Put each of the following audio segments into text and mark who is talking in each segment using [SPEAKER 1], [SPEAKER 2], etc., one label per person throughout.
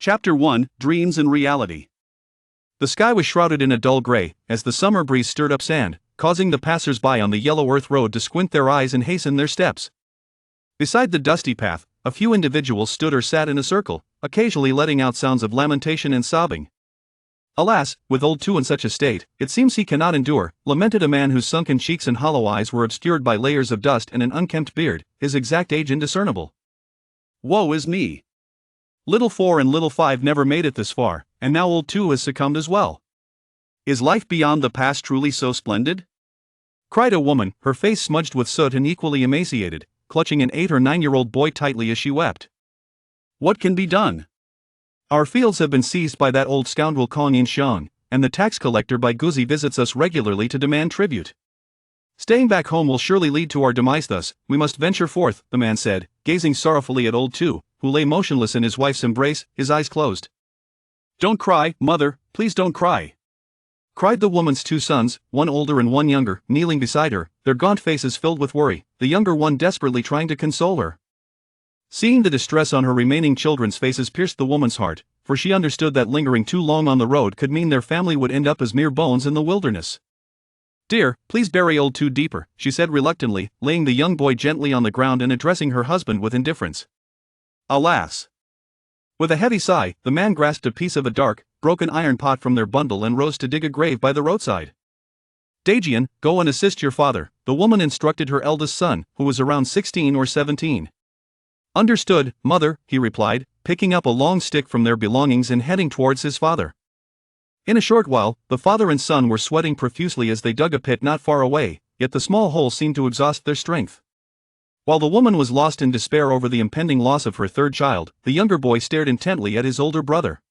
[SPEAKER 1] Chapter 1: Dreams and Reality. The sky was shrouded in a dull gray, as the summer breeze stirred up sand, causing the passers-by on the yellow earth road to squint their eyes and hasten their steps. Beside the dusty path, a few individuals stood or sat in a circle, occasionally letting out sounds of lamentation and sobbing. "Alas, with old Two in such a state, it seems he cannot endure," lamented a man whose sunken cheeks and hollow eyes were obscured by layers of dust and an unkempt beard, his exact age indiscernible. "Woe is me! Little 4 and little 5 never made it this far, and now old 2 has succumbed as well. Is life beyond the past truly so splendid?" cried a woman, her face smudged with soot and equally emaciated, clutching an 8 or 9-year-old boy tightly as she wept. "What can be done? Our fields have been seized by that old scoundrel Kong In Xiong, and the tax collector by Guzi visits us regularly to demand tribute. Staying back home will surely lead to our demise, thus, we must venture forth," the man said, gazing sorrowfully at old 2, who lay motionless in his wife's embrace, his eyes closed. "Don't cry, mother, please don't cry," cried the woman's 2 sons, one older and one younger, kneeling beside her, their gaunt faces filled with worry, the younger one desperately trying to console her. Seeing the distress on her remaining children's faces pierced the woman's heart, for she understood that lingering too long on the road could mean their family would end up as mere bones in the wilderness. "Dear, please bury old 2 deeper," she said reluctantly, laying the young boy gently on the ground and addressing her husband with indifference. "Alas!" With a heavy sigh, the man grasped a piece of a dark, broken iron pot from their bundle and rose to dig a grave by the roadside. "Dajian, go and assist your father," the woman instructed her eldest son, who was around 16 or 17. "Understood, mother," he replied, picking up a long stick from their belongings and heading towards his father. In a short while, the father and son were sweating profusely as they dug a pit not far away, yet the small hole seemed to exhaust their strength. While the woman was lost in despair over the impending loss of her 3rd child, the younger boy stared intently at his older brother.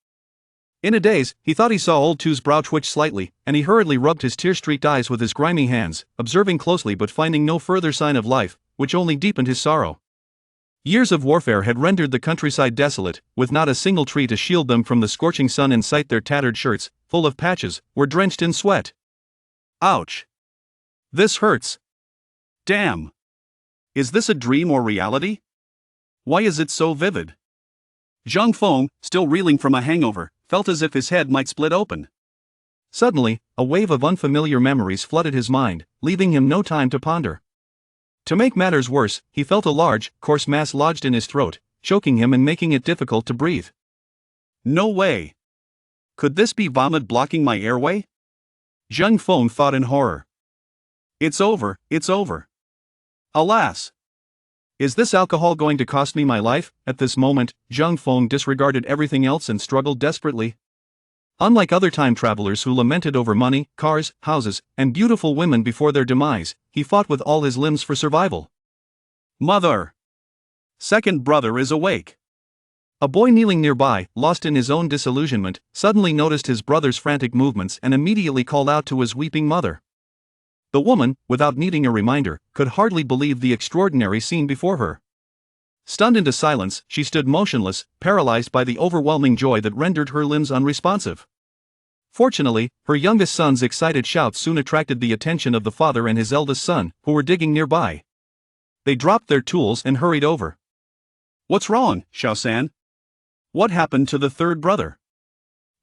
[SPEAKER 1] In a daze, he thought he saw old 2's brow twitch slightly, and he hurriedly rubbed his tear-streaked eyes with his grimy hands, observing closely but finding no further sign of life, which only deepened his sorrow. Years of warfare had rendered the countryside desolate, with not a single tree to shield them from the scorching sun in sight. Their tattered shirts, full of patches, were drenched in sweat. "Ouch! This hurts! Damn! Is this a dream or reality? Why is it so vivid?" Zhang Feng, still reeling from a hangover, felt as if his head might split open. Suddenly, a wave of unfamiliar memories flooded his mind, leaving him no time to ponder. To make matters worse, he felt a large, coarse mass lodged in his throat, choking him and making it difficult to breathe. "No way! Could this be vomit blocking my airway?" Zhang Feng thought in horror. It's over, it's over. Alas! Is this alcohol going to cost me my life?" At this moment, Zhang Feng disregarded everything else and struggled desperately. Unlike other time travelers who lamented over money, cars, houses, and beautiful women before their demise, he fought with all his limbs for survival. "Mother! Second brother is awake!" A boy kneeling nearby, lost in his own disillusionment, suddenly noticed his brother's frantic movements and immediately called out to his weeping mother. The woman, without needing a reminder, could hardly believe the extraordinary scene before her. Stunned into silence, she stood motionless, paralyzed by the overwhelming joy that rendered her limbs unresponsive. Fortunately, her youngest son's excited shouts soon attracted the attention of the father and his eldest son, who were digging nearby. They dropped their tools and hurried over. "What's wrong, Xiaosan? What happened to the 3rd brother?"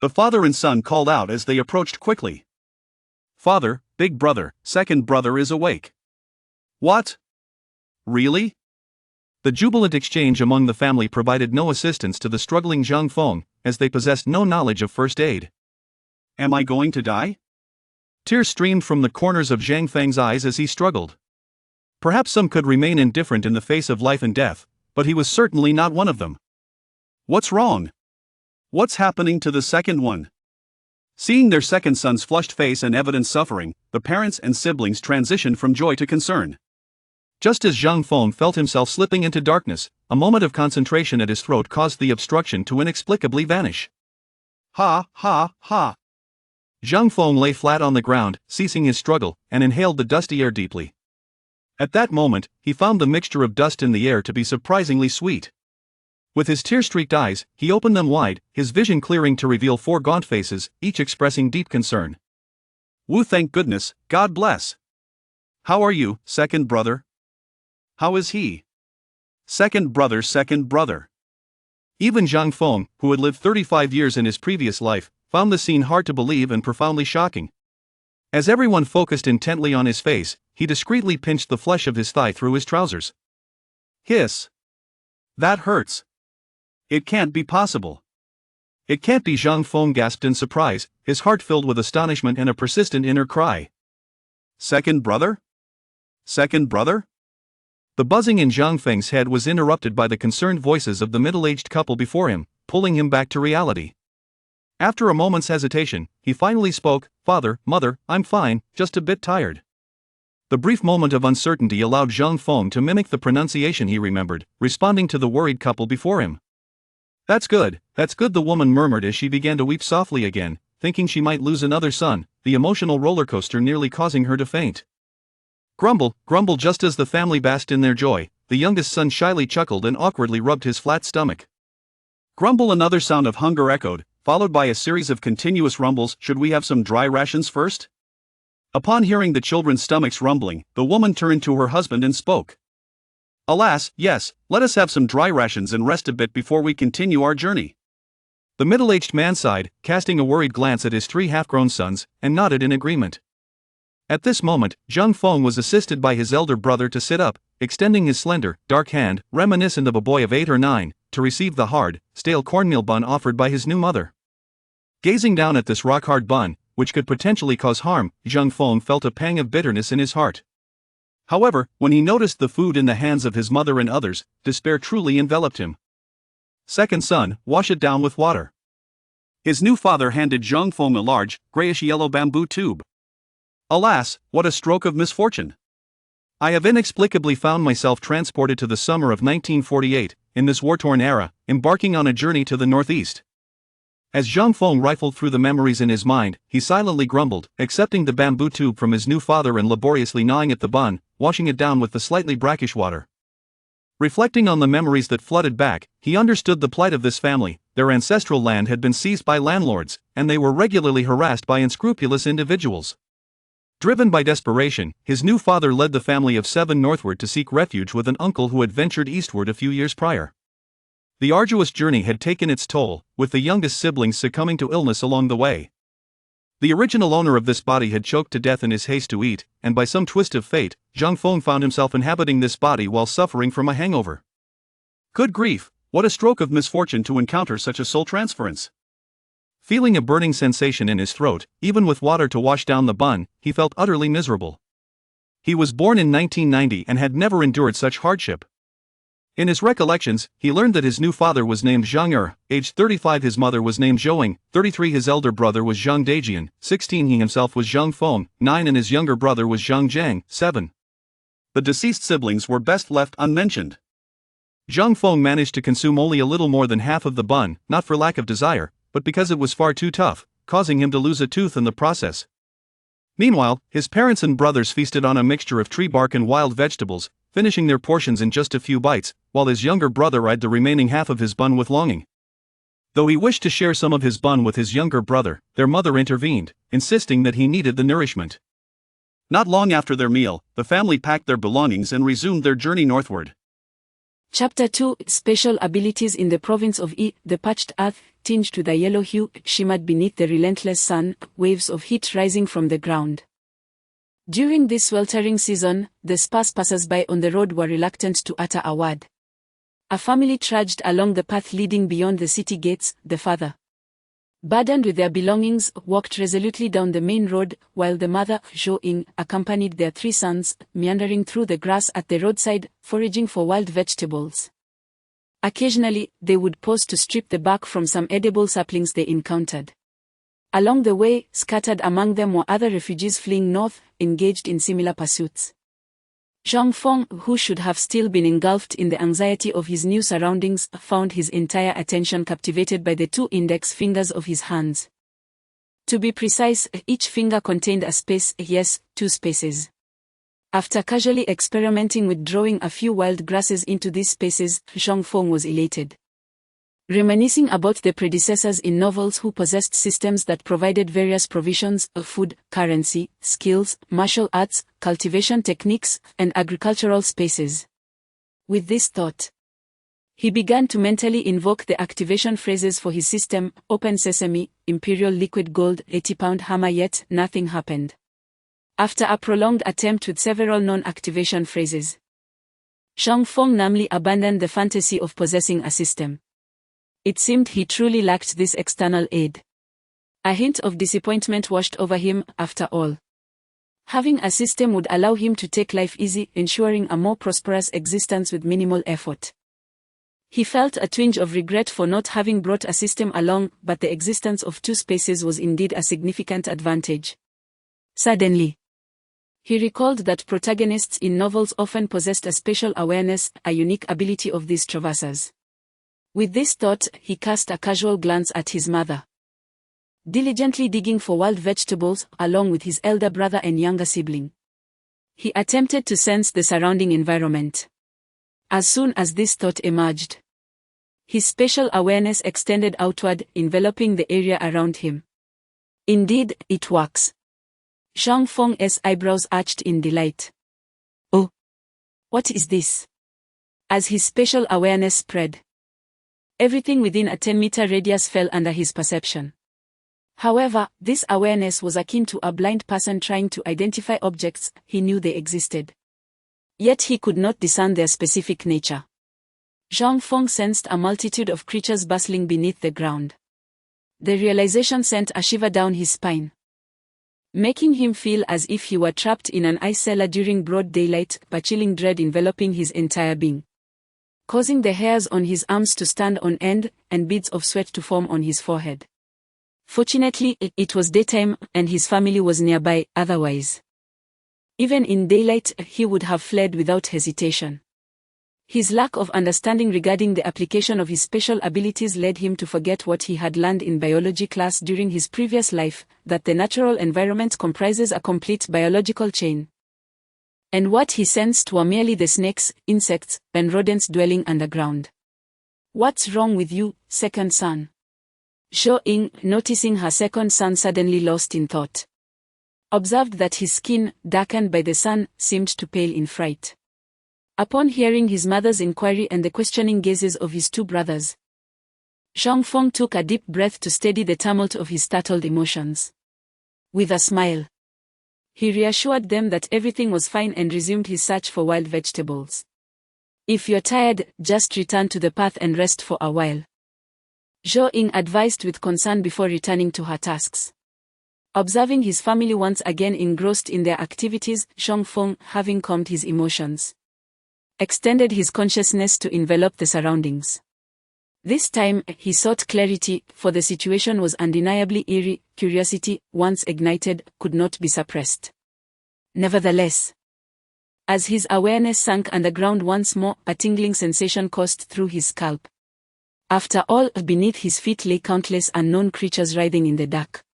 [SPEAKER 1] the father and son called out as they approached quickly. "Father, big brother, 2nd brother is awake." "What? Really?" The jubilant exchange among the family provided no assistance to the struggling Zhang Feng, as they possessed no knowledge of first aid. "Am I going to die?" Tears streamed from the corners of Zhang Feng's eyes as he struggled. Perhaps some could remain indifferent in the face of life and death, but he was certainly not one of them. "What's wrong? What's happening to the second one?" Seeing their second son's flushed face and evident suffering, the parents and siblings transitioned from joy to concern. Just as Zhang Feng felt himself slipping into darkness, a moment of concentration at his throat caused the obstruction to inexplicably vanish. "Ha, ha, ha!" Zhang Feng lay flat on the ground, ceasing his struggle, and inhaled the dusty air deeply. At that moment, he found the mixture of dust in the air to be surprisingly sweet. With his tear-streaked eyes, he opened them wide, his vision clearing to reveal 4 gaunt faces, each expressing deep concern. "Wu, thank goodness, God bless. How are you, 2nd brother? How is he? 2nd brother, 2nd brother. Even Zhang Feng, who had lived 35 years in his previous life, found the scene hard to believe and profoundly shocking. As everyone focused intently on his face, he discreetly pinched the flesh of his thigh through his trousers. Hiss! That hurts. It can't be possible. It can't be. Zhang Feng gasped in surprise, his heart filled with astonishment and a persistent inner cry. Second brother? Second brother? The buzzing in Zhang Feng's head was interrupted by the concerned voices of the middle-aged couple before him, pulling him back to reality. After a moment's hesitation, he finally spoke, "Father, Mother, I'm fine, just a bit tired." The brief moment of uncertainty allowed Zhang Feng to mimic the pronunciation he remembered, responding to the worried couple before him. That's good, the woman murmured as she began to weep softly again, thinking she might lose another son, the emotional roller coaster nearly causing her to faint. Grumble, grumble. Just as the family basked in their joy, the youngest son shyly chuckled and awkwardly rubbed his flat stomach. Grumble. Another sound of hunger echoed, followed by a series of continuous rumbles. Should we have some dry rations first? Upon hearing the children's stomachs rumbling, the woman turned to her husband and spoke. Alas, yes, let us have some dry rations and rest a bit before we continue our journey. The middle-aged man sighed, casting a worried glance at his 3 half-grown sons, and nodded in agreement. At this moment, Zhang Feng was assisted by his elder brother to sit up, extending his slender, dark hand, reminiscent of a boy of 8 or 9, to receive the hard, stale cornmeal bun offered by his new mother. Gazing down at this rock-hard bun, which could potentially cause harm, Zhang Feng felt a pang of bitterness in his heart. However, when he noticed the food in the hands of his mother and others, despair truly enveloped him. Second son, wash it down with water. His new father handed Zhang Feng a large, grayish-yellow bamboo tube. Alas, what a stroke of misfortune! I have inexplicably found myself transported to the summer of 1948, in this war-torn era, embarking on a journey to the northeast. As Zhang Feng rifled through the memories in his mind, he silently grumbled, accepting the bamboo tube from his new father and laboriously gnawing at the bun, washing it down with the slightly brackish water. Reflecting on the memories that flooded back, he understood the plight of this family. Their ancestral land had been seized by landlords, and they were regularly harassed by unscrupulous individuals. Driven by desperation, his new father led the family of 7 northward to seek refuge with an uncle who had ventured eastward a few years prior. The arduous journey had taken its toll, with the youngest siblings succumbing to illness along the way. The original owner of this body had choked to death in his haste to eat, and by some twist of fate, Zhang Feng found himself inhabiting this body while suffering from a hangover. Good grief, what a stroke of misfortune to encounter such a soul transference! Feeling a burning sensation in his throat, even with water to wash down the bun, he felt utterly miserable. He was born in 1990 and had never endured such hardship. In his recollections, he learned that his new father was named Zhang Er, aged 35. His mother was named Zhouing, 33. His elder brother was Zhang Daijian, 16. He himself was Zhang Feng, 9. And his younger brother was Zhang Jiang, 7. The deceased siblings were best left unmentioned. Zhang Feng managed to consume only a little more than half of the bun, not for lack of desire, but because it was far too tough, causing him to lose a tooth in the process. Meanwhile, his parents and brothers feasted on a mixture of tree bark and wild vegetables, finishing their portions in just a few bites, while his younger brother eyed the remaining half of his bun with longing. Though he wished to share some of his bun with his younger brother, their mother intervened, insisting that he needed the nourishment. Not long after their meal, the family packed their belongings and resumed their journey northward.
[SPEAKER 2] Chapter 2 Special Abilities in the Province of Yi. The parched earth, tinged with a yellow hue, shimmered beneath the relentless sun, waves of heat rising from the ground. During this sweltering season, the sparse passers-by on the road were reluctant to utter a word. A family trudged along the path leading beyond the city gates, the father, burdened with their belongings, walked resolutely down the main road, while the mother, Zhou-ing, accompanied their 3 sons, meandering through the grass at the roadside, foraging for wild vegetables. Occasionally, they would pause to strip the bark from some edible saplings they encountered. Along the way, scattered among them were other refugees fleeing north, engaged in similar pursuits. Zhang Feng, who should have still been engulfed in the anxiety of his new surroundings, found his entire attention captivated by the 2 index fingers of his hands. To be precise, each finger contained a space, yes, 2 spaces. After casually experimenting with drawing a few wild grasses into these spaces, Zhang Feng was elated. Reminiscing about the predecessors in novels who possessed systems that provided various provisions of food, currency, skills, martial arts, cultivation techniques, and agricultural spaces. With this thought, He began to mentally invoke the activation phrases for his system: open sesame, imperial liquid gold, 80-pound hammer, yet nothing happened. After a prolonged attempt with several non-activation phrases, Zhang Feng numbly abandoned the fantasy of possessing a system. It seemed he truly lacked this external aid. A hint of disappointment washed over him. After all, having a system would allow him to take life easy, ensuring a more prosperous existence with minimal effort. He felt a twinge of regret for not having brought a system along, but the existence of two spaces was indeed a significant advantage. Suddenly, he recalled that protagonists in novels often possessed a spatial awareness, a unique ability of these traversers. With this thought, he cast a casual glance at his mother, diligently digging for wild vegetables, along with his elder brother and younger sibling. He attempted to sense the surrounding environment. As soon as this thought emerged, his spatial awareness extended outward, enveloping the area around him. Indeed, it works. Zhang Feng's eyebrows arched in delight. Oh! What is this? As his spatial awareness spread, everything within a 10-meter radius fell under his perception. However, this awareness was akin to a blind person trying to identify objects. He knew they existed, yet he could not discern their specific nature. Zhang Feng sensed a multitude of creatures bustling beneath the ground. The realization sent a shiver down his spine, making him feel as if he were trapped in an ice cellar during broad daylight, a chilling dread enveloping his entire being, causing the hairs on his arms to stand on end, and beads of sweat to form on his forehead. Fortunately, it was daytime, and his family was nearby. Otherwise, even in daylight, he would have fled without hesitation. His lack of understanding regarding the application of his special abilities led him to forget what he had learned in biology class during his previous life, that the natural environment comprises a complete biological chain. And what he sensed were merely the snakes, insects, and rodents dwelling underground. "What's wrong with you, second son?" Zhou Ying, noticing her second son suddenly lost in thought, observed that his skin, darkened by the sun, seemed to pale in fright. Upon hearing his mother's inquiry and the questioning gazes of his two brothers, Zhang Feng took a deep breath to steady the tumult of his startled emotions. With a smile, he reassured them that everything was fine and resumed his search for wild vegetables. "If you're tired, just return to the path and rest for a while," Zhou Ying advised with concern before returning to her tasks. Observing his family once again engrossed in their activities, Zhang Feng, having calmed his emotions, extended his consciousness to envelop the surroundings. This time, he sought clarity, for the situation was undeniably eerie. Curiosity, once ignited, could not be suppressed. Nevertheless, as his awareness sank underground once more, a tingling sensation coursed through his scalp. After all, beneath his feet lay countless unknown creatures writhing in the dark.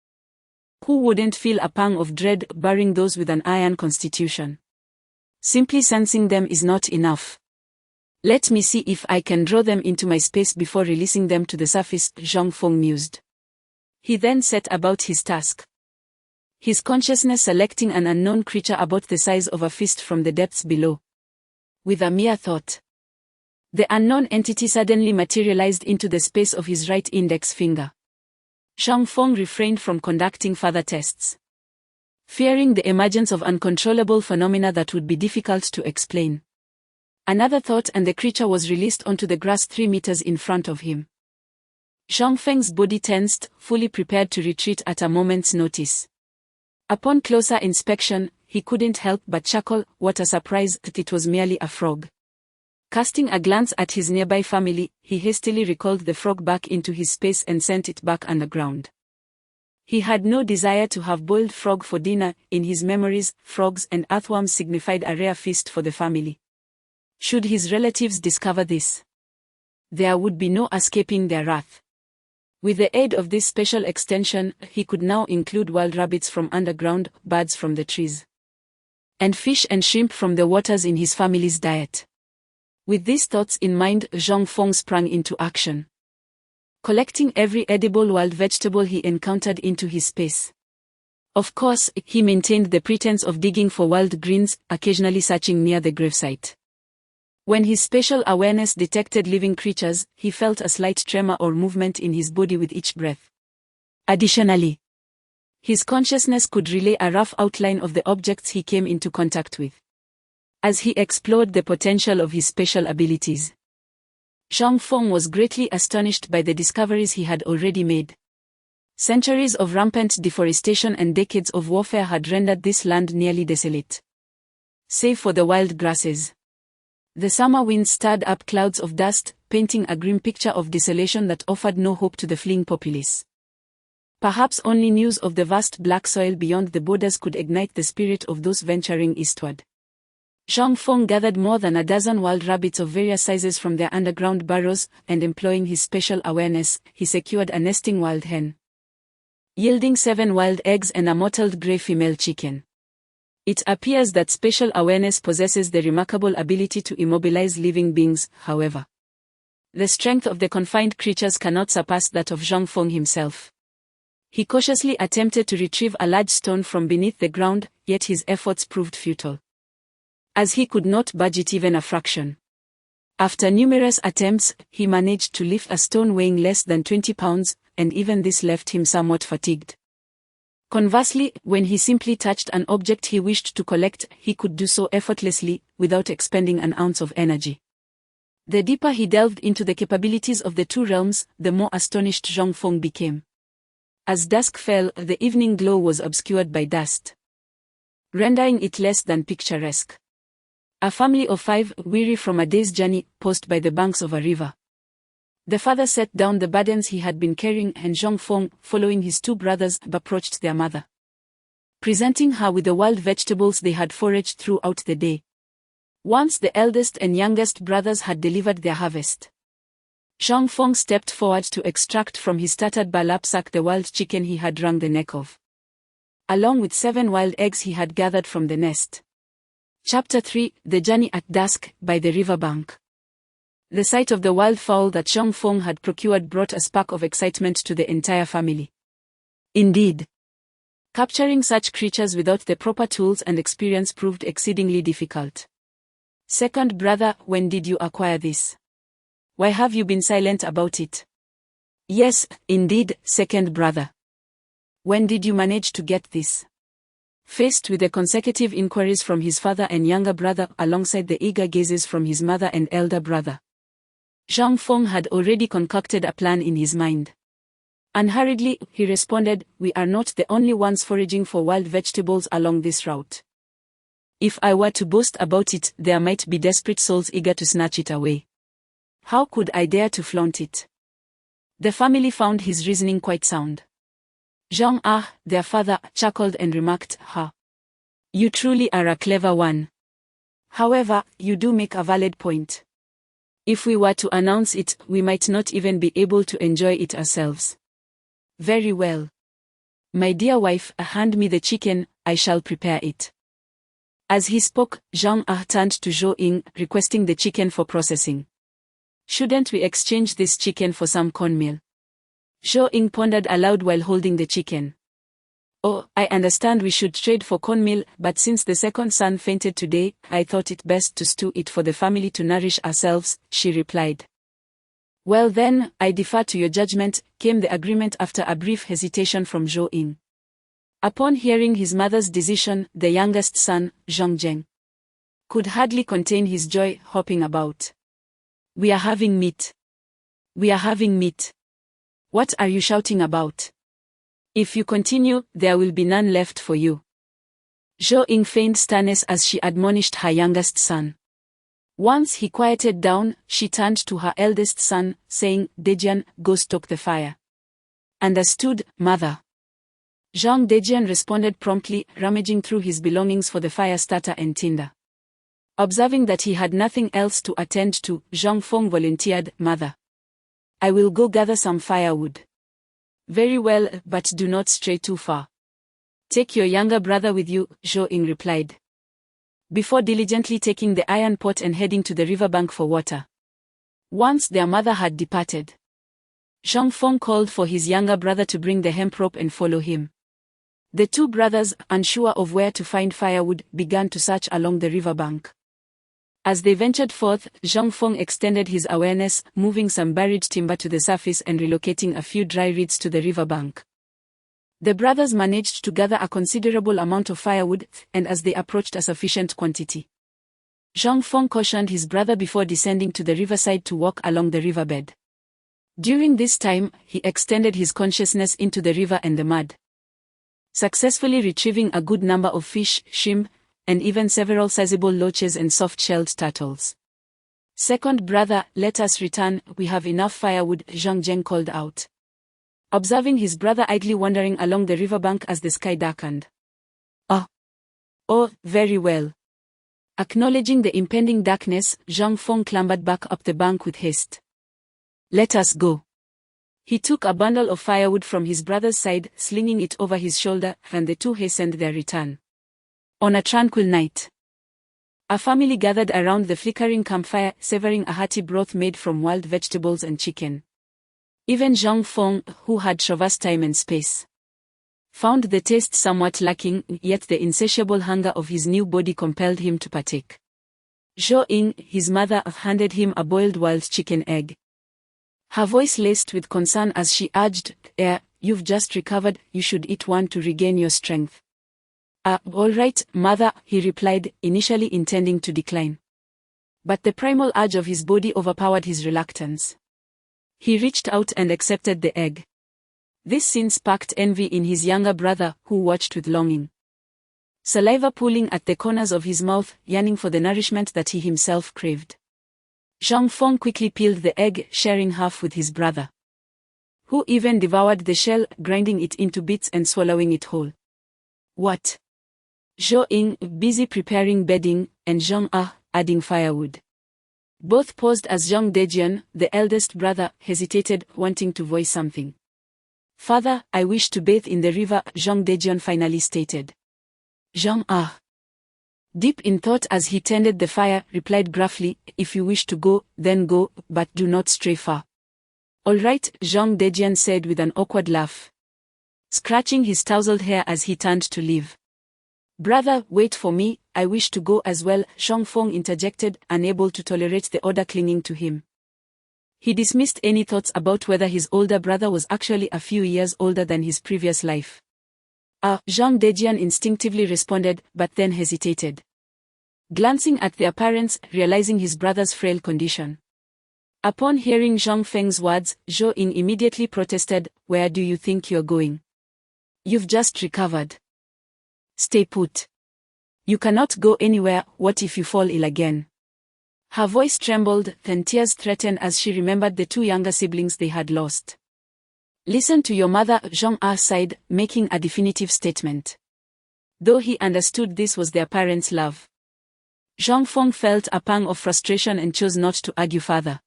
[SPEAKER 2] Who wouldn't feel a pang of dread, barring those with an iron constitution? Simply sensing them is not enough. Let me see if I can draw them into my space before releasing them to the surface, Zhang Feng mused. He then set about his task, his consciousness selecting an unknown creature about the size of a fist from the depths below. With a mere thought, the unknown entity suddenly materialized into the space of his right index finger. Zhang Feng refrained from conducting further tests, fearing the emergence of uncontrollable phenomena that would be difficult to explain. Another thought and the creature was released onto the grass 3 meters in front of him. Zhang Feng's body tensed, fully prepared to retreat at a moment's notice. Upon closer inspection, he couldn't help but chuckle. What a surprise, it was merely a frog. Casting a glance at his nearby family, he hastily recalled the frog back into his space and sent it back underground. He had no desire to have boiled frog for dinner. In his memories, frogs and earthworms signified a rare feast for the family. Should his relatives discover this, there would be no escaping their wrath. With the aid of this special extension, he could now include wild rabbits from underground, birds from the trees, and fish and shrimp from the waters in his family's diet. With these thoughts in mind, Zhang Feng sprang into action, collecting every edible wild vegetable he encountered into his space. Of course, he maintained the pretense of digging for wild greens, occasionally searching near the gravesite. When his spatial awareness detected living creatures, he felt a slight tremor or movement in his body with each breath. Additionally, his consciousness could relay a rough outline of the objects he came into contact with. As he explored the potential of his spatial abilities, Zhang Feng was greatly astonished by the discoveries he had already made. Centuries of rampant deforestation and decades of warfare had rendered this land nearly desolate. Save for the wild grasses. The summer winds stirred up clouds of dust, painting a grim picture of desolation that offered no hope to the fleeing populace. Perhaps only news of the vast black soil beyond the borders could ignite the spirit of those venturing eastward. Zhang Feng gathered more than a dozen wild rabbits of various sizes from their underground burrows, and employing his spatial awareness, he secured a nesting wild hen, yielding 7 wild eggs and a mottled gray female chicken. It appears that spatial awareness possesses the remarkable ability to immobilize living beings, however. The strength of the confined creatures cannot surpass that of Zhang Feng himself. He cautiously attempted to retrieve a large stone from beneath the ground, yet his efforts proved futile, as he could not budge it even a fraction. After numerous attempts, he managed to lift a stone weighing less than 20 pounds, and even this left him somewhat fatigued. Conversely, when he simply touched an object he wished to collect, he could do so effortlessly, without expending an ounce of energy. The deeper he delved into the capabilities of the two realms, the more astonished Zhang Feng became. As dusk fell, the evening glow was obscured by dust, rendering it less than picturesque. A family of 5, weary from a day's journey, paused by the banks of a river. The father set down the burdens he had been carrying, and Zhang Feng, following his 2 brothers, approached their mother, presenting her with the wild vegetables they had foraged throughout the day. Once the eldest and youngest brothers had delivered their harvest, Zhang Feng stepped forward to extract from his tattered burlap sack the wild chicken he had wrung the neck of, along with 7 wild eggs he had gathered from the nest. Chapter 3: The Journey at Dusk, by the riverbank. The sight of the wild fowl that Zhang Feng had procured brought a spark of excitement to the entire family. Indeed, capturing such creatures without the proper tools and experience proved exceedingly difficult. Second brother, when did you acquire this? Why have you been silent about it? Yes, indeed, second brother. When did you manage to get this? Faced with the consecutive inquiries from his father and younger brother alongside the eager gazes from his mother and elder brother, Zhang Feng had already concocted a plan in his mind. Unhurriedly, he responded, "We are not the only ones foraging for wild vegetables along this route. If I were to boast about it, there might be desperate souls eager to snatch it away. How could I dare to flaunt it?" The family found his reasoning quite sound. Zhang their father, chuckled and remarked, "You truly are a clever one. However, you do make a valid point. If we were to announce it, we might not even be able to enjoy it ourselves." "Very well. My dear wife, hand me the chicken, I shall prepare it." As he spoke, Zhang turned to Zhou Ying, requesting the chicken for processing. "Shouldn't we exchange this chicken for some cornmeal?" Zhou Ying pondered aloud while holding the chicken. "Oh, I understand we should trade for cornmeal, but since the second son fainted today, I thought it best to stew it for the family to nourish ourselves," she replied. "Well then, I defer to your judgment," came the agreement after a brief hesitation from Zhou Ying. Upon hearing his mother's decision, the youngest son, Zhang Zheng, could hardly contain his joy, hopping about. "We are having meat. We are having meat. What are you shouting about? If you continue, there will be none left for you." Zhou Ying feigned sternness as she admonished her youngest son. Once he quieted down, she turned to her eldest son, saying, "Dejian, go stoke the fire." "Understood, mother." Zhang Dejian responded promptly, rummaging through his belongings for the fire starter and tinder. Observing that he had nothing else to attend to, Zhang Feng volunteered, "Mother, I will go gather some firewood." "Very well, but do not stray too far. Take your younger brother with you," Zhou Ying replied, before diligently taking the iron pot and heading to the riverbank for water. Once their mother had departed, Zhang Feng called for his younger brother to bring the hemp rope and follow him. The 2 brothers, unsure of where to find firewood, began to search along the riverbank. As they ventured forth, Zhang Feng extended his awareness, moving some buried timber to the surface and relocating a few dry reeds to the riverbank. The brothers managed to gather a considerable amount of firewood, and as they approached a sufficient quantity, Zhang Feng cautioned his brother before descending to the riverside to walk along the riverbed. During this time, he extended his consciousness into the river and the mud, successfully retrieving a good number of fish, shrimp, and even several sizable loaches and soft-shelled turtles. "Second brother, let us return, we have enough firewood," Zhang Zheng called out, observing his brother idly wandering along the riverbank as the sky darkened. Oh, very well." Acknowledging the impending darkness, Zhang Feng clambered back up the bank with haste. "Let us go." He took a bundle of firewood from his brother's side, slinging it over his shoulder, and the two hastened their return. On a tranquil night, a family gathered around the flickering campfire, savoring a hearty broth made from wild vegetables and chicken. Even Zhang Feng, who had traversed time and space, found the taste somewhat lacking, yet the insatiable hunger of his new body compelled him to partake. Zhou Ying, his mother, handed him a boiled wild chicken egg, her voice laced with concern as she urged, "You've just recovered, you should eat one to regain your strength." "All right, mother," he replied, initially intending to decline. But the primal urge of his body overpowered his reluctance. He reached out and accepted the egg. This scene sparked envy in his younger brother, who watched with longing, saliva pooling at the corners of his mouth, yearning for the nourishment that he himself craved. Zhang Feng quickly peeled the egg, sharing half with his brother, who even devoured the shell, grinding it into bits and swallowing it whole. "What?" Zhou Ying, busy preparing bedding, and Zhang adding firewood. Both paused as Zhang Dejian, the eldest brother, hesitated, wanting to voice something. "Father, I wish to bathe in the river," Zhang Dejian finally stated. Zhang deep in thought as he tended the fire, replied gruffly, "If you wish to go, then go, but do not stray far." "All right," Zhang Dejian said with an awkward laugh, scratching his tousled hair as he turned to leave. "Brother, wait for me, I wish to go as well," Zhang Feng interjected, unable to tolerate the odor clinging to him. He dismissed any thoughts about whether his older brother was actually a few years older than his previous life. Zhang Dejian instinctively responded, but then hesitated, glancing at their parents, realizing his brother's frail condition. Upon hearing Zhang Feng's words, Zhou Ying immediately protested, "Where do you think you're going? You've just recovered. Stay put. You cannot go anywhere, what if you fall ill again?" Her voice trembled, and tears threatened as she remembered the two younger siblings they had lost. "Listen to your mother," Zhang sighed, making a definitive statement. Though he understood this was their parents' love, Zhang Feng felt a pang of frustration and chose not to argue further.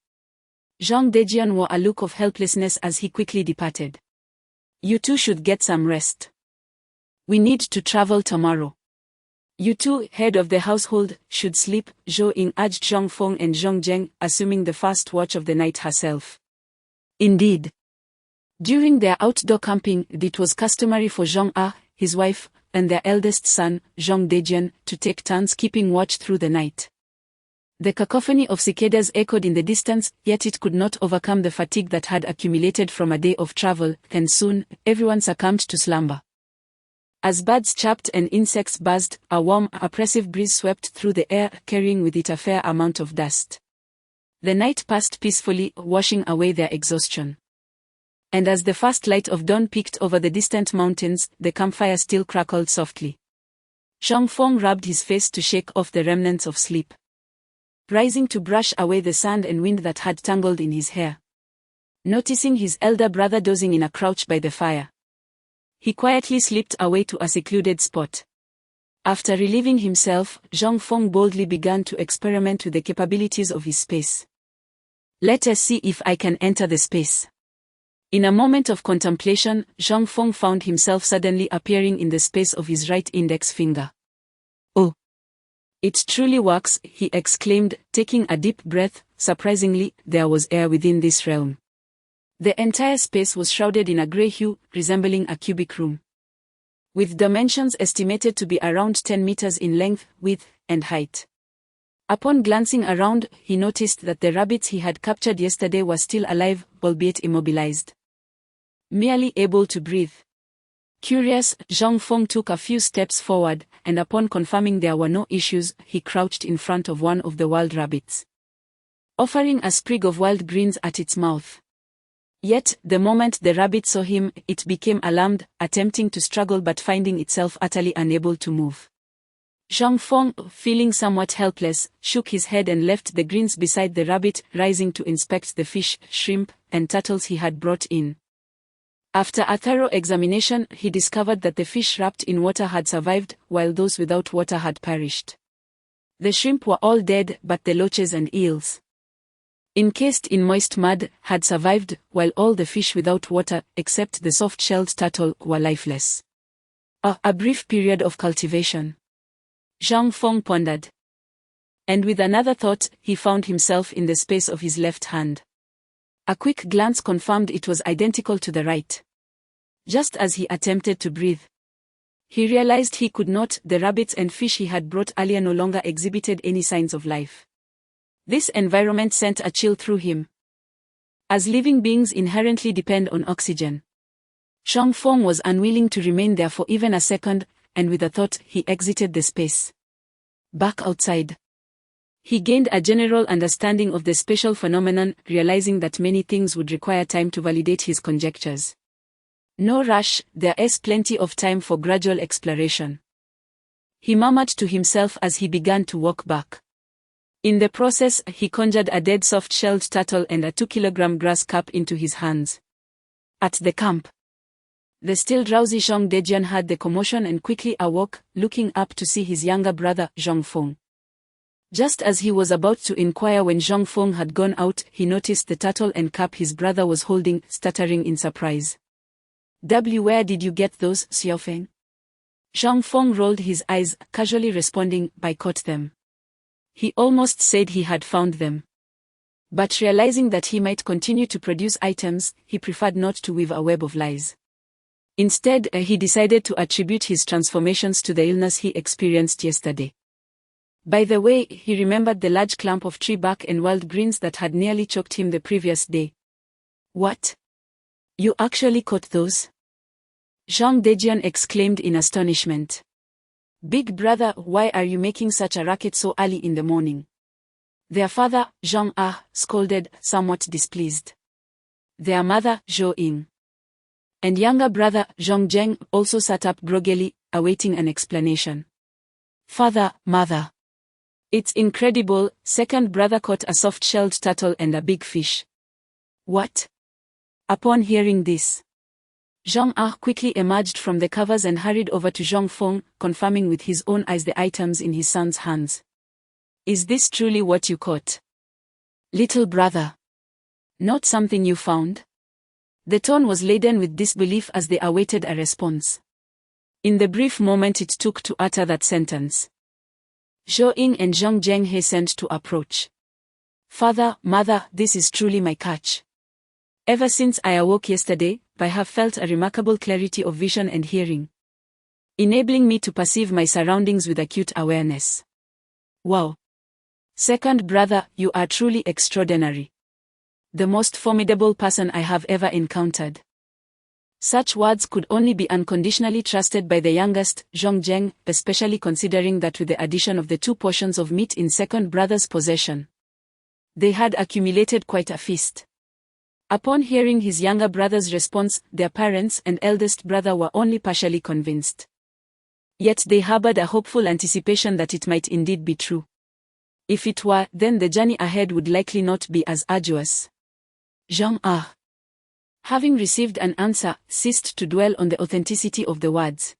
[SPEAKER 2] Zhang Dejian wore a look of helplessness as he quickly departed. "You two should get some rest. We need to travel tomorrow. You two, head of the household, should sleep," Zhou Ying urged Zhang Feng and Zhang Zheng, assuming the first watch of the night herself. Indeed, during their outdoor camping, it was customary for Zhang his wife, and their eldest son, Zhang Dejian, to take turns keeping watch through the night. The cacophony of cicadas echoed in the distance, yet it could not overcome the fatigue that had accumulated from a day of travel, and soon, everyone succumbed to slumber. As birds chirped and insects buzzed, a warm, oppressive breeze swept through the air, carrying with it a fair amount of dust. The night passed peacefully, washing away their exhaustion. And as the first light of dawn peeked over the distant mountains, the campfire still crackled softly. Zhang Feng rubbed his face to shake off the remnants of sleep, rising to brush away the sand and wind that had tangled in his hair. Noticing his elder brother dozing in a crouch by the fire, he quietly slipped away to a secluded spot. After relieving himself, Zhang Feng boldly began to experiment with the capabilities of his space. "Let us see if I can enter the space." In a moment of contemplation, Zhang Feng found himself suddenly appearing in the space of his right index finger. "Oh! It truly works," he exclaimed, taking a deep breath. Surprisingly, there was air within this realm. The entire space was shrouded in a grey hue, resembling a cubic room, with dimensions estimated to be around 10 meters in length, width, and height. Upon glancing around, he noticed that the rabbits he had captured yesterday were still alive, albeit immobilized. Merely able to breathe. Curious, Zhang Feng took a few steps forward, and upon confirming there were no issues, he crouched in front of one of the wild rabbits, offering a sprig of wild greens at its mouth. Yet, the moment the rabbit saw him, it became alarmed, attempting to struggle but finding itself utterly unable to move. Zhang Feng, feeling somewhat helpless, shook his head and left the greens beside the rabbit, rising to inspect the fish, shrimp, and turtles he had brought in. After a thorough examination, he discovered that the fish wrapped in water had survived, while those without water had perished. The shrimp were all dead, but the loaches and eels, encased in moist mud, had survived, while all the fish without water, except the soft-shelled turtle, were lifeless. A brief period of cultivation, Zhang Feng pondered. And with another thought, he found himself in the space of his left hand. A quick glance confirmed it was identical to the right. Just as he attempted to breathe, he realized he could not. The rabbits and fish he had brought earlier no longer exhibited any signs of life. This environment sent a chill through him. As living beings inherently depend on oxygen, Zhang Feng was unwilling to remain there for even a second, and with a thought, he exited the space. Back outside, he gained a general understanding of the spatial phenomenon, realizing that many things would require time to validate his conjectures. No rush, there is plenty of time for gradual exploration, he murmured to himself as he began to walk back. In the process, he conjured a dead soft-shelled turtle and a 2-kilogram grass cup into his hands. At the camp, the still drowsy Zhang Dejian heard the commotion and quickly awoke, looking up to see his younger brother, Zhang Feng. Just as he was about to inquire when Zhang Feng had gone out, he noticed the turtle and cup his brother was holding, stuttering in surprise. Where did you get those, Xiaofeng? Zhang Feng rolled his eyes, casually responding, I caught them. He almost said he had found them. But realizing that he might continue to produce items, he preferred not to weave a web of lies. Instead, he decided to attribute his transformations to the illness he experienced yesterday. By the way, he remembered the large clump of tree bark and wild greens that had nearly choked him the previous day. What? You actually caught those? Zhang Dejian exclaimed in astonishment. Big brother, why are you making such a racket so early in the morning? Their father, Zhang scolded, somewhat displeased. Their mother, Zhou Ying, and younger brother, Zhong Zheng, also sat up groggily, awaiting an explanation. Father, mother. It's incredible, second brother caught a soft-shelled turtle and a big fish. What? Upon hearing this, Zhang quickly emerged from the covers and hurried over to Zhang Feng, confirming with his own eyes the items in his son's hands. Is this truly what you caught? Little brother. Not something you found? The tone was laden with disbelief as they awaited a response. In the brief moment it took to utter that sentence, Zhou Ying and Zhong Zheng hastened to approach. Father, mother, this is truly my catch. Ever since I awoke yesterday, I have felt a remarkable clarity of vision and hearing, enabling me to perceive my surroundings with acute awareness. Wow! Second brother, you are truly extraordinary. The most formidable person I have ever encountered. Such words could only be unconditionally trusted by the youngest, Zhong Zheng, especially considering that with the addition of the 2 portions of meat in second brother's possession, they had accumulated quite a feast. Upon hearing his younger brother's response, their parents and eldest brother were only partially convinced. Yet they harbored a hopeful anticipation that it might indeed be true. If it were, then the journey ahead would likely not be as arduous. Zhang having received an answer, ceased to dwell on the authenticity of the words.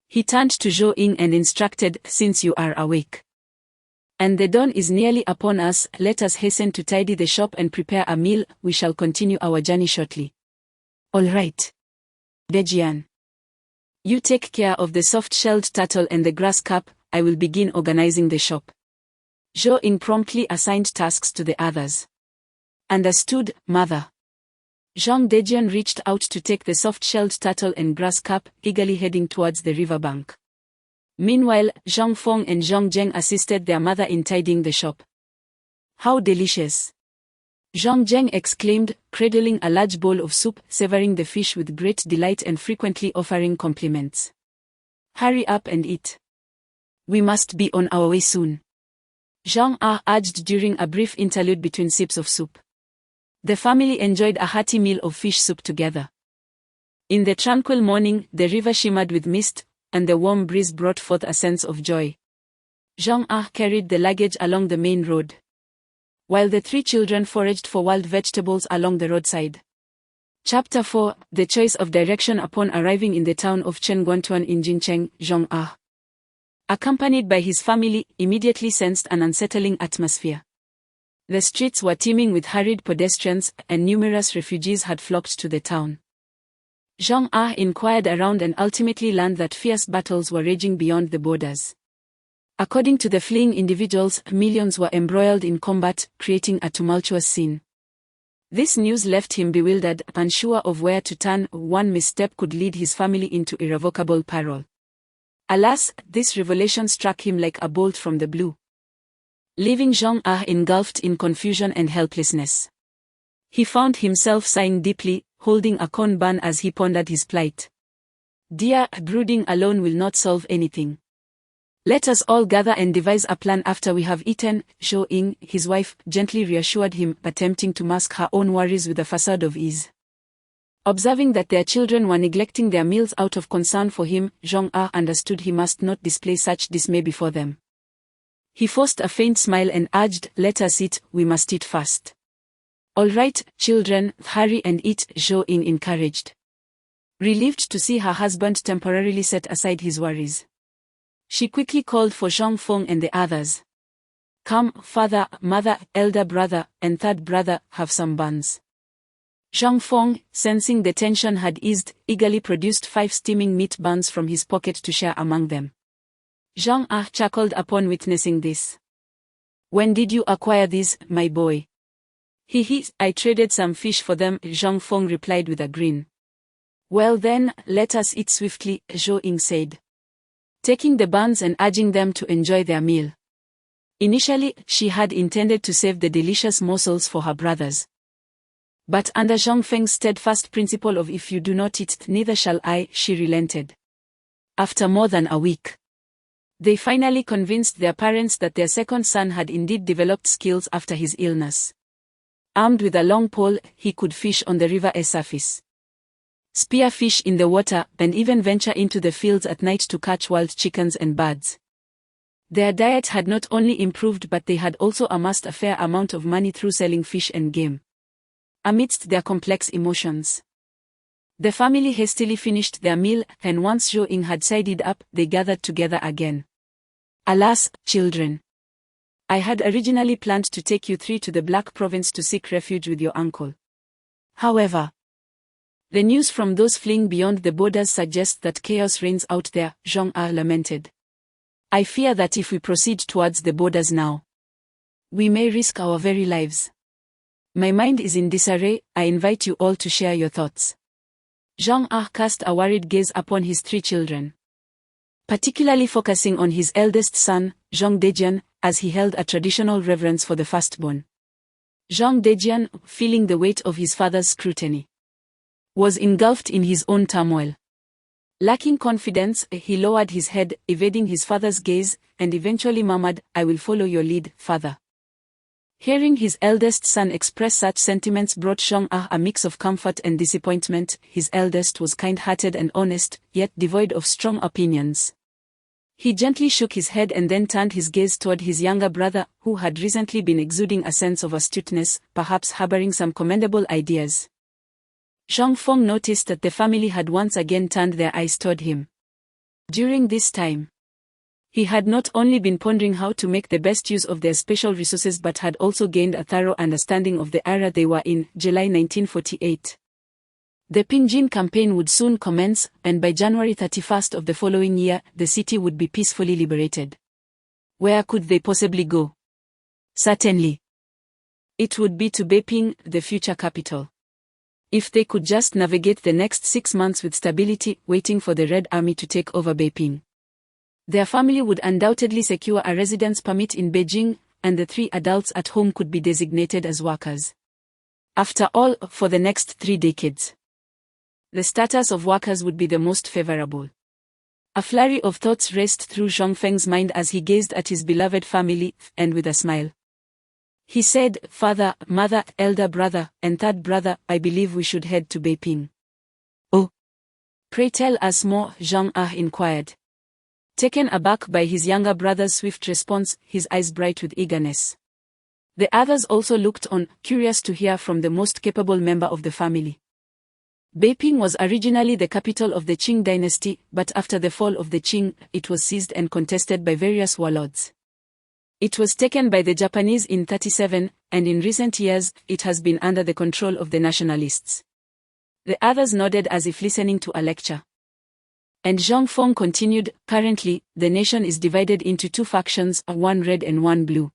[SPEAKER 2] He turned to Zhou Ying and instructed, since you are awake, and the dawn is nearly upon us, let us hasten to tidy the shop and prepare a meal, we shall continue our journey shortly. All right. Dejian. You take care of the soft-shelled turtle and the grass cup, I will begin organizing the shop. Zhou Ying promptly assigned tasks to the others. Understood, mother. Zhang Dejian reached out to take the soft-shelled turtle and grass cup, eagerly heading towards the riverbank. Meanwhile, Zhang Feng and Zhang Zheng assisted their mother in tidying the shop. "How delicious!" Zhang Zheng exclaimed, cradling a large bowl of soup, savoring the fish with great delight and frequently offering compliments. "Hurry up and eat. We must be on our way soon," Zhang Ah urged during a brief interlude between sips of soup. The family enjoyed a hearty meal of fish soup together. In the tranquil morning, the river shimmered with mist, and the warm breeze brought forth a sense of joy. Zhang Ah carried the luggage along the main road, while the three children foraged for wild vegetables along the roadside. Chapter 4: The Choice of Direction. Upon arriving in the town of Chenguantuan in Jincheng, Zhang Ah, accompanied by his family, immediately sensed an unsettling atmosphere. The streets were teeming with hurried pedestrians, and numerous refugees had flocked to the town. Zhang Ah inquired around and ultimately learned that fierce battles were raging beyond the borders. According to the fleeing individuals, millions were embroiled in combat, creating a tumultuous scene. This news left him bewildered, unsure of where to turn. One misstep could lead his family into irrevocable peril. Alas, this revelation struck him like a bolt from the blue, leaving Zhang Ah engulfed in confusion and helplessness. He found himself sighing deeply, holding a corn bun as he pondered his plight. "Dear, brooding alone will not solve anything. Let us all gather and devise a plan after we have eaten," Zhou Ying, his wife, gently reassured him, attempting to mask her own worries with a facade of ease. Observing that their children were neglecting their meals out of concern for him, Zhang Ah understood he must not display such dismay before them. He forced a faint smile and urged, "Let us eat, we must eat fast." "All right, children, hurry and eat," Zhou Ying encouraged, relieved to see her husband temporarily set aside his worries. She quickly called for Zhang Feng and the others. "Come, father, mother, elder brother, and third brother, have some buns." Zhang Feng, sensing the tension had eased, eagerly produced 5 steaming meat buns from his pocket to share among them. Zhang Ah chuckled upon witnessing this. "When did you acquire these, my boy?" I traded some fish for them," Zhang Feng replied with a grin. "Well then, let us eat swiftly," Zhou Ying said, taking the buns and urging them to enjoy their meal. Initially, she had intended to save the delicious morsels for her brothers. But under Zhang Feng's steadfast principle of "if you do not eat, neither shall I," she relented. After more than a week, they finally convinced their parents that their second son had indeed developed skills after his illness. Armed with a long pole, he could fish on the river's surface, spear fish in the water, and even venture into the fields at night to catch wild chickens and birds. Their diet had not only improved, but they had also amassed a fair amount of money through selling fish and game. Amidst their complex emotions, the family hastily finished their meal, and once Zhou Ying had sided up, they gathered together again. "Alas, children, I had originally planned to take you 3 to the Black Province to seek refuge with your uncle. However, the news from those fleeing beyond the borders suggests that chaos reigns out there," Zhang Ah lamented. "I fear that if we proceed towards the borders now, we may risk our very lives. My mind is in disarray. I invite you all to share your thoughts." Zhang Ah cast a worried gaze upon his 3 children, particularly focusing on his eldest son, Zhang Dejian, as he held a traditional reverence for the firstborn. Zhang Dejian, feeling the weight of his father's scrutiny, was engulfed in his own turmoil. Lacking confidence, he lowered his head, evading his father's gaze, and eventually murmured, "I will follow your lead, father." Hearing his eldest son express such sentiments brought Zhang Ah a mix of comfort and disappointment. His eldest was kind-hearted and honest, yet devoid of strong opinions. He gently shook his head and then turned his gaze toward his younger brother, who had recently been exuding a sense of astuteness, perhaps harboring some commendable ideas. Zhang Feng noticed that the family had once again turned their eyes toward him. During this time, he had not only been pondering how to make the best use of their special resources but had also gained a thorough understanding of the era they were in. July 1948. The Pinjin campaign would soon commence, and by January 31st of the following year, the city would be peacefully liberated. Where could they possibly go? Certainly, it would be to Beiping, the future capital. If they could just navigate the next 6 months with stability, waiting for the Red Army to take over Beiping, Their family would undoubtedly secure a residence permit in Beijing, and the 3 adults at home could be designated as workers. After all, for the next 3 decades, the status of workers would be the most favorable. A flurry of thoughts raced through Zhang Feng's mind as he gazed at his beloved family, and with a smile, he said, "Father, mother, elder brother, and third brother, I believe we should head to Beiping." "Oh, pray tell us more," Zhang inquired. Taken aback by his younger brother's swift response, his eyes bright with eagerness. The others also looked on, curious to hear from the most capable member of the family. Beiping was originally the capital of the Qing dynasty, but after the fall of the Qing, it was seized and contested by various warlords. It was taken by the Japanese in 1937, and in recent years, it has been under the control of the nationalists. The others nodded as if listening to a lecture. And Zhang Feng continued, "Currently, the nation is divided into 2 factions, one red and one blue.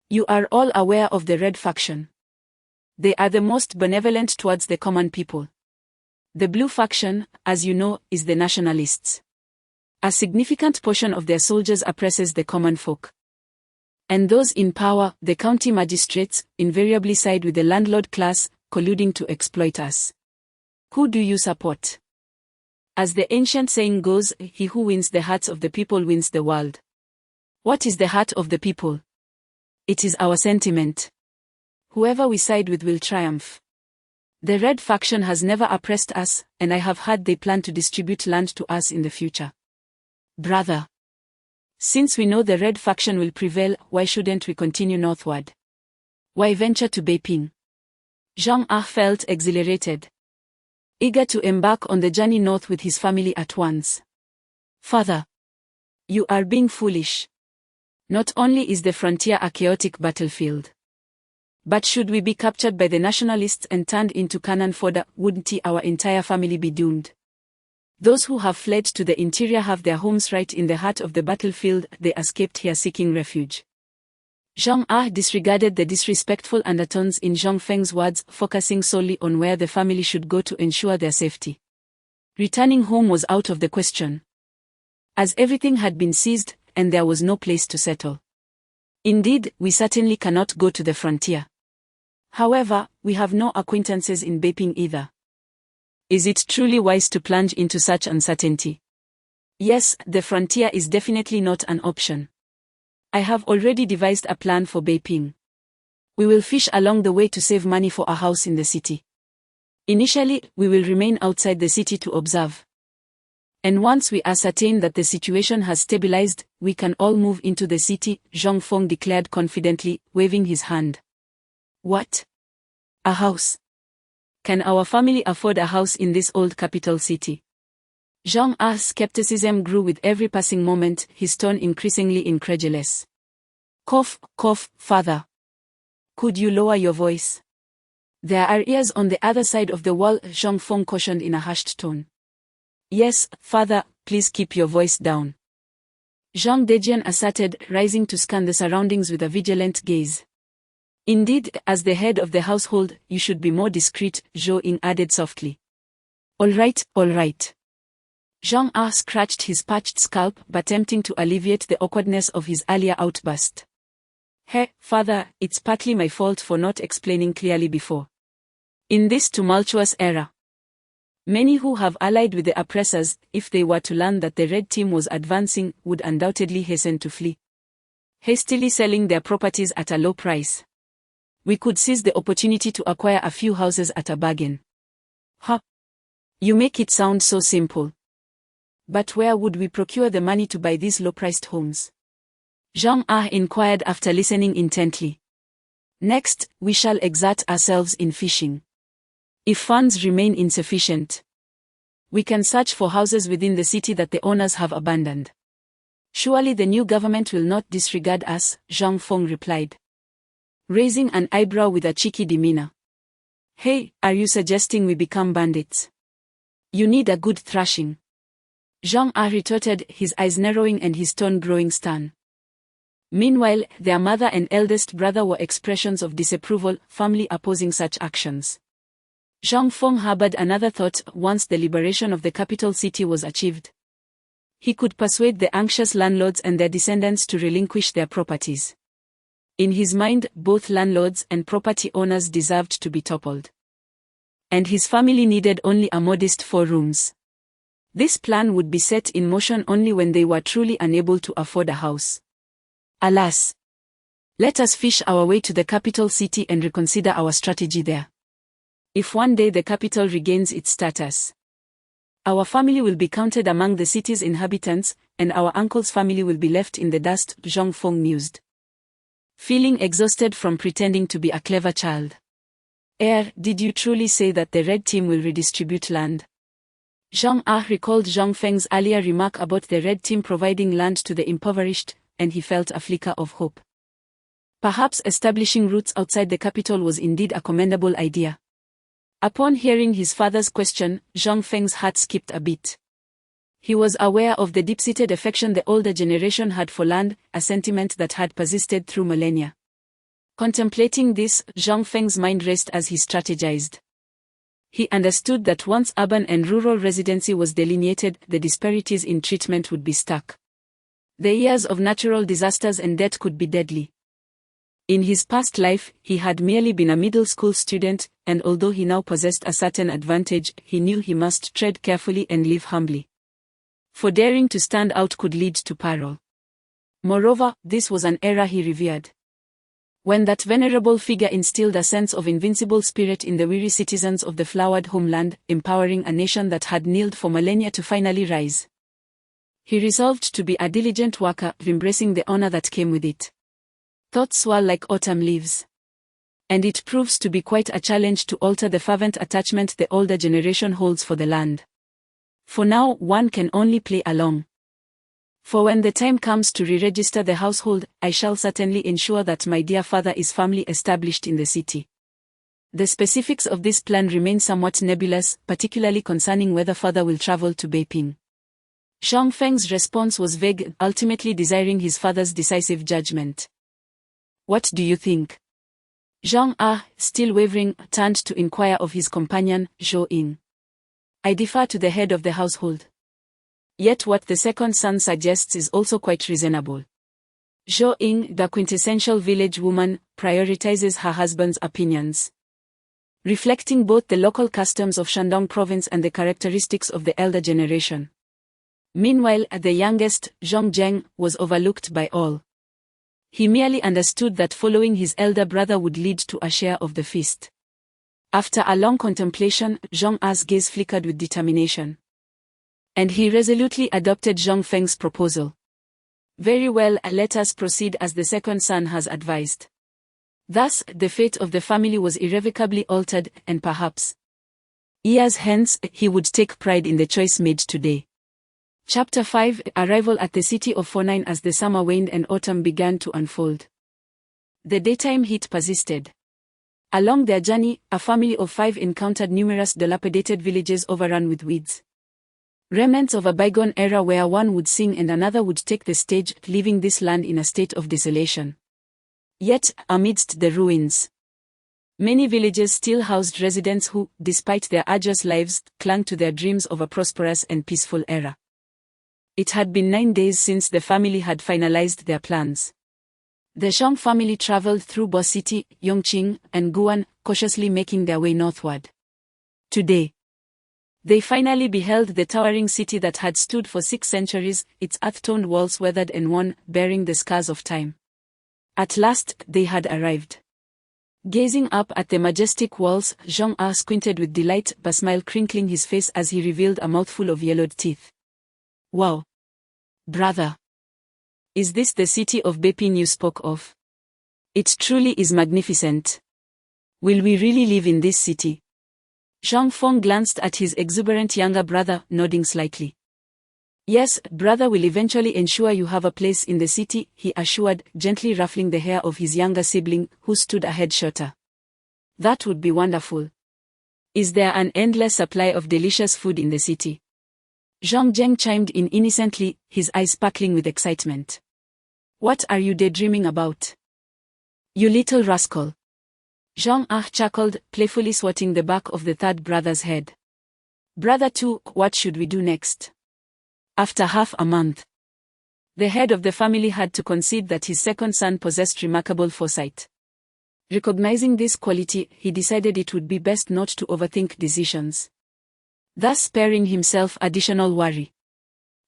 [SPEAKER 2] You are all aware of the red faction. They are the most benevolent towards the common people. The blue faction, as you know, is the nationalists. A significant portion of their soldiers oppresses the common folk. And those in power, the county magistrates, invariably side with the landlord class, colluding to exploit us. Who do you support? As the ancient saying goes, he who wins the hearts of the people wins the world. What is the heart of the people? It is our sentiment. Whoever we side with will triumph. The red faction has never oppressed us, and I have heard they plan to distribute land to us in the future. Brother, since we know the red faction will prevail, why shouldn't we continue northward? Why venture to Beiping?" Zhang felt exhilarated, eager to embark on the journey north with his family at once. "Father, you are being foolish. Not only is the frontier a chaotic battlefield, but should we be captured by the nationalists and turned into cannon fodder, wouldn't our entire family be doomed? Those who have fled to the interior have their homes right in the heart of the battlefield, they escaped here seeking refuge." Zhang disregarded the disrespectful undertones in Zhang Feng's words, focusing solely on where the family should go to ensure their safety. Returning home was out of the question, as everything had been seized, and there was no place to settle. Indeed, we certainly cannot go to the frontier. However, we have no acquaintances in Beiping either. Is it truly wise to plunge into such uncertainty? Yes, the frontier is definitely not an option. I have already devised a plan for Beiping. We will fish along the way to save money for a house in the city. Initially, we will remain outside the city to observe. And once we ascertain that the situation has stabilized, we can all move into the city, Zhang Feng declared confidently, waving his hand. What? A house? Can our family afford a house in this old capital city? Zhang's skepticism grew with every passing moment, his tone increasingly incredulous. Cough, cough, father. Could you lower your voice? There are ears on the other side of the wall, Zhang Feng cautioned in a hushed tone. Yes, father, please keep your voice down, Zhang Dejian asserted, rising to scan the surroundings with a vigilant gaze. Indeed, as the head of the household, you should be more discreet, Zhou Ying added softly. All right, all right. Zhang scratched his parched scalp, attempting to alleviate the awkwardness of his earlier outburst. Hey, father, it's partly my fault for not explaining clearly before. In this tumultuous era, many who have allied with the oppressors, if they were to learn that the red team was advancing, would undoubtedly hasten to flee, hastily selling their properties at a low price. We could seize the opportunity to acquire a few houses at a bargain. Huh? You make it sound so simple. But where would we procure the money to buy these low-priced homes? Zhang inquired after listening intently. Next, we shall exert ourselves in fishing. If funds remain insufficient, we can search for houses within the city that the owners have abandoned. Surely the new government will not disregard us, Zhang Feng replied, raising an eyebrow with a cheeky demeanor. Hey, are you suggesting we become bandits? You need a good thrashing. Zhang retorted, his eyes narrowing and his tone growing stern. Meanwhile, their mother and eldest brother were expressions of disapproval, firmly opposing such actions. Zhang Feng harbored another thought: once the liberation of the capital city was achieved, He could persuade the anxious landlords and their descendants to relinquish their properties. In his mind, both landlords and property owners deserved to be toppled. And his family needed only a modest 4 rooms. This plan would be set in motion only when they were truly unable to afford a house. Alas! Let us fish our way to the capital city and reconsider our strategy there. If one day the capital regains its status, our family will be counted among the city's inhabitants, and our uncle's family will be left in the dust, Zhang Feng mused. Feeling exhausted from pretending to be a clever child. Did you truly say that the Red Team will redistribute land? Zhang recalled Zhang Feng's earlier remark about the Red Team providing land to the impoverished, and he felt a flicker of hope. Perhaps establishing roots outside the capital was indeed a commendable idea. Upon hearing his father's question, Zhang Feng's heart skipped a beat. He was aware of the deep-seated affection the older generation had for land, a sentiment that had persisted through millennia. Contemplating this, Zhang Feng's mind raced as he strategized. He understood that once urban and rural residency was delineated, the disparities in treatment would be stark. The years of natural disasters and death could be deadly. In his past life, he had merely been a middle school student, and although he now possessed a certain advantage, he knew he must tread carefully and live humbly. For daring to stand out could lead to peril. Moreover, this was an era he revered. When that venerable figure instilled a sense of invincible spirit in the weary citizens of the flowered homeland, empowering a nation that had kneeled for millennia to finally rise. He resolved to be a diligent worker, embracing the honor that came with it. Thoughts swirl like autumn leaves. And it proves to be quite a challenge to alter the fervent attachment the older generation holds for the land. For now, one can only play along. For when the time comes to re-register the household, I shall certainly ensure that my dear father is firmly established in the city. The specifics of this plan remain somewhat nebulous, particularly concerning whether father will travel to Beiping. Zhang Feng's response was vague, ultimately desiring his father's decisive judgment. What do you think? Zhang still wavering, turned to inquire of his companion, Zhou Ying. I defer to the head of the household. Yet what the second son suggests is also quite reasonable. Zhou Ying, the quintessential village woman, prioritizes her husband's opinions. Reflecting both the local customs of Shandong province and the characteristics of the elder generation. Meanwhile, the youngest, Zhong Zheng, was overlooked by all. He merely understood that following his elder brother would lead to a share of the feast. After a long contemplation, Zhong's gaze flickered with determination. And he resolutely adopted Zhang Feng's proposal. Very well, let us proceed as the second son has advised. Thus, the fate of the family was irrevocably altered, and perhaps years hence, he would take pride in the choice made today. Chapter 5: Arrival at the city of Fornine. As the summer waned and autumn began to unfold, the daytime heat persisted. Along their journey, a family of 5 encountered numerous dilapidated villages overrun with weeds. Remnants of a bygone era where one would sing and another would take the stage, leaving this land in a state of desolation. Yet, amidst the ruins, many villages still housed residents who, despite their arduous lives, clung to their dreams of a prosperous and peaceful era. It had been 9 days since the family had finalized their plans. The Zhang family traveled through Bo City, Yongqing, and Guan, cautiously making their way northward. Today, they finally beheld the towering city that had stood for 6 centuries, its earth-toned walls weathered and worn, bearing the scars of time. At last, they had arrived. Gazing up at the majestic walls, Zhang squinted with delight, a smile crinkling his face as he revealed a mouthful of yellowed teeth. Wow! Brother! Is this the city of Beiping you spoke of? It truly is magnificent. Will we really live in this city? Zhang Feng glanced at his exuberant younger brother, nodding slightly. Yes, brother will eventually ensure you have a place in the city, he assured, gently ruffling the hair of his younger sibling, who stood a head shorter. That would be wonderful. Is there an endless supply of delicious food in the city? Zhang Zheng chimed in innocently, his eyes sparkling with excitement. What are you daydreaming about? You little rascal. Zhang chuckled, playfully swatting the back of the third brother's head. Brother 2, what should we do next? After half a month, the head of the family had to concede that his second son possessed remarkable foresight. Recognizing this quality, he decided it would be best not to overthink decisions, thus sparing himself additional worry.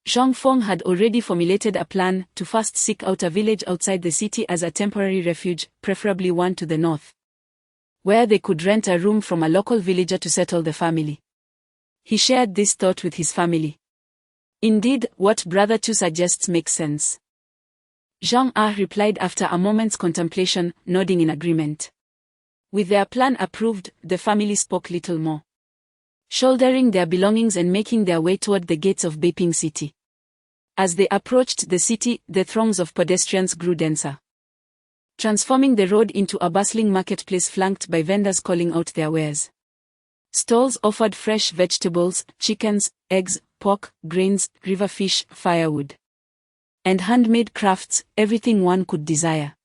[SPEAKER 2] Zhang Feng had already formulated a plan to first seek out a village outside the city as a temporary refuge, preferably one to the north, where they could rent a room from a local villager to settle the family. He shared this thought with his family. Indeed, what Brother Chu suggests makes sense. Zhang Ah replied after a moment's contemplation, nodding in agreement. With their plan approved, the family spoke little more, shouldering their belongings and making their way toward the gates of Beiping City. As they approached the city, the throngs of pedestrians grew denser, transforming the road into a bustling marketplace flanked by vendors calling out their wares. Stalls offered fresh vegetables, chickens, eggs, pork, grains, river fish, firewood, and handmade crafts, everything one could desire.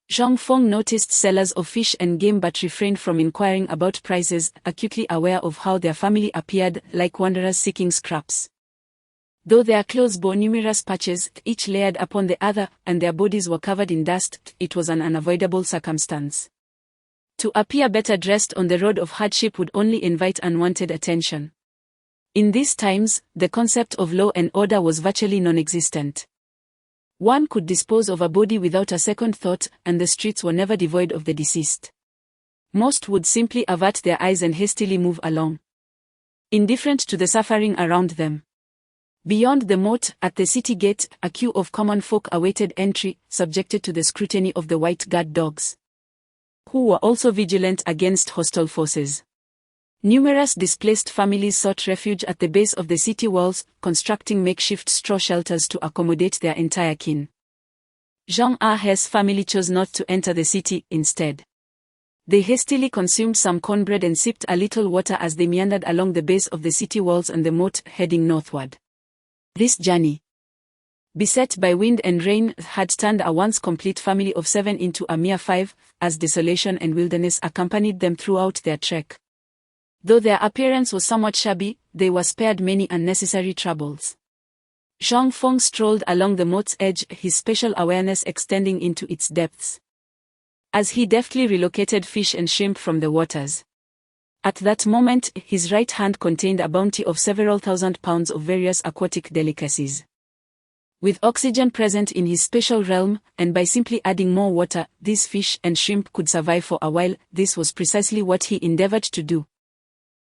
[SPEAKER 2] Zhang Feng noticed sellers of fish and game but refrained from inquiring about prices, acutely aware of how their family appeared like wanderers seeking scraps. Though their clothes bore numerous patches, each layered upon the other, and their bodies were covered in dust, it was an unavoidable circumstance. To appear better dressed on the road of hardship would only invite unwanted attention. In these times, the concept of law and order was virtually non-existent. One could dispose of a body without a second thought, and the streets were never devoid of the deceased. Most would simply avert their eyes and hastily move along, indifferent to the suffering around them. Beyond the moat, at the city gate, a queue of common folk awaited entry, subjected to the scrutiny of the white guard dogs, who were also vigilant against hostile forces. Numerous displaced families sought refuge at the base of the city walls, constructing makeshift straw shelters to accommodate their entire kin. Zhang Ahe's family chose not to enter the city, instead. They hastily consumed some cornbread and sipped a little water as they meandered along the base of the city walls and the moat, heading northward. This journey, beset by wind and rain, had turned a once complete family of 7 into a mere 5, as desolation and wilderness accompanied them throughout their trek. Though their appearance was somewhat shabby, they were spared many unnecessary troubles. Zhang Feng strolled along the moat's edge, his spatial awareness extending into its depths, as he deftly relocated fish and shrimp from the waters. At that moment, his right hand contained a bounty of several thousand pounds of various aquatic delicacies. With oxygen present in his spatial realm, and by simply adding more water, these fish and shrimp could survive for a while. This was precisely what he endeavored to do.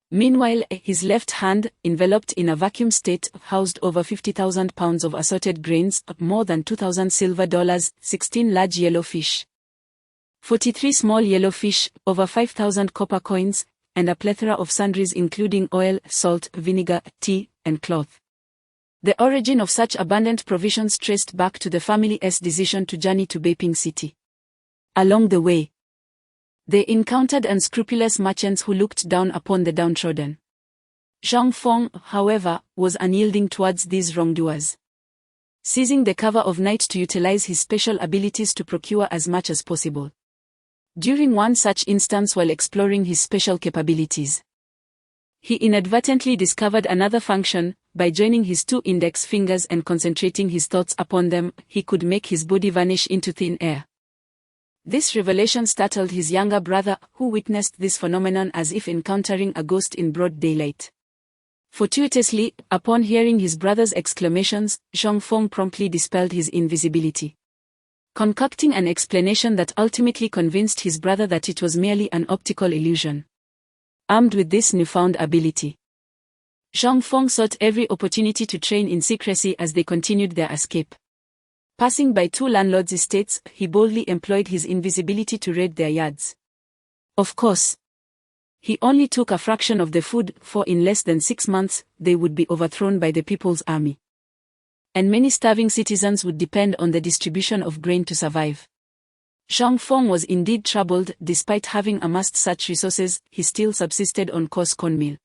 [SPEAKER 2] Meanwhile, his left hand, enveloped in a vacuum state, housed over 50,000 pounds of assorted grains, more than 2,000 silver dollars, 16 large yellow fish, 43 small yellow fish, over 5,000 copper coins, and a plethora of sundries including oil, salt, vinegar, tea, and cloth. The origin of such abundant provisions traced back to the family's decision to journey to Beiping City. Along the way, they encountered unscrupulous merchants who looked down upon the downtrodden. Zhang Feng, however, was unyielding towards these wrongdoers, seizing the cover of night to utilize his special abilities to procure as much as possible. During one such instance while exploring his special capabilities, he inadvertently discovered another function. By joining his 2 index fingers and concentrating his thoughts upon them, he could make his body vanish into thin air. This revelation startled his younger brother, who witnessed this phenomenon as if encountering a ghost in broad daylight. Fortuitously, upon hearing his brother's exclamations, Zhang Feng promptly dispelled his invisibility, concocting an explanation that ultimately convinced his brother that it was merely an optical illusion. Armed with this newfound ability, Zhang Feng sought every opportunity to train in secrecy as they continued their escape. Passing by 2 landlords' estates, he boldly employed his invisibility to raid their yards. Of course, he only took a fraction of the food, for in less than 6 months, they would be overthrown by the People's Army, and many starving citizens would depend on the distribution of grain to survive. Zhang Feng was indeed troubled. Despite having amassed such resources, he still subsisted on coarse cornmeal,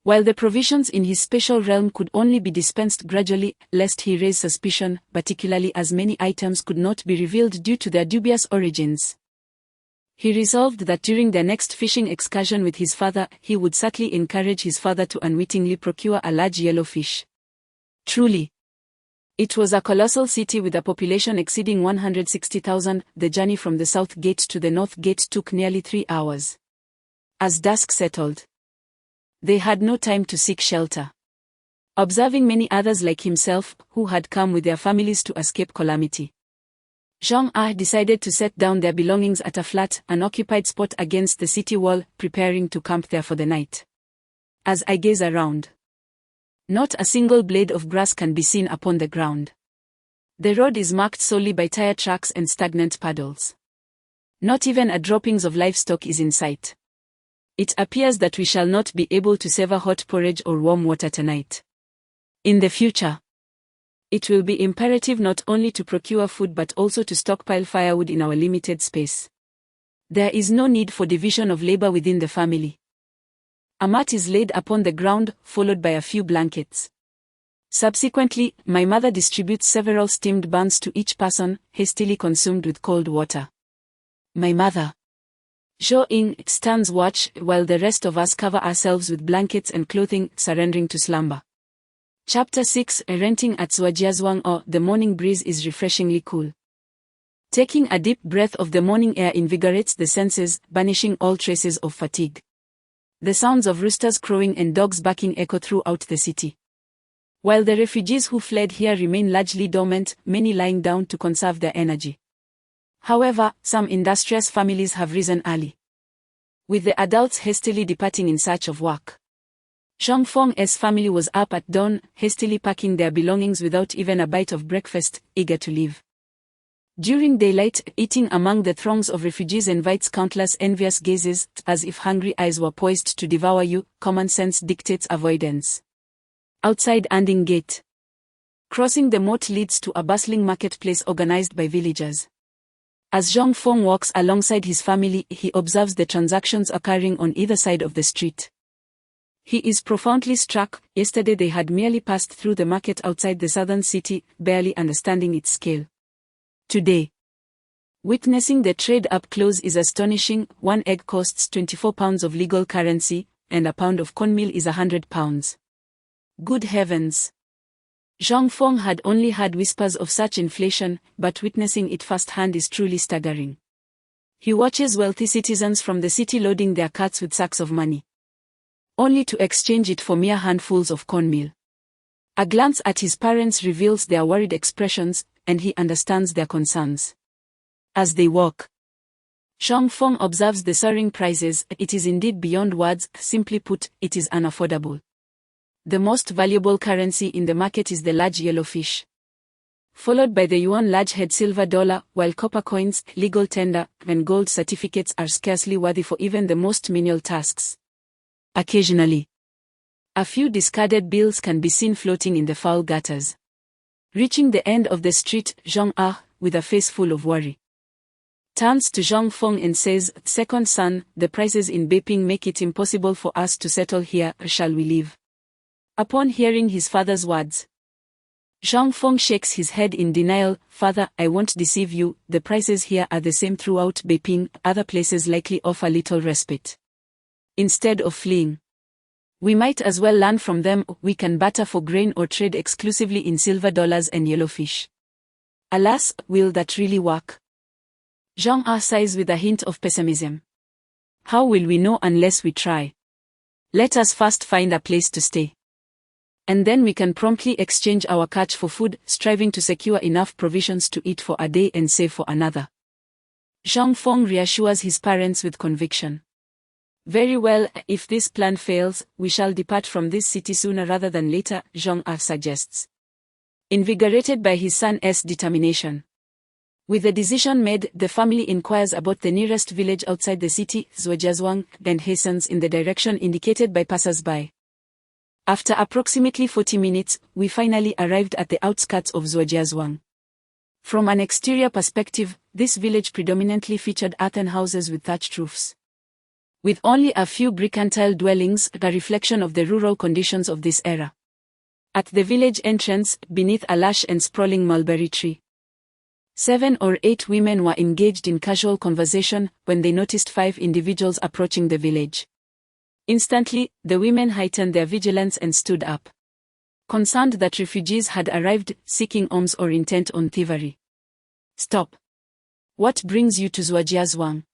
[SPEAKER 2] while the provisions in his special realm could only be dispensed gradually, lest he raise suspicion, particularly as many items could not be revealed due to their dubious origins. He resolved that during their next fishing excursion with his father, he would subtly encourage his father to unwittingly procure a large yellow fish, Truly, it was a colossal city with a population exceeding 160,000. The journey from the south gate to the north gate took nearly 3 hours. As dusk settled, they had no time to seek shelter. Observing many others like himself, who had come with their families to escape calamity, Jean decided to set down their belongings at a flat, unoccupied spot against the city wall, preparing to camp there for the night. As I gaze around, not a single blade of grass can be seen upon the ground. The road is marked solely by tire tracks and stagnant puddles. Not even a droppings of livestock is in sight. It appears that we shall not be able to savor hot porridge or warm water tonight. In the future, it will be imperative not only to procure food but also to stockpile firewood in our limited space. There is no need for division of labor within the family. A mat is laid upon the ground, followed by a few blankets. Subsequently, my mother distributes several steamed buns to each person, hastily consumed with cold water. My mother, Jo-ing, stands watch while the rest of us cover ourselves with blankets and clothing, surrendering to slumber. Chapter 6. Renting at Zhujiazhuang. Or the morning breeze is refreshingly cool. Taking a deep breath of the morning air invigorates the senses, banishing all traces of fatigue. The sounds of roosters crowing and dogs barking echo throughout the city. While the refugees who fled here remain largely dormant, many lying down to conserve their energy. However, some industrious families have risen early, with the adults hastily departing in search of work. Zhang Feng's family was up at dawn, hastily packing their belongings without even a bite of breakfast, eager to leave. During daylight, eating among the throngs of refugees invites countless envious gazes, as if hungry eyes were poised to devour you. Common sense dictates avoidance. Outside Anding Gate, crossing the moat leads to a bustling marketplace organized by villagers. As Zhang Feng walks alongside his family, he observes the transactions occurring on either side of the street. He is profoundly struck. Yesterday they had merely passed through the market outside the southern city, barely understanding its scale. Today, witnessing the trade up close is astonishing. 1 egg costs 24 pounds of legal currency, and a pound of cornmeal is 100 pounds. Good heavens! Zhang Feng had only heard whispers of such inflation, but witnessing it firsthand is truly staggering. He watches wealthy citizens from the city loading their carts with sacks of money, only to exchange it for mere handfuls of cornmeal. A glance at his parents reveals their worried expressions, and he understands their concerns. As they walk, Zhang Feng observes the soaring prices. It is indeed beyond words. Simply put, it is unaffordable. The most valuable currency in the market is the large yellow fish, followed by the yuan large-head silver dollar, while copper coins, legal tender, and gold certificates are scarcely worthy for even the most menial tasks. Occasionally, a few discarded bills can be seen floating in the foul gutters. Reaching the end of the street, Zhang with a face full of worry, turns to Zhang Feng and says, "Second son, the prices in Beiping make it impossible for us to settle here. Shall we leave?" Upon hearing his father's words, Zhang Feng shakes his head in denial. "Father, I won't deceive you. The prices here are the same throughout Beiping. Other places likely offer little respite. Instead of fleeing, we might as well learn from them. We can barter for grain or trade exclusively in silver dollars and yellowfish." Alas, will that really work? Zhang sighs with a hint of pessimism. How will we know unless we try? Let us first find a place to stay, and then we can promptly exchange our catch for food, striving to secure enough provisions to eat for a day and save for another. Zhang Feng reassures his parents with conviction. Very well, if this plan fails, we shall depart from this city sooner rather than later, Zhang suggests, invigorated by his son's determination. With the decision made, the family inquires about the nearest village outside the city, Zhujiazhuang, and hastens in the direction indicated by passers-by. After approximately 40 minutes, we finally arrived at the outskirts of Zhujiazhuang. From an exterior perspective, this village predominantly featured earthen houses with thatched roofs, with only a few brick-and-tile dwellings, a reflection of the rural conditions of this era. At the village entrance, beneath a lush and sprawling mulberry tree, 7 or 8 women were engaged in casual conversation when they noticed 5 individuals approaching the village. Instantly, the women heightened their vigilance and stood up. concerned that refugees had arrived seeking alms or intent on thievery. "Stop. What brings you to Zhujiazhuang?"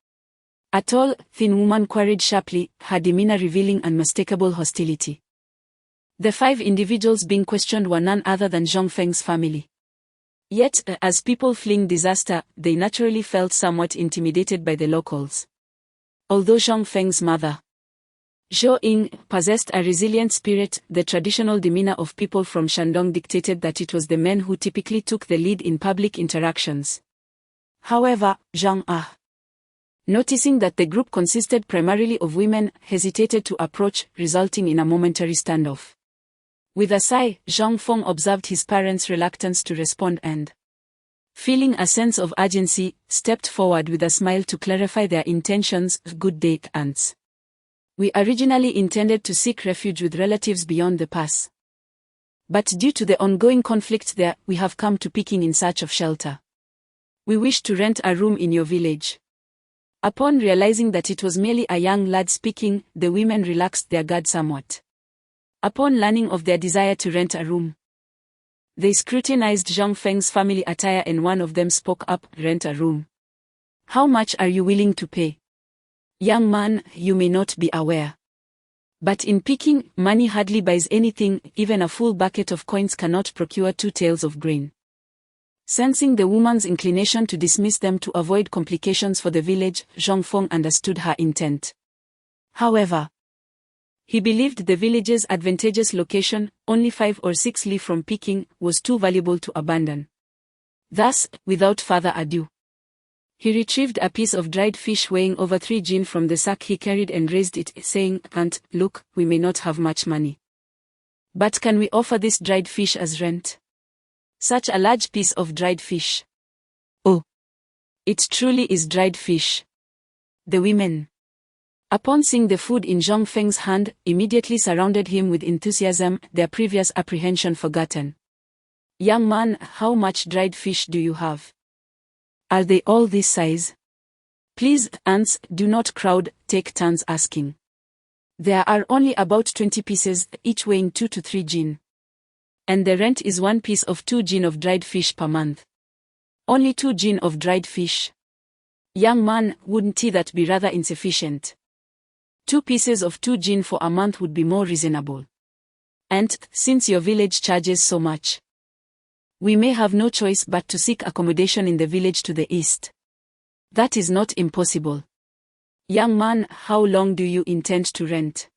[SPEAKER 2] A tall, thin woman queried sharply, her demeanor revealing unmistakable hostility. The 5 individuals being questioned were none other than Zhang Feng's family. Yet, as people fleeing disaster, they naturally felt somewhat intimidated by the locals. Although Zhang Feng's mother, Zhou Ying, possessed a resilient spirit, the traditional demeanor of people from Shandong dictated that it was the men who typically took the lead in public interactions. However, Zhang Ah, noticing that the group consisted primarily of women, hesitated to approach, resulting in a momentary standoff. With a sigh, Zhang Feng observed his parents' reluctance to respond and, feeling a sense of urgency, stepped forward with a smile to clarify their intentions. "Good day, aunts. We originally intended to seek refuge with relatives beyond the pass. But due to the ongoing conflict there, we have come to Peking in search of shelter. We wish to rent a room in your village." Upon realizing that it was merely a young lad speaking, the women relaxed their guard somewhat. Upon learning of their desire to rent a room, they scrutinized Zhang Feng's family attire and one of them spoke up, "Rent a room. How much are you willing to pay?" "Young man, you may not be aware, but in Peking, money hardly buys anything, even a full bucket of coins cannot procure 2 taels of grain." Sensing the woman's inclination to dismiss them to avoid complications for the village, Zhang Feng understood her intent. However, he believed the village's advantageous location, only 5 or 6 li from Peking, was too valuable to abandon. Thus, without further ado, he retrieved a piece of dried fish weighing over 3 jin from the sack he carried and raised it, saying, "Aunt, look, we may not have much money. But can we offer this dried fish as rent? Such a large piece of dried fish. Oh, it truly is dried fish." The women, upon seeing the food in Zhang Feng's hand, immediately surrounded him with enthusiasm, their previous apprehension forgotten. "Young man, how much dried fish do you have? Are they all this size? Please, aunts, do not crowd, take turns asking. There are only about 20 pieces, each weighing 2 to 3 jin. And the rent is 1 piece of 2 jin of dried fish per month. Only 2 jin of dried fish. Young man, wouldn't that be rather insufficient? 2 pieces of 2 jin for a month would be more reasonable. And, since your village charges so much, we may have no choice but to seek accommodation in the village to the east." "That is not impossible. Young man, how long do you intend to rent?"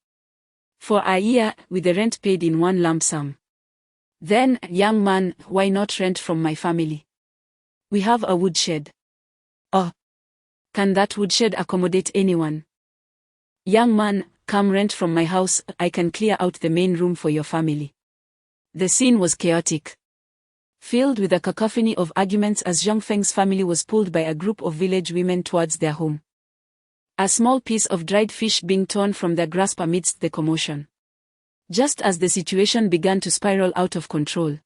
[SPEAKER 2] "For a year, with the rent paid in one lump sum." "Then, young man, why not rent from my family? We have a woodshed." "Oh, can that woodshed accommodate anyone?" "Young man, come rent from my house, I can clear out the main room for your family." The scene was chaotic, filled with a cacophony of arguments as Zhang Feng's family was pulled by a group of village women towards their home. A small piece of dried fish being torn from their grasp amidst the commotion. Just as the situation began to spiral out of control,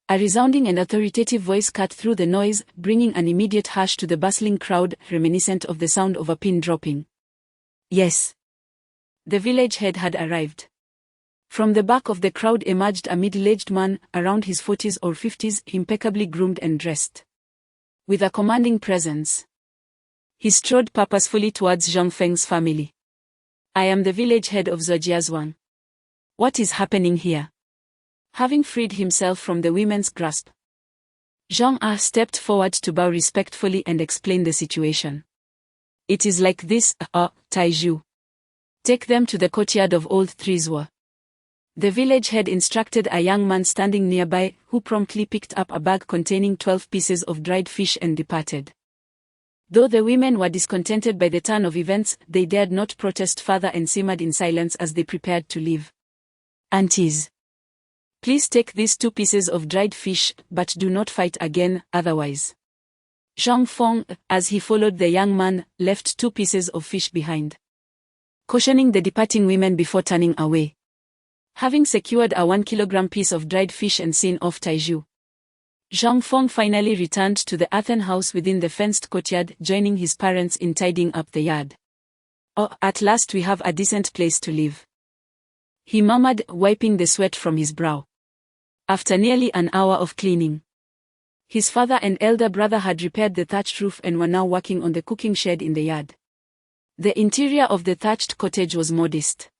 [SPEAKER 2] a resounding and authoritative voice cut through the noise, bringing an immediate hush to the bustling crowd, reminiscent of the sound of a pin dropping. Yes. The village head had arrived. From the back of the crowd emerged a middle-aged man, around his 40s or 50s, impeccably groomed and dressed. With a commanding presence, he strode purposefully towards Zhang Feng's family. "I am the village head of Zhujiazhuang. What is happening here?" Having freed himself from the women's grasp, Zhang Ah stepped forward to bow respectfully and explain the situation. "It is like this, Taiju. Take them to the courtyard of Old Trizwa." The village head instructed a young man standing nearby, who promptly picked up a bag containing 12 pieces of dried fish and departed. Though the women were discontented by the turn of events, they dared not protest further and simmered in silence as they prepared to leave. "Aunties, please take these 2 pieces of dried fish, but do not fight again, otherwise." Zhang Feng, as he followed the young man, left 2 pieces of fish behind, cautioning the departing women before turning away. Having secured a 1 kilogram piece of dried fish and seen off Taiju, Zhang Feng finally returned to the earthen house within the fenced courtyard, joining his parents in tidying up the yard. "Oh, at last we have a decent place to live," he murmured, wiping the sweat from his brow. After nearly an hour of cleaning, his father and elder brother had repaired the thatched roof and were now working on the cooking shed in the yard. The interior of the thatched cottage was modest,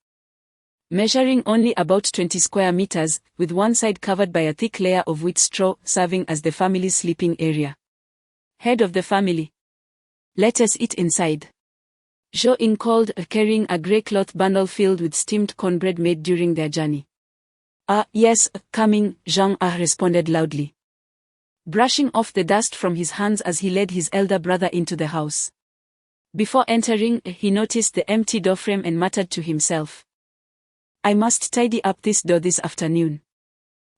[SPEAKER 2] measuring only about 20 square meters, with one side covered by a thick layer of wheat straw serving as the family's sleeping area. Head of the family. Let us eat inside, Zhou-Ying called, carrying a grey cloth bundle filled with steamed cornbread made during their journey. Yes, coming, Zhang responded loudly, brushing off the dust from his hands as he led his elder brother into the house. Before entering, he noticed the empty doorframe and muttered to himself, I must tidy up this door this afternoon.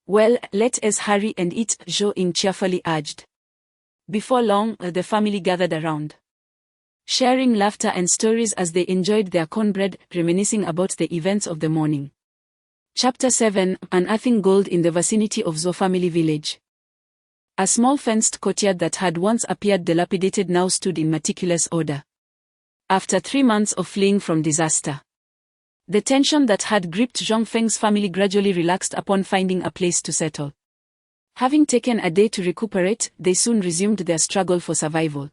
[SPEAKER 2] Well, let us hurry and eat, Zhou-Ying cheerfully urged. Before long, the family gathered around, sharing laughter and stories as they enjoyed their cornbread, reminiscing about the events of the morning. Chapter 7, Unearthing Gold in the vicinity of Zhou family village. A small fenced courtyard that had once appeared dilapidated now stood in meticulous order. After 3 months of fleeing from disaster, the tension that had gripped Zhang Feng's family gradually relaxed upon finding a place to settle. Having taken a day to recuperate, they soon resumed their struggle for survival.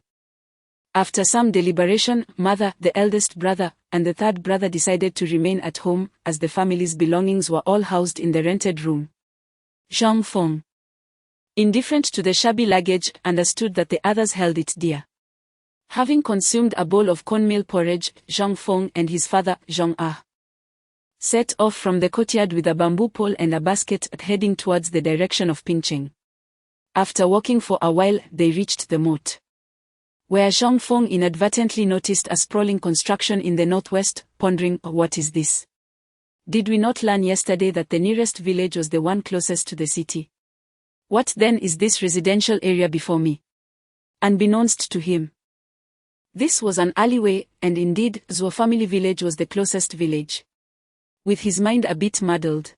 [SPEAKER 2] After some deliberation, mother, the eldest brother, and the third brother decided to remain at home, as the family's belongings were all housed in the rented room. Zhang Feng, indifferent to the shabby luggage, understood that the others held it dear. Having consumed a bowl of cornmeal porridge, Zhang Feng and his father, Zhang set off from the courtyard with a bamboo pole and a basket, heading towards the direction of Pingcheng. After walking for a while, they reached the moat, where Zhang Feng inadvertently noticed a sprawling construction in the northwest, pondering, what is this? Did we not learn yesterday that the nearest village was the one closest to the city? What then is this residential area before me? Unbeknownst to him, this was an alleyway, and indeed, Zhou family village was the closest village. With his mind a bit muddled,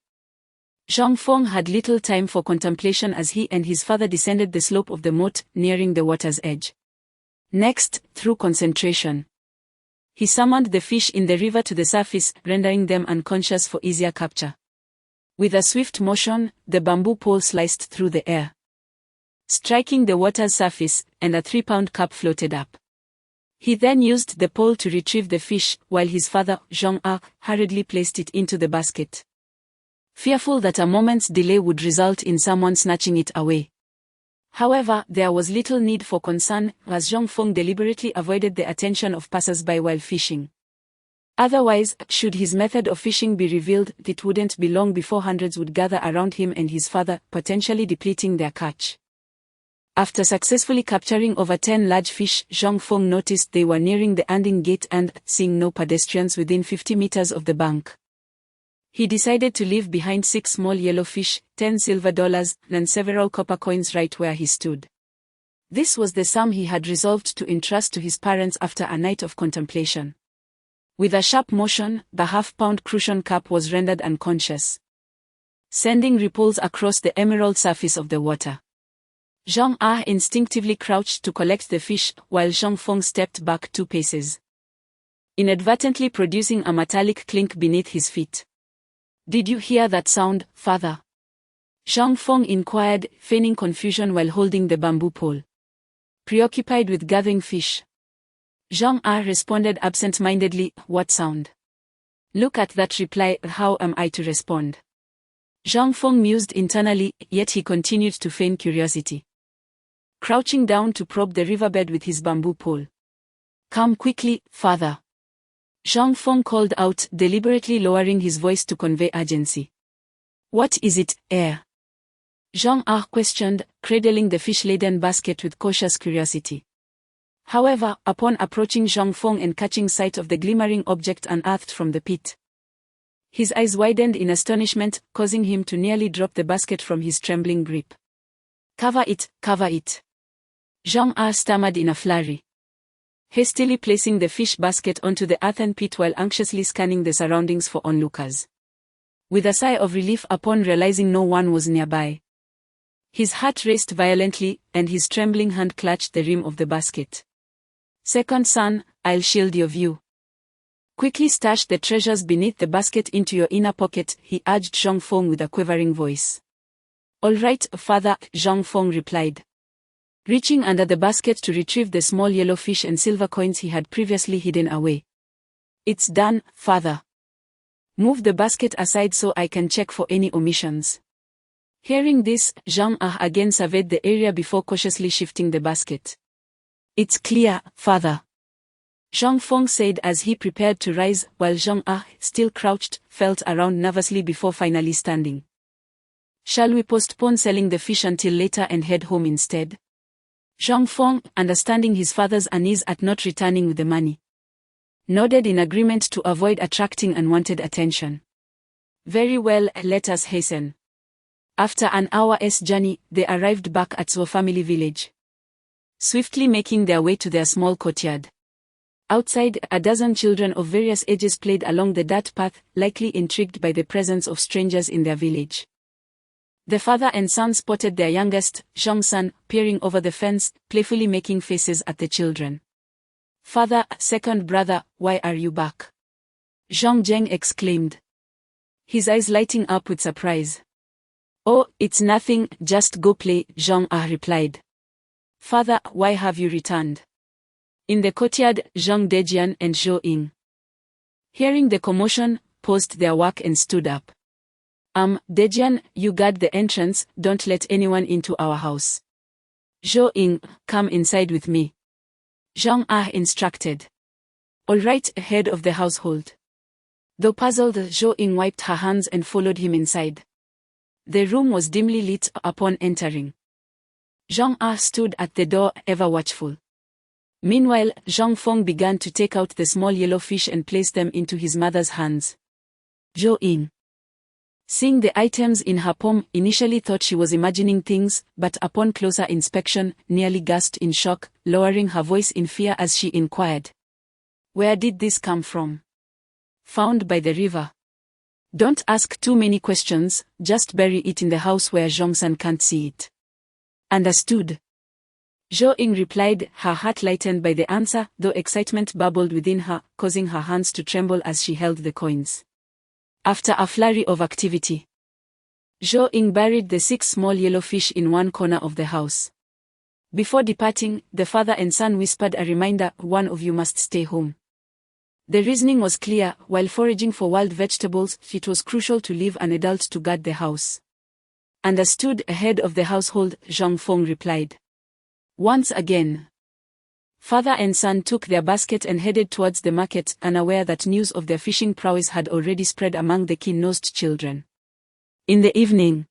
[SPEAKER 2] Zhang Feng had little time for contemplation as he and his father descended the slope of the moat, nearing the water's edge. Next, through concentration, he summoned the fish in the river to the surface, rendering them unconscious for easier capture. With a swift motion, the bamboo pole sliced through the air, striking the water's surface, and a 3-pound cup floated up. He then used the pole to retrieve the fish, while his father, Zhang hurriedly placed it into the basket, fearful that a moment's delay would result in someone snatching it away. However, there was little need for concern, as Zhang Feng deliberately avoided the attention of passers-by while fishing. Otherwise, should his method of fishing be revealed, it wouldn't be long before hundreds would gather around him and his father, potentially depleting their catch. After successfully capturing over 10 large fish, Zhang Feng noticed they were nearing the landing gate and, seeing no pedestrians within 50 meters of the bank, he decided to leave behind 6 small yellow fish, $10 silver, and several copper coins right where he stood. This was the sum he had resolved to entrust to his parents after a night of contemplation. With a sharp motion, the half-pound crucian cup was rendered unconscious, sending ripples across the emerald surface of the water. Zhang instinctively crouched to collect the fish, while Zhang Feng stepped back 2 paces, inadvertently producing a metallic clink beneath his feet. Did you hear that sound, father? Zhang Feng inquired, feigning confusion while holding the bamboo pole, preoccupied with gathering fish. Zhang responded absent-mindedly, what sound? Look at that reply, how am I to respond? Zhang Feng mused internally, yet he continued to feign curiosity, crouching down to probe the riverbed with his bamboo pole. Come quickly, father. Zhang Feng called out, deliberately lowering his voice to convey urgency. What is it, heir? Zhang questioned, cradling the fish-laden basket with cautious curiosity. However, upon approaching Zhang Feng and catching sight of the glimmering object unearthed from the pit, his eyes widened in astonishment, causing him to nearly drop the basket from his trembling grip. Cover it, Zhang stammered in a flurry, hastily placing the fish basket onto the earthen pit while anxiously scanning the surroundings for onlookers. With a sigh of relief upon realizing no one was nearby, his heart raced violently, and his trembling hand clutched the rim of the basket. Second son, I'll shield your view. Quickly stash the treasures beneath the basket into your inner pocket, he urged Zhang Feng with a quivering voice. All right, father, Zhang Feng replied, reaching under the basket to retrieve the small yellow fish and silver coins he had previously hidden away. It's done, father. Move the basket aside so I can check for any omissions. Hearing this, Zhang again surveyed the area before cautiously shifting the basket. It's clear, father. Zhang Feng said as he prepared to rise, while Zhang still crouched, felt around nervously before finally standing. Shall we postpone selling the fish until later and head home instead? Zhang Feng, understanding his father's unease at not returning with the money, nodded in agreement to avoid attracting unwanted attention. Very well, let us hasten. After an hour's journey, they arrived back at Zhuo family village, swiftly making their way to their small courtyard. Outside, a dozen children of various ages played along the dirt path, likely intrigued by the presence of strangers in their village. The father and son spotted their youngest, Zhang-san, peering over the fence, playfully making faces at the children. Father, second brother, why are you back? Zhang Zheng exclaimed, his eyes lighting up with surprise. Oh, it's nothing, just go play, Zhang replied. Father, why have you returned? In the courtyard, Zhang Dejian and Zhou Ying, hearing the commotion, paused their work and stood up. Dejian, you guard the entrance, don't let anyone into our house. Zhou Ying, come inside with me. Zhang instructed. All right, head of the household. Though puzzled, Zhou Ying wiped her hands and followed him inside. The room was dimly lit upon entering. Zhang stood at the door, ever watchful. Meanwhile, Zhang Feng began to take out the small yellow fish and place them into his mother's hands. Zhou Ying, seeing the items in her palm, initially thought she was imagining things, but upon closer inspection, nearly gasped in shock, lowering her voice in fear as she inquired. Where did this come from? Found by the river. Don't ask too many questions, just bury it in the house where Zhongsan can't see it. Understood. Zhou Ying replied, her heart lightened by the answer, though excitement bubbled within her, causing her hands to tremble as she held the coins. After a flurry of activity, Zhou Ying buried the 6 small yellow fish in one corner of the house. Before departing, the father and son whispered a reminder, one of you must stay home. The reasoning was clear, while foraging for wild vegetables, it was crucial to leave an adult to guard the house. Understood, head of the household, Zhang Feng replied. Once again, father and son took their basket and headed towards the market, unaware that news of their fishing prowess had already spread among the keen-nosed children. In the evening,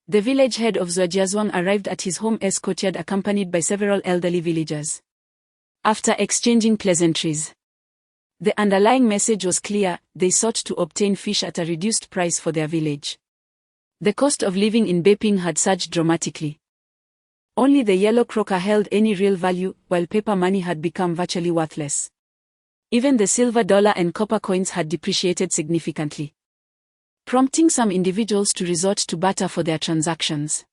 [SPEAKER 2] the village head of Zhuojiazhuang arrived at his home's courtyard accompanied by several elderly villagers. After exchanging pleasantries, the underlying message was clear, they sought to obtain fish at a reduced price for their village. The cost of living in Beiping had surged dramatically. Only the yellow crocker held any real value, while paper money had become virtually worthless. Even the silver dollar and copper coins had depreciated significantly, prompting some individuals to resort to barter for their transactions.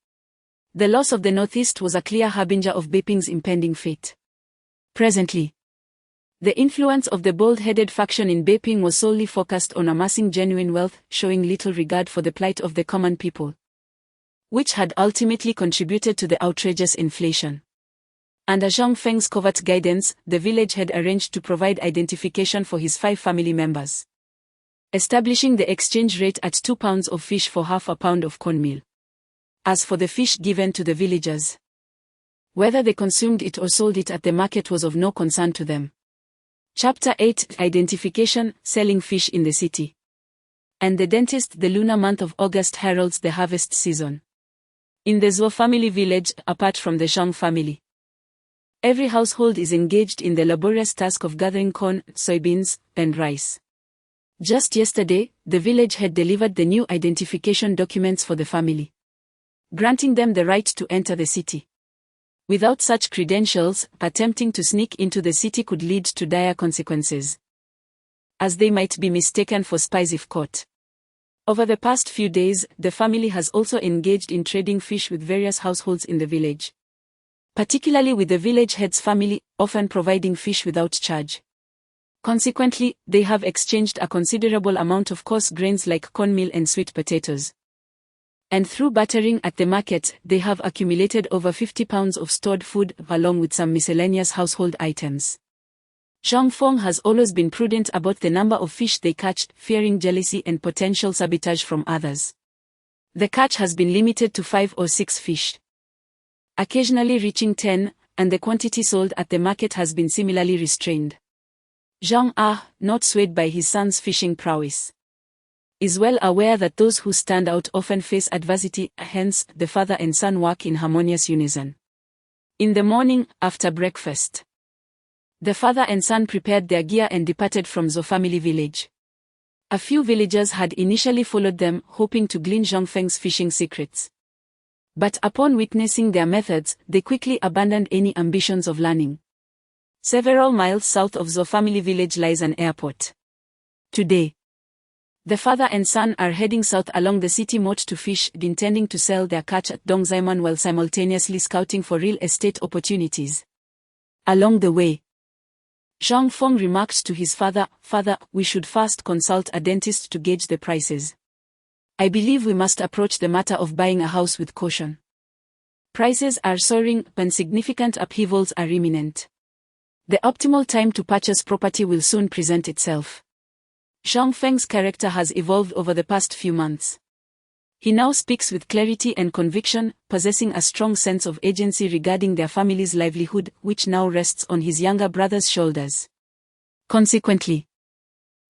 [SPEAKER 2] The loss of the Northeast was a clear harbinger of Beiping's impending fate. Presently, the influence of the bold-headed faction in Beiping was solely focused on amassing genuine wealth, showing little regard for the plight of the common people, which had ultimately contributed to the outrageous inflation. Under Zhang Feng's covert guidance, the village had arranged to provide identification for his 5 family members, establishing the exchange rate at 2 pounds of fish for half a pound of cornmeal. As for the fish given to the villagers, whether they consumed it or sold it at the market was of no concern to them. Chapter 8: Identification, Selling Fish in the City. And the dentist. The lunar month of August heralds the harvest season in the Zhuo family village. Apart from the Zhang family, every household is engaged in the laborious task of gathering corn, soybeans, and rice. Just yesterday, the village had delivered the new identification documents for the family, granting them the right to enter the city. Without such credentials, attempting to sneak into the city could lead to dire consequences, as they might be mistaken for spies if caught. Over the past few days, the family has also engaged in trading fish with various households in the village, particularly with the village head's family, often providing fish without charge. Consequently, they have exchanged a considerable amount of coarse grains like cornmeal and sweet potatoes. And through bartering at the market, they have accumulated over 50 pounds of stored food, along with some miscellaneous household items. Zhang Feng has always been prudent about the number of fish they catch, fearing jealousy and potential sabotage from others. The catch has been limited to 5 or 6 fish, occasionally reaching 10, and the quantity sold at the market has been similarly restrained. Zhang not swayed by his son's fishing prowess, is well aware that those who stand out often face adversity, hence, the father and son work in harmonious unison. In the morning, after breakfast, the father and son prepared their gear and departed from Zhou family village. A few villagers had initially followed them, hoping to glean Zhang Feng's fishing secrets. But upon witnessing their methods, they quickly abandoned any ambitions of learning. Several miles south of Zhou family village lies an airport. Today, the father and son are heading south along the city moat to fish, intending to sell their catch at Dongzaiman while simultaneously scouting for real estate opportunities. Along the way, Zhang Feng remarked to his father, "Father, we should first consult a dentist to gauge the prices. I believe we must approach the matter of buying a house with caution. Prices are soaring, and significant upheavals are imminent. The optimal time to purchase property will soon present itself." Zhang Feng's character has evolved over the past few months. He now speaks with clarity and conviction, possessing a strong sense of agency regarding their family's livelihood, which now rests on his younger brother's shoulders. Consequently,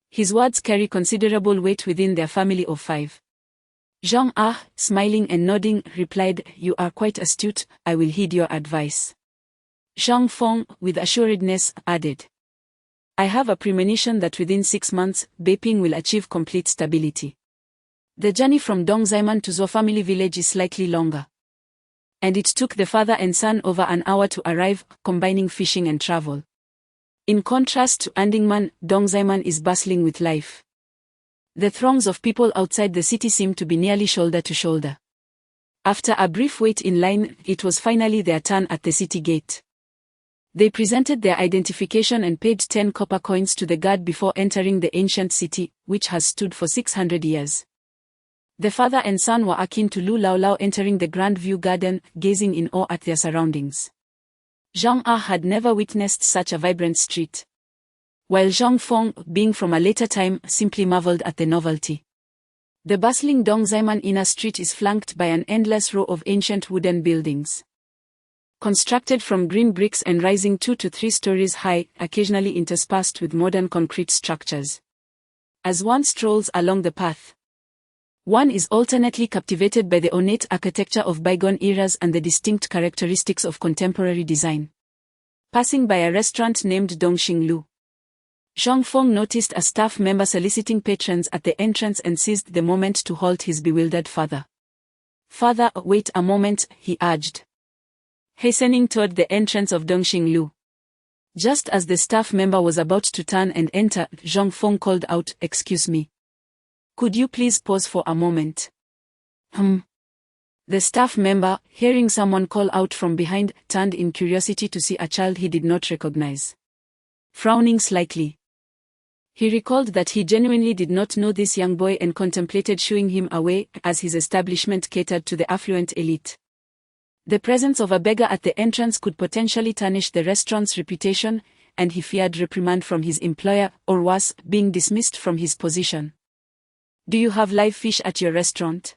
[SPEAKER 2] his words carry considerable weight within their family of 5. Zhang smiling and nodding, replied, "You are quite astute, I will heed your advice." Zhang Feng, with assuredness, added, "I have a premonition that within 6 months, Beiping will achieve complete stability. The journey from Dongzaiman to Zhou family village is slightly longer, and it took the father and son over an hour to arrive, combining fishing and travel. In contrast to Andingman, Dongzaiman is bustling with life. The throngs of people outside the city seem to be nearly shoulder to shoulder." After a brief wait in line, it was finally their turn at the city gate. They presented their identification and paid 10 copper coins to the guard before entering the ancient city, which has stood for 600 years. The father and son were akin to Lu Laolao entering the Grand View Garden, gazing in awe at their surroundings. Zhang had never witnessed such a vibrant street, while Zhang Feng, being from a later time, simply marveled at the novelty. The bustling Dongzaiman inner street is flanked by an endless row of ancient wooden buildings, constructed from green bricks and rising 2 to 3 stories high, occasionally interspersed with modern concrete structures. As one strolls along the path, one is alternately captivated by the ornate architecture of bygone eras and the distinct characteristics of contemporary design. Passing by a restaurant named Dongxing Lu, Zhang Feng noticed a staff member soliciting patrons at the entrance and seized the moment to halt his bewildered father. "Father, wait a moment," he urged, hastening toward the entrance of Dongxing Lu. Just as the staff member was about to turn and enter, Zhang Feng called out, "Excuse me. Could you please pause for a moment?" The staff member, hearing someone call out from behind, turned in curiosity to see a child he did not recognize. Frowning slightly, he recalled that he genuinely did not know this young boy and contemplated shooing him away, as his establishment catered to the affluent elite. The presence of a beggar at the entrance could potentially tarnish the restaurant's reputation, and he feared reprimand from his employer, or worse, being dismissed from his position. "Do you have live fish at your restaurant?"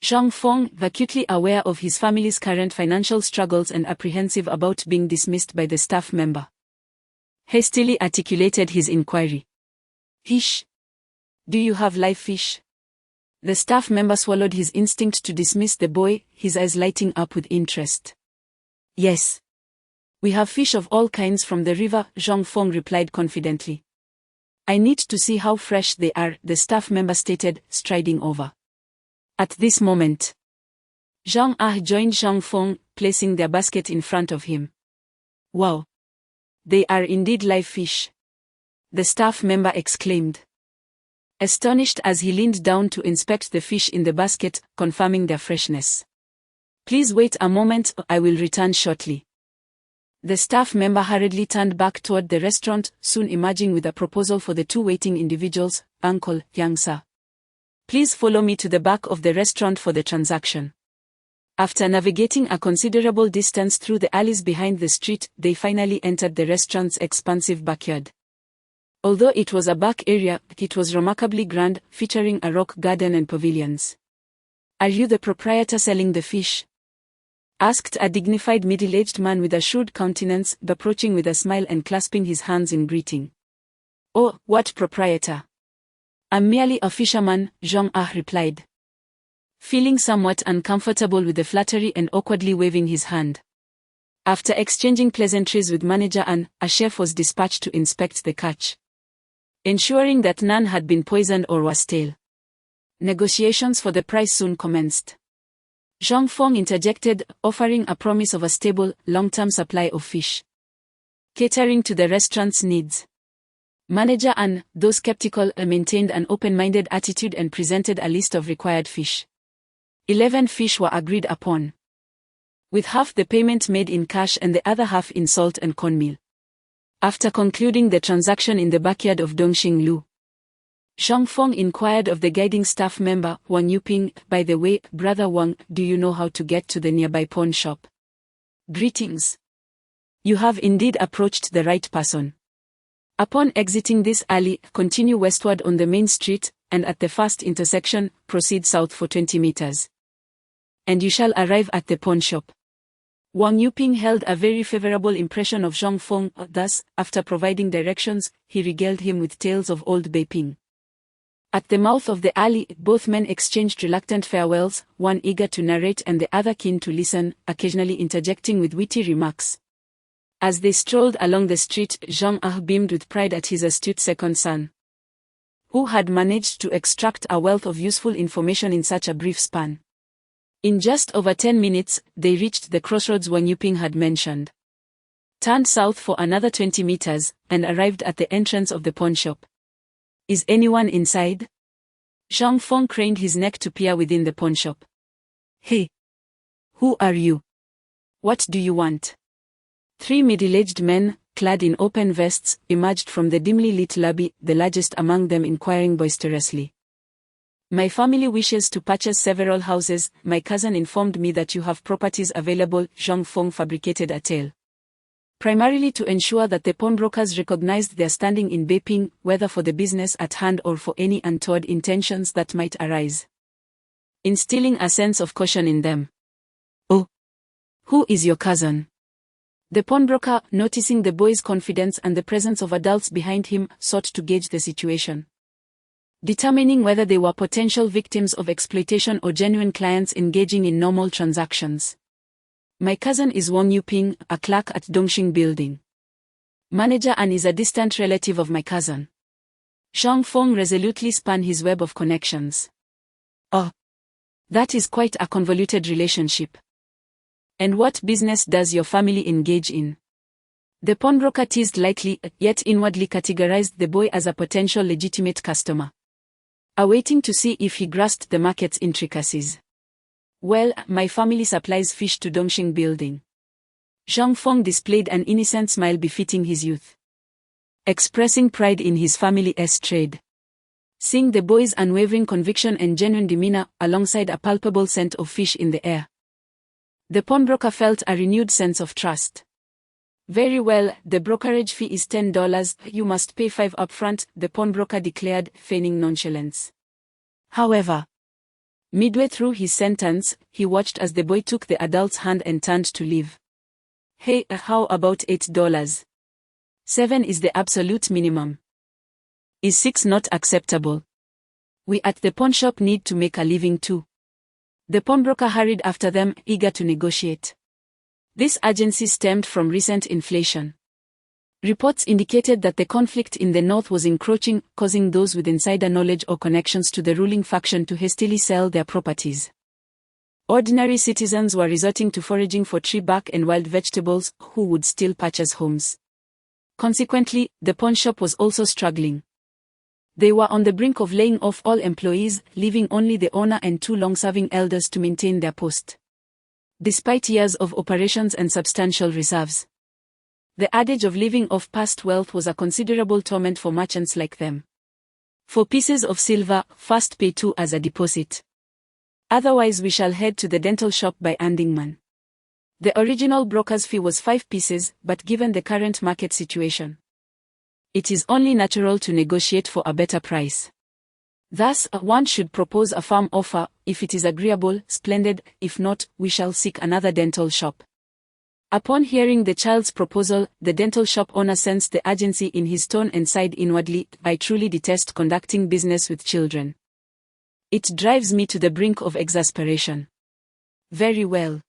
[SPEAKER 2] Zhang Feng, acutely aware of his family's current financial struggles and apprehensive about being dismissed by the staff member, hastily articulated his inquiry. "Fish? Do you have live fish?" The staff member swallowed his instinct to dismiss the boy, his eyes lighting up with interest. "Yes. We have fish of all kinds from the river," Zhang Feng replied confidently. "I need to see how fresh they are," the staff member stated, striding over. At this moment, Zhang joined Zhang Feng, placing their basket in front of him. "Wow! They are indeed live fish," the staff member exclaimed, astonished as he leaned down to inspect the fish in the basket, confirming their freshness. "Please wait a moment, I will return shortly." The staff member hurriedly turned back toward the restaurant, soon emerging with a proposal for the 2 waiting individuals, "Uncle, young sir. Please follow me to the back of the restaurant for the transaction. After navigating a considerable distance through the alleys behind the street, they finally entered the restaurant's expansive backyard. Although it was a back area, it was remarkably grand, featuring a rock garden and pavilions. "Are you the proprietor selling the fish?" asked a dignified middle-aged man with a shrewd countenance, approaching with a smile and clasping his hands in greeting. "Oh, what proprietor? I'm merely a fisherman," Jean replied, feeling somewhat uncomfortable with the flattery and awkwardly waving his hand. After exchanging pleasantries with manager Anne, a chef was dispatched to inspect the catch, ensuring that none had been poisoned or was stale. Negotiations for the price soon commenced. Zhang Feng interjected, offering a promise of a stable, long-term supply of fish, catering to the restaurant's needs. Manager Anne, though skeptical, maintained an open-minded attitude and presented a list of required fish. 11 fish were agreed upon, with half the payment made in cash and the other half in salt and cornmeal. After concluding the transaction in the backyard of Dongxing Lu, Zhang Feng inquired of the guiding staff member, Wang Yuping, "By the way, Brother Wang, do you know how to get to the nearby pawn shop?" "Greetings. You have indeed approached the right person. Upon exiting this alley, continue westward on the main street, and at the first intersection, proceed south for 20 meters. And you shall arrive at the pawn shop." Wang Yuping held a very favorable impression of Zhang Feng, thus, after providing directions, he regaled him with tales of old Beiping. At the mouth of the alley, both men exchanged reluctant farewells, one eager to narrate and the other keen to listen, occasionally interjecting with witty remarks. As they strolled along the street, Zhang beamed with pride at his astute second son, who had managed to extract a wealth of useful information in such a brief span. In just over 10 minutes, they reached the crossroads Wang Yuping had mentioned, turned south for another 20 meters, and arrived at the entrance of the pawn shop. "Is anyone inside?" Zhang Feng craned his neck to peer within the pawn shop. "Hey! Who are you? What do you want?" 3 middle-aged men, clad in open vests, emerged from the dimly lit lobby, the largest among them inquiring boisterously. "My family wishes to purchase several houses. My cousin informed me that you have properties available," Zhang Feng fabricated a tale. Primarily to ensure that the pawnbrokers recognized their standing in Beiping, whether for the business at hand or for any untoward intentions that might arise, instilling a sense of caution in them. "Oh, who is your cousin?" The pawnbroker, noticing the boy's confidence and the presence of adults behind him, sought to gauge the situation, determining whether they were potential victims of exploitation or genuine clients engaging in normal transactions. "My cousin is Wang Yuping, a clerk at Dongxing Building. Manager An is a distant relative of my cousin." Zhang Feng resolutely spun his web of connections. "Oh, that is quite a convoluted relationship. And what business does your family engage in?" The pawnbroker teased lightly, yet inwardly categorized the boy as a potential legitimate customer, awaiting to see if he grasped the market's intricacies. "Well, my family supplies fish to Dongxing Building." Zhang Feng displayed an innocent smile befitting his youth, expressing pride in his family's trade. Seeing the boy's unwavering conviction and genuine demeanor, alongside a palpable scent of fish in the air, the pawnbroker felt a renewed sense of trust. "Very well, the brokerage fee is $10, you must pay 5 upfront," the pawnbroker declared, feigning nonchalance. However, midway through his sentence, he watched as the boy took the adult's hand and turned to leave. "Hey, how about $8? 7 is the absolute minimum. Is 6 not acceptable? We at the pawn shop need to make a living too." The pawnbroker hurried after them, eager to negotiate. This urgency stemmed from recent inflation. Reports indicated that the conflict in the north was encroaching, causing those with insider knowledge or connections to the ruling faction to hastily sell their properties. Ordinary citizens were resorting to foraging for tree bark and wild vegetables, who would still purchase homes. Consequently, the pawn shop was also struggling. They were on the brink of laying off all employees, leaving only the owner and 2 long-serving elders to maintain their post, despite years of operations and substantial reserves. The adage of living off past wealth was a considerable torment for merchants like them. For pieces of silver, first pay 2 as a deposit. Otherwise we shall head to the dental shop by Andingman. The original broker's fee was 5 pieces, but given the current market situation, it is only natural to negotiate for a better price. Thus, one should propose a firm offer. If it is agreeable, splendid; if not, we shall seek another dental shop. Upon hearing the child's proposal, the dental shop owner sensed the urgency in his tone and sighed inwardly, "I truly detest conducting business with children. It drives me to the brink of exasperation." Very well.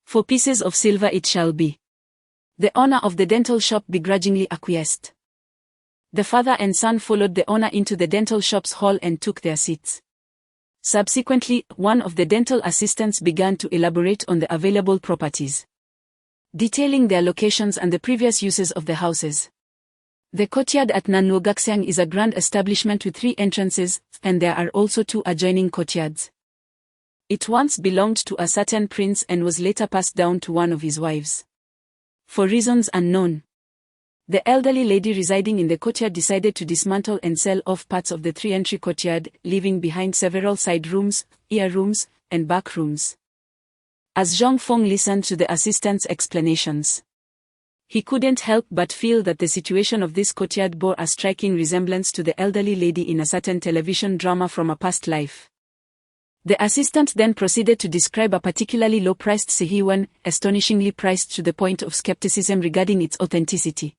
[SPEAKER 2] For pieces of silver it shall be. The owner of the dental shop begrudgingly acquiesced. The father and son followed the owner into the dental shop's hall and took their seats. Subsequently, one of the dental assistants began to elaborate on the available properties, detailing their locations and the previous uses of the houses. The courtyard at Nanlugaksiang is a grand establishment with 3 entrances, and there are also 2 adjoining courtyards. It once belonged to a certain prince and was later passed down to one of his wives. For reasons unknown, the elderly lady residing in the courtyard decided to dismantle and sell off parts of the 3-entry courtyard, leaving behind several side rooms, ear rooms, and back rooms. As Zhang Feng listened to the assistant's explanations, he couldn't help but feel that the situation of this courtyard bore a striking resemblance to the elderly lady in a certain television drama from a past life. The assistant then proceeded to describe a particularly low-priced sihiwan, astonishingly priced to the point of skepticism regarding its authenticity.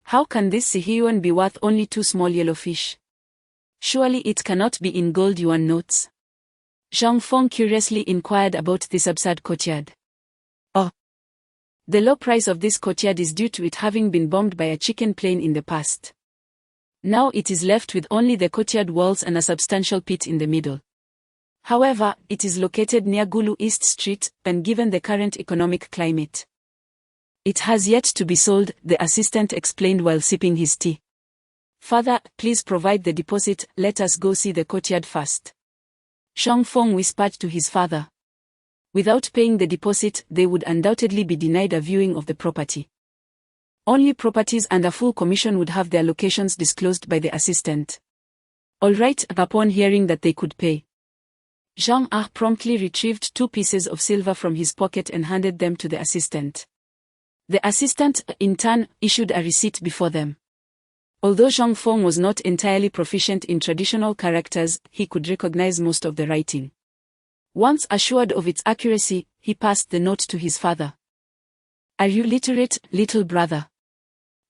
[SPEAKER 2] How can this sihiwan be worth only 2 small yellow fish? Surely it cannot be in gold yuan notes. Zhang Feng curiously inquired about this absurd courtyard. Oh, the low price of this courtyard is due to it having been bombed by a chicken plane in the past. Now it is left with only the courtyard walls and a substantial pit in the middle. However, it is located near Gulu East Street, and given the current economic climate, it has yet to be sold, the assistant explained while sipping his tea. Father, please provide the deposit, let us go see the courtyard first. Zhang Feng whispered to his father. Without paying the deposit, they would undoubtedly be denied a viewing of the property. Only properties under full commission would have their locations disclosed by the assistant. All right. Upon hearing that they could pay, Zhang Ah promptly retrieved 2 pieces of silver from his pocket and handed them to the assistant. The assistant, in turn, issued a receipt before them. Although Zhang Feng was not entirely proficient in traditional characters, he could recognize most of the writing. Once assured of its accuracy, he passed the note to his father. "Are you literate, little brother?"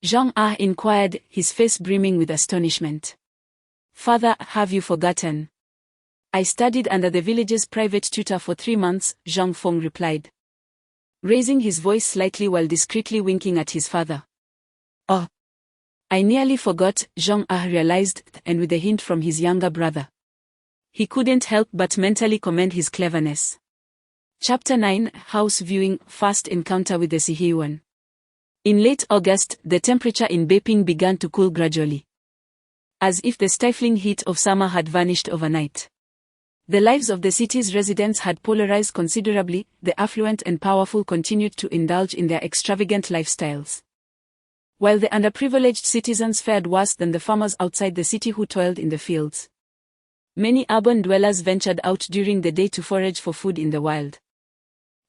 [SPEAKER 2] Zhang Ah inquired, his face brimming with astonishment. "Father, have you forgotten? I studied under the village's private tutor for 3 months, Zhang Feng replied, raising his voice slightly while discreetly winking at his father. "Oh, I nearly forgot," Zhang Ah realized, and with a hint from his younger brother, he couldn't help but mentally commend his cleverness. Chapter 9, House Viewing, First Encounter with the Sihiwan. In late August, the temperature in Beiping began to cool gradually, as if the stifling heat of summer had vanished overnight. The lives of the city's residents had polarized considerably. The affluent and powerful continued to indulge in their extravagant lifestyles, while the underprivileged citizens fared worse than the farmers outside the city who toiled in the fields. Many urban dwellers ventured out during the day to forage for food in the wild,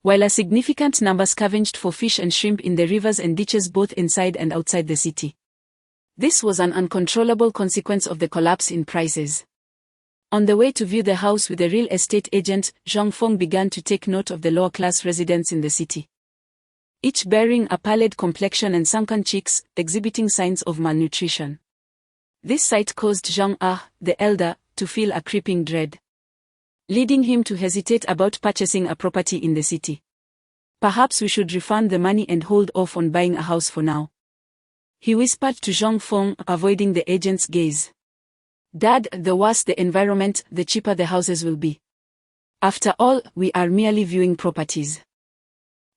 [SPEAKER 2] while a significant number scavenged for fish and shrimp in the rivers and ditches both inside and outside the city. This was an uncontrollable consequence of the collapse in prices. On the way to view the house with a real estate agent, Zhang Feng began to take note of the lower-class residents in the city, each bearing a pallid complexion and sunken cheeks, exhibiting signs of malnutrition. This sight caused Zhang Ah, the elder, to feel a creeping dread, leading him to hesitate about purchasing a property in the city. "Perhaps we should refund the money and hold off on buying a house for now," he whispered to Zhang Feng, avoiding the agent's gaze. "Dad, the worse the environment, the cheaper the houses will be. After all, we are merely viewing properties.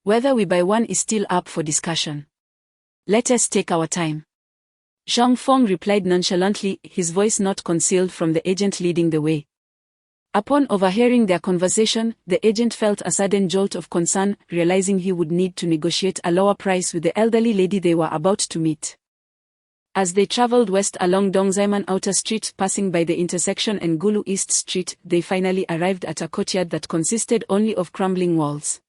[SPEAKER 2] Whether we buy one is still up for discussion. Let us take our time," Zhang Feng replied nonchalantly, his voice not concealed from the agent leading the way. Upon overhearing their conversation, the agent felt a sudden jolt of concern, realizing he would need to negotiate a lower price with the elderly lady they were about to meet. As they traveled west along Dongzaiman Outer Street passing by the intersection and Gulu East Street, they finally arrived at a courtyard that consisted only of crumbling walls.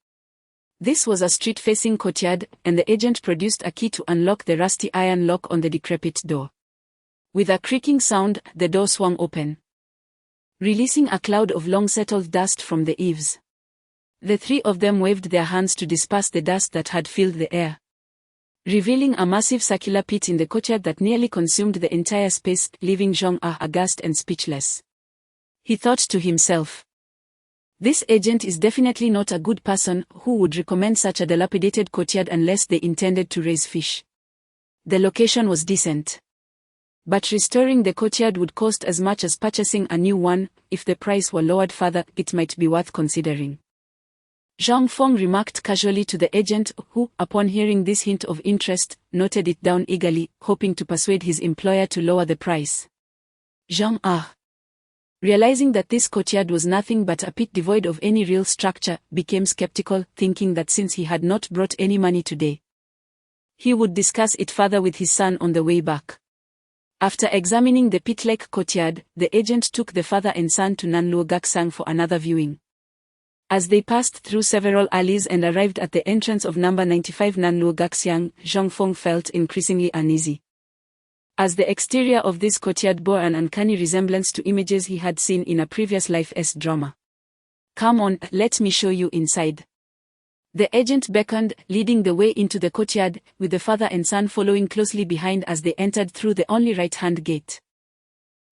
[SPEAKER 2] This was a street-facing courtyard, and the agent produced a key to unlock the rusty iron lock on the decrepit door. With a creaking sound, the door swung open, releasing a cloud of long-settled dust from the eaves. The three of them waved their hands to disperse the dust that had filled the air, revealing a massive circular pit in the courtyard that nearly consumed the entire space, leaving Zhang aghast and speechless. He thought to himself, "This agent is definitely not a good person who would recommend such a dilapidated courtyard unless they intended to raise fish." The location was decent, but restoring the courtyard would cost as much as purchasing a new one. If the price were lowered further, it might be worth considering. Zhang Feng remarked casually to the agent, who, upon hearing this hint of interest, noted it down eagerly, hoping to persuade his employer to lower the price. Zhang realizing that this courtyard was nothing but a pit devoid of any real structure, became skeptical, thinking that since he had not brought any money today, he would discuss it further with his son on the way back. After examining the pit-like courtyard, the agent took the father and son to Nanluo Gaksang for another viewing. As they passed through several alleys and arrived at the entrance of number 95 Nanluo Gaxiang, Zhang Feng felt increasingly uneasy, as the exterior of this courtyard bore an uncanny resemblance to images he had seen in a previous life-esque drama. "Come on, let me show you inside." The agent beckoned, leading the way into the courtyard, with the father and son following closely behind as they entered through the only right-hand gate.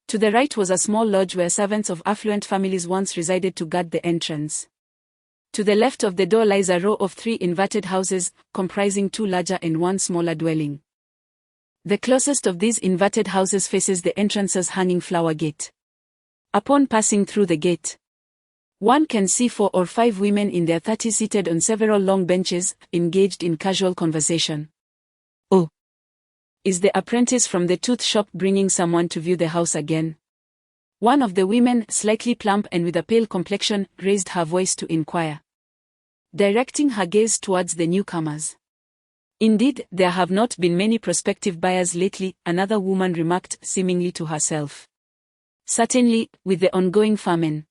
[SPEAKER 2] To the right was a small lodge where servants of affluent families once resided to guard the entrance. To the left of the door lies a row of 3 inverted houses, comprising 2 larger and 1 smaller dwelling. The closest of these inverted houses faces the entrance's hanging flower gate. Upon passing through the gate, one can see 4 or 5 women in their 30s seated on several long benches, engaged in casual conversation. "Oh, is the apprentice from the tooth shop bringing someone to view the house again?" One of the women, slightly plump and with a pale complexion, raised her voice to inquire, directing her gaze towards the newcomers. "Indeed, there have not been many prospective buyers lately," another woman remarked, seemingly to herself. "Certainly, with the ongoing famine,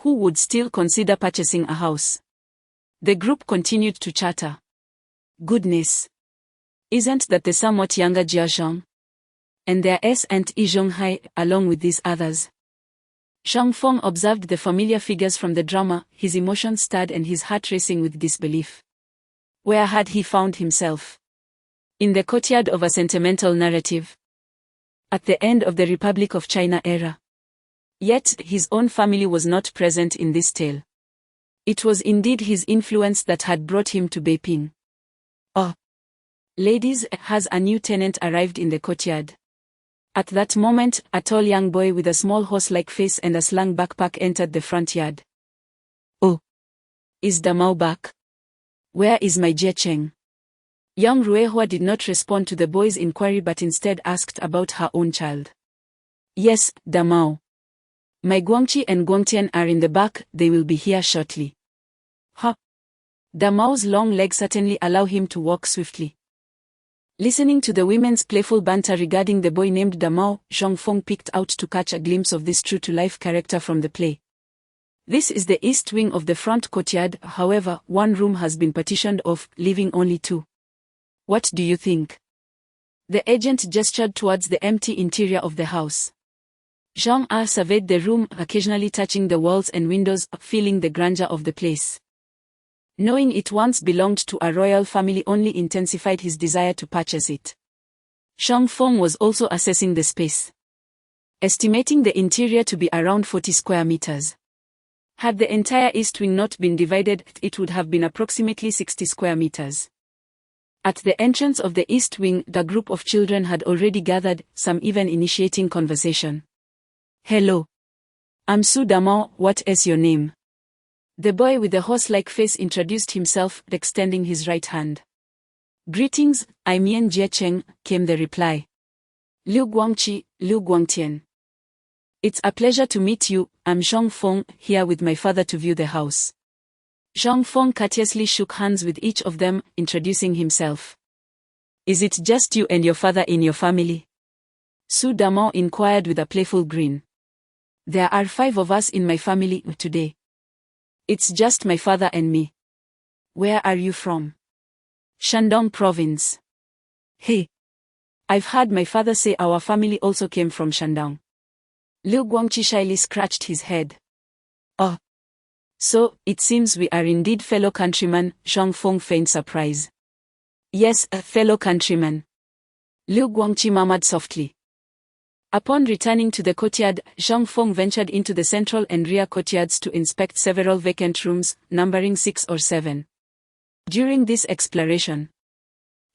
[SPEAKER 2] who would still consider purchasing a house?" The group continued to chatter. "Goodness, isn't that the somewhat younger Jia Zhang? And their Aunt Yi Zhonghai, along with these others." Zhang Feng observed the familiar figures from the drama, his emotions stirred and his heart racing with disbelief. Where had he found himself? In the courtyard of a sentimental narrative? At the end of the Republic of China era? Yet, his own family was not present in this tale. It was indeed his influence that had brought him to Beiping. "Oh, ladies, has a new tenant arrived in the courtyard?" At that moment, a tall young boy with a small horse-like face and a slung backpack entered the front yard. "Oh, is Damao back? Where is my Jie Cheng?" Young Ruehua did not respond to the boy's inquiry but instead asked about her own child. "Yes, Damao. My Guangqi and Guangtian are in the back, they will be here shortly." "Huh." Damao's long legs certainly allow him to walk swiftly. Listening to the women's playful banter regarding the boy named Damao, Zhang Feng picked out to catch a glimpse of this true-to-life character from the play. This is the east wing of the front courtyard, however, 1 room has been partitioned off, leaving only 2. What do you think? The agent gestured towards the empty interior of the house. Zhang surveyed the room, occasionally touching the walls and windows, feeling the grandeur of the place. Knowing it once belonged to a royal family only intensified his desire to purchase it. Zhang Feng was also assessing the space, estimating the interior to be around 40 square meters. Had the entire east wing not been divided, it would have been approximately 60 square meters. At the entrance of the east wing, the group of children had already gathered, some even initiating conversation. "Hello. I'm Su Damao, what is your name?" The boy with the horse-like face introduced himself, extending his right hand. "Greetings, I'm Yan Jie Cheng," came the reply. "Liu Guangqi, Liu Guangtian. It's a pleasure to meet you, I'm Zhang Feng, here with my father to view the house." Zhang Feng courteously shook hands with each of them, introducing himself. Is it just you and your father in your family? Su Damon inquired with a playful grin. There are 5 of us in my family today. It's just my father and me. Where are you from? Shandong province. Hey. I've heard my father say our family also came from Shandong. Liu Guangqi shyly scratched his head. Oh. So, it seems we are indeed fellow countrymen, Zhang Feng feigned surprise. Yes, a fellow countryman. Liu Guangqi murmured softly. Upon returning to the courtyard, Zhang Feng ventured into the central and rear courtyards to inspect several vacant rooms, numbering 6 or 7. During this exploration,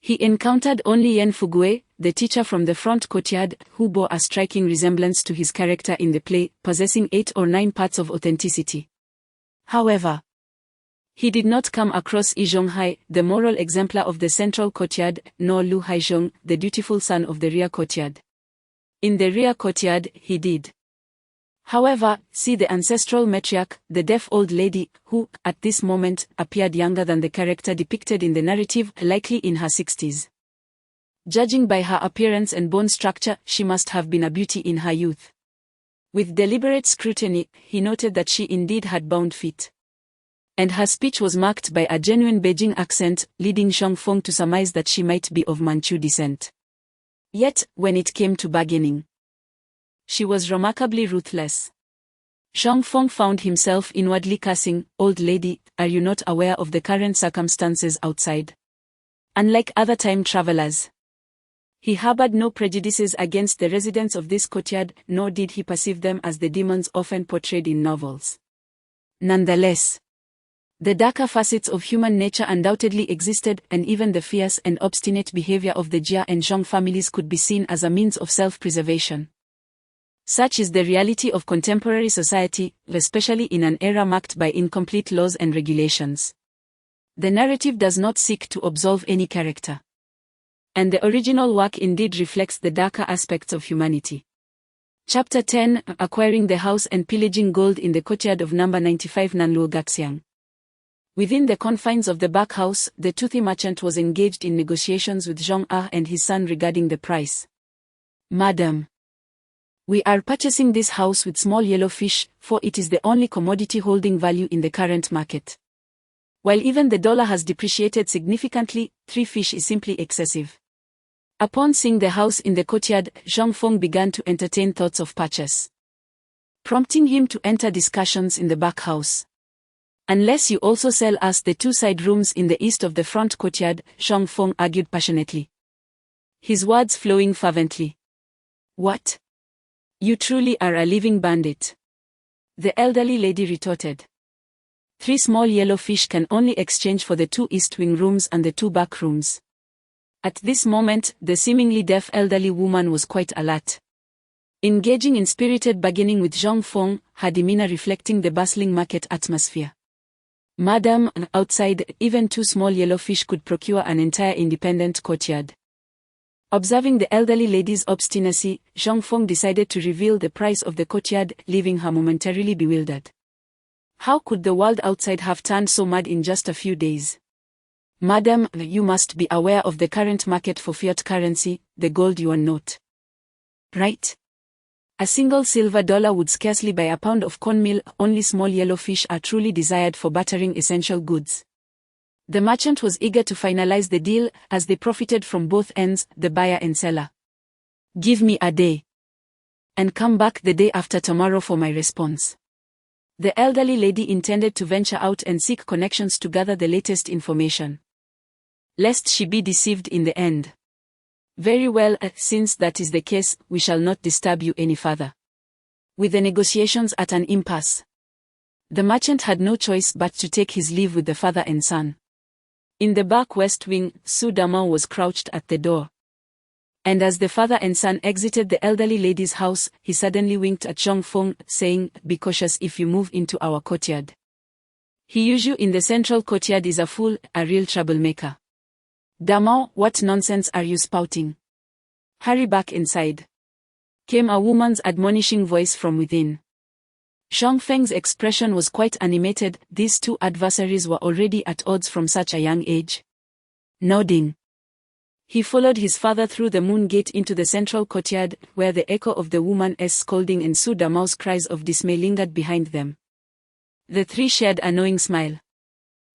[SPEAKER 2] he encountered only Yan Fugue, the teacher from the front courtyard, who bore a striking resemblance to his character in the play, possessing 8 or 9 parts of authenticity. However, he did not come across Yi Zhonghai, the moral exemplar of the central courtyard, nor Lu Haizhong, the dutiful son of the rear courtyard. In the rear courtyard, he did, however, see the ancestral matriarch, the deaf old lady, who, at this moment, appeared younger than the character depicted in the narrative, likely in her 60s. Judging by her appearance and bone structure, she must have been a beauty in her youth. With deliberate scrutiny, he noted that she indeed had bound feet. And her speech was marked by a genuine Beijing accent, leading Zhang Feng to surmise that she might be of Manchu descent. Yet, when it came to bargaining, she was remarkably ruthless. Zhang Feng found himself inwardly cursing, "Old lady, are you not aware of the current circumstances outside?" Unlike other time travelers, he harbored no prejudices against the residents of this courtyard, nor did he perceive them as the demons often portrayed in novels. Nonetheless, the darker facets of human nature undoubtedly existed, and even the fierce and obstinate behavior of the Jia and Zhong families could be seen as a means of self-preservation. Such is the reality of contemporary society, especially in an era marked by incomplete laws and regulations. The narrative does not seek to absolve any character. And the original work indeed reflects the darker aspects of humanity. Chapter 10, Acquiring the House and Pillaging Gold in the Courtyard of No. 95 Nanluo Gaxiang. Within the confines of the back house, the toothy merchant was engaged in negotiations with Zhong Ah and his son regarding the price. "Madam, we are purchasing this house with small yellow fish, for it is the only commodity holding value in the current market. While even the dollar has depreciated significantly, 3 fish is simply excessive." Upon seeing the house in the courtyard, Zhang Feng began to entertain thoughts of purchase, prompting him to enter discussions in the back house. "Unless you also sell us the 2 side rooms in the east of the front courtyard," Zhang Feng argued passionately, his words flowing fervently. "What? You truly are a living bandit," the elderly lady retorted. 3 small yellow fish can only exchange for the 2 east wing rooms and the 2 back rooms. At this moment, the seemingly deaf elderly woman was quite alert, engaging in spirited bargaining with Zhang Feng, her demeanor reflecting the bustling market atmosphere. "Madam, outside, even 2 small yellow fish could procure an entire independent courtyard." Observing the elderly lady's obstinacy, Zhang Feng decided to reveal the price of the courtyard, leaving her momentarily bewildered. How could the world outside have turned so mad in just a few days? "Madam, you must be aware of the current market for fiat currency, the gold yuan note. Right? A single silver dollar would scarcely buy a pound of cornmeal, only small yellow fish are truly desired for buttering essential goods." The merchant was eager to finalize the deal, as they profited from both ends, the buyer and seller. "Give me a day, and come back the day after tomorrow for my response." The elderly lady intended to venture out and seek connections to gather the latest information, lest she be deceived in the end. "Very well, since that is the case, we shall not disturb you any further." With the negotiations at an impasse, the merchant had no choice but to take his leave with the father and son. In the back west wing, Su Damon was crouched at the door. And as the father and son exited the elderly lady's house, he suddenly winked at Zhang Feng, saying, "Be cautious if you move into our courtyard. He in the central courtyard is a fool, a real troublemaker." "Damon, what nonsense are you spouting? Hurry back inside," came a woman's admonishing voice from within. Zhang Feng's expression was quite animated. These 2 adversaries were already at odds from such a young age. Nodding, He followed his father through the moon gate into the central courtyard, where the echo of the woman's scolding and Su Damao's cries of dismay lingered behind them. The three shared a knowing smile.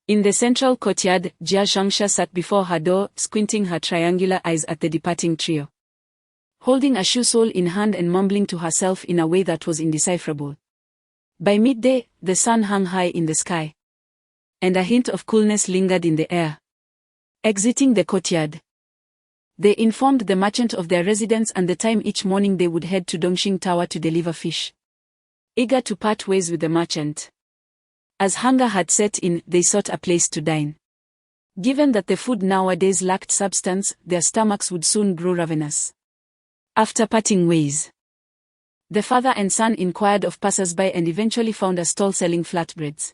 [SPEAKER 2] In the central courtyard, Jia Zhangsha sat before her door, squinting her triangular eyes at the departing trio. Holding a shoe sole in hand and mumbling to herself in a way that was indecipherable. By midday, the sun hung high in the sky. And a hint of coolness lingered in the air. Exiting the courtyard, they informed the merchant of their residence and the time each morning they would head to Dongxing Tower to deliver fish. Eager to part ways with the merchant. As hunger had set in, they sought a place to dine. Given that the food nowadays lacked substance, their stomachs would soon grow ravenous. After parting ways, the father and son inquired of passers-by and eventually found a stall selling flatbreads.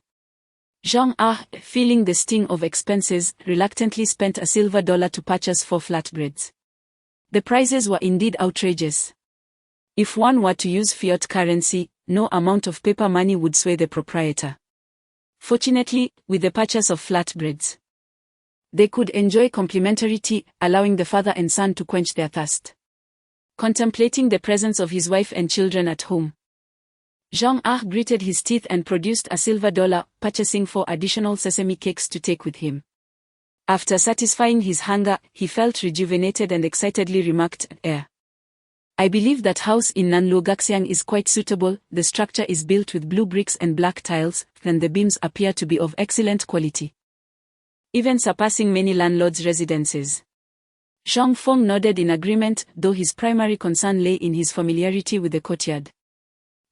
[SPEAKER 2] Zhang Ah, feeling the sting of expenses, reluctantly spent $1 to purchase 4 flatbreads. The prices were indeed outrageous. If one were to use fiat currency, no amount of paper money would sway the proprietor. Fortunately, with the purchase of flatbreads, they could enjoy complimentary tea, allowing the father and son to quench their thirst. Contemplating the presence of his wife and children at home, Zhang Ah gritted his teeth and produced $1, purchasing 4 additional sesame cakes to take with him. After satisfying his hunger, he felt rejuvenated and excitedly remarked, I believe that house in Nanluo Gaxiang is quite suitable. The structure is built with blue bricks and black tiles, and the beams appear to be of excellent quality, even surpassing many landlords' residences. Zhang Feng nodded in agreement, though his primary concern lay in his familiarity with the courtyard.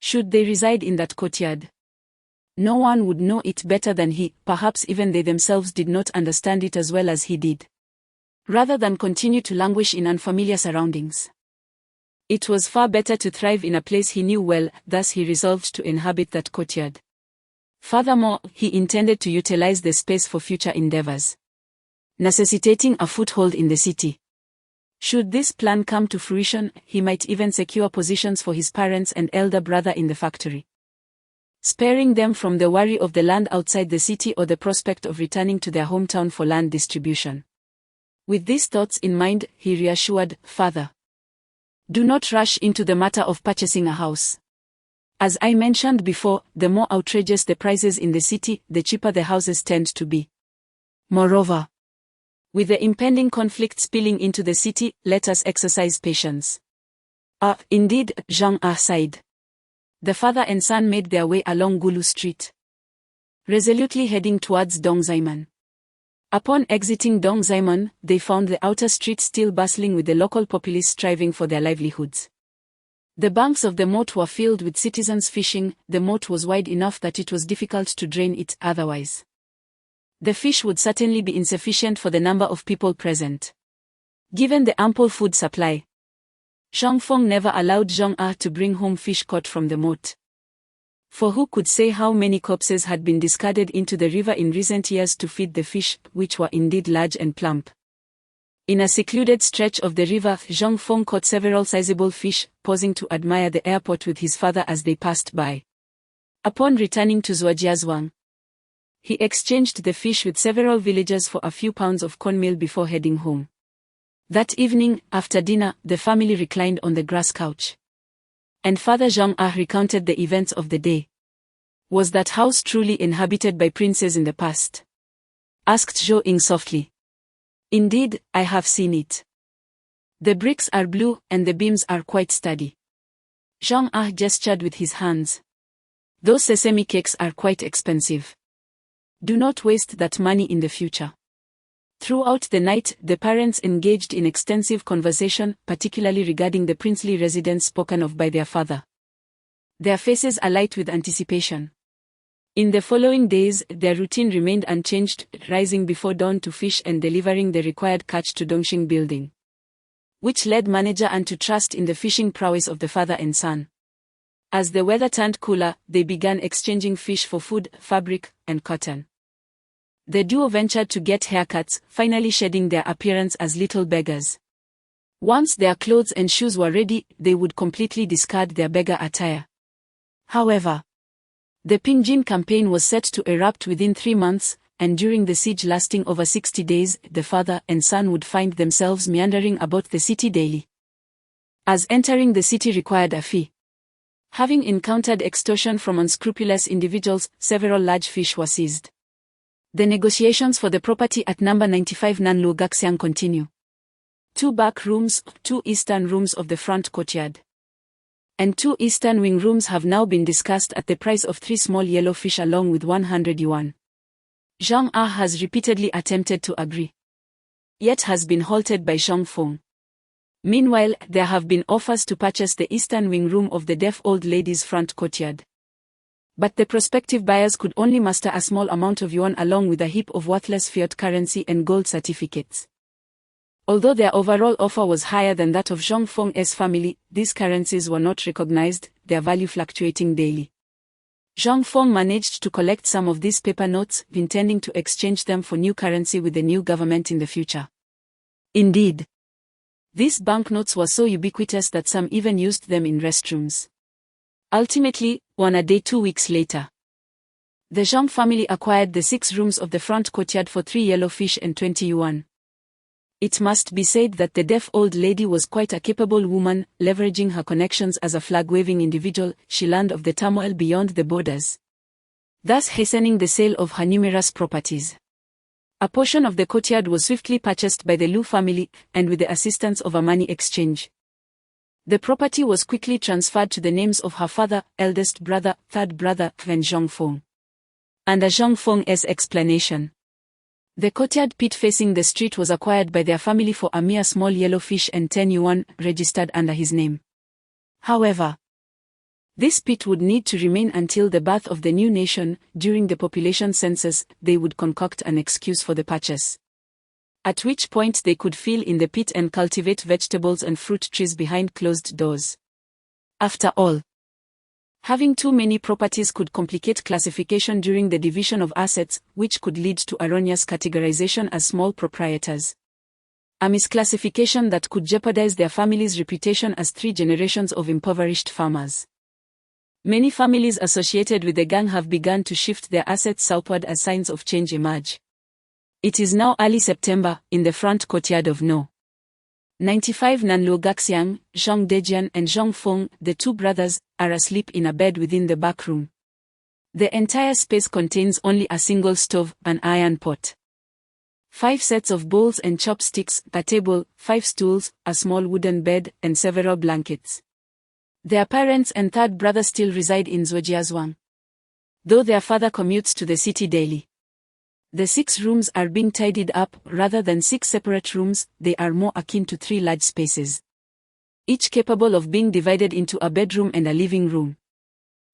[SPEAKER 2] Should they reside in that courtyard, no one would know it better than he, perhaps even they themselves did not understand it as well as he did. Rather than continue to languish in unfamiliar surroundings, it was far better to thrive in a place he knew well, thus he resolved to inhabit that courtyard. Furthermore, he intended to utilize the space for future endeavors, necessitating a foothold in the city. Should this plan come to fruition, he might even secure positions for his parents and elder brother in the factory, sparing them from the worry of the land outside the city or the prospect of returning to their hometown for land distribution. With these thoughts in mind, he reassured, Father, do not rush into the matter of purchasing a house. As I mentioned before, the more outrageous the prices in the city, the cheaper the houses tend to be. Moreover, with the impending conflict spilling into the city, let us exercise patience. Indeed, Zhang Ah sighed. The father and son made their way along Gulu Street, resolutely heading towards Dongzaiman. Upon exiting Dongzaiman, they found the outer street still bustling with the local populace striving for their livelihoods. The banks of the moat were filled with citizens fishing. The moat was wide enough that it was difficult to drain it otherwise. The fish would certainly be insufficient for the number of people present. Given the ample food supply, Zhang Feng never allowed Zhang Ah to bring home fish caught from the moat. For who could say how many corpses had been discarded into the river in recent years to feed the fish, which were indeed large and plump. In a secluded stretch of the river, Zhang Feng caught several sizable fish, pausing to admire the airport with his father as they passed by. Upon returning to Zhuojiazhuang, he exchanged the fish with several villagers for a few pounds of cornmeal before heading home. That evening, after dinner, the family reclined on the grass couch, and Father Zhang Ah recounted the events of the day. Was that house truly inhabited by princes in the past? Asked Zhou Ying softly. Indeed, I have seen it. The bricks are blue, and the beams are quite sturdy. Zhang Ah gestured with his hands. Those sesame cakes are quite expensive. Do not waste that money in the future. Throughout the night, the parents engaged in extensive conversation, particularly regarding the princely residence spoken of by their father. Their faces alight with anticipation. In the following days, their routine remained unchanged, rising before dawn to fish and delivering the required catch to Dongxing Building, which led manager An to trust in the fishing prowess of the father and son. As the weather turned cooler, they began exchanging fish for food, fabric, and cotton. The duo ventured to get haircuts, finally shedding their appearance as little beggars. Once their clothes and shoes were ready, they would completely discard their beggar attire. However, the Pingjin campaign was set to erupt within 3 months, and during the siege lasting over 60 days, the father and son would find themselves meandering about the city daily, as entering the city required a fee. Having encountered extortion from unscrupulous individuals, several large fish were seized. The negotiations for the property at number 95 Nanlu Gaxiang continue. 2 back rooms, 2 eastern rooms of the front courtyard, and 2 eastern wing rooms have now been discussed at the price of 3 small yellow fish along with 100 yuan. Zhang Ah has repeatedly attempted to agree, yet has been halted by Zhang Feng. Meanwhile, there have been offers to purchase the eastern wing room of the deaf old lady's front courtyard. But the prospective buyers could only muster a small amount of yuan along with a heap of worthless fiat currency and gold certificates. Although their overall offer was higher than that of Zhang Feng's family, these currencies were not recognized, their value fluctuating daily. Zhang Feng managed to collect some of these paper notes, intending to exchange them for new currency with the new government in the future. Indeed, these banknotes were so ubiquitous that some even used them in restrooms. Ultimately, one a day 2 weeks later, the Zhang family acquired the 6 rooms of the front courtyard for 3 yellow fish and 20 yuan. It must be said that the deaf old lady was quite a capable woman. Leveraging her connections as a flag-waving individual, she learned of the turmoil beyond the borders, thus hastening the sale of her numerous properties. A portion of the courtyard was swiftly purchased by the Lu family, and with the assistance of a money exchange, the property was quickly transferred to the names of her father, eldest brother, third brother, and Zhang Feng. Under Zhang Feng's explanation, the courtyard pit facing the street was acquired by their family for a mere small yellow fish and 10 yuan, registered under his name. However, this pit would need to remain until the birth of the new nation. During the population census, they would concoct an excuse for the purchase, at which point they could fill in the pit and cultivate vegetables and fruit trees behind closed doors. After all, having too many properties could complicate classification during the division of assets, which could lead to erroneous categorization as small proprietors, a misclassification that could jeopardize their family's reputation as 3 generations of impoverished farmers. Many families associated with the gang have begun to shift their assets southward as signs of change emerge. It is now early September, in the front courtyard of No. 95 Nanluo Gaxiang, Zhang Dejian and Zhang Feng, the 2 brothers, are asleep in a bed within the back room. The entire space contains only a single stove, an iron pot, 5 sets of bowls and chopsticks, a table, 5 stools, a small wooden bed, and several blankets. Their parents and third brother still reside in Zhujiazhuang, though their father commutes to the city daily. The 6 rooms are being tidied up. Rather than 6 separate rooms, they are more akin to 3 large spaces, each capable of being divided into a bedroom and a living room.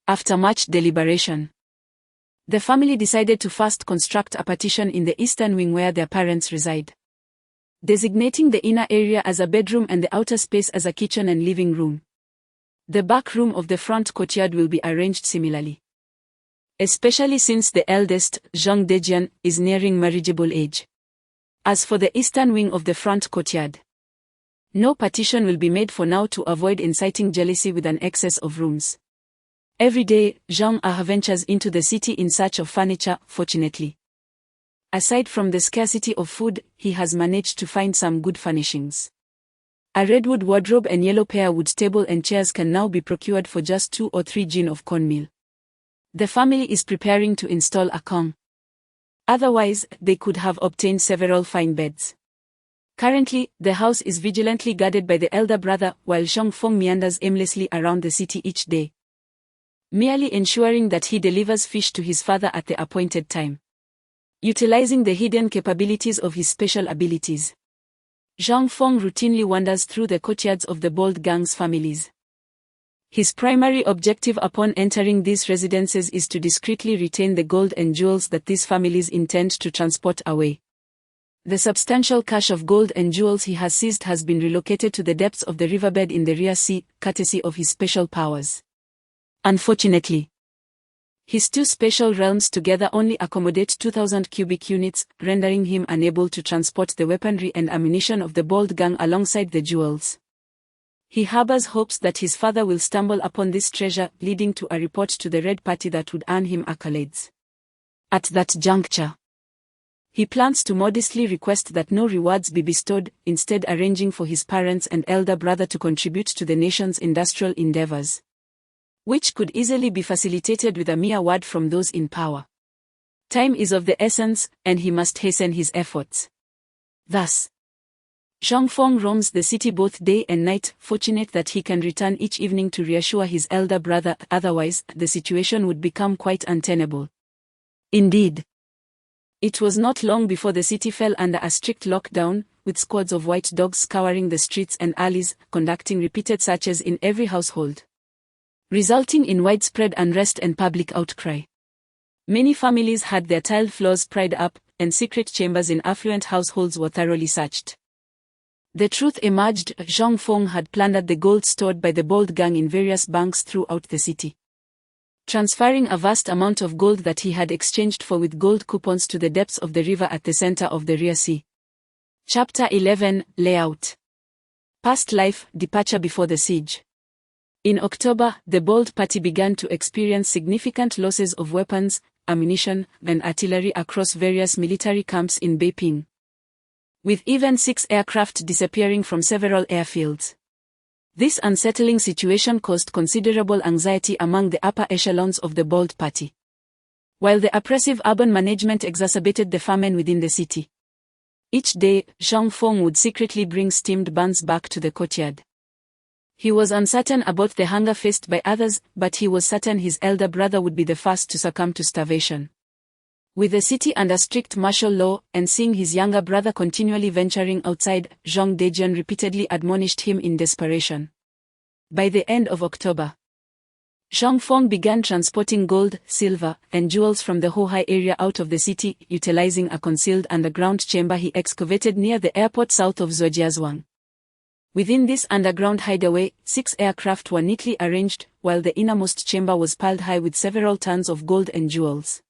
[SPEAKER 2] After much deliberation, the family decided to first construct a partition in the eastern wing where their parents reside, designating the inner area as a bedroom and the outer space as a kitchen and living room. The back room of the front courtyard will be arranged similarly, especially since the eldest, Zhang Dejian, is nearing marriageable age. As for the eastern wing of the front courtyard, no partition will be made for now to avoid inciting jealousy with an excess of rooms. Every day, Zhang Ah ventures into the city in search of furniture. Fortunately, aside from the scarcity of food, he has managed to find some good furnishings. A redwood wardrobe and yellow pear-wood table and chairs can now be procured for just 2 or 3 jin of cornmeal. The family is preparing to install a kong. Otherwise, they could have obtained several fine beds. Currently, the house is vigilantly guarded by the elder brother, while Zhang Feng meanders aimlessly around the city each day, merely ensuring that he delivers fish to his father at the appointed time. Utilizing the hidden capabilities of his special abilities, Zhang Feng routinely wanders through the courtyards of the bold gang's families. His primary objective upon entering these residences is to discreetly retain the gold and jewels that these families intend to transport away. The substantial cache of gold and jewels he has seized has been relocated to the depths of the riverbed in the rear sea, courtesy of his special powers. Unfortunately, his 2 special realms together only accommodate 2,000 cubic units, rendering him unable to transport the weaponry and ammunition of the bold gang alongside the jewels. He harbors hopes that his father will stumble upon this treasure, leading to a report to the Red Party that would earn him accolades. At that juncture, He plans to modestly request that no rewards be bestowed, instead arranging for his parents and elder brother to contribute to the nation's industrial endeavors, which could easily be facilitated with a mere word from those in power. Time is of the essence, and he must hasten his efforts. Thus, Zhongfeng roams the city both day and night, fortunate that he can return each evening to reassure his elder brother, otherwise, the situation would become quite untenable. Indeed, it was not long before the city fell under a strict lockdown, with squads of white dogs scouring the streets and alleys, conducting repeated searches in every household, resulting in widespread unrest and public outcry. Many families had their tiled floors pried up, and secret chambers in affluent households were thoroughly searched. The truth emerged: Zhongfeng had plundered the gold stored by the bold gang in various banks throughout the city, transferring a vast amount of gold that he had exchanged for with gold coupons to the depths of the river at the center of the Rear Sea. Chapter 11, Layout. Past life, departure before the siege. In October, the bold party began to experience significant losses of weapons, ammunition, and artillery across various military camps in Beiping, with even 6 aircraft disappearing from several airfields. This unsettling situation caused considerable anxiety among the upper echelons of the bold party, while the oppressive urban management exacerbated the famine within the city. Each day, Zhongfeng would secretly bring steamed buns back to the courtyard. He was uncertain about the hunger faced by others, but he was certain his elder brother would be the first to succumb to starvation. With the city under strict martial law, and seeing his younger brother continually venturing outside, Zhong Dejian repeatedly admonished him in desperation. By the end of October, Zhongfeng began transporting gold, silver, and jewels from the Hohai area out of the city, utilizing a concealed underground chamber he excavated near the airport south of Zhujiazhuang. Within this underground hideaway, 6 aircraft were neatly arranged, while the innermost chamber was piled high with several tons of gold and jewels.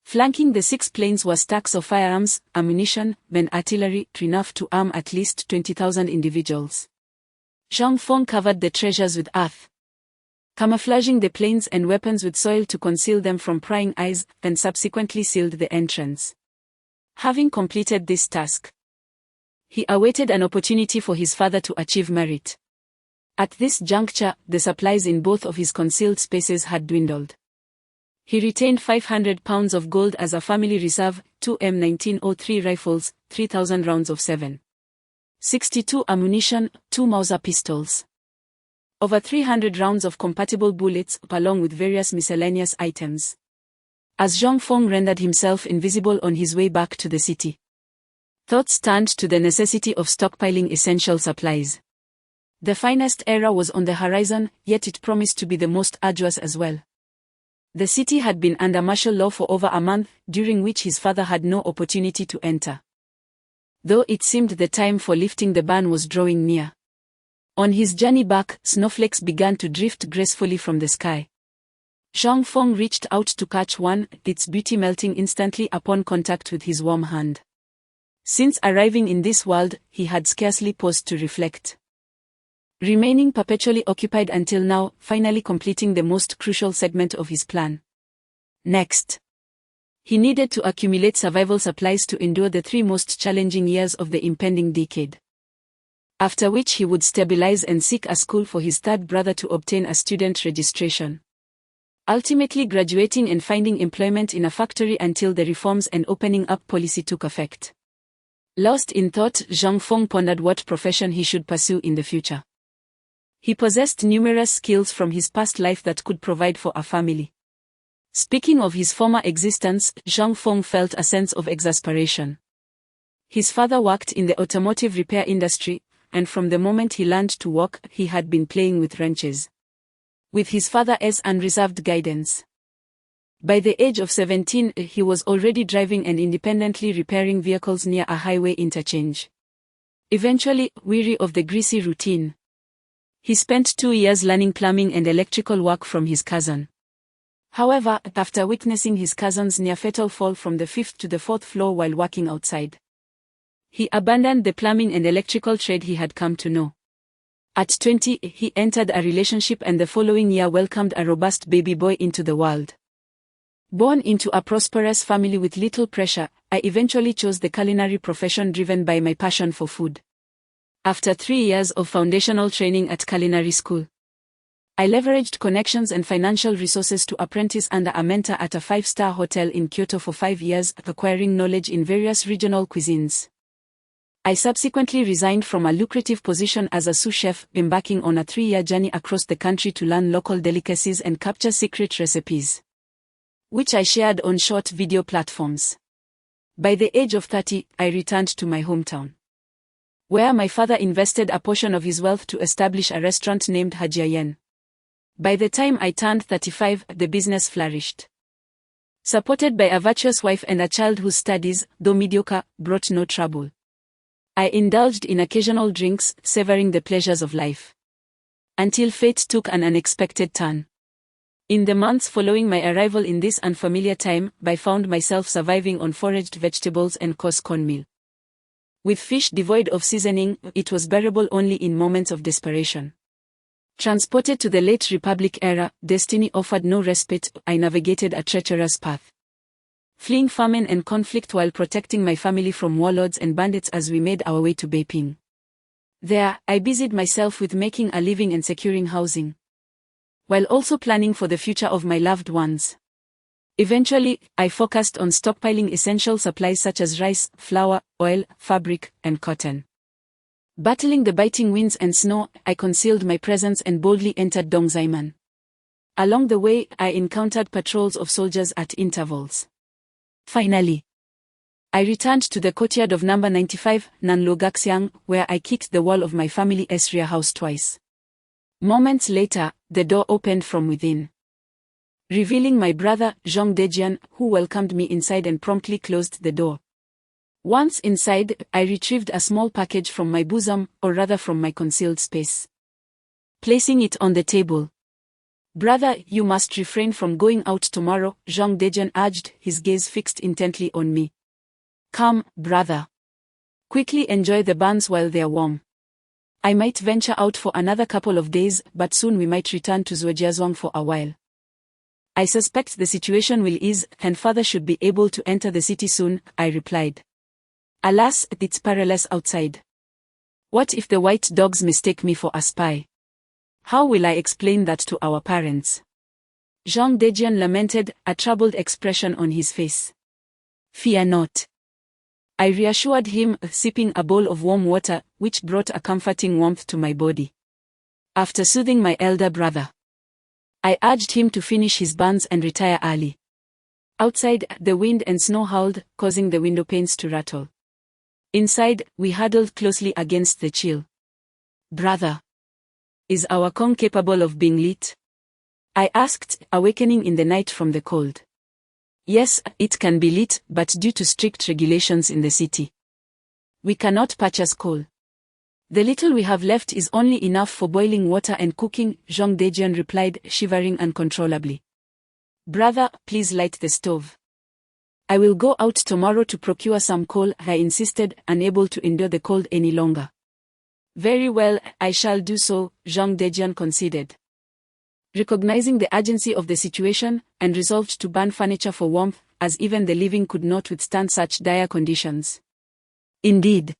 [SPEAKER 2] Flanking the 6 planes were stacks of firearms, ammunition, and artillery, enough to arm at least 20,000 individuals. Zhongfeng covered the treasures with earth, camouflaging the planes and weapons with soil to conceal them from prying eyes, and subsequently sealed the entrance. Having completed this task, he awaited an opportunity for his father to achieve merit. At this juncture, the supplies in both of his concealed spaces had dwindled. He retained 500 pounds of gold as a family reserve, 2 M1903 rifles, 3,000 rounds of 7.62 ammunition, 2 Mauser pistols, over 300 rounds of compatible bullets, along with various miscellaneous items. As Zhongfeng rendered himself invisible on his way back to the city, thoughts turned to the necessity of stockpiling essential supplies. The finest era was on the horizon, yet it promised to be the most arduous as well. The city had been under martial law for over a month, during which his father had no opportunity to enter, though it seemed the time for lifting the ban was drawing near. On his journey back, snowflakes began to drift gracefully from the sky. Zhongfeng reached out to catch one, its beauty melting instantly upon contact with his warm hand. Since arriving in this world, he had scarcely paused to reflect, remaining perpetually occupied until now, finally completing the most crucial segment of his plan. Next, he needed to accumulate survival supplies to endure the 3 most challenging years of the impending decade, after which he would stabilize and seek a school for his third brother to obtain a student registration, ultimately graduating and finding employment in a factory until the reforms and opening up policy took effect. Lost in thought, Zhongfeng pondered what profession he should pursue in the future. He possessed numerous skills from his past life that could provide for a family. Speaking of his former existence, Zhongfeng felt a sense of exasperation. His father worked in the automotive repair industry, and from the moment he learned to walk, he had been playing with wrenches, with his father's unreserved guidance. By the age of 17, he was already driving and independently repairing vehicles near a highway interchange. Eventually, weary of the greasy routine, he spent 2 years learning plumbing and electrical work from his cousin. However, after witnessing his cousin's near-fatal fall from the 5th to the 4th floor while working outside, he abandoned the plumbing and electrical trade he had come to know. At 20, he entered a relationship and the following year welcomed a robust baby boy into the world. Born into a prosperous family with little pressure, I eventually chose the culinary profession driven by my passion for food. After 3 years of foundational training at culinary school, I leveraged connections and financial resources to apprentice under a mentor at a 5-star hotel in Kyoto for 5 years, acquiring knowledge in various regional cuisines. I subsequently resigned from a lucrative position as a sous chef, embarking on a 3-year journey across the country to learn local delicacies and capture secret recipes, which I shared on short video platforms. By the age of 30, I returned to my hometown, where my father invested a portion of his wealth to establish a restaurant named Hajiayen. By the time I turned 35, the business flourished. Supported by a virtuous wife and a child whose studies, though mediocre, brought no trouble. I indulged in occasional drinks, savoring the pleasures of life, until fate took an unexpected turn. In the months following my arrival in this unfamiliar time, I found myself surviving on foraged vegetables and coarse cornmeal. With fish devoid of seasoning, it was bearable only in moments of desperation. Transported to the late Republic era, destiny offered no respite. I navigated a treacherous path, fleeing famine and conflict while protecting my family from warlords and bandits as we made our way to Beiping. There, I busied myself with making a living and securing housing, while also planning for the future of my loved ones. Eventually, I focused on stockpiling essential supplies such as rice, flour, oil, fabric, and cotton. Battling the biting winds and snow, I concealed my presence and boldly entered Dongzaiman. Along the way, I encountered patrols of soldiers at intervals. Finally, I returned to the courtyard of number 95, Nanlugaxiang, where I kicked the wall of my family Esria house twice. Moments later, the door opened from within, revealing my brother, Zhang Dejian, who welcomed me inside and promptly closed the door. Once inside, I retrieved a small package from my bosom, or rather from my concealed space, placing it on the table. "Brother, you must refrain from going out tomorrow," Zhang Dejian urged, his gaze fixed intently on me. "Come, brother. Quickly enjoy the buns while they're warm. I might venture out for another couple of days, but soon we might return to Zhuojiazhuang for a while. I suspect the situation will ease, and father should be able to enter the city soon," I replied. "Alas, it's perilous outside. What if the white dogs mistake me for a spy? How will I explain that to our parents?" Zhang Dejian lamented, a troubled expression on his face. "Fear not," I reassured him, sipping a bowl of warm water, which brought a comforting warmth to my body. After soothing my elder brother, I urged him to finish his buns and retire early. Outside, the wind and snow howled, causing the window panes to rattle. Inside, we huddled closely against the chill. "Brother, is our Kong capable of being lit?" I asked, awakening in the night from the cold. "Yes, it can be lit, but due to strict regulations in the city, we cannot purchase coal. The little we have left is only enough for boiling water and cooking," Zhang Dejian replied, shivering uncontrollably. "Brother, please light the stove." "I will go out tomorrow to procure some coal," I insisted, unable to endure the cold any longer. "Very well, I shall do so," Zhang Dejian conceded, recognizing the urgency of the situation, and resolved to burn furniture for warmth, as even the living could not withstand such dire conditions. Indeed,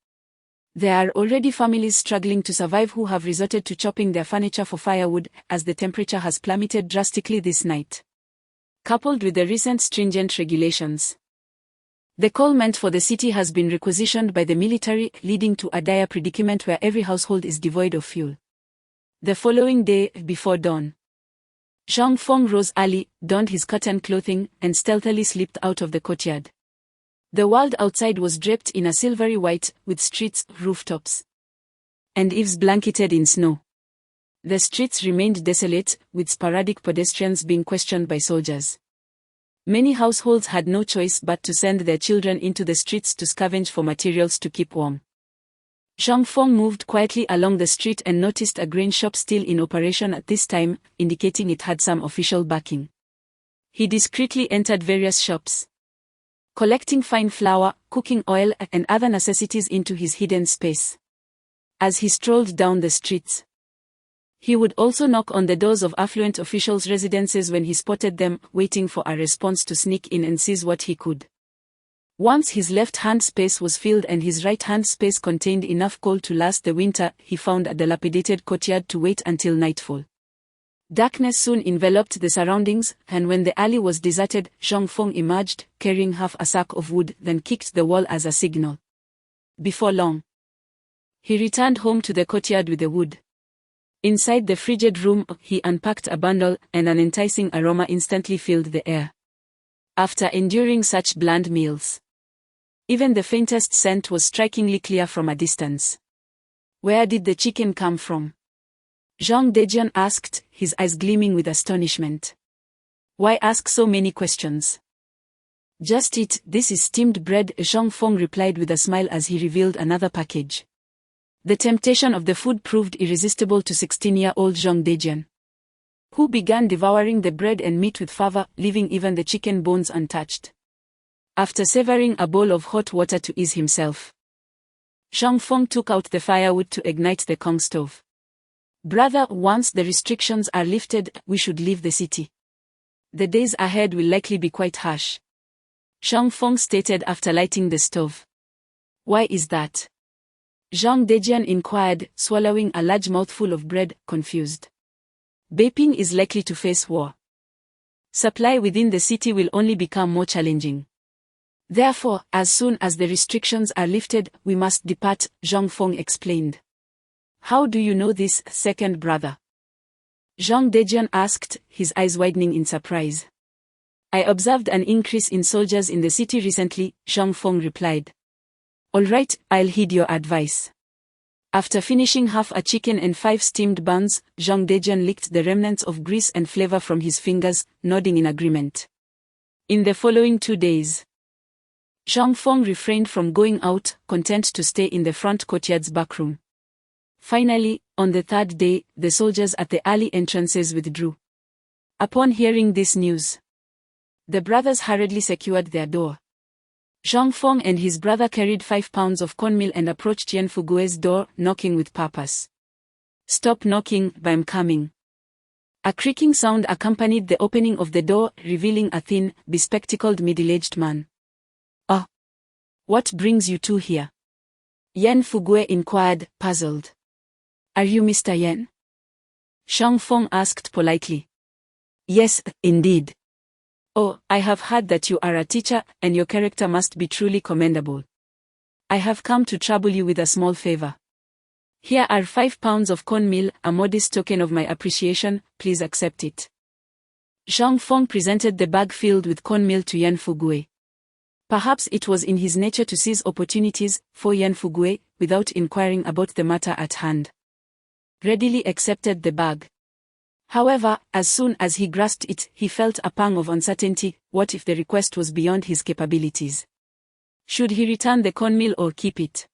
[SPEAKER 2] there are already families struggling to survive who have resorted to chopping their furniture for firewood, as the temperature has plummeted drastically this night. Coupled with the recent stringent regulations, the coal meant for the city has been requisitioned by the military, leading to a dire predicament where every household is devoid of fuel. The following day, before dawn, Zhang Feng rose early, donned his cotton clothing, and stealthily slipped out of the courtyard. The world outside was draped in a silvery white, with streets, rooftops, and eaves blanketed in snow. The streets remained desolate, with sporadic pedestrians being questioned by soldiers. Many households had no choice but to send their children into the streets to scavenge for materials to keep warm. Zhang Feng moved quietly along the street and noticed a grain shop still in operation at this time, indicating it had some official backing. He discreetly entered various shops, collecting fine flour, cooking oil, and other necessities into his hidden space. As he strolled down the streets, he would also knock on the doors of affluent officials' residences when he spotted them, waiting for a response to sneak in and seize what he could. Once his left-hand space was filled and his right-hand space contained enough coal to last the winter, he found a dilapidated courtyard to wait until nightfall. Darkness soon enveloped the surroundings, and when the alley was deserted, Zhang Feng emerged, carrying half a sack of wood, then kicked the wall as a signal. Before long, he returned home to the courtyard with the wood. Inside the frigid room, he unpacked a bundle, and an enticing aroma instantly filled the air. After enduring such bland meals, even the faintest scent was strikingly clear from a distance. Where did the chicken come from? Zhang Dejian asked, his eyes gleaming with astonishment. Why ask so many questions? Just eat, this is steamed bread, Zhang Feng replied with a smile as he revealed another package. The temptation of the food proved irresistible to 16-year-old Zhang Dejian, who began devouring the bread and meat with fervor, leaving even the chicken bones untouched. After savoring a bowl of hot water to ease himself, Zhang Feng took out the firewood to ignite the Kong stove. Brother, once the restrictions are lifted, we should leave the city. The days ahead will likely be quite harsh, Zhang Feng stated after lighting the stove. Why is that? Zhang Dejian inquired, swallowing a large mouthful of bread, confused. Beiping is likely to face war. Supply within the city will only become more challenging. Therefore, as soon as the restrictions are lifted, we must depart, Zhang Feng explained. How do you know this, second brother? Zhang Dejian asked, his eyes widening in surprise. I observed an increase in soldiers in the city recently, Zhang Feng replied. All right, I'll heed your advice. After finishing half a chicken and 5 steamed buns, Zhang Dejian licked the remnants of grease and flavor from his fingers, nodding in agreement. In the following 2 days, Zhang Feng refrained from going out, content to stay in the front courtyard's backroom. Finally, on the 3rd day, the soldiers at the alley entrances withdrew. Upon hearing this news, the brothers hurriedly secured their door. Zhang Feng and his brother carried 5 pounds of cornmeal and approached Yan Fugue's door, knocking with purpose. Stop knocking, I'm coming. A creaking sound accompanied the opening of the door, revealing a thin, bespectacled middle-aged man. Oh, what brings you two here? Yan Fugue inquired, puzzled. Are you Mr. Yan? Zhang Feng asked politely. Yes, indeed. Oh, I have heard that you are a teacher, and your character must be truly commendable. I have come to trouble you with a small favor. Here are 5 pounds of cornmeal, a modest token of my appreciation, please accept it. Zhang Feng presented the bag filled with cornmeal to Yan Fugue. Perhaps it was in his nature to seize opportunities, for Yan Fugue, without inquiring about the matter at hand, readily accepted the bag. However, as soon as he grasped it, he felt a pang of uncertainty. What if the request was beyond his capabilities? Should he return the cornmeal or keep it?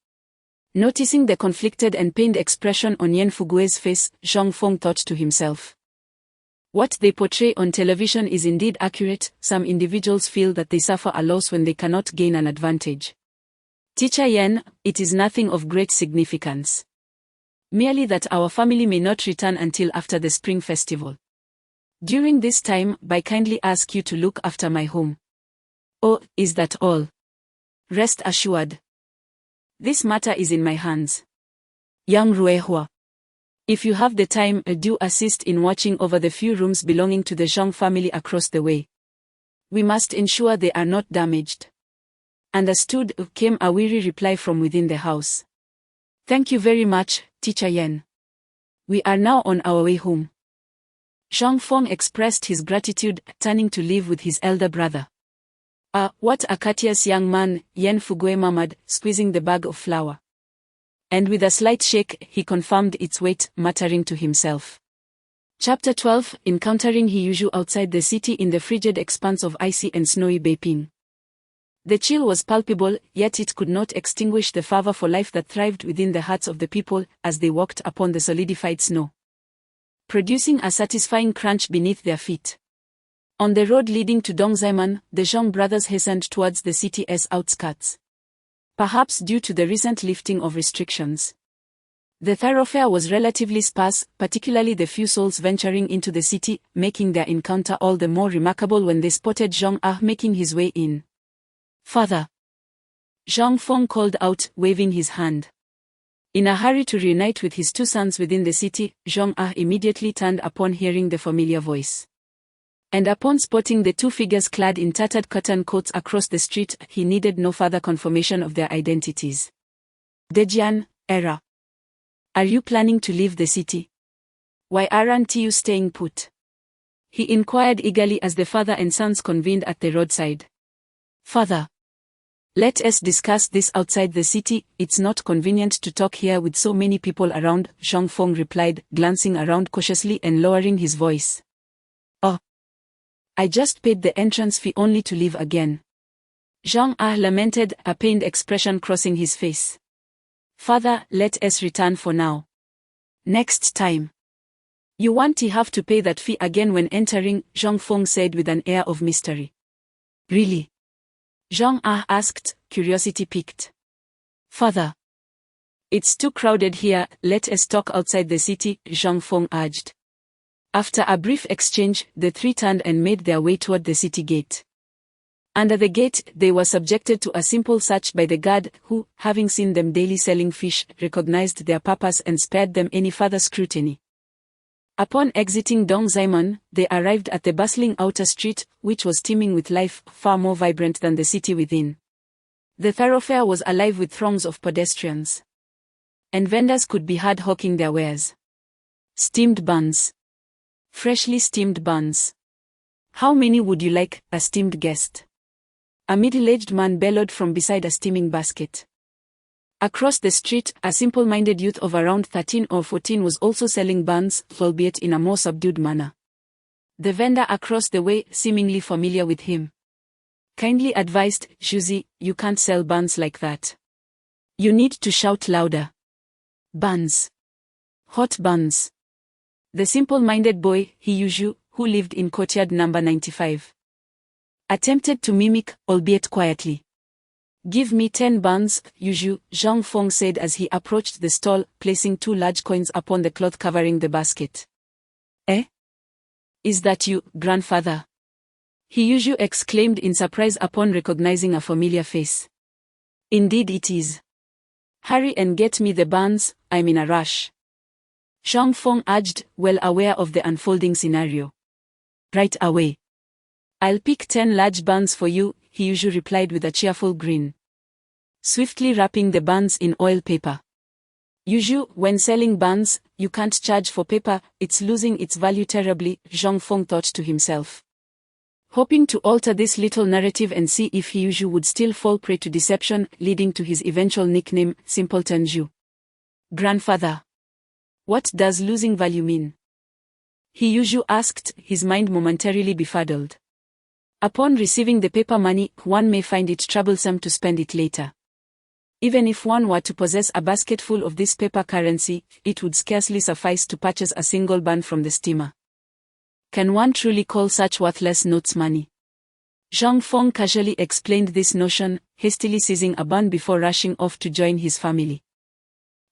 [SPEAKER 2] Noticing the conflicted and pained expression on Yan Fugue's face, Zhang Feng thought to himself. What they portray on television is indeed accurate. Some individuals feel that they suffer a loss when they cannot gain an advantage. Teacher Yan, it is nothing of great significance. Merely that our family may not return until after the spring festival. During this time, I kindly ask you to look after my home. Oh, is that all? Rest assured. This matter is in my hands. Yang Ruehua. If you have the time, do assist in watching over the few rooms belonging to the Zhang family across the way. We must ensure they are not damaged. Understood, came a weary reply from within the house. Thank you very much, Teacher Yan. We are now on our way home. Zhang Feng expressed his gratitude, turning to leave with his elder brother. Ah, what a courteous young man, Yan Fugue murmured, squeezing the bag of flour. And with a slight shake, he confirmed its weight, muttering to himself. Chapter 12, Encountering Hiyuju outside the city in the frigid expanse of icy and snowy Beiping. The chill was palpable, yet it could not extinguish the fervor for life that thrived within the hearts of the people as they walked upon the solidified snow, producing a satisfying crunch beneath their feet. On the road leading to Dongzaiman, the Zhang brothers hastened towards the city's outskirts. Perhaps due to the recent lifting of restrictions, the thoroughfare was relatively sparse, particularly the few souls venturing into the city, making their encounter all the more remarkable when they spotted Zhang making his way in. Father, Zhang Feng called out, waving his hand. In a hurry to reunite with his two sons within the city, Zhang Ah immediately turned upon hearing the familiar voice. And upon spotting the two figures clad in tattered cotton coats across the street, he needed no further confirmation of their identities. Dejian, Era. Are you planning to leave the city? Why aren't you staying put? He inquired eagerly as the father and sons convened at the roadside. Father. Let us discuss this outside the city, it's not convenient to talk here with so many people around, Zhang Feng replied, glancing around cautiously and lowering his voice. Oh. I just paid the entrance fee only to leave again. Zhang Ah lamented, a pained expression crossing his face. Father, let us return for now. Next time. You won't have to pay that fee again when entering, Zhang Feng said with an air of mystery. Really? Zhang Ah asked, curiosity piqued. Father. It's too crowded here, let us talk outside the city, Zhang Feng urged. After a brief exchange, the three turned and made their way toward the city gate. Under the gate, they were subjected to a simple search by the guard, who, having seen them daily selling fish, recognized their purpose and spared them any further scrutiny. Upon exiting Dongzaimon, they arrived at the bustling outer street, which was teeming with life, far more vibrant than the city within. The thoroughfare was alive with throngs of pedestrians. And vendors could be heard hawking their wares. Steamed buns. Freshly steamed buns. How many would you like, a steamed guest? A middle-aged man bellowed from beside a steaming basket. Across the street, a simple-minded youth of around 13 or 14 was also selling buns, albeit in a more subdued manner. The vendor across the way, seemingly familiar with him, kindly advised, Juzi, you can't sell buns like that. You need to shout louder. Buns. Hot buns. The simple-minded boy, Hiyuju, who lived in courtyard number 95, attempted to mimic, albeit quietly. Give me 10 buns, Yuju, Zhang Feng said as he approached the stall, placing 2 large coins upon the cloth covering the basket. Eh? Is that you, grandfather? Hiyuju exclaimed in surprise upon recognizing a familiar face. Indeed it is. Hurry and get me the buns, I'm in a rush. Zhang Feng urged, well aware of the unfolding scenario. Right away. I'll pick 10 large buns for you, Hiyuju replied with a cheerful grin. Swiftly wrapping the buns in oil paper. Yuju, when selling buns, you can't charge for paper, it's losing its value terribly, Zhang Feng thought to himself. Hoping to alter this little narrative and see if Hiyuju would still fall prey to deception, leading to his eventual nickname, Simpleton Ju. Grandfather. What does losing value mean? Hiyuju asked, his mind momentarily befuddled. Upon receiving the paper money, one may find it troublesome to spend it later. Even if one were to possess a basket full of this paper currency, it would scarcely suffice to purchase a single bun from the steamer. Can one truly call such worthless notes money? Zhang Feng casually explained this notion, hastily seizing a bun before rushing off to join his family.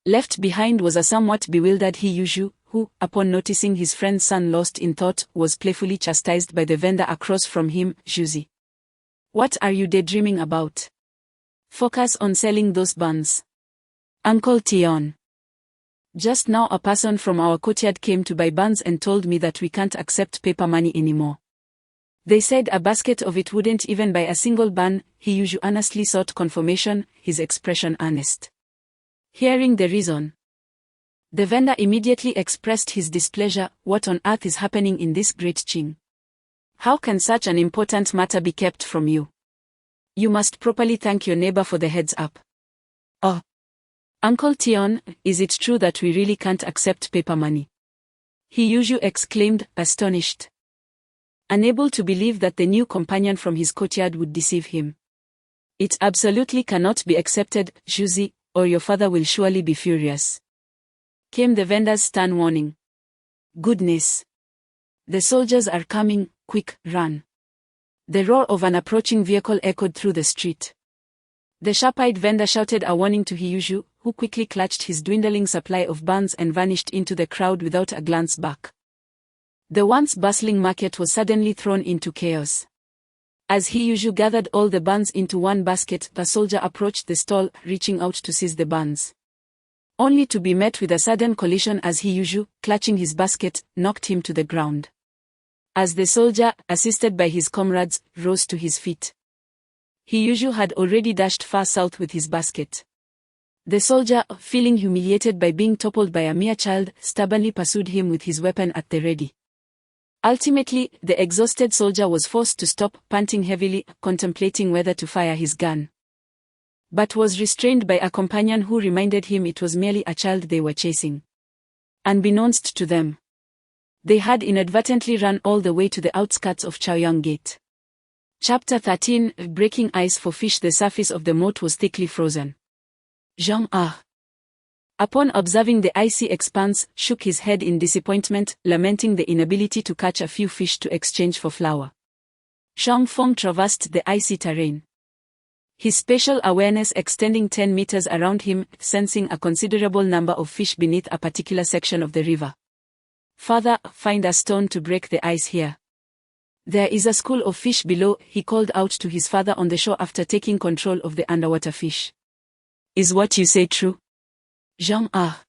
[SPEAKER 2] Left behind was a somewhat bewildered Hiyuju, who, upon noticing his friend's son lost in thought, was playfully chastised by the vendor across from him, Juzi. What are you daydreaming about? Focus on selling those buns. Uncle Tion. Just now a person from our courtyard came to buy buns and told me that we can't accept paper money anymore. They said a basket of it wouldn't even buy a single bun. Hiyuju honestly sought confirmation, his expression earnest. Hearing the reason, the vendor immediately expressed his displeasure. What on earth is happening in this great Qing? How can such an important matter be kept from you? You must properly thank your neighbor for the heads up. Oh. Uncle Tion, is it true that we really can't accept paper money? Hiyuju exclaimed, astonished. Unable to believe that the new companion from his courtyard would deceive him. It absolutely cannot be accepted, Juzi, or your father will surely be furious. Came the vendor's stern warning. Goodness. The soldiers are coming, quick, run. The roar of an approaching vehicle echoed through the street. The sharp-eyed vendor shouted a warning to Hiyuju, who quickly clutched his dwindling supply of buns and vanished into the crowd without a glance back. The once bustling market was suddenly thrown into chaos. As He Yuju gathered all the buns into one basket, a soldier approached the stall, reaching out to seize the buns. Only to be met with a sudden collision as He Yuju, clutching his basket, knocked him to the ground. As the soldier, assisted by his comrades, rose to his feet, He Yuju had already dashed far south with his basket. The soldier, feeling humiliated by being toppled by a mere child, stubbornly pursued him with his weapon at the ready. Ultimately, the exhausted soldier was forced to stop, panting heavily, contemplating whether to fire his gun. But was restrained by a companion who reminded him it was merely a child they were chasing. Unbeknownst to them, they had inadvertently run all the way to the outskirts of Chaoyang Gate. Chapter 13, Breaking Ice for Fish. The surface of the moat was thickly frozen. Zhang Ah, upon observing the icy expanse, shook his head in disappointment, lamenting the inability to catch a few fish to exchange for flour. Zhang Feng traversed the icy terrain, his spatial awareness extending 10 meters around him, sensing a considerable number of fish beneath a particular section of the river. "Father, find a stone to break the ice here. There is a school of fish below," he called out to his father on the shore after taking control of the underwater fish. "Is what you say true?" Zhang Ah,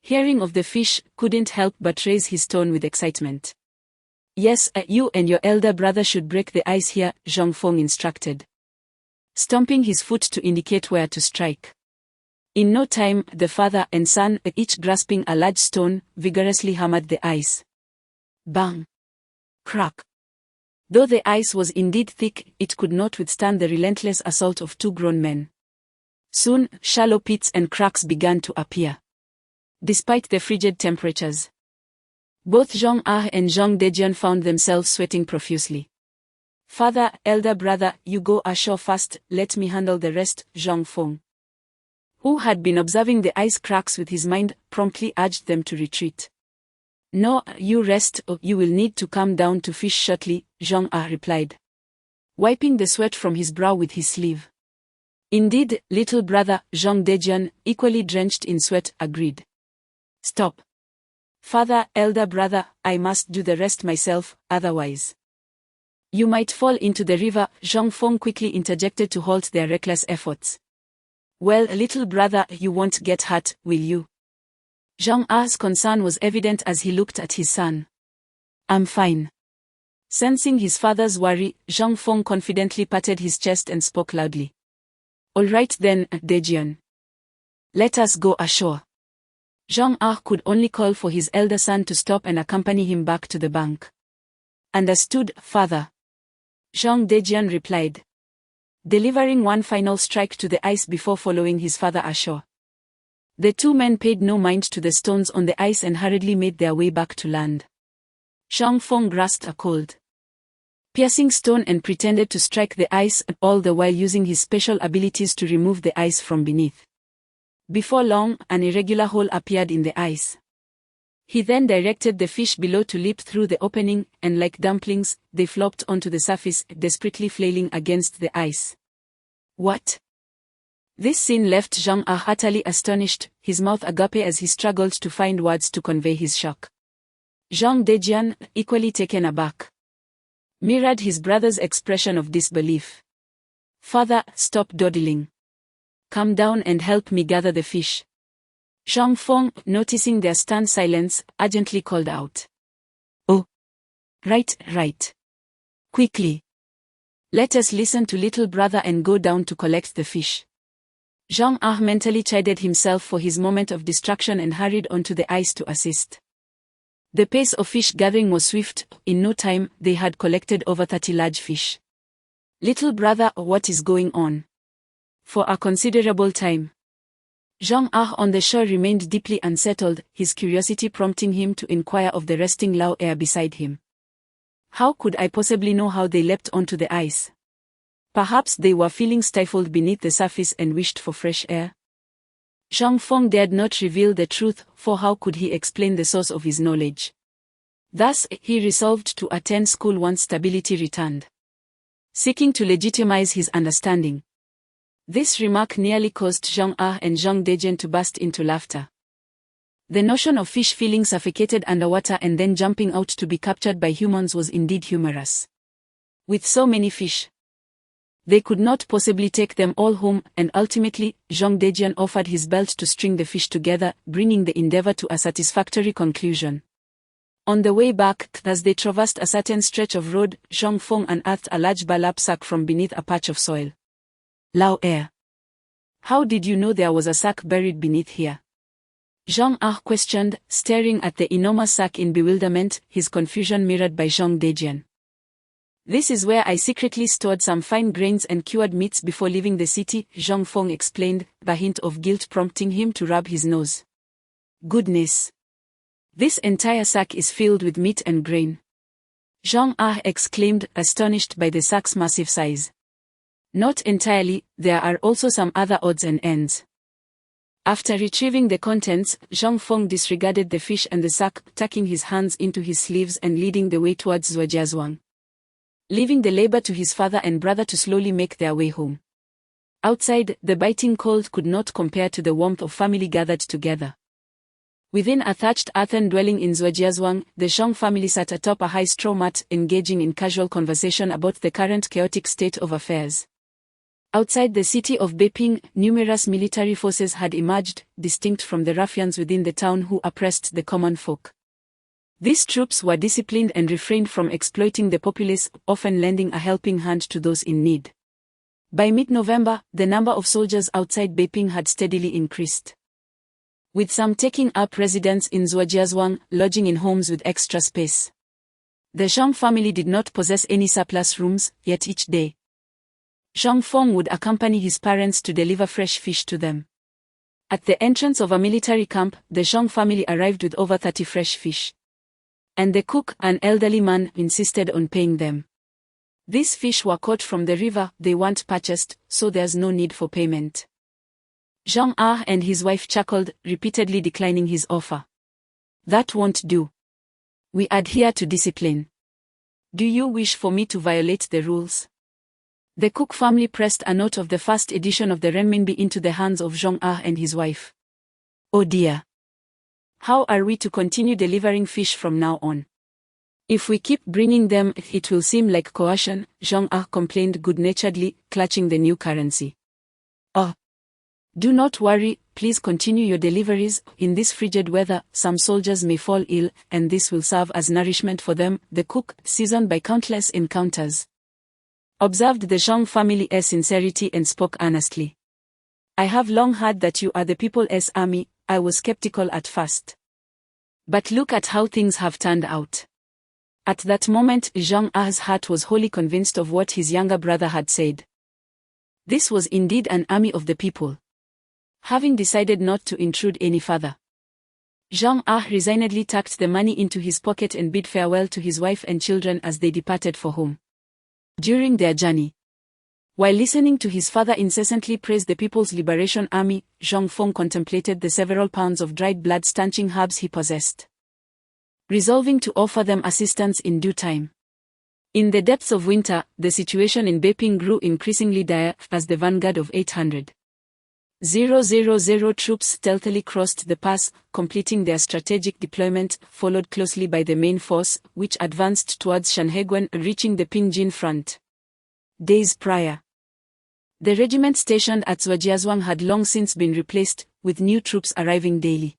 [SPEAKER 2] hearing of the fish, couldn't help but raise his tone with excitement. "Yes, you and your elder brother should break the ice here," Zhang Feng instructed, stomping his foot to indicate where to strike. In no time, the father and son, each grasping a large stone, vigorously hammered the ice. Bang! Crack! Though the ice was indeed thick, it could not withstand the relentless assault of two grown men. Soon, shallow pits and cracks began to appear. Despite the frigid temperatures, both Zhang Ah and Zhang Dejian found themselves sweating profusely. "Father, elder brother, you go ashore first, let me handle the rest," Zhang Feng, who had been observing the ice cracks with his mind, promptly urged them to retreat. "No, you rest, or you will need to come down to fish shortly," Zhang Ah replied, wiping the sweat from his brow with his sleeve. "Indeed, little brother," Zhang Dejian, equally drenched in sweat, agreed. "Stop. Father, elder brother, I must do the rest myself, otherwise you might fall into the river," Zhang Feng quickly interjected to halt their reckless efforts. "Well, little brother, you won't get hurt, will you?" Zhang Ah's concern was evident as he looked at his son. "I'm fine." Sensing his father's worry, Zhang Feng confidently patted his chest and spoke loudly. "All right then, Dejian. Let us go ashore." Zhang Ah could only call for his elder son to stop and accompany him back to the bank. "Understood, father," Zhang Dejian replied, delivering one final strike to the ice before following his father ashore. The two men paid no mind to the stones on the ice and hurriedly made their way back to land. Zhang Feng grasped a cold, piercing stone and pretended to strike the ice, all the while using his special abilities to remove the ice from beneath. Before long, an irregular hole appeared in the ice. He then directed the fish below to leap through the opening, and like dumplings, they flopped onto the surface, desperately flailing against the ice. "What?" This scene left Zhang Ah utterly astonished, his mouth agape as he struggled to find words to convey his shock. Zhang Dejian, equally taken aback, mirrored his brother's expression of disbelief. "Father, stop dawdling. Come down and help me gather the fish." Zhang Feng, noticing their stunned silence, urgently called out. "Oh! Right. Quickly. Let us listen to little brother and go down to collect the fish." Zhang Ah mentally chided himself for his moment of distraction and hurried onto the ice to assist. The pace of fish gathering was swift. In no time, they had collected over 30 large fish. "Little brother, what is going on?" For a considerable time, Zhang Ah on the shore remained deeply unsettled, his curiosity prompting him to inquire of the resting Lao air beside him. "How could I possibly know how they leapt onto the ice? Perhaps they were feeling stifled beneath the surface and wished for fresh air." Zhang Feng dared not reveal the truth, for how could he explain the source of his knowledge? Thus, he resolved to attend school once stability returned, seeking to legitimize his understanding. This remark nearly caused Zhang Ah and Zhang Dejian to burst into laughter. The notion of fish feeling suffocated underwater and then jumping out to be captured by humans was indeed humorous. With so many fish, they could not possibly take them all home, and ultimately, Jean Dejian offered his belt to string the fish together, bringing the endeavor to a satisfactory conclusion. On the way back, as they traversed a certain stretch of road, Zhang Feng unearthed a large burlap sack from beneath a patch of soil. Lao Er, how did you know there was a sack buried beneath here? Zhang Ah questioned, staring at the enormous sack in bewilderment, his confusion mirrored by Zhang Dejian. This is where I secretly stored some fine grains and cured meats before leaving the city, Zhang Feng explained, the hint of guilt prompting him to rub his nose. Goodness! This entire sack is filled with meat and grain. Zhang Ah exclaimed, astonished by the sack's massive size. Not entirely, there are also some other odds and ends. After retrieving the contents, Zhang Feng disregarded the fish and the sack, tucking his hands into his sleeves and leading the way towards Zhuojiazhuang, leaving the labor to his father and brother to slowly make their way home. Outside, the biting cold could not compare to the warmth of family gathered together. Within a thatched earthen dwelling in Zhuojiazhuang, the Zhang family sat atop a high straw mat, engaging in casual conversation about the current chaotic state of affairs. Outside the city of Beiping, numerous military forces had emerged, distinct from the ruffians within the town who oppressed the common folk. These troops were disciplined and refrained from exploiting the populace, often lending a helping hand to those in need. By mid-November, the number of soldiers outside Beiping had steadily increased, with some taking up residence in Zhuojiazhuang, lodging in homes with extra space. The Zhang family did not possess any surplus rooms, yet each day, Zhang Feng would accompany his parents to deliver fresh fish to them. At the entrance of a military camp, the Zhang family arrived with over 30 fresh fish. And the cook, an elderly man, insisted on paying them. These fish were caught from the river, they weren't purchased, so there's no need for payment. Zhang Ah and his wife chuckled, repeatedly declining his offer. That won't do. We adhere to discipline. Do you wish for me to violate the rules? The Cook family pressed a note of the first edition of the renminbi into the hands of Zhang Ah and his wife. Oh dear. How are we to continue delivering fish from now on? If we keep bringing them, it will seem like coercion, Zhang Ah complained good-naturedly, clutching the new currency. Oh. Do not worry, please continue your deliveries. In this frigid weather, some soldiers may fall ill, and this will serve as nourishment for them, the cook, seasoned by countless encounters, observed the Zhang family's sincerity and spoke earnestly. I have long heard that you are the people's army. I was skeptical at first. But look at how things have turned out. At that moment, Zhang Ah's heart was wholly convinced of what his younger brother had said. This was indeed an army of the people. Having decided not to intrude any further, Zhang Ah resignedly tucked the money into his pocket and bid farewell to his wife and children as they departed for home. During their journey, while listening to his father incessantly praise the People's Liberation Army, Zhang Feng contemplated the several pounds of dried blood-stanching herbs he possessed, resolving to offer them assistance in due time. In the depths of winter, the situation in Beiping grew increasingly dire as the vanguard of 800,000 troops stealthily crossed the pass, completing their strategic deployment, followed closely by the main force, which advanced towards Shanhaiguan, reaching the Pingjin front. Days prior, the regiment stationed at Zhuojiazhuang had long since been replaced, with new troops arriving daily.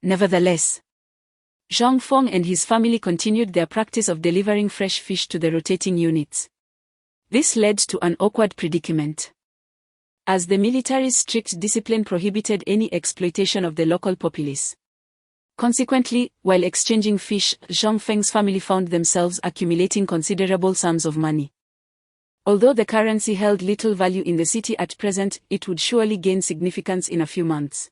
[SPEAKER 2] Nevertheless, Zhang Feng and his family continued their practice of delivering fresh fish to the rotating units. This led to an awkward predicament, as the military's strict discipline prohibited any exploitation of the local populace. Consequently, while exchanging fish, Zhang Feng's family found themselves accumulating considerable sums of money. Although the currency held little value in the city at present, it would surely gain significance in a few months.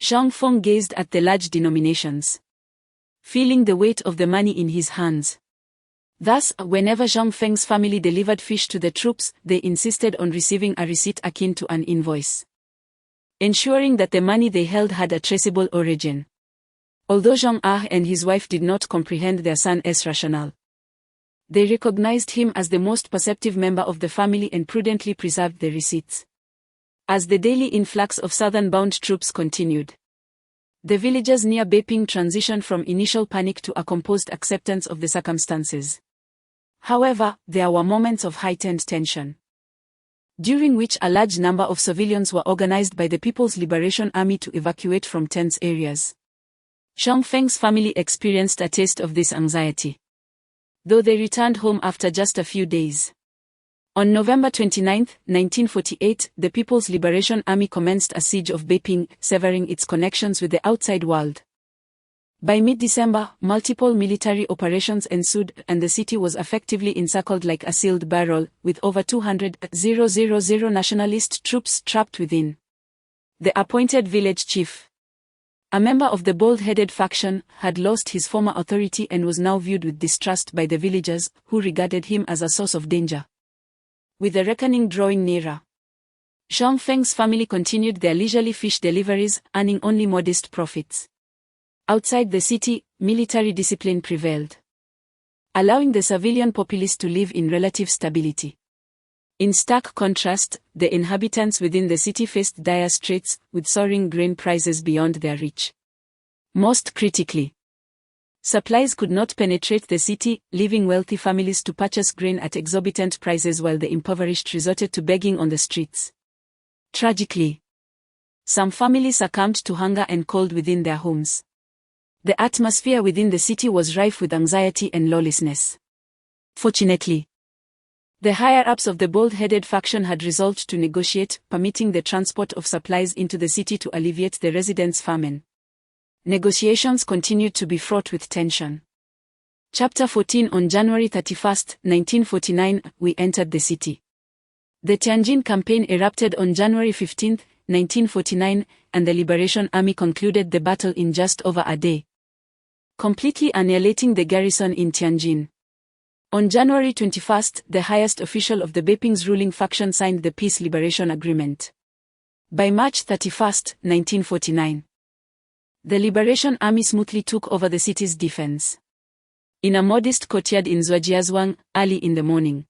[SPEAKER 2] Zhang Feng gazed at the large denominations, feeling the weight of the money in his hands. Thus, whenever Zhang Feng's family delivered fish to the troops, they insisted on receiving a receipt akin to an invoice, ensuring that the money they held had a traceable origin. Although Zhang Ah and his wife did not comprehend their son's rationale, they recognized him as the most perceptive member of the family and prudently preserved the receipts. As the daily influx of southern-bound troops continued, the villagers near Beiping transitioned from initial panic to a composed acceptance of the circumstances. However, there were moments of heightened tension, during which a large number of civilians were organized by the People's Liberation Army to evacuate from tense areas. Zhang Feng's family experienced a taste of this anxiety, though they returned home after just a few days. On November 29, 1948, the People's Liberation Army commenced a siege of Beiping, severing its connections with the outside world. By mid-December, multiple military operations ensued, and the city was effectively encircled like a sealed barrel, with over 200,000 nationalist troops trapped within. The appointed village chief, a member of the bold-headed faction, had lost his former authority and was now viewed with distrust by the villagers, who regarded him as a source of danger. With the reckoning drawing nearer, Zhang Feng's family continued their leisurely fish deliveries, earning only modest profits. Outside the city, military discipline prevailed, allowing the civilian populace to live in relative stability. In stark contrast, the inhabitants within the city faced dire straits, with soaring grain prices beyond their reach. Most critically, supplies could not penetrate the city, leaving wealthy families to purchase grain at exorbitant prices while the impoverished resorted to begging on the streets. Tragically, some families succumbed to hunger and cold within their homes. The atmosphere within the city was rife with anxiety and lawlessness. Fortunately, the higher-ups of the bold-headed faction had resolved to negotiate, permitting the transport of supplies into the city to alleviate the residents' famine. Negotiations continued to be fraught with tension. Chapter 14. On January 31, 1949, we entered the city. The Tianjin campaign erupted on January 15, 1949, and the Liberation Army concluded the battle in just over a day, completely annihilating the garrison in Tianjin. On January 21, the highest official of the Beiping's ruling faction signed the Peace Liberation Agreement. By March 31, 1949, the Liberation Army smoothly took over the city's defense. In a modest courtyard in Zhujiazhuang, early in the morning,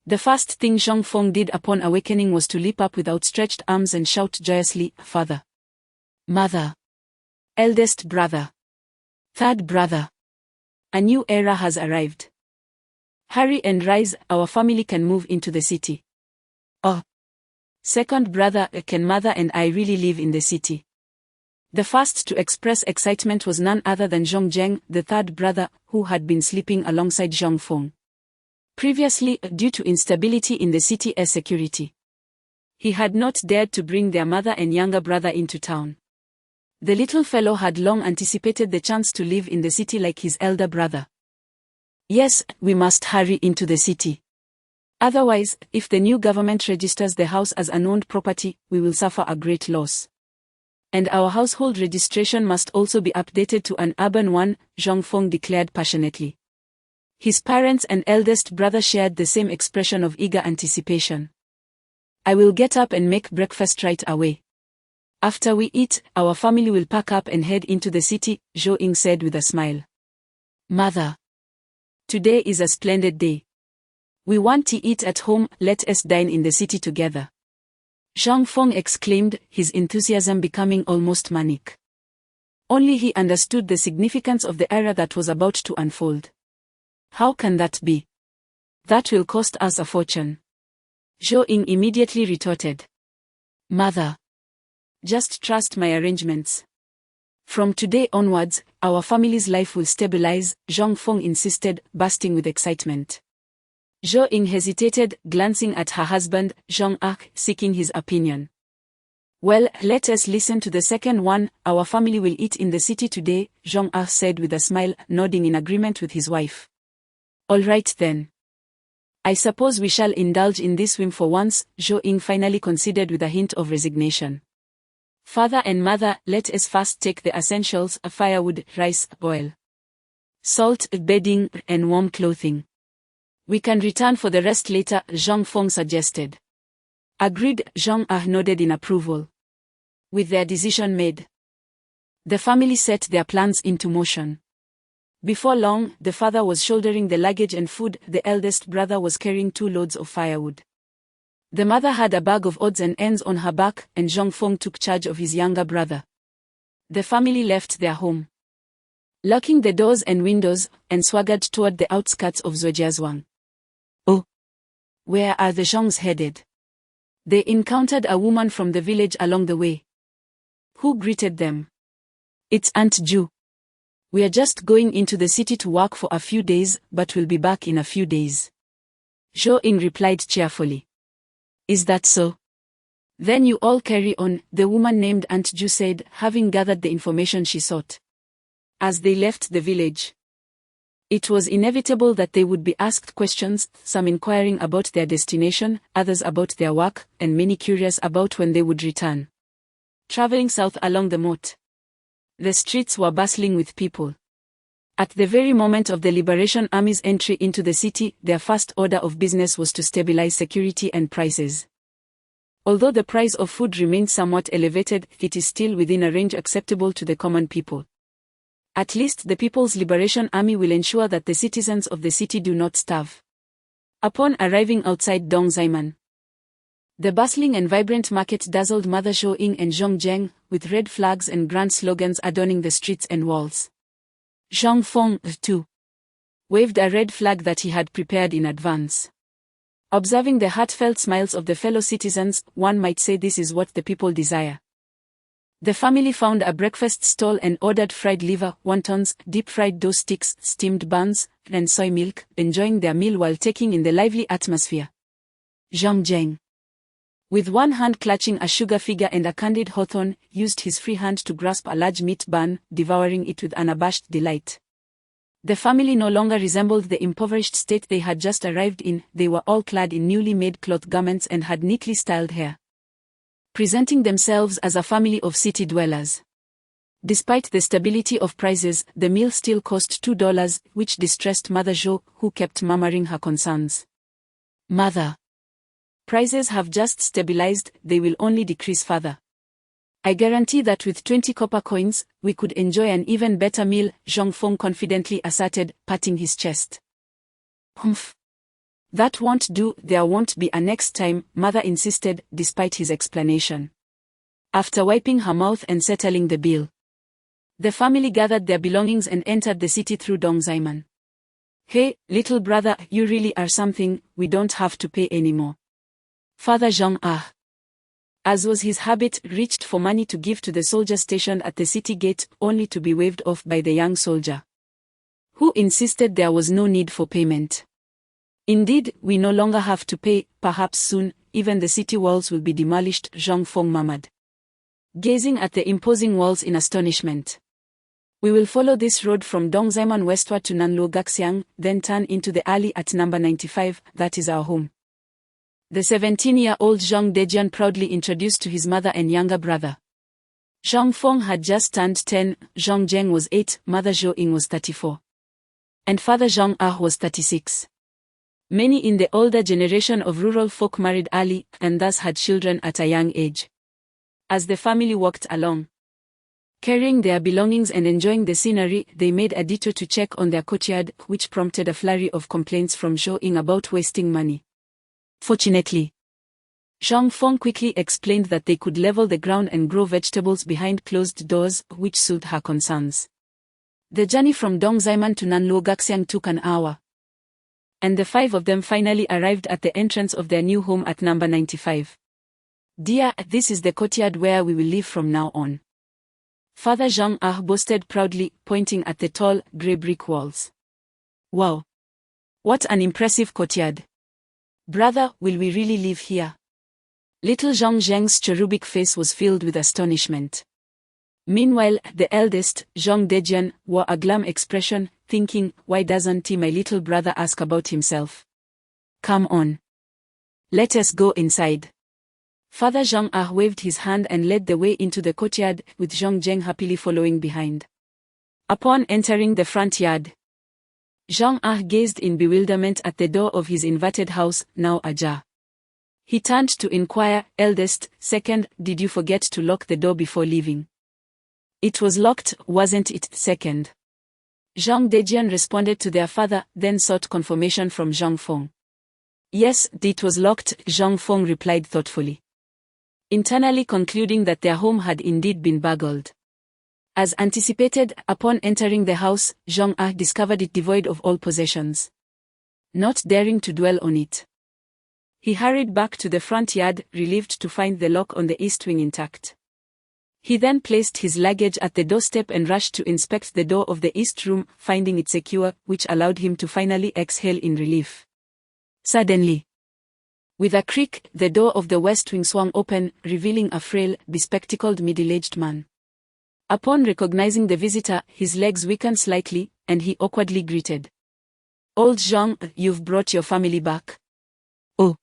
[SPEAKER 2] the first thing Zhang Feng did upon awakening was to leap up with outstretched arms and shout joyously, "Father! Mother! Eldest brother! Third brother! A new era has arrived. Hurry and rise, our family can move into the city. Oh! Second brother, can mother and I really live in the city?" The first to express excitement was none other than Zhong Zheng, the third brother, who had been sleeping alongside Zhang Feng. Previously, due to instability in the city air security, he had not dared to bring their mother and younger brother into town. The little fellow had long anticipated the chance to live in the city like his elder brother. "Yes, we must hurry into the city. Otherwise, if the new government registers the house as unowned property, we will suffer a great loss. And our household registration must also be updated to an urban one," Zhang Feng declared passionately. His parents and eldest brother shared the same expression of eager anticipation. "I will get up and make breakfast right away. After we eat, our family will pack up and head into the city," Zhou Ying said with a smile. "Mother, today is a splendid day. We want to eat at home, let us dine in the city together," Zhang Feng exclaimed, his enthusiasm becoming almost manic. Only he understood the significance of the era that was about to unfold. "How can that be? That will cost us a fortune," Zhou Ying immediately retorted. "Mother, just trust my arrangements. From today onwards, our family's life will stabilize," Zhang Feng insisted, bursting with excitement. Zhou Ying hesitated, glancing at her husband, Zhang Ah, seeking his opinion. "Well, let us listen to the second one. Our family will eat in the city today," Zhang Ah said with a smile, nodding in agreement with his wife. "All right then. I suppose we shall indulge in this whim for once," Zhou Ying finally considered with a hint of resignation. "Father and mother, let us first take the essentials: firewood, rice, oil, salt, bedding, and warm clothing. We can return for the rest later," Zhang Feng suggested. Agreed, Zhang Ah nodded in approval. With their decision made, the family set their plans into motion. Before long, the father was shouldering the luggage and food, the eldest brother was carrying 2 loads of firewood. The mother had a bag of odds and ends on her back, and Zhang Feng took charge of his younger brother. The family left their home, locking the doors and windows, and swaggered toward the outskirts of Zhujiazhuang. Where are the Zhongs headed? They encountered a woman from the village along the way. Who greeted them? It's Aunt Ju. We are just going into the city to work for a few days, but we'll be back in a few days. Zhou Ying replied cheerfully. Is that so? Then you all carry on, the woman named Aunt Ju said, having gathered the information she sought. As they left the village, it was inevitable that they would be asked questions, some inquiring about their destination, others about their work, and many curious about when they would return. Traveling south along the moat, the streets were bustling with people. At the very moment of the Liberation Army's entry into the city, their first order of business was to stabilize security and prices. Although the price of food remained somewhat elevated, it is still within a range acceptable to the common people. At least the People's Liberation Army will ensure that the citizens of the city do not starve. Upon arriving outside Dongzaiman, the bustling and vibrant market dazzled Mother Zhou Ying and Zhong Zheng, with red flags and grand slogans adorning the streets and walls. Zhang Feng, too, waved a red flag that he had prepared in advance. Observing the heartfelt smiles of the fellow citizens, one might say this is what the people desire. The family found a breakfast stall and ordered fried liver, wontons, deep-fried dough sticks, steamed buns, and soy milk, enjoying their meal while taking in the lively atmosphere. Zhang Zheng, with one hand clutching a sugar figure and a candied hawthorn, used his free hand to grasp a large meat bun, devouring it with unabashed delight. The family no longer resembled the impoverished state they had just arrived in. They were all clad in newly made cloth garments and had neatly styled hair, presenting themselves as a family of city dwellers. Despite the stability of prices, the meal still cost $2, which distressed Mother Zhou, who kept murmuring her concerns. Mother, prices have just stabilized, they will only decrease further. I guarantee that with 20 copper coins, we could enjoy an even better meal, Zhang Feng confidently asserted, patting his chest. Humph. That won't do, there won't be a next time, Mother insisted, despite his explanation. After wiping her mouth and settling the bill, the family gathered their belongings and entered the city through Dongzaiman. Hey, little brother, you really are something, we don't have to pay anymore. Father Zhang as was his habit, reached for money to give to the soldier stationed at the city gate, only to be waved off by the young soldier, who insisted there was no need for payment. Indeed, we no longer have to pay, perhaps soon, even the city walls will be demolished, Zhang Feng murmured, gazing at the imposing walls in astonishment. We will follow this road from Dongzaiman westward to Nanluo Gaxiang, then turn into the alley at number 95, that is our home. The 17-year-old Zhang Dejian proudly introduced to his mother and younger brother. Zhang Feng had just turned 10, Zhang Zheng was 8, Mother Zhou Ying was 34. And Father Zhang was 36. Many in the older generation of rural folk married early, and thus had children at a young age. As the family walked along, carrying their belongings and enjoying the scenery, they made a detour to check on their courtyard, which prompted a flurry of complaints from Zhou Ying about wasting money. Fortunately, Zhang Feng quickly explained that they could level the ground and grow vegetables behind closed doors, which soothed her concerns. The journey from Dongzaiman to Nanluo Gaxiang took an hour, and the 5 of them finally arrived at the entrance of their new home at number 95. Dear, this is the courtyard where we will live from now on, Father Zhang boasted proudly, pointing at the tall, grey brick walls. Wow! What an impressive courtyard! Brother, will we really live here? Little Zhang Zheng's cherubic face was filled with astonishment. Meanwhile, the eldest, Zhang Dejian, wore a glum expression, thinking, why doesn't my little brother ask about himself? Come on. Let us go inside. Father Zhang waved his hand and led the way into the courtyard, with Zhang Zheng happily following behind. Upon entering the front yard, Zhang gazed in bewilderment at the door of his inverted house, now ajar. He turned to inquire, eldest, second, did you forget to lock the door before leaving? It was locked, wasn't it, second? Zhang Dejian responded to their father, then sought confirmation from Zhang Feng. Yes, it was locked, Zhang Feng replied thoughtfully, internally concluding that their home had indeed been burgled. As anticipated, upon entering the house, Zhang discovered it devoid of all possessions. Not daring to dwell on it, He hurried back to the front yard, relieved to find the lock on the east wing intact. He then placed his luggage at the doorstep and rushed to inspect the door of the east room, finding it secure, which allowed him to finally exhale in relief. Suddenly, with a creak, the door of the west wing swung open, revealing a frail, bespectacled middle-aged man. Upon recognizing the visitor, his legs weakened slightly, and he awkwardly greeted. "Old Jean, you've brought your family back." "Oh.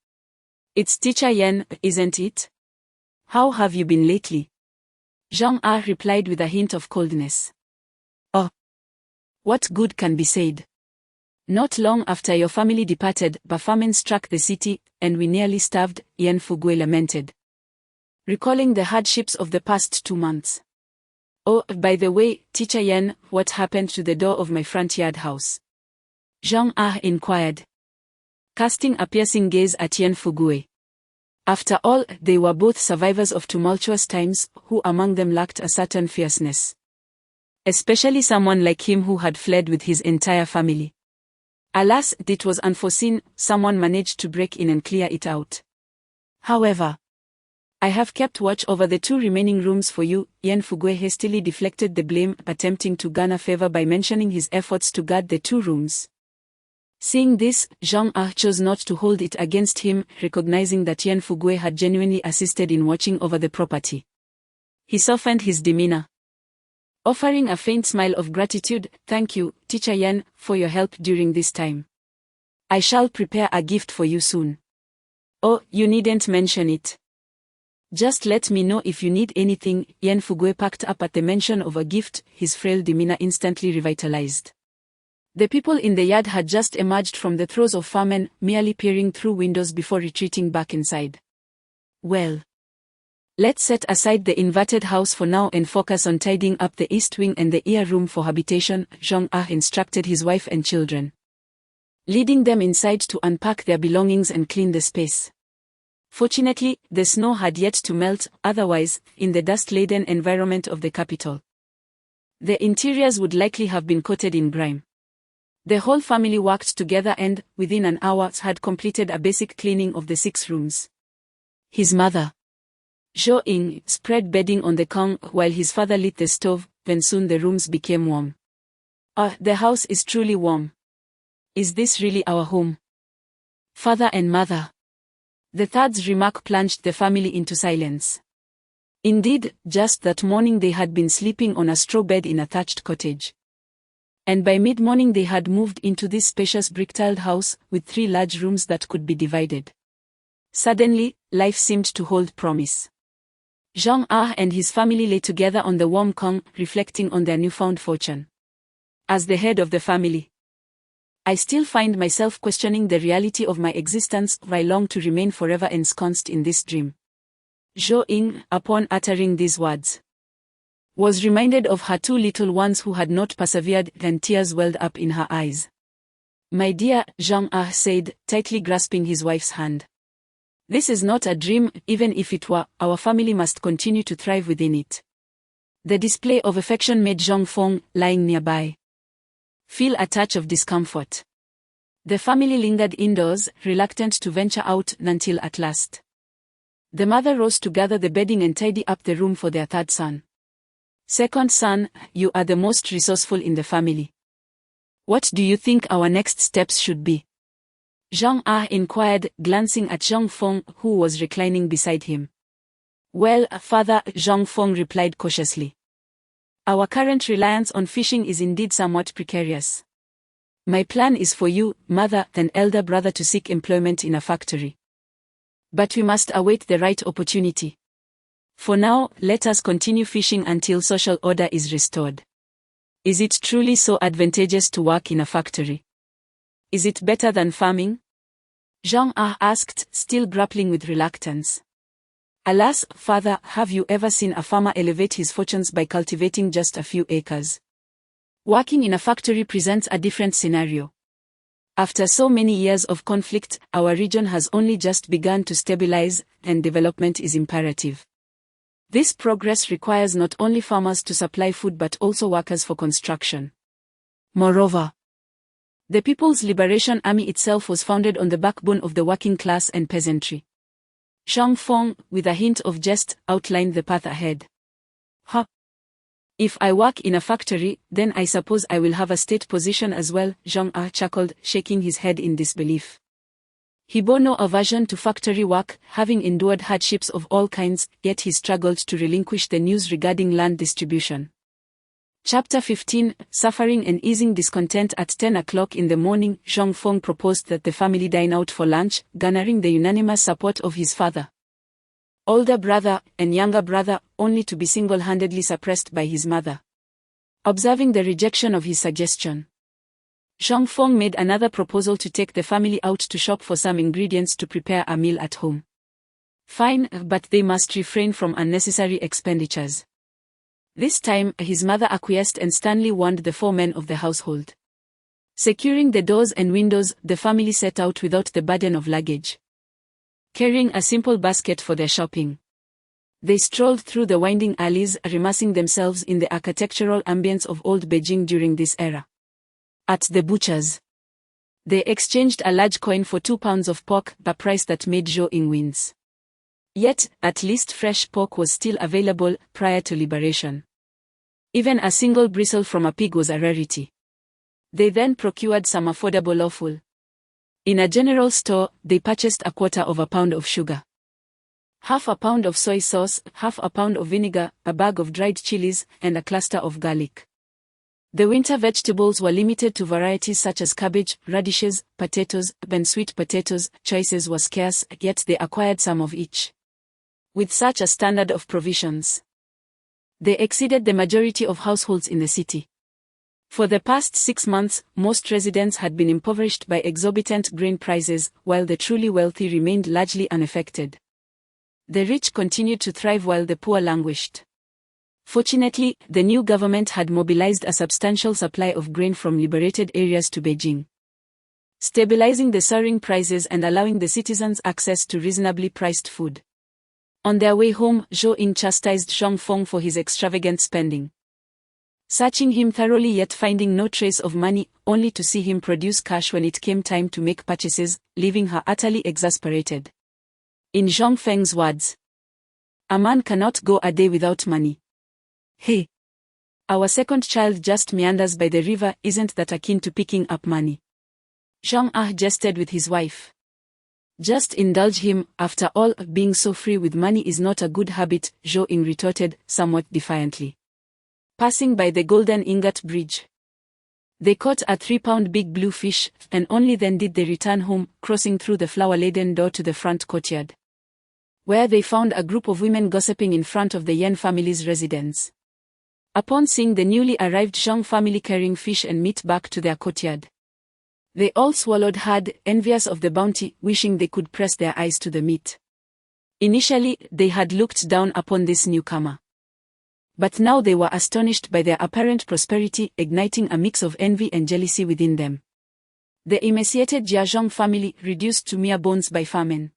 [SPEAKER 2] It's Teacher Yen, isn't it? How have you been lately?" Jean replied with a hint of coldness. "Oh. What good can be said? Not long after your family departed, famine struck the city, and we nearly starved," Yen Fugui lamented, recalling the hardships of the past 2 months. "Oh, by the way, Teacher Yen, what happened to the door of my front yard house?" Jean inquired, casting a piercing gaze at Yen Fugui. After all, they were both survivors of tumultuous times, who among them lacked a certain fierceness. Especially someone like him who had fled with his entire family. Alas, it was unforeseen, someone managed to break in and clear it out. "However, I have kept watch over the 2 remaining rooms for you." Yen Fugui hastily deflected the blame, attempting to garner favor by mentioning his efforts to guard the 2 rooms. Seeing this, Jean chose not to hold it against him, recognizing that Yen Fugui had genuinely assisted in watching over the property. He softened his demeanor, offering a faint smile of gratitude. "Thank you, Teacher Yen, for your help during this time. I shall prepare a gift for you soon." "Oh, you needn't mention it. Just let me know if you need anything." Yen Fugui packed up at the mention of a gift, his frail demeanor instantly revitalized. The people in the yard had just emerged from the throes of famine, merely peering through windows before retreating back inside. "Well, let's set aside the inverted house for now and focus on tidying up the east wing and the ear room for habitation," Jean instructed his wife and children, leading them inside to unpack their belongings and clean the space. Fortunately, the snow had yet to melt, otherwise, in the dust-laden environment of the capital, the interiors would likely have been coated in grime. The whole family worked together and, within an hour, had completed a basic cleaning of the 6 rooms. His mother, Zhou Ying, spread bedding on the kong while his father lit the stove, and soon the rooms became warm. The house is truly warm. Is this really our home? Father and mother. The third's remark plunged the family into silence. Indeed, just that morning they had been sleeping on a straw bed in a thatched cottage. And by mid-morning they had moved into this spacious brick-tiled house, with 3 large rooms that could be divided. Suddenly, life seemed to hold promise. Jean and his family lay together on the warm kong, reflecting on their newfound fortune. As the head of the family, I still find myself questioning the reality of my existence. I long to remain forever ensconced in this dream. Zhou Ying, upon uttering these words, was reminded of her 2 little ones who had not persevered, and tears welled up in her eyes. "My dear," Jean said, tightly grasping his wife's hand. "This is not a dream. Even if it were, our family must continue to thrive within it." The display of affection made Zhang Feng, lying nearby, feel a touch of discomfort. The family lingered indoors, reluctant to venture out, until at last, the mother rose to gather the bedding and tidy up the room for their 3rd son. "Second son, you are the most resourceful in the family. What do you think our next steps should be?" Zhang inquired, glancing at Zhang Feng, who was reclining beside him. "Well, father," Zhang Feng replied cautiously, "our current reliance on fishing is indeed somewhat precarious. My plan is for you, mother, and elder brother to seek employment in a factory. But we must await the right opportunity. For now, let us continue fishing until social order is restored." "Is it truly so advantageous to work in a factory? Is it better than farming?" Zhang asked, still grappling with reluctance. "Alas, father, have you ever seen a farmer elevate his fortunes by cultivating just a few acres? Working in a factory presents a different scenario. After so many years of conflict, our region has only just begun to stabilize, and development is imperative. This progress requires not only farmers to supply food but also workers for construction. Moreover, The People's Liberation Army itself was founded on the backbone of the working class and peasantry. Zhang Feng, with a hint of jest, outlined the path ahead. If I work in a factory, then I suppose I will have a state position as well, Zhang Ah chuckled, shaking his head in disbelief. He bore no aversion to factory work, having endured hardships of all kinds, yet he struggled to relinquish the news regarding land distribution. Chapter 15, Suffering and Easing Discontent. At 10 o'clock in the morning, Zhang Feng proposed that the family dine out for lunch, garnering the unanimous support of his father, older brother, and younger brother, only to be single-handedly suppressed by his mother. Observing the rejection of his suggestion, Zhang Feng made another proposal to take the family out to shop for some ingredients to prepare a meal at home. Fine, but they must refrain from unnecessary expenditures. This time, his mother acquiesced and sternly warned the 4 men of the household. Securing the doors and windows, the family set out without the burden of luggage. Carrying a simple basket for their shopping, they strolled through the winding alleys, immersing themselves in the architectural ambience of old Beijing during this era. At the butcher's, they exchanged a large coin for 2 pounds of pork, a price that made Zhou Ying wince. Yet, at least fresh pork was still available prior to liberation. Even a single bristle from a pig was a rarity. They then procured some affordable offal. In a general store, they purchased a quarter of a pound of sugar, half a pound of soy sauce, half a pound of vinegar, a bag of dried chilies, and a cluster of garlic. The winter vegetables were limited to varieties such as cabbage, radishes, potatoes, and sweet potatoes. Choices were scarce, yet they acquired some of each. With such a standard of provisions, they exceeded the majority of households in the city. For the past 6 months, most residents had been impoverished by exorbitant grain prices, while the truly wealthy remained largely unaffected. The rich continued to thrive while the poor languished. Fortunately, the new government had mobilized a substantial supply of grain from liberated areas to Beijing, stabilizing the soaring prices and allowing the citizens access to reasonably priced food. On their way home, Zhou Ying chastised Zhang Feng for his extravagant spending, searching him thoroughly yet finding no trace of money, only to see him produce cash when it came time to make purchases, leaving her utterly exasperated. In Zhang Feng's words, "A man cannot go a day without money. Hey, our second child just meanders by the river, isn't that akin to picking up money?" Zhang Ah jested with his wife. "Just indulge him, after all, being so free with money is not a good habit," Zhou Ying retorted, somewhat defiantly. Passing by the Golden Ingot Bridge, they caught a 3-pound big blue fish, and only then did they return home, crossing through the flower-laden door to the front courtyard, where they found a group of women gossiping in front of the Yan family's residence. Upon seeing the newly arrived Zhang family carrying fish and meat back to their courtyard, they all swallowed hard, envious of the bounty, wishing they could press their eyes to the meat. Initially, they had looked down upon this newcomer, but now they were astonished by their apparent prosperity, igniting a mix of envy and jealousy within them. The emaciated Jia Zhang family, reduced to mere bones by famine,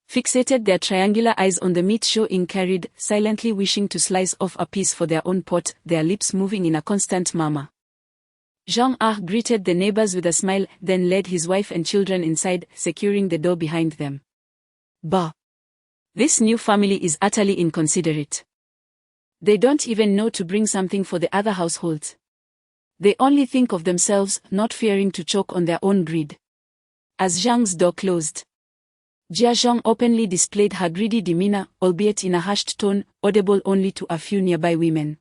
[SPEAKER 2] fixated their triangular eyes on the meat Zhou Ying carried, silently wishing to slice off a piece for their own pot, their lips moving in a constant murmur. Zhang Ah greeted the neighbors with a smile, then led his wife and children inside, securing the door behind them. Bah! This new family is utterly inconsiderate. They don't even know to bring something for the other households. They only think of themselves, not fearing to choke on their own greed. As Zhang's door closed, Jia Zhang openly displayed her greedy demeanor, albeit in a hushed tone, audible only to a few nearby women.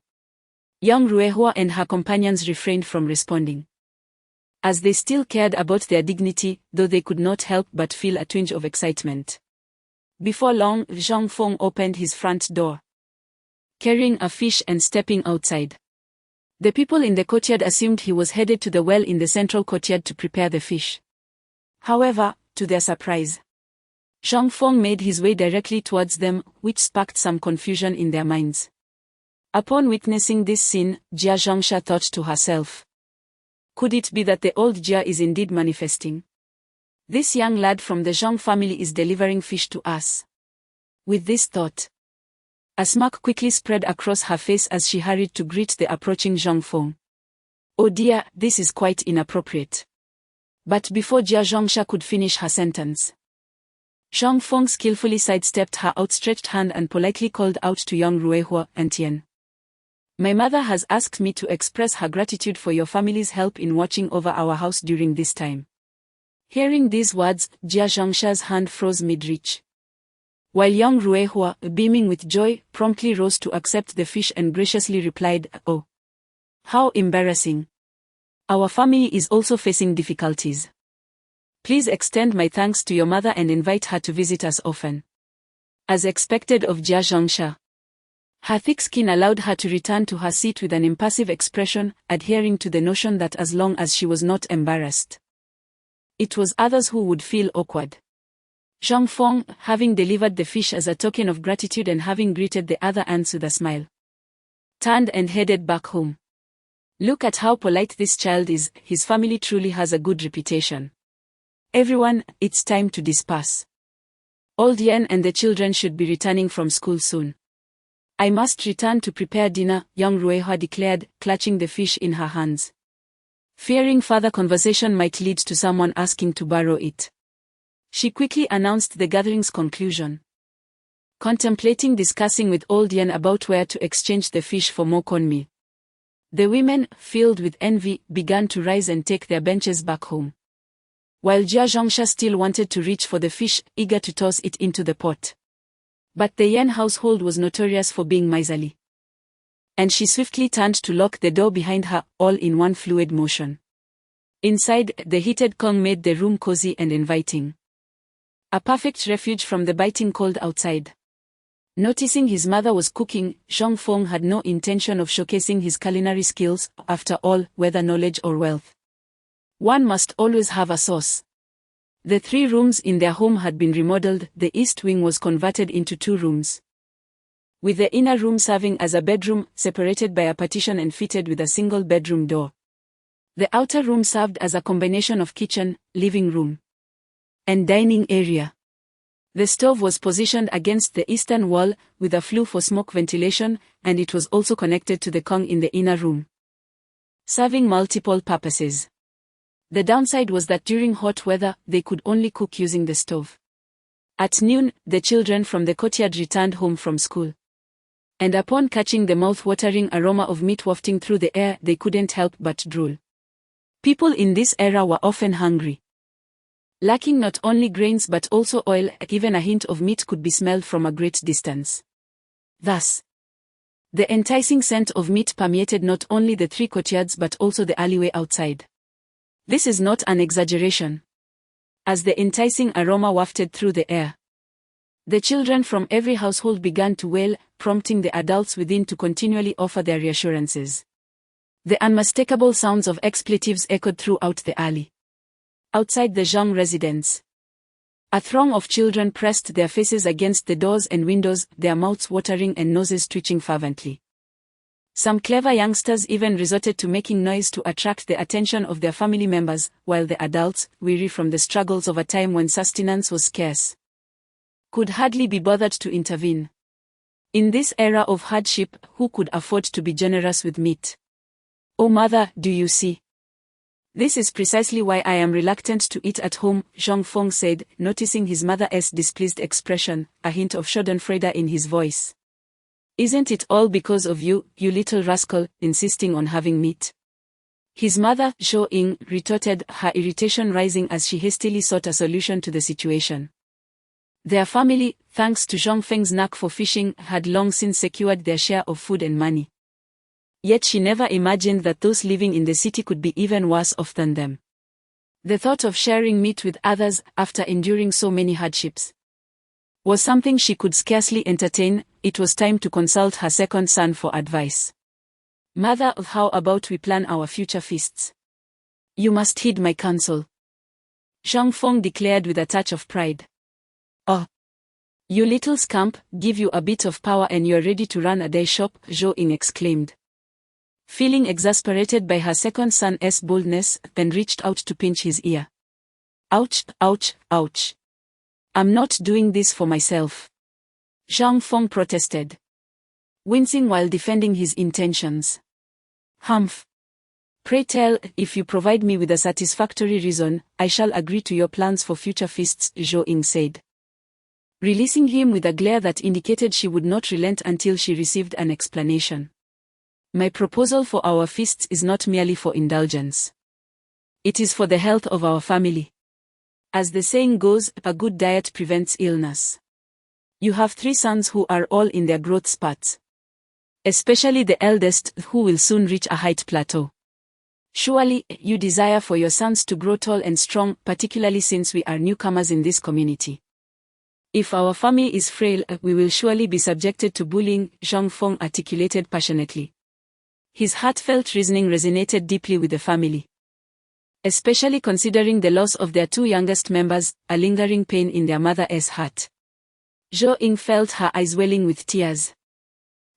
[SPEAKER 2] Young Ruehua and her companions refrained from responding, as they still cared about their dignity, though they could not help but feel a twinge of excitement. Before long, Zhang Feng opened his front door, carrying a fish and stepping outside. The people in the courtyard assumed he was headed to the well in the central courtyard to prepare the fish. However, to their surprise, Zhang Feng made his way directly towards them, which sparked some confusion in their minds. Upon witnessing this scene, Jia Zhangsha thought to herself, could it be that the old Jia is indeed manifesting? This young lad from the Zhang family is delivering fish to us. With this thought, a smirk quickly spread across her face as she hurried to greet the approaching Zhang Feng. Oh dear, this is quite inappropriate. But before Jia Zhongsha could finish her sentence, Zhang Feng skillfully sidestepped her outstretched hand and politely called out to young Ruehua and Tian. My mother has asked me to express her gratitude for your family's help in watching over our house during this time. Hearing these words, Jia Zhongsha's hand froze mid-reach. While young Ruehua, beaming with joy, promptly rose to accept the fish and graciously replied, "Oh, how embarrassing. Our family is also facing difficulties. Please extend my thanks to your mother and invite her to visit us often." As expected of Jia Zhongsha, her thick skin allowed her to return to her seat with an impassive expression, adhering to the notion that as long as she was not embarrassed, it was others who would feel awkward. Zhang Feng, having delivered the fish as a token of gratitude and having greeted the other ants with a smile, turned and headed back home. Look at how polite this child is, his family truly has a good reputation. Everyone, it's time to disperse. Old Yan and the children should be returning from school soon. I must return to prepare dinner, young Ruehua declared, clutching the fish in her hands, fearing further conversation might lead to someone asking to borrow it. She quickly announced the gathering's conclusion, contemplating discussing with Old Yan about where to exchange the fish for more corn meal. The women, filled with envy, began to rise and take their benches back home, while Jia Zhongsha still wanted to reach for the fish, eager to toss it into the pot. But the Yan household was notorious for being miserly, and she swiftly turned to lock the door behind her, all in one fluid motion. Inside, the heated Kong made the room cozy and inviting, a perfect refuge from the biting cold outside. Noticing his mother was cooking, Zhang Feng had no intention of showcasing his culinary skills. After all, whether knowledge or wealth, one must always have a source. The 3 rooms in their home had been remodeled. The east wing was converted into 2 rooms, with the inner room serving as a bedroom, separated by a partition and fitted with a single bedroom door. The outer room served as a combination of kitchen, living room, and dining area. The stove was positioned against the eastern wall, with a flue for smoke ventilation, and it was also connected to the Kong in the inner room, serving multiple purposes. The downside was that during hot weather, they could only cook using the stove. At noon, the children from the courtyard returned home from school, and upon catching the mouth-watering aroma of meat wafting through the air, they couldn't help but drool. People in this era were often hungry, lacking not only grains but also oil. Even a hint of meat could be smelled from a great distance. Thus, the enticing scent of meat permeated not only the 3 courtyards but also the alleyway outside. This is not an exaggeration, as the enticing aroma wafted through the air, the children from every household began to wail, prompting the adults within to continually offer their reassurances. The unmistakable sounds of expletives echoed throughout the alley. Outside the Zhang residence, a throng of children pressed their faces against the doors and windows, their mouths watering and noses twitching fervently. Some clever youngsters even resorted to making noise to attract the attention of their family members, while the adults, weary from the struggles of a time when sustenance was scarce, could hardly be bothered to intervene. In this era of hardship, who could afford to be generous with meat? Oh mother, do you see? This is precisely why I am reluctant to eat at home, Zhang Feng said, noticing his mother's displeased expression, a hint of schadenfreude in his voice. Isn't it all because of you, you little rascal, insisting on having meat? His mother, Zhou Ying, retorted, her irritation rising as she hastily sought a solution to the situation. Their family, thanks to Zhang Feng's knack for fishing, had long since secured their share of food and money. Yet she never imagined that those living in the city could be even worse off than them. The thought of sharing meat with others, after enduring so many hardships, was something she could scarcely entertain. It was time to consult her second son for advice. Mother, how about we plan our future feasts? You must heed my counsel, Zhang Feng declared with a touch of pride. Oh, you little scamp, give you a bit of power and you're ready to run a day shop, Zhou Ying exclaimed. Feeling exasperated by her second son's boldness, Ben reached out to pinch his ear. Ouch, ouch, ouch. I'm not doing this for myself, Zhang Feng protested, wincing while defending his intentions. Humph. Pray tell, if you provide me with a satisfactory reason, I shall agree to your plans for future feasts, Zhou Ying said, releasing him with a glare that indicated she would not relent until she received an explanation. My proposal for our feasts is not merely for indulgence. It is for the health of our family. As the saying goes, a good diet prevents illness. You have 3 sons who are all in their growth spurts. Especially the eldest, who will soon reach a height plateau. Surely, you desire for your sons to grow tall and strong, particularly since we are newcomers in this community. If our family is frail, we will surely be subjected to bullying, Zhang Feng articulated passionately. His heartfelt reasoning resonated deeply with the family. Especially considering the loss of their 2 youngest members, a lingering pain in their mother's heart. Zhou Ying felt her eyes welling with tears.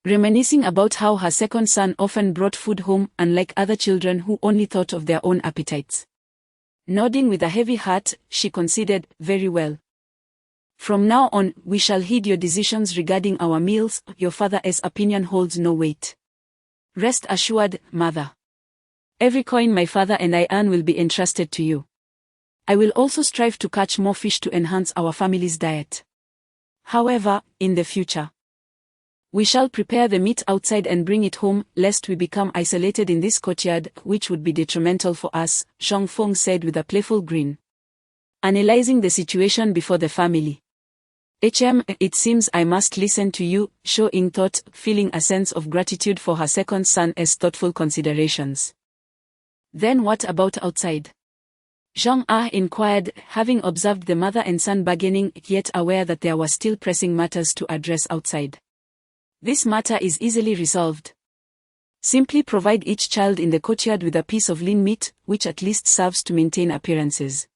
[SPEAKER 2] Reminiscing about how her second son often brought food home, unlike other children who only thought of their own appetites. Nodding with a heavy heart, she considered, very well. From now on, we shall heed your decisions regarding our meals, your father's opinion holds no weight. Rest assured, mother. Every coin my father and I earn will be entrusted to you. I will also strive to catch more fish to enhance our family's diet. However, in the future, we shall prepare the meat outside and bring it home, lest we become isolated in this courtyard, which would be detrimental for us, Zhang Feng said with a playful grin. Analyzing the situation before the family. It seems I must listen to you, Zhou Ying thought, feeling a sense of gratitude for her second son's thoughtful considerations. Then what about outside? Zhang inquired, having observed the mother and son bargaining, yet aware that there were still pressing matters to address outside. This matter is easily resolved. Simply provide each child in the courtyard with a piece of lean meat, which at least serves to maintain appearances.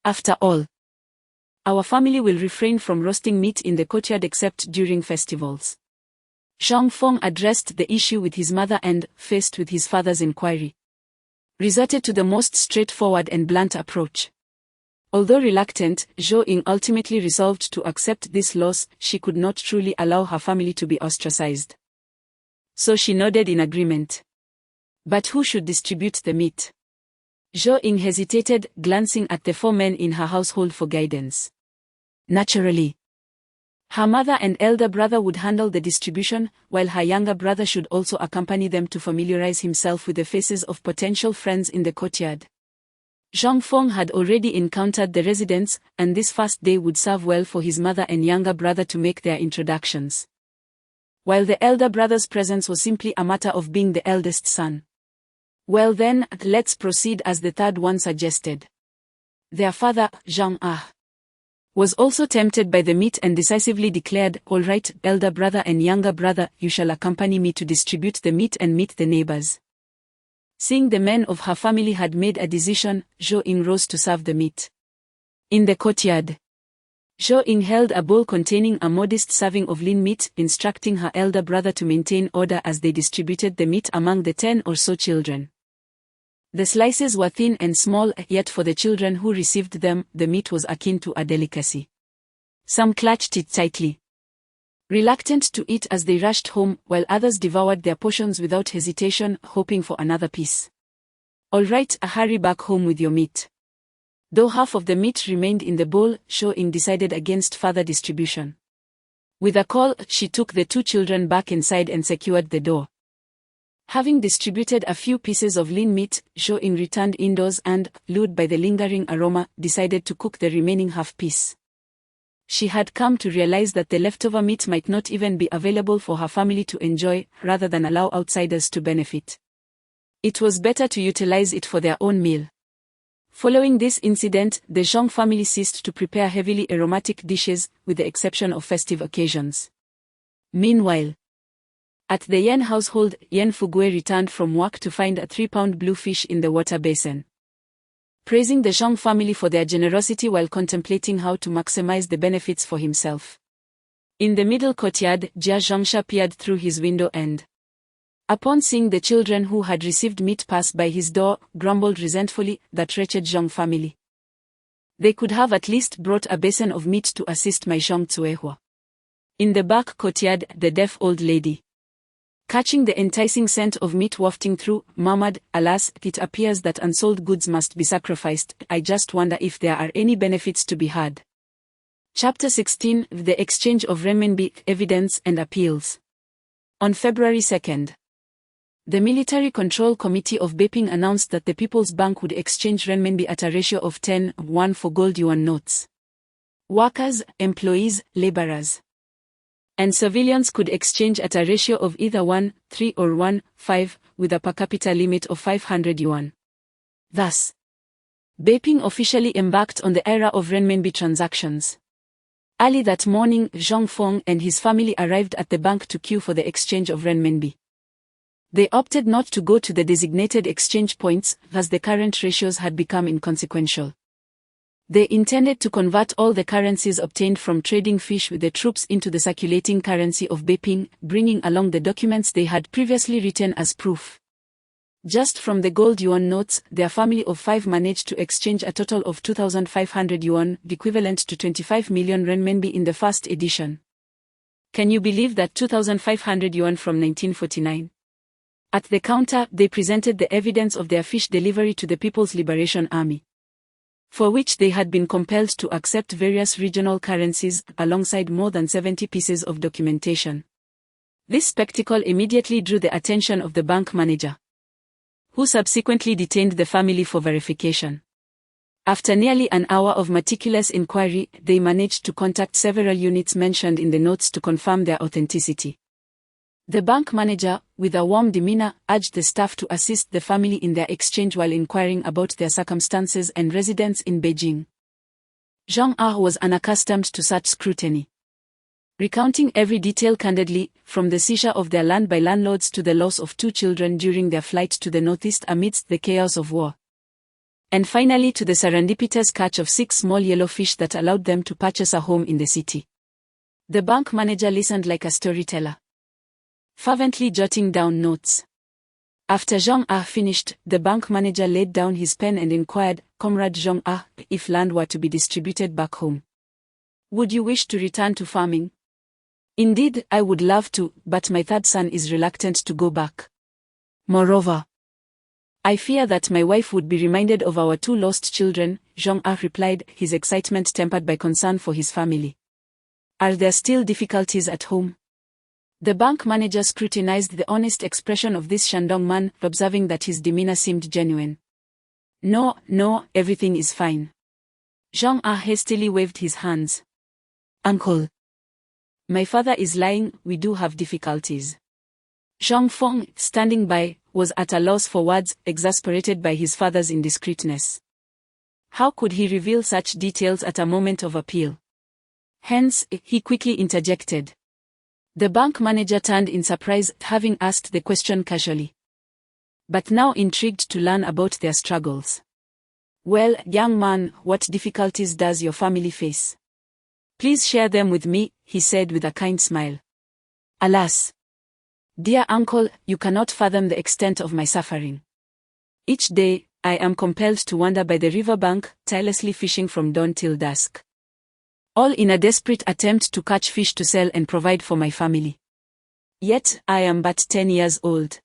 [SPEAKER 2] After all, our family will refrain from roasting meat in the courtyard except during festivals. Zhang Feng addressed the issue with his mother and, faced with his father's inquiry, resorted to the most straightforward and blunt approach. Although reluctant, Zhou Ying ultimately resolved to accept this loss. She could not truly allow her family to be ostracized. So she nodded in agreement. But who should distribute the meat? Zhou Ying hesitated, glancing at the 4 men in her household for guidance. Naturally, her mother and elder brother would handle the distribution, while her younger brother should also accompany them to familiarize himself with the faces of potential friends in the courtyard. Zhang Feng had already encountered the residents, and this first day would serve well for his mother and younger brother to make their introductions. While the elder brother's presence was simply a matter of being the eldest son. Well then, let's proceed, as the third one suggested. Their father, Zhang was also tempted by the meat and decisively declared, "All right, elder brother and younger brother, you shall accompany me to distribute the meat and meet the neighbors." Seeing the men of her family had made a decision, Zhou Ying rose to serve the meat. In the courtyard, Zhou Ying held a bowl containing a modest serving of lean meat, instructing her elder brother to maintain order as they distributed the meat among the 10 or so children. The slices were thin and small, yet for the children who received them, the meat was akin to a delicacy. Some clutched it tightly, reluctant to eat as they rushed home, while others devoured their portions without hesitation, hoping for another piece. "All right, hurry back home with your meat." Though half of the meat remained in the bowl, Zhou Ying decided against further distribution. With a call, she took the 2 children back inside and secured the door. Having distributed a few pieces of lean meat, Zhou Ying returned indoors and, lured by the lingering aroma, decided to cook the remaining half piece. She had come to realize that the leftover meat might not even be available for her family to enjoy, rather than allow outsiders to benefit. It was better to utilize it for their own meal. Following this incident, the Zhang family ceased to prepare heavily aromatic dishes, with the exception of festive occasions. Meanwhile, at the Yan household, Yan Fugui returned from work to find a 3-pound bluefish in the water basin. Praising the Zhang family for their generosity while contemplating how to maximize the benefits for himself. In the middle courtyard, Jia Zhangsha peered through his window and, upon seeing the children who had received meat pass by his door, grumbled resentfully, that wretched Zhang family. They could have at least brought a basin of meat to assist my Zhang Tsuehua. In the back courtyard, the deaf old lady, Catching the enticing scent of meat wafting through, murmured, "Alas, it appears that unsold goods must be sacrificed. I just wonder if there are any benefits to be had." Chapter 16: The Exchange of Renminbi, Evidence and Appeals. On February 2nd, the Military Control Committee of Beiping announced that the People's Bank would exchange renminbi at a ratio of 10:1 for gold yuan notes. Workers, employees, laborers, and civilians could exchange at a ratio of either 1:3 or 1:5, with a per capita limit of 500 yuan. Thus, Beiping officially embarked on the era of renminbi transactions. Early that morning, Zhang Feng and his family arrived at the bank to queue for the exchange of renminbi. They opted not to go to the designated exchange points, as the current ratios had become inconsequential. They intended to convert all the currencies obtained from trading fish with the troops into the circulating currency of Beiping, bringing along the documents they had previously written as proof. Just from the gold yuan notes, their family of 5 managed to exchange a total of 2,500 yuan, equivalent to 25 million renminbi in the first edition. Can you believe that 2,500 yuan from 1949? At the counter, they presented the evidence of their fish delivery to the People's Liberation Army, for which they had been compelled to accept various regional currencies, alongside more than 70 pieces of documentation. This spectacle immediately drew the attention of the bank manager, who subsequently detained the family for verification. After nearly an hour of meticulous inquiry, they managed to contact several units mentioned in the notes to confirm their authenticity. The bank manager, with a warm demeanor, urged the staff to assist the family in their exchange while inquiring about their circumstances and residence in Beijing. Zhang Ah was unaccustomed to such scrutiny, recounting every detail candidly, from the seizure of their land by landlords to the loss of 2 children during their flight to the northeast amidst the chaos of war, and finally to the serendipitous catch of 6 small yellow fish that allowed them to purchase a home in the city. The bank manager listened like a storyteller, fervently jotting down notes. After Zhang Ah finished, the bank manager laid down his pen and inquired, "Comrade Zhang Ah, if land were to be distributed back home, would you wish to return to farming?" "Indeed, I would love to, but my 3rd son is reluctant to go back. Moreover, I fear that my wife would be reminded of our 2 lost children," Zhang Ah replied, his excitement tempered by concern for his family. "Are there still difficulties at home?" The bank manager scrutinized the honest expression of this Shandong man, observing that his demeanor seemed genuine. No, everything is fine." Zhang Ah hastily waved his hands. "Uncle, my father is lying, we do have difficulties." Zhang Feng, standing by, was at a loss for words, exasperated by his father's indiscreetness. How could he reveal such details at a moment of appeal? Hence, he quickly interjected. The bank manager turned in surprise, having asked the question casually, but now intrigued to learn about their struggles. "Well, young man, what difficulties does your family face? Please share them with me," he said with a kind smile. "Alas, dear uncle, you cannot fathom the extent of my suffering. Each day, I am compelled to wander by the river bank, tirelessly fishing from dawn till dusk, all in a desperate attempt to catch fish to sell and provide for my family. Yet, I am but 10 years old,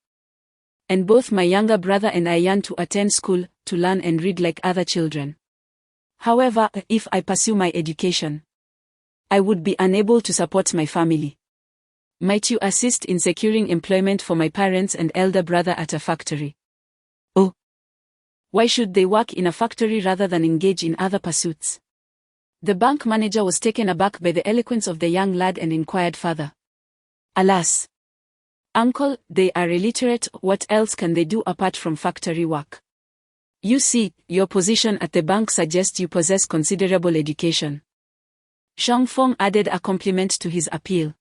[SPEAKER 2] and both my younger brother and I yearn to attend school, to learn and read like other children. However, if I pursue my education, I would be unable to support my family. Might you assist in securing employment for my parents and elder brother at a factory?" "Oh, why should they work in a factory rather than engage in other pursuits?" The bank manager was taken aback by the eloquence of the young lad and inquired further. "Alas, uncle, they are illiterate, what else can they do apart from factory work? You see, your position at the bank suggests you possess considerable education." Zhang Feng added a compliment to his appeal.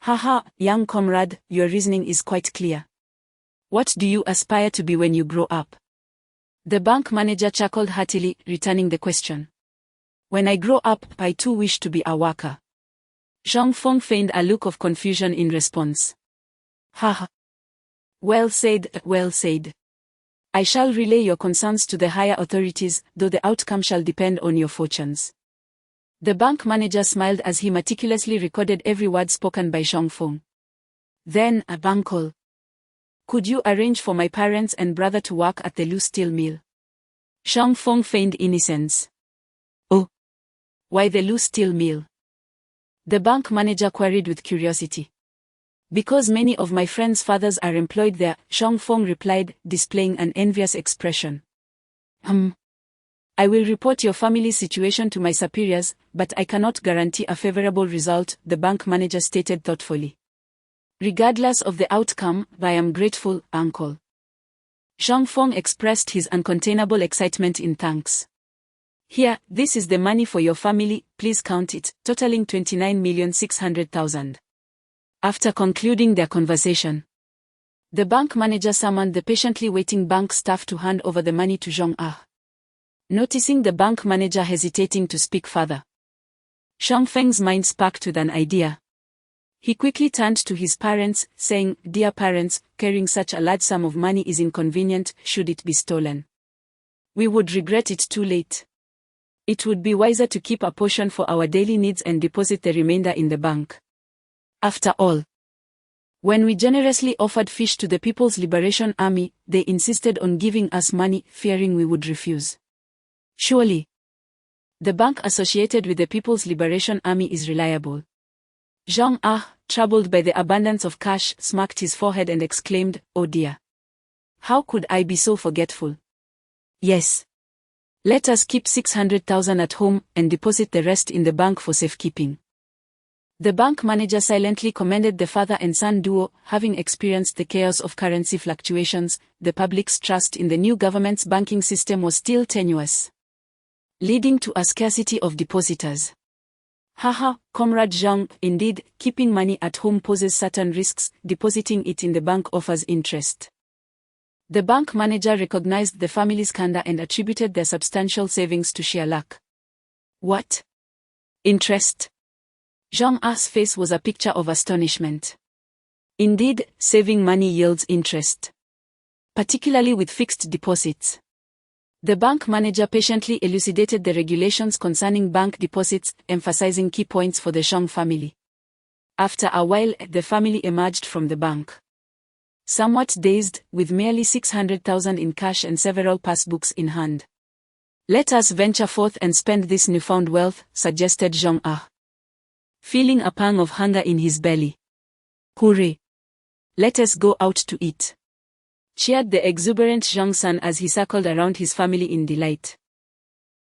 [SPEAKER 2] "Haha, young comrade, your reasoning is quite clear. What do you aspire to be when you grow up?" The bank manager chuckled heartily, returning the question. "When I grow up, I too wish to be a worker." Zhang Feng feigned a look of confusion in response. "Haha. Well said, well said. I shall relay your concerns to the higher authorities, though the outcome shall depend on your fortunes." The bank manager smiled as he meticulously recorded every word spoken by Zhang Feng. Then, uncle, could you arrange for my parents and brother to work at the loose steel mill? Zhang Feng feigned innocence. Oh. Why the loose steel mill? The bank manager queried with curiosity. Because many of my friends' fathers are employed there, Zhang Feng replied, displaying an envious expression. I will report your family's situation to my superiors, but I cannot guarantee a favorable result, the bank manager stated thoughtfully. Regardless of the outcome, I am grateful, uncle. Zhang Feng expressed his uncontainable excitement in thanks. Here, this is the money for your family, please count it, totaling 29,600,000. After concluding their conversation, the bank manager summoned the patiently waiting bank staff to hand over the money to Zhang Ah. Noticing the bank manager hesitating to speak further, Zhang Feng's mind sparked with an idea. He quickly turned to his parents, saying, "Dear parents, carrying such a large sum of money is inconvenient should it be stolen. We would regret it too late. It would be wiser to keep a portion for our daily needs and deposit the remainder in the bank. After all, when we generously offered fish to the People's Liberation Army, they insisted on giving us money, fearing we would refuse. Surely, the bank associated with the People's Liberation Army is reliable." Zhang Ah, troubled by the abundance of cash, smacked his forehead and exclaimed, "Oh dear. How could I be so forgetful? Yes. Let us keep 600,000 at home and deposit the rest in the bank for safekeeping." The bank manager silently commended the father and son duo. Having experienced the chaos of currency fluctuations, the public's trust in the new government's banking system was still tenuous, leading to a scarcity of depositors. Haha, Comrade Zhang, indeed, keeping money at home poses certain risks, depositing it in the bank offers interest. The bank manager recognized the family's candor and attributed their substantial savings to sheer luck. What? Interest? Zhang Ah's face was a picture of astonishment. Indeed, saving money yields interest, particularly with fixed deposits. The bank manager patiently elucidated the regulations concerning bank deposits, emphasizing key points for the Zhang family. After a while, the family emerged from the bank, somewhat dazed, with merely 600,000 in cash and several passbooks in hand. "Let us venture forth and spend this newfound wealth," suggested Zhang Ah, feeling a pang of hunger in his belly. "Hooray! Let us go out to eat," cheered the exuberant Zhang San as he circled around his family in delight.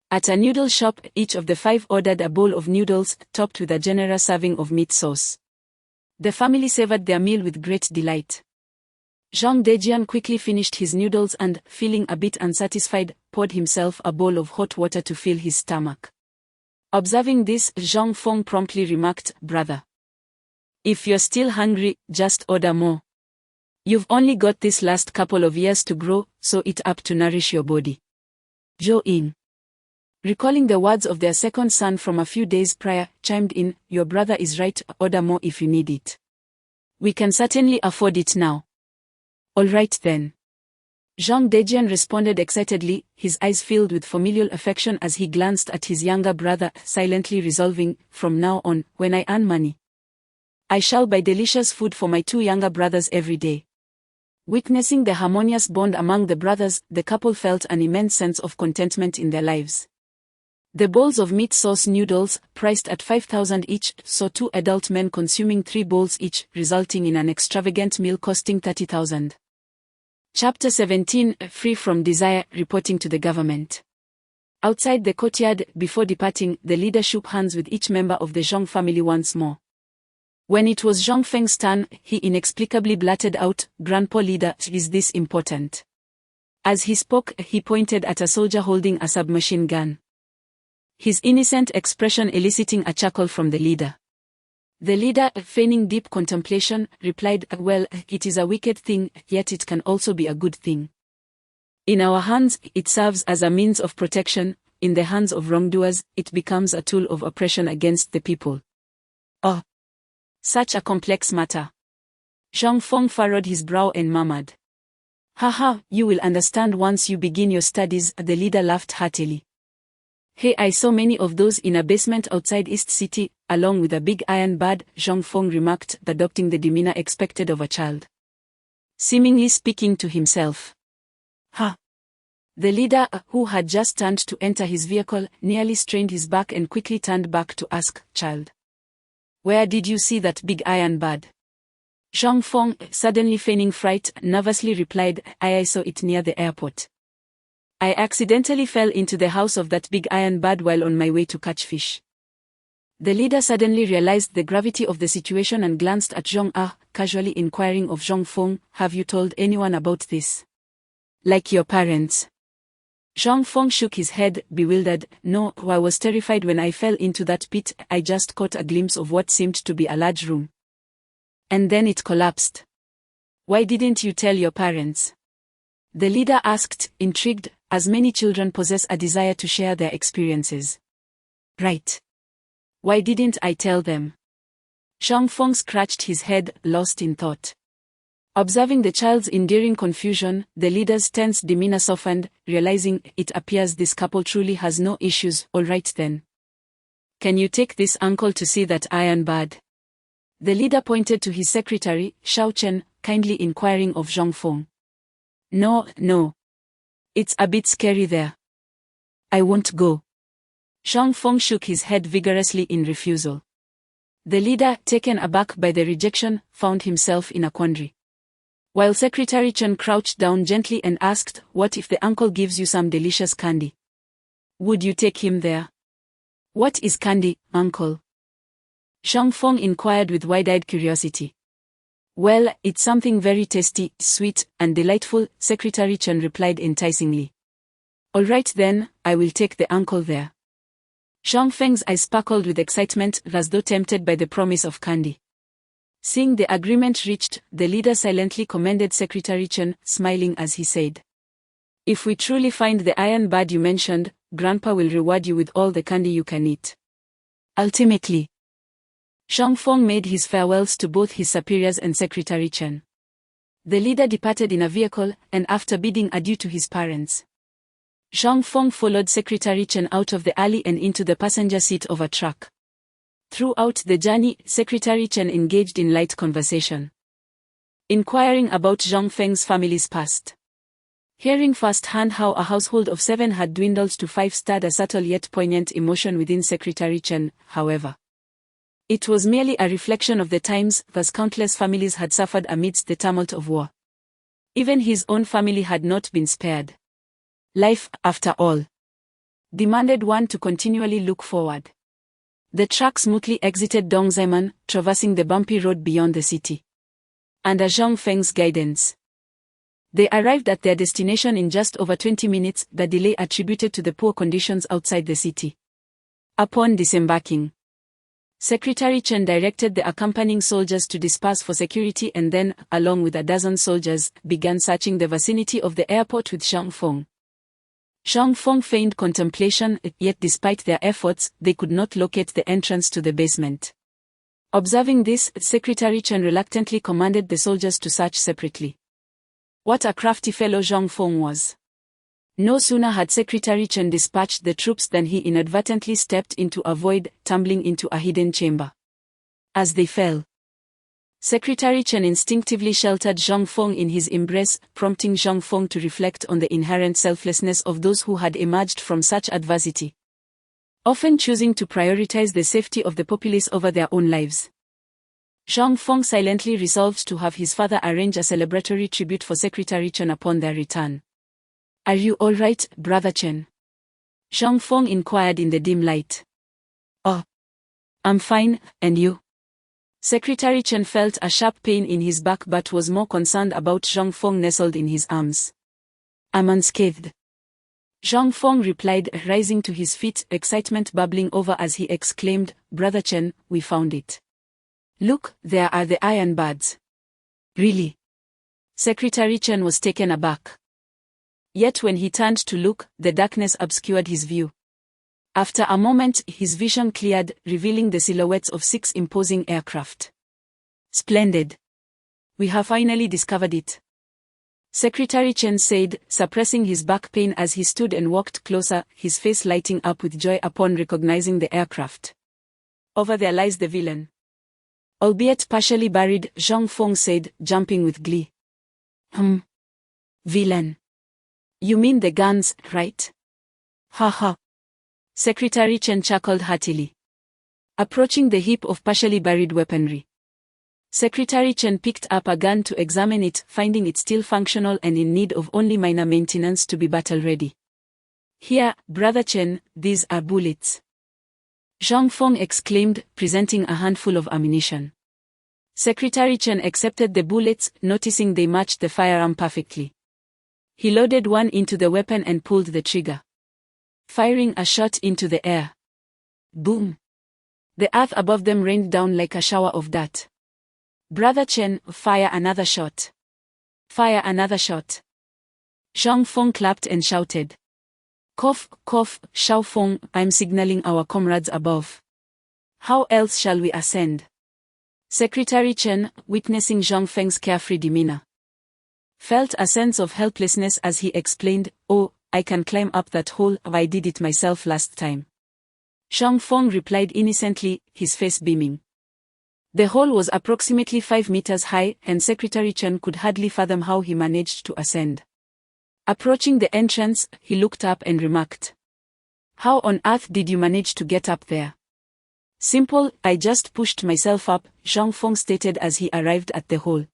[SPEAKER 2] At a noodle shop, each of the five ordered a bowl of noodles, topped with a generous serving of meat sauce. The family savored their meal with great delight. Zhang Dejian quickly finished his noodles and, feeling a bit unsatisfied, poured himself a bowl of hot water to fill his stomach. Observing this, Zhang Feng promptly remarked, "Brother, if you're still hungry, just order more. You've only got this last couple of years to grow, so eat up to nourish your body." Zhou Ying, recalling the words of their second son from a few days prior, chimed in, "Your brother is right, order more if you need it. We can certainly afford it now." "All right then." Zhang Dejian responded excitedly, his eyes filled with familial affection as he glanced at his younger brother, silently resolving, "From now on, when I earn money, I shall buy delicious food for my two younger brothers every day." Witnessing the harmonious bond among the brothers, the couple felt an immense sense of contentment in their lives. The bowls of meat sauce noodles, priced at 5,000 each, saw two adult men consuming 3 bowls each, resulting in an extravagant meal costing 30,000. Chapter 17, Free from Desire, reporting to the government. Outside the courtyard, before departing, the leader shook hands with each member of the Zhang family once more. When it was Zhang Feng's turn, he inexplicably blurted out, "Grandpa leader, is this important?" As he spoke, he pointed at a soldier holding a submachine gun, his innocent expression eliciting a chuckle from the leader. The leader, feigning deep contemplation, replied, "Well, it is a wicked thing, yet it can also be a good thing. In our hands, it serves as a means of protection; in the hands of wrongdoers, it becomes a tool of oppression against the people." "Oh, such a complex matter." Zhang Feng furrowed his brow and murmured. "Haha, you will understand once you begin your studies," the leader laughed heartily. Hey, I saw many of those in a basement outside East City, along with a big iron bad, Zhang Feng remarked, adopting the demeanor expected of a child. Seemingly speaking to himself. Ha! The leader, who had just turned to enter his vehicle, nearly strained his back and quickly turned back to ask, child. Where did you see that big iron bad? Zhang Feng, suddenly feigning fright, nervously replied, I saw it near the airport. I accidentally fell into the house of that big iron bad while on my way to catch fish. The leader suddenly realized the gravity of the situation and glanced at Zhang Ah, casually inquiring of Zhang Feng, have you told anyone about this? Like your parents? Zhang Feng shook his head, bewildered. No, I was terrified when I fell into that pit. I just caught a glimpse of what seemed to be a large room. And then it collapsed. Why didn't you tell your parents? The leader asked, intrigued, as many children possess a desire to share their experiences. Right. Why didn't I tell them? Zhang Feng scratched his head, lost in thought. Observing the child's enduring confusion, the leader's tense demeanor softened, realizing, it appears this couple truly has no issues. All right then. Can you take this uncle to see that iron bad? The leader pointed to his secretary, Xiao Chen, kindly inquiring of Zhang Feng. No. It's a bit scary there. I won't go. Zhang Feng shook his head vigorously in refusal. The leader, taken aback by the rejection, found himself in a quandary. While Secretary Chen crouched down gently and asked, what if the uncle gives you some delicious candy? Would you take him there? What is candy, uncle? Zhang Feng inquired with wide-eyed curiosity. Well, it's something very tasty, sweet, and delightful, Secretary Chen replied enticingly. All right then, I will take the uncle there. Zhang Feng's eyes sparkled with excitement, as though tempted by the promise of candy. Seeing the agreement reached, the leader silently commended Secretary Chen, smiling as he said, if we truly find the iron bad you mentioned, Grandpa will reward you with all the candy you can eat. Ultimately, Zhang Feng made his farewells to both his superiors and Secretary Chen. The leader departed in a vehicle, and after bidding adieu to his parents, Zhang Feng followed Secretary Chen out of the alley and into the passenger seat of a truck. Throughout the journey, Secretary Chen engaged in light conversation, inquiring about Zhang Feng's family's past. Hearing firsthand how a household of 7 had dwindled to 5 stirred a subtle yet poignant emotion within Secretary Chen, however. It was merely a reflection of the times, thus countless families had suffered amidst the tumult of war. Even his own family had not been spared. Life, after all, demanded one to continually look forward. The truck smoothly exited Dongzaiman, traversing the bumpy road beyond the city. Under Zhang Feng's guidance, they arrived at their destination in just over 20 minutes, the delay attributed to the poor conditions outside the city. Upon disembarking, Secretary Chen directed the accompanying soldiers to disperse for security and then, along with a dozen soldiers, began searching the vicinity of the airport with Zhang Feng. Zhang Feng feigned contemplation, yet despite their efforts, they could not locate the entrance to the basement. Observing this, Secretary Chen reluctantly commanded the soldiers to search separately. What a crafty fellow Zhang Feng was. No sooner had Secretary Chen dispatched the troops than he inadvertently stepped into a void, tumbling into a hidden chamber. As they fell, Secretary Chen instinctively sheltered Zhang Feng in his embrace, prompting Zhang Feng to reflect on the inherent selflessness of those who had emerged from such adversity, often choosing to prioritize the safety of the populace over their own lives. Zhang Feng silently resolved to have his father arrange a celebratory tribute for Secretary Chen upon their return. Are you all right, Brother Chen? Zhang Feng inquired in the dim light. Oh, I'm fine, and you? Secretary Chen felt a sharp pain in his back but was more concerned about Zhang Feng nestled in his arms. I'm unscathed, Zhang Feng replied, rising to his feet, excitement bubbling over as he exclaimed, Brother Chen, we found it. Look, there are the iron buds. Really? Secretary Chen was taken aback. Yet when he turned to look, the darkness obscured his view. After a moment, his vision cleared, revealing the silhouettes of 6 imposing aircraft. Splendid. We have finally discovered it. Secretary Chen said, suppressing his back pain as he stood and walked closer, his face lighting up with joy upon recognizing the aircraft. Over there lies the villain. Albeit partially buried, Zhang Feng said, jumping with glee. Villain. You mean the guns, right? Ha ha. Secretary Chen chuckled heartily. Approaching the heap of partially buried weaponry, Secretary Chen picked up a gun to examine it, finding it still functional and in need of only minor maintenance to be battle-ready. Here, Brother Chen, these are bullets. Zhang Feng exclaimed, presenting a handful of ammunition. Secretary Chen accepted the bullets, noticing they matched the firearm perfectly. He loaded one into the weapon and pulled the trigger, firing a shot into the air. Boom! The earth above them rained down like a shower of dirt. Brother Chen, fire another shot. Fire another shot. Zhang Feng clapped and shouted. Cough, cough, Xiao Feng, I'm signaling our comrades above. How else shall we ascend? Secretary Chen, witnessing Zhang Feng's carefree demeanor, felt a sense of helplessness as he explained, oh, I can climb up that hole, I did it myself last time. Zhang Feng replied innocently, his face beaming. The hole was approximately 5 meters high, and Secretary Chen could hardly fathom how he managed to ascend. Approaching the entrance, he looked up and remarked. How on earth did you manage to get up there? Simple, I just pushed myself up, Zhang Feng stated as he arrived at the hole,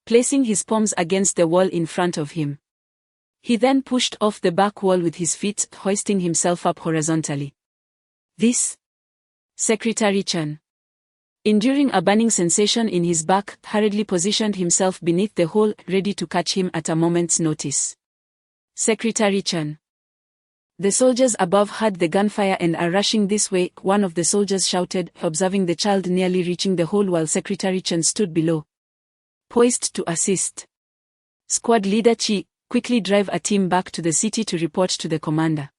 [SPEAKER 2] placing his palms against the wall in front of him. He then pushed off the back wall with his feet, hoisting himself up horizontally. This? Secretary Chen, enduring a burning sensation in his back, hurriedly positioned himself beneath the hole, ready to catch him at a moment's notice. Secretary Chen. The soldiers above heard the gunfire and are rushing this way, one of the soldiers shouted, observing the child nearly reaching the hole while Secretary Chen stood below, poised to assist. Squad leader Chi, quickly drive a team back to the city to report to the commander,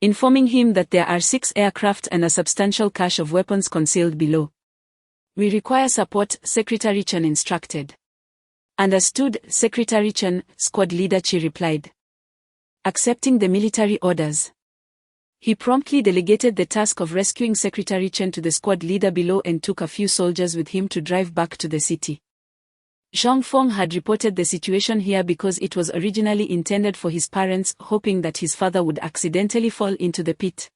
[SPEAKER 2] informing him that there are 6 aircraft and a substantial cache of weapons concealed below. We require support, Secretary Chen instructed. Understood, Secretary Chen, Squad leader Chi replied, accepting the military orders. He promptly delegated the task of rescuing Secretary Chen to the squad leader below and took a few soldiers with him to drive back to the city. Zhang Feng had reported the situation here because it was originally intended for his parents, hoping that his father would accidentally fall into the pit,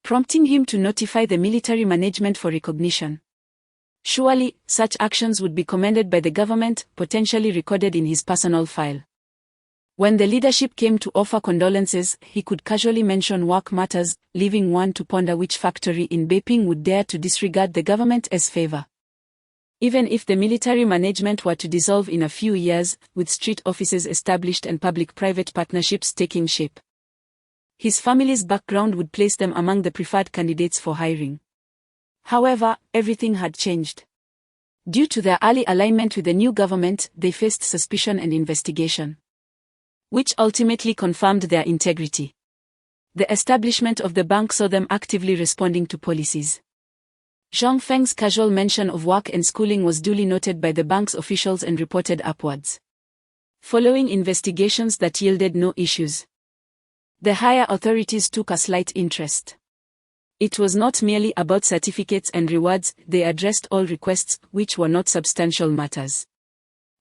[SPEAKER 2] prompting him to notify the military management for recognition. Surely, such actions would be commended by the government, potentially recorded in his personal file. When the leadership came to offer condolences, he could casually mention work matters, leaving one to ponder which factory in Beiping would dare to disregard the government as favor. Even if the military management were to dissolve in a few years, with street offices established and public-private partnerships taking shape, his family's background would place them among the preferred candidates for hiring. However, everything had changed. Due to their early alignment with the new government, they faced suspicion and investigation, which ultimately confirmed their integrity. The establishment of the bank saw them actively responding to policies. Zhang Feng's casual mention of work and schooling was duly noted by the bank's officials and reported upwards, following investigations that yielded no issues. The higher authorities took a slight interest. It was not merely about certificates and rewards, they addressed all requests, which were not substantial matters.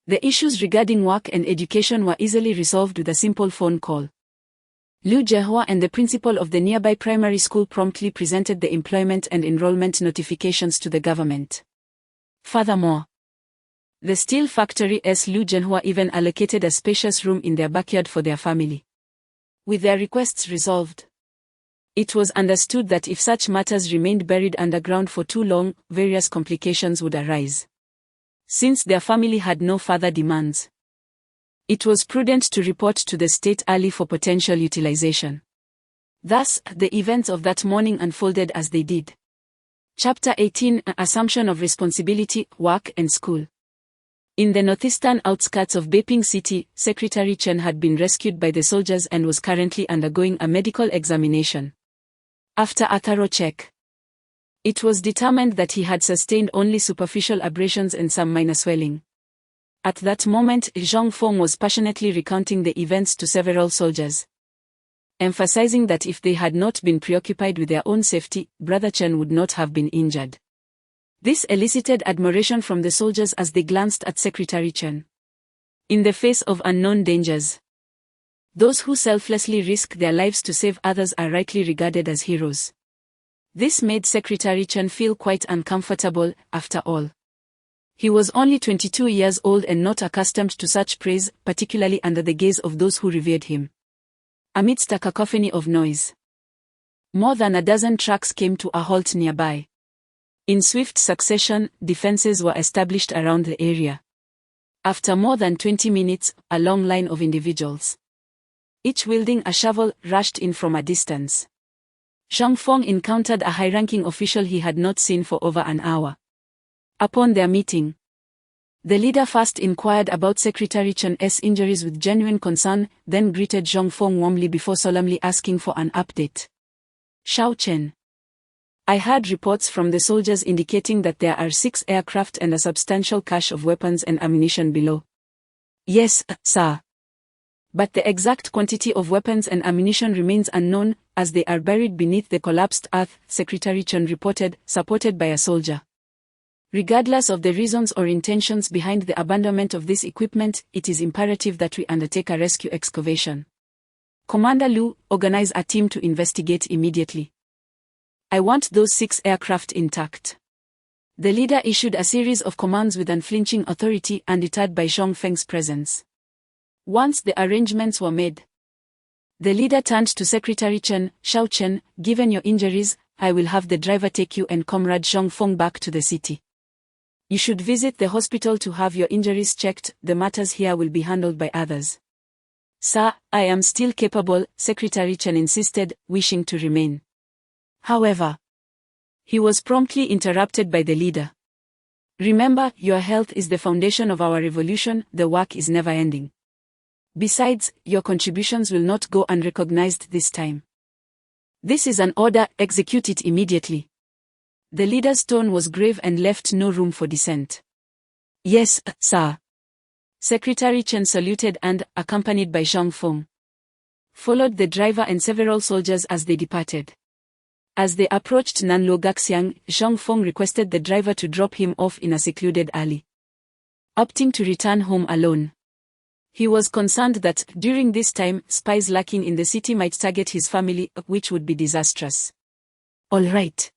[SPEAKER 2] The issues regarding work and education were easily resolved with a simple phone call. Liu Zhehua and the principal of the nearby primary school promptly presented the employment and enrollment notifications to the government. Furthermore, the steel factory's Liu Zhehua even allocated a spacious room in their backyard for their family. With their requests resolved, it was understood that if such matters remained buried underground for too long, various complications would arise. Since their family had no further demands, it was prudent to report to the state early for potential utilization. Thus, the events of that morning unfolded as they did. Chapter 18: Assumption of Responsibility, Work and School. In the northeastern outskirts of Beiping City, Secretary Chen had been rescued by the soldiers and was currently undergoing a medical examination. After a thorough check, it was determined that he had sustained only superficial abrasions and some minor swelling. At that moment, Zhang Feng was passionately recounting the events to several soldiers, emphasizing that if they had not been preoccupied with their own safety, Brother Chen would not have been injured. This elicited admiration from the soldiers as they glanced at Secretary Chen. In the face of unknown dangers, those who selflessly risk their lives to save others are rightly regarded as heroes. This made Secretary Chen feel quite uncomfortable. After all, he was only 22 years old and not accustomed to such praise, particularly under the gaze of those who revered him. Amidst a cacophony of noise, more than a dozen trucks came to a halt nearby. In swift succession, defenses were established around the area. After more than 20 minutes, a long line of individuals, each wielding a shovel, rushed in from a distance. Zhang Feng encountered a high-ranking official he had not seen for over an hour. Upon their meeting, the leader first inquired about Secretary Chen's injuries with genuine concern, then greeted Zhang Feng warmly before solemnly asking for an update. Xiao Chen, I heard reports from the soldiers indicating that there are 6 aircraft and a substantial cache of weapons and ammunition below. Yes, sir. But the exact quantity of weapons and ammunition remains unknown, as they are buried beneath the collapsed earth, Secretary Chen reported, supported by a soldier. Regardless of the reasons or intentions behind the abandonment of this equipment, it is imperative that we undertake a rescue excavation. Commander Lu, organize a team to investigate immediately. I want those 6 aircraft intact. The leader issued a series of commands with unflinching authority, undeterred by Zhang Feng's presence. Once the arrangements were made, the leader turned to Secretary Chen. Xiao Chen, given your injuries, I will have the driver take you and Comrade Zhang Feng back to the city. You should visit the hospital to have your injuries checked. The matters here will be handled by others. Sir, I am still capable, Secretary Chen insisted, wishing to remain. However, he was promptly interrupted by the leader. Remember, your health is the foundation of our revolution. The work is never ending. Besides, your contributions will not go unrecognized this time. This is an order, execute it immediately. The leader's tone was grave and left no room for dissent. Yes, sir. Secretary Chen saluted and, accompanied by Zhang Feng, followed the driver and several soldiers as they departed. As they approached Nanluo Gaxiang, Zhang Feng requested the driver to drop him off in a secluded alley, opting to return home alone. He was concerned that, during this time, spies lurking in the city might target his family, which would be disastrous. All right.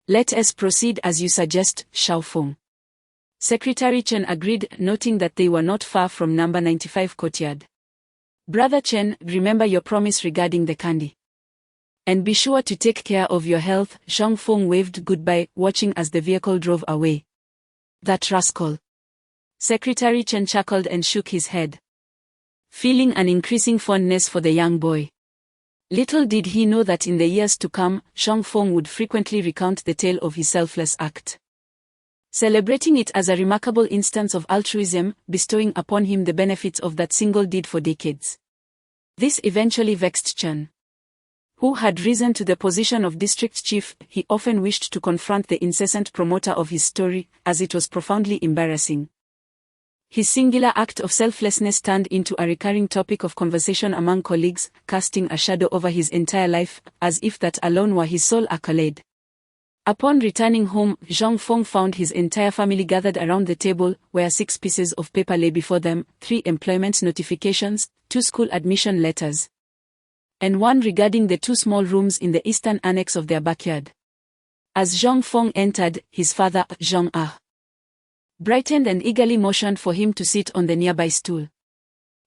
[SPEAKER 2] Let us proceed as you suggest, Xiao Feng. Secretary Chen agreed, noting that they were not far from number 95 courtyard. Brother Chen, remember your promise regarding the candy. And be sure to take care of your health. Zhang Feng waved goodbye, watching as the vehicle drove away. That rascal. Secretary Chen chuckled and shook his head, feeling an increasing fondness for the young boy. Little did he know that in the years to come, Zhang Feng would frequently recount the tale of his selfless act, celebrating it as a remarkable instance of altruism, bestowing upon him the benefits of that single deed for decades. This eventually vexed Chen, who had risen to the position of district chief. He often wished to confront the incessant promoter of his story, as it was profoundly embarrassing. His singular act of selflessness turned into a recurring topic of conversation among colleagues, casting a shadow over his entire life, as if that alone were his sole accolade. Upon returning home, Zhang Feng found his entire family gathered around the table, where 6 pieces of paper lay before them, 3 employment notifications, 2 school admission letters, and 1 regarding the 2 small rooms in the eastern annex of their backyard. As Zhang Feng entered, his father, Zhang Ah, brightened and eagerly motioned for him to sit on the nearby stool.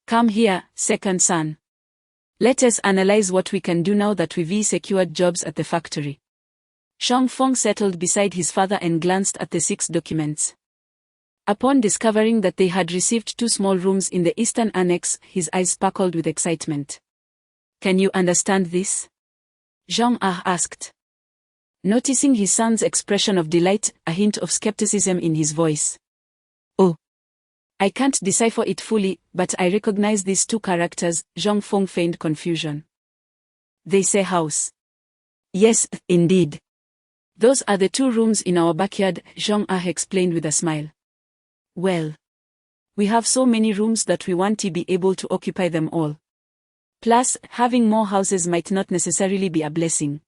[SPEAKER 2] Come here, second son. Let us analyze what we can do now that we've secured jobs at the factory. Zhang Feng settled beside his father and glanced at the 6 documents. Upon discovering that they had received 2 small rooms in the eastern annex, his eyes sparkled with excitement. Can you understand this? Zhang Ah asked, noticing his son's expression of delight, a hint of skepticism in his voice. Oh, I can't decipher it fully, but I recognize these 2 characters. Zhang Feng feigned confusion. They say house. Yes, indeed. Those are the 2 rooms in our backyard, Zhang Ah explained with a smile. Well, We have so many rooms that we want to be able to occupy them all. Plus, having more houses might not necessarily be a blessing.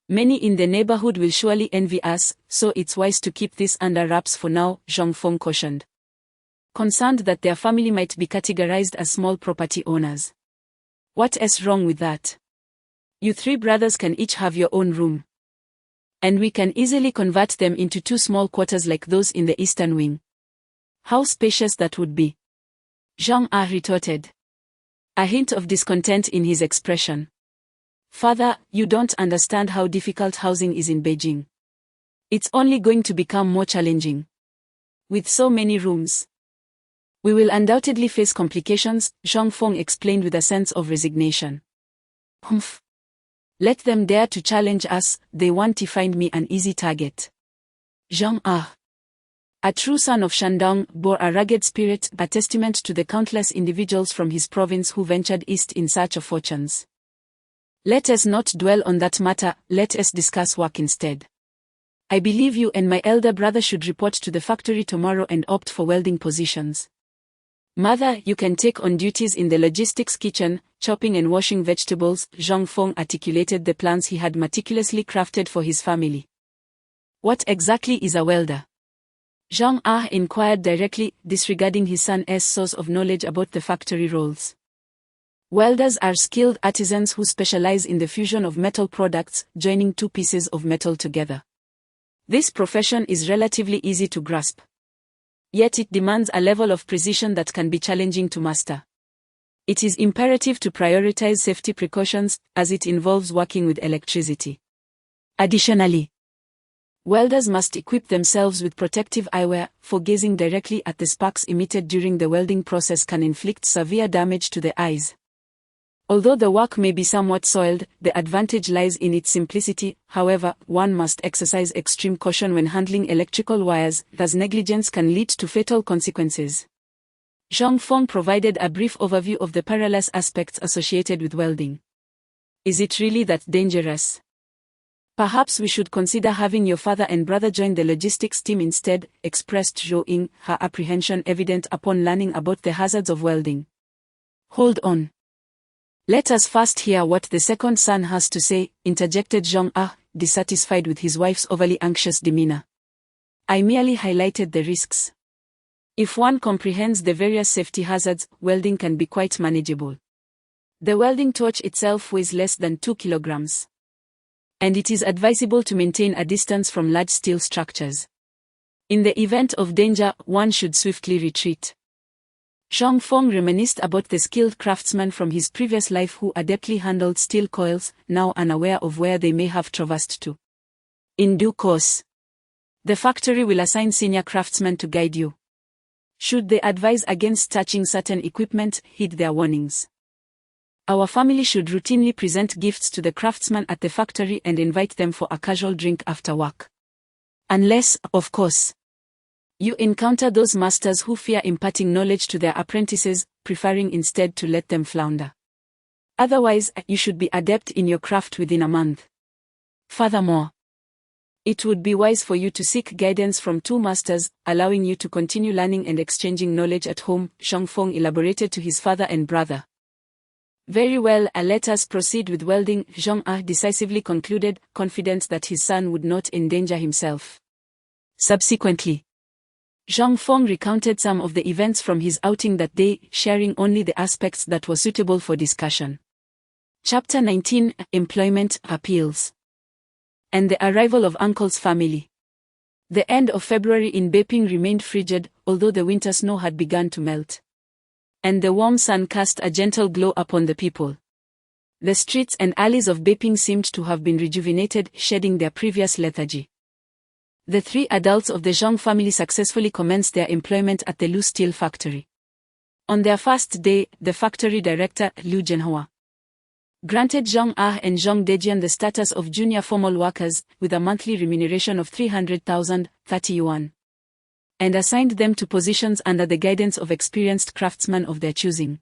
[SPEAKER 2] Many in the neighborhood will surely envy us, so it's wise to keep this under wraps for now, Zhang Feng cautioned. Concerned that their family might be categorized as small property owners. What is wrong with that? You three brothers can each have your own room. And we can easily convert them into 2 small quarters like those in the eastern wing. How spacious that would be. Zhang retorted. A hint of discontent in his expression. Father, you don't understand how difficult housing is in Beijing. It's only going to become more challenging. With so many rooms. We will undoubtedly face complications, Zhang Feng explained with a sense of resignation. Humph. Let them dare to challenge us, they want to find me an easy target. Zhang a true son of Shandong, bore a rugged spirit, a testament to the countless individuals from his province who ventured east in search of fortunes. Let us not dwell on that matter, let us discuss work instead. I believe you and my elder brother should report to the factory tomorrow and opt for welding positions. Mother, you can take on duties in the logistics kitchen, chopping and washing vegetables. Zhang Feng articulated the plans he had meticulously crafted for his family. What exactly is a welder? Zhang inquired directly, disregarding his son's source of knowledge about the factory roles. Welders are skilled artisans who specialize in the fusion of metal products, joining 2 pieces of metal together. This profession is relatively easy to grasp. Yet it demands a level of precision that can be challenging to master. It is imperative to prioritize safety precautions, as it involves working with electricity. Additionally, welders must equip themselves with protective eyewear, for gazing directly at the sparks emitted during the welding process can inflict severe damage to the eyes. Although the work may be somewhat soiled, the advantage lies in its simplicity. However, one must exercise extreme caution when handling electrical wires, thus negligence can lead to fatal consequences. Zhang Feng provided a brief overview of the perilous aspects associated with welding. Is it really that dangerous? Perhaps we should consider having your father and brother join the logistics team instead, expressed Zhou Ying, her apprehension evident upon learning about the hazards of welding. Hold on. Let us first hear what the second son has to say, interjected Zhang dissatisfied with his wife's overly anxious demeanor. I merely highlighted the risks. If one comprehends the various safety hazards, welding can be quite manageable. The welding torch itself weighs less than 2 kilograms. And it is advisable to maintain a distance from large steel structures. In the event of danger, one should swiftly retreat. Zhang Feng reminisced about the skilled craftsman from his previous life who adeptly handled steel coils, now unaware of where they may have traversed to. In due course, the factory will assign senior craftsmen to guide you. Should they advise against touching certain equipment, heed their warnings. Our family should routinely present gifts to the craftsmen at the factory and invite them for a casual drink after work. Unless, of course, you encounter those masters who fear imparting knowledge to their apprentices, preferring instead to let them flounder. Otherwise, you should be adept in your craft within a month. Furthermore, it would be wise for you to seek guidance from 2 masters, allowing you to continue learning and exchanging knowledge at home, Zhang Feng elaborated to his father and brother. Very well, let us proceed with welding, Zhang decisively concluded, confident that his son would not endanger himself. Subsequently, Zhang Feng recounted some of the events from his outing that day, sharing only the aspects that were suitable for discussion. Chapter 19, Employment Appeals. And the arrival of Uncle's family. The end of February in Beiping remained frigid, although the winter snow had begun to melt. And the warm sun cast a gentle glow upon the people. The streets and alleys of Beiping seemed to have been rejuvenated, shedding their previous lethargy. The 3 adults of the Zhang family successfully commenced their employment at the Lu Steel factory. On their first day, the factory director, Liu Zhenhua, granted Zhang and Zhang Dejian the status of junior formal workers, with a monthly remuneration of 300,000, 30 yuan, and assigned them to positions under the guidance of experienced craftsmen of their choosing.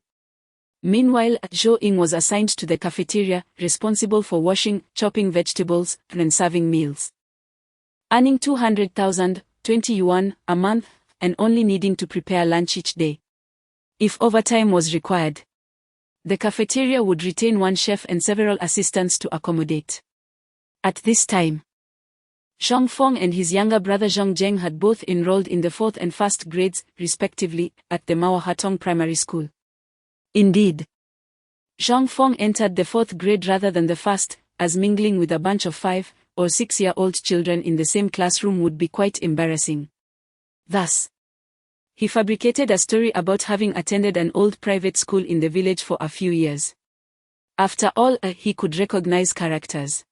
[SPEAKER 2] Meanwhile, Zhou Ying was assigned to the cafeteria, responsible for washing, chopping vegetables, and serving meals. Earning 200,000, 20 yuan, a month, and only needing to prepare lunch each day. If overtime was required, the cafeteria would retain one chef and several assistants to accommodate. At this time, Zhang Feng and his younger brother Zhang Zheng had both enrolled in the 4th and 1st grades, respectively, at the Mao Hatong Primary School. Indeed, Zhang Feng entered the 4th grade rather than the 1st, as mingling with a bunch of 5- or 6-year-old children in the same classroom would be quite embarrassing. Thus, he fabricated a story about having attended an old private school in the village for a few years. After all, he could recognize characters.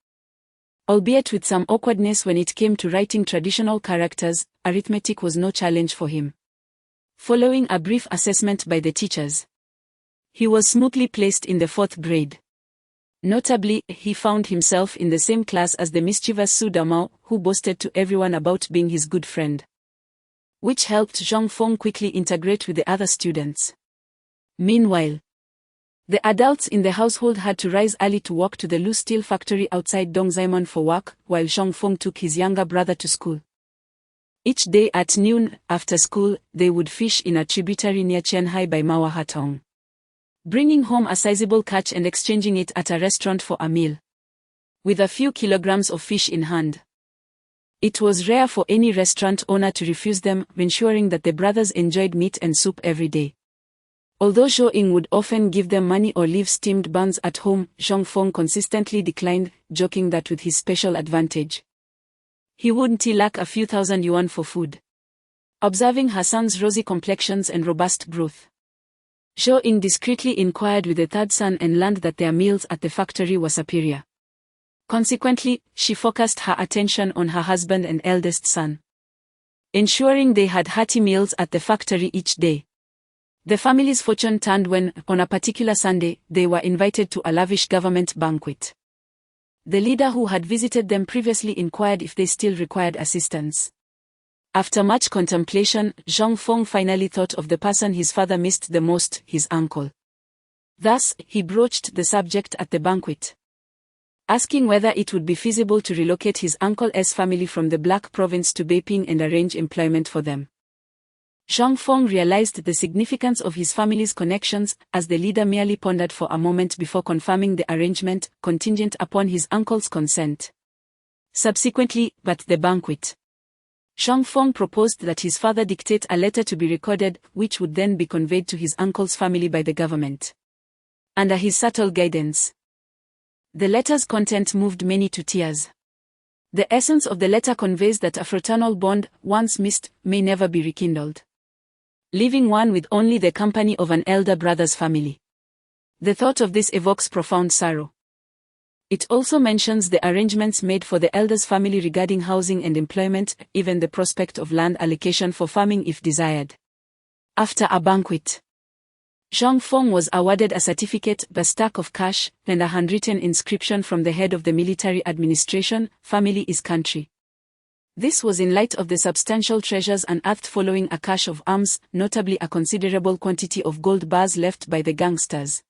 [SPEAKER 2] Albeit with some awkwardness when it came to writing traditional characters, arithmetic was no challenge for him. Following a brief assessment by the teachers, he was smoothly placed in the 4th grade. Notably, he found himself in the same class as the mischievous Su Damao, who boasted to everyone about being his good friend, which helped Zhang Feng quickly integrate with the other students. Meanwhile, the adults in the household had to rise early to walk to the loose steel factory outside Dongzaimon for work, while Zhang Feng took his younger brother to school. Each day at noon, after school, they would fish in a tributary near Qianhai by Mao Hatong, bringing home a sizable catch and exchanging it at a restaurant for a meal, with a few kilograms of fish in hand. It was rare for any restaurant owner to refuse them, ensuring that the brothers enjoyed meat and soup every day. Although Zhou Ying would often give them money or leave steamed buns at home, Zhang Feng consistently declined, joking that with his special advantage, he wouldn't lack a few thousand yuan for food. Observing her son's rosy complexions and robust growth, Zhou Ying discreetly inquired with the third son and learned that their meals at the factory were superior. Consequently, she focused her attention on her husband and eldest son, ensuring they had hearty meals at the factory each day. The family's fortune turned when, on a particular Sunday, they were invited to a lavish government banquet. The leader who had visited them previously inquired if they still required assistance. After much contemplation, Zhang Feng finally thought of the person his father missed the most, his uncle. Thus, he broached the subject at the banquet, asking whether it would be feasible to relocate his uncle's family from the Black Province to Beiping and arrange employment for them. Zhang Feng realized the significance of his family's connections, as the leader merely pondered for a moment before confirming the arrangement, contingent upon his uncle's consent. Subsequently, at the banquet, Zhang Feng proposed that his father dictate a letter to be recorded, which would then be conveyed to his uncle's family by the government, under his subtle guidance. The letter's content moved many to tears. The essence of the letter conveys that a fraternal bond, once missed, may never be rekindled, leaving one with only the company of an elder brother's family. The thought of this evokes profound sorrow. It also mentions the arrangements made for the elder's family regarding housing and employment, even the prospect of land allocation for farming if desired. After a banquet, Zhang Feng was awarded a certificate, a stack of cash, and a handwritten inscription from the head of the military administration: "Family is country." This was in light of the substantial treasures unearthed following a cache of arms, notably a considerable quantity of gold bars left by the gangsters.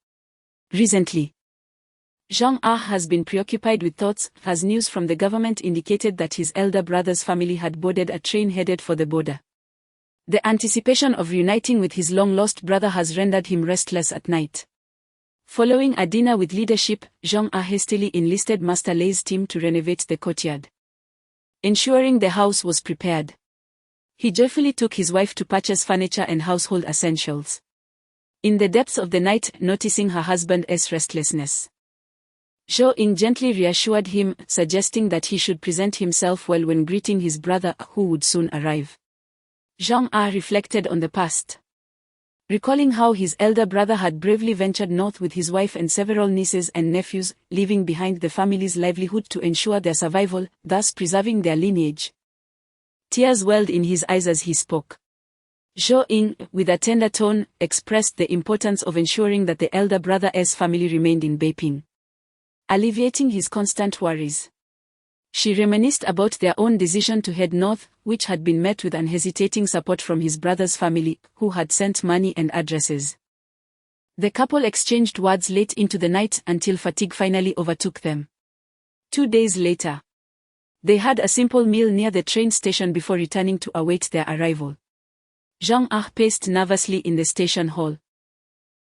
[SPEAKER 2] Recently, Zhang has been preoccupied with thoughts, as news from the government indicated that his elder brother's family had boarded a train headed for the border. The anticipation of reuniting with his long-lost brother has rendered him restless at night. Following a dinner with leadership, Zhang hastily enlisted Master Lei's team to renovate the courtyard, ensuring the house was prepared. He joyfully took his wife to purchase furniture and household essentials. In the depths of the night, noticing her husband's restlessness, Zhou Ying gently reassured him, suggesting that he should present himself well when greeting his brother, who would soon arrive. Zhang reflected on the past, recalling how his elder brother had bravely ventured north with his wife and several nieces and nephews, leaving behind the family's livelihood to ensure their survival, thus preserving their lineage. Tears welled in his eyes as he spoke. Zhou Ying, with a tender tone, expressed the importance of ensuring that the elder brother's family remained in Beiping, alleviating his constant worries. She reminisced about their own decision to head north, which had been met with unhesitating support from his brother's family, who had sent money and addresses. The couple exchanged words late into the night until fatigue finally overtook them. 2 days later, they had a simple meal near the train station before returning to await their arrival. Jean Ah paced nervously in the station hall,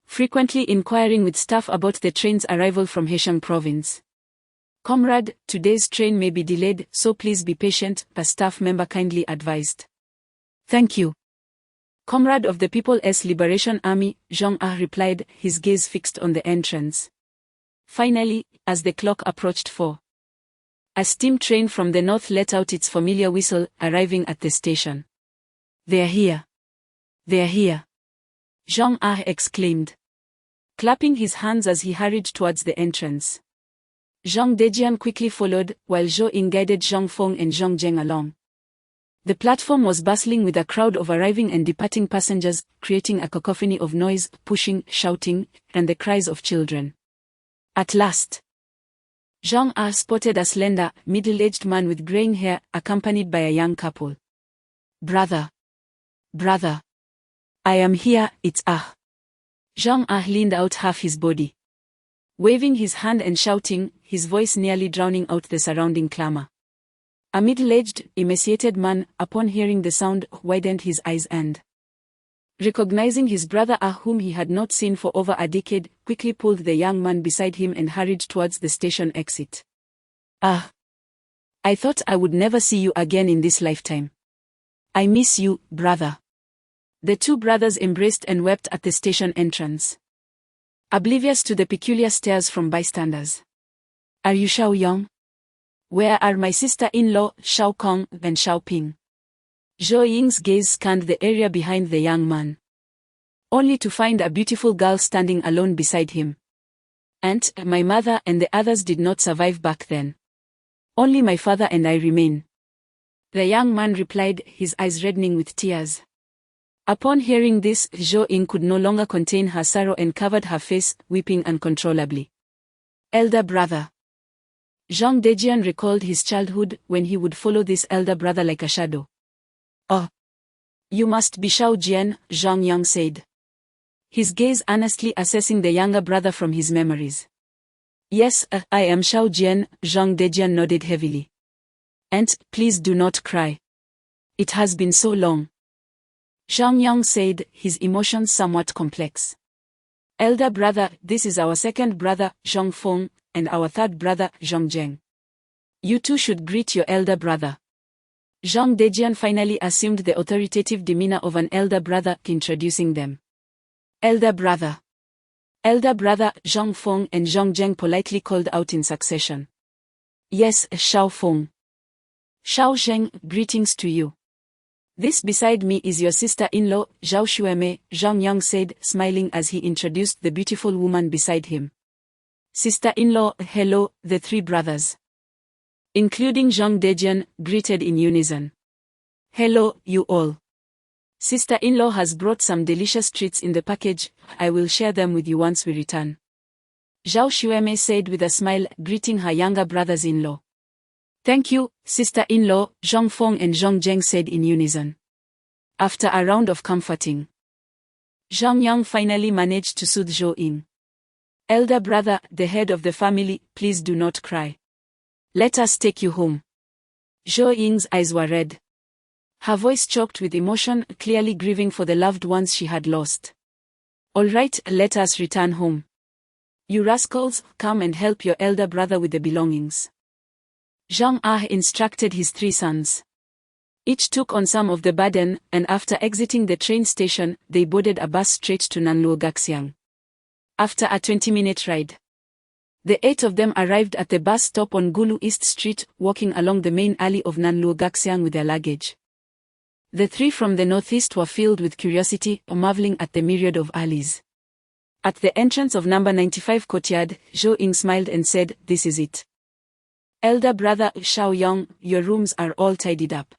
[SPEAKER 2] frequently inquiring with staff about the train's arrival from Heilongjiang province. "Comrade, today's train may be delayed, so please be patient," a staff member kindly advised. "Thank you. Comrade of the People's Liberation Army," Jean Ah replied, his gaze fixed on the entrance. Finally, as the clock approached 4, a steam train from the north let out its familiar whistle, arriving at the station. "They're here. They're here," Jean Ah exclaimed, clapping his hands as he hurried towards the entrance. Zhang Dejian quickly followed, while Zhou Ying guided Zhang Feng and Zhang Zheng along. The platform was bustling with a crowd of arriving and departing passengers, creating a cacophony of noise, pushing, shouting, and the cries of children. At last, Zhang Ah spotted a slender, middle-aged man with graying hair, accompanied by a young couple. Brother, I am here, it's Ah." Zhang Ah leaned out half his body, waving his hand and shouting, his voice nearly drowning out the surrounding clamor. A middle-aged, emaciated man, upon hearing the sound, widened his eyes and, recognizing his brother Ah, whom he had not seen for over a decade, quickly pulled the young man beside him and hurried towards the station exit. "Ah, I thought I would never see you again in this lifetime. I miss you, brother." The two brothers embraced and wept at the station entrance, oblivious to the peculiar stares from bystanders. "Are you Xiao Yang? Where are my sister-in-law, Xiao Kong and Xiao Ping?" Zhou Ying's gaze scanned the area behind the young man, only to find a beautiful girl standing alone beside him. "Aunt, my mother and the others did not survive back then. Only my father and I remain," the young man replied, his eyes reddening with tears. Upon hearing this, Zhou Ying could no longer contain her sorrow and covered her face, weeping uncontrollably. "Elder brother." Zhang Dejian recalled his childhood, when he would follow this elder brother like a shadow. "Oh, you must be Xiao Jian," Zhang Yang said, his gaze earnestly assessing the younger brother from his memories. "Yes, I am Xiao Jian," Zhang Dejian nodded heavily. "And, please do not cry. It has been so long," Zhang Yang said, his emotions somewhat complex. "Elder brother, this is our second brother, Zhang Feng, and our third brother, Zhang Zheng. You two should greet your elder brother." Zhang Dejian finally assumed the authoritative demeanor of an elder brother, introducing them. "Elder brother." "Elder brother," Zhang Feng and Zhang Zheng politely called out in succession. "Yes, Xiao Feng." "Xiao Zheng, greetings to you. This beside me is your sister-in-law, Zhao Xueme," Zhang Yang said, smiling as he introduced the beautiful woman beside him. "Sister-in-law, hello," the three brothers, including Zhang Dejian, greeted in unison. "Hello, you all. Sister-in-law has brought some delicious treats in the package, I will share them with you once we return," Zhao Xueme said with a smile, greeting her younger brothers-in-law. "Thank you, sister-in-law," Zhang Feng and Zhang Zheng said in unison. After a round of comforting, Zhang Yang finally managed to soothe Zhou Ying. "Elder brother, the head of the family, please do not cry. Let us take you home." Zhou Ying's eyes were red, her voice choked with emotion, clearly grieving for the loved ones she had lost. "All right, let us return home. You rascals, come and help your elder brother with the belongings," Zhang Ah instructed his three sons. Each took on some of the burden, and after exiting the train station, they boarded a bus straight to Nanluo-Gaxiang. After a 20-minute ride, the 8 of them arrived at the bus stop on Gulu East Street, walking along the main alley of Nanluo-Gaxiang with their luggage. The 3 from the northeast were filled with curiosity, marveling at the myriad of alleys. At the entrance of number 95 courtyard, Zhou Ying smiled and said, "This is it. Elder brother Xiao Yang, your rooms are all tidied up."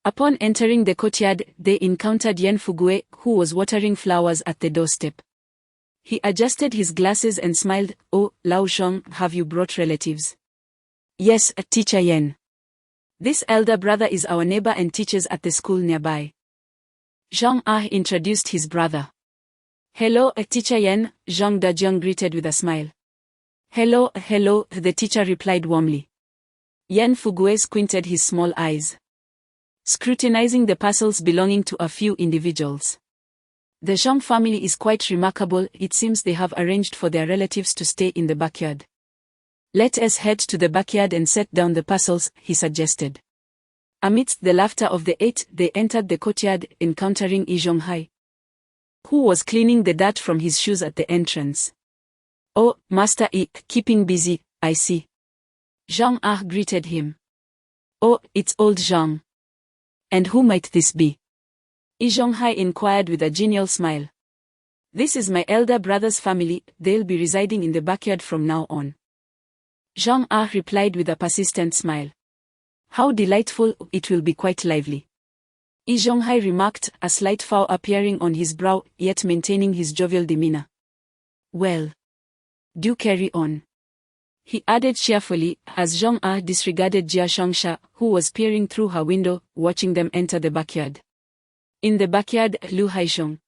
[SPEAKER 2] Upon entering the courtyard, they encountered Yan Fugue, who was watering flowers at the doorstep. He adjusted his glasses and smiled. "Oh, Lao Zhong, have you brought relatives?" "Yes, Teacher Yan. This elder brother is our neighbor and teaches at the school nearby." Zhang Ah introduced his brother. "Hello, Teacher Yan," Zhang Dajiang greeted with a smile. Hello, the teacher replied warmly. Yan Fugue squinted his small eyes. scrutinizing the parcels belonging to a few individuals. The Zhang family is quite remarkable. It seems they have arranged for their relatives to stay in the backyard. Let us head to the backyard and set down the parcels, he suggested. Amidst the laughter of the eight, they entered the courtyard, encountering Yi Zhonghai, who was cleaning the dirt from his shoes at the entrance. "Oh, Master Yi, keeping busy, I see." Zhang Ah greeted him. "Oh, it's old Zhang. And who might this be?" Yi Zhonghai inquired with a genial smile. "This is my elder brother's family. They'll be residing in the backyard from now on." Zhang Ah replied with a persistent smile. "How delightful, it will be quite lively." Yi Zhonghai remarked, a slight frown appearing on his brow, yet maintaining his jovial demeanor. "Well, do carry on," he added cheerfully, as Zhang Ah disregarded Jia Shongsha, who was peering through her window, watching them enter the backyard. In the backyard, Lu Haizhong,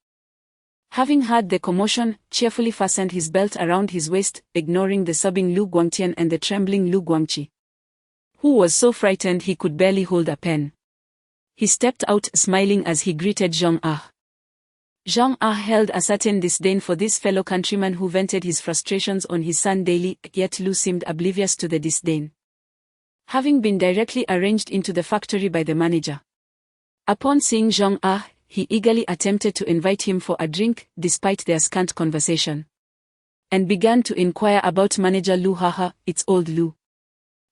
[SPEAKER 2] having heard the commotion, cheerfully fastened his belt around his waist, ignoring the sobbing Lu Guangtian and the trembling Lu Guangqi, who was so frightened he could barely hold a pen. He stepped out, smiling as he greeted Zhang Ah. Zhang Ah held a certain disdain for this fellow countryman who vented his frustrations on his son daily, yet Lu seemed oblivious to the disdain, having been directly arranged into the factory by the manager. Upon seeing Zhang Ah, he eagerly attempted to invite him for a drink, despite their scant conversation, and began to inquire about manager Lu. "Haha, it's old Lu.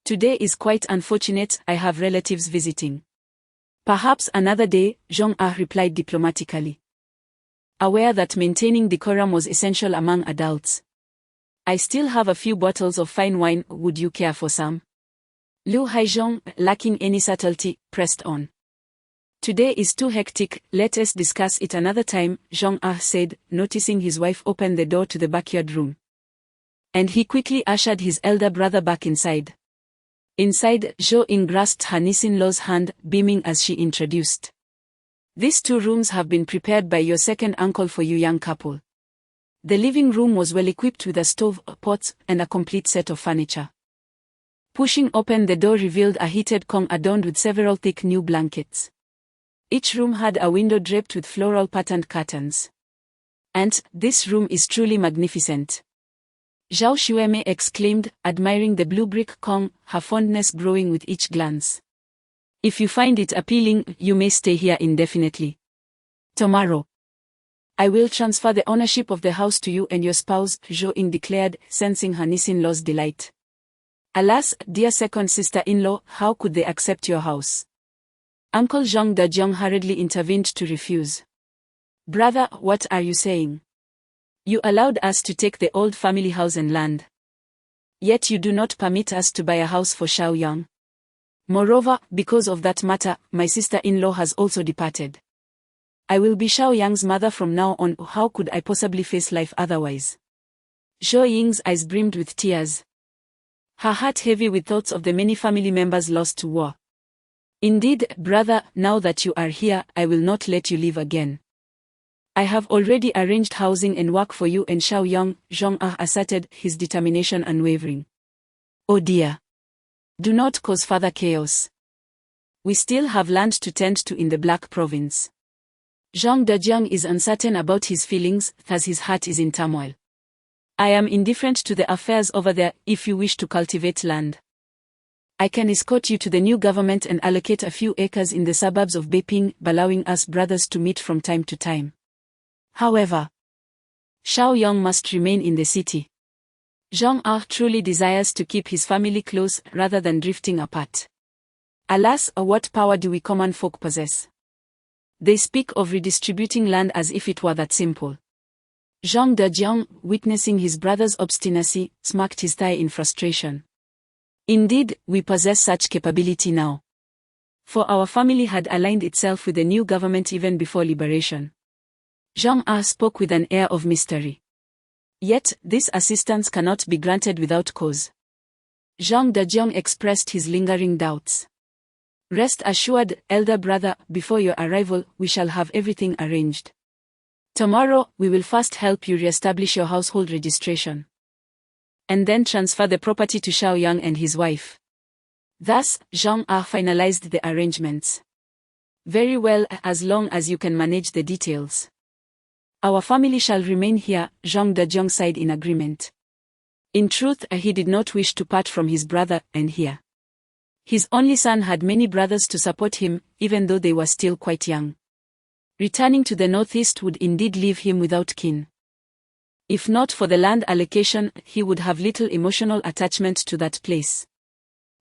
[SPEAKER 2] Today is quite unfortunate, I have relatives visiting." "Perhaps another day," Zhang Ah replied diplomatically, aware that maintaining decorum was essential among adults. "I still have a few bottles of fine wine, would you care for some?" Lu Haizhong, lacking any subtlety, pressed on. "Today is too hectic, let us discuss it another time," Zhang Ah said, noticing his wife open the door to the backyard room. And he quickly ushered his elder brother back inside. Inside, Zhou Ying grasped her niece-in-law's hand, beaming as she introduced. "These 2 rooms have been prepared by your second uncle for you young couple." The living room was well equipped with a stove, pots, and a complete set of furniture. Pushing open the door revealed a heated Kong adorned with several thick new blankets. Each room had a window draped with floral patterned curtains. "And this room is truly magnificent," Zhao Xueme exclaimed, admiring the blue brick Kong, her fondness growing with each glance. "If you find it appealing, you may stay here indefinitely. Tomorrow, I will transfer the ownership of the house to you and your spouse," Zhou Ying declared, sensing her niece-in-law's delight. "Alas, dear second sister-in-law, how could they accept your house?" Uncle Zhang Dejiang hurriedly intervened to refuse. "Brother, what are you saying? You allowed us to take the old family house and land. Yet you do not permit us to buy a house for Xiao Yang. Moreover, because of that matter, my sister-in-law has also departed. I will be Xiao Yang's mother from now on. How could I possibly face life otherwise?" Zhou Ying's eyes brimmed with tears, her heart heavy with thoughts of the many family members lost to war. "Indeed, brother, now that you are here, I will not let you leave again. I have already arranged housing and work for you and Xiao Yang," Zhang Ah asserted, his determination unwavering. "Oh dear. Do not cause further chaos. We still have land to tend to in the Black Province." Zhang Dejiang is uncertain about his feelings, as his heart is in turmoil. "I am indifferent to the affairs over there. If you wish to cultivate land, I can escort you to the new government and allocate a few acres in the suburbs of Beiping, allowing us brothers to meet from time to time. However, Xiao Yang must remain in the city." Zhang Ah truly desires to keep his family close rather than drifting apart. Alas, what power do we common folk possess? They speak of redistributing land as if it were that simple. Zhang Dejiang, witnessing his brother's obstinacy, smacked his thigh in frustration. "Indeed, we possess such capability now. For our family had aligned itself with the new government even before liberation." Zhang Ah spoke with an air of mystery. "Yet, this assistance cannot be granted without cause." Zhang Dejiang expressed his lingering doubts. "Rest assured, elder brother, before your arrival, we shall have everything arranged. Tomorrow, we will first help you re-establish your household registration, and then transfer the property to Xiao Yang and his wife." Thus, Zhang Ah finalized the arrangements. Very well, as long as you can manage the details. Our family shall remain here, Zhang Dejiang sighed in agreement. In truth, he did not wish to part from his brother and here. His only son had many brothers to support him, even though they were still quite young. Returning to the northeast would indeed leave him without kin. If not for the land allocation, he would have little emotional attachment to that place.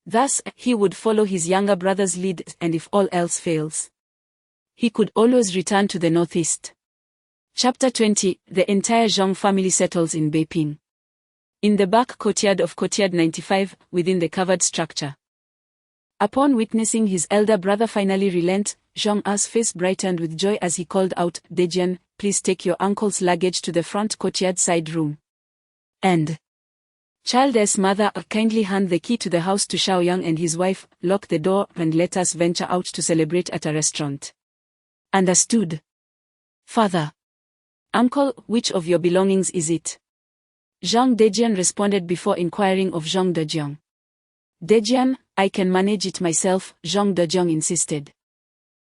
[SPEAKER 2] Thus, he would follow his younger brother's lead, and if all else fails, he could always return to the northeast. Chapter 20. The entire Zhang family settles in Beiping. In the back courtyard of Courtyard 95, within the covered structure. Upon witnessing his elder brother finally relent, Zhang A's face brightened with joy as he called out, "Dejian, please take your uncle's luggage to the front courtyard side room. And child's mother, kindly hand the key to the house to Xiaoyang and his wife, lock the door and let us venture out to celebrate at a restaurant." Understood. Father. Uncle, which of your belongings is it? Zhang Dejian responded before inquiring of Zhang Dejiang. Dejian, I can manage it myself, Zhang Dejiang insisted.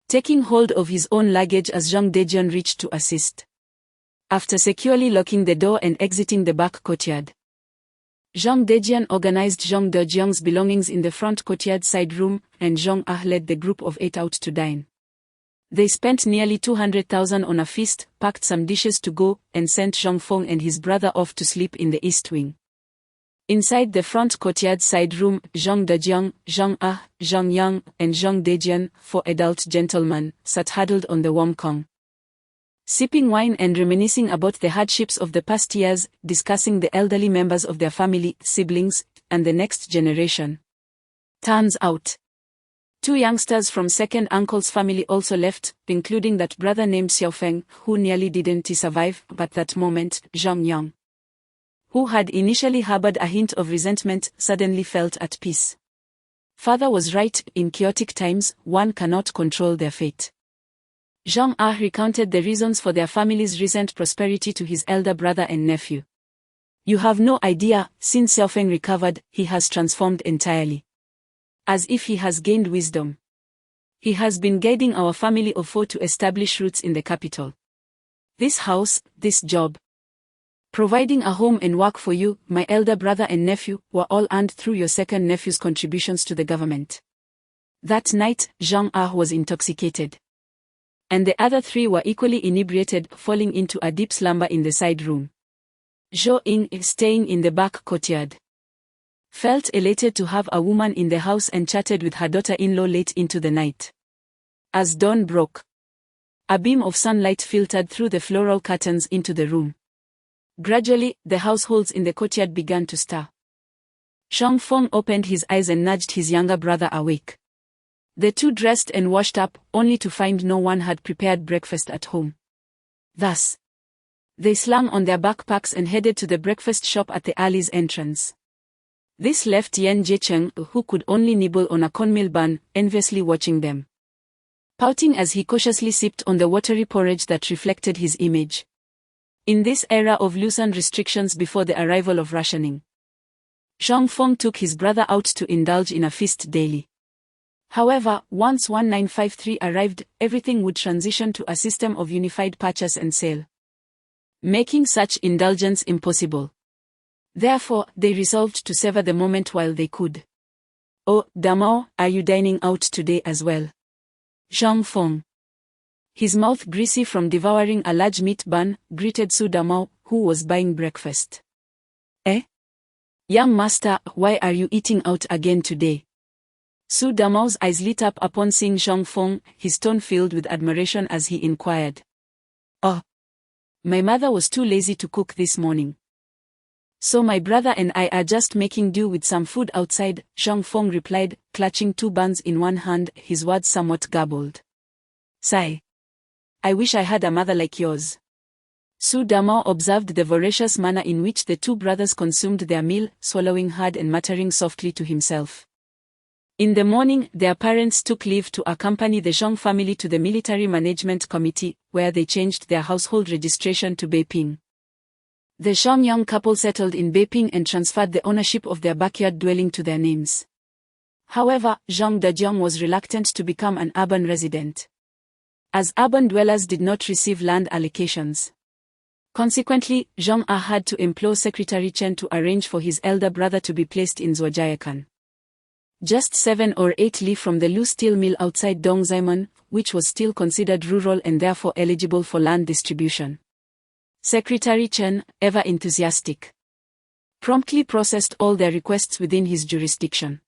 [SPEAKER 2] Taking hold of his own luggage as Zhang Dejian reached to assist. After securely locking the door and exiting the back courtyard, Zhang Dejian organized Zhang Dejiang's belongings in the front courtyard side room, and Zhang Ah led the group of 8 out to dine. They spent nearly 200,000 on a feast, packed some dishes to go, and sent Zhang Feng and his brother off to sleep in the east wing. Inside the front courtyard side room, Zhang Dejiang, Zhang Ah, Zhang Yang, and Zhang Dejian, 4 adult gentlemen, sat huddled on the warm kong, sipping wine and reminiscing about the hardships of the past years, discussing the elderly members of their family, siblings, and the next generation. Turns out, 2 youngsters from second uncle's family also left, including that brother named Xiaofeng, who nearly didn't survive, but that moment, Zhang Yang, who had initially harbored a hint of resentment, suddenly felt at peace. Father was right, in chaotic times, one cannot control their fate. Zhang Ah recounted the reasons for their family's recent prosperity to his elder brother and nephew. You have no idea, since Xiaofeng recovered, he has transformed entirely. As if he has gained wisdom. He has been guiding our family of 4 to establish roots in the capital. This house, this job, providing a home and work for you, my elder brother and nephew, were all earned through your second nephew's contributions to the government. That night, Zhang Ah was intoxicated. And the other 3 were equally inebriated, falling into a deep slumber in the side room. Zhou Ying, staying in the back courtyard, felt elated to have a woman in the house and chatted with her daughter-in-law late into the night. As dawn broke, a beam of sunlight filtered through the floral curtains into the room. Gradually, the households in the courtyard began to stir. Zhang Feng opened his eyes and nudged his younger brother awake. The 2 dressed and washed up, only to find no one had prepared breakfast at home. Thus, they slung on their backpacks and headed to the breakfast shop at the alley's entrance. This left Yan Jiecheng, who could only nibble on a cornmeal bun, enviously watching them, pouting as he cautiously sipped on the watery porridge that reflected his image. In this era of loosened restrictions before the arrival of rationing, Zhang Feng took his brother out to indulge in a feast daily. However, once 1953 arrived, everything would transition to a system of unified purchase and sale, making such indulgence impossible. Therefore, they resolved to savor the moment while they could. "Oh, Damao, are you dining out today as well?" Zhang Feng, his mouth greasy from devouring a large meat bun, greeted Su Damao, who was buying breakfast. "Eh? Young master, why are you eating out again today?" Su Damao's eyes lit up upon seeing Zhang Feng, his tone filled with admiration as he inquired. "Oh, my mother was too lazy to cook this morning. So my brother and I are just making do with some food outside," Zhang Feng replied, clutching 2 buns in one hand, his words somewhat garbled. "Sigh. I wish I had a mother like yours." Su Damao observed the voracious manner in which the 2 brothers consumed their meal, swallowing hard and muttering softly to himself. In the morning, their parents took leave to accompany the Zhang family to the Military Management Committee, where they changed their household registration to Beiping. The Zhang young couple settled in Beiping and transferred the ownership of their backyard dwelling to their names. However, Zhang Dejiang was reluctant to become an urban resident. as urban dwellers did not receive land allocations. Consequently, Zhang Ah had to implore Secretary Chen to arrange for his elder brother to be placed in Zhuojiakan. Just 7 or 8 li from the Lu steel mill outside Dongzhaimen, which was still considered rural and therefore eligible for land distribution. Secretary Chen, ever enthusiastic, promptly processed all their requests within his jurisdiction.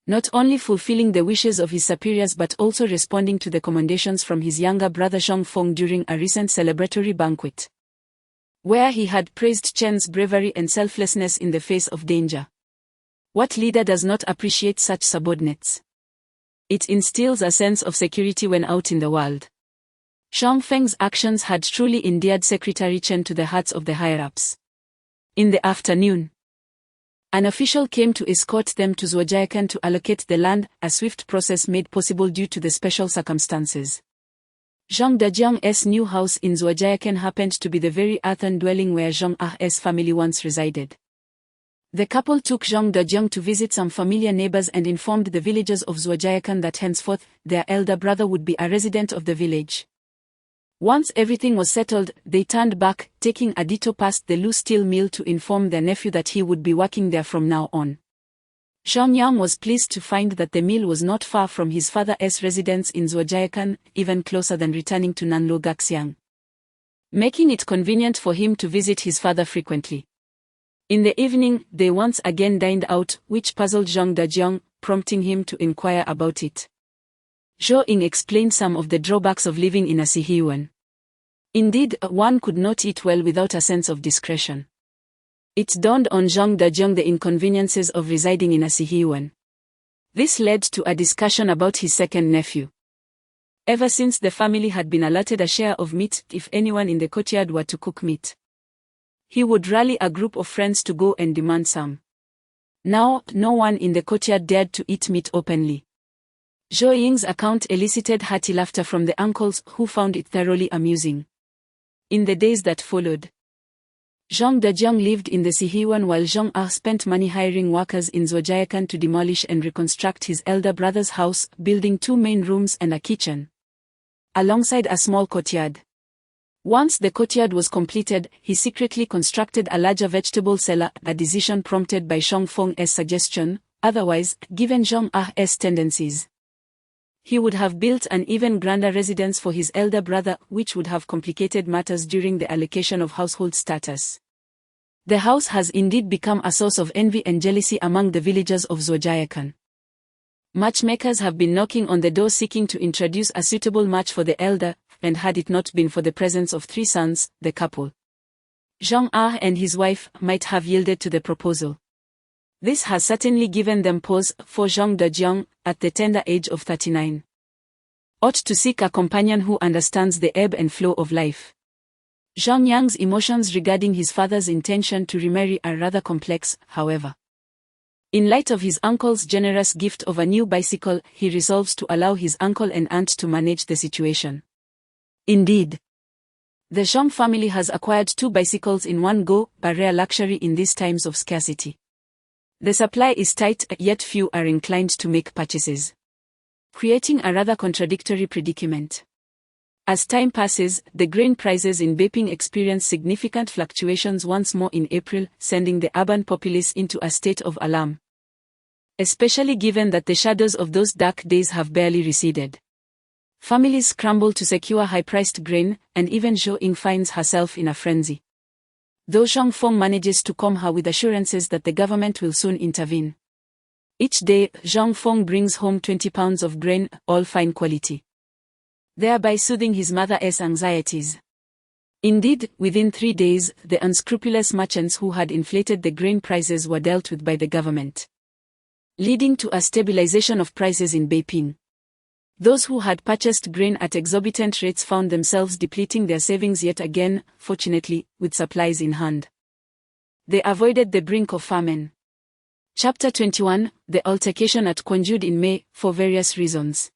[SPEAKER 2] Not only fulfilling the wishes of his superiors but also responding to the commendations from his younger brother Zhang Feng during a recent celebratory banquet, where he had praised Chen's bravery and selflessness in the face of danger. What leader does not appreciate such subordinates? It instills a sense of security when out in the world. Zhang Feng's actions had truly endeared Secretary Chen to the hearts of the higher-ups. In the afternoon, an official came to escort them to Zhuojiakan to allocate the land, a swift process made possible due to the special circumstances. Zhang Dejiang's new house in Zhuojiakan happened to be the very earthen dwelling where Zhang Ah's family once resided. The couple took Zhang Dejiang to visit some familiar neighbors and informed the villagers of Zhuojiakan that henceforth, their elder brother would be a resident of the village. Once everything was settled, they turned back, taking a detour past the Lu steel mill to inform their nephew that he would be working there from now on. Zhang Yang was pleased to find that the mill was not far from his father's residence in Zhuojiakan, even closer than returning to Nanluo Gaxiang, making it convenient for him to visit his father frequently. In the evening, they once again dined out, which puzzled Zhang Dejiang, prompting him to inquire about it. Zhou Ying explained some of the drawbacks of living in a Sihiyuan. Indeed, one could not eat well without a sense of discretion. It dawned on Zhang Dejiang the inconveniences of residing in a Sihiyuan. This led to a discussion about his second nephew. Ever since the family had been allotted a share of meat if anyone in the courtyard were to cook meat, he would rally a group of friends to go and demand some. Now, no one in the courtyard dared to eat meat openly. Zhou Ying's account elicited hearty laughter from the uncles who found it thoroughly amusing. In the days that followed, Zhang Dejiang lived in the Sihiyuan while Zhang Ah spent money hiring workers in Zhuojiakan to demolish and reconstruct his elder brother's house, building 2 main rooms and a kitchen, alongside a small courtyard. Once the courtyard was completed, he secretly constructed a larger vegetable cellar, a decision prompted by Zhang Feng's suggestion. Otherwise, given Zhang Ah's tendencies, he would have built an even grander residence for his elder brother, which would have complicated matters during the allocation of household status. The house has indeed become a source of envy and jealousy among the villagers of Zhuojiakan. Matchmakers have been knocking on the door seeking to introduce a suitable match for the elder, and had it not been for the presence of 3 sons, the couple, Zhang Ah and his wife, might have yielded to the proposal. This has certainly given them pause, for Zhang Dejiang, at the tender age of 39, ought to seek a companion who understands the ebb and flow of life. Zhang Yang's emotions regarding his father's intention to remarry are rather complex, however. In light of his uncle's generous gift of a new bicycle, he resolves to allow his uncle and aunt to manage the situation. Indeed, the Zhang family has acquired 2 bicycles in one go, a rare luxury in these times of scarcity. The supply is tight, yet few are inclined to make purchases, creating a rather contradictory predicament. As time passes, the grain prices in Beiping experience significant fluctuations once more in April, sending the urban populace into a state of alarm, especially given that the shadows of those dark days have barely receded. Families scramble to secure high-priced grain, and even Zhou Ying finds herself in a frenzy, though Zhang Feng manages to calm her with assurances that the government will soon intervene. Each day, Zhang Feng brings home 20 pounds of grain, all fine quality, thereby soothing his mother's anxieties. Indeed, within 3 days, the unscrupulous merchants who had inflated the grain prices were dealt with by the government, leading to a stabilization of prices in Beiping. Those who had purchased grain at exorbitant rates found themselves depleting their savings yet again, fortunately, with supplies in hand, they avoided the brink of famine. Chapter 21, The Altercation at Quanjude in May, for various reasons.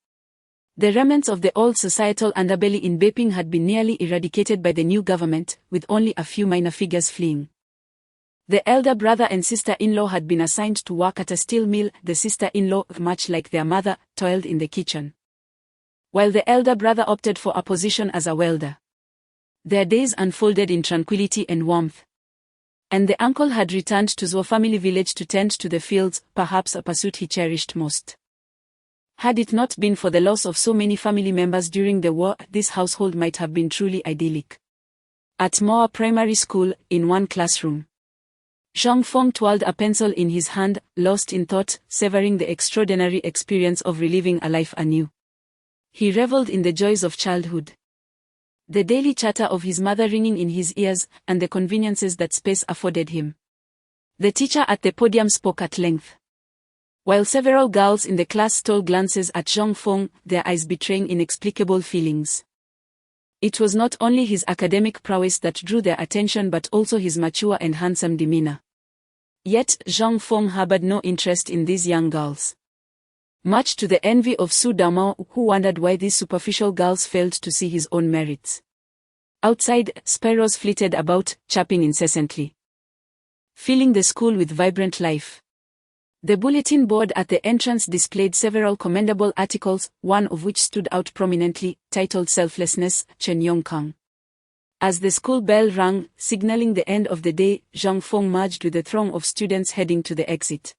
[SPEAKER 2] The remnants of the old societal underbelly in Beiping had been nearly eradicated by the new government, with only a few minor figures fleeing. The elder brother and sister-in-law had been assigned to work at a steel mill. The sister-in-law, much like their mother, toiled in the kitchen, while the elder brother opted for a position as a welder. Their days unfolded in tranquility and warmth. And the uncle had returned to Zuo family village to tend to the fields, perhaps a pursuit he cherished most. Had it not been for the loss of so many family members during the war, this household might have been truly idyllic. At Moa Primary School, in one classroom, Zhang Feng twirled a pencil in his hand, lost in thought, savoring the extraordinary experience of reliving a life anew. He reveled in the joys of childhood. The daily chatter of his mother ringing in his ears, and the conveniences that space afforded him. The teacher at the podium spoke at length. While several girls in the class stole glances at Zhang Feng, their eyes betraying inexplicable feelings. It was not only his academic prowess that drew their attention but also his mature and handsome demeanor. Yet, Zhang Feng harbored no interest in these young girls. Much to the envy of Su Damao, who wondered why these superficial girls failed to see his own merits. Outside, sparrows flitted about, chirping incessantly, filling the school with vibrant life. The bulletin board at the entrance displayed several commendable articles, one of which stood out prominently, titled Selflessness, Chen Yongkang. As the school bell rang, signaling the end of the day, Zhang Feng merged with the throng of students heading to the exit.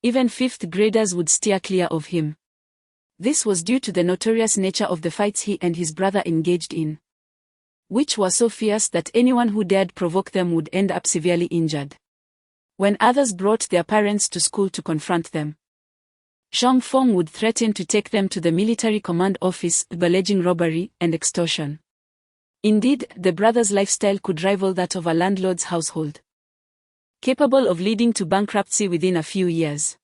[SPEAKER 2] Even fifth graders would steer clear of him. This was due to the notorious nature of the fights he and his brother engaged in, which were so fierce that anyone who dared provoke them would end up severely injured. When others brought their parents to school to confront them, Zhang Feng would threaten to take them to the military command office, alleging robbery and extortion. Indeed, the brothers' lifestyle could rival that of a landlord's household, capable of leading to bankruptcy within a few years.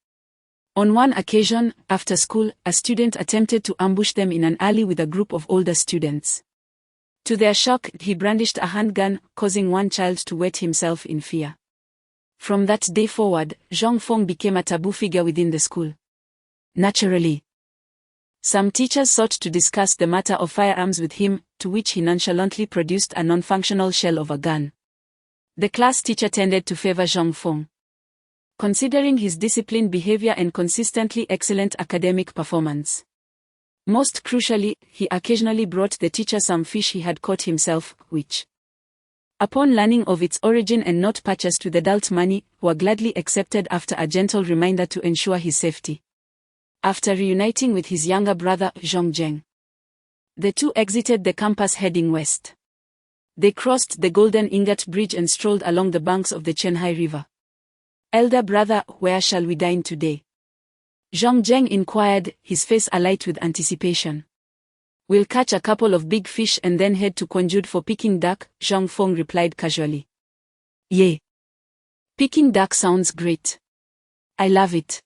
[SPEAKER 2] On one occasion, after school, a student attempted to ambush them in an alley with a group of older students. To their shock, he brandished a handgun, causing one child to wet himself in fear. From that day forward, Zhang Feng became a taboo figure within the school. Naturally, some teachers sought to discuss the matter of firearms with him, to which he nonchalantly produced a non-functional shell of a gun. The class teacher tended to favor Zhang Feng, considering his disciplined behavior and consistently excellent academic performance. Most crucially, he occasionally brought the teacher some fish he had caught himself, which, upon learning of its origin and not purchased with adult money, were gladly accepted after a gentle reminder to ensure his safety. After reuniting with his younger brother, Zhong Zheng, the two exited the campus heading west. They crossed the Golden Ingot Bridge and strolled along the banks of the Chenhai River. "Elder brother, where shall we dine today?" Zhong Zheng inquired, his face alight with anticipation. "We'll catch a couple of big fish and then head to Quanjude for Peking duck," Zhang Feng replied casually. "Yeah. Peking duck sounds great. I love it,"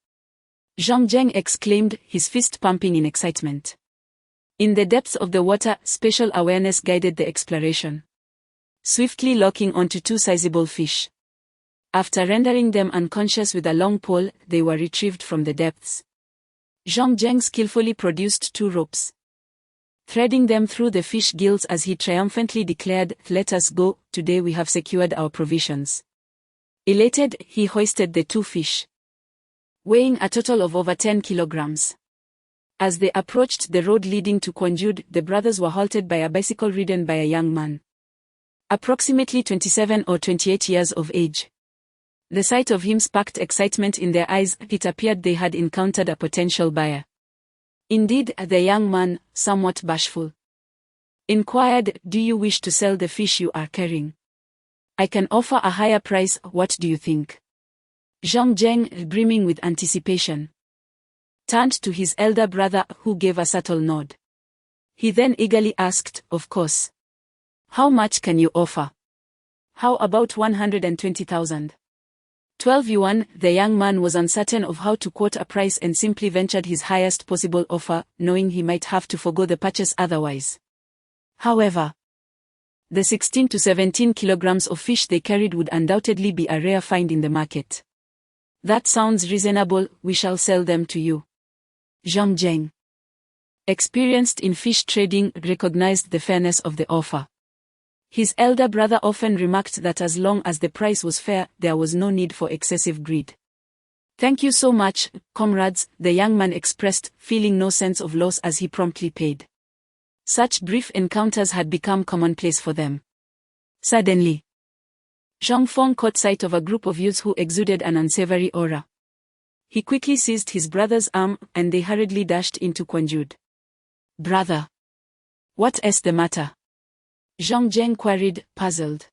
[SPEAKER 2] Zhong Zheng exclaimed, his fist pumping in excitement. In the depths of the water, spatial awareness guided the exploration, swiftly locking onto two sizable fish. After rendering them unconscious with a long pole, they were retrieved from the depths. Zhong Zheng skillfully produced two ropes, threading them through the fish gills as he triumphantly declared, "Let us go, today we have secured our provisions." Elated, he hoisted the two fish, weighing a total of over 10 kilograms. As they approached the road leading to Quanjude, the brothers were halted by a bicycle ridden by a young man, approximately 27 or 28 years of age. The sight of him sparked excitement in their eyes. It appeared they had encountered a potential buyer. Indeed, the young man, somewhat bashful, inquired, "Do you wish to sell the fish you are carrying? I can offer a higher price, what do you think?" Zhong Zheng, brimming with anticipation, turned to his elder brother, who gave a subtle nod. He then eagerly asked, "Of course. How much can you offer?" "How about 120,000? 12 yuan, the young man was uncertain of how to quote a price and simply ventured his highest possible offer, knowing he might have to forgo the purchase otherwise. However, the 16 to 17 kilograms of fish they carried would undoubtedly be a rare find in the market. "That sounds reasonable, we shall sell them to you." Zhong Zheng, experienced in fish trading, recognized the fairness of the offer. His elder brother often remarked that as long as the price was fair, there was no need for excessive greed. Thank you so much, comrades, the young man expressed, feeling no sense of loss as he promptly paid. Such brief encounters had become commonplace for them. Suddenly, Zhang Feng caught sight of a group of youths who exuded an unsavory aura. He quickly seized his brother's arm, and they hurriedly dashed into Quanjude. Brother! What is the matter? Zhang Zheng queried, puzzled.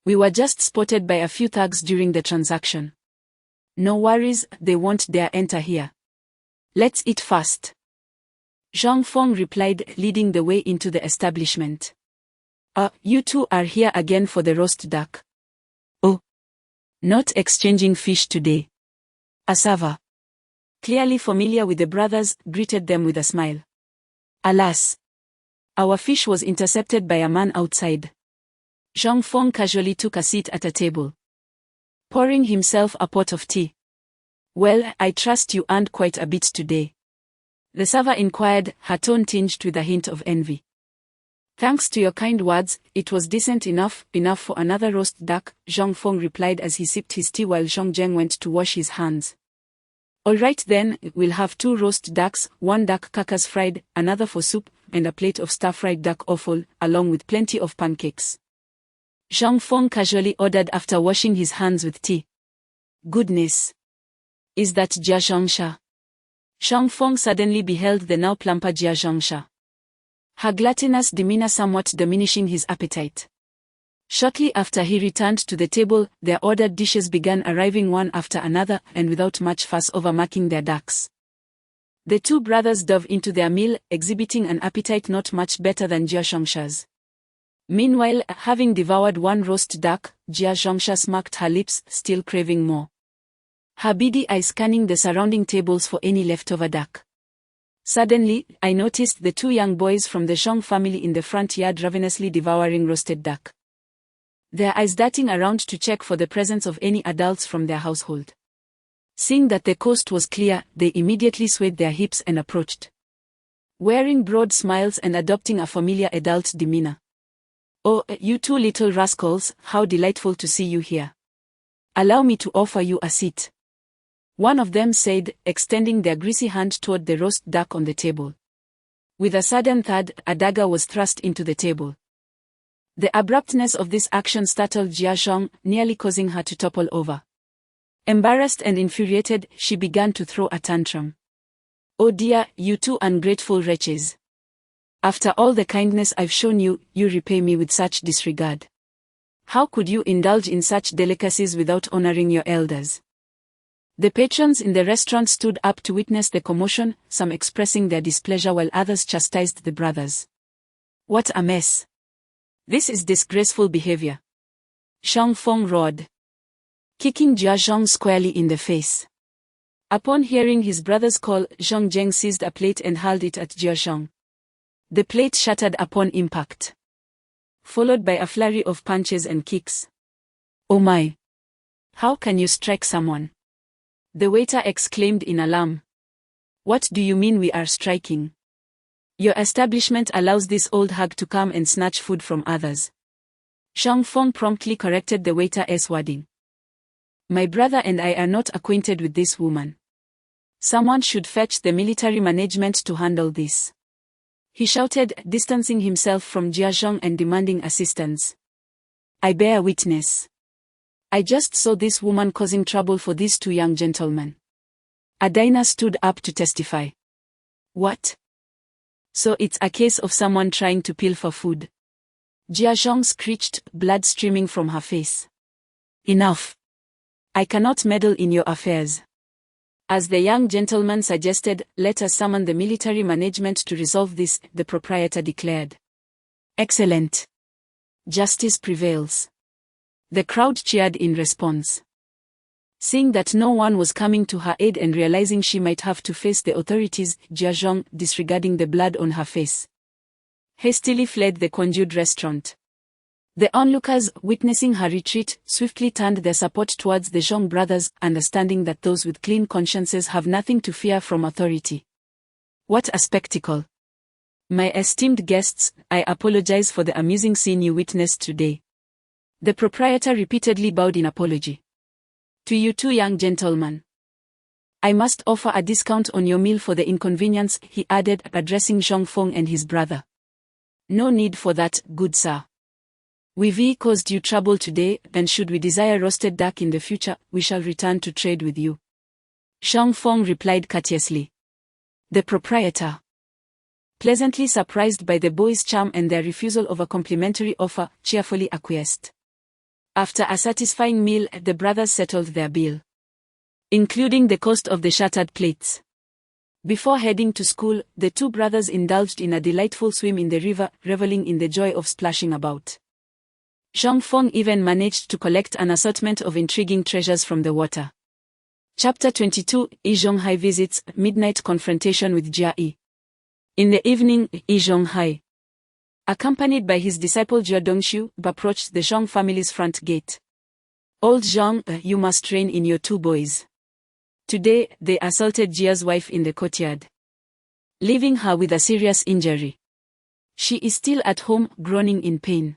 [SPEAKER 2] We were just spotted by a few thugs during the transaction. No worries, they won't dare enter here. Let's eat fast. Zhang Feng replied, leading the way into the establishment. You two are here again for the roast duck. Oh. Not exchanging fish today. Asava, clearly familiar with the brothers, greeted them with a smile. Alas! Our fish was intercepted by a man outside. Zhang Feng casually took a seat at a table, pouring himself a pot of tea. Well, I trust you earned quite a bit today. The server inquired, her tone tinged with a hint of envy. Thanks to your kind words, it was decent enough for another roast duck, Zhang Feng replied as he sipped his tea while Zhang Zheng went to wash his hands. Alright then, we'll have 2 roast ducks, 1 duck carcass fried, another for soup, and a plate of stir-fried duck offal, along with plenty of pancakes. Zhang Feng casually ordered after washing his hands with tea. Goodness! Is that Jia Zhangsha? Zhang Feng suddenly beheld the now plumper Jia Zhangsha. Her gluttonous demeanor somewhat diminishing his appetite. Shortly after he returned to the table, their ordered dishes began arriving one after another and without much fuss over marking their ducks. The 2 brothers dove into their meal, exhibiting an appetite not much better than Jia Zhangsha's. Meanwhile, having devoured 1 roast duck, Jia Zhangsha smacked her lips, still craving more. Her beady eye scanning the surrounding tables for any leftover duck. Suddenly, I noticed the 2 young boys from the Zhang family in the front yard ravenously devouring roasted duck. Their eyes darting around to check for the presence of any adults from their household. Seeing that the coast was clear, they immediately swayed their hips and approached, wearing broad smiles and adopting a familiar adult demeanor. Oh, you 2 little rascals, how delightful to see you here. Allow me to offer you a seat. One of them said, extending their greasy hand toward the roast duck on the table. With a sudden thud, a dagger was thrust into the table. The abruptness of this action startled Jia Zhang, nearly causing her to topple over. Embarrassed and infuriated, she began to throw a tantrum. Oh dear, you 2 ungrateful wretches. After all the kindness I've shown you, you repay me with such disregard. How could you indulge in such delicacies without honoring your elders? The patrons in the restaurant stood up to witness the commotion, some expressing their displeasure while others chastised the brothers. What a mess! This is disgraceful behavior. Zhang Feng roared, kicking Jia Zhang squarely in the face. Upon hearing his brother's call, Zhang Zheng seized a plate and hurled it at Jia Zhang. The plate shattered upon impact, followed by a flurry of punches and kicks. Oh my! How can you strike someone? The waiter exclaimed in alarm. What do you mean we are striking? Your establishment allows this old hag to come and snatch food from others. Zhang Feng promptly corrected the waiter's wording. My brother and I are not acquainted with this woman. Someone should fetch the military management to handle this. He shouted, distancing himself from Jia Zhang and demanding assistance. I bear witness. I just saw this woman causing trouble for these 2 young gentlemen. A diner stood up to testify. What? So it's a case of someone trying to pilfer food. Jia Zhang screeched, blood streaming from her face. Enough. I cannot meddle in your affairs. As the young gentleman suggested, let us summon the military management to resolve this, the proprietor declared. Excellent. Justice prevails. The crowd cheered in response. Seeing that no one was coming to her aid and realizing she might have to face the authorities, Jia Zhang, disregarding the blood on her face, hastily fled the conjured restaurant. The onlookers, witnessing her retreat, swiftly turned their support towards the Zhang brothers, understanding that those with clean consciences have nothing to fear from authority. What a spectacle! My esteemed guests, I apologize for the amusing scene you witnessed today. The proprietor repeatedly bowed in apology. To you 2 young gentlemen. I must offer a discount on your meal for the inconvenience, he added, addressing Zhang Feng and his brother. No need for that, good sir. We've caused you trouble today, and should we desire roasted duck in the future, we shall return to trade with you. Zhang Feng replied courteously. The proprietor, pleasantly surprised by the boys' charm and their refusal of a complimentary offer, cheerfully acquiesced. After a satisfying meal, the brothers settled their bill, including the cost of the shattered plates. Before heading to school, the two brothers indulged in a delightful swim in the river, reveling in the joy of splashing about. Zhang Feng even managed to collect an assortment of intriguing treasures from the water. Chapter 22, Yi Zhonghai visits, midnight confrontation with Jia Yi. In the evening, Yi Zhonghai, accompanied by his disciple Jia Dongshu, approached the Zhong family's front gate. Old Zhong, you must train in your two boys. Today, they assaulted Jia's wife in the courtyard, leaving her with a serious injury. She is still at home, groaning in pain.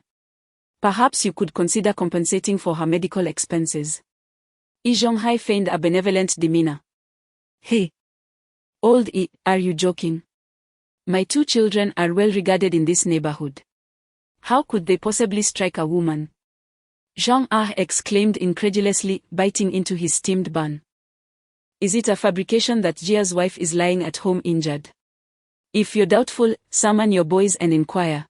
[SPEAKER 2] Perhaps you could consider compensating for her medical expenses. Yi Zhonghai feigned a benevolent demeanor. Hey, old Yi, are you joking? My two children are well regarded in this neighborhood. How could they possibly strike a woman? Zhang Ah exclaimed incredulously, biting into his steamed bun. Is it a fabrication that Jia's wife is lying at home injured? If you're doubtful, summon your boys and inquire.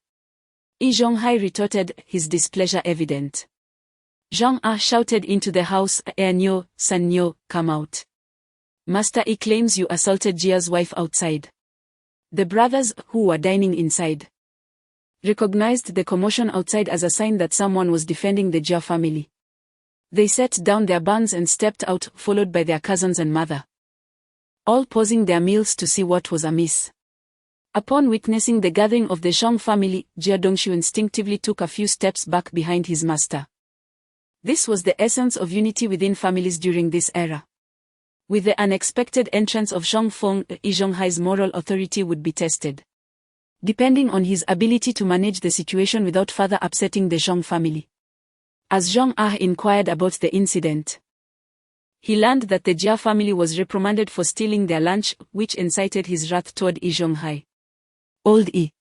[SPEAKER 2] Yi Zhonghai retorted, his displeasure evident. Zhang Ah shouted into the house, Nyo, San Nyo, come out. Master Yi claims you assaulted Jia's wife outside. The brothers, who were dining inside, recognized the commotion outside as a sign that someone was defending the Jia family. They set down their buns and stepped out, followed by their cousins and mother, all pausing their meals to see what was amiss. Upon witnessing the gathering of the Zhong family, Jia Dongshu instinctively took a few steps back behind his master. This was the essence of unity within families during this era. With the unexpected entrance of Zhang Feng, Yi Zhonghai's moral authority would be tested, depending on his ability to manage the situation without further upsetting the Zhong family. As Zhang Ah inquired about the incident, he learned that the Jia family was reprimanded for stealing their lunch, which incited his wrath toward Yi Zhonghai. Old Yi,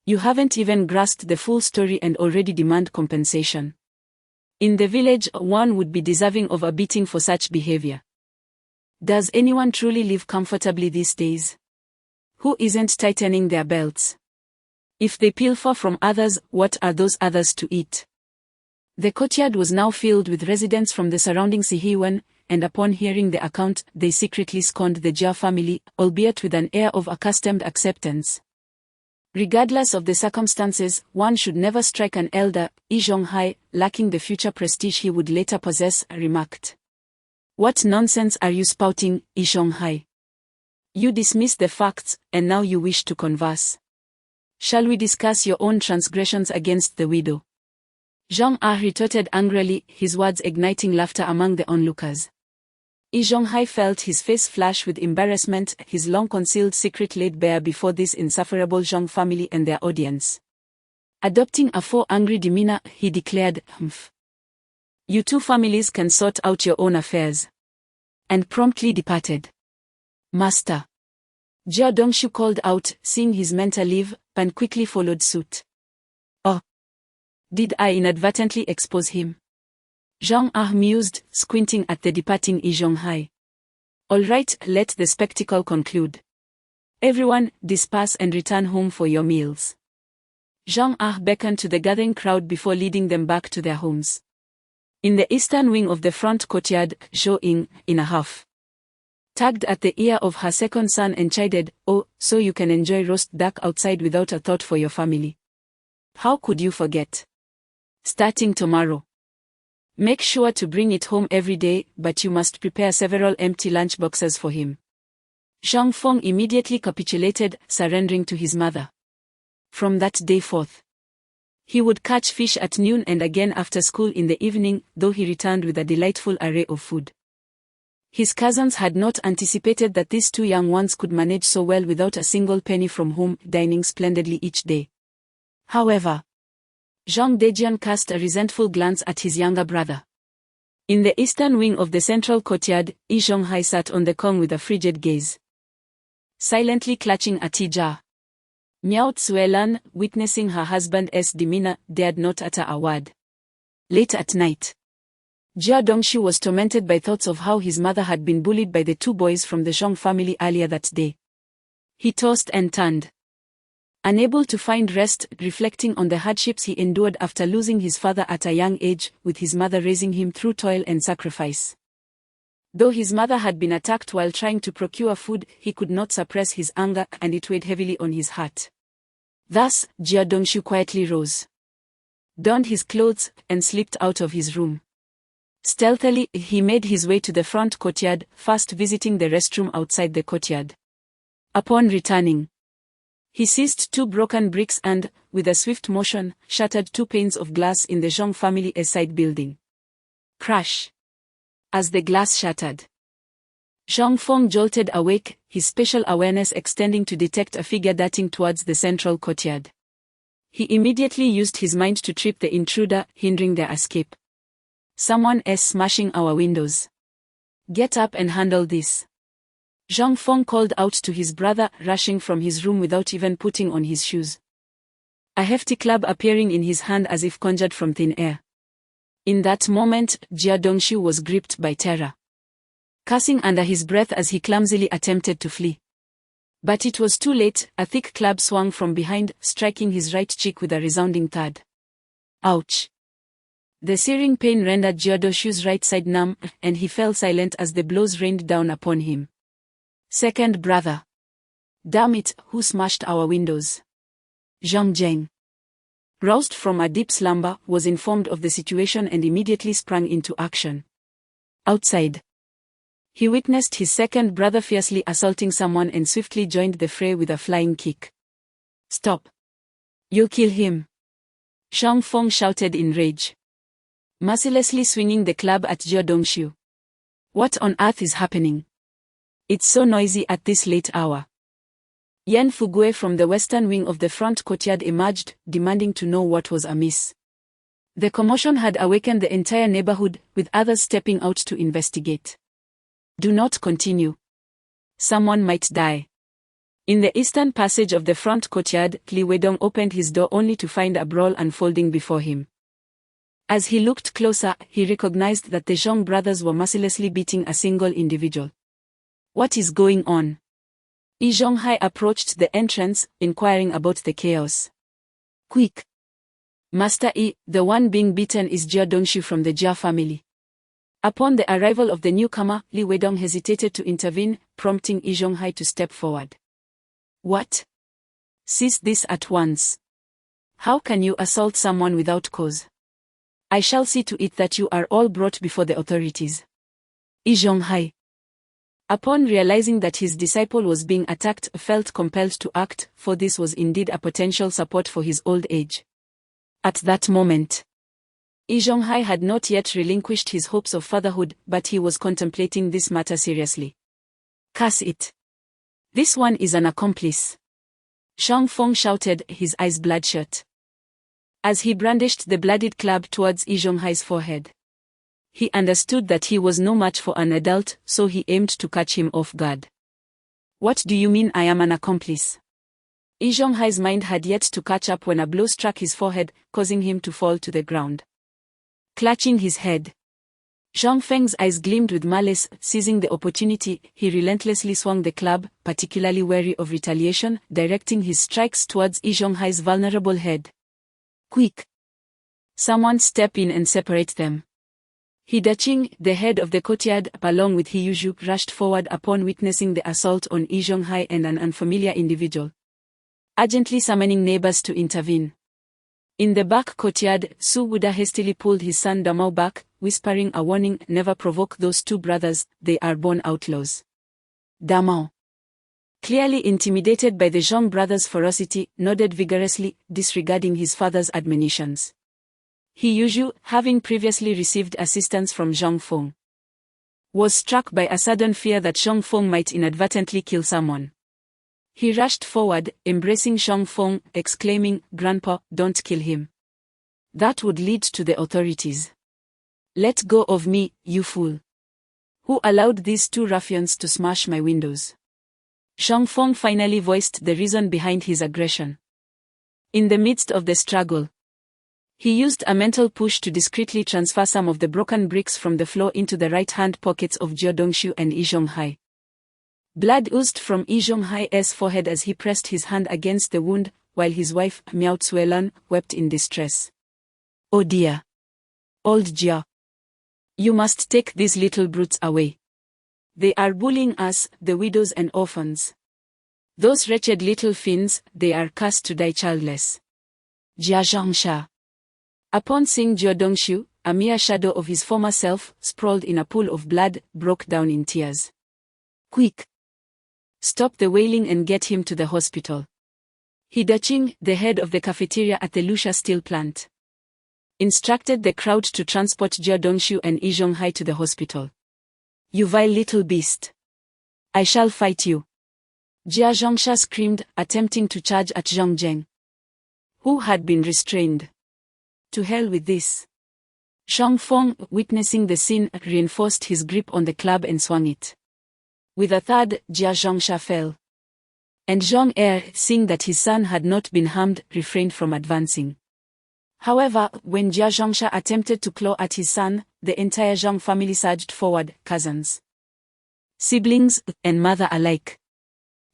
[SPEAKER 2] you haven't even grasped the full story and already demand compensation. In the village, one would be deserving of a beating for such behavior. Does anyone truly live comfortably these days? Who isn't tightening their belts? If they pilfer from others, what are those others to eat? The courtyard was now filled with residents from the surrounding Sihiwan, and upon hearing the account, they secretly scorned the Jia family, albeit with an air of accustomed acceptance. Regardless of the circumstances, one should never strike an elder, Yi Zhonghai, lacking the future prestige he would later possess, remarked. What nonsense are you spouting, Yi Zhonghai? You dismiss the facts, and now you wish to converse. Shall we discuss your own transgressions against the widow? Zhang Ah retorted angrily, his words igniting laughter among the onlookers. Yi Zhonghai felt his face flush with embarrassment, his long-concealed secret laid bare before this insufferable Zhong family and their audience. Adopting a angry demeanor, he declared, Humph. You two families can sort out your own affairs. And promptly departed. Master, Jia Dongshu called out, seeing his mentor leave, and quickly followed suit. Oh! Did I inadvertently expose him? Zhang Ah mused, squinting at the departing Yi Zhonghai. All right, let the spectacle conclude. Everyone, disperse and return home for your meals. Zhang Ah beckoned to the gathering crowd before leading them back to their homes. In the eastern wing of the front courtyard, Zhou Ying, in a huff, tugged at the ear of her second son and chided, Oh, so you can enjoy roast duck outside without a thought for your family. How could you forget? Starting tomorrow, make sure to bring it home every day, but you must prepare several empty lunch boxes for him. Zhang Feng immediately capitulated, surrendering to his mother. From that day forth, he would catch fish at noon and again after school in the evening, though he returned with a delightful array of food. His cousins had not anticipated that these two young ones could manage so well without a single penny from home, dining splendidly each day. However, Zhang Dejian cast a resentful glance at his younger brother. In the eastern wing of the central courtyard, Yi Zhonghai sat on the Kong with a frigid gaze, silently clutching a tea jar. Miao Tsuelan, witnessing her husband's demeanor, dared not utter a word. Late at night, Jia Dongxu was tormented by thoughts of how his mother had been bullied by the two boys from the Zhong family earlier that day. He tossed and turned, unable to find rest, reflecting on the hardships he endured after losing his father at a young age, with his mother raising him through toil and sacrifice. Though his mother had been attacked while trying to procure food, he could not suppress his anger, and it weighed heavily on his heart. Thus, Jia Dongxu quietly rose, donned his clothes, and slipped out of his room. Stealthily, he made his way to the front courtyard, first visiting the restroom outside the courtyard. Upon returning, he seized two broken bricks and, with a swift motion, shattered two panes of glass in the Zhong family's side building. Crash! As the glass shattered, Zhong Feng jolted awake, his spatial awareness extending to detect a figure darting towards the central courtyard. He immediately used his mind to trip the intruder, hindering their escape. "Someone is smashing our windows. Get up and handle this," Zhong Feng called out to his brother, rushing from his room without even putting on his shoes, a hefty club appearing in his hand as if conjured from thin air. In that moment, Jia Dongxu was gripped by terror, cursing under his breath as he clumsily attempted to flee. But it was too late. A thick club swung from behind, striking his right cheek with a resounding thud. Ouch! The searing pain rendered Jia Dongxu's right side numb, and he fell silent as the blows rained down upon him. "Second brother. Damn it, who smashed our windows?" Zhang Zheng, roused from a deep slumber, was informed of the situation and immediately sprang into action. Outside, he witnessed his second brother fiercely assaulting someone and swiftly joined the fray with a flying kick. "Stop! You'll kill him!" Zhang Feng shouted in rage, mercilessly swinging the club at Jia Dongxu. "What on earth is happening? It's so noisy at this late hour." Yan Fugue from the western wing of the front courtyard emerged, demanding to know what was amiss. The commotion had awakened the entire neighborhood, with others stepping out to investigate. "Do not continue. Someone might die." In the eastern passage of the front courtyard, Li Weidong opened his door only to find a brawl unfolding before him. As he looked closer, he recognized that the Zhong brothers were mercilessly beating a single individual. "What is going on?" Yi Zhonghai approached the entrance, inquiring about the chaos. "Quick! Master Yi, the one being beaten is Jia Dongxu from the Jia family." Upon the arrival of the newcomer, Li Weidong hesitated to intervene, prompting Yi Zhonghai to step forward. "What? Cease this at once. How can you assault someone without cause? I shall see to it that you are all brought before the authorities." Yi Zhonghai, upon realizing that his disciple was being attacked, felt compelled to act, for this was indeed a potential support for his old age. At that moment, Yi Zhonghai had not yet relinquished his hopes of fatherhood, but he was contemplating this matter seriously. "Curse it! This one is an accomplice!" Zhang Feng shouted, his eyes bloodshot, as he brandished the bloodied club towards Yi Zhonghai's forehead. He understood that he was no match for an adult, so he aimed to catch him off guard. "What do you mean I am an accomplice?" Yi Zhonghai's mind had yet to catch up when a blow struck his forehead, causing him to fall to the ground. Clutching his head, Zhang Feng's eyes gleamed with malice. Seizing the opportunity, he relentlessly swung the club, particularly wary of retaliation, directing his strikes towards Yi Zhonghai's vulnerable head. "Quick! Someone step in and separate them." Hidaching, the head of the courtyard, along with Hiyuzhu, rushed forward upon witnessing the assault on Yi Zhonghai and an unfamiliar individual, urgently summoning neighbors to intervene. In the back courtyard, Su Buddha hastily pulled his son Damao back, whispering a warning, "Never provoke those two brothers, they are born outlaws." Damao, clearly intimidated by the Zhong brothers' ferocity, nodded vigorously, disregarding his father's admonitions. Hiyuzhu, having previously received assistance from Zhang Feng, was struck by a sudden fear that Zhang Feng might inadvertently kill someone. He rushed forward, embracing Zhang Feng, exclaiming, "Grandpa, don't kill him. That would lead to the authorities." Let go of me, you fool. Who allowed these two ruffians to smash my windows? Zhang Feng finally voiced the reason behind his aggression. In the midst of the struggle, he used a mental push to discreetly transfer some of the broken bricks from the floor into the right-hand pockets of Jia Dongshu and Yi Zhonghai. Blood oozed from Yi Zhonghai's forehead as he pressed his hand against the wound, while his wife, Miao Zuelan, wept in distress. Oh dear! Old Jia! You must take these little brutes away. They are bullying us, the widows and orphans. Those wretched little fiends, they are cursed to die childless. Jia Zhongsha. Upon seeing Jia Dongshu, a mere shadow of his former self, sprawled in a pool of blood, broke down in tears. Quick! Stop the wailing and get him to the hospital. He Daching, the head of the cafeteria at the Lucia steel plant, instructed the crowd to transport Jia Dongshu and Yi Zhonghai to the hospital. You vile little beast! I shall fight you! Jia Zhongsha screamed, attempting to charge at Zhang Zheng, who had been restrained. To hell with this! Zhang Feng, witnessing the scene, reinforced his grip on the club and swung it. With a thud, Jia Zhongsha fell. And Zhong Er, seeing that his son had not been harmed, refrained from advancing. However, when Jia Zhongsha attempted to claw at his son, the entire Zhang family surged forward, cousins, siblings, and mother alike.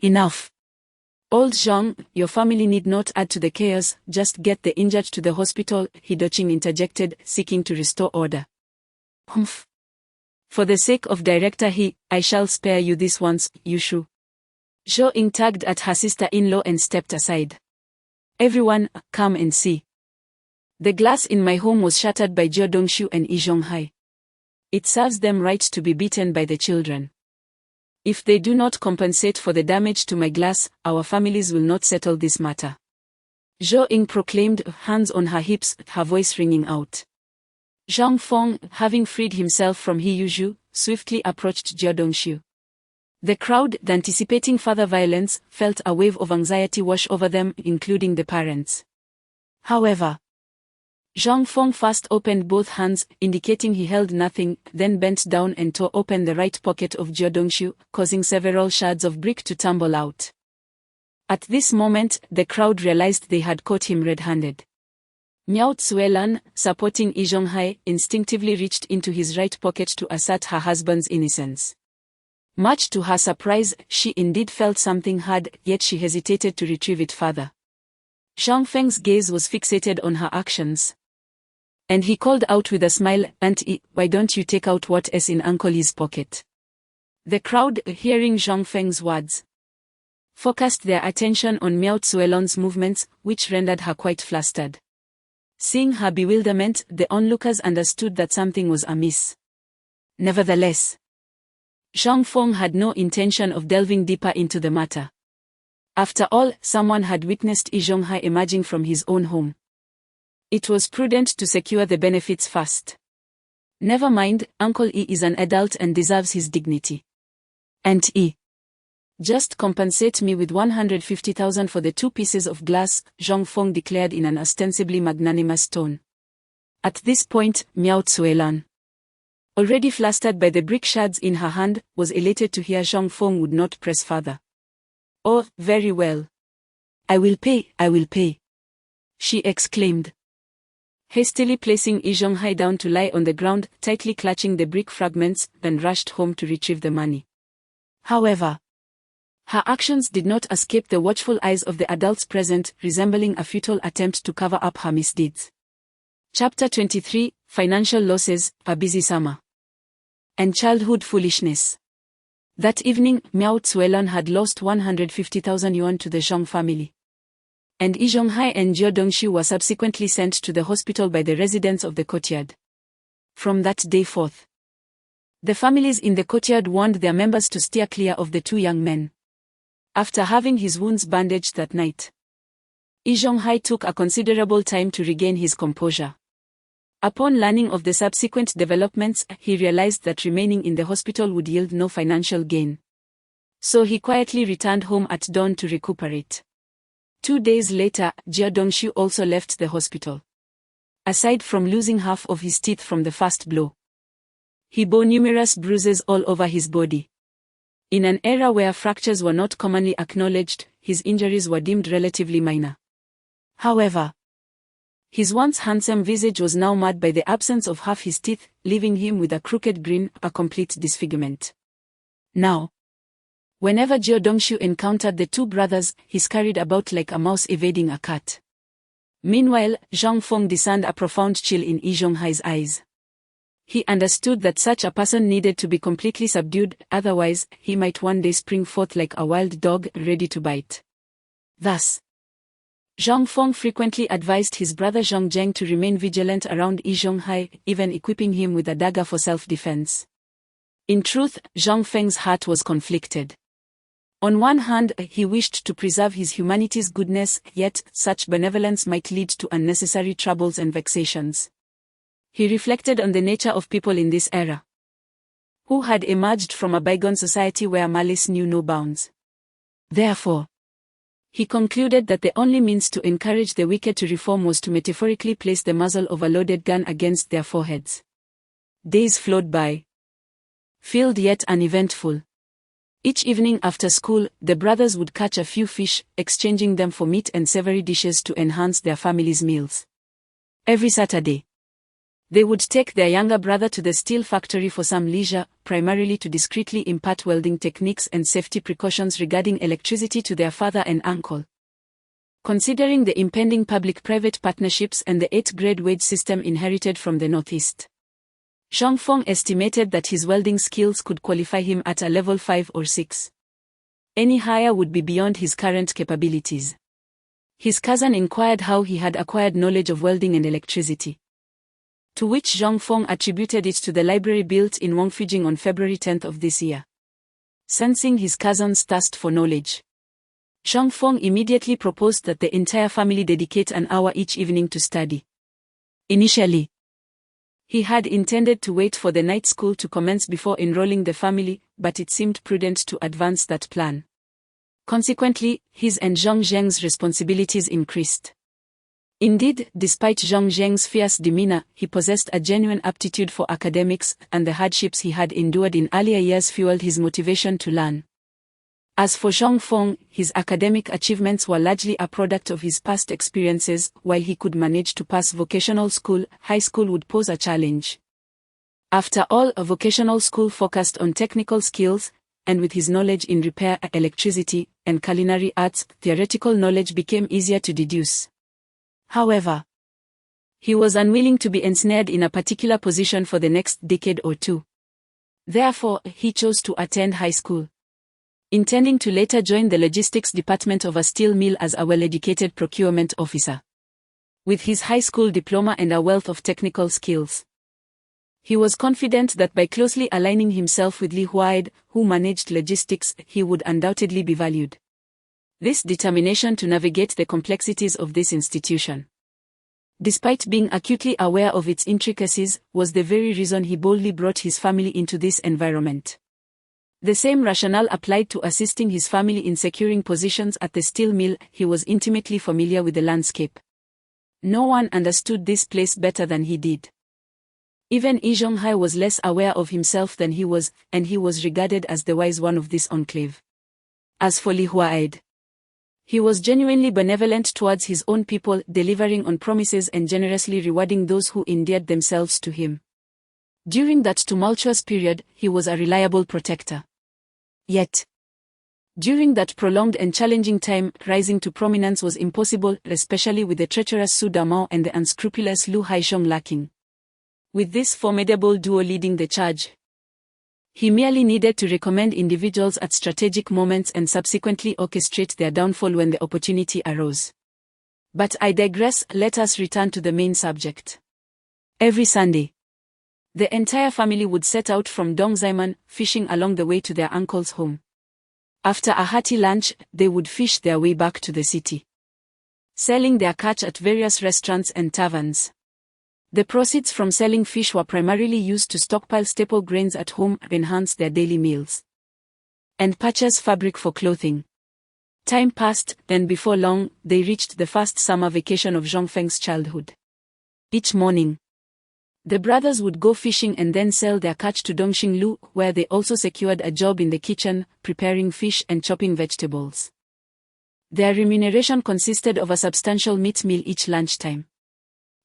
[SPEAKER 2] Enough! Old Zhang, your family need not add to the chaos, just get the injured to the hospital, Hidoching interjected, seeking to restore order. Humph! For the sake of Director He, I shall spare you this once, Yushu. Zhou Ying tugged at her sister-in-law and stepped aside. Everyone, come and see. The glass in my home was shattered by Jia Dongshu and Yi Zhonghai. It serves them right to be beaten by the children. If they do not compensate for the damage to my glass, our families will not settle this matter. Zhou Ying proclaimed, hands on her hips, her voice ringing out. Zhang Feng, having freed himself from He Yuzhu, swiftly approached Jia Dongshu. The crowd, anticipating further violence, felt a wave of anxiety wash over them, including the parents. However, Zhang Feng first opened both hands, indicating he held nothing, then bent down and tore open the right pocket of Jia Dongshu, causing several shards of brick to tumble out. At this moment, the crowd realized they had caught him red-handed. Miao Zuelan, supporting Yi Zhonghai, instinctively reached into his right pocket to assert her husband's innocence. Much to her surprise, she indeed felt something hard, yet she hesitated to retrieve it further. Zhang Feng's gaze was fixated on her actions, and he called out with a smile, Auntie, why don't you take out what's in Uncle Yi's pocket? The crowd, hearing Zhang Feng's words, focused their attention on Miao Zuelan's movements, which rendered her quite flustered. Seeing her bewilderment, the onlookers understood that something was amiss. Nevertheless, Zhang Feng had no intention of delving deeper into the matter. After all, someone had witnessed Yi Zhonghai emerging from his own home. It was prudent to secure the benefits first. Never mind, Uncle Yi is an adult and deserves his dignity. Aunt Yi, just compensate me with 150,000 for the 2 pieces of glass, Zhang Feng declared in an ostensibly magnanimous tone. At this point, Miao Zuelan, already flustered by the brick shards in her hand, was elated to hear Zhang Feng would not press further. Oh, very well. I will pay, she exclaimed, hastily placing Yi Zhonghai down to lie on the ground, tightly clutching the brick fragments, then rushed home to retrieve the money. However, her actions did not escape the watchful eyes of the adults present, resembling a futile attempt to cover up her misdeeds. Chapter 23, Financial Losses, A Busy Summer, and Childhood Foolishness. That evening, Miao Zuelan had lost 150,000 yuan to the Zhang family, and Yi Zhonghai and Jia Dongshu were subsequently sent to the hospital by the residents of the courtyard. From that day forth, the families in the courtyard warned their members to steer clear of the 2 young men. After having his wounds bandaged that night, Yi Zhonghai took a considerable time to regain his composure. Upon learning of the subsequent developments, he realized that remaining in the hospital would yield no financial gain. So he quietly returned home at dawn to recuperate. 2 days later, Jia Dongshu also left the hospital. aside from losing half of his teeth from the first blow. He bore numerous bruises all over his body. In an era where fractures were not commonly acknowledged, his injuries were deemed relatively minor. However, his once handsome visage was now marred by the absence of half his teeth, leaving him with a crooked grin, a complete disfigurement. Now, whenever Jiao Dongshu encountered the two brothers, he scurried about like a mouse evading a cat. Meanwhile, Zhang Feng discerned a profound chill in Yi Zhonghai's eyes. He understood that such a person needed to be completely subdued, otherwise, he might one day spring forth like a wild dog, ready to bite. Thus, Zhang Feng frequently advised his brother Zhang Zheng to remain vigilant around Yi Zhonghai, even equipping him with a dagger for self-defense. In truth, Zhang Feng's heart was conflicted. On one hand, he wished to preserve his humanity's goodness, yet such benevolence might lead to unnecessary troubles and vexations. He reflected on the nature of people in this era, who had emerged from a bygone society where malice knew no bounds. Therefore, he concluded that the only means to encourage the wicked to reform was to metaphorically place the muzzle of a loaded gun against their foreheads. Days flowed by, filled yet uneventful. Each evening after school, the brothers would catch a few fish, exchanging them for meat and savory dishes to enhance their family's meals. Every Saturday, they would take their younger brother to the steel factory for some leisure, primarily to discreetly impart welding techniques and safety precautions regarding electricity to their father and uncle. Considering the impending public-private partnerships and the 8th-grade wage system inherited from the Northeast, Zhang Feng estimated that his welding skills could qualify him at a level 5 or 6. Any higher would be beyond his current capabilities. His cousin inquired how he had acquired knowledge of welding and electricity, to which Zhang Feng attributed it to the library built in Wangfujing on February 10 of this year. Sensing his cousin's thirst for knowledge, Zhang Feng immediately proposed that the entire family dedicate an hour each evening to study. Initially, he had intended to wait for the night school to commence before enrolling the family, but it seemed prudent to advance that plan. Consequently, his and Zhang Zheng's responsibilities increased. Indeed, despite Zhang Zheng's fierce demeanor, he possessed a genuine aptitude for academics, and the hardships he had endured in earlier years fueled his motivation to learn. As for Zhang Feng, his academic achievements were largely a product of his past experiences. While he could manage to pass vocational school, high school would pose a challenge. After all, a vocational school focused on technical skills, and with his knowledge in repair, electricity, and culinary arts, theoretical knowledge became easier to deduce. However, he was unwilling to be ensnared in a particular position for the next decade or two. Therefore, he chose to attend high school, intending to later join the logistics department of a steel mill as a well-educated procurement officer. With his high school diploma and a wealth of technical skills, he was confident that by closely aligning himself with Li Huaid, who managed logistics, he would undoubtedly be valued. This determination to navigate the complexities of this institution, despite being acutely aware of its intricacies, was the very reason he boldly brought his family into this environment. The same rationale applied to assisting his family in securing positions at the steel mill. He was intimately familiar with the landscape. No one understood this place better than he did. Even Yi Zhonghai was less aware of himself than he was, and he was regarded as the wise one of this enclave. As for Li Huaid, he was genuinely benevolent towards his own people, delivering on promises and generously rewarding those who endeared themselves to him. During that tumultuous period, he was a reliable protector. Yet, during that prolonged and challenging time, rising to prominence was impossible, especially with the treacherous Su Damao and the unscrupulous Lu Haisheng lacking. With this formidable duo leading the charge, he merely needed to recommend individuals at strategic moments and subsequently orchestrate their downfall when the opportunity arose. But I digress. Let us return to the main subject. Every Sunday, the entire family would set out from Dongzaiman, fishing along the way to their uncle's home. After a hearty lunch, they would fish their way back to the city, selling their catch at various restaurants and taverns. The proceeds from selling fish were primarily used to stockpile staple grains at home, enhance their daily meals, and purchase fabric for clothing. Time passed, then before long, they reached the first summer vacation of Zhongfeng's childhood. Each morning, the brothers would go fishing and then sell their catch to Dongxing Lu, where they also secured a job in the kitchen, preparing fish and chopping vegetables. Their remuneration consisted of a substantial meat meal each lunchtime.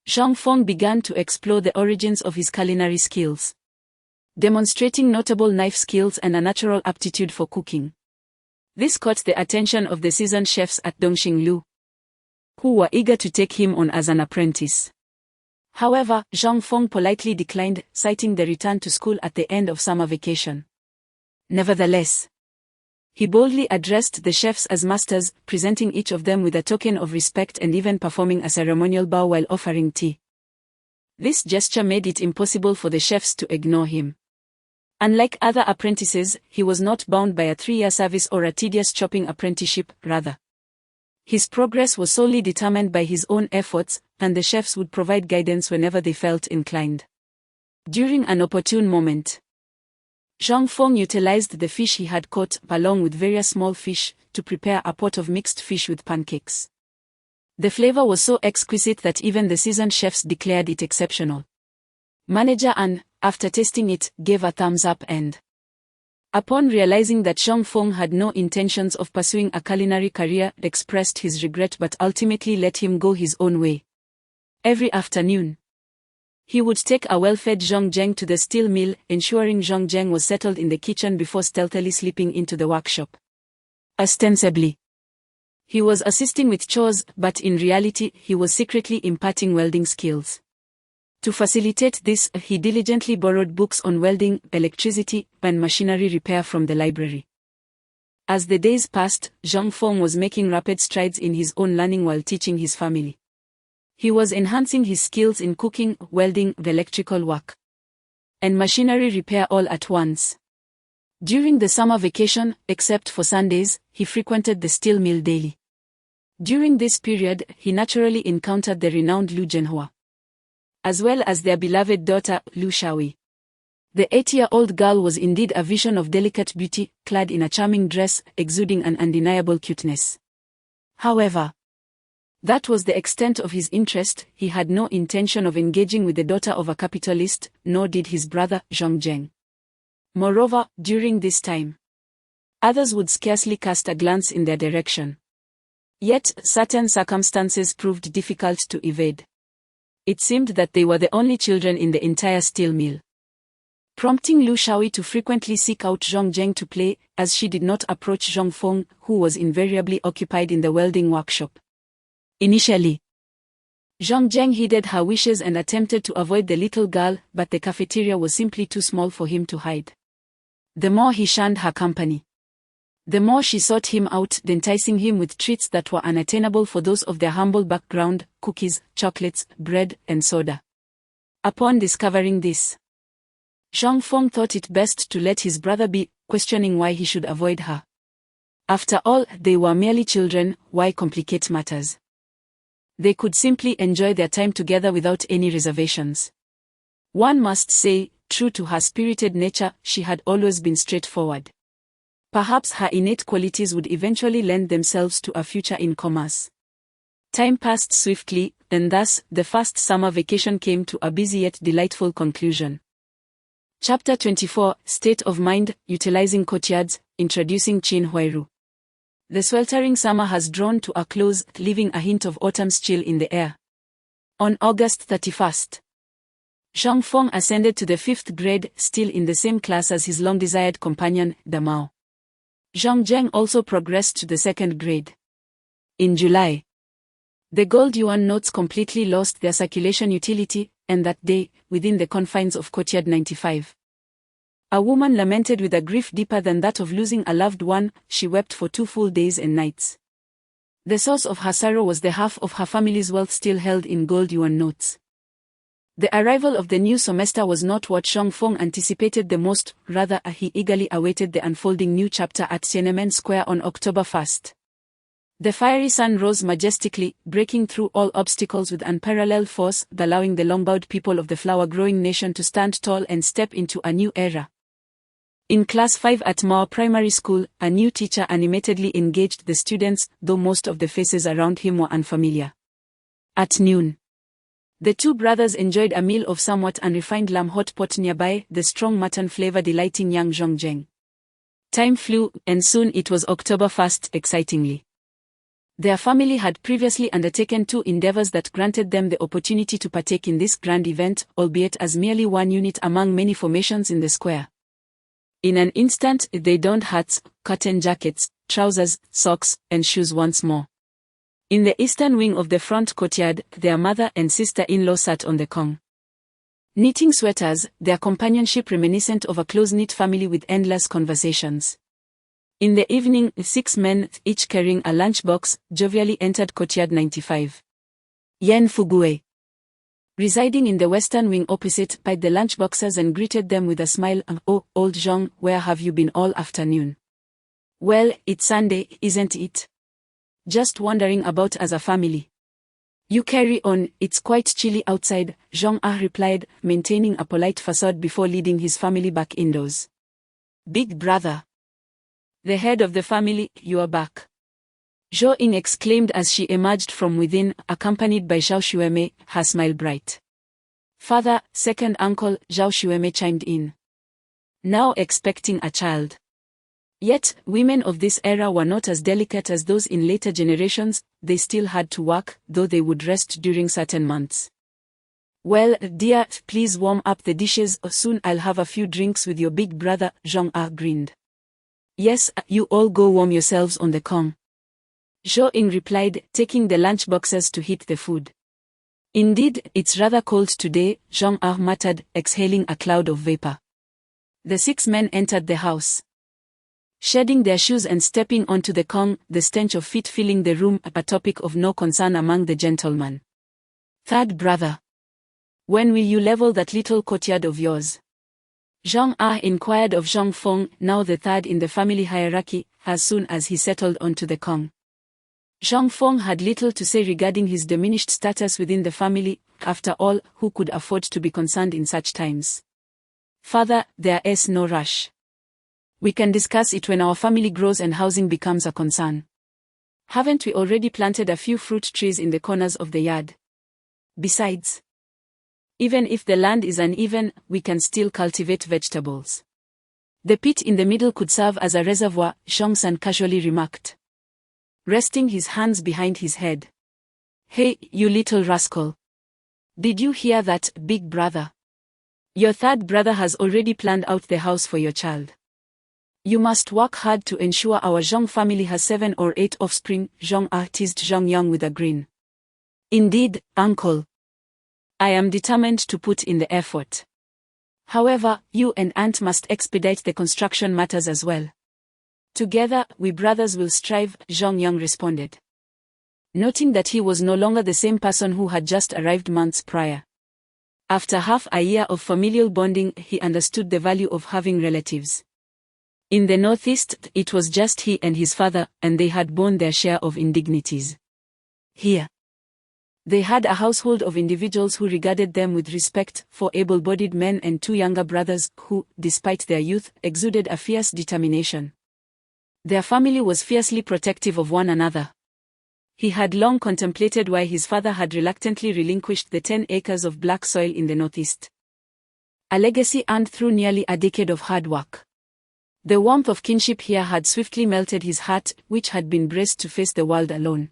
[SPEAKER 2] Zhang Feng began to explore the origins of his culinary skills, demonstrating notable knife skills and a natural aptitude for cooking. This caught the attention of the seasoned chefs at Dongxing Lu, who were eager to take him on as an apprentice. However, Zhang Feng politely declined, citing the return to school at the end of summer vacation. Nevertheless, he boldly addressed the chefs as masters, presenting each of them with a token of respect and even performing a ceremonial bow while offering tea. This gesture made it impossible for the chefs to ignore him. Unlike other apprentices, he was not bound by a 3-year service or a tedious chopping apprenticeship, rather. His progress was solely determined by his own efforts, and the chefs would provide guidance whenever they felt inclined. During an opportune moment, Zhang Feng utilized the fish he had caught, along with various small fish, to prepare a pot of mixed fish with pancakes. The flavor was so exquisite that even the seasoned chefs declared it exceptional. Manager An, after tasting it, gave a thumbs up and, upon realizing that Zhang Feng had no intentions of pursuing a culinary career, expressed his regret but ultimately let him go his own way. Every afternoon, he would take a well-fed Zhang Zheng to the steel mill, ensuring Zhang Zheng was settled in the kitchen before stealthily slipping into the workshop. Ostensibly, he was assisting with chores, but in reality, he was secretly imparting welding skills. To facilitate this, he diligently borrowed books on welding, electricity, and machinery repair from the library. As the days passed, Zhang Feng was making rapid strides in his own learning while teaching his family. He was enhancing his skills in cooking, welding, electrical work, and machinery repair all at once. During the summer vacation, except for Sundays, he frequented the steel mill daily. During this period, he naturally encountered the renowned Lu Zhenhua, as well as their beloved daughter, Lu Shaoyi. The 8-year-old girl was indeed a vision of delicate beauty, clad in a charming dress, exuding an undeniable cuteness. However, that was the extent of his interest. He had no intention of engaging with the daughter of a capitalist, nor did his brother, Zhang Zheng. Moreover, during this time, others would scarcely cast a glance in their direction. Yet, certain circumstances proved difficult to evade. It seemed that they were the only children in the entire steel mill, prompting Lu Shaoyi to frequently seek out Zhang Zheng to play, as she did not approach Zhang Feng, who was invariably occupied in the welding workshop. Initially, Zhang Zheng heeded her wishes and attempted to avoid the little girl, but the cafeteria was simply too small for him to hide. The more he shunned her company, the more she sought him out, enticing him with treats that were unattainable for those of their humble background: cookies, chocolates, bread, and soda. Upon discovering this, Zhang Feng thought it best to let his brother be, questioning why he should avoid her. After all, they were merely children, why complicate matters? They could simply enjoy their time together without any reservations. One must say, true to her spirited nature, she had always been straightforward. Perhaps her innate qualities would eventually lend themselves to a future in commerce. Time passed swiftly, and thus, the first summer vacation came to a busy yet delightful conclusion. Chapter 24, State of Mind, Utilizing Courtyards, Introducing Qin Huairu. The sweltering summer has drawn to a close, leaving a hint of autumn's chill in the air. On August 31st, Zhang Feng ascended to the 5th grade, still in the same class as his long-desired companion, Damao. Zhang Zheng also progressed to the 2nd grade. In July, the gold yuan notes completely lost their circulation utility, and that day, within the confines of Courtyard 95, a woman lamented with a grief deeper than that of losing a loved one. She wept for 2 full days and nights. The source of her sorrow was the half of her family's wealth still held in gold yuan notes. The arrival of the new semester was not what Zhang Feng anticipated the most, rather he eagerly awaited the unfolding new chapter at Tiananmen Square on October 1st. The fiery sun rose majestically, breaking through all obstacles with unparalleled force, allowing the long-bowed people of the flower-growing nation to stand tall and step into a new era. In Class 5 at Mao Primary School, a new teacher animatedly engaged the students, though most of the faces around him were unfamiliar. At noon, The two brothers enjoyed a meal of somewhat unrefined lamb hot pot nearby, the strong mutton flavor delighting young Zhongjeng. Time flew, and soon it was October 1st, excitingly. Their family had previously undertaken two endeavors that granted them the opportunity to partake in this grand event, albeit as merely one unit among many formations in the square. In an instant, they donned hats, cotton jackets, trousers, socks, and shoes once more. In the eastern wing of the front courtyard, their mother and sister-in-law sat on the kong. Knitting sweaters, their companionship reminiscent of a close-knit family with endless conversations. In the evening, 6 men, each carrying a lunchbox, jovially entered courtyard 95. Yen Fugue, residing in the western wing opposite, pied the lunchboxers and greeted them with a smile. "Oh, old Zhong, where have you been all afternoon?" "Well, it's Sunday, isn't it? Just wandering about as a family." "You carry on, it's quite chilly outside," Zhong replied, maintaining a polite facade before leading his family back indoors. "Big brother, the head of the family, you are back," Zhou Ying exclaimed as she emerged from within, accompanied by Zhao Xueme, her smile bright. "Father, second uncle," Zhao Xueme chimed in. "Now expecting a child." Yet, women of this era were not as delicate as those in later generations, they still had to work, though they would rest during certain months. "Well, dear, please warm up the dishes, soon I'll have a few drinks with your big brother," Zhong grinned. "Yes, you all go warm yourselves on the kong," Zhou Ying replied, taking the lunchboxes to heat the food. "Indeed, it's rather cold today," Zhong muttered, exhaling a cloud of vapor. The 6 men entered the house. Shedding their shoes and stepping onto the kong, the stench of feet filling the room, a topic of no concern among the gentlemen. "Third brother, when will you level that little courtyard of yours?" Zhang inquired of Zhang Feng, now the third in the family hierarchy, as soon as he settled onto the kong. Zhang Feng had little to say regarding his diminished status within the family. After all, who could afford to be concerned in such times? "Father, there is no rush. We can discuss it when our family grows and housing becomes a concern. Haven't we already planted a few fruit trees in the corners of the yard? Besides, even if the land is uneven, we can still cultivate vegetables. The pit in the middle could serve as a reservoir," Zhongsan casually remarked, resting his hands behind his head. "Hey, you little rascal. Did you hear that, big brother? Your third brother has already planned out the house for your child. You must work hard to ensure our Zhong family has 7 or 8 offspring," Zhong teased Zhang Yang with a grin. "Indeed, uncle. I am determined to put in the effort. However, you and aunt must expedite the construction matters as well. Together, we brothers will strive," Zhang Yang responded, noting that he was no longer the same person who had just arrived months prior. After half a year of familial bonding, he understood the value of having relatives. In the northeast, it was just he and his father, and they had borne their share of indignities. Here, they had a household of individuals who regarded them with respect, 4 able-bodied men and 2 younger brothers, who, despite their youth, exuded a fierce determination. Their family was fiercely protective of one another. He had long contemplated why his father had reluctantly relinquished the 10 acres of black soil in the northeast. A legacy earned through nearly a decade of hard work. The warmth of kinship here had swiftly melted his heart, which had been braced to face the world alone.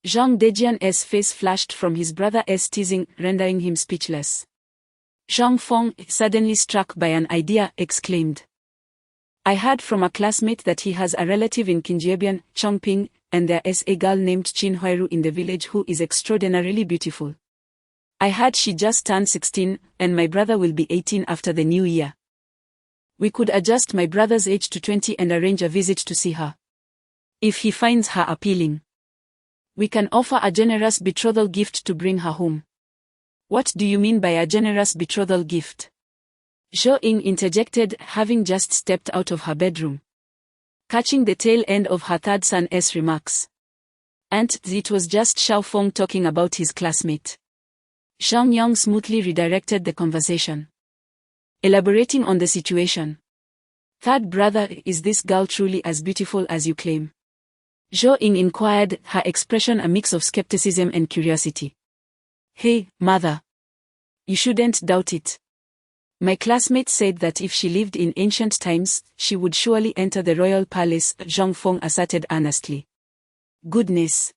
[SPEAKER 2] Zhang Dejian's face flashed from his brother's teasing, rendering him speechless. Zhang Feng, suddenly struck by an idea, exclaimed, "I heard from a classmate that he has a relative in Qingjiabian, Chongping, and there is a girl named Qin Huiru in the village who is extraordinarily beautiful. I heard she just turned 16, and my brother will be 18 after the new year. We could adjust my brother's age to 20 and arrange a visit to see her. If he finds her appealing, we can offer a generous betrothal gift to bring her home." "What do you mean by a generous betrothal gift?" Zhou Ying interjected, having just stepped out of her bedroom, catching the tail end of her third son's remarks. "And it was just Xiao Feng talking about his classmate." Zhang Yang smoothly redirected the conversation, elaborating on the situation. "Third brother, is this girl truly as beautiful as you claim?" Zhou Ying inquired, her expression a mix of skepticism and curiosity. Hey, mother. You shouldn't doubt it. My classmate said that if she lived in ancient times, she would surely enter the royal palace, Zhang Feng asserted earnestly. Goodness.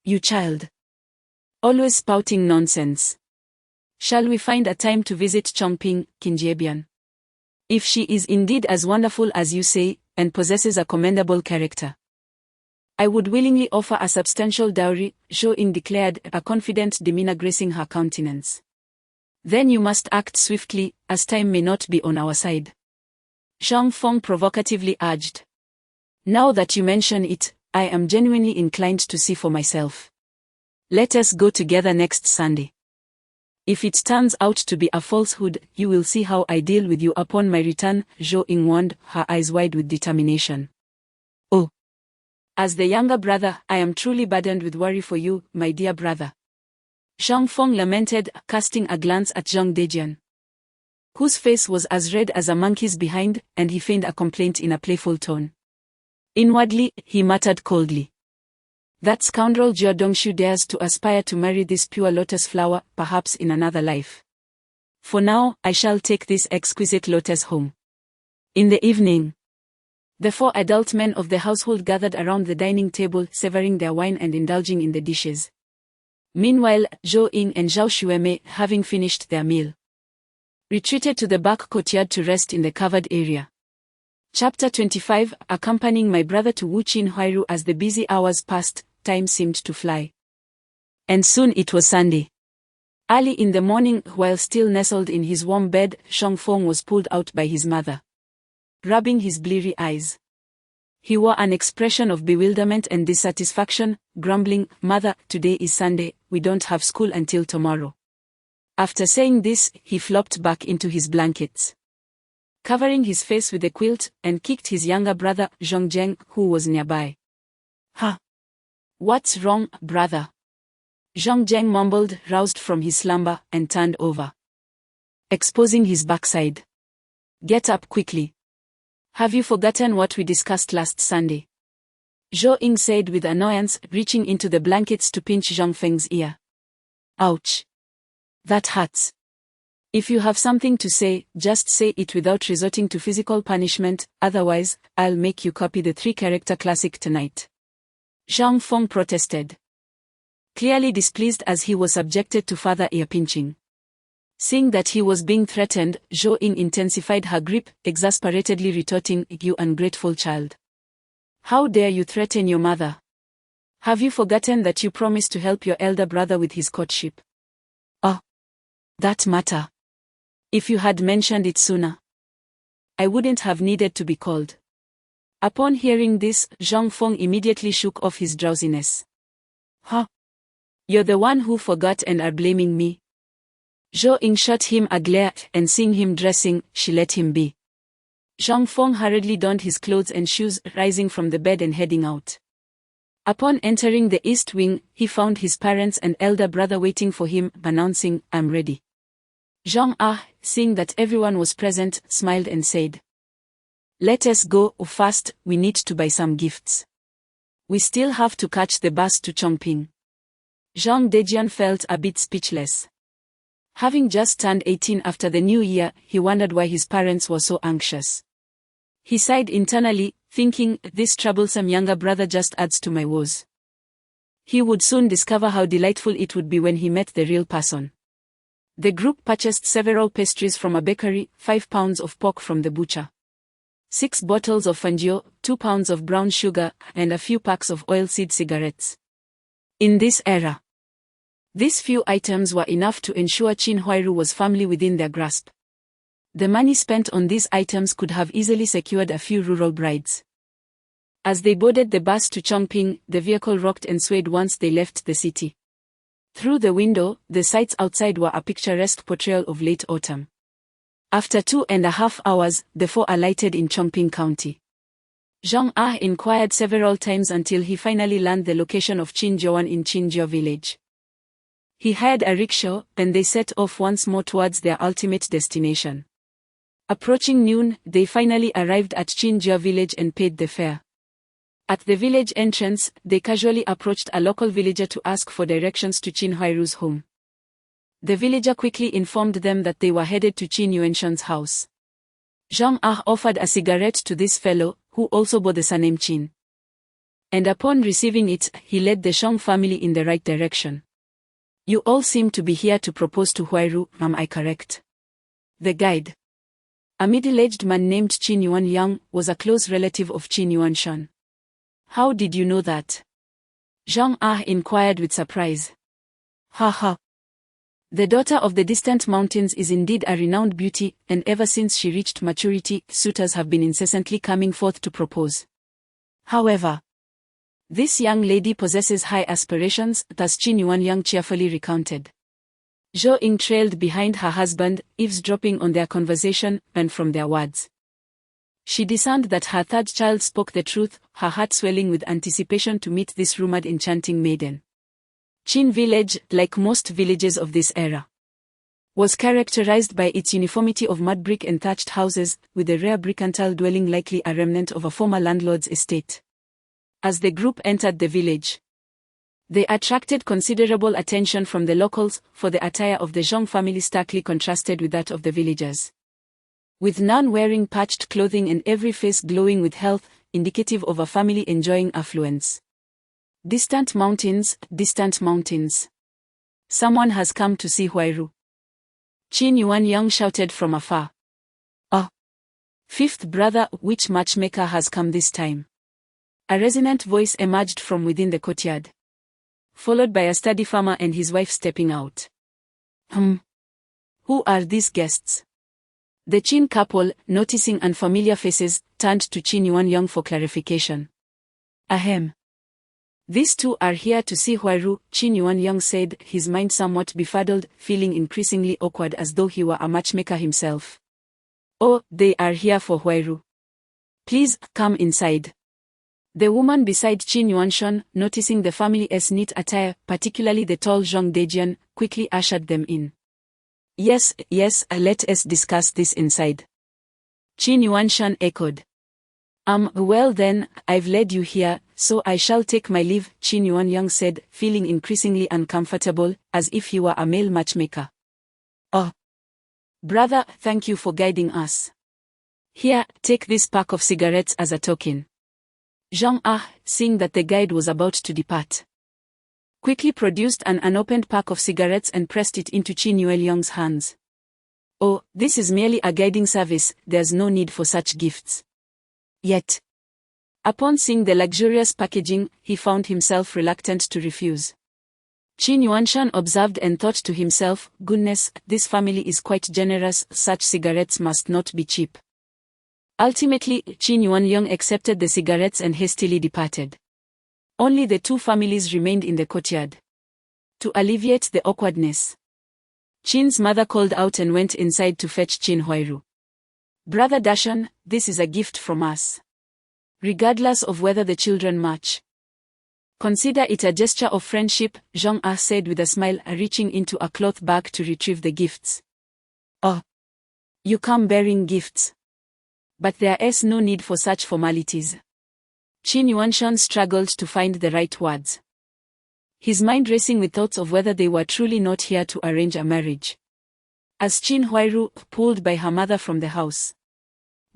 [SPEAKER 2] You child. Always spouting nonsense. Shall we find a time to visit Chongping, Kinjebian? If she is indeed as wonderful as you say, and possesses a commendable character, I would willingly offer a substantial dowry, Zhou Ying declared, a confident demeanor gracing her countenance. Then you must act swiftly, as time may not be on our side. Zhang Feng provocatively urged. Now that you mention it, I am genuinely inclined to see for myself. Let us go together next Sunday. If it turns out to be a falsehood, you will see how I deal with you upon my return, Zhou Ying warned, her eyes wide with determination. Oh. As the younger brother, I am truly burdened with worry for you, my dear brother. Zhang Feng lamented, casting a glance at Zhang Dejian, whose face was as red as a monkey's behind, and he feigned a complaint in a playful tone. Inwardly, he muttered coldly. That scoundrel Jia Dongshu dares to aspire to marry this pure lotus flower, perhaps in another life. For now, I shall take this exquisite lotus home. In the evening, the 4 adult men of the household gathered around the dining table, savoring their wine and indulging in the dishes. Meanwhile, Zhou Ying and Zhao Xuemei, having finished their meal, retreated to the back courtyard to rest in the covered area. Chapter 25. Accompanying my brother to Wu Qin Huairu. As the busy hours passed, time seemed to fly. And soon it was Sunday. Early in the morning, while still nestled in his warm bed, Zhang Feng was pulled out by his mother, rubbing his bleary eyes. He wore an expression of bewilderment and dissatisfaction, grumbling, "Mother, today is Sunday, we don't have school until tomorrow." After saying this, he flopped back into his blankets, covering his face with a quilt, and kicked his younger brother, Zhong Zheng, who was nearby. "Huh? What's wrong, brother?" Zhong Zheng mumbled, roused from his slumber, and turned over, exposing his backside. "Get up quickly. Have you forgotten what we discussed last Sunday?" Zhou Ying said with annoyance, reaching into the blankets to pinch Zhang Feng's ear. "Ouch. That hurts. If you have something to say, just say it without resorting to physical punishment, otherwise, I'll make you copy the 3-character classic tonight." Zhang Feng protested, clearly displeased as he was subjected to further ear-pinching. Seeing that he was being threatened, Zhou Ying intensified her grip, exasperatedly retorting, "You ungrateful child. How dare you threaten your mother? Have you forgotten that you promised to help your elder brother with his courtship?" "Oh, that matter. If you had mentioned it sooner, I wouldn't have needed to be called." Upon hearing this, Zhang Feng immediately shook off his drowsiness. "Huh? You're the one who forgot and are blaming me?" Zhou Ying shot him a glare, and seeing him dressing, she let him be. Zhang Feng hurriedly donned his clothes and shoes, rising from the bed and heading out. Upon entering the east wing, he found his parents and elder brother waiting for him, announcing, "I'm ready." Zhang seeing that everyone was present, smiled and said, "Let us go, fast, we need to buy some gifts. We still have to catch the bus to Chongping." Zhang Dejian felt a bit speechless. Having just turned 18 after the new year, he wondered why his parents were so anxious. He sighed internally, thinking, "This troublesome younger brother just adds to my woes." He would soon discover how delightful it would be when he met the real person. The group purchased several pastries from a bakery, 5 pounds of pork from the butcher, 6 bottles of fangio, 2 pounds of brown sugar, and a few packs of oilseed cigarettes. In this era, these few items were enough to ensure Qin Huairu was firmly within their grasp. The money spent on these items could have easily secured a few rural brides. As they boarded the bus to Chongping, the vehicle rocked and swayed once they left the city. Through the window, the sights outside were a picturesque portrayal of late autumn. After 2.5 hours, the 4 alighted in Chongping County. Zhang inquired several times until he finally learned the location of Qinjiawan in Qinjia village. He hired a rickshaw, and they set off once more towards their ultimate destination. Approaching noon, they finally arrived at Qinjia village and paid the fare. At the village entrance, they casually approached a local villager to ask for directions to Qin Huairu's home. The villager quickly informed them that they were headed to Qin Yuanshan's house. Zhang Ah offered a cigarette to this fellow, who also bore the surname Qin. And upon receiving it, he led the Shang family in the right direction. You all seem to be here to propose to Huairu, am I correct? The guide, a middle-aged man named Qin Yuanyang, was a close relative of Qin Yuanshan. How did you know that? Zhang Ah inquired with surprise. Ha ha. The daughter of the distant mountains is indeed a renowned beauty, and ever since she reached maturity, suitors have been incessantly coming forth to propose. However, this young lady possesses high aspirations, thus Qin Yuanyang cheerfully recounted. Zhou Ying trailed behind her husband, eavesdropping on their conversation, and from their words, she discerned that her third child spoke the truth, her heart swelling with anticipation to meet this rumored enchanting maiden. Qin village, like most villages of this era, was characterized by its uniformity of mud brick and thatched houses, with a rare brickantile dwelling likely a remnant of a former landlord's estate. As the group entered the village, they attracted considerable attention from the locals, for the attire of the Zhang family starkly contrasted with that of the villagers, with none wearing patched clothing and every face glowing with health, indicative of a family enjoying affluence. Distant mountains, distant mountains. Someone has come to see Huairu. Qin Yuanyang shouted from afar. Oh! Fifth brother, which matchmaker has come this time? A resonant voice emerged from within the courtyard, followed by a sturdy farmer and his wife stepping out. Who are these guests? The Qin couple, noticing unfamiliar faces, turned to Qin Yuanyang for clarification. Ahem. These two are here to see Huairu, Qin Yuanyang said, his mind somewhat befuddled, feeling increasingly awkward as though he were a matchmaker himself. Oh, they are here for Huairu. Please, come inside. The woman beside Qin Yuanshan, noticing the family's neat attire, particularly the tall Zhang Dejian, quickly ushered them in. Yes, let us discuss this inside. Qin Yuanshan echoed. Well then, I've led you here, so I shall take my leave, Qin Yuanyang said, feeling increasingly uncomfortable, as if he were a male matchmaker. Oh! Brother, thank you for guiding us. Here, take this pack of cigarettes as a token. Zhang Ah, seeing that the guide was about to depart, quickly produced an unopened pack of cigarettes and pressed it into Qin Yuanyang's hands. Oh, this is merely a guiding service, there's no need for such gifts. Yet, upon seeing the luxurious packaging, he found himself reluctant to refuse. Qin Yuanshan observed and thought to himself, goodness, this family is quite generous, such cigarettes must not be cheap. Ultimately, Qin Yuanyang accepted the cigarettes and hastily departed. Only the two families remained in the courtyard. To alleviate the awkwardness, Qin's mother called out and went inside to fetch Qin Huairu. Brother Dashan, this is a gift from us. Regardless of whether the children match. Consider it a gesture of friendship, Zhang Ah said with a smile, reaching into a cloth bag to retrieve the gifts. Oh! You come bearing gifts. But there is no need for such formalities. Qin Yuanshan struggled to find the right words, his mind racing with thoughts of whether they were truly not here to arrange a marriage. As Qin Huairu, pulled by her mother from the house,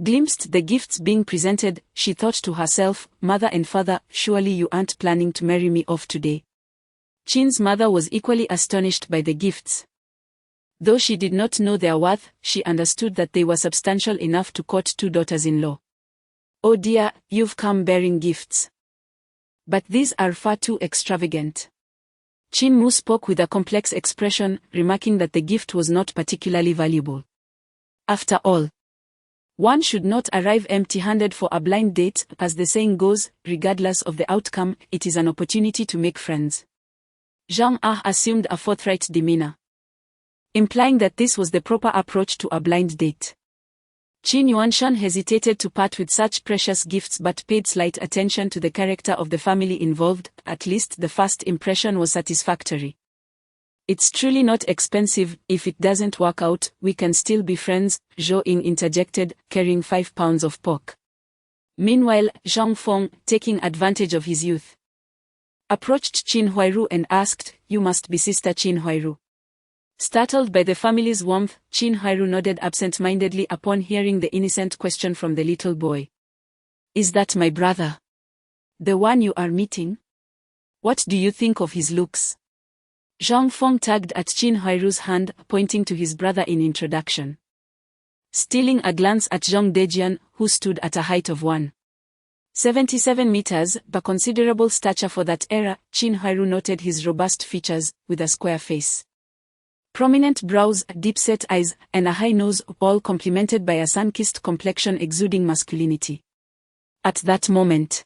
[SPEAKER 2] glimpsed the gifts being presented, she thought to herself, mother and father, surely you aren't planning to marry me off today. Qin's mother was equally astonished by the gifts. Though she did not know their worth, she understood that they were substantial enough to court two daughters-in-law. Oh dear, you've come bearing gifts. But these are far too extravagant. Qin Mu spoke with a complex expression, remarking that the gift was not particularly valuable. After all, one should not arrive empty-handed for a blind date, as the saying goes, regardless of the outcome, it is an opportunity to make friends. Zhang Ah assumed a forthright demeanor, implying that this was the proper approach to a blind date. Qin Yuanshan hesitated to part with such precious gifts but paid slight attention to the character of the family involved, at least the first impression was satisfactory. It's truly not expensive, if it doesn't work out, we can still be friends, Zhou Ying interjected, carrying 5 pounds of pork. Meanwhile, Zhang Feng, taking advantage of his youth, approached Qin Huairu and asked, you must be Sister Qin Huairu. Startled by the family's warmth, Chin-Hairu nodded absent-mindedly upon hearing the innocent question from the little boy. Is that my brother? The one you are meeting? What do you think of his looks? Zhang Feng tugged at Chin-Hairu's hand, pointing to his brother in introduction. Stealing a glance at Zhang Dejian, who stood at a height of 1.77 meters, a considerable stature for that era, Chin-Hairu noted his robust features, with a square face. Prominent brows, deep-set eyes, and a high nose, all complemented by a sun-kissed complexion exuding masculinity. At that moment,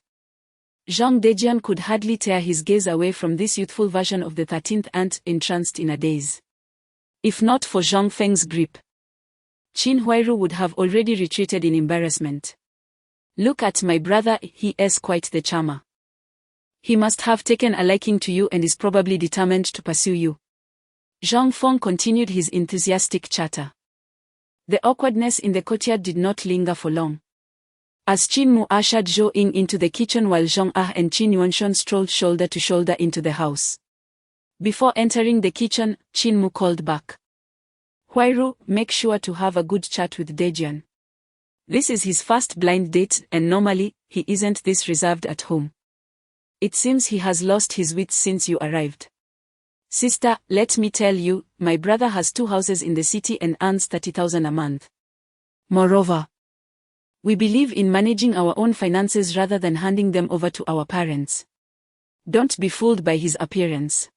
[SPEAKER 2] Zhang Dejian could hardly tear his gaze away from this youthful version of the 13th ant, entranced in a daze. If not for Zhang Feng's grip, Chin-Hairu would have already retreated in embarrassment. Look at my brother, he is quite the charmer. He must have taken a liking to you and is probably determined to pursue you. Zhang Feng continued his enthusiastic chatter. The awkwardness in the courtyard did not linger for long. As Qin Mu ushered Zhou Ying into the kitchen while Zhang Ah and Qin Yuanshun strolled shoulder to shoulder into the house. Before entering the kitchen, Qin Mu called back. Huairu, make sure to have a good chat with Dejian. This is his first blind date, and normally, he isn't this reserved at home. It seems he has lost his wits since you arrived. Sister, let me tell you, my brother has 2 houses in the city and earns 30,000 a month. Moreover, we believe in managing our own finances rather than handing them over to our parents. Don't be fooled by his appearance.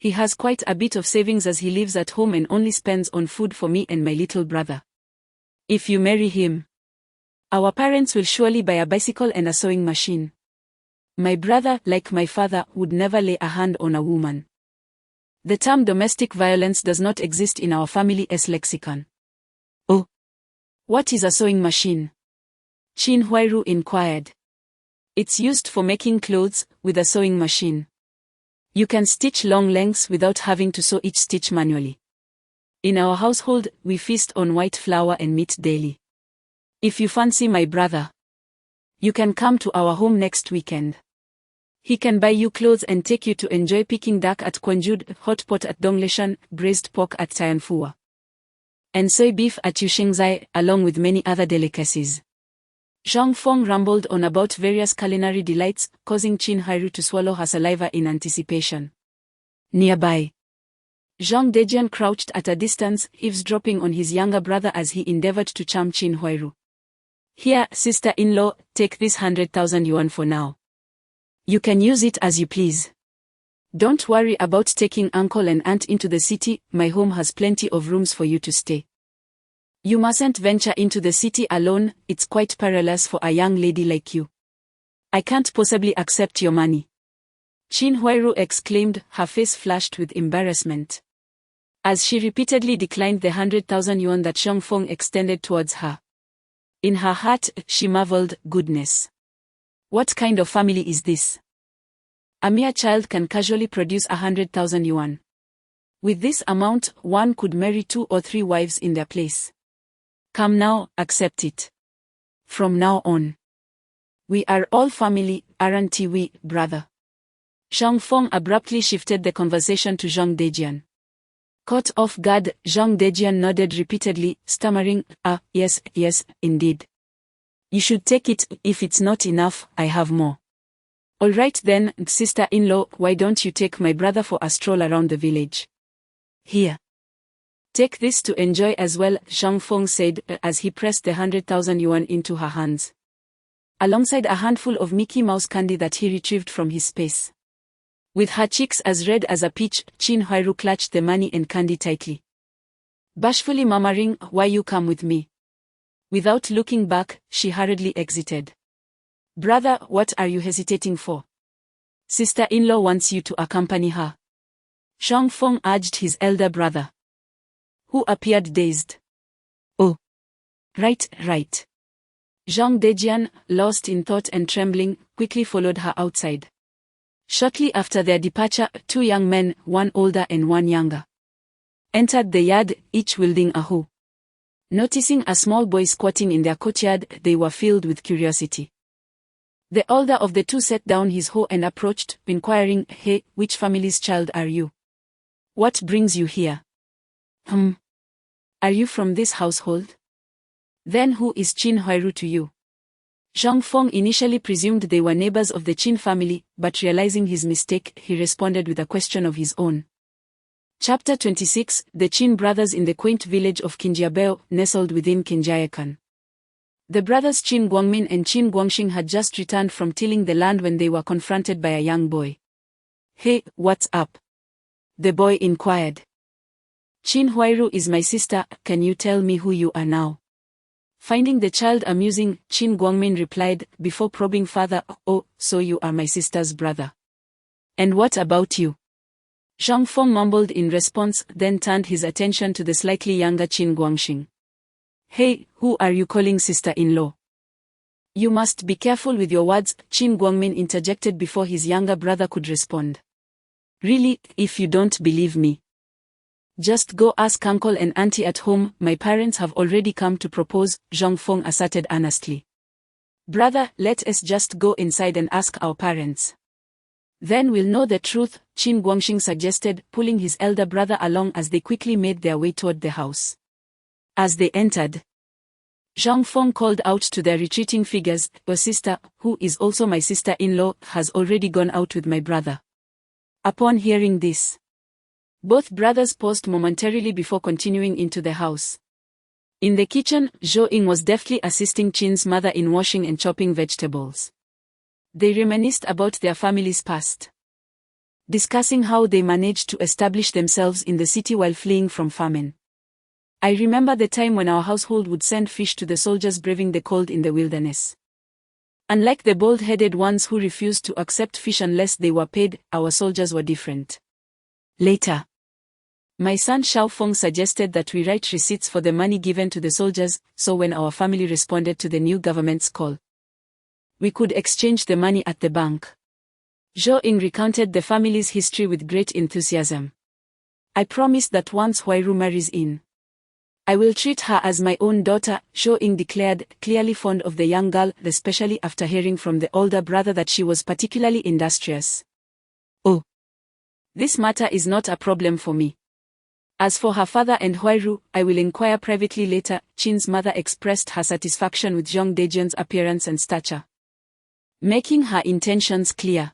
[SPEAKER 2] He has quite a bit of savings as he lives at home and only spends on food for me and my little brother. If you marry him, our parents will surely buy a bicycle and a sewing machine. My brother, like my father, would never lay a hand on a woman. The term domestic violence does not exist in our family's lexicon. Oh. What is a sewing machine? Qin Huairu inquired. It's used for making clothes, with a sewing machine. You can stitch long lengths without having to sew each stitch manually. In our household, we feast on white flour and meat daily. If you fancy my brother, you can come to our home next weekend. He can buy you clothes and take you to enjoy Peking duck at Quanjud, hot pot at Donglishan, braised pork at Tianfua, and soy beef at Yushengzai, along with many other delicacies. Zhang Feng rambled on about various culinary delights, causing Chin-Hairu to swallow her saliva in anticipation. Nearby, Zhang Dejian crouched at a distance, eavesdropping on his younger brother as he endeavored to charm Chin-Hairu. Here, sister-in-law, take this 100,000 yuan for now. You can use it as you please. Don't worry about taking uncle and aunt into the city, my home has plenty of rooms for you to stay. You mustn't venture into the city alone, it's quite perilous for a young lady like you. I can't possibly accept your money. Chin-Hairu exclaimed, her face flushed with embarrassment, as she repeatedly declined the 100,000 yuan that Zhang Feng extended towards her. In her heart, she marveled, goodness. What kind of family is this? A mere child can casually produce 100,000 yuan. With this amount, one could marry 2 or 3 wives in their place. Come now, accept it. From now on, we are all family, aren't we, brother? Zhang Feng abruptly shifted the conversation to Zhang Dejian. Caught off guard, Zhang Dejian nodded repeatedly, stammering, yes, indeed. You should take it, if it's not enough, I have more. All right then, sister-in-law, why don't you take my brother for a stroll around the village? Here. Take this to enjoy as well, Zhang Feng said, as he pressed the 100,000 yuan into her hands, alongside a handful of Mickey Mouse candy that he retrieved from his space. With her cheeks as red as a peach, Chin-Hairu clutched the money and candy tightly, bashfully murmuring, why you come with me? Without looking back, she hurriedly exited. Brother, what are you hesitating for? Sister-in-law wants you to accompany her. Zhang Feng urged his elder brother, who appeared dazed. Oh. Right. Zhang Dejian, lost in thought and trembling, quickly followed her outside. Shortly after their departure, 2 young men, one older and one younger, entered the yard, each wielding a hoe. Noticing a small boy squatting in their courtyard, they were filled with curiosity. The older of the 2 set down his hoe and approached, inquiring, Hey, which family's child are you? What brings you here? Are you from this household? Then who is Qin Huairu to you? Zhang Feng initially presumed they were neighbors of the Qin family, but realizing his mistake, he responded with a question of his own. Chapter 26, The Qin Brothers in the quaint village of Qinjiabao, nestled within Qinjiayakan. The brothers Qin Guangmin and Qin Guangxing had just returned from tilling the land when they were confronted by a young boy. "Hey, what's up?" the boy inquired. "Qin Huairu is my sister, can you tell me who you are now?" Finding the child amusing, Qin Guangmin replied, before probing further, "Oh, so you are my sister's brother. And what about you?" Zhang Feng mumbled in response, then turned his attention to the slightly younger Qin Guangxing. "Hey, who are you calling sister-in-law?" "You must be careful with your words," Qin Guangmin interjected before his younger brother could respond. "Really, if you don't believe me, just go ask uncle and auntie at home, my parents have already come to propose," Zhang Feng asserted earnestly. "Brother, let us just go inside and ask our parents. Then we'll know the truth," Qin Guangxing suggested, pulling his elder brother along as they quickly made their way toward the house. As they entered, Zhang Feng called out to their retreating figures, "Your sister, who is also my sister-in-law, has already gone out with my brother." Upon hearing this, both brothers paused momentarily before continuing into the house. In the kitchen, Zhou Ying was deftly assisting Qin's mother in washing and chopping vegetables. They reminisced about their family's past, discussing how they managed to establish themselves in the city while fleeing from famine. "I remember the time when our household would send fish to the soldiers braving the cold in the wilderness. Unlike the bold-headed ones who refused to accept fish unless they were paid, our soldiers were different. Later, my son Xiaofeng suggested that we write receipts for the money given to the soldiers, so when our family responded to the new government's call, we could exchange the money at the bank." Zhou Ying recounted the family's history with great enthusiasm. "I promise that once Huairu marries in, I will treat her as my own daughter," Zhou Ying declared, clearly fond of the young girl, especially after hearing from the older brother that she was particularly industrious. "Oh, this matter is not a problem for me. As for her father and Huairu, I will inquire privately later." Qin's mother expressed her satisfaction with Zhang Dejian's appearance and stature, making her intentions clear.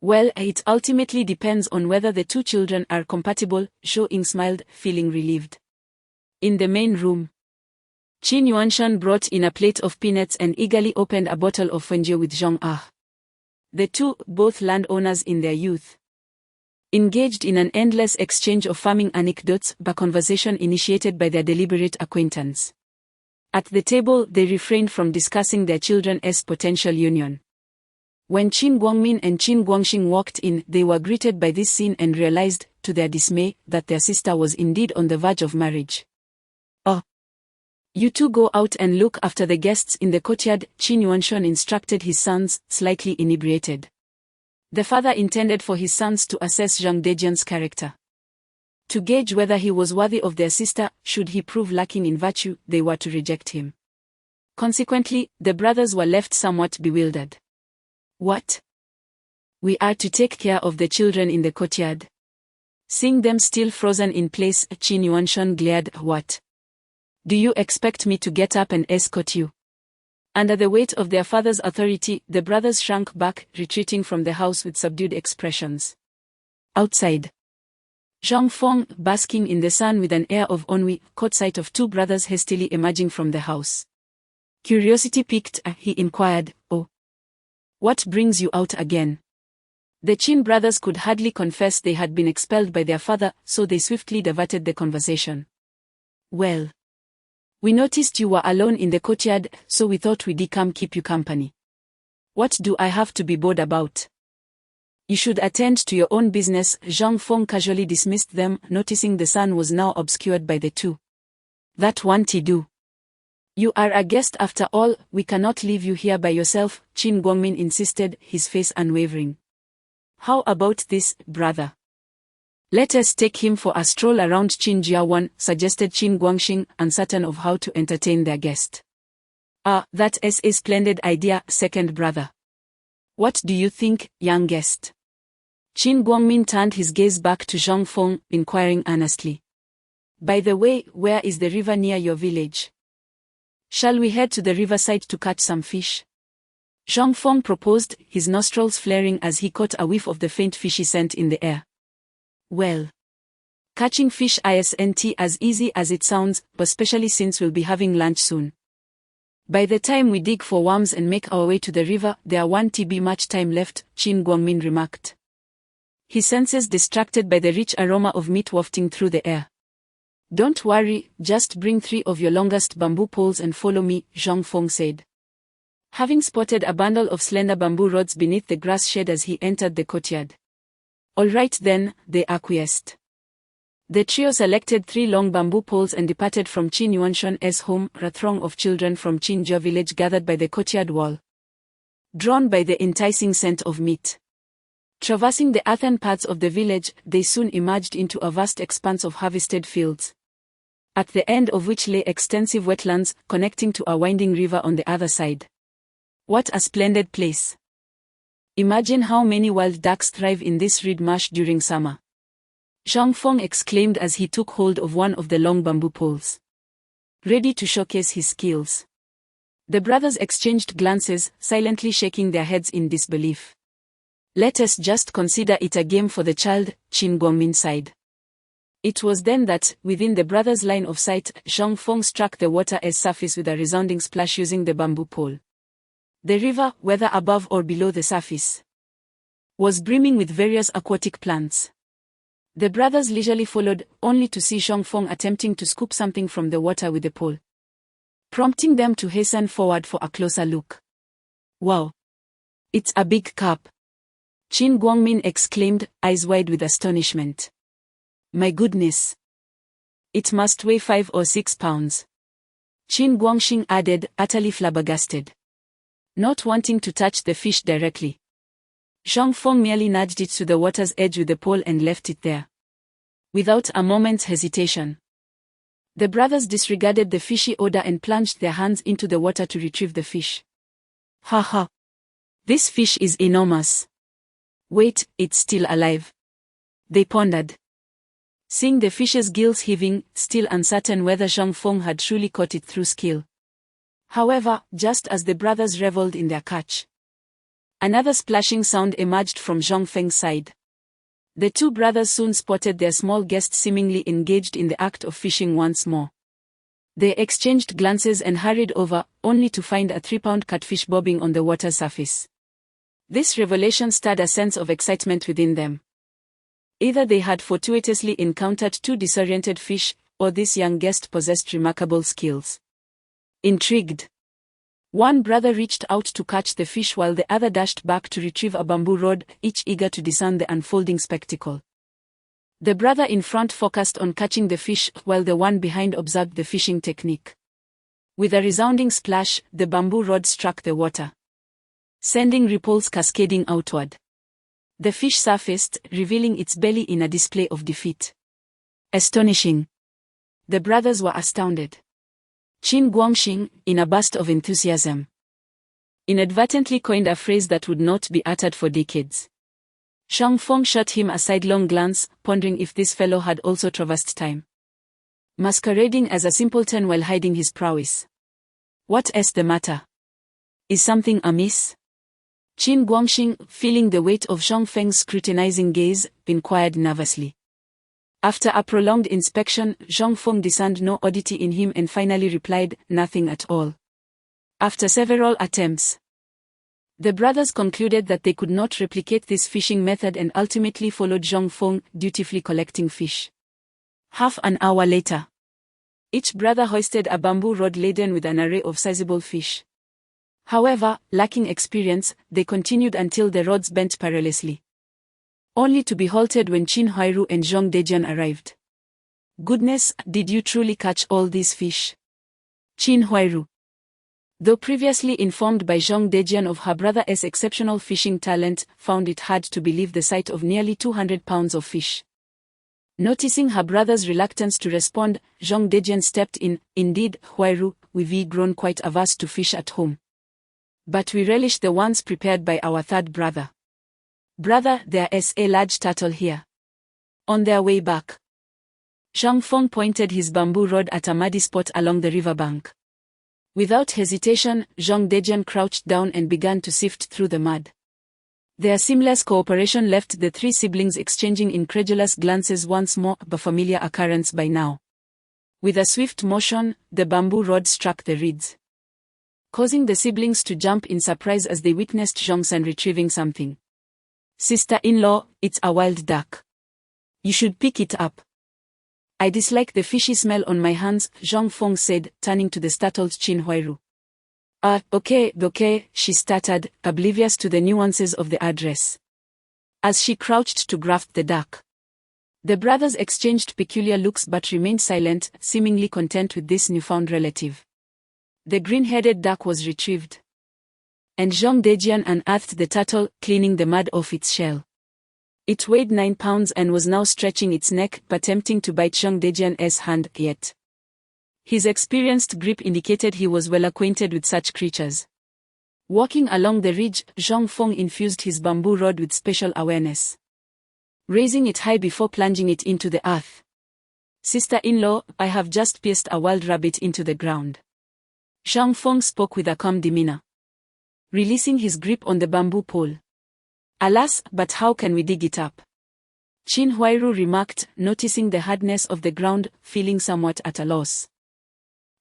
[SPEAKER 2] "Well, it ultimately depends on whether the two children are compatible," Zhou Ying smiled, feeling relieved. In the main room, Qin Yuanshan brought in a plate of peanuts and eagerly opened a bottle of fenjiu with Zhang Ah. The two, both landowners in their youth, engaged in an endless exchange of farming anecdotes, a conversation initiated by their deliberate acquaintance. At the table, they refrained from discussing their children's potential union. When Qin Guangmin and Qin Guangxing walked in, they were greeted by this scene and realized, to their dismay, that their sister was indeed on the verge of marriage. "Oh, you two go out and look after the guests in the courtyard," Qin Yuanshan instructed his sons, slightly inebriated. The father intended for his sons to assess Zhang Dejian's character, to gauge whether he was worthy of their sister. Should he prove lacking in virtue, they were to reject him. Consequently, the brothers were left somewhat bewildered. "What? We are to take care of the children in the courtyard?" Seeing them still frozen in place, Qin Yuanshan glared. "What? Do you expect me to get up and escort you?" Under the weight of their father's authority, the brothers shrank back, retreating from the house with subdued expressions. Outside, Zhang Feng, basking in the sun with an air of ennui, caught sight of two brothers hastily emerging from the house. Curiosity piqued, he inquired, "Oh, what brings you out again?" The Qin brothers could hardly confess they had been expelled by their father, so they swiftly diverted the conversation. "Well, we noticed you were alone in the courtyard, so we thought we'd come keep you company." "What do I have to be bored about? You should attend to your own business," Zhang Feng casually dismissed them, noticing the sun was now obscured by the two. "That won't do. You are a guest after all, we cannot leave you here by yourself," Qin Guangmin insisted, his face unwavering. "How about this, brother? Let us take him for a stroll around Qinjiawan," suggested Qin Guangxing, uncertain of how to entertain their guest. "Ah, that is a splendid idea, second brother. What do you think, young guest?" Qin Guangmin turned his gaze back to Zhang Feng, inquiring earnestly. By the way, where is the river near your village? Shall we head to the riverside to catch some fish? Zhang Feng proposed, his nostrils flaring as he caught a whiff of the faint fishy scent in the air. Well, catching fish isn't as easy as it sounds, especially since we'll be having lunch soon. By the time we dig for worms and make our way to the river, there won't be much time left, Qin Guangmin remarked. His senses distracted by the rich aroma of meat wafting through the air. Don't worry, just bring 3 of your longest bamboo poles and follow me, Zhang Feng said. Having spotted a bundle of slender bamboo rods beneath the grass shed as he entered the courtyard. All right then, they acquiesced. The trio selected 3 long bamboo poles and departed from Qin Yuanshan's home. A throng of children from Qinjia village gathered by the courtyard wall, drawn by the enticing scent of meat. Traversing the earthen paths of the village, they soon emerged into a vast expanse of harvested fields, at the end of which lay extensive wetlands, connecting to a winding river on the other side. What a splendid place! Imagine how many wild ducks thrive in this reed marsh during summer. Zhang Feng exclaimed as he took hold of one of the long bamboo poles, ready to showcase his skills. The brothers exchanged glances, silently shaking their heads in disbelief. Let us just consider it a game for the child, Qin Guangmin sighed. It was then that, within the brothers' line of sight, Zhang Feng struck the water's surface with a resounding splash using the bamboo pole. The river, whether above or below the surface, was brimming with various aquatic plants. The brothers leisurely followed, only to see Zhang Feng attempting to scoop something from the water with the pole, prompting them to hasten forward for a closer look. Wow! It's a big carp! Qin Guangmin exclaimed, eyes wide with astonishment. My goodness! It must weigh 5 or 6 pounds. Qin Guangxing added, utterly flabbergasted, not wanting to touch the fish directly. Zhang Feng merely nudged it to the water's edge with the pole and left it there, without a moment's hesitation. The brothers disregarded the fishy odor and plunged their hands into the water to retrieve the fish. Ha ha! This fish is enormous. Wait, it's still alive. They pondered, seeing the fish's gills heaving, still uncertain whether Zhang Feng had truly caught it through skill. However, just as the brothers reveled in their catch, another splashing sound emerged from Zhang Feng's side. The 2 brothers soon spotted their small guest seemingly engaged in the act of fishing once more. They exchanged glances and hurried over, only to find a 3-pound catfish bobbing on the water surface. This revelation stirred a sense of excitement within them. Either they had fortuitously encountered 2 disoriented fish, or this young guest possessed remarkable skills. Intrigued, one brother reached out to catch the fish while the other dashed back to retrieve a bamboo rod, each eager to discern the unfolding spectacle. The brother in front focused on catching the fish, while the one behind observed the fishing technique. With a resounding splash, the bamboo rod struck the water, sending ripples cascading outward. The fish surfaced, revealing its belly in a display of defeat. Astonishing! The brothers were astounded. Qin Guangxing, in a burst of enthusiasm, inadvertently coined a phrase that would not be uttered for decades. Zhang Feng shot him a sidelong glance, pondering if this fellow had also traversed time, masquerading as a simpleton while hiding his prowess. What's the matter? Is something amiss? Qin Guangxing, feeling the weight of Zhang Feng's scrutinizing gaze, inquired nervously. After a prolonged inspection, Zhang Feng discerned no oddity in him and finally replied, nothing at all. After several attempts, the brothers concluded that they could not replicate this fishing method and ultimately followed Zhang Feng, dutifully collecting fish. Half an hour later, each brother hoisted a bamboo rod laden with an array of sizable fish. However, lacking experience, they continued until the rods bent perilously, only to be halted when Qin Huairu and Zhong Dejian arrived. Goodness, did you truly catch all these fish? Qin Huairu, though previously informed by Zhong Dejian of her brother's exceptional fishing talent, found it hard to believe the sight of nearly 200 pounds of fish. Noticing her brother's reluctance to respond, Zhong Dejian stepped in. Indeed, Huairu, we've grown quite averse to fish at home, but we relish the ones prepared by our third brother. Brother, there's a large turtle here. On their way back, Zhang Feng pointed his bamboo rod at a muddy spot along the riverbank. Without hesitation, Zhang Dejian crouched down and began to sift through the mud. Their seamless cooperation left the three siblings exchanging incredulous glances once more, a familiar occurrence by now. With a swift motion, the bamboo rod struck the reeds, causing the siblings to jump in surprise as they witnessed Zhongsan retrieving something. "Sister-in-law, it's a wild duck. You should pick it up." "I dislike the fishy smell on my hands," Zhang Feng said, turning to the startled Qin Huairu. Okay, she stuttered, oblivious to the nuances of the address. As she crouched to graft the duck, the brothers exchanged peculiar looks but remained silent, seemingly content with this newfound relative. The green-headed duck was retrieved, and Zhang Dejian unearthed the turtle, cleaning the mud off its shell. It weighed 9 pounds and was now stretching its neck, attempting to bite Zhang Dejian's hand, yet his experienced grip indicated he was well acquainted with such creatures. Walking along the ridge, Zhang Feng infused his bamboo rod with special awareness, raising it high before plunging it into the earth. "Sister-in-law, I have just pierced a wild rabbit into the ground." Zhang Feng spoke with a calm demeanor, releasing his grip on the bamboo pole. "Alas, but how can we dig it up?" Qin Huairu remarked, noticing the hardness of the ground, feeling somewhat at a loss.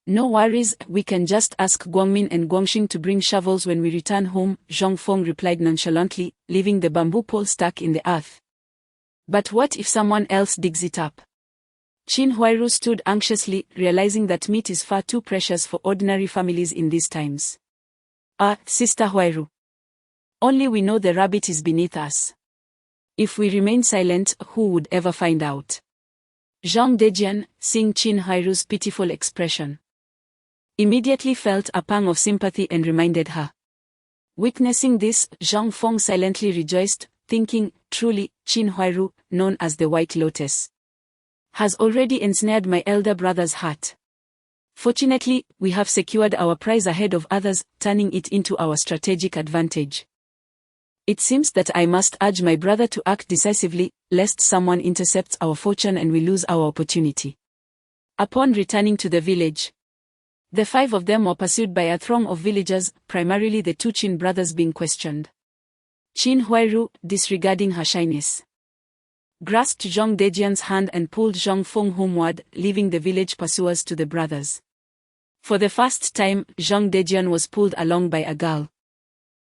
[SPEAKER 2] "No worries, we can just ask Guangmin and Guangxing to bring shovels when we return home," Zhang Feng replied nonchalantly, leaving the bamboo pole stuck in the earth. "But what if someone else digs it up?" Qin Huairu stood anxiously, realizing that meat is far too precious for ordinary families in these times. Sister Huairu. Only we know the rabbit is beneath us. If we remain silent, who would ever find out?" Zhang Dejian, seeing Qin Huairu's pitiful expression, immediately felt a pang of sympathy and reminded her. Witnessing this, Zhang Feng silently rejoiced, thinking, truly, Qin Huairu, known as the White Lotus, has already ensnared my elder brother's heart. Fortunately, we have secured our prize ahead of others, turning it into our strategic advantage. It seems that I must urge my brother to act decisively, lest someone intercepts our fortune and we lose our opportunity. Upon returning to the village, the 5 of them were pursued by a throng of villagers, primarily the 2 Qin brothers being questioned. Qin Huairu, disregarding her shyness, grasped Zhang Dejian's hand and pulled Zhang Feng homeward, leaving the village pursuers to the brothers. For the first time, Zhang Dejian was pulled along by a girl,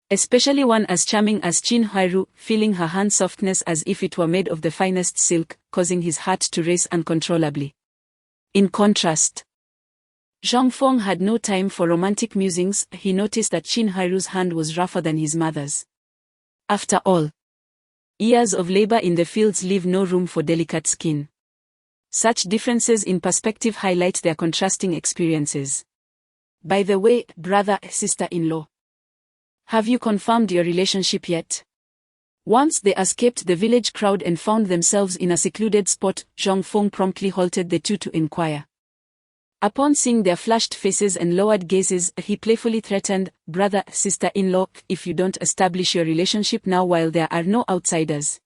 [SPEAKER 2] especially one as charming as Qin Huairu, feeling her hand softness as if it were made of the finest silk, causing his heart to race uncontrollably. In contrast, Zhang Feng had no time for romantic musings. He noticed that Qin Huairu's hand was rougher than his mother's. After all, years of labor in the fields leave no room for delicate skin. Such differences in perspective highlight their contrasting experiences. "By the way, brother, sister-in-law, have you confirmed your relationship yet?" Once they escaped the village crowd and found themselves in a secluded spot, Zhang Feng promptly halted the 2 to inquire. Upon seeing their flushed faces and lowered gazes, he playfully threatened, "Brother, sister-in-law, if you don't establish your relationship now while there are no outsiders,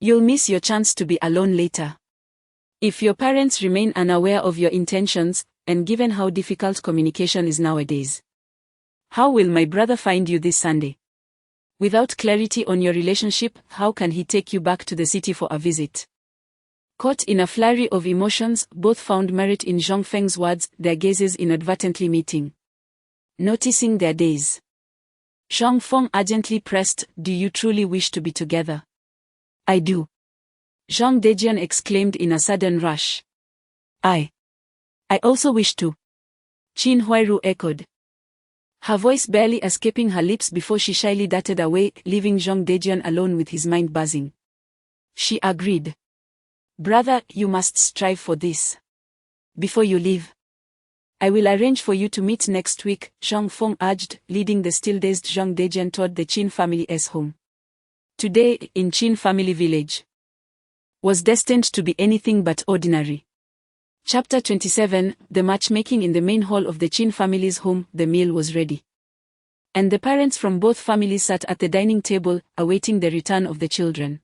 [SPEAKER 2] you'll miss your chance to be alone later. If your parents remain unaware of your intentions, and given how difficult communication is nowadays, how will my brother find you this Sunday? Without clarity on your relationship, how can he take you back to the city for a visit?" Caught in a flurry of emotions, both found merit in Zhang Feng's words, their gazes inadvertently meeting. Noticing their daze, Zhang Feng urgently pressed, "Do you truly wish to be together?" "I do," Zhang Dejian exclaimed in a sudden rush. I also wish to," Qin Huairu echoed, her voice barely escaping her lips before she shyly darted away, leaving Zhang Dejian alone with his mind buzzing. She agreed. "Brother, you must strive for this. Before you leave, I will arrange for you to meet next week," Zhang Feng urged, leading the still-dazed Zhang Dejian toward the Qin family's home. Today, in Qin family village, was destined to be anything but ordinary. Chapter 27, The matchmaking. In the main hall of the Qin family's home, the meal was ready, and the parents from both families sat at the dining table, awaiting the return of the children.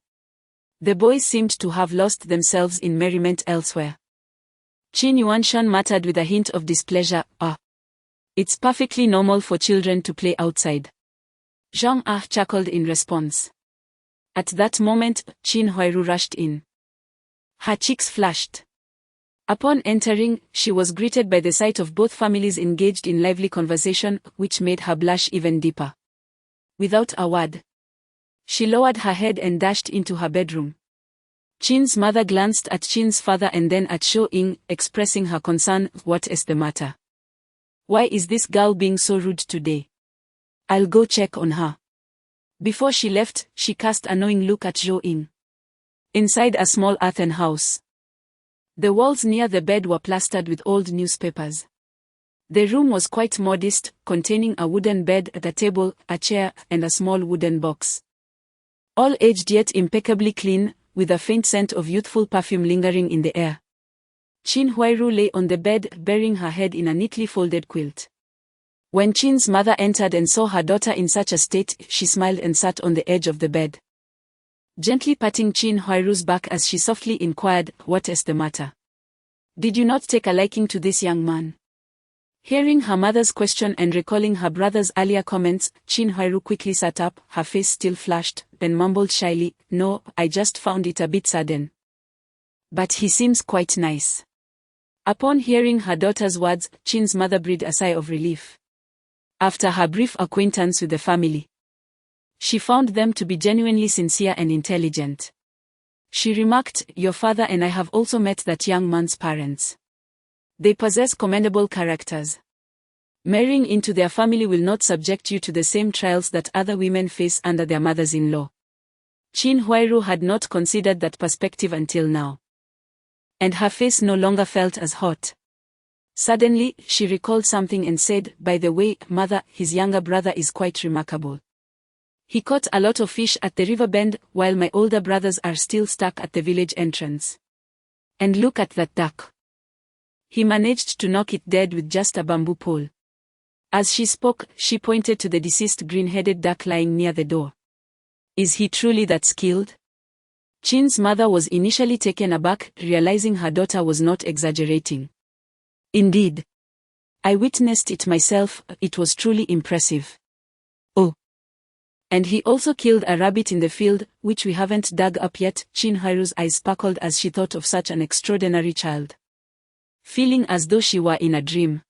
[SPEAKER 2] The boys seemed to have lost themselves in merriment elsewhere. Qin Yuanshan muttered with a hint of displeasure, It's perfectly normal for children to play outside. Zhang chuckled in response. At that moment, Qin Huairu rushed in. Her cheeks flushed. Upon entering, she was greeted by the sight of both families engaged in lively conversation, which made her blush even deeper. Without a word, she lowered her head and dashed into her bedroom. Qin's mother glanced at Qin's father and then at Zhou Ying, expressing her concern. What is the matter? Why is this girl being so rude today? I'll go check on her. Before she left, she cast a knowing look at Zhou Ying. Inside a small earthen house, the walls near the bed were plastered with old newspapers. The room was quite modest, containing a wooden bed, a table, a chair, and a small wooden box. All aged yet impeccably clean, with a faint scent of youthful perfume lingering in the air. Qin Huairu lay on the bed, burying her head in a neatly folded quilt. When Qin's mother entered and saw her daughter in such a state, she smiled and sat on the edge of the bed, gently patting Qin Huairu's back as she softly inquired, "What is the matter? Did you not take a liking to this young man?" Hearing her mother's question and recalling her brother's earlier comments, Qin Huairu quickly sat up, her face still flushed, then mumbled shyly, "No, I just found it a bit sudden. But he seems quite nice." Upon hearing her daughter's words, Qin's mother breathed a sigh of relief. After her brief acquaintance with the family, she found them to be genuinely sincere and intelligent. She remarked, "Your father and I have also met that young man's parents. They possess commendable characters. Marrying into their family will not subject you to the same trials that other women face under their mothers-in-law." Qin Huairu had not considered that perspective until now, and her face no longer felt as hot. Suddenly, she recalled something and said, "By the way, mother, his younger brother is quite remarkable. He caught a lot of fish at the river bend, while my older brothers are still stuck at the village entrance. And look at that duck. He managed to knock it dead with just a bamboo pole." As she spoke, she pointed to the deceased green-headed duck lying near the door. "Is he truly that skilled?" Qin's mother was initially taken aback, realizing her daughter was not exaggerating. "Indeed. I witnessed it myself, it was truly impressive. Oh. And he also killed a rabbit in the field, which we haven't dug up yet." Qin Huairu's eyes sparkled as she thought of such an extraordinary child, feeling as though she were in a dream.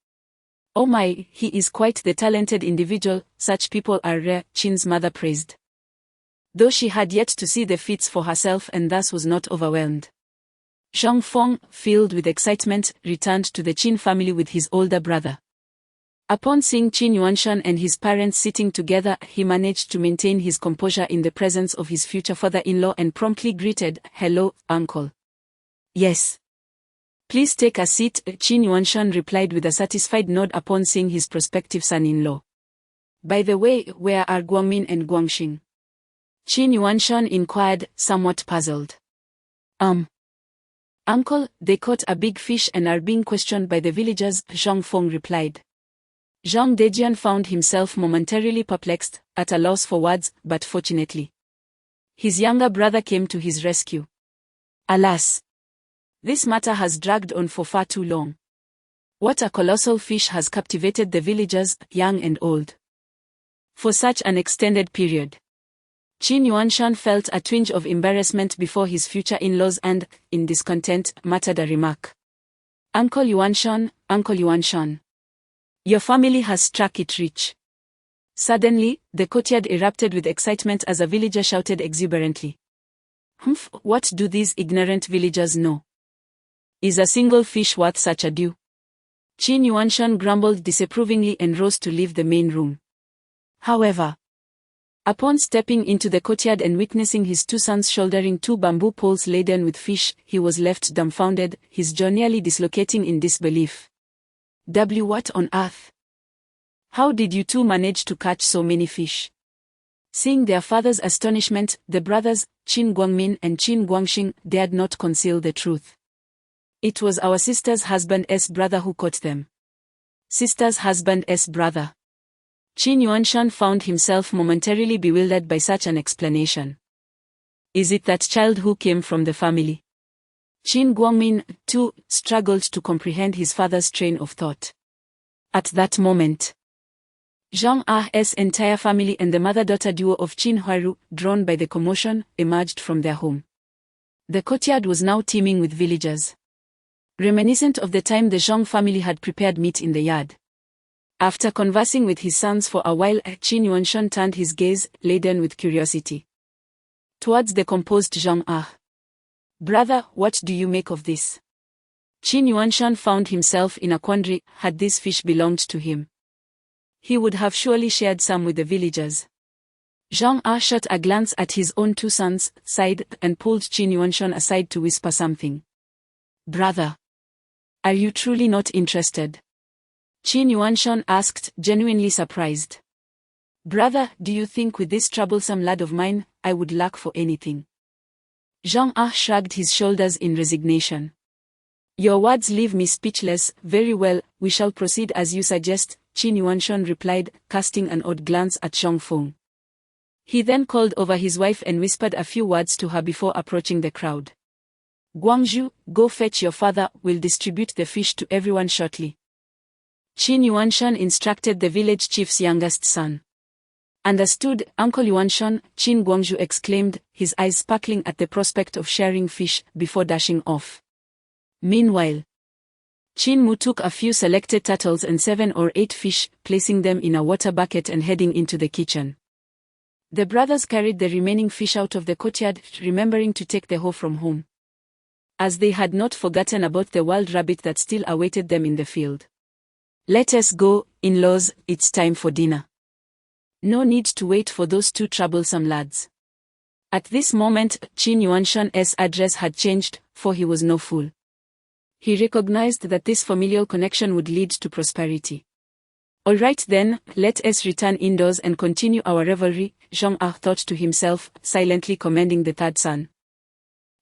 [SPEAKER 2] "Oh my, he is quite the talented individual, such people are rare," Qin's mother praised, though she had yet to see the feats for herself and thus was not overwhelmed. Zhang Feng, filled with excitement, returned to the Qin family with his older brother. Upon seeing Qin Yuanshan and his parents sitting together, he managed to maintain his composure in the presence of his future father-in-law and promptly greeted, "Hello, uncle." "Yes. Please take a seat," Qin Yuanshan replied with a satisfied nod upon seeing his prospective son-in-law. "By the way, where are Guangmin and Guangxing?" Qin Yuanshan inquired, somewhat puzzled. "Uncle, they caught a big fish and are being questioned by the villagers," Zhang Feng replied. Zhang Dejian found himself momentarily perplexed, at a loss for words, but fortunately, his younger brother came to his rescue. "Alas! This matter has dragged on for far too long. What a colossal fish has captivated the villagers, young and old, for such an extended period." Qin Yuanshan felt a twinge of embarrassment before his future in-laws and, in discontent, muttered a remark. Uncle Yuanshan. Your family has struck it rich." Suddenly, the courtyard erupted with excitement as a villager shouted exuberantly. "Humph, what do these ignorant villagers know? Is a single fish worth such a due?" Qin Yuanshan grumbled disapprovingly and rose to leave the main room. However, upon stepping into the courtyard and witnessing his two sons shouldering two bamboo poles laden with fish, he was left dumbfounded, his jaw nearly dislocating in disbelief. What on earth? How did you two manage to catch so many fish?" Seeing their father's astonishment, the brothers, Qin Guangmin and Qin Guangxing, dared not conceal the truth. "It was our sister's husband's brother who caught them." Sister's husband's brother. Qin Yuanshan found himself momentarily bewildered by such an explanation. Is it that child who came from the family? Qin Guangmin, too, struggled to comprehend his father's train of thought. At that moment, Zhang Ah's entire family and the mother-daughter duo of Qin Huairu, drawn by the commotion, emerged from their home. The courtyard was now teeming with villagers, reminiscent of the time the Zhang family had prepared meat in the yard. After conversing with his sons for a while, Qin Yuanshan turned his gaze, laden with curiosity, towards the composed Zhang Ah. "Brother, what do you make of this?" Qin Yuanshan found himself in a quandary. Had this fish belonged to him, he would have surely shared some with the villagers. Zhang Ah shot a glance at his own two sons, sighed, and pulled Qin Yuanshan aside to whisper something. "Brother, are you truly not interested?" Qin Yuanshan asked, genuinely surprised. "Brother, do you think with this troublesome lad of mine, I would lack for anything?" Zhang Ah shrugged his shoulders in resignation. "Your words leave me speechless. Very well, we shall proceed as you suggest," Qin Yuanshan replied, casting an odd glance at Zhang Feng. He then called over his wife and whispered a few words to her before approaching the crowd. "Guangzhu, go fetch your father. We'll distribute the fish to everyone shortly." Qin Yuanshan instructed the village chief's youngest son. "Understood, Uncle Yuanshan," Qin Guangzhu exclaimed, his eyes sparkling at the prospect of sharing fish, before dashing off. Meanwhile, Qin Mu took a few selected turtles and 7 or 8 fish, placing them in a water bucket and heading into the kitchen. The brothers carried the remaining fish out of the courtyard, remembering to take the hoe from home, as they had not forgotten about the wild rabbit that still awaited them in the field. "Let us go, in-laws, it's time for dinner. No need to wait for those two troublesome lads." At this moment, Qin Yuanshan's address had changed, for he was no fool. He recognized that this familial connection would lead to prosperity. "All right then, let us return indoors and continue our revelry," Zhang Ah thought to himself, silently commending the third son,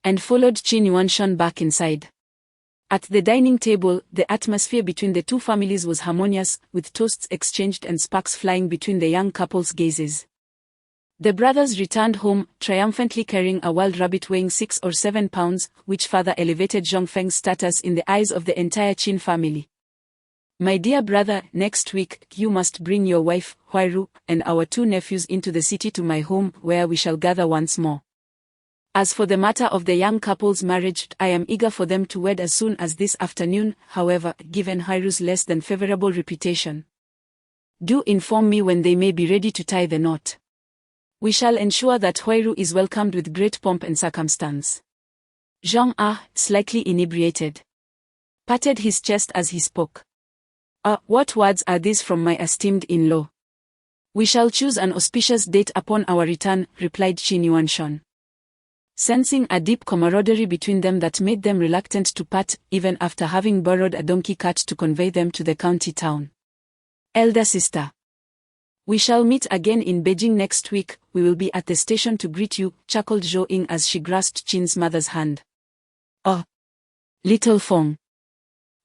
[SPEAKER 2] and followed Qin Yuanshan back inside. At the dining table, the atmosphere between the two families was harmonious, with toasts exchanged and sparks flying between the young couple's gazes. The brothers returned home, triumphantly carrying a wild rabbit weighing 6 or 7 pounds, which further elevated Zhang Feng's status in the eyes of the entire Qin family. "My dear brother, next week, you must bring your wife, Huairu, and our 2 nephews into the city to my home, where we shall gather once more. As for the matter of the young couple's marriage, I am eager for them to wed as soon as this afternoon. However, given Huairu's less than favorable reputation, do inform me when they may be ready to tie the knot. We shall ensure that Huairu is welcomed with great pomp and circumstance." Zhang Ah, slightly inebriated, patted his chest as he spoke. What words are these from my esteemed in-law?" "We shall choose an auspicious date upon our return," replied Qin Yuanshan, sensing a deep camaraderie between them that made them reluctant to part, even after having borrowed a donkey cart to convey them to the county town. "Elder sister, we shall meet again in Beijing next week. We will be at the station to greet you," chuckled Zhou Ying as she grasped Qin's mother's hand. "Oh, little Feng,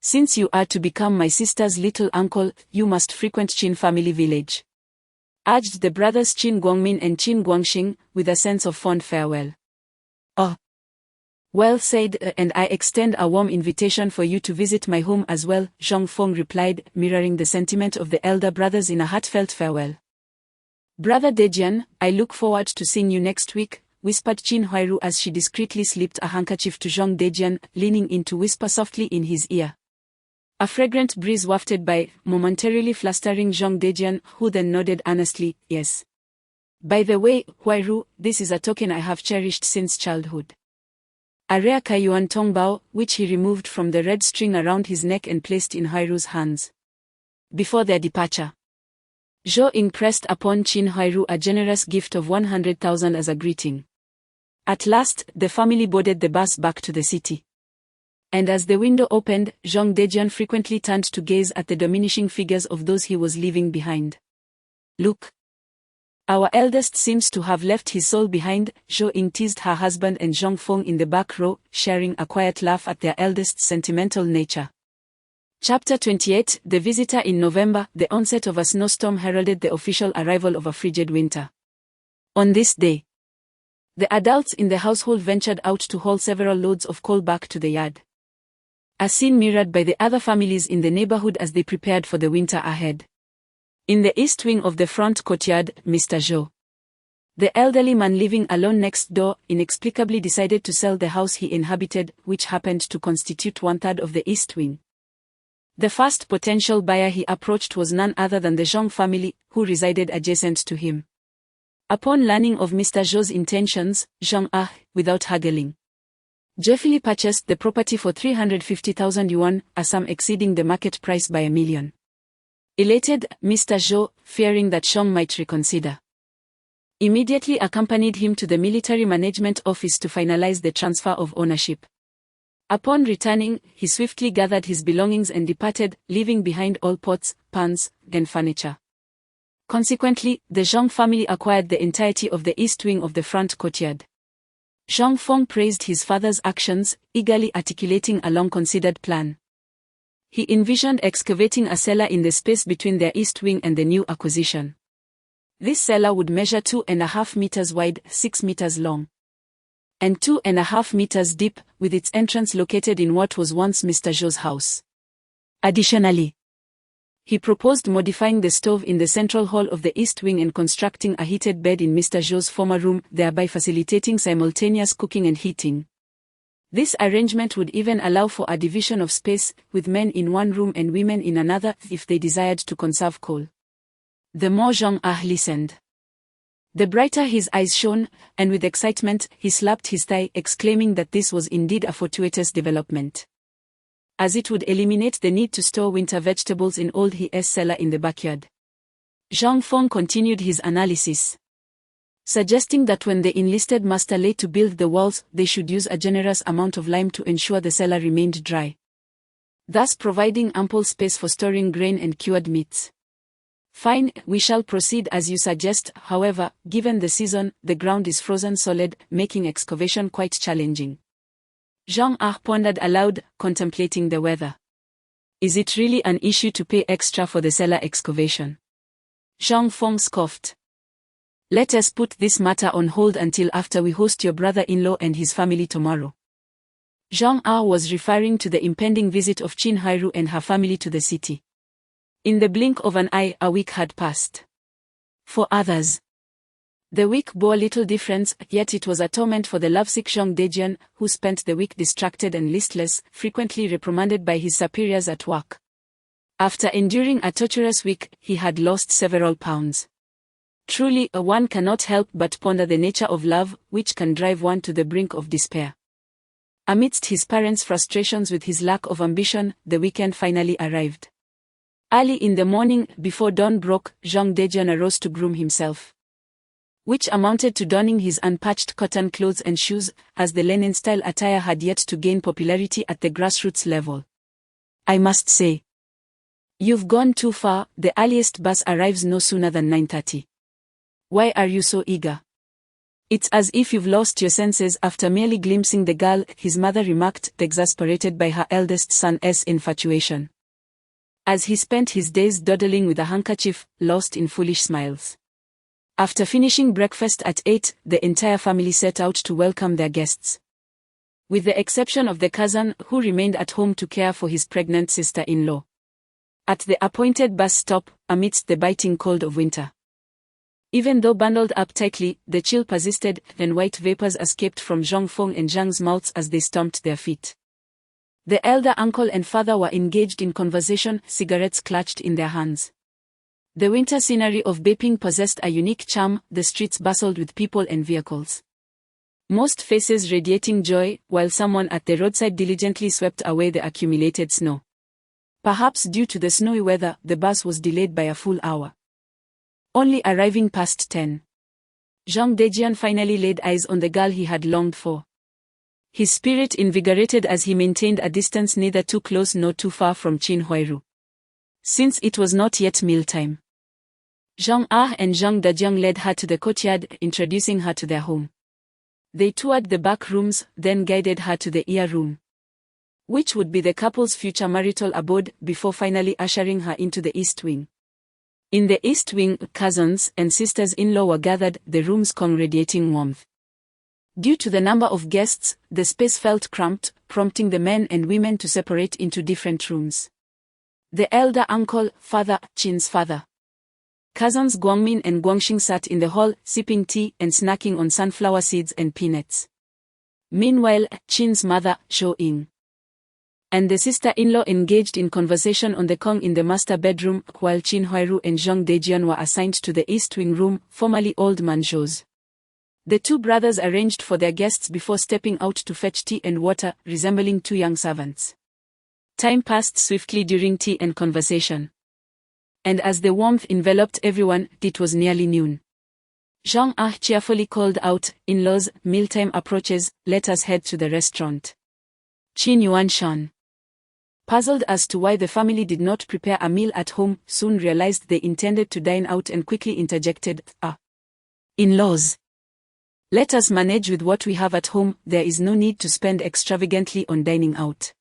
[SPEAKER 2] since you are to become my sister's little uncle, you must frequent Qin family village," urged the brothers Qin Guangmin and Qin Guangxing, with a sense of fond farewell. "Oh, well said, and I extend a warm invitation for you to visit my home as well," Zhang Feng replied, mirroring the sentiment of the elder brothers in a heartfelt farewell. "Brother Dejian, I look forward to seeing you next week," whispered Qin Huairu as she discreetly slipped a handkerchief to Zhang Dejian, leaning in to whisper softly in his ear. A fragrant breeze wafted by, momentarily flustering Zhang Dejian, who then nodded earnestly, "Yes. By the way, Huairu, this is a token I have cherished since childhood." A rare Kaiyuan tongbao, which he removed from the red string around his neck and placed in Huairu's hands. Before their departure, Zhou Ying pressed upon Qin Huairu a generous gift of 100,000 as a greeting. At last, the family boarded the bus back to the city. And as the window opened, Zhang Dejian frequently turned to gaze at the diminishing figures of those he was leaving behind. "Look. Our eldest seems to have left his soul behind," Zhou Ying teased her husband and Zhang Feng in the back row, sharing a quiet laugh at their eldest's sentimental nature. Chapter 28, The Visitor. In November, the onset of a snowstorm heralded the official arrival of a frigid winter. On this day, The adults in the household ventured out to haul several loads of coal back to the yard. A scene mirrored by the other families in the neighborhood as they prepared for the winter ahead. In the east wing of the front courtyard, Mr. Zhou, the elderly man living alone next door, inexplicably decided to sell the house he inhabited, which happened to constitute 1/3 of the east wing. The first potential buyer he approached was none other than the Zhang family, who resided adjacent to him. Upon learning of Mr. Zhou's intentions, Zhang without haggling, joyfully purchased the property for 350,000 yuan, a sum exceeding the market price by 1 million. Elated, Mr. Zhou, fearing that Zhang might reconsider, immediately accompanied him to the military management office to finalize the transfer of ownership. Upon returning, he swiftly gathered his belongings and departed, leaving behind all pots, pans, and furniture. Consequently, the Zhang family acquired the entirety of the east wing of the front courtyard. Zhang Feng praised his father's actions, eagerly articulating a long-considered plan. He envisioned excavating a cellar in the space between their east wing and the new acquisition. This cellar would measure 2.5 meters wide, 6 meters long, and 2.5 meters deep, with its entrance located in what was once Mr. Zhou's house. Additionally, he proposed modifying the stove in the central hall of the east wing and constructing a heated bed in Mr. Zhou's former room, thereby facilitating simultaneous cooking and heating. This arrangement would even allow for a division of space, with men in one room and women in another, if they desired to conserve coal. The more Zhang listened, the brighter his eyes shone, and with excitement, he slapped his thigh, exclaiming that this was indeed a fortuitous development, as it would eliminate the need to store winter vegetables in old his cellar in the backyard. Zhang Feng continued his analysis, suggesting that when the enlisted master lay to build the walls, they should use a generous amount of lime to ensure the cellar remained dry, thus providing ample space for storing grain and cured meats. Fine, we shall proceed as you suggest. However, given the season, the ground is frozen solid, making excavation quite challenging. Zhang pondered aloud, contemplating the weather. Is it really an issue to pay extra for the cellar excavation? Zhang Feng scoffed. Let us put this matter on hold until after we host your brother-in-law and his family tomorrow. Zhang was referring to the impending visit of Qin Huairu and her family to the city. In the blink of an eye, a week had passed. For others, the week bore little difference, yet it was a torment for the lovesick Zhang Dejian, who spent the week distracted and listless, frequently reprimanded by his superiors at work. After enduring a torturous week, he had lost several pounds. Truly, one cannot help but ponder the nature of love, which can drive one to the brink of despair. Amidst his parents' frustrations with his lack of ambition, the weekend finally arrived. Early in the morning, before dawn broke, Zhang Dejian arose to groom himself, which amounted to donning his unpatched cotton clothes and shoes, as the Lenin-style attire had yet to gain popularity at the grassroots level. I must say, you've gone too far. The earliest bus arrives no sooner than 9:30. Why are you so eager? It's as if you've lost your senses after merely glimpsing the girl, his mother remarked, exasperated by her eldest son's infatuation, as he spent his days dawdling with a handkerchief, lost in foolish smiles. After finishing breakfast at 8, the entire family set out to welcome their guests, with the exception of the cousin, who remained at home to care for his pregnant sister-in-law. At the appointed bus stop, amidst the biting cold of winter, even though bundled up tightly, the chill persisted, and white vapors escaped from Zhang Feng and Zhang's mouths as they stomped their feet. The elder uncle and father were engaged in conversation, cigarettes clutched in their hands. The winter scenery of Beiping possessed a unique charm. The streets bustled with people and vehicles, most faces radiating joy, while someone at the roadside diligently swept away the accumulated snow. Perhaps due to the snowy weather, the bus was delayed by a full hour, only arriving past 10. Zhang Dejian finally laid eyes on the girl he had longed for. His spirit invigorated as he maintained a distance neither too close nor too far from Qin Huairu, since it was not yet mealtime. Zhang and Zhang Dejiang led her to the courtyard, introducing her to their home. They toured the back rooms, then guided her to the ear room, which would be the couple's future marital abode, before finally ushering her into the east wing. In the east wing, cousins and sisters-in-law were gathered, the rooms congregating warmth, Due to the number of guests, the space felt cramped, prompting the men and women to separate into different rooms. The elder uncle, father, Chin's father, cousins Guangmin and Guangxing sat in the hall, sipping tea and snacking on sunflower seeds and peanuts. Meanwhile, Chin's mother, Zhou Ying, and the sister-in-law engaged in conversation on the Kong in the master bedroom, while Qin Huairu and Zhang Dejian were assigned to the East Wing room, formerly Old Man Zhou's. The two brothers arranged for their guests before stepping out to fetch tea and water, resembling two young servants. Time passed swiftly during tea and conversation. And as the warmth enveloped everyone, it was nearly noon. Zhang cheerfully called out, "In-laws, mealtime approaches, let us head to the restaurant." Qin Yuanshan, puzzled as to why the family did not prepare a meal at home, soon realized they intended to dine out and quickly interjected, "In-laws, let us manage with what we have at home, there is no need to spend extravagantly on dining out.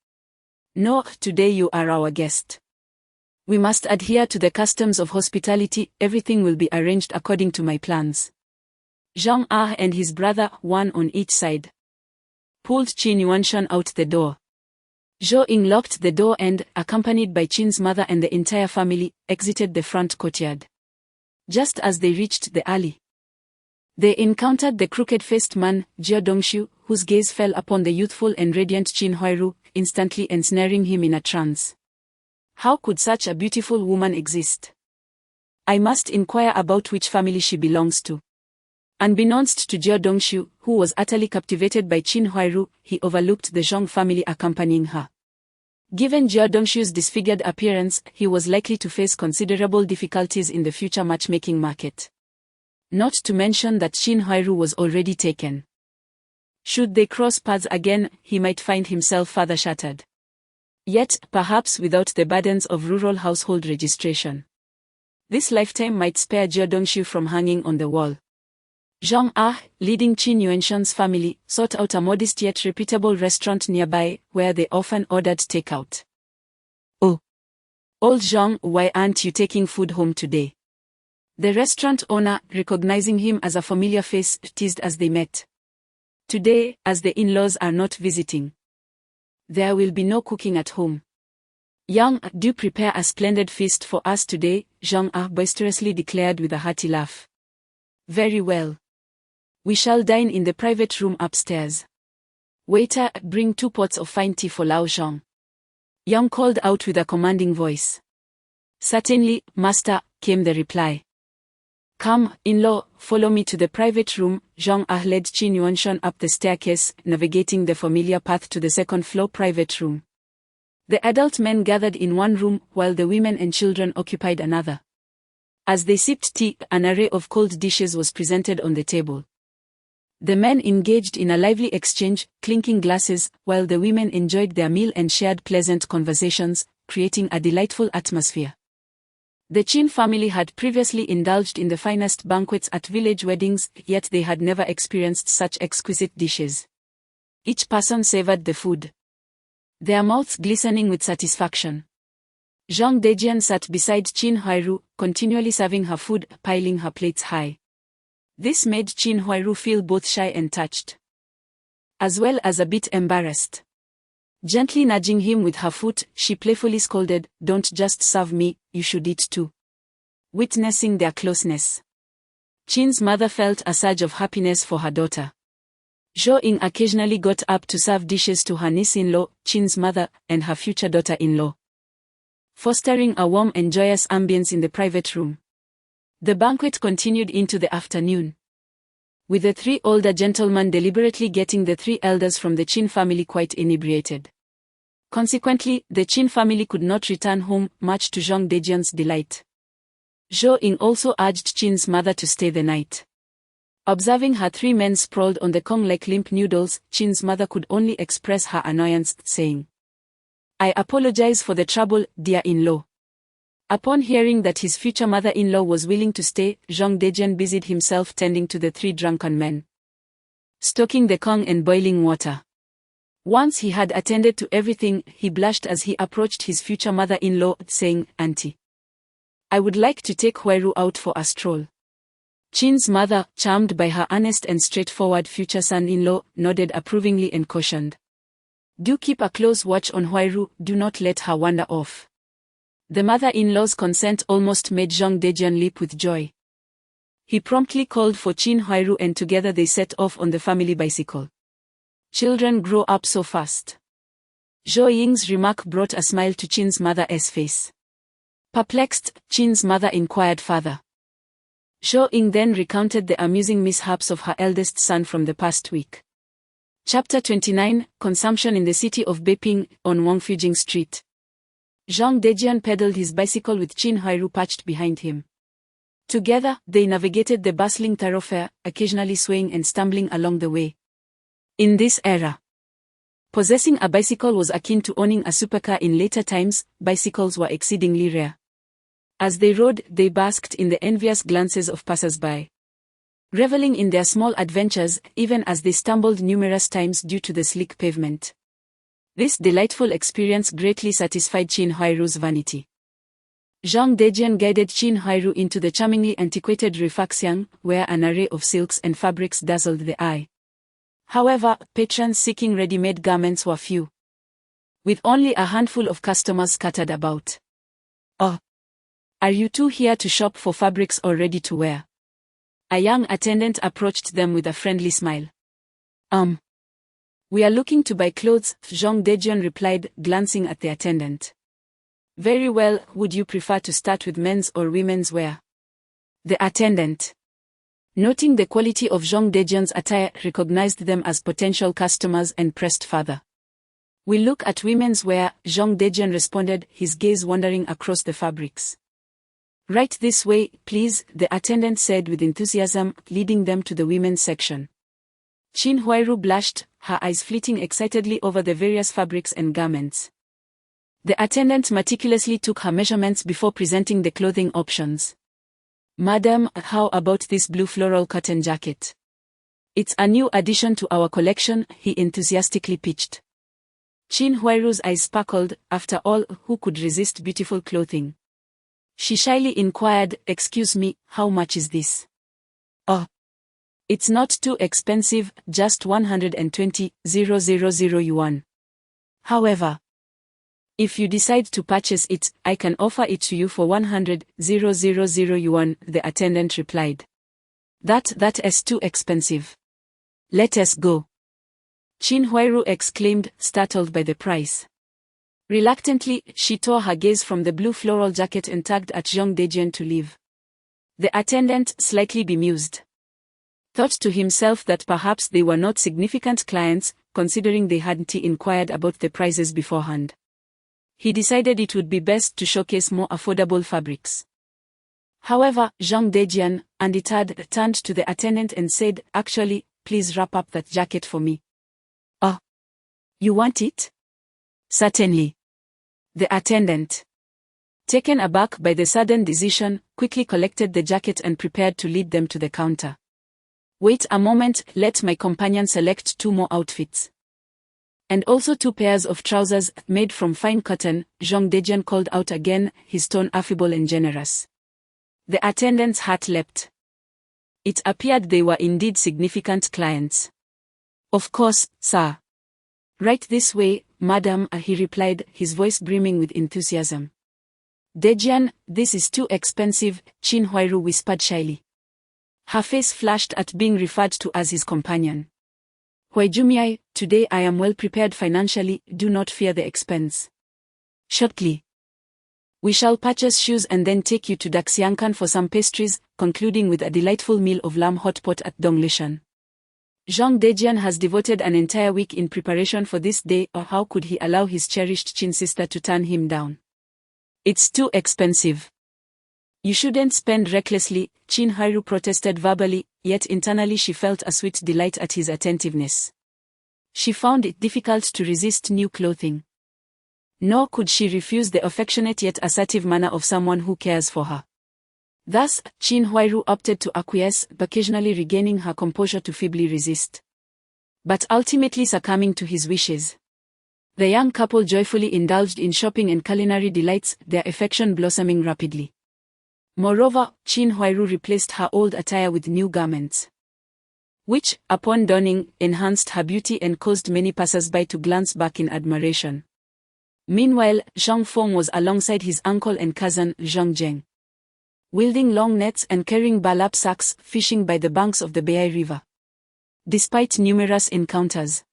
[SPEAKER 2] No, today you are our guest. We must adhere to the customs of hospitality, everything will be arranged according to my plans." Zhang and his brother, one on each side, pulled Qin Yuanshan out the door. Zhou Ying locked the door and, accompanied by Qin's mother and the entire family, exited the front courtyard. Just as they reached the alley, they encountered the crooked-faced man, Jia Dongshu, whose gaze fell upon the youthful and radiant Qin Huairu, instantly ensnaring him in a trance. How could such a beautiful woman exist? I must inquire about which family she belongs to. Unbeknownst to Jia Dongshu, who was utterly captivated by Qin Huairu, he overlooked the Zhang family accompanying her. Given Jia Dongshu's disfigured appearance, he was likely to face considerable difficulties in the future matchmaking market. Not to mention that Qin Huairu was already taken. Should they cross paths again, he might find himself further shattered. Yet, perhaps without the burdens of rural household registration, this lifetime might spare Jia Dongshu from hanging on the wall. Zhang leading Qin Yuanshan's family, sought out a modest yet reputable restaurant nearby, where they often ordered takeout. "Oh, old Zhang, why aren't you taking food home today?" The restaurant owner, recognizing him as a familiar face, teased as they met. "Today, as the in-laws are not visiting, there will be no cooking at home. Young, do prepare a splendid feast for us today," Zhang boisterously declared with a hearty laugh. "Very well. We shall dine in the private room upstairs. Waiter, bring 2 pots of fine tea for Lao Zhang." Yang called out with a commanding voice. "Certainly, master," came the reply. "Come, in-law, follow me to the private room." Zhang led Qin Yuanshan up the staircase, navigating the familiar path to the second-floor private room. The adult men gathered in one room, while the women and children occupied another. As they sipped tea, an array of cold dishes was presented on the table. The men engaged in a lively exchange, clinking glasses, while the women enjoyed their meal and shared pleasant conversations, creating a delightful atmosphere. The Qin family had previously indulged in the finest banquets at village weddings, yet they had never experienced such exquisite dishes. Each person savored the food, their mouths glistening with satisfaction. Zhang Dejian sat beside Qin Huairu, continually serving her food, piling her plates high. This made Qin Huairu feel both shy and touched, as well as a bit embarrassed. Gently nudging him with her foot, she playfully scolded, "Don't just serve me, you should eat too." Witnessing their closeness, Qin's mother felt a surge of happiness for her daughter. Zhou Ying occasionally got up to serve dishes to her niece-in-law, Qin's mother, and her future daughter-in-law, fostering a warm and joyous ambience in the private room. The banquet continued into the afternoon, with the 3 older gentlemen deliberately getting the 3 elders from the Qin family quite inebriated. Consequently, the Qin family could not return home, much to Zhang Dejian's delight. Zhou Ying also urged Qin's mother to stay the night. Observing her 3 men sprawled on the Kong like limp noodles, Qin's mother could only express her annoyance, saying, "I apologize for the trouble, dear in-law." Upon hearing that his future mother-in-law was willing to stay, Zhang Dejian busied himself tending to the 3 drunken men, stoking the Kong and boiling water. Once he had attended to everything, he blushed as he approached his future mother-in-law, saying, "Auntie, I would like to take Huairu out for a stroll." Chin's mother, charmed by her honest and straightforward future son-in-law, nodded approvingly and cautioned. Do keep a close watch on Huairu, do not let her wander off. The mother-in-law's consent almost made Zhang Dejian leap with joy. He promptly called for Qin Huairu and together they set off on the family bicycle. Children grow up so fast. Zhou Ying's remark brought a smile to Qin's mother's face. Perplexed, Qin's mother inquired further. Zhou Ying then recounted the amusing mishaps of her eldest son from the past week. Chapter 29, Consumption in the city of Beiping, on Wangfujing Street. Zhang Dejian pedaled his bicycle with Qin Huairu perched behind him. Together, they navigated the bustling thoroughfare, occasionally swaying and stumbling along the way. In this era, possessing a bicycle was akin to owning a supercar. In later times, bicycles were exceedingly rare. As they rode, they basked in the envious glances of passers-by, reveling in their small adventures, even as they stumbled numerous times due to the slick pavement. This delightful experience greatly satisfied Qin Huairu's vanity. Zhang Dejian guided Qin Huairu into the charmingly antiquated Rifaxiang, where an array of silks and fabrics dazzled the eye. However, patrons seeking ready-made garments were few, with only a handful of customers scattered about. Oh, are you two here to shop for fabrics or ready to wear? A young attendant approached them with a friendly smile. We are looking to buy clothes, Zhang Dejian replied, glancing at the attendant. Very well, would you prefer to start with men's or women's wear? The attendant, noting the quality of Zhang Dejian's attire, recognized them as potential customers and pressed further. We look at women's wear, Zhang Dejian responded, his gaze wandering across the fabrics. Right this way, please, the attendant said with enthusiasm, leading them to the women's section. Qin Huairu blushed, her eyes flitting excitedly over the various fabrics and garments. The attendant meticulously took her measurements before presenting the clothing options. Madam, how about this blue floral cotton jacket? It's a new addition to our collection, he enthusiastically pitched. Qin Huairu's eyes sparkled. After all, who could resist beautiful clothing? She shyly inquired, excuse me, how much is this? Oh, it's not too expensive, just 120,000 yuan. However, if you decide to purchase it, I can offer it to you for 100,000 yuan, the attendant replied. That is too expensive. Let us go. Qin Huairu exclaimed, startled by the price. Reluctantly, she tore her gaze from the blue floral jacket and tugged at Zhang Dejian to leave. The attendant, slightly bemused, thought to himself that perhaps they were not significant clients, considering they hadn't inquired about the prices beforehand. He decided it would be best to showcase more affordable fabrics. However, Zhang Dejian, undeterred, turned to the attendant and said, actually, please wrap up that jacket for me. Oh, you want it? Certainly. The attendant, taken aback by the sudden decision, quickly collected the jacket and prepared to lead them to the counter. Wait a moment, let my companion select 2 more outfits. And also 2 pairs of trousers, made from fine cotton, Zhang Dejian called out again, his tone affable and generous. The attendant's heart leapt. It appeared they were indeed significant clients. Of course, sir. Right this way, madam, he replied, his voice brimming with enthusiasm. Dejian, this is too expensive, Qin Huairu whispered shyly. Her face flushed at being referred to as his companion. Huaijumiai, today I am well prepared financially, do not fear the expense. Shortly, we shall purchase shoes and then take you to Daxiangkan for some pastries, concluding with a delightful meal of lamb hot pot at Donglishan. Zhang Dejian has devoted an entire week in preparation for this day, or how could he allow his cherished Qin sister to turn him down? It's too expensive. You shouldn't spend recklessly, Qin Huairu protested verbally, yet internally she felt a sweet delight at his attentiveness. She found it difficult to resist new clothing. Nor could she refuse the affectionate yet assertive manner of someone who cares for her. Thus, Qin Huairu opted to acquiesce, occasionally regaining her composure to feebly resist, but ultimately succumbing to his wishes. The young couple joyfully indulged in shopping and culinary delights, their affection blossoming rapidly. Moreover, Chin Huairu replaced her old attire with new garments, which, upon donning, enhanced her beauty and caused many passers-by to glance back in admiration. Meanwhile, Zhang Feng was alongside his uncle and cousin, Zhang Zheng, wielding long nets and carrying balap sacks, fishing by the banks of the Beai River. Despite numerous encounters,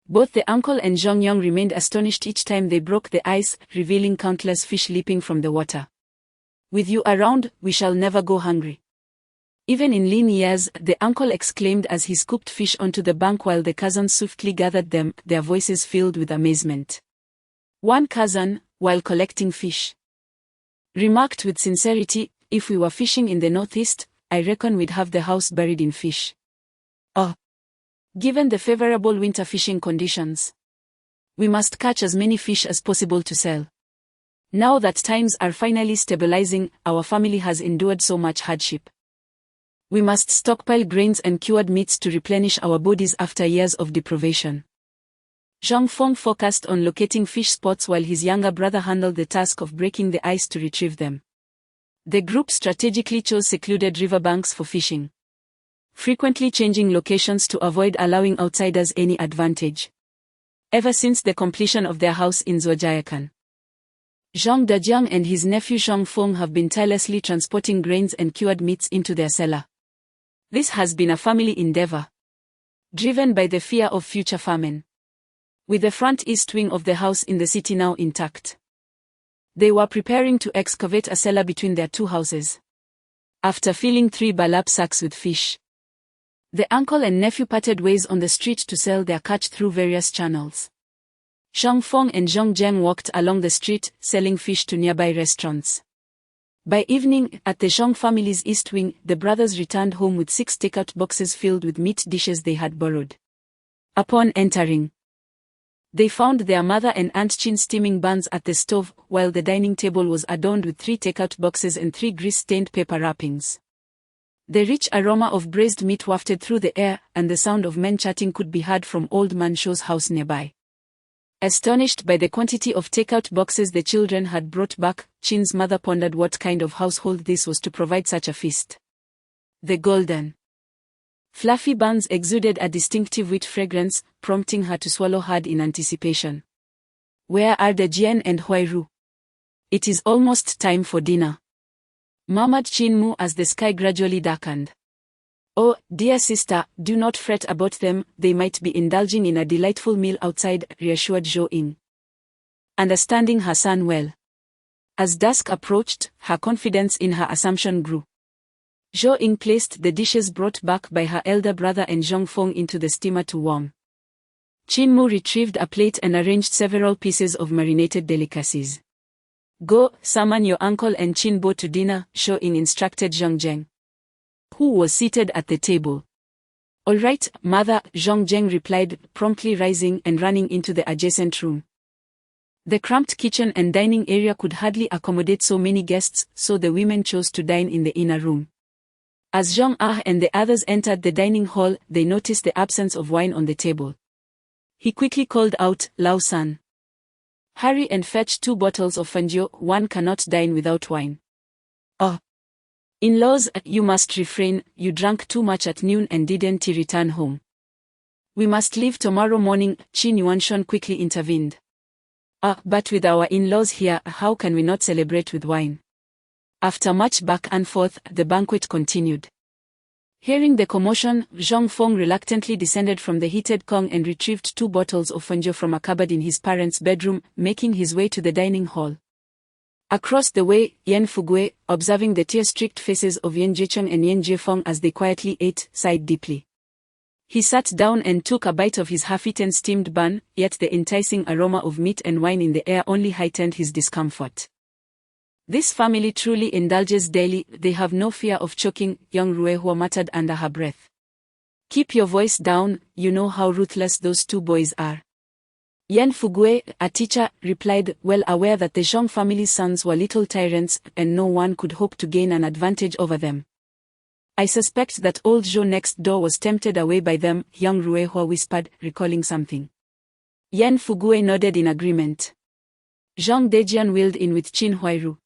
[SPEAKER 2] both the uncle and Zhang Yong remained astonished each time they broke the ice, revealing countless fish leaping from the water. "With you around, we shall never go hungry." Even in lean years, the uncle exclaimed as he scooped fish onto the bank while the cousins swiftly gathered them, their voices filled with amazement. One cousin, while collecting fish, remarked with sincerity, "If we were fishing in the northeast, I reckon we'd have the house buried in fish." Oh! Given the favorable winter fishing conditions, we must catch as many fish as possible to sell. Now that times are finally stabilizing, our family has endured so much hardship. We must stockpile grains and cured meats to replenish our bodies after years of deprivation. Zhang Feng focused on locating fish spots while his younger brother handled the task of breaking the ice to retrieve them. The group strategically chose secluded riverbanks for fishing, frequently changing locations to avoid allowing outsiders any advantage. Ever since the completion of their house in Zhuojiakan, Zhang Dejiang and his nephew Zhang Feng have been tirelessly transporting grains and cured meats into their cellar. This has been a family endeavor, driven by the fear of future famine. With the front east wing of the house in the city now intact, they were preparing to excavate a cellar between their two houses. After filling 3 balap sacks with fish, the uncle and nephew parted ways on the street to sell their catch through various channels. Zhang Feng and Zhang Zheng walked along the street, selling fish to nearby restaurants. By evening, at the Zhang family's east wing, the brothers returned home with 6 takeout boxes filled with meat dishes they had borrowed. Upon entering, they found their mother and Aunt Chin steaming buns at the stove, while the dining table was adorned with 3 takeout boxes and 3 grease-stained paper wrappings. The rich aroma of braised meat wafted through the air, and the sound of men chatting could be heard from Old Man Shou's house nearby. Astonished by the quantity of takeout boxes the children had brought back, Chin's mother pondered what kind of household this was to provide such a feast. The golden, fluffy buns exuded a distinctive wheat fragrance, prompting her to swallow hard in anticipation. "Where are the Jian and Huairu? It is almost time for dinner," murmured Chin Mu as the sky gradually darkened. "Oh, dear sister, do not fret about them, they might be indulging in a delightful meal outside," reassured Zhou Ying, understanding her son well. As dusk approached, her confidence in her assumption grew. Zhou Ying placed the dishes brought back by her elder brother and Zhang Feng into the steamer to warm. Chin Mu retrieved a plate and arranged several pieces of marinated delicacies. "Go, summon your uncle and Chin Bo to dinner," Zhou Ying instructed Zhang Zheng, who was seated at the table. "All right, mother," Zhang Zheng replied, promptly rising and running into the adjacent room. The cramped kitchen and dining area could hardly accommodate so many guests, so the women chose to dine in the inner room. As Zhang Ah and the others entered the dining hall, they noticed the absence of wine on the table. He quickly called out, "Lao San, hurry and fetch 2 bottles of fangio, one cannot dine without wine." "Oh, in-laws, you must refrain, you drank too much at noon and didn't return home. We must leave tomorrow morning," Qin Yuanshun quickly intervened. But with our in-laws here, how can we not celebrate with wine?" After much back and forth, the banquet continued. Hearing the commotion, Zhang Feng reluctantly descended from the heated Kong and retrieved 2 bottles of fangio from a cupboard in his parents' bedroom, making his way to the dining hall. Across the way, Yan Fugui, observing the tear-streaked faces of Yan Jicheng and Yan Jifeng as they quietly ate, sighed deeply. He sat down and took a bite of his half-eaten steamed bun, yet the enticing aroma of meat and wine in the air only heightened his discomfort. "This family truly indulges daily, they have no fear of choking," young Ruehua muttered under her breath. "Keep your voice down, you know how ruthless those 2 boys are." Yan Fugui, a teacher, replied, well aware that the Zhang family's sons were little tyrants, and no one could hope to gain an advantage over them. "I suspect that old Zhou next door was tempted away by them," young Ruehua whispered, recalling something. Yan Fugui nodded in agreement. Zhang Dejian wheeled in with Qin Huairu.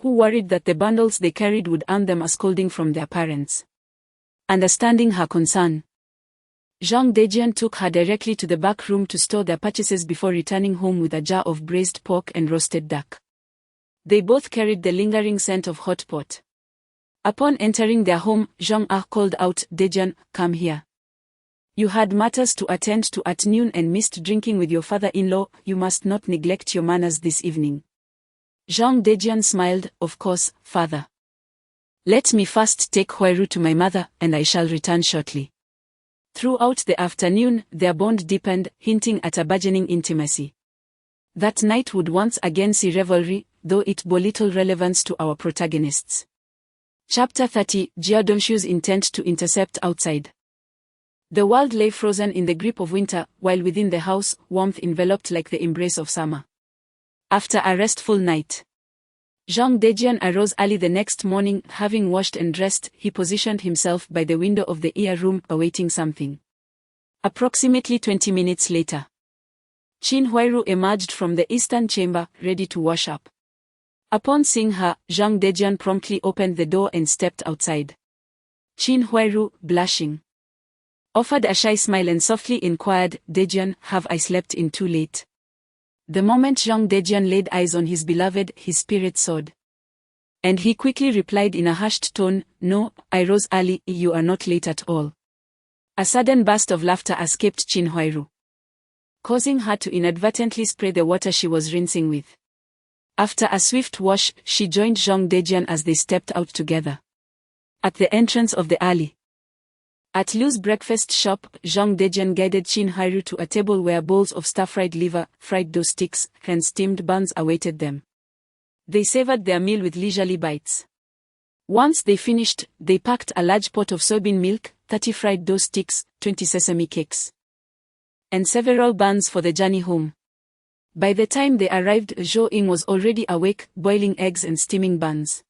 [SPEAKER 2] who worried that the bundles they carried would earn them a scolding from their parents. Understanding her concern, Jean Dejian took her directly to the back room to store their purchases before returning home with a jar of braised pork and roasted duck. They both carried the lingering scent of hot pot. Upon entering their home, Jean called out, "Dejian, come here. You had matters to attend to at noon and missed drinking with your father-in-law. You must not neglect your manners this evening." Jean Dejian smiled, "Of course, father. Let me first take Huiru to my mother, and I shall return shortly." Throughout the afternoon, their bond deepened, hinting at a burgeoning intimacy. That night would once again see revelry, though it bore little relevance to our protagonists. Chapter 30, Jia Dongshu's intent to intercept outside. The world lay frozen in the grip of winter, while within the house, warmth enveloped like the embrace of summer. After a restful night, Jean Dejian arose early the next morning. Having washed and dressed, he positioned himself by the window of the ear room, awaiting something. Approximately 20 minutes later, Qin Huiru emerged from the eastern chamber, ready to wash up. Upon seeing her, Jean Dejian promptly opened the door and stepped outside. Qin Huiru, blushing, offered a shy smile and softly inquired, "Dejian, have I slept in too late?" The moment Jean Dejian laid eyes on his beloved, his spirit soared. And he quickly replied in a hushed tone, "No, I rose early. You are not late at all." A sudden burst of laughter escaped Qin Huiru, causing her to inadvertently spray the water she was rinsing with. After a swift wash, she joined Jean Dejian as they stepped out together. At the entrance of the alley, at Liu's breakfast shop, Jean Dejian guided Qin Huiru to a table where bowls of stir-fried liver, fried dough sticks, and steamed buns awaited them. They savored their meal with leisurely bites. Once they finished, they packed a large pot of soybean milk, 30 fried dough sticks, 20 sesame cakes, and several buns for the journey home. By the time they arrived, Zhou Ying was already awake, boiling eggs and steaming buns.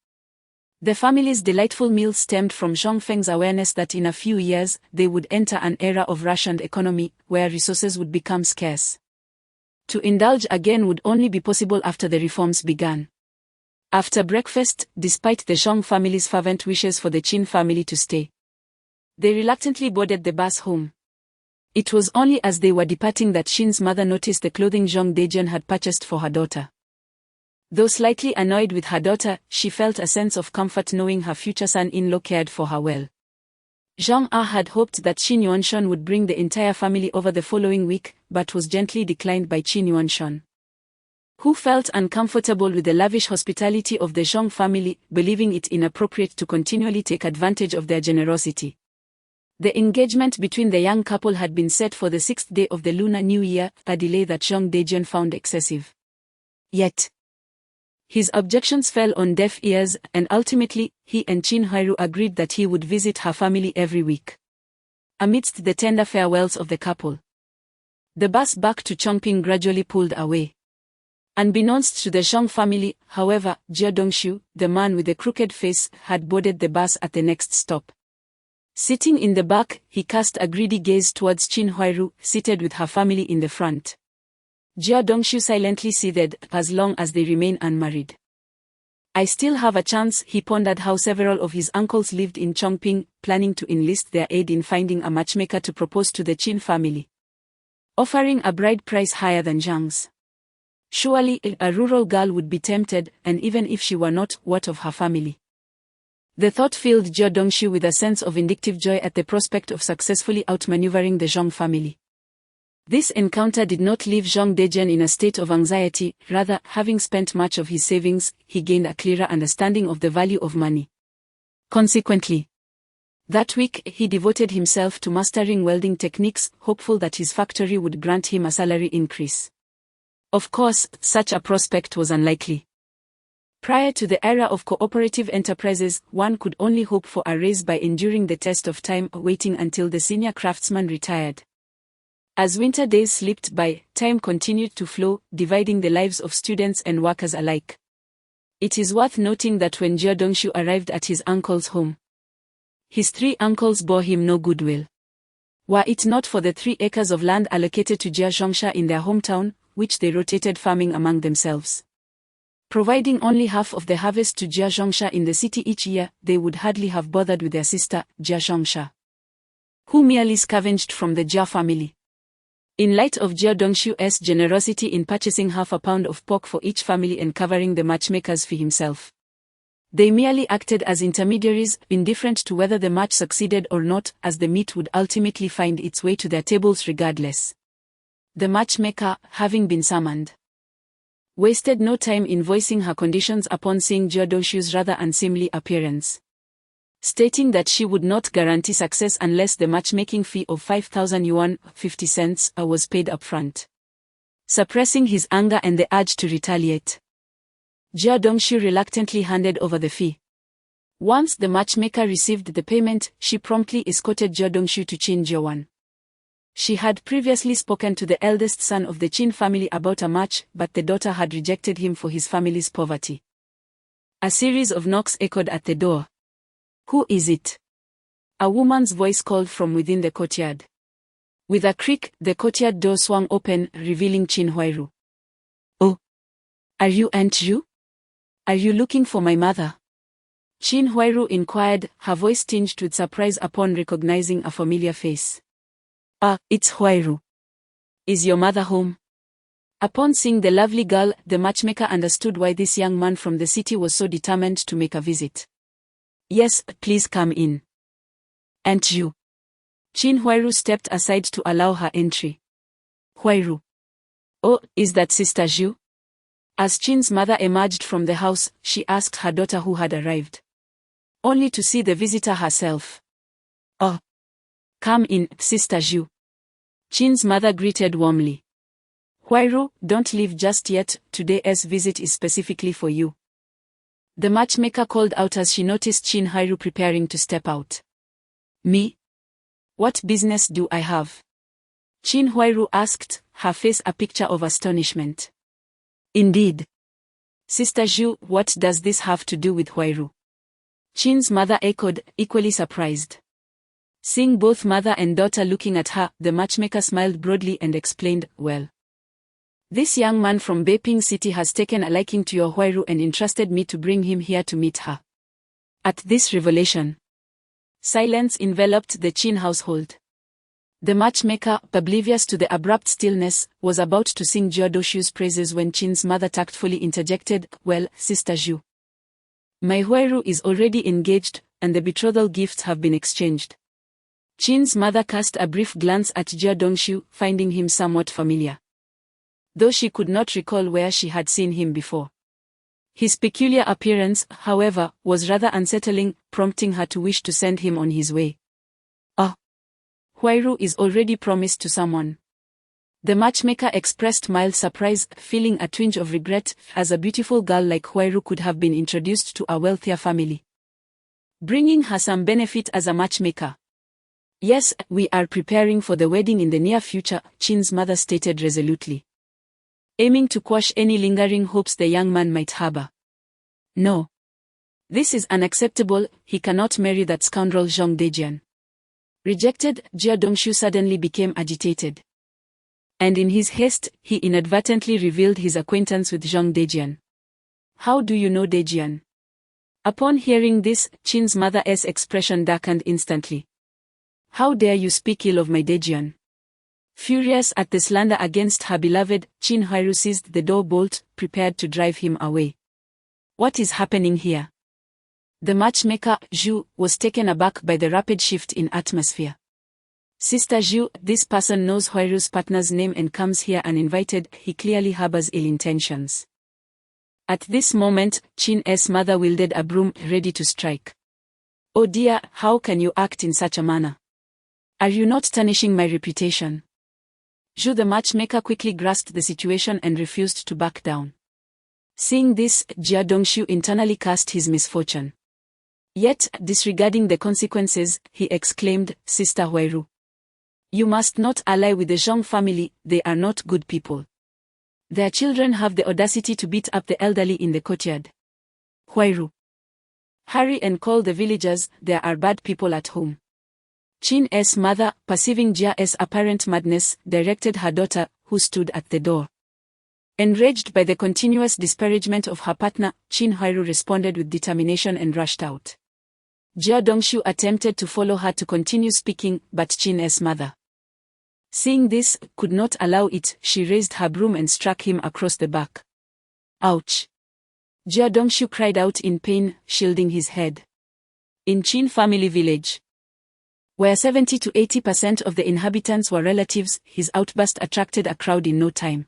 [SPEAKER 2] The family's delightful meal stemmed from Zhong Feng's awareness that in a few years, they would enter an era of rationed economy, where resources would become scarce. To indulge again would only be possible after the reforms began. After breakfast, despite the Zhong family's fervent wishes for the Qin family to stay, they reluctantly boarded the bus home. It was only as they were departing that Qin's mother noticed the clothing Jean Dejian had purchased for her daughter. Though slightly annoyed with her daughter, she felt a sense of comfort knowing her future son-in-law cared for her well. Zhang had hoped that Qin Yuanshun would bring the entire family over the following week, but was gently declined by Qin Yuanshun, who felt uncomfortable with the lavish hospitality of the Zhong family, believing it inappropriate to continually take advantage of their generosity. The engagement between the young couple had been set for the 6th day of the Lunar New Year, a delay that Zhang Dejian found excessive. Yet, his objections fell on deaf ears, and ultimately, he and Qin Huiru agreed that he would visit her family every week. Amidst the tender farewells of the couple, the bus back to Chongqing gradually pulled away. Unbeknownst to the Zhong family, however, Jia Dongshu, the man with the crooked face, had boarded the bus at the next stop. Sitting in the back, he cast a greedy gaze towards Qin Huiru, seated with her family in the front. Jia Dongshu silently seethed, as long as they remain unmarried. I still have a chance. He pondered how several of his uncles lived in Chongqing, planning to enlist their aid in finding a matchmaker to propose to the Qin family, offering a bride price higher than Zhang's. Surely, a rural girl would be tempted, and even if she were not, what of her family? The thought filled Jia Dongshu with a sense of vindictive joy at the prospect of successfully outmaneuvering the Zhong family. This encounter did not leave Zhang Dejian in a state of anxiety. Rather, having spent much of his savings, he gained a clearer understanding of the value of money. Consequently, that week he devoted himself to mastering welding techniques, hopeful that his factory would grant him a salary increase. Of course, such a prospect was unlikely. Prior to the era of cooperative enterprises, one could only hope for a raise by enduring the test of time, waiting until the senior craftsman retired. As winter days slipped by, time continued to flow, dividing the lives of students and workers alike. It is worth noting that when Jia Dongshu arrived at his uncle's home, his 3 uncles bore him no goodwill. Were it not for the 3 acres of land allocated to Jia Zhongsha in their hometown, which they rotated farming among themselves, Providing only half of the harvest to Jia Zhongsha in the city each year, they would hardly have bothered with their sister, Jia Zhongsha, who merely scavenged from the Jia family. In light of Jia Dongshu's generosity in purchasing half a pound of pork for each family and covering the matchmaker's fee himself, they merely acted as intermediaries, indifferent to whether the match succeeded or not, as the meat would ultimately find its way to their tables regardless. The matchmaker, having been summoned, wasted no time in voicing her conditions upon seeing Jia Dongshu's rather unseemly appearance, stating that she would not guarantee success unless the matchmaking fee of 5,000 yuan 50 cents was paid upfront. Suppressing his anger and the urge to retaliate, Jia Dongshu reluctantly handed over the fee. Once the matchmaker received the payment, she promptly escorted Jia Dongshu to Qin Jiawan. She had previously spoken to the eldest son of the Qin family about a match, but the daughter had rejected him for his family's poverty. A series of knocks echoed at the door. "Who is it?" A woman's voice called from within the courtyard. With a creak, the courtyard door swung open, revealing Qin Huairu. "Oh, are you Aunt Zhu? Are you looking for my mother?" Qin Huairu inquired, her voice tinged with surprise upon recognizing a familiar face. "Ah, it's Huairu. Is your mother home?" Upon seeing the lovely girl, the matchmaker understood why this young man from the city was so determined to make a visit. "Yes, please come in, Aunt Zhu." Qin Huairu stepped aside to allow her entry. "Huairu. Oh, is that Sister Zhu?" As Qin's mother emerged from the house, she asked her daughter who had arrived, only to see the visitor herself. "Oh, come in, Sister Zhu." Qin's mother greeted warmly. "Huairu, don't leave just yet, today's visit is specifically for you," the matchmaker called out as she noticed Qin Huairu preparing to step out. "Me? What business do I have?" Qin Huairu asked, her face a picture of astonishment. "Indeed. Sister Zhu, what does this have to do with Huairu?" Qin's mother echoed, equally surprised. Seeing both mother and daughter looking at her, the matchmaker smiled broadly and explained, "Well, this young man from Beiping City has taken a liking to your Huairu and entrusted me to bring him here to meet her." At this revelation, silence enveloped the Qin household. The matchmaker, oblivious to the abrupt stillness, was about to sing Jia Dongshu's praises when Qin's mother tactfully interjected, "Well, Sister Zhu, my Huairu is already engaged, and the betrothal gifts have been exchanged." Qin's mother cast a brief glance at Jia Dongshu, finding him somewhat familiar, though she could not recall where she had seen him before. His peculiar appearance, however, was rather unsettling, prompting her to wish to send him on his way. "Ah, Huairu is already promised to someone." The matchmaker expressed mild surprise, feeling a twinge of regret, as a beautiful girl like Huairu could have been introduced to a wealthier family, bringing her some benefit as a matchmaker. "Yes, we are preparing for the wedding in the near future," Qin's mother stated resolutely, aiming to quash any lingering hopes the young man might harbor. "No. This is unacceptable, he cannot marry that scoundrel Zhang Dejian." Rejected, Jia Dongshu suddenly became agitated. And in his haste, he inadvertently revealed his acquaintance with Zhang Dejian. "How do you know Dejian?" Upon hearing this, Qin's mother's expression darkened instantly. "How dare you speak ill of my Dejian?" Furious at the slander against her beloved, Qin Huairu seized the door bolt, prepared to drive him away. "What is happening here?" The matchmaker, Zhu, was taken aback by the rapid shift in atmosphere. "Sister Zhu, this person knows Huairu's partner's name and comes here uninvited, he clearly harbors ill intentions." At this moment, Qin's mother wielded a broom, ready to strike. "Oh dear, how can you act in such a manner? Are you not tarnishing my reputation?" Zhu the matchmaker quickly grasped the situation and refused to back down. Seeing this, Jia Dongshu internally cursed his misfortune. Yet, disregarding the consequences, he exclaimed, "Sister Huairu, you must not ally with the Zhang family, they are not good people. Their children have the audacity to beat up the elderly in the courtyard. Huairu, hurry and call the villagers, there are bad people at home." Qin's mother, perceiving Jia's apparent madness, directed her daughter, who stood at the door. Enraged by the continuous disparagement of her partner, Chin Hairu responded with determination and rushed out. Jia Dongshu attempted to follow her to continue speaking, but Chin's mother, seeing this, could not allow it. She raised her broom and struck him across the back. Ouch! Jia Dongshu cried out in pain, shielding his head. In Chin family village, where 70 to 80% of the inhabitants were relatives, his outburst attracted a crowd in no time.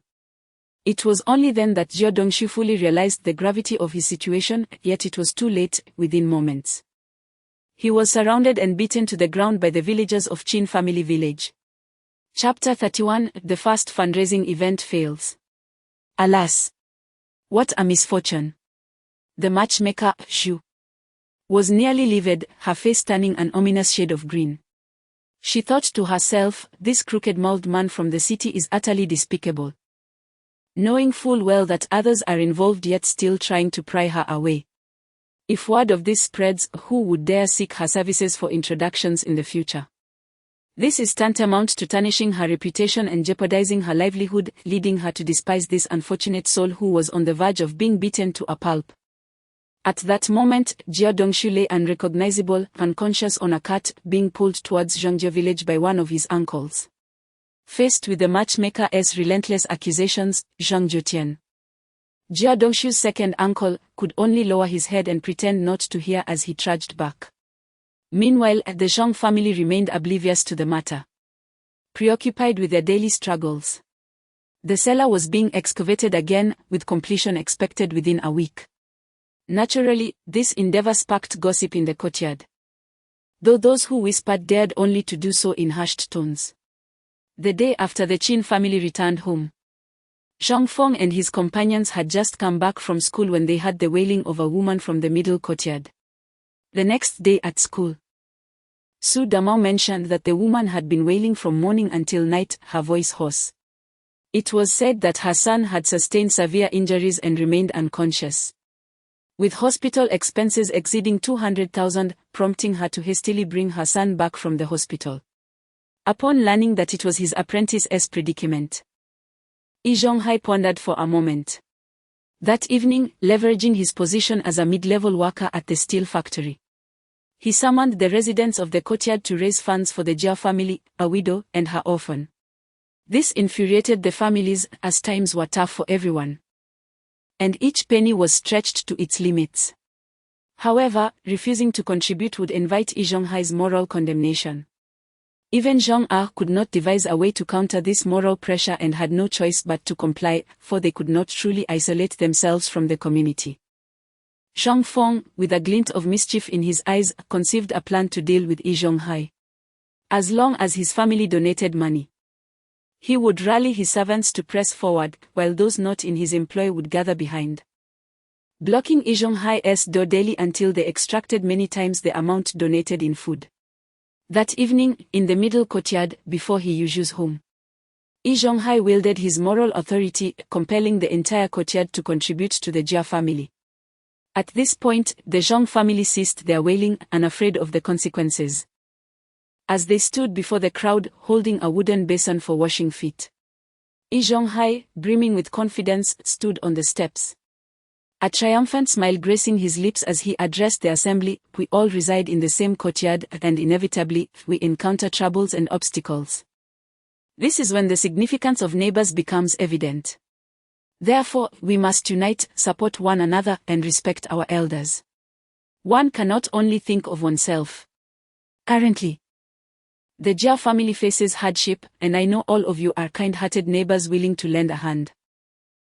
[SPEAKER 2] It was only then that Jia Dongshu fully realized the gravity of his situation, yet it was too late. Within moments, he was surrounded and beaten to the ground by the villagers of Chin family village. Chapter 31. The first fundraising event fails. Alas! What a misfortune! The matchmaker, Shu, was nearly livid, her face turning an ominous shade of green. She thought to herself, this crooked-mouthed man from the city is utterly despicable. Knowing full well that others are involved yet still trying to pry her away. If word of this spreads, who would dare seek her services for introductions in the future? This is tantamount to tarnishing her reputation and jeopardizing her livelihood, leading her to despise this unfortunate soul who was on the verge of being beaten to a pulp. At that moment, Jia Dongshu lay unrecognizable, unconscious on a cart, being pulled towards Zhongjie village by one of his uncles. Faced with the matchmaker's relentless accusations, Zhang Jiutian, Jia Dongshu's second uncle, could only lower his head and pretend not to hear as he trudged back. Meanwhile, the Zhang family remained oblivious to the matter, preoccupied with their daily struggles. The cellar was being excavated again, with completion expected within a week. Naturally, this endeavor sparked gossip in the courtyard, though those who whispered dared only to do so in hushed tones. The day after the Qin family returned home, Zhang Feng and his companions had just come back from school when they heard the wailing of a woman from the middle courtyard. The next day at school, Su Damao mentioned that the woman had been wailing from morning until night, her voice hoarse. It was said that her son had sustained severe injuries and remained unconscious, with hospital expenses exceeding 200,000, prompting her to hastily bring her son back from the hospital. Upon learning that it was his apprentice's predicament, Yi Zhonghai pondered for a moment. That evening, leveraging his position as a mid-level worker at the steel factory, he summoned the residents of the courtyard to raise funds for the Jia family, a widow, and her orphan. This infuriated the families, as times were tough for everyone, and each penny was stretched to its limits. However, refusing to contribute would invite Yi Zhonghai's moral condemnation. Even Zhang Er could not devise a way to counter this moral pressure and had no choice but to comply, for they could not truly isolate themselves from the community. Zhang Feng, with a glint of mischief in his eyes, conceived a plan to deal with Yi Zhonghai. As long as his family donated money, he would rally his servants to press forward, while those not in his employ would gather behind, blocking Yi Zhonghai's door daily until they extracted many times the amount donated in food. That evening, in the middle courtyard, before he used home, Yi Zhonghai wielded his moral authority, compelling the entire courtyard to contribute to the Jia family. At this point, the Zhang family ceased their wailing, unafraid of the consequences. As they stood before the crowd, holding a wooden basin for washing feet, Yi Zhonghai, brimming with confidence, stood on the steps, a triumphant smile gracing his lips as he addressed the assembly. We all reside in the same courtyard, and inevitably, we encounter troubles and obstacles. This is when the significance of neighbors becomes evident. Therefore, we must unite, support one another, and respect our elders. One cannot only think of oneself. Currently, the Jia family faces hardship, and I know all of you are kind-hearted neighbors willing to lend a hand.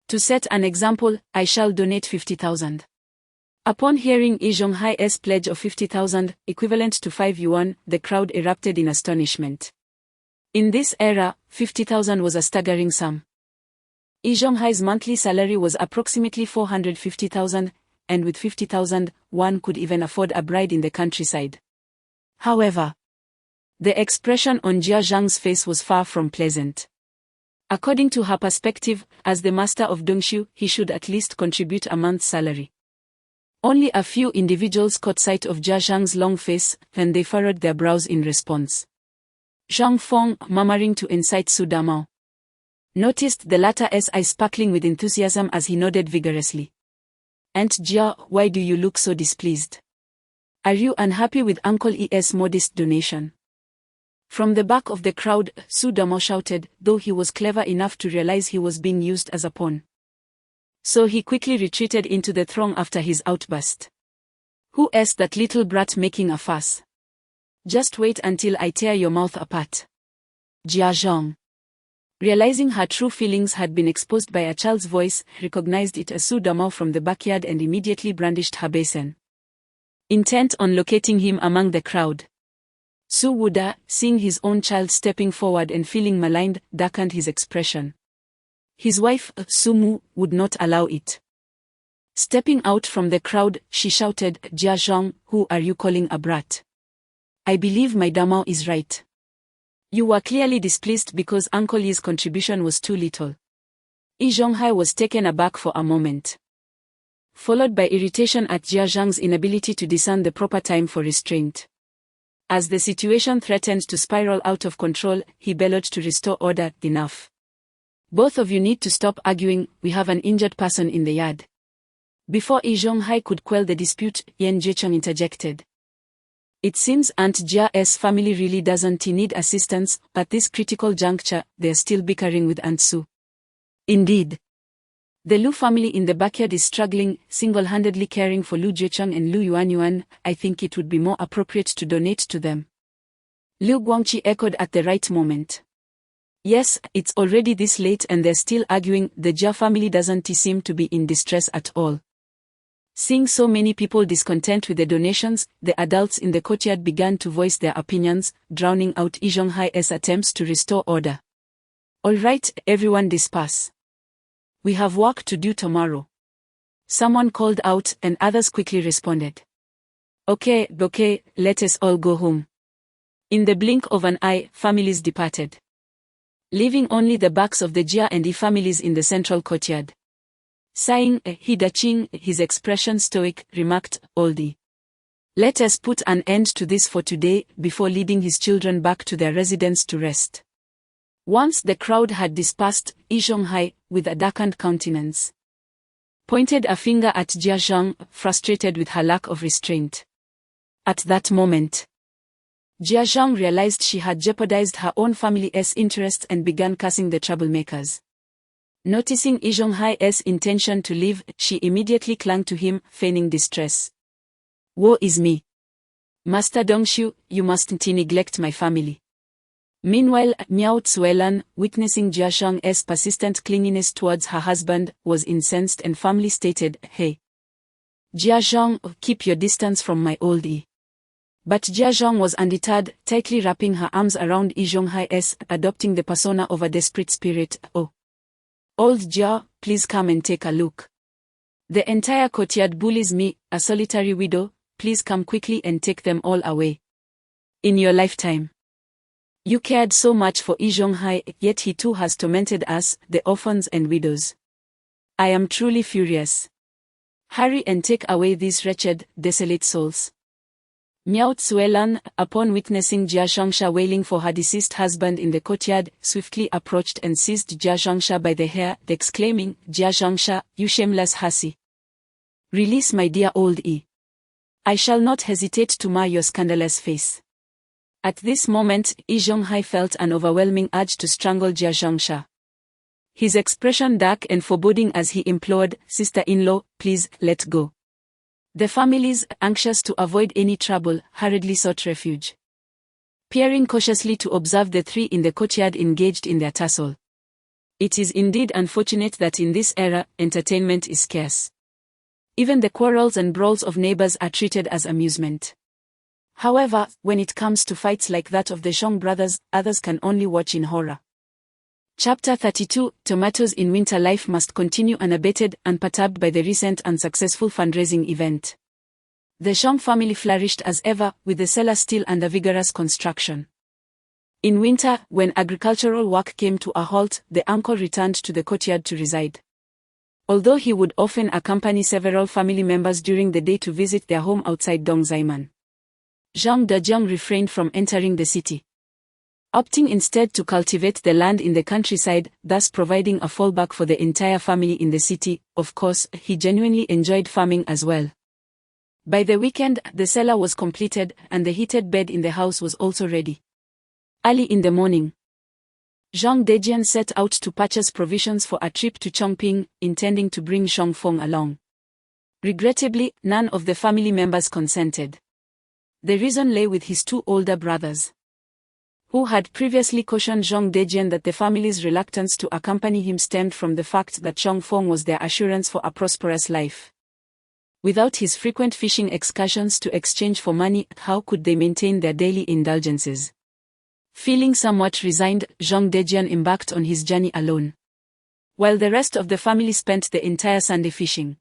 [SPEAKER 2] To set an example, I shall donate 50,000. Upon hearing Yi Zhonghai's pledge of 50,000, equivalent to 5 yuan, the crowd erupted in astonishment. In this era, 50,000 was a staggering sum. Yi Zhonghai's monthly salary was approximately 450,000, and with 50,000, one could even afford a bride in the countryside. However, the expression on Jia Zhang's face was far from pleasant. According to her perspective, as the master of Dongshu, he should at least contribute a month's salary. Only a few individuals caught sight of Jia Zhang's long face, and they furrowed their brows in response. Zhang Feng, murmuring to incite Su Damao, noticed the latter's eyes sparkling with enthusiasm as he nodded vigorously. Aunt Jia, why do you look so displeased? Are you unhappy with Uncle E's modest donation? From the back of the crowd, Su Damo shouted, though he was clever enough to realize he was being used as a pawn. So he quickly retreated into the throng after his outburst. Who's that little brat making a fuss? Just wait until I tear your mouth apart. Jia Zhang, realizing her true feelings had been exposed by a child's voice, recognized it as Su Damo from the backyard and immediately brandished her basin, intent on locating him among the crowd. Su Wuda, seeing his own child stepping forward and feeling maligned, darkened his expression. His wife, Su Mu, would not allow it. Stepping out from the crowd, she shouted, Jia Zhang, who are you calling a brat? I believe my Damo is right. You were clearly displeased because Uncle Yi's contribution was too little. Yi Zhonghai was taken aback for a moment, followed by irritation at Jia Zhang's inability to discern the proper time for restraint. As the situation threatened to spiral out of control, he bellowed to restore order. Enough. Both of you need to stop arguing, we have an injured person in the yard. Before Yi Zhonghai could quell the dispute, Yan Jicheng interjected. It seems Aunt Jia's family really doesn't need assistance, but at this critical juncture, they're still bickering with Aunt Su. Indeed. The Lu family in the backyard is struggling, single-handedly caring for Lu Jiecheng and Lu Yuanyuan. I think it would be more appropriate to donate to them. Liu Guangqi echoed at the right moment. Yes, it's already this late and they're still arguing. The Jia family doesn't seem to be in distress at all. Seeing so many people discontent with the donations, the adults in the courtyard began to voice their opinions, drowning out Yi Zhonghai's attempts to restore order. All right, everyone disperse. We have work to do tomorrow. Someone called out and others quickly responded. Okay, let us all go home. In the blink of an eye, families departed, leaving only the backs of the Jia and Yi families in the central courtyard. Sighing, Hidaching, his expression stoic, remarked, Oldie. Let us put an end to this for today, before leading his children back to their residence to rest. Once the crowd had dispersed, Yi Zhonghai, with a darkened countenance, pointed a finger at Jia Zhang, frustrated with her lack of restraint. At that moment, Jia Zhang realized she had jeopardized her own family's interests and began cursing the troublemakers. Noticing Yi Zhonghai's intention to leave, she immediately clung to him, feigning distress. Woe is me. Master Dongshu, you mustn't neglect my family. Meanwhile, Miao Tsuelan, witnessing Jia Zhang's persistent clinginess towards her husband, was incensed and firmly stated, Hey, Jia Zhang, keep your distance from my old Yi. But Jia Zhang was undeterred, tightly wrapping her arms around Yi Zhonghai's, adopting the persona of a desperate spirit. Oh, old Jia, please come and take a look. The entire courtyard bullies me, a solitary widow, please come quickly and take them all away. In your lifetime, you cared so much for Yi Zhonghai, yet he too has tormented us, the orphans and widows. I am truly furious. Hurry and take away these wretched, desolate souls. Miao Tsuelan, upon witnessing Jia Zhangsha wailing for her deceased husband in the courtyard, swiftly approached and seized Jia Zhangsha by the hair, exclaiming, Jia Zhangsha, you shameless hussy. Release my dear old Yi. I shall not hesitate to mar your scandalous face. At this moment, Yi Zhonghai felt an overwhelming urge to strangle Jia Zhangsha. His expression dark and foreboding as he implored, Sister-in-law, please, let go. The families, anxious to avoid any trouble, hurriedly sought refuge, peering cautiously to observe the three in the courtyard engaged in their tussle. It is indeed unfortunate that in this era, entertainment is scarce. Even the quarrels and brawls of neighbors are treated as amusement. However, when it comes to fights like that of the Zhong brothers, others can only watch in horror. Chapter 32, Tomatoes in Winter Life must continue unabated, unperturbed by the recent unsuccessful fundraising event. The Zhong family flourished as ever, with the cellar still under vigorous construction. In winter, when agricultural work came to a halt, the uncle returned to the courtyard to reside. Although he would often accompany several family members during the day to visit their home outside Dongzaiman, Zhang Dejiang refrained from entering the city. opting instead to cultivate the land in the countryside, thus providing a fallback for the entire family in the city. Of course, he genuinely enjoyed farming as well. By the weekend, the cellar was completed, and the heated bed in the house was also ready. Early in the morning, Zhang Dejian set out to purchase provisions for a trip to Chongping, intending to bring Zhongfeng along. Regrettably, none of the family members consented. The reason lay with his two older brothers, who had previously cautioned Zhang Dejian that the family's reluctance to accompany him stemmed from the fact that Zhongfeng was their assurance for a prosperous life. Without his frequent fishing excursions to exchange for money, how could they maintain their daily indulgences? Feeling somewhat resigned, Zhang Dejian embarked on his journey alone, while the rest of the family spent the entire Sunday fishing.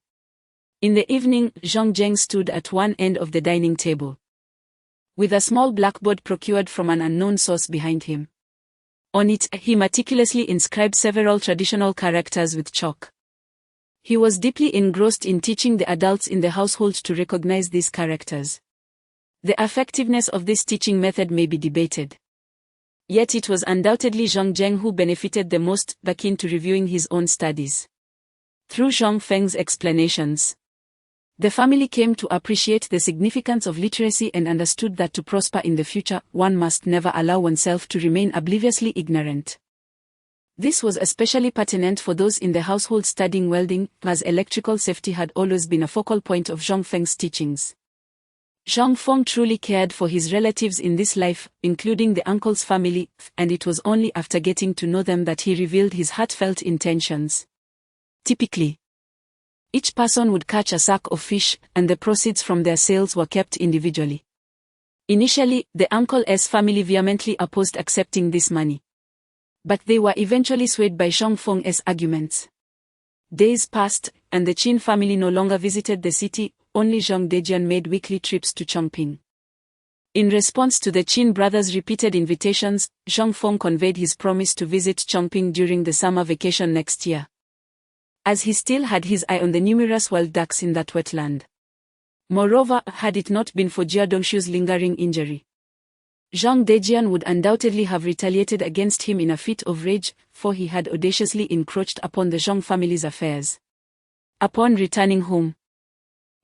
[SPEAKER 2] In the evening, Zhang Zheng stood at one end of the dining table, with a small blackboard procured from an unknown source behind him. On it, he meticulously inscribed several traditional characters with chalk. He was deeply engrossed in teaching the adults in the household to recognize these characters. The effectiveness of this teaching method may be debated. Yet it was undoubtedly Zhang Zheng who benefited the most, akin to reviewing his own studies. Through Zhang Feng's explanations, the family came to appreciate the significance of literacy and understood that to prosper in the future, one must never allow oneself to remain obliviously ignorant. This was especially pertinent for those in the household studying welding, as electrical safety had always been a focal point of Zhang Feng's teachings. Zhang Feng truly cared for his relatives in this life, including the uncle's family, and it was only after getting to know them that he revealed his heartfelt intentions. Typically, each person would catch a sack of fish, and the proceeds from their sales were kept individually. Initially, the uncle's family vehemently opposed accepting this money, but they were eventually swayed by Zhang Feng's arguments. Days passed, and the Qin family no longer visited the city. Only Zhang Dejian made weekly trips to Chongping. In response to the Qin brothers' repeated invitations, Zhang Feng conveyed his promise to visit Chongping during the summer vacation next year, as he still had his eye on the numerous wild ducks in that wetland. Moreover, had it not been for Jia Dongshu's lingering injury, Zhang Dejian would undoubtedly have retaliated against him in a fit of rage, for he had audaciously encroached upon the Zhang family's affairs. Upon returning home,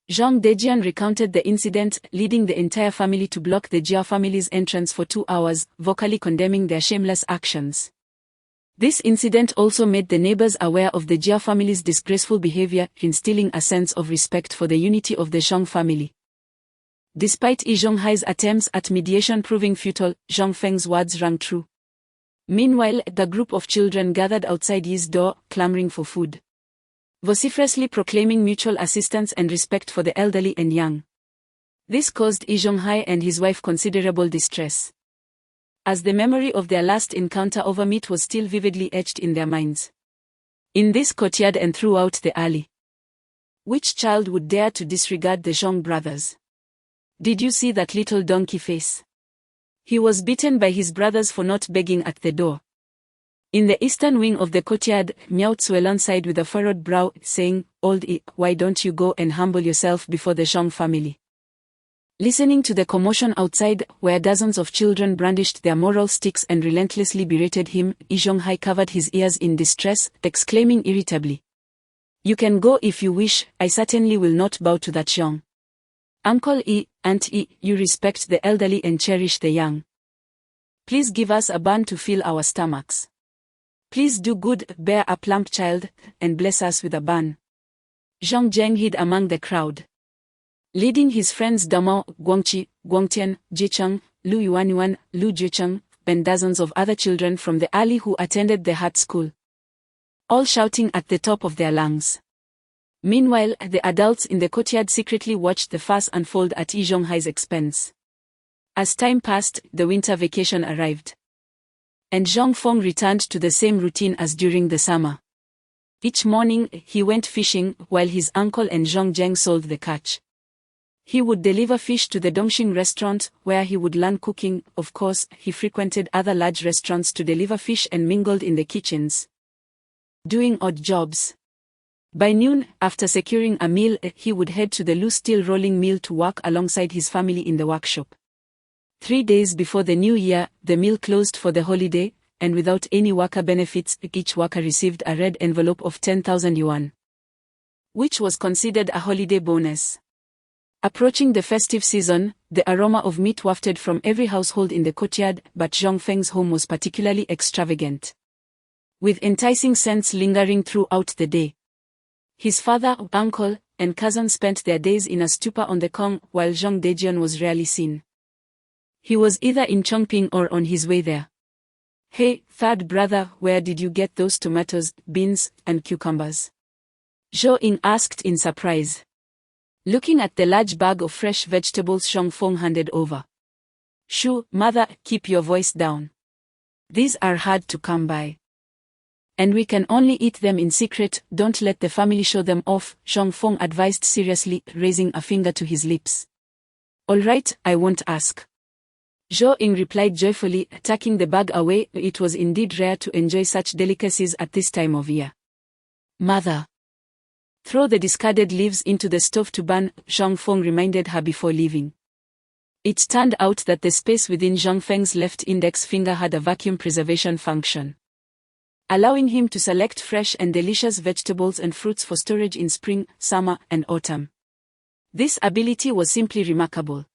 [SPEAKER 2] Zhang Dejian recounted the incident, leading the entire family to block the Jia family's entrance for 2 hours, vocally condemning their shameless actions. This incident also made the neighbors aware of the Jia family's disgraceful behavior, instilling a sense of respect for the unity of the Zhang family. Despite Yi Zhonghai's attempts at mediation proving futile, Zhang Feng's words rang true. Meanwhile, the group of children gathered outside Yi's door, clamoring for food, vociferously proclaiming mutual assistance and respect for the elderly and young. This caused Yi Zhonghai and his wife considerable distress, as the memory of their last encounter over meat was still vividly etched in their minds. In this courtyard and throughout the alley, which child would dare to disregard the Zhang brothers? Did you see that little donkey face? He was beaten by his brothers for not begging at the door. In the eastern wing of the courtyard, Miao Tzuelon sighed with a furrowed brow, saying, "Old Yi, why don't you go and humble yourself before the Zhang family?" Listening to the commotion outside, where dozens of children brandished their moral sticks and relentlessly berated him, Yi Zhonghai covered his ears in distress, exclaiming irritably, "You can go if you wish, I certainly will not bow to that Zhang. Uncle Yi, Aunt Yi, you respect the elderly and cherish the young. Please give us a bun to fill our stomachs. Please do good, bear a plump child, and bless us with a bun." Zhang Zheng hid among the crowd, leading his friends Damao, Guangqi, Guangtian, Jicheng, Lu Yuanyuan, Lu Jucheng, and dozens of other children from the alley who attended the hut school, all shouting at the top of their lungs. Meanwhile, the adults in the courtyard secretly watched the farce unfold at Yi Zhonghai's expense. As time passed, the winter vacation arrived, and Zhang Feng returned to the same routine as during the summer. Each morning, he went fishing, while his uncle and Zhang Zheng sold the catch. He would deliver fish to the Dongxing restaurant, where he would learn cooking. Of course, he frequented other large restaurants to deliver fish and mingled in the kitchens, doing odd jobs. By noon, after securing a meal, he would head to the Lu steel rolling mill to work alongside his family in the workshop. 3 days before the new year, the mill closed for the holiday, and without any worker benefits, each worker received a red envelope of 10,000 yuan, which was considered a holiday bonus. Approaching the festive season, the aroma of meat wafted from every household in the courtyard, but Zhang Feng's home was particularly extravagant, with enticing scents lingering throughout the day. His father, uncle, and cousin spent their days in a stupor on the Kong, while Zhang Dejian was rarely seen. He was either in Chongping or on his way there. "Hey, third brother, where did you get those tomatoes, beans, and cucumbers?" Zhou Ying asked in surprise, looking at the large bag of fresh vegetables Zhang Feng handed over. "Shoo, mother, keep your voice down. These are hard to come by. And we can only eat them in secret, don't let the family show them off," Zhang Feng advised seriously, raising a finger to his lips. "All right, I won't ask." Zhou Ying replied joyfully, tucking the bag away. It was indeed rare to enjoy such delicacies at this time of year. "Mother, throw the discarded leaves into the stove to burn," Zhang Feng reminded her before leaving. It turned out that the space within Zhang Feng's left index finger had a vacuum preservation function, allowing him to select fresh and delicious vegetables and fruits for storage in spring, summer, and autumn. This ability was simply remarkable.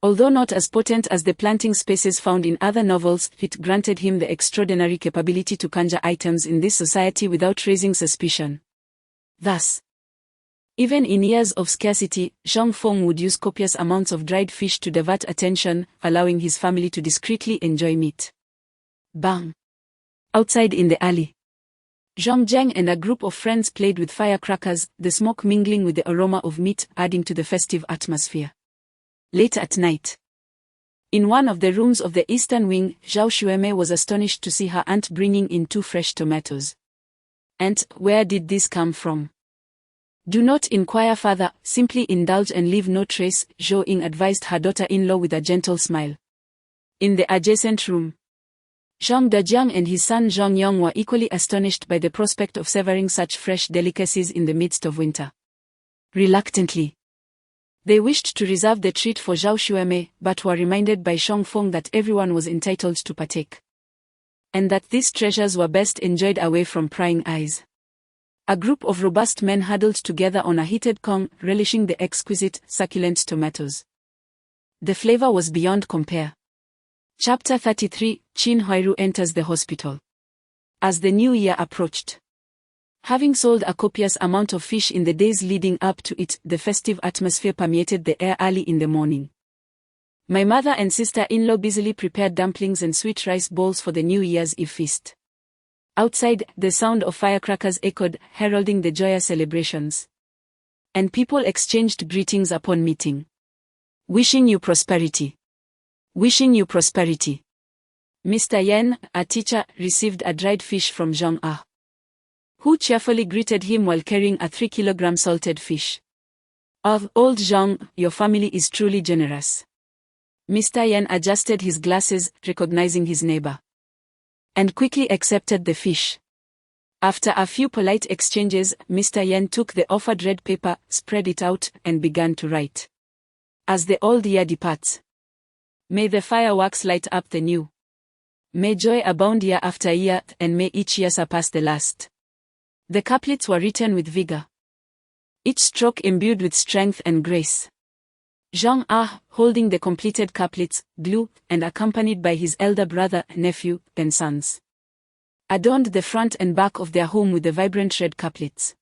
[SPEAKER 2] Although not as potent as the planting spaces found in other novels, it granted him the extraordinary capability to conjure items in this society without raising suspicion. Thus, even in years of scarcity, Zhang Feng would use copious amounts of dried fish to divert attention, allowing his family to discreetly enjoy meat. Bang! Outside in the alley, Zhang Jiang and a group of friends played with firecrackers, the smoke mingling with the aroma of meat, adding to the festive atmosphere. Late at night, in one of the rooms of the eastern wing, Zhao Xuemei was astonished to see her aunt bringing in 2 fresh tomatoes. "Aunt, where did this come from?" "Do not inquire further, simply indulge and leave no trace," Zhou Ying advised her daughter-in-law with a gentle smile. In the adjacent room, Zhang Dejiang and his son Zhang Yong were equally astonished by the prospect of savoring such fresh delicacies in the midst of winter. Reluctantly, they wished to reserve the treat for Zhao Xuemei, but were reminded by Zhang Feng that everyone was entitled to partake, and that these treasures were best enjoyed away from prying eyes. A group of robust men huddled together on a heated Kong, relishing the exquisite, succulent tomatoes. The flavor was beyond compare. Chapter 33, Qin Huairu enters the hospital. As the new year approached, having sold a copious amount of fish in the days leading up to it, the festive atmosphere permeated the air early in the morning. My mother and sister-in-law busily prepared dumplings and sweet rice bowls for the New Year's Eve feast. Outside, the sound of firecrackers echoed, heralding the joyous celebrations. And people exchanged greetings upon meeting. "Wishing you prosperity. Wishing you prosperity." Mr. Yan, a teacher, received a dried fish from Zhang Ah, who cheerfully greeted him while carrying a 3-kilogram salted fish. "Of old Zhang, your family is truly generous." Mr. Yan adjusted his glasses, recognizing his neighbor, and quickly accepted the fish. After a few polite exchanges, Mr. Yan took the offered red paper, spread it out, and began to write. "As the old year departs, may the fireworks light up the new. May joy abound year after year, and may each year surpass the last." The couplets were written with vigor, each stroke imbued with strength and grace. Zhang Ah, holding the completed couplets, glue, and accompanied by his elder brother, nephew, and sons, adorned the front and back of their home with the vibrant red couplets.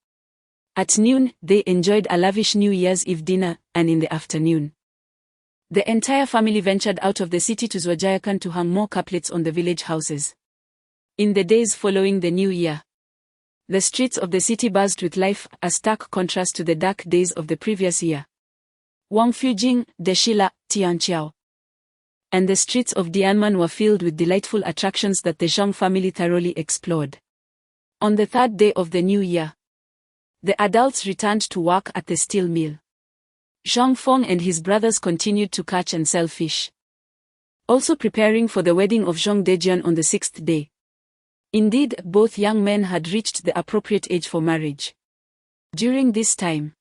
[SPEAKER 2] At noon, they enjoyed a lavish New Year's Eve dinner, and in the afternoon, the entire family ventured out of the city to Zhuojiakan to hang more couplets on the village houses. In the days following the New Year, the streets of the city buzzed with life, a stark contrast to the dark days of the previous year. Wangfujing, Deshila, Tianqiao, and the streets of Dianman were filled with delightful attractions that the Zhang family thoroughly explored. On the 3rd day of the new year, the adults returned to work at the steel mill. Zhang Feng and his brothers continued to catch and sell fish, also preparing for the wedding of Zhang Dejian on the 6th day. Indeed, both young men had reached the appropriate age for marriage. During this time,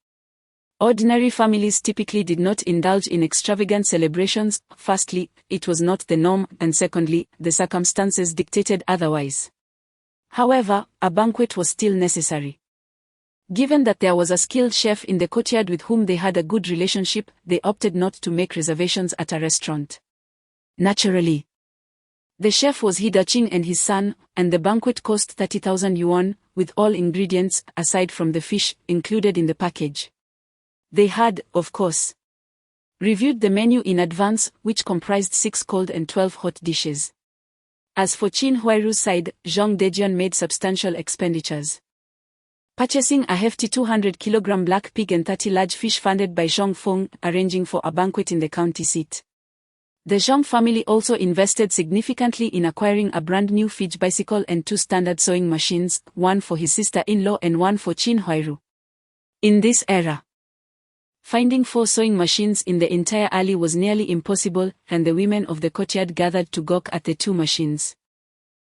[SPEAKER 2] Ordinary families typically did not indulge in extravagant celebrations. Firstly, it was not the norm, and secondly, the circumstances dictated otherwise. However, a banquet was still necessary. Given that there was a skilled chef in the courtyard with whom they had a good relationship, they opted not to make reservations at a restaurant. Naturally, the chef was Hidachin and his son, and the banquet cost 30,000 yuan, with all ingredients, aside from the fish, included in the package. They had, of course, reviewed the menu in advance, which comprised 6 cold and 12 hot dishes. As for Qin Huairu's side, Zhang Dejian made substantial expenditures, purchasing a hefty 200-kilogram black pig and 30 large fish funded by Zhang Feng, arranging for a banquet in the county seat. The Zhang family also invested significantly in acquiring a brand new Fidge bicycle and 2 standard sewing machines, one for his sister-in-law and one for Qin Huairu. In this era, finding 4 sewing machines in the entire alley was nearly impossible, and the women of the courtyard gathered to gawk at the 2 machines,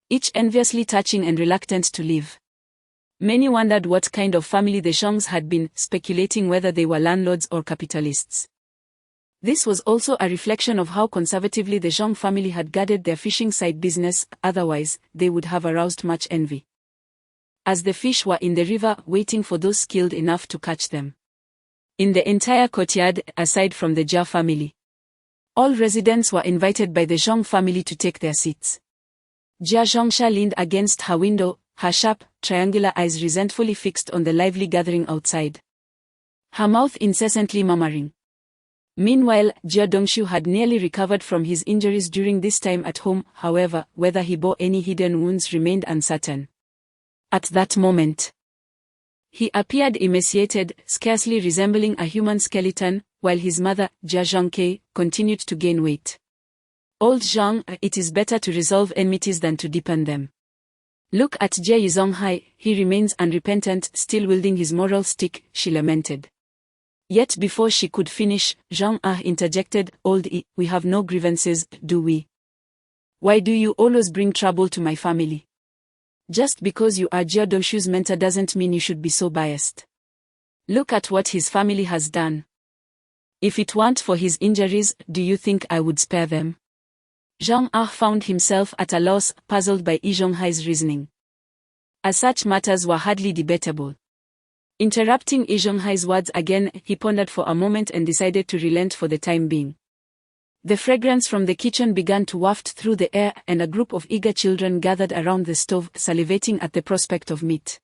[SPEAKER 2] each enviously touching and reluctant to leave. Many wondered what kind of family the Zhangs had been, speculating whether they were landlords or capitalists. This was also a reflection of how conservatively the Zhang family had guarded their fishing side business, otherwise, they would have aroused much envy, as the fish were in the river waiting for those skilled enough to catch them. In the entire courtyard, aside from the Jia family, all residents were invited by the Zhang family to take their seats. Jia Zhongsha leaned against her window, her sharp, triangular eyes resentfully fixed on the lively gathering outside, her mouth incessantly murmuring. Meanwhile, Jia Dongshu had nearly recovered from his injuries during this time at home, however, whether he bore any hidden wounds remained uncertain. At that moment, he appeared emaciated, scarcely resembling a human skeleton, while his mother, Jia Zhangke, continued to gain weight. Old Zhang, it is better to resolve enmities than to deepen them. Look at Jia Yizonghai, he remains unrepentant, still wielding his moral stick, she lamented. Yet before she could finish, Zhang interjected, Old I, we have no grievances, do we? Why do you always bring trouble to my family? Just because you are Jia Dongshu's mentor doesn't mean you should be so biased. Look at what his family has done. If it weren't for his injuries, do you think I would spare them? Zhang found himself at a loss, puzzled by Yi Zhonghai's reasoning, as such matters were hardly debatable. Interrupting Yi Zhonghai's words again, he pondered for a moment and decided to relent for the time being. The fragrance from the kitchen began to waft through the air, and a group of eager children gathered around the stove, salivating at the prospect of meat.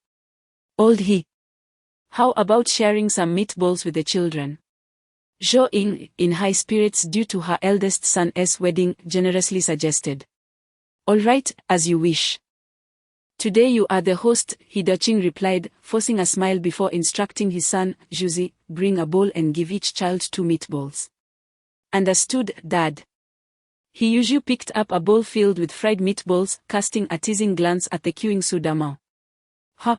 [SPEAKER 2] Old He, how about sharing some meatballs with the children? Zhou Ying, in high spirits due to her eldest son's wedding, generously suggested. All right, as you wish. Today you are the host, Hidaching replied, forcing a smile before instructing his son, Zhuzi, bring a bowl and give each child 2 meatballs. Understood, Dad. Hiyuju picked up a bowl filled with fried meatballs, casting a teasing glance at the queuing Su Damao. Huh?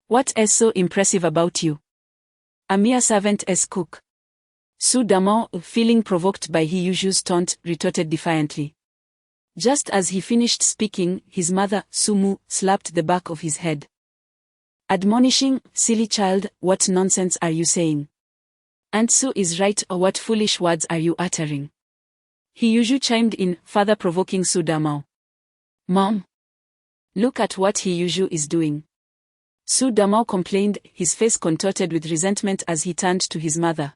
[SPEAKER 2] What is so impressive about you? A mere servant as cook. Su Damao, feeling provoked by Hiyuju's taunt, retorted defiantly. Just as he finished speaking, his mother, Su Mu, slapped the back of his head, admonishing, silly child, what nonsense are you saying? Aunt Su is right, or what foolish words are you uttering? Hiyuju chimed in, further provoking Su Damao. Mom, look at what Hiyuju is doing. Su Damao complained, his face contorted with resentment as he turned to his mother.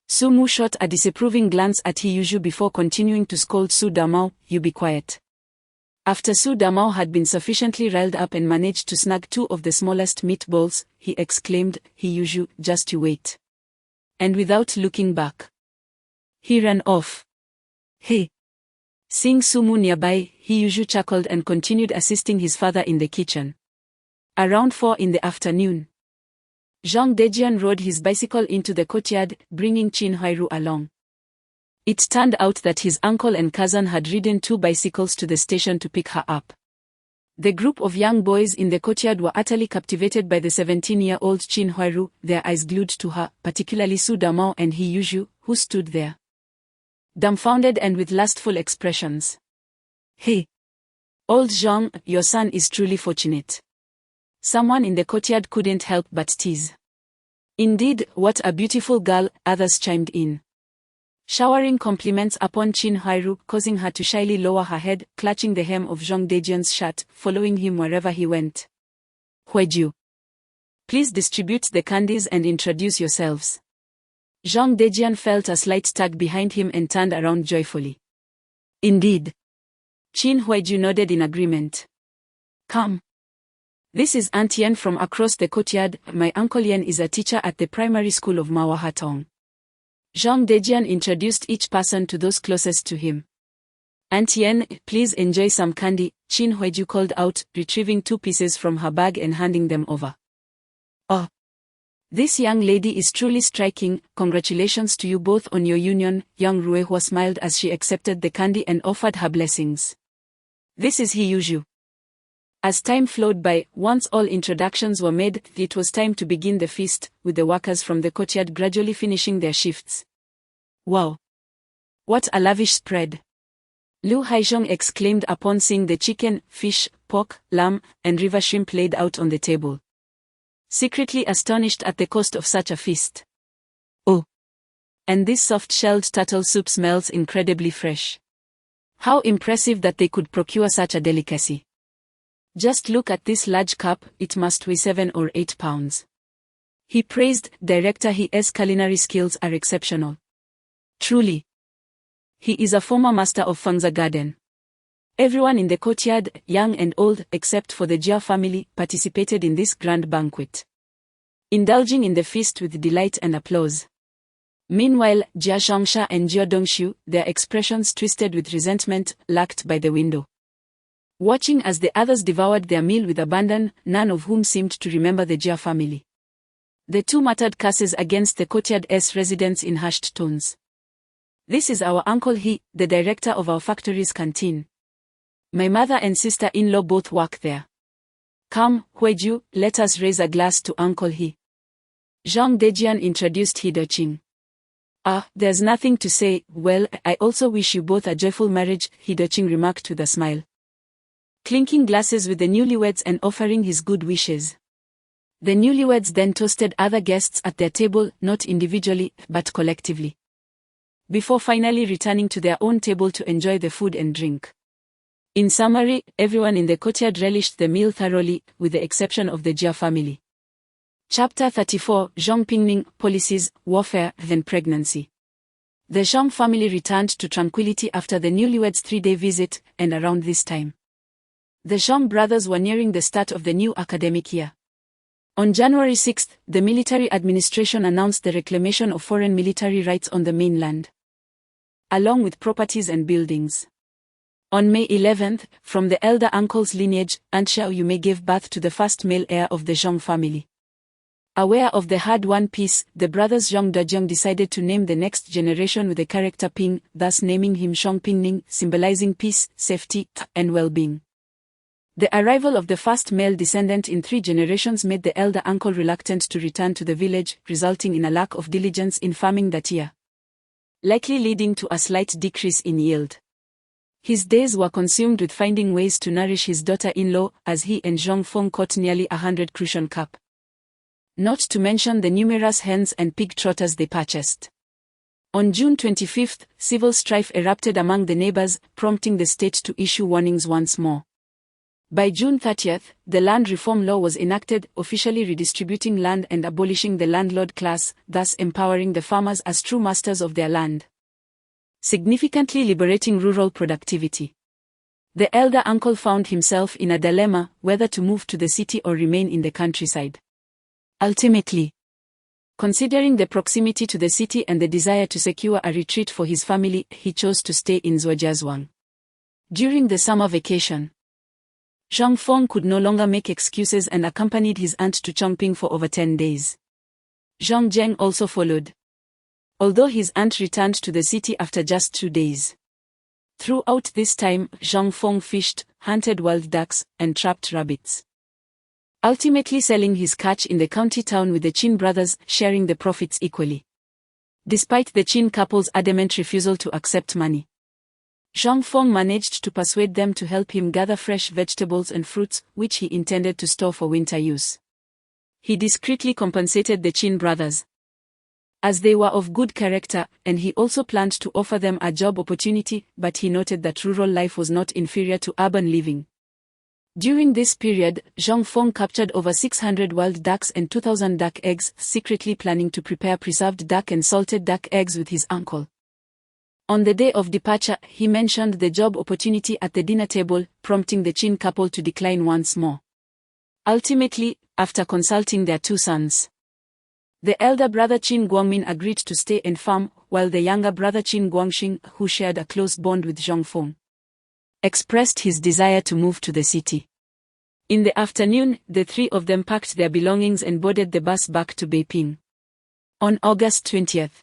[SPEAKER 2] Su Mu shot a disapproving glance at Hiyuju before continuing to scold Su Damao, you be quiet. After Su Damao had been sufficiently riled up and managed to snag 2 of the smallest meatballs, he exclaimed, Hiyuju, just you wait. And without looking back, he ran off. Hey! Seeing Su Mu nearby, Hiyuju chuckled and continued assisting his father in the kitchen. Around 4 in the afternoon, Zhang Dejian rode his bicycle into the courtyard, bringing Qin Huairu along. It turned out that his uncle and cousin had ridden 2 bicycles to the station to pick her up. The group of young boys in the courtyard were utterly captivated by the 17-year-old Qin Huairu, their eyes glued to her, particularly Su Damao and Hiyuju, who stood there, dumbfounded and with lustful expressions. Hey! Old Zhang, your son is truly fortunate. Someone in the courtyard couldn't help but tease. Indeed, what a beautiful girl, others chimed in, showering compliments upon Qin Huairu, causing her to shyly lower her head, clutching the hem of Zhang Dejian's shirt, following him wherever he went. Huiju, please distribute the candies and introduce yourselves. Zhang Dejian felt a slight tug behind him and turned around joyfully. Indeed. Qin Huiju nodded in agreement. Come. This is Aunt Yen from across the courtyard. My Uncle Yen is a teacher at the primary school of Mawahatong. Zhang Dejian introduced each person to those closest to him. Aunt Yen, please enjoy some candy, Qin Huiju called out, retrieving 2 pieces from her bag and handing them over. Oh. This young lady is truly striking. Congratulations to you both on your union. Young Ruehua smiled as she accepted the candy and offered her blessings. This is He Yuju. As time flowed by, once all introductions were made, it was time to begin the feast, with the workers from the courtyard gradually finishing their shifts. Wow! What a lavish spread! Lu Haizhong exclaimed upon seeing the chicken, fish, pork, lamb, and river shrimp laid out on the table. Secretly astonished at the cost of such a feast. Oh! And this soft-shelled turtle soup smells incredibly fresh. How impressive that they could procure such a delicacy. Just look at this large cup, it must weigh 7 or 8 pounds. He praised director his culinary skills are exceptional. Truly. He is a former master of Fangza Garden. Everyone in the courtyard, young and old, except for the Jia family, participated in this grand banquet, indulging in the feast with delight and applause. Meanwhile, Jia Zhongsha and Jia Dongshu, their expressions twisted with resentment, lurked by the window, watching as the others devoured their meal with abandon, none of whom seemed to remember the Jia family. The two muttered curses against the courtyard's residents in hushed tones. This is our Uncle He, the director of our factory's canteen. My mother and sister-in-law both work there. Come, Huiju, let us raise a glass to Uncle He. Zhang Dejian introduced He Doqing. Ah, there's nothing to say. Well, I also wish you both a joyful marriage, He Doqing remarked with a smile, clinking glasses with the newlyweds and offering his good wishes. The newlyweds then toasted other guests at their table, not individually, but collectively, before finally returning to their own table to enjoy the food and drink. In summary, everyone in the courtyard relished the meal thoroughly, with the exception of the Jia family. Chapter 34, Zhong Pingning, Policies, Warfare, then Pregnancy. The Zhong family returned to tranquility after the newlyweds' 3-day visit, and around this time, the Zhong brothers were nearing the start of the new academic year. On January 6, the military administration announced the reclamation of foreign military rights on the mainland, along with properties and buildings. On May 11, from the elder uncle's lineage, Aunt Xiao Yume gave birth to the first male heir of the Zhong family. Aware of the hard-won peace, the brothers Zhong Dojong decided to name the next generation with the character Ping, thus naming him Zhong Pingning, symbolizing peace, safety, and well-being. The arrival of the first male descendant in 3 generations made the elder uncle reluctant to return to the village, resulting in a lack of diligence in farming that year, likely leading to a slight decrease in yield. His days were consumed with finding ways to nourish his daughter-in-law, as he and Zhong Feng caught nearly 100 crucian carp, not to mention the numerous hens and pig trotters they purchased. On June 25, civil strife erupted among the neighbors, prompting the state to issue warnings once more. By June 30, the land reform law was enacted, officially redistributing land and abolishing the landlord class, thus empowering the farmers as true masters of their land, significantly liberating rural productivity. The elder uncle found himself in a dilemma, whether to move to the city or remain in the countryside. Ultimately, considering the proximity to the city and the desire to secure a retreat for his family, he chose to stay in Zhuojiazhuang. During the summer vacation, Zhang Feng could no longer make excuses and accompanied his aunt to Chongping for over 10 days. Zhang Zheng also followed, although his aunt returned to the city after just 2 days. Throughout this time, Zhang Feng fished, hunted wild ducks, and trapped rabbits, ultimately selling his catch in the county town with the Qin brothers, sharing the profits equally, despite the Qin couple's adamant refusal to accept money. Zhang Feng managed to persuade them to help him gather fresh vegetables and fruits, which he intended to store for winter use. He discreetly compensated the Chin brothers, as they were of good character, and he also planned to offer them a job opportunity, but he noted that rural life was not inferior to urban living. During this period, Zhang Feng captured over 600 wild ducks and 2,000 duck eggs, secretly planning to prepare preserved duck and salted duck eggs with his uncle. On the day of departure, he mentioned the job opportunity at the dinner table, prompting the Qin couple to decline once more. Ultimately, after consulting their two sons, the elder brother Qin Guangmin agreed to stay and farm, while the younger brother Qin Guangxing, who shared a close bond with Zhang Feng, expressed his desire to move to the city. In the afternoon, the three of them packed their belongings and boarded the bus back to Beiping. On August 20th,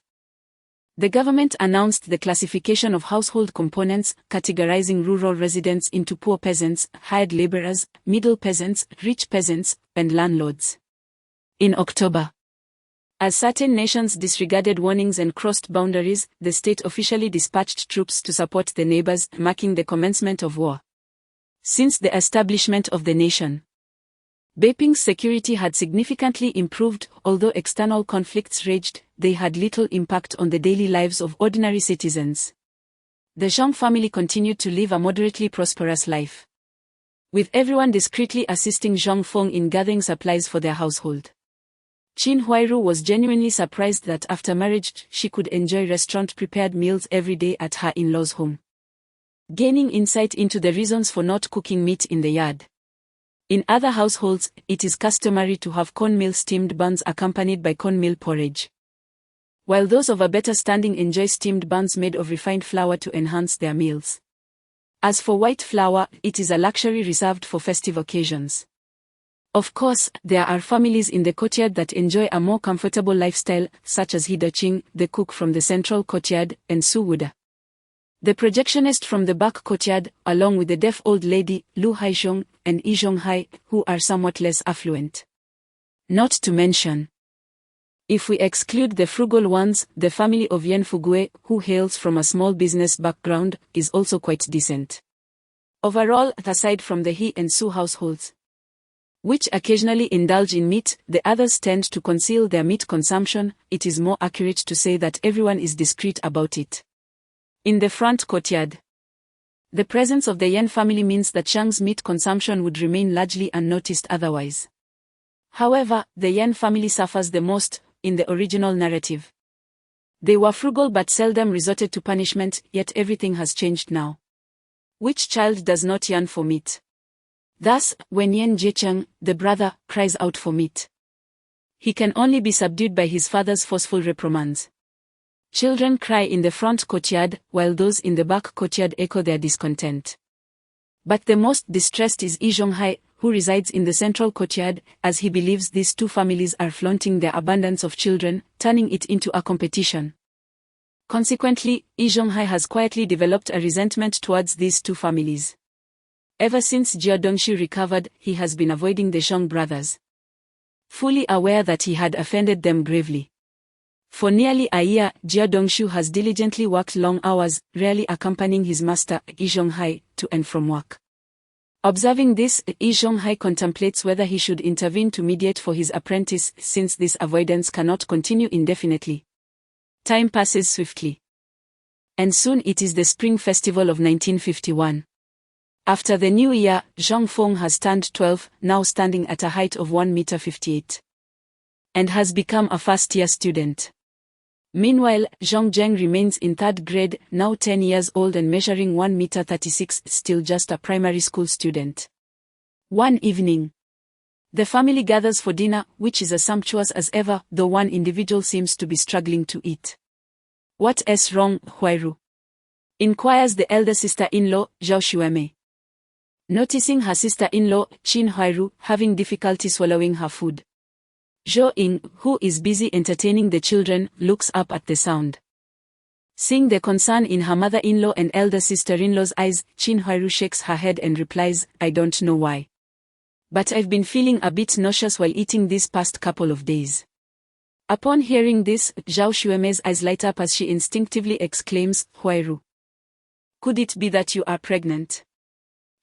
[SPEAKER 2] the government announced the classification of household components, categorizing rural residents into poor peasants, hired laborers, middle peasants, rich peasants, and landlords. In October, as certain nations disregarded warnings and crossed boundaries, the state officially dispatched troops to support the neighbors, marking the commencement of war. Since the establishment of the nation, Beiping's security had significantly improved. Although external conflicts raged, they had little impact on the daily lives of ordinary citizens. The Zhang family continued to live a moderately prosperous life, with everyone discreetly assisting Zhang Feng in gathering supplies for their household. Qin Huairu was genuinely surprised that after marriage she could enjoy restaurant-prepared meals every day at her in-laws' home, gaining insight into the reasons for not cooking meat in the yard. In other households, it is customary to have cornmeal steamed buns accompanied by cornmeal porridge, while those of a better standing enjoy steamed buns made of refined flour to enhance their meals. As for white flour, it is a luxury reserved for festive occasions. Of course, there are families in the courtyard that enjoy a more comfortable lifestyle, such as Hidaching, the cook from the central courtyard, and Su Wuda, the projectionist from the back courtyard, along with the deaf old lady, Lu Haishong, and Yi Zhonghai, who are somewhat less affluent. Not to mention, if we exclude the frugal ones, the family of Yan Fugue, who hails from a small business background, is also quite decent. Overall, aside from the He and Su households, which occasionally indulge in meat, the others tend to conceal their meat consumption. It is more accurate to say that everyone is discreet about it. In the front courtyard, the presence of the Yan family means that Zhang's meat consumption would remain largely unnoticed otherwise. However, the Yan family suffers the most. In the original narrative, they were frugal but seldom resorted to punishment, yet everything has changed now. Which child does not yearn for meat? Thus, when Yan Jicheng, the brother, cries out for meat, he can only be subdued by his father's forceful reprimands. Children cry in the front courtyard, while those in the back courtyard echo their discontent. But the most distressed is Yi Zhonghai, who resides in the central courtyard, as he believes these two families are flaunting their abundance of children, turning it into a competition. Consequently, Yi Zhonghai has quietly developed a resentment towards these two families. Ever since Jia Dongshu recovered, he has been avoiding the Zhang brothers, fully aware that he had offended them gravely. For nearly a year, Jia Dongshu has diligently worked long hours, rarely accompanying his master, Yi Zhonghai, to and from work. Observing this, Yi Zhonghai contemplates whether he should intervene to mediate for his apprentice, since this avoidance cannot continue indefinitely. Time passes swiftly, and soon it is the Spring Festival of 1951. After the new year, Zhang Feng has turned 12, now standing at a height of 1.58 meters, and has become a first-year student. Meanwhile, Zhang Zheng remains in third grade, now 10 years old and measuring 1.36 meters, still just a primary school student. One evening, the family gathers for dinner, which is as sumptuous as ever, though one individual seems to be struggling to eat. "What's wrong, Huairu?" inquires the elder sister-in-law, Zhao Xueme. Noticing her sister-in-law, Qin Huairu, having difficulty swallowing her food, Zhou Ying, who is busy entertaining the children, looks up at the sound. Seeing the concern in her mother-in-law and elder sister-in-law's eyes, Qin Huairu shakes her head and replies, "I don't know why, but I've been feeling a bit nauseous while eating these past couple of days." Upon hearing this, Zhao Xueme's eyes light up as she instinctively exclaims, "Huairu, could it be that you are pregnant?"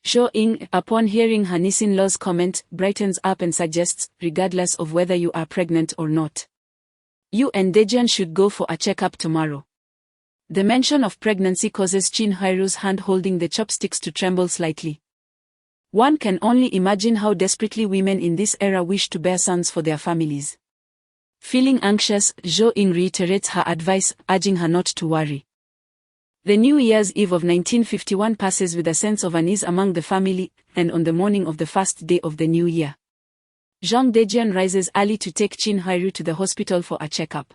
[SPEAKER 2] Jo In, upon hearing her niece-in-law's comment, brightens up and suggests, regardless of whether you are pregnant or not, you and Daejeon should go for a checkup tomorrow. The mention of pregnancy causes Shin Hye-ru's hand holding the chopsticks to tremble slightly. One can only imagine how desperately women in this era wish to bear sons for their families. Feeling anxious, Jo In reiterates her advice, urging her not to worry. The New Year's Eve of 1951 passes with a sense of unease among the family, and on the morning of the first day of the new year, Jang Daejeon rises early to take Shin Hye-ru to the hospital for a checkup.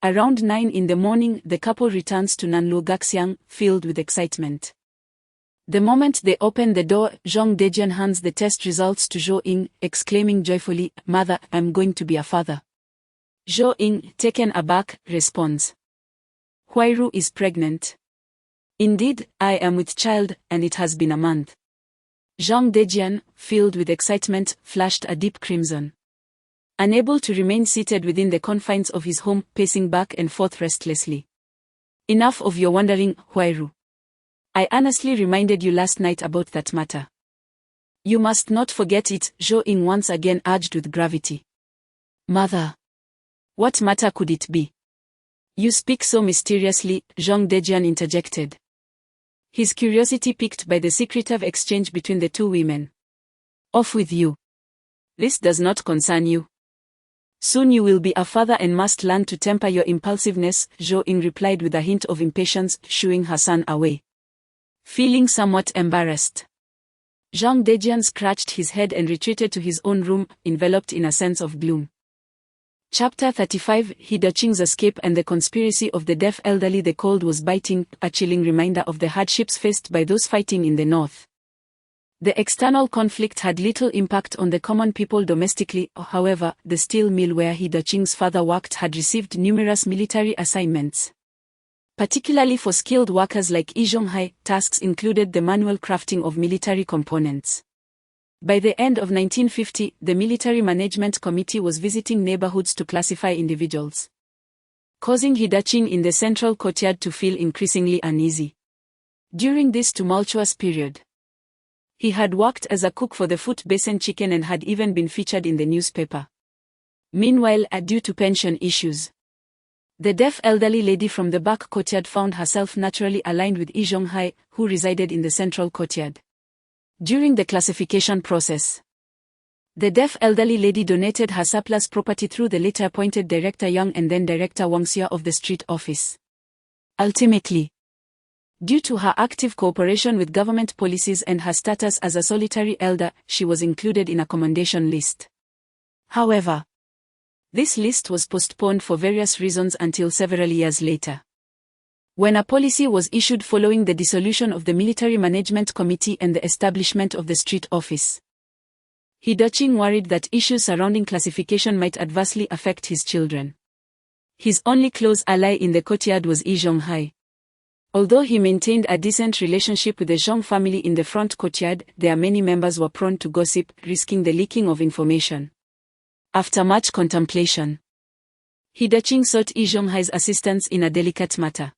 [SPEAKER 2] Around 9 in the morning, the couple returns to Nanlo Gakseong, filled with excitement. The moment they open the door, Jang Daejeon hands the test results to Jo In, exclaiming joyfully, "Mother, I'm going to be a father." Jo In, taken aback, responds, "Hye-ru is pregnant." "Indeed, I am with child, and it has been a month." Jang Daejeon, filled with excitement, flushed a deep crimson. Unable to remain seated within the confines of his home, pacing back and forth restlessly. "Enough of your wondering, Hye-ru. I honestly reminded you last night about that matter. You must not forget it," Jo In once again urged with gravity. "Mother. What matter could it be? You speak so mysteriously," Jang Daejeon interjected, his curiosity piqued by the secretive exchange between the two women. "Off with you. This does not concern you. Soon you will be a father and must learn to temper your impulsiveness," Jo In replied with a hint of impatience, shooing her son away. Feeling somewhat embarrassed, Jang Daejeon scratched his head and retreated to his own room, enveloped in a sense of gloom. Chapter 35: Hee Do-ching's escape and the conspiracy of the deaf elderly. The cold was biting, a chilling reminder of the hardships faced by those fighting in the north. The external conflict had little impact on the common people domestically. However, the steel mill where Hee Do-ching's father worked had received numerous military assignments. Particularly for skilled workers like Lee Jong-hae, tasks included the manual crafting of military components. By the end of 1950, the Military Management Committee was visiting neighborhoods to classify individuals, causing Hee Do-ching in the central courtyard to feel increasingly uneasy. During this tumultuous period, he had worked as a cook for the Foot Basin Chicken and had even been featured in the newspaper. Meanwhile, due to pension issues, the deaf elderly lady from the back courtyard found herself naturally aligned with Lee Jong-hae, who resided in the central courtyard. During the classification process, the deaf elderly lady donated her surplus property through the later appointed Director Young and then Director Wang Xia of the street office. Ultimately, due to her active cooperation with government policies and her status as a solitary elder, she was included in a commendation list. However, this list was postponed for various reasons until several years later, when a policy was issued following the dissolution of the Military Management Committee and the establishment of the street office. Hee Do-ching worried that issues surrounding classification might adversely affect his children. His only close ally in the courtyard was Lee Jong-hae. Although he maintained a decent relationship with the Jong family in the front courtyard, their many members were prone to gossip, risking the leaking of information. After much contemplation, Hee Do-ching sought Lee Jong-hae's assistance in a delicate matter.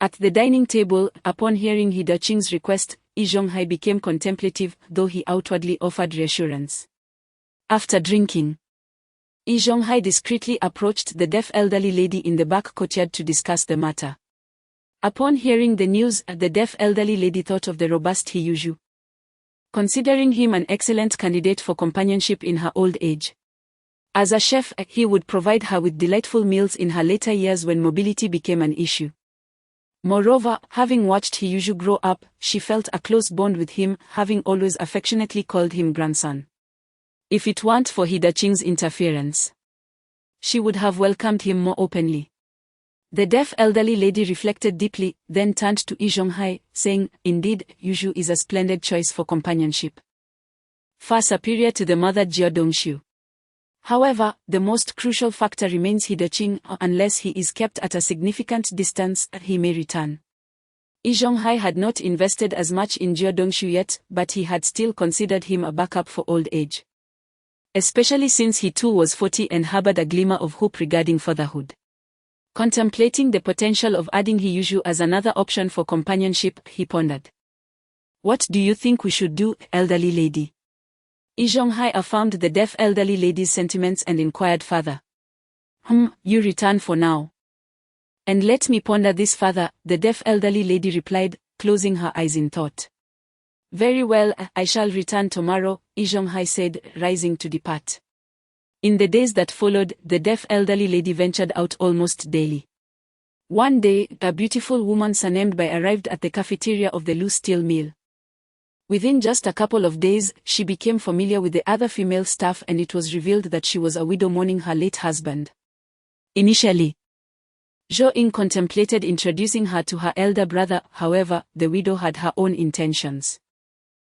[SPEAKER 2] At the dining table, upon hearing Hee Do-ching's request, Lee Jong-hae became contemplative, though he outwardly offered reassurance. After drinking, Lee Jong-hae discreetly approached the deaf elderly lady in the back courtyard to discuss the matter. Upon hearing the news, the deaf elderly lady thought of the robust Hee Yoo-ju, considering him an excellent candidate for companionship in her old age. As a chef, he would provide her with delightful meals in her later years when mobility became an issue. Moreover, having watched Hee Yoo-ju grow up, she felt a close bond with him, having always affectionately called him grandson. If it weren't for Hee Do-ching's interference, she would have welcomed him more openly. The deaf elderly lady reflected deeply, then turned to Lee Jong-hae, saying, "Indeed, Yoo-ju is a splendid choice for companionship, far superior to the mother Jeo Dong-shu. However, the most crucial factor remains Hee Do-ching. Unless he is kept at a significant distance, he may return." Lee Jong-hae had not invested as much in Jeo Dong-shu yet, but he had still considered him a backup for old age, especially since he too was 40 and harbored a glimmer of hope regarding fatherhood. Contemplating the potential of adding Hee Yoo-ju as another option for companionship, he pondered, What do you think we should do, elderly lady? Yi Zhonghai affirmed the deaf elderly lady's sentiments and inquired further. You return for now. And let me ponder this further, the deaf elderly lady replied, closing her eyes in thought. Very well, I shall return tomorrow, Yi Zhonghai said, rising to depart. In the days that followed, the deaf elderly lady ventured out almost daily. One day, a beautiful woman surnamed Bai arrived at the cafeteria of the loose steel mill. Within just a couple of days, she became familiar with the other female staff and it was revealed that she was a widow mourning her late husband. Initially, Zhou Ying contemplated introducing her to her elder brother, however, the widow had her own intentions.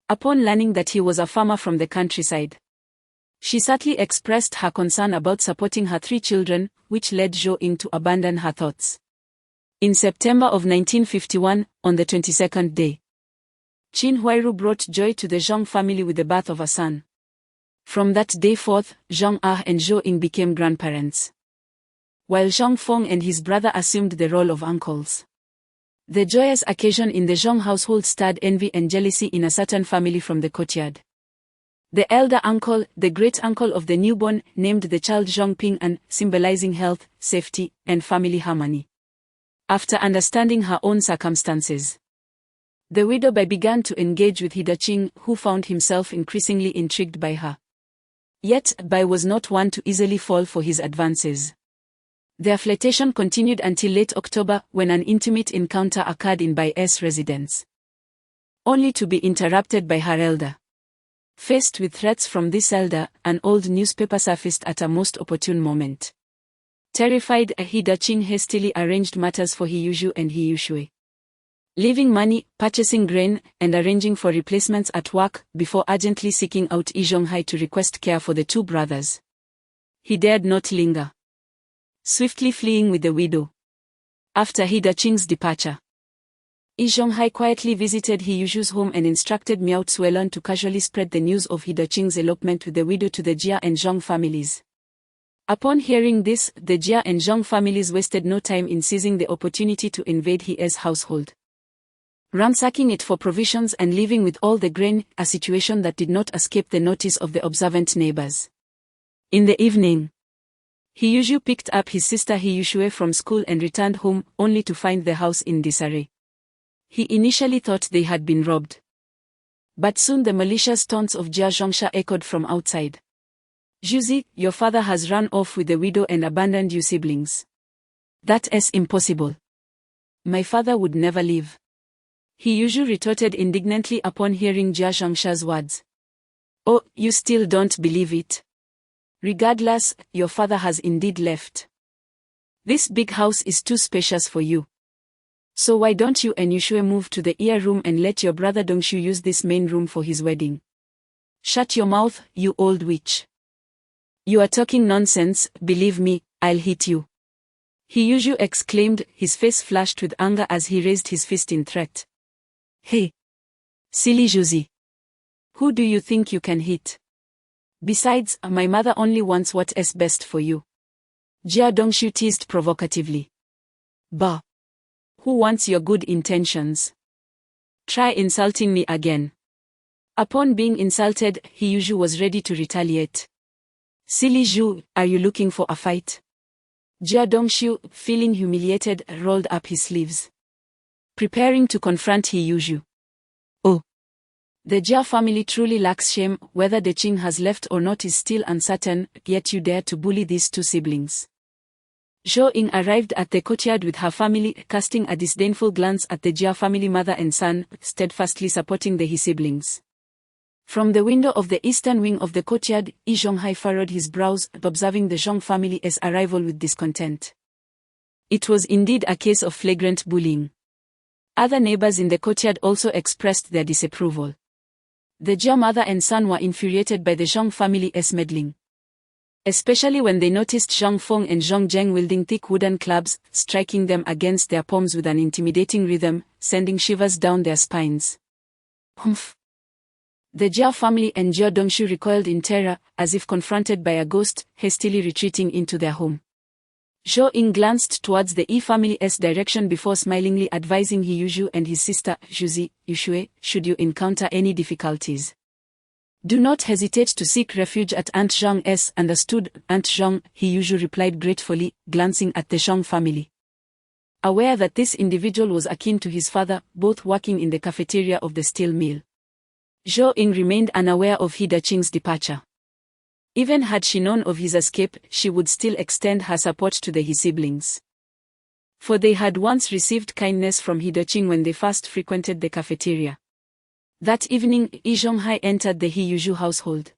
[SPEAKER 2] Upon learning that he was a farmer from the countryside, she subtly expressed her concern about supporting her 3 children, which led Zhou Ying to abandon her thoughts. In September of 1951, on the 22nd day, Qin Huairu brought joy to the Zhang family with the birth of a son. From that day forth, Zhang Ah and Zhou Ying became grandparents, while Zhang Feng and his brother assumed the role of uncles. The joyous occasion in the Zhang household stirred envy and jealousy in a certain family from the courtyard. The elder uncle, the great-uncle of the newborn, named the child Zhongping An, symbolizing health, safety, and family harmony. After understanding her own circumstances, the widow Bai began to engage with Hidaching, who found himself increasingly intrigued by her. Yet, Bai was not one to easily fall for his advances. Their flirtation continued until late October, when an intimate encounter occurred in Bai's residence, only to be interrupted by her elder. Faced with threats from this elder, an old newspaper surfaced at a most opportune moment. Terrified, Hidaching hastily arranged matters for Hiyushu and Hiyushui, leaving money, purchasing grain, and arranging for replacements at work, before urgently seeking out Yi Zhonghai to request care for the 2 brothers. He dared not linger, swiftly fleeing with the widow. After Hidaching's departure, Yi Zhonghai quietly visited Hiyushu's home and instructed Miao Tsuelon to casually spread the news of Hidaching's elopement with the widow to the Jia and Zhong families. Upon hearing this, the Jia and Zhong families wasted no time in seizing the opportunity to invade He's household, ransacking it for provisions and leaving with all the grain, a situation that did not escape the notice of the observant neighbors. In the evening, Hiyushu picked up his sister Hiyushue from school and returned home, only to find the house in disarray. He initially thought they had been robbed, but soon the malicious taunts of Jia Zhongsha echoed from outside. Juzi, your father has run off with the widow and abandoned you siblings. That is impossible. My father would never leave. Hiyushu retorted indignantly upon hearing Jia Zhongsha's words. Oh, you still don't believe it? Regardless, your father has indeed left. This big house is too spacious for you. So why don't you and Yushue move to the ear room and let your brother Dongshu use this main room for his wedding? Shut your mouth, you old witch. You are talking nonsense, believe me, I'll hit you. Hiyushu exclaimed, his face flushed with anger as he raised his fist in threat. Hey! Silly Juzi! Who do you think you can hit? Besides, my mother only wants what is best for you. Jia Dongshu teased provocatively. Bah! Who wants your good intentions? Try insulting me again. Upon being insulted, Hiyushu was ready to retaliate. Silly Zhu, are you looking for a fight? Jia Dongshu, feeling humiliated, rolled up his sleeves, preparing to confront Hiyushu. Oh! The Jia family truly lacks shame. Whether the Qing has left or not is still uncertain, yet you dare to bully these 2 siblings. Zhou Ying arrived at the courtyard with her family, casting a disdainful glance at the Jia family mother and son, steadfastly supporting the He siblings. From the window of the eastern wing of the courtyard, Yi Zhonghai furrowed his brows, observing the Zhong family's arrival with discontent. It was indeed a case of flagrant bullying. Other neighbors in the courtyard also expressed their disapproval. The Jia mother and son were infuriated by the Zhong family's meddling, especially when they noticed Zhang Feng and Zhong Zheng wielding thick wooden clubs, striking them against their palms with an intimidating rhythm, sending shivers down their spines. Humph! The Jia family and Jia Dongshu recoiled in terror, as if confronted by a ghost, hastily retreating into their home. Zhou Ying glanced towards the Yi family's direction before smilingly advising He Yushu and his sister, Zhuzi, Yushue, should you encounter any difficulties, do not hesitate to seek refuge at Aunt Zhang's. Understood, Aunt Zhang, He Yushu replied gratefully, glancing at the Zhang family. Aware that this individual was akin to his father, both working in the cafeteria of the steel mill, Zhou Ying remained unaware of He Daqing's departure. Even had she known of his escape, she would still extend her support to the He siblings. For they had once received kindness from He Daqing when they first frequented the cafeteria. That evening, Yi Zhonghai entered the He Yushu household.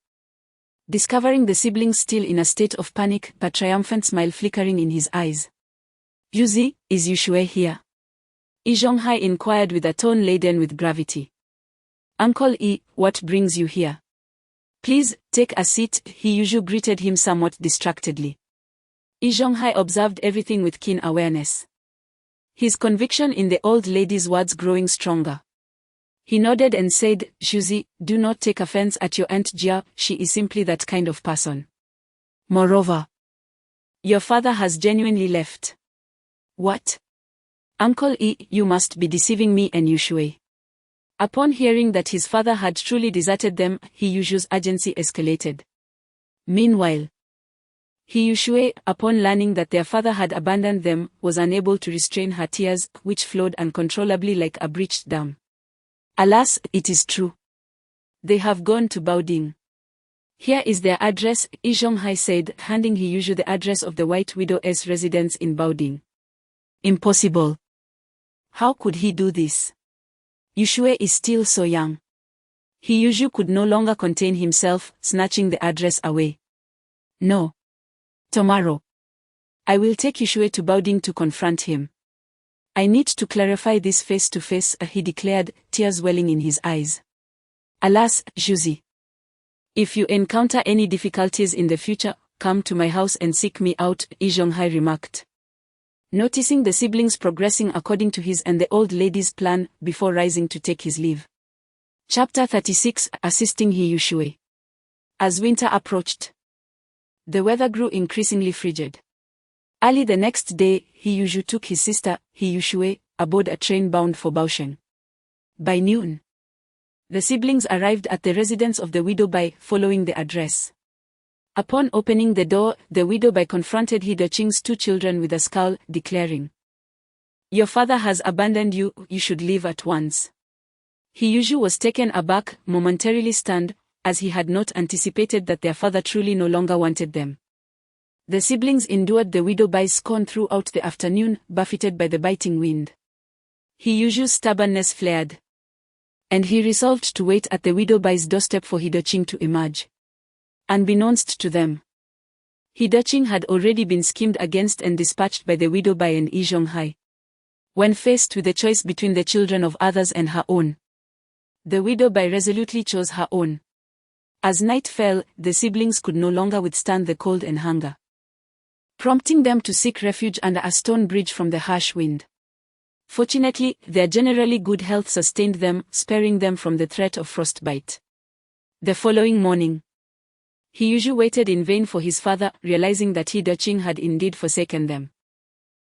[SPEAKER 2] Discovering the siblings still in a state of panic, a triumphant smile flickering in his eyes. Yuzi, is Yushue here? Yi Zhonghai inquired with a tone laden with gravity. Uncle Yi, what brings you here? Please, take a seat, He Yushu greeted him somewhat distractedly. Yi Zhonghai observed everything with keen awareness. His conviction in the old lady's words growing stronger. He nodded and said, Zhuzi, do not take offense at your Aunt Jia, she is simply that kind of person. Moreover, your father has genuinely left. What? Uncle Yi, you must be deceiving me and Yushue. Upon hearing that his father had truly deserted them, He Yushu's urgency escalated. Meanwhile, He Yushue, upon learning that their father had abandoned them, was unable to restrain her tears, which flowed uncontrollably like a breached dam. Alas, it is true. They have gone to Baoding. Here is their address, Yi Zhonghai said, handing He Yushu the address of the White Widow's residence in Baoding. Impossible. How could he do this? Yushue is still so young. He Yushu could no longer contain himself, snatching the address away. No. Tomorrow. I will take Yushue to Baoding to confront him. I need to clarify this face to face, he declared, tears welling in his eyes. Alas, Zhuzi. If you encounter any difficulties in the future, come to my house and seek me out, Yi Zhonghai remarked. Noticing the siblings progressing according to his and the old lady's plan, before rising to take his leave. Chapter 36, Assisting He Yushue. As winter approached, the weather grew increasingly frigid. Early the next day, He Yushu took his sister, He Yushue, aboard a train bound for Baosheng. By noon, the siblings arrived at the residence of the widow Bai, following the address. Upon opening the door, the widow Bai confronted He Daqing's two children with a scowl, declaring, Your father has abandoned you, you should leave at once. He Yushu was taken aback, momentarily stunned, as he had not anticipated that their father truly no longer wanted them. The siblings endured the widow Bai's scorn throughout the afternoon, buffeted by the biting wind. He Yushu's stubbornness flared, and he resolved to wait at the widow Bai's doorstep for He Daqing to emerge. Unbeknownst to them, He Daqing had already been schemed against and dispatched by the widow Bai and Yi Zhonghai. When faced with the choice between the children of others and her own, the widow Bai resolutely chose her own. As night fell, the siblings could no longer withstand the cold and hunger, prompting them to seek refuge under a stone bridge from the harsh wind. Fortunately, their generally good health sustained them, sparing them from the threat of frostbite. The following morning, He Yushu waited in vain for his father, realizing that He Daqing had indeed forsaken them.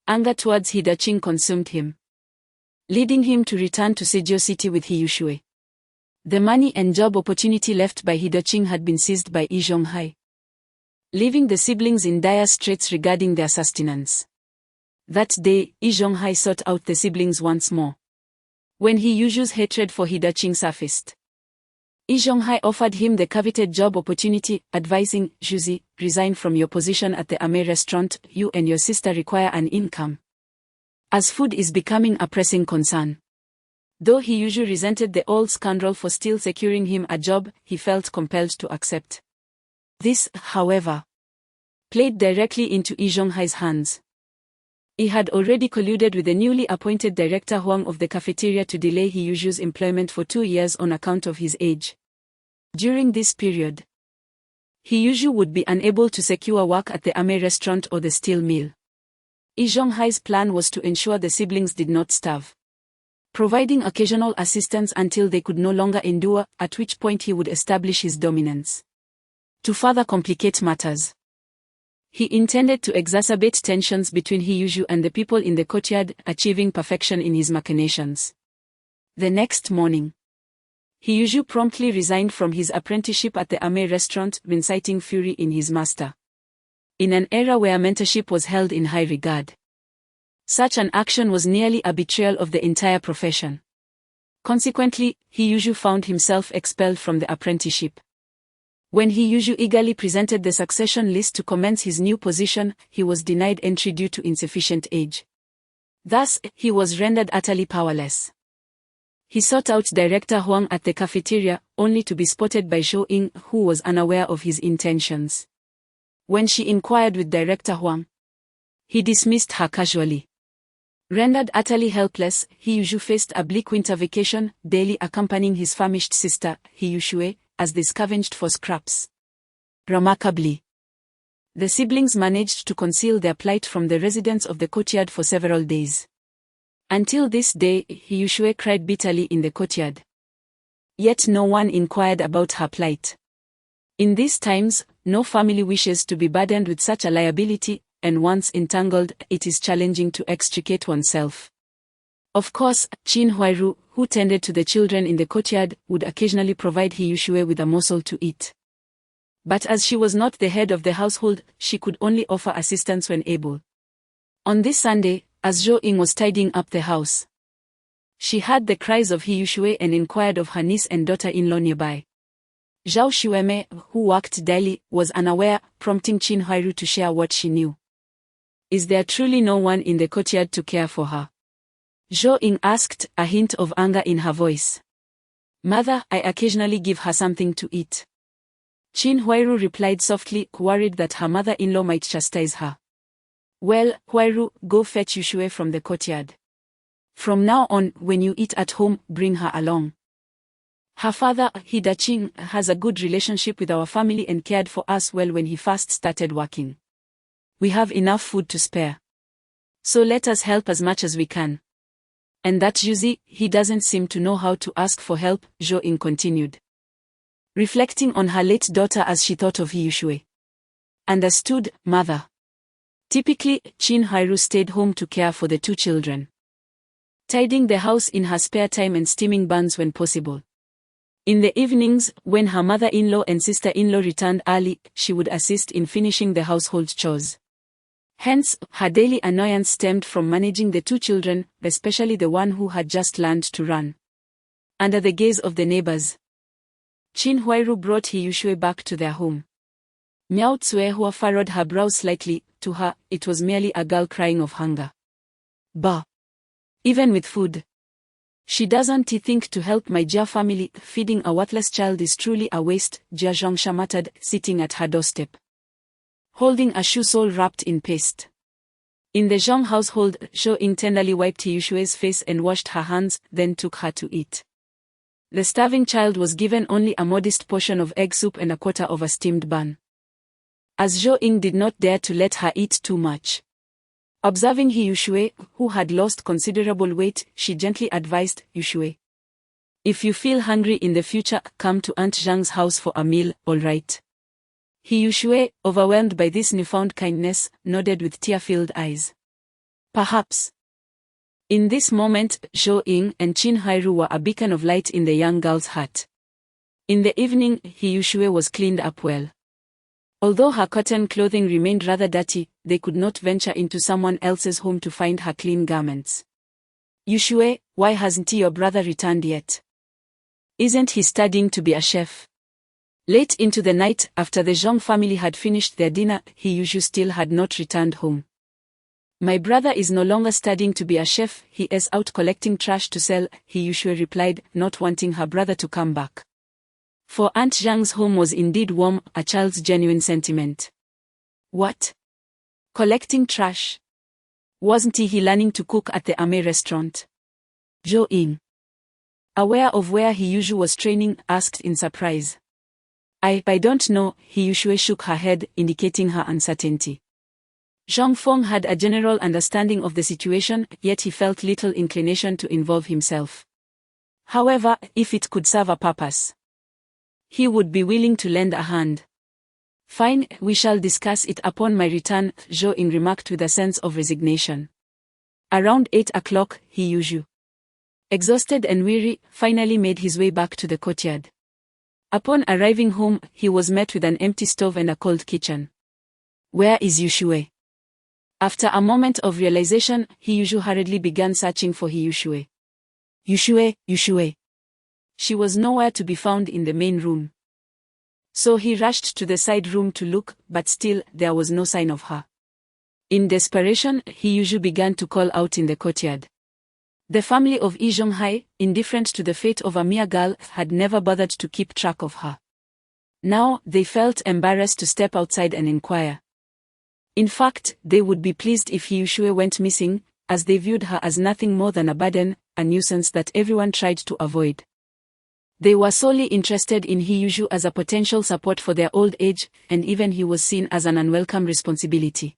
[SPEAKER 2] Anger towards He Daqing consumed him, leading him to return to Sejio City with He Yushue. The money and job opportunity left by He Daqing had been seized by Yi Zhonghai, leaving the siblings in dire straits regarding their sustenance. That day, Yi Zhonghai sought out the siblings once more. When He Yushu's hatred for He Daqing surfaced, Yi Zhonghai offered him the coveted job opportunity, advising, Zhuzi, resign from your position at the Ame restaurant, you and your sister require an income, as food is becoming a pressing concern. Though He Yushu resented the old scoundrel for still securing him a job, he felt compelled to accept. This, however, played directly into Yi Zhonghai's hands. He had already colluded with the newly appointed director Huang of the cafeteria to delay He Yushu's employment for 2 years on account of his age. During this period, He Yushu would be unable to secure work at the Ame restaurant or the steel mill. Yi Zhonghai's plan was to ensure the siblings did not starve, providing occasional assistance until they could no longer endure, at which point he would establish his dominance. To further complicate matters, He intended to exacerbate tensions between Hiyushu and the people in the courtyard, achieving perfection in his machinations. The next morning, Hiyushu promptly resigned from his apprenticeship at the Ame restaurant, inciting fury in his master. In an era where mentorship was held in high regard, such an action was nearly a betrayal of the entire profession. Consequently, Hiyushu found himself expelled from the apprenticeship. When Hiyushu eagerly presented the succession list to commence his new position, he was denied entry due to insufficient age. Thus, he was rendered utterly powerless. He sought out Director Huang at the cafeteria, only to be spotted by Zhou Ying, who was unaware of his intentions. When she inquired with Director Huang, he dismissed her casually. Rendered utterly helpless, Hiyushu faced a bleak winter vacation, daily accompanying his famished sister, Hiyushue, as they scavenged for scraps. Remarkably, the siblings managed to conceal their plight from the residents of the courtyard for several days. Until this day, Hiyushue cried bitterly in the courtyard. Yet no one inquired about her plight. In these times, no family wishes to be burdened with such a liability, and once entangled, it is challenging to extricate oneself. Of course, Qin Huairu, who tended to the children in the courtyard, would occasionally provide Hiyushue with a morsel to eat. But as she was not the head of the household, she could only offer assistance when able. On this Sunday, as Zhou Ying was tidying up the house, she heard the cries of Hiyushue and inquired of her niece and daughter-in-law nearby. Zhao Shueme, who worked daily, was unaware, prompting Qin Huairu to share what she knew. Is there truly no one in the courtyard to care for her? Zhou Ying asked, a hint of anger in her voice. Mother, I occasionally give her something to eat. Qin Huairu replied softly, worried that her mother-in-law might chastise her. Well, Huairu, go fetch Yushue from the courtyard. From now on, when you eat at home, bring her along. Her father, Hidaching, has a good relationship with our family and cared for us well when he first started working. We have enough food to spare. So let us help as much as we can. And that Juzi, he doesn't seem to know how to ask for help, Zhou Ying continued, reflecting on her late daughter as she thought of Hiyushue. Understood, mother. Typically, Qin Huairu stayed home to care for the two children, tidying the house in her spare time and steaming buns when possible. In the evenings, when her mother-in-law and sister-in-law returned early, she would assist in finishing the household chores. Hence, her daily annoyance stemmed from managing the two children, especially the one who had just learned to run, under the gaze of the neighbors. Qin Huairu brought Hiyushue back to their home. Miao Tsuehua furrowed her brows slightly. To her, it was merely a girl crying of hunger. Bah! Even with food. She doesn't think to help my Jia family. Feeding a worthless child is truly a waste, Jia Zhongsha muttered, sitting at her doorstep, holding a shoe sole wrapped in paste. In the Zhong household, Zhou Ying tenderly wiped Yushue's face and washed her hands, then took her to eat. The starving child was given only a modest portion of egg soup and a quarter of a steamed bun, as Zhou Ying did not dare to let her eat too much. Observing Hiyushue, who had lost considerable weight, she gently advised, Yushue, if you feel hungry in the future, come to Aunt Zhang's house for a meal, all right? Hiyushue, overwhelmed by this newfound kindness, nodded with tear-filled eyes. Perhaps. In this moment, Zhou Ying and Qin Huairu were a beacon of light in the young girl's heart. In the evening, Hiyushue was cleaned up well. Although her cotton clothing remained rather dirty, they could not venture into someone else's home to find her clean garments. Yushue, why hasn't your brother returned yet? Isn't he studying to be a chef? Late into the night, after the Zhong family had finished their dinner, Hiyushu still had not returned home. My brother is no longer studying to be a chef, he is out collecting trash to sell, Hiyushu replied, not wanting her brother to come back. For Aunt Zhang's home was indeed warm, a child's genuine sentiment. What? Collecting trash? Wasn't he learning to cook at the Ame restaurant? Zhou Ying, aware of where Hiyushu was training, asked in surprise. I don't know, Hiyushu shook her head, indicating her uncertainty. Zhang Feng had a general understanding of the situation, yet he felt little inclination to involve himself. However, if it could serve a purpose, he would be willing to lend a hand. Fine, we shall discuss it upon my return, Zhou Ying remarked with a sense of resignation. Around 8 o'clock, he usually, exhausted and weary, finally made his way back to the courtyard. Upon arriving home, he was met with an empty stove and a cold kitchen. Where is Yushue? After a moment of realization, he usually hurriedly began searching for Yushue. Yushue. She was nowhere to be found in the main room. So he rushed to the side room to look, but still, there was no sign of her. In desperation, he usually began to call out in the courtyard. The family of Yi Zhonghai, indifferent to the fate of a mere girl, had never bothered to keep track of her. Now, they felt embarrassed to step outside and inquire. In fact, they would be pleased if Yushue went missing, as they viewed her as nothing more than a burden, a nuisance that everyone tried to avoid. They were solely interested in Yushue as a potential support for their old age, and even he was seen as an unwelcome responsibility.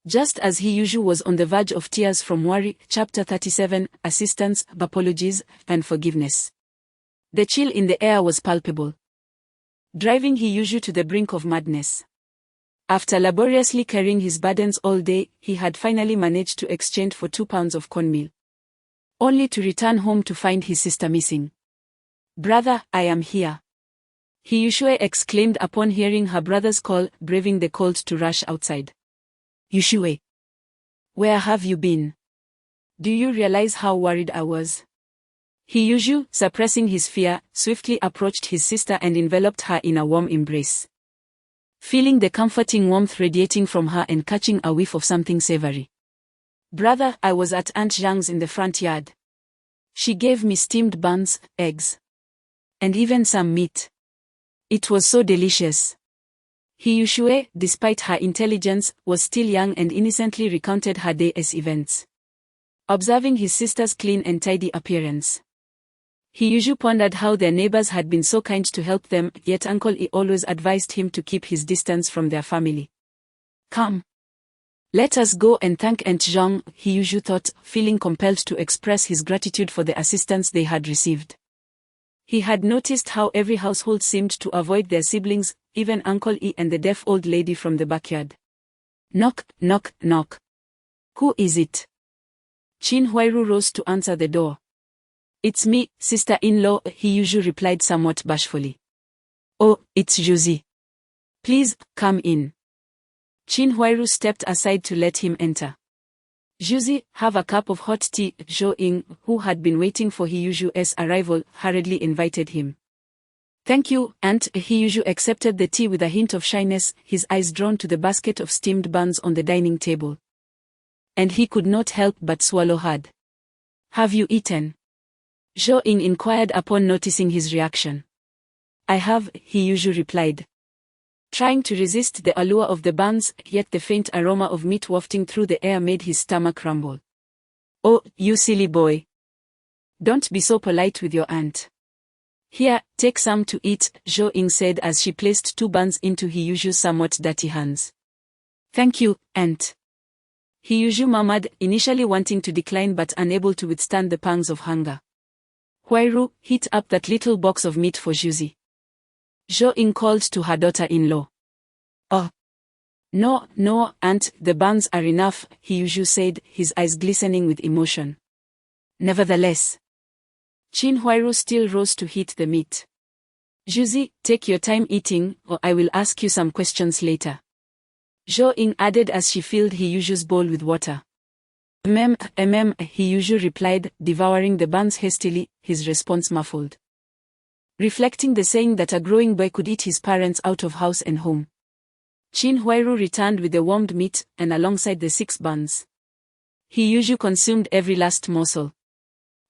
[SPEAKER 2] Just as Yushue was on the verge of tears from worry, Chapter 37, Assistance, Apologies, and Forgiveness. The chill in the air was palpable, driving Yushue to the brink of madness. After laboriously carrying his burdens all day, he had finally managed to exchange for 2 pounds of cornmeal, only to return home to find his sister missing. "Brother, I am here," Yushue exclaimed upon hearing her brother's call, braving the cold to rush outside. "Yushue, where have you been? Do you realize how worried I was?" Yushue, suppressing his fear, swiftly approached his sister and enveloped her in a warm embrace. Feeling the comforting warmth radiating from her and catching a whiff of something savory. "Brother, I was at Aunt Zhang's in the front yard. She gave me steamed buns, eggs, and even some meat. It was so delicious." Yushue, despite her intelligence, was still young and innocently recounted her day's events, observing his sister's clean and tidy appearance. Yushue pondered how their neighbors had been so kind to help them, yet Uncle Yi always advised him to keep his distance from their family. "Come, let us go and thank Aunt Zhang," Yushue thought, feeling compelled to express his gratitude for the assistance they had received. He had noticed how every household seemed to avoid their siblings, even Uncle Yi and the deaf old lady from the backyard. Knock, knock, knock. "Who is it?" Qin Huairu rose to answer the door. "It's me, sister-in-law," Yushue replied somewhat bashfully. "Oh, it's Josie. Please, come in." Qin Huairu stepped aside to let him enter. "Josie, have a cup of hot tea," Zhou Ying, who had been waiting for Yushue's arrival, hurriedly invited him. "Thank you, Aunt." Yushue accepted the tea with a hint of shyness, his eyes drawn to the basket of steamed buns on the dining table. And he could not help but swallow hard. "Have you eaten?" Zhou Ying inquired upon noticing his reaction. "I have," Yushue replied, trying to resist the allure of the buns, yet the faint aroma of meat wafting through the air made his stomach rumble. "Oh, you silly boy. Don't be so polite with your aunt. Here, take some to eat," Zhou Ying said as she placed 2 buns into Yushue's somewhat dirty hands. "Thank you, Aunt." Yushu murmured, initially wanting to decline but unable to withstand the pangs of hunger. "Huairu, heat up that little box of meat for Josie," Zhou Ying called to her daughter-in-law. "Oh. No, Aunt, the buns are enough," Yushue said, his eyes glistening with emotion. Nevertheless, Qin Huairu still rose to heat the meat. "Josie, take your time eating, or I will ask you some questions later," Zhou Ying added as she filled Yushue's bowl with water. Yushue replied, devouring the buns hastily, his response muffled, reflecting the saying that a growing boy could eat his parents out of house and home. Qin Huairu returned with the warmed meat, and alongside the 6 buns. Yushue consumed every last morsel.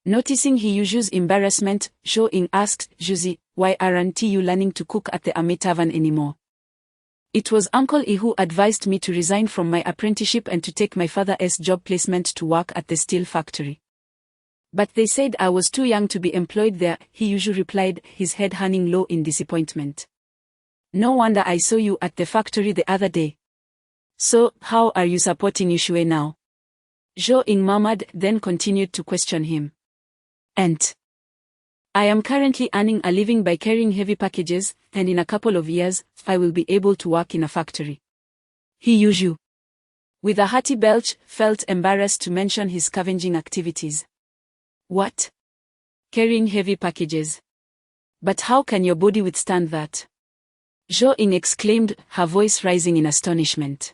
[SPEAKER 2] Noticing Yushue's embarrassment, Zhou Ying asked, "Josie, why aren't you learning to cook at the Ame Tavern anymore?" "It was Uncle Yi who advised me to resign from my apprenticeship and to take my father's job placement to work at the steel factory. But they said I was too young to be employed there," Yushue replied, his head hanging low in disappointment. "No wonder I saw you at the factory the other day. So, how are you supporting Yushue now?" Zhou Ying murmured, then continued to question him. "Aunt, I am currently earning a living by carrying heavy packages, and in a couple of years, I will be able to work in a factory. He Yuju, with a hearty belch, felt embarrassed to mention his scavenging activities. What? Carrying heavy packages? But how can your body withstand that? Zhou-Ying exclaimed, her voice rising in astonishment.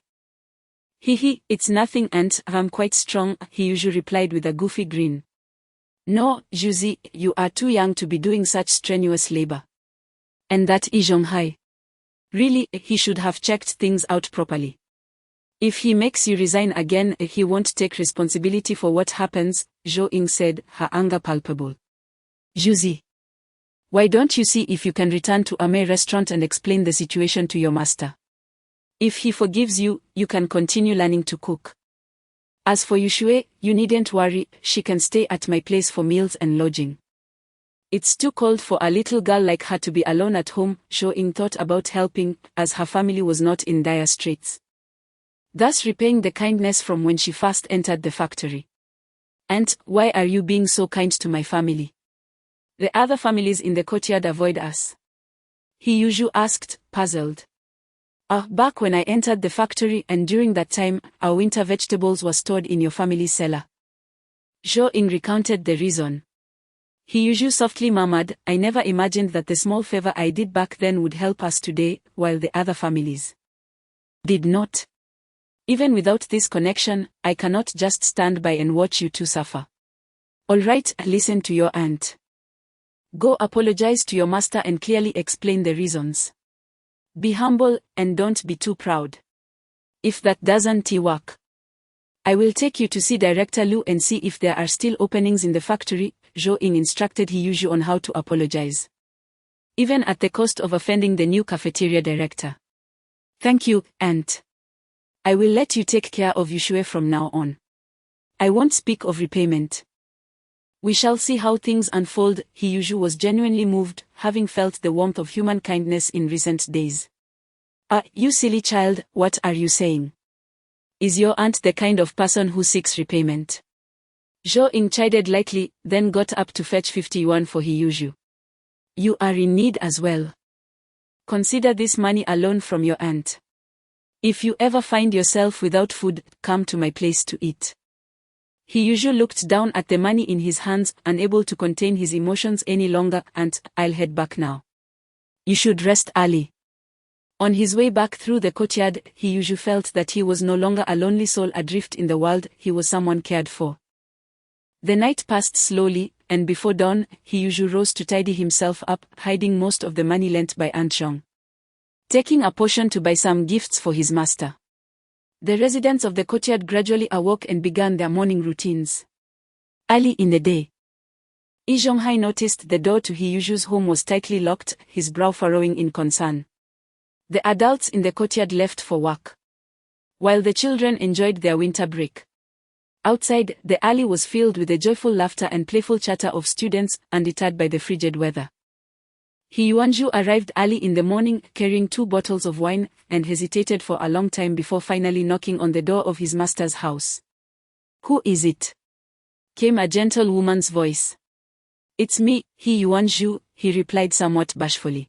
[SPEAKER 2] It's nothing and I'm quite strong, he Yuju replied with a goofy grin. No, Juzi, you are too young to be doing such strenuous labor. And that is Zhonghai. Really, he should have checked things out properly. If he makes you resign again, he won't take responsibility for what happens, Zhou-Ying said, her anger palpable. Juzi, why don't you see if you can return to a Mei restaurant and explain the situation to your master? If he forgives you, you can continue learning to cook. As for Yuxue, you needn't worry, she can stay at my place for meals and lodging. It's too cold for a little girl like her to be alone at home, Zhou-Ying thought about helping, as her family was not in dire straits. Thus repaying the kindness from when she first entered the factory. And, why are you being so kind to my family? The other families in the courtyard avoid us. He Yuju asked, puzzled. Back when I entered the factory and during that time, our winter vegetables were stored in your family's cellar. Zhou-Ying recounted the reason. He Yuju softly murmured, I never imagined that the small favor I did back then would help us today, while the other families did not. Even without this connection, I cannot just stand by and watch you two suffer. Alright, listen to your aunt. Go apologize to your master and clearly explain the reasons. Be humble, and don't be too proud. If that doesn't work, I will take you to see Director Lu and see if there are still openings in the factory, Zhou-Ying instructed He Yuju on how to apologize. Even at the cost of offending the new cafeteria director. Thank you, aunt. I will let you take care of Yuxue from now on. I won't speak of repayment. We shall see how things unfold. He Yuju was genuinely moved, having felt the warmth of human kindness in recent days. You silly child, what are you saying? Is your aunt the kind of person who seeks repayment? Zhou-Ying chided lightly, then got up to fetch 50 yuan for He Yuju. You are in need as well. Consider this money a loan from your aunt. If you ever find yourself without food, come to my place to eat. He Yuju looked down at the money in his hands, unable to contain his emotions any longer. Aunt, I'll head back now. You should rest early. On his way back through the courtyard, He Yuju felt that he was no longer a lonely soul adrift in the world, he was someone cared for. The night passed slowly, and before dawn, He Yuju rose to tidy himself up, hiding most of the money lent by Aunt Zhong. Taking a portion to buy some gifts for his master. The residents of the courtyard gradually awoke and began their morning routines. Early in the day, Yi Zhonghai noticed the door to He Yuju's home was tightly locked, his brow furrowing in concern. The adults in the courtyard left for work, while the children enjoyed their winter break. Outside, the alley was filled with the joyful laughter and playful chatter of students, undeterred by the frigid weather. He Yuanju arrived early in the morning, carrying 2 bottles of wine, and hesitated for a long time before finally knocking on the door of his master's house. Who is it? Came a gentle woman's voice. It's me, He Yuanju, he replied somewhat bashfully.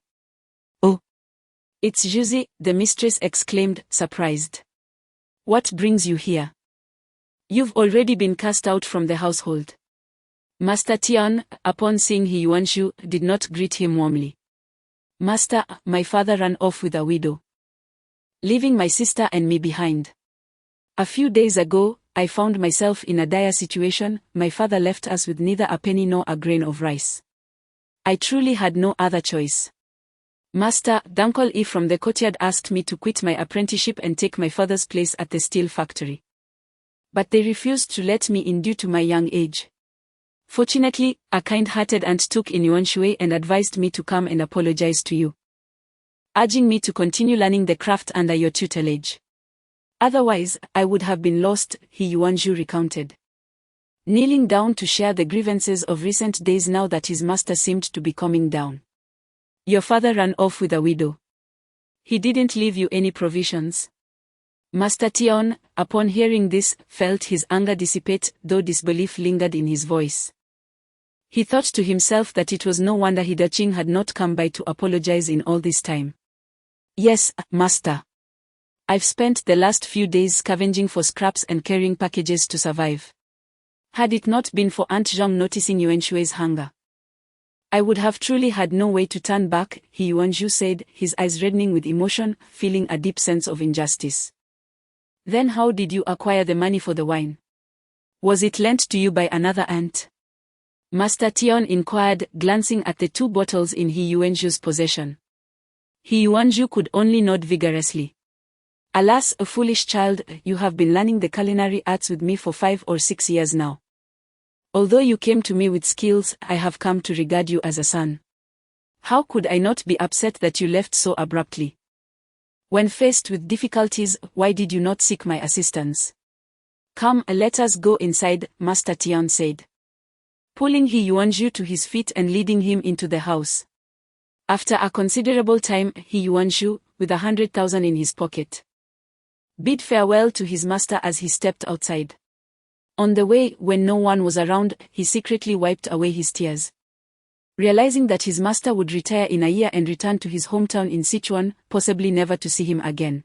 [SPEAKER 2] Oh. It's Juzi, the mistress exclaimed, surprised. What brings you here? You've already been cast out from the household. Master Tian, upon seeing He Yuanju, did not greet him warmly. Master, my father ran off with a widow, leaving my sister and me behind. A few days ago, I found myself in a dire situation. My father left us with neither a penny nor a grain of rice. I truly had no other choice. Master, Uncle E from the courtyard asked me to quit my apprenticeship and take my father's place at the steel factory. But they refused to let me in due to my young age. Fortunately, a kind-hearted aunt took in Yuan Shui and advised me to come and apologize to you, urging me to continue learning the craft under your tutelage. Otherwise, I would have been lost, He Yuanju recounted, kneeling down to share the grievances of recent days now that his master seemed to be calming down. Your father ran off with a widow. He didn't leave you any provisions. Master Tian, upon hearing this, felt his anger dissipate, though disbelief lingered in his voice. He thought to himself that it was no wonder Hidaching had not come by to apologize in all this time. Yes, master. I've spent the last few days scavenging for scraps and carrying packages to survive. Had it not been for Aunt Zhang noticing Yuanshui's hunger, I would have truly had no way to turn back, Yuanshu said, his eyes reddening with emotion, feeling a deep sense of injustice. Then how did you acquire the money for the wine? Was it lent to you by another aunt? Master Tian inquired, glancing at the 2 bottles in Yuanshu's possession. Yuanshu could only nod vigorously. Alas, a foolish child, you have been learning the culinary arts with me for 5 or 6 years now. Although you came to me with skills, I have come to regard you as a son. How could I not be upset that you left so abruptly? When faced with difficulties, why did you not seek my assistance? Come, let us go inside, Master Tian said, pulling Yuanshu to his feet and leading him into the house. After a considerable time, Yuanshu, with 100,000 in his pocket, bid farewell to his master as he stepped outside. On the way, when no one was around, he secretly wiped away his tears. Realizing that his master would retire in a year and return to his hometown in Sichuan, possibly never to see him again.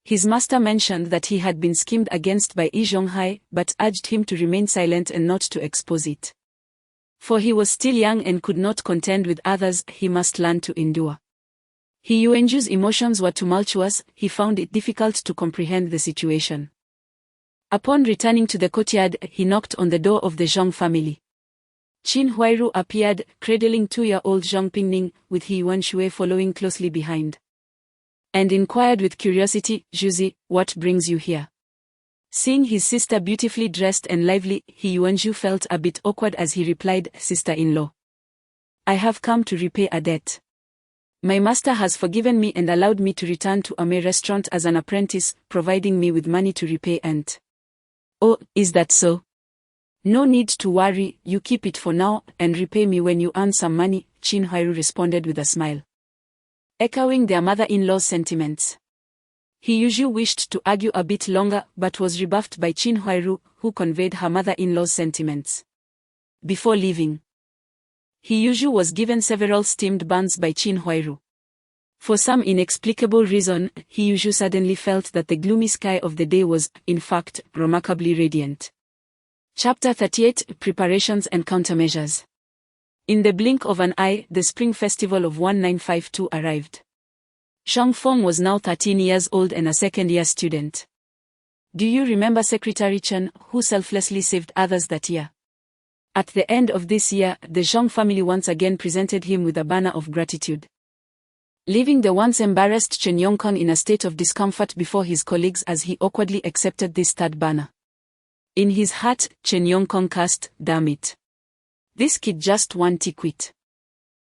[SPEAKER 2] His master mentioned that he had been schemed against by Yi Zhonghai, but urged him to remain silent and not to expose it. For he was still young and could not contend with others, he must learn to endure. Yuanshu's emotions were tumultuous, he found it difficult to comprehend the situation. Upon returning to the courtyard, he knocked on the door of the Zhang family. Qin Huairu appeared, cradling 2-year-old Zhang Pingning, with Yuanshu following closely behind, and inquired with curiosity, Zhuzi, what brings you here? Seeing his sister beautifully dressed and lively, Yuanshu felt a bit awkward as he replied, sister-in-law, I have come to repay a debt. My master has forgiven me and allowed me to return to a May restaurant as an apprentice, providing me with money to repay aunt. Oh, is that so? No need to worry, you keep it for now, and repay me when you earn some money, Qin Huairu responded with a smile. Echoing their mother-in-law's sentiments, Yuanshu wished to argue a bit longer but was rebuffed by Qin Huairu, who conveyed her mother-in-law's sentiments. Before leaving, Yuanshu was given several steamed buns by Qin Huairu. For some inexplicable reason, Yuanshu suddenly felt that the gloomy sky of the day was, in fact, remarkably radiant. Chapter 38 Preparations and Countermeasures. In the blink of an eye, the spring festival of 1952 arrived. Zhang Feng was now 13 years old and a second-year student. Do you remember Secretary Chen, who selflessly saved others that year? At the end of this year, the Zhang family once again presented him with a banner of gratitude, leaving the once embarrassed Chen Yongkong in a state of discomfort before his colleagues as he awkwardly accepted this third banner. In his heart, Chen Yongkong cursed, damn it. This kid just won't quit.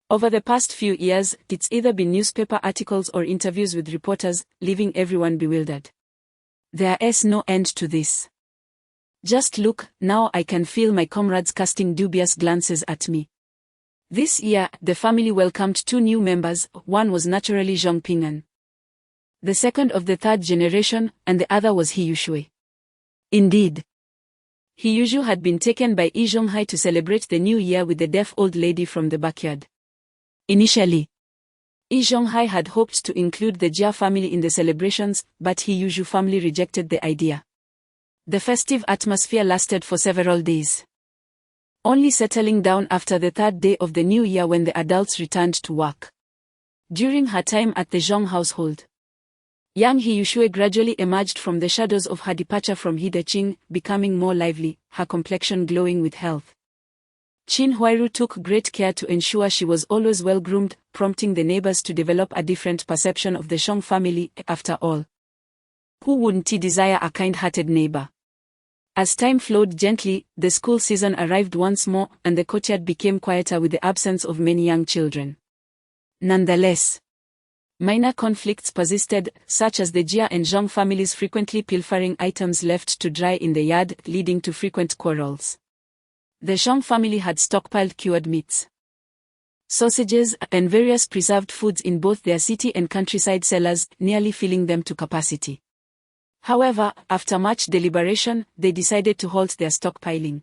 [SPEAKER 2] Over the past few years, it's either been newspaper articles or interviews with reporters, leaving everyone bewildered. There is no end to this. Just look, now I can feel my comrades casting dubious glances at me. This year, the family welcomed 2 new members, one was naturally Zhang Ping'an, the second of the 3rd generation, and the other was Yuanshu. Indeed, Yuanshu had been taken by Yi Zhonghai to celebrate the new year with the deaf old lady from the backyard. Initially, Yi Zhonghai had hoped to include the Jia family in the celebrations, but Yuanshu family rejected the idea. The festive atmosphere lasted for several days, only settling down after the 3rd day of the new year when the adults returned to work. During her time at the Zhang household, young Yuanshu gradually emerged from the shadows of her departure from Hidaching, becoming more lively, her complexion glowing with health. Qin Huairu took great care to ensure she was always well-groomed, prompting the neighbors to develop a different perception of the Zhang family. After all, who wouldn't desire a kind-hearted neighbor? As time flowed gently, the school season arrived once more, and the courtyard became quieter with the absence of many young children. Nonetheless, minor conflicts persisted, such as the Jia and Zhang families frequently pilfering items left to dry in the yard, leading to frequent quarrels. The Zhang family had stockpiled cured meats, sausages, and various preserved foods in both their city and countryside cellars, nearly filling them to capacity. However, after much deliberation, they decided to halt their stockpiling.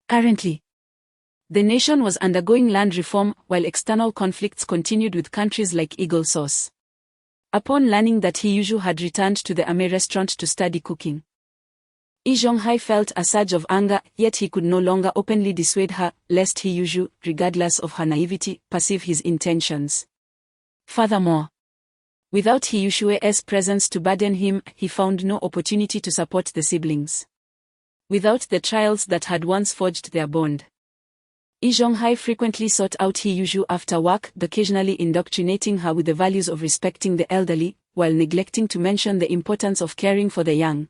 [SPEAKER 2] Currently, The nation was undergoing land reform, while external conflicts continued with countries like Eagle Source. Upon learning that He Yushu had returned to the Ame restaurant to study cooking, Lee Zhonghai felt a surge of anger, yet he could no longer openly dissuade her, lest He Yushu, regardless of her naivety, perceive his intentions. Furthermore, without He Yushu's presence to burden him, he found no opportunity to support the siblings. Without the trials that had once forged their bond, Lee Zhonghai frequently sought out He Yushu after work, occasionally indoctrinating her with the values of respecting the elderly, while neglecting to mention the importance of caring for the young.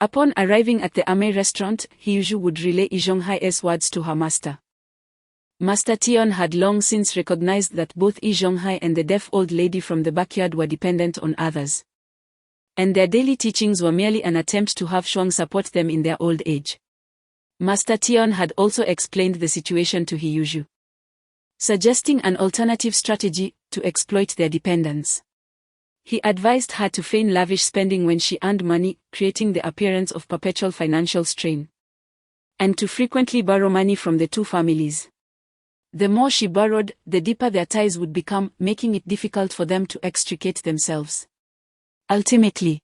[SPEAKER 2] Upon arriving at the Ame restaurant, He Yushu would relay Lee Zhonghai's words to her master. Master Tion had long since recognized that both Lee Zhonghai and the deaf old lady from the backyard were dependent on others, and their daily teachings were merely an attempt to have Shuang support them in their old age. Master Tion had also explained the situation to He Yushu, suggesting an alternative strategy to exploit their dependence. He advised her to feign lavish spending when she earned money, creating the appearance of perpetual financial strain, and to frequently borrow money from the two families. The more she borrowed, the deeper their ties would become, making it difficult for them to extricate themselves. Ultimately,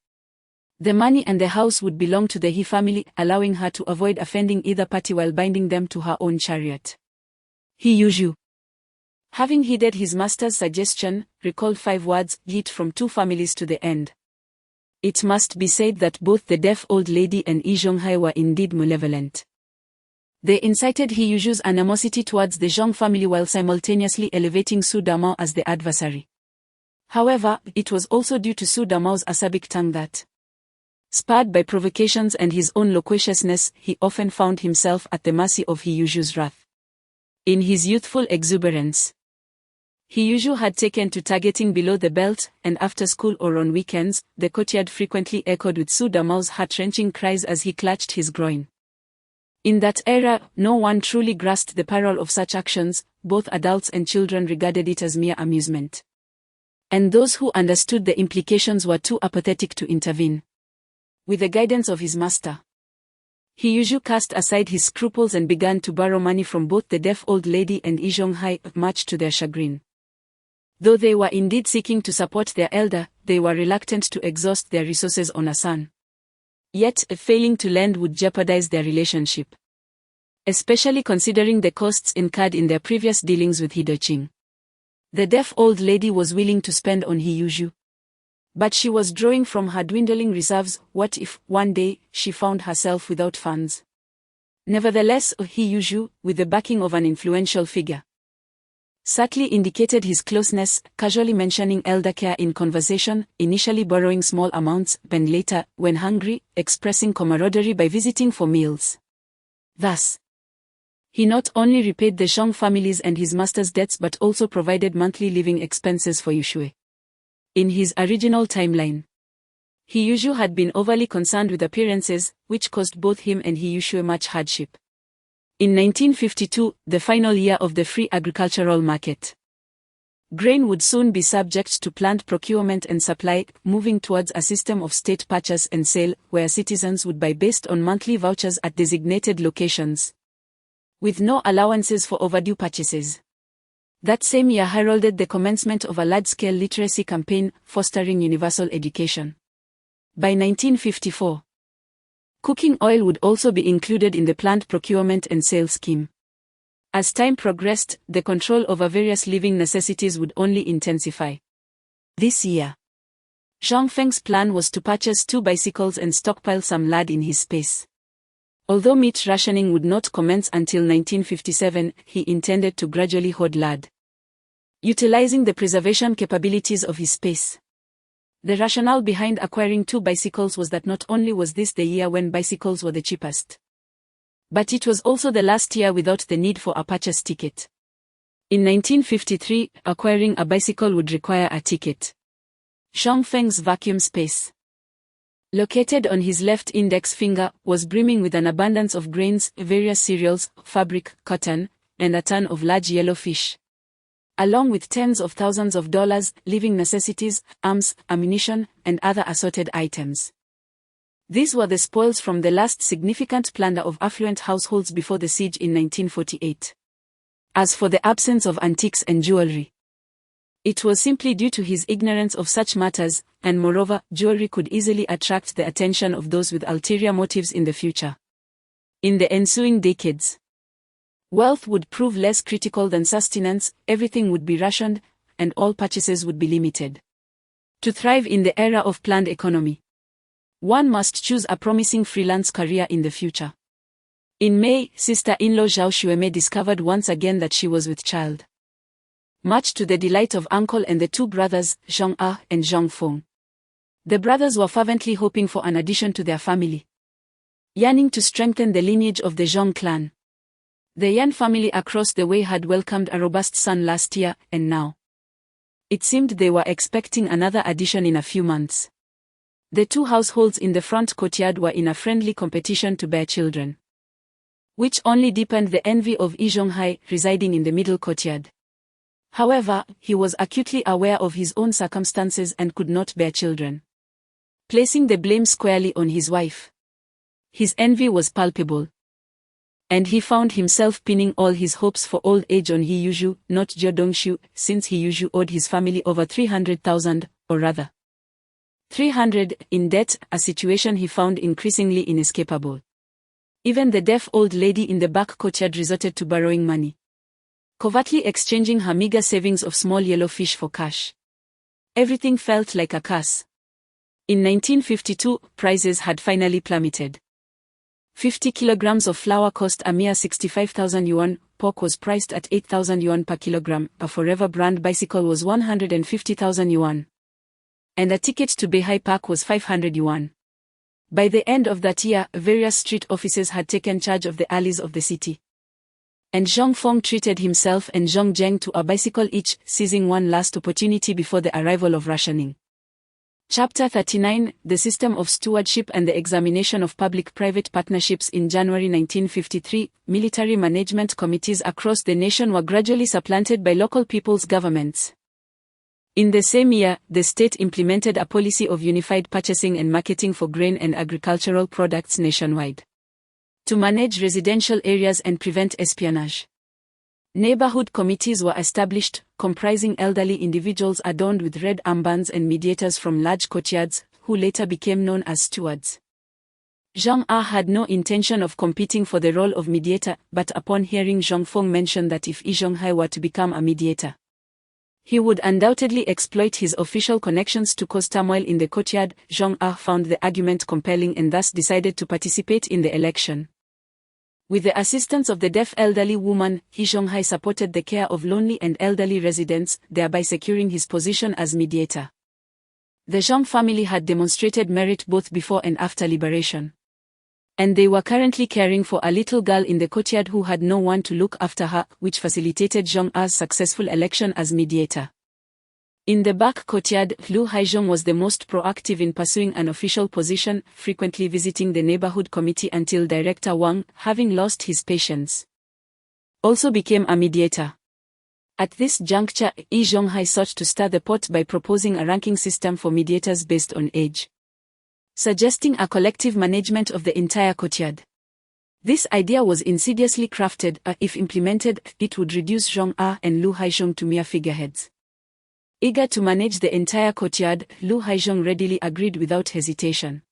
[SPEAKER 2] the money and the house would belong to the He family, allowing her to avoid offending either party while binding them to her own chariot. He Yushu, having heeded his master's suggestion, recalled 5 words, "Yeet from 2 families to the end." It must be said that both the deaf old lady and Lee Zhonghai were indeed malevolent. They incited He Yushu's animosity towards the Zhong family while simultaneously elevating Su Damao as the adversary. However, it was also due to Su Damao's acerbic tongue that, spurred by provocations and his own loquaciousness, he often found himself at the mercy of He Yushu's wrath. In his youthful exuberance, He Yushu had taken to targeting below the belt, and after school or on weekends, the courtyard frequently echoed with Su Damao's heart-wrenching cries as he clutched his groin. In that era, no one truly grasped the peril of such actions. Both adults and children regarded it as mere amusement, and those who understood the implications were too apathetic to intervene. With the guidance of his master, He Yushu cast aside his scruples and began to borrow money from both the deaf old lady and Lee Zhonghai, much to their chagrin. Though they were indeed seeking to support their elder, they were reluctant to exhaust their resources on a son. Yet, failing to lend would jeopardize their relationship, especially considering the costs incurred in their previous dealings with Hidoching. The deaf old lady was willing to spend on He Yushu, but she was drawing from her dwindling reserves. What if, one day, she found herself without funds? Nevertheless, He Yushu, with the backing of an influential figure, subtly indicated his closeness, casually mentioning elder care in conversation, initially borrowing small amounts, and later, when hungry, expressing camaraderie by visiting for meals. Thus, he not only repaid the Zhong families and his master's debts but also provided monthly living expenses for Yushu. In his original timeline, He Yushu had been overly concerned with appearances, which caused both him and He Yushu much hardship. In 1952, the final year of the free agricultural market, grain would soon be subject to planned procurement and supply, moving towards a system of state purchase and sale, where citizens would buy based on monthly vouchers at designated locations, with no allowances for overdue purchases. That same year heralded the commencement of a large-scale literacy campaign, fostering universal education. By 1954, cooking oil would also be included in the planned procurement and sale scheme. As time progressed, the control over various living necessities would only intensify. This year, Zhang Feng's plan was to purchase 2 bicycles and stockpile some lard in his space. Although meat rationing would not commence until 1957, he intended to gradually hoard lard, utilizing the preservation capabilities of his space. The rationale behind acquiring 2 bicycles was that not only was this the year when bicycles were the cheapest, but it was also the last year without the need for a purchase ticket. In 1953, acquiring a bicycle would require a ticket. Zhang Feng's vacuum space, located on his left index finger, was brimming with an abundance of grains, various cereals, fabric, cotton, and a ton of large yellow fish, along with tens of thousands of dollars, living necessities, arms, ammunition, and other assorted items. These were the spoils from the last significant plunder of affluent households before the siege in 1948. As for the absence of antiques and jewelry, it was simply due to his ignorance of such matters, and moreover, jewelry could easily attract the attention of those with ulterior motives in the future. In the ensuing decades, wealth would prove less critical than sustenance, everything would be rationed, and all purchases would be limited. To thrive in the era of planned economy, one must choose a promising freelance career in the future. In May, sister-in-law Zhao Xueme discovered once again that she was with child, much to the delight of uncle and the two brothers, Zhang Ah and Zhang Feng. The brothers were fervently hoping for an addition to their family, yearning to strengthen the lineage of the Zhang clan. The Yan family across the way had welcomed a robust son last year, and now it seemed they were expecting another addition in a few months. The two households in the front courtyard were in a friendly competition to bear children, which only deepened the envy of Yi Zhonghai, residing in the middle courtyard. However, he was acutely aware of his own circumstances and could not bear children, placing the blame squarely on his wife. His envy was palpable, and he found himself pinning all his hopes for old age on He Yuzhu, not Zhou Dongshu, since He Yuzhu owed his family over 300,000, or rather 300, in debt, a situation he found increasingly inescapable. Even the deaf old lady in the back courtyard resorted to borrowing money, covertly exchanging her meager savings of small yellow fish for cash. Everything felt like a curse. In 1952, prices had finally plummeted. 50 kilograms of flour cost a mere 65,000 yuan, pork was priced at 8,000 yuan per kilogram, a Forever brand bicycle was 150,000 yuan, and a ticket to Beihai Park was 500 yuan. By the end of that year, various street offices had taken charge of the alleys of the city, and Zhang Feng treated himself and Zhang Zheng to a bicycle each, seizing one last opportunity before the arrival of rationing. Chapter 39, The System of Stewardship and the Examination of Public-Private Partnerships. In January 1953, military management committees across the nation were gradually supplanted by local people's governments. In the same year, the state implemented a policy of unified purchasing and marketing for grain and agricultural products nationwide, to manage residential areas and prevent espionage. Neighborhood committees were established, comprising elderly individuals adorned with red armbands and mediators from large courtyards, who later became known as stewards. Zhang Ah had no intention of competing for the role of mediator, but upon hearing Zhang Feng mention that if Yi Zhonghai were to become a mediator, he would undoubtedly exploit his official connections to cause turmoil in the courtyard, Zhang Ah found the argument compelling and thus decided to participate in the election. With the assistance of the deaf elderly woman, Yi Zhonghai supported the care of lonely and elderly residents, thereby securing his position as mediator. The Zhang family had demonstrated merit both before and after liberation, and they were currently caring for a little girl in the courtyard who had no one to look after her, which facilitated Zhang A's successful election as mediator. In the back courtyard, Lu Haizhong was the most proactive in pursuing an official position, frequently visiting the neighborhood committee until Director Wang, having lost his patience, also became a mediator. At this juncture, Yi Zhonghai sought to stir the pot by proposing a ranking system for mediators based on age, suggesting a collective management of the entire courtyard. This idea was insidiously crafted, if implemented, it would reduce Zhang Ah and Lu Haizhong to mere figureheads. Eager to manage the entire courtyard, Lu Haizhong readily agreed without hesitation.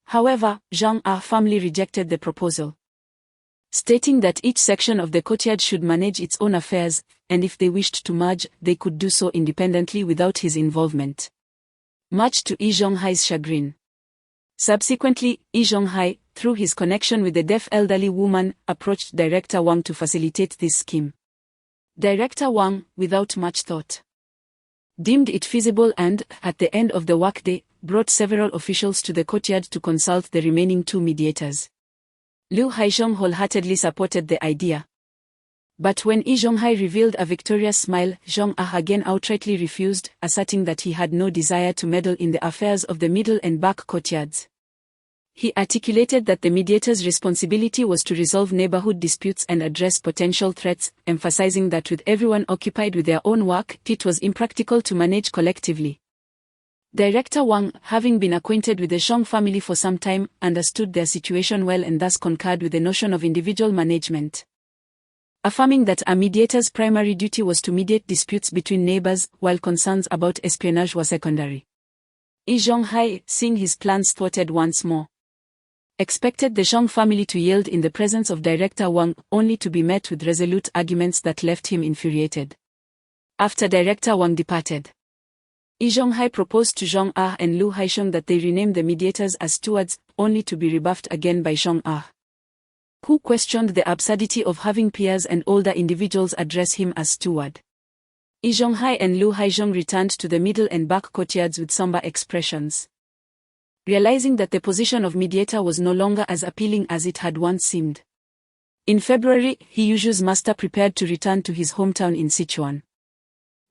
[SPEAKER 2] However, Zhang Ah firmly rejected the proposal, stating that each section of the courtyard should manage its own affairs, and if they wished to merge, they could do so independently without his involvement, much to Yi Zhonghai's chagrin. Subsequently, Yi Zhonghai, through his connection with the deaf elderly woman, approached Director Wang to facilitate this scheme. Director Wang, without much thought, deemed it feasible and, at the end of the workday, brought several officials to the courtyard to consult the remaining two mediators. Lu Haizhong wholeheartedly supported the idea. But when Yi Zhonghai revealed a victorious smile, Zhang Ah again outrightly refused, asserting that he had no desire to meddle in the affairs of the middle and back courtyards. He articulated that the mediator's responsibility was to resolve neighborhood disputes and address potential threats, emphasizing that with everyone occupied with their own work, it was impractical to manage collectively. Director Wang, having been acquainted with the Zhong family for some time, understood their situation well and thus concurred with the notion of individual management, affirming that a mediator's primary duty was to mediate disputes between neighbors, while concerns about espionage were secondary. Yi Zhonghai, seeing his plans thwarted once more, expected the Zhong family to yield in the presence of Director Wang, only to be met with resolute arguments that left him infuriated. After Director Wang departed, Yi Zhonghai proposed to Zhong Ah and Lu Haisheng that they rename the mediators as stewards, only to be rebuffed again by Zhong Ah, who questioned the absurdity of having peers and older individuals address him as steward. Yi Zhonghai and Lu Haisheng returned to the middle and back courtyards with somber expressions, realizing that the position of mediator was no longer as appealing as it had once seemed. In February, He Yushu's master prepared to return to his hometown in Sichuan.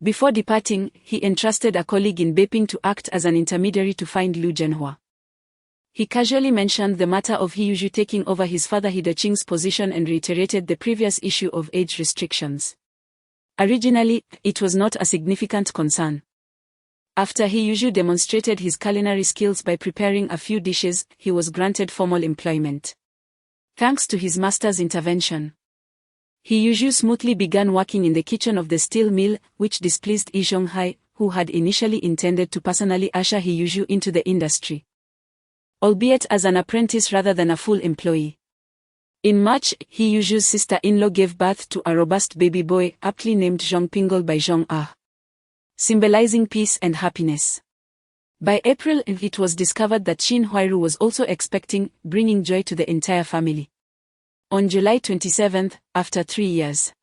[SPEAKER 2] Before departing, he entrusted a colleague in Beiping to act as an intermediary to find Lu Zhenhua. He casually mentioned the matter of He Yushu taking over his father He Deqing's position and reiterated the previous issue of age restrictions. Originally, it was not a significant concern. After He Yushu demonstrated his culinary skills by preparing a few dishes, he was granted formal employment. Thanks to his master's intervention, He Yushu smoothly began working in the kitchen of the steel mill, which displeased Yi Zhonghai, who had initially intended to personally usher He Yushu into the industry, albeit as an apprentice rather than a full employee. In March, He Yushu's sister-in-law gave birth to a robust baby boy, aptly named Zhongpingle by Zhong Ah, symbolizing peace and happiness. By April, it was discovered that Qin Huairu was also expecting, bringing joy to the entire family. On July 27, after 3 years,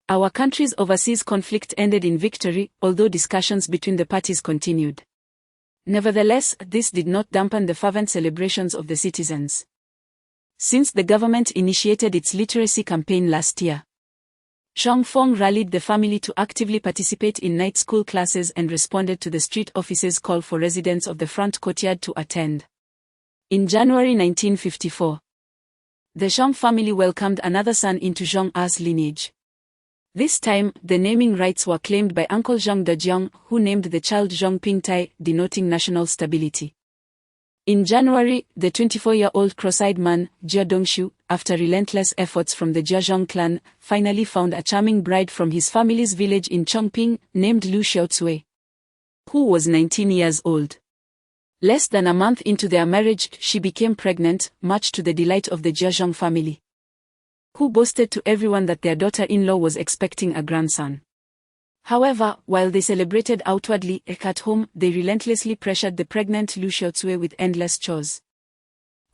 [SPEAKER 2] our country's overseas conflict ended in victory, although discussions between the parties continued. Nevertheless, this did not dampen the fervent celebrations of the citizens. Since the government initiated its literacy campaign last year, Zhang Feng rallied the family to actively participate in night school classes and responded to the street office's call for residents of the front courtyard to attend. In January 1954, the Zhang family welcomed another son into Zhong Ah's lineage. This time, the naming rights were claimed by Uncle Zhang Dejiang, who named the child Zhong Pingtai, denoting national stability. In January, the 24-year-old cross-eyed man, Jia Dongshu, after relentless efforts from the Jiazhong clan, finally found a charming bride from his family's village in Chongping, named Lu Xiaocui, who was 19 years old. Less than a month into their marriage, she became pregnant, much to the delight of the Jiazhong family, who boasted to everyone that their daughter-in-law was expecting a grandson. However, while they celebrated outwardly, at home, they relentlessly pressured the pregnant Lu Xiaocui with endless chores,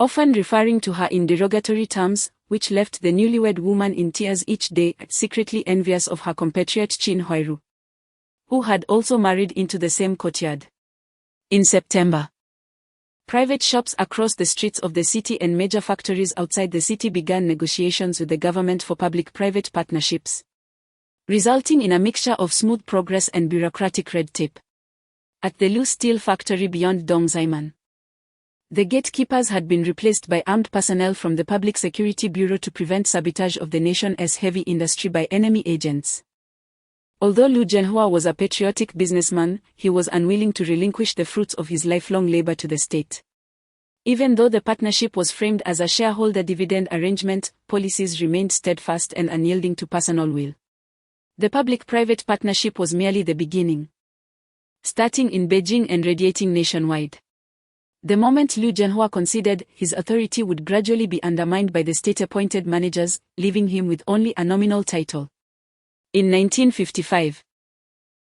[SPEAKER 2] often referring to her in derogatory terms, which left the newlywed woman in tears each day, secretly envious of her compatriot Qin Huairu, who had also married into the same courtyard. In September, private shops across the streets of the city and major factories outside the city began negotiations with the government for public-private partnerships, resulting in a mixture of smooth progress and bureaucratic red tape. At the Lu steel factory beyond Dongzaiman, the gatekeepers had been replaced by armed personnel from the Public Security Bureau to prevent sabotage of the nation's heavy industry by enemy agents. Although Lu Zhenhua was a patriotic businessman, he was unwilling to relinquish the fruits of his lifelong labor to the state. Even though the partnership was framed as a shareholder dividend arrangement, policies remained steadfast and unyielding to personal will. The public-private partnership was merely the beginning, starting in Beijing and radiating nationwide. The moment Lu Zhenhua conceded, his authority would gradually be undermined by the state-appointed managers, leaving him with only a nominal title. In 1955,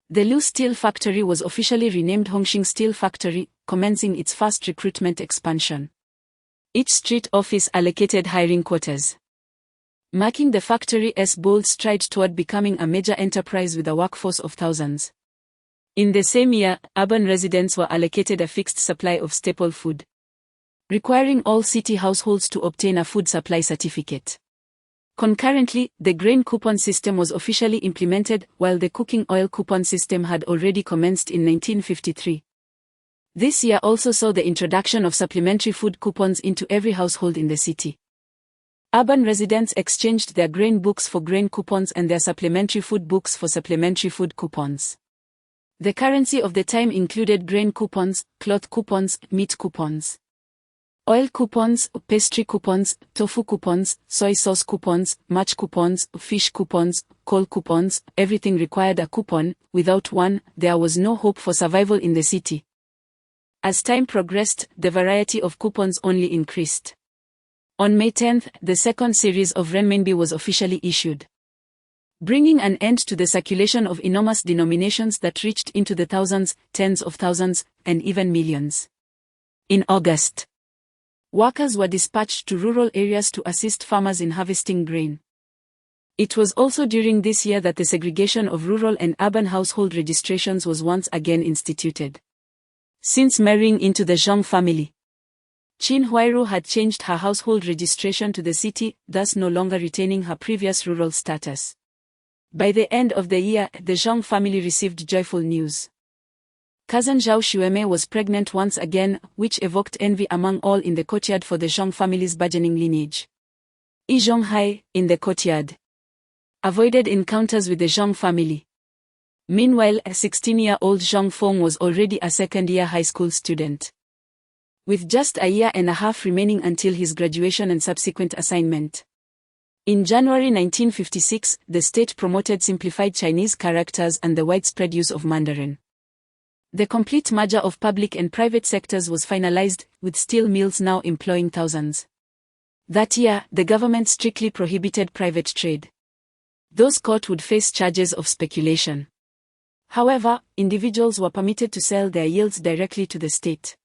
[SPEAKER 2] the Lu Steel Factory was officially renamed Hongqing Steel Factory, commencing its fast recruitment expansion. Each street office allocated hiring quotas, marking the factory's bold stride toward becoming a major enterprise with a workforce of thousands. In the same year, urban residents were allocated a fixed supply of staple food, requiring all city households to obtain a food supply certificate. Concurrently, the grain coupon system was officially implemented, while the cooking oil coupon system had already commenced in 1953. This year also saw the introduction of supplementary food coupons into every household in the city. Urban residents exchanged their grain books for grain coupons and their supplementary food books for supplementary food coupons. The currency of the time included grain coupons, cloth coupons, meat coupons, oil coupons, pastry coupons, tofu coupons, soy sauce coupons, match coupons, fish coupons, coal coupons. Everything required a coupon. Without one, there was no hope for survival in the city. As time progressed, the variety of coupons only increased. On May 10, the second series of renminbi was officially issued, bringing an end to the circulation of enormous denominations that reached into the thousands, tens of thousands, and even millions. In August, workers were dispatched to rural areas to assist farmers in harvesting grain. It was also during this year that the segregation of rural and urban household registrations was once again instituted. Since marrying into the Zhang family, Qin Huairu had changed her household registration to the city, thus no longer retaining her previous rural status. By the end of the year, the Zhang family received joyful news. Cousin Zhao Xueme was pregnant once again, which evoked envy among all in the courtyard for the Zhang family's burgeoning lineage. Yi Zhonghai, in the courtyard, avoided encounters with the Zhang family. Meanwhile, a 16-year-old Zhang Feng was already a second-year high school student. With just a year and a half remaining until his graduation and subsequent assignment. In January 1956, the state promoted simplified Chinese characters and the widespread use of Mandarin. The complete merger of public and private sectors was finalized, with steel mills now employing thousands. That year, the government strictly prohibited private trade. Those caught would face charges of speculation. However, individuals were permitted to sell their yields directly to the state.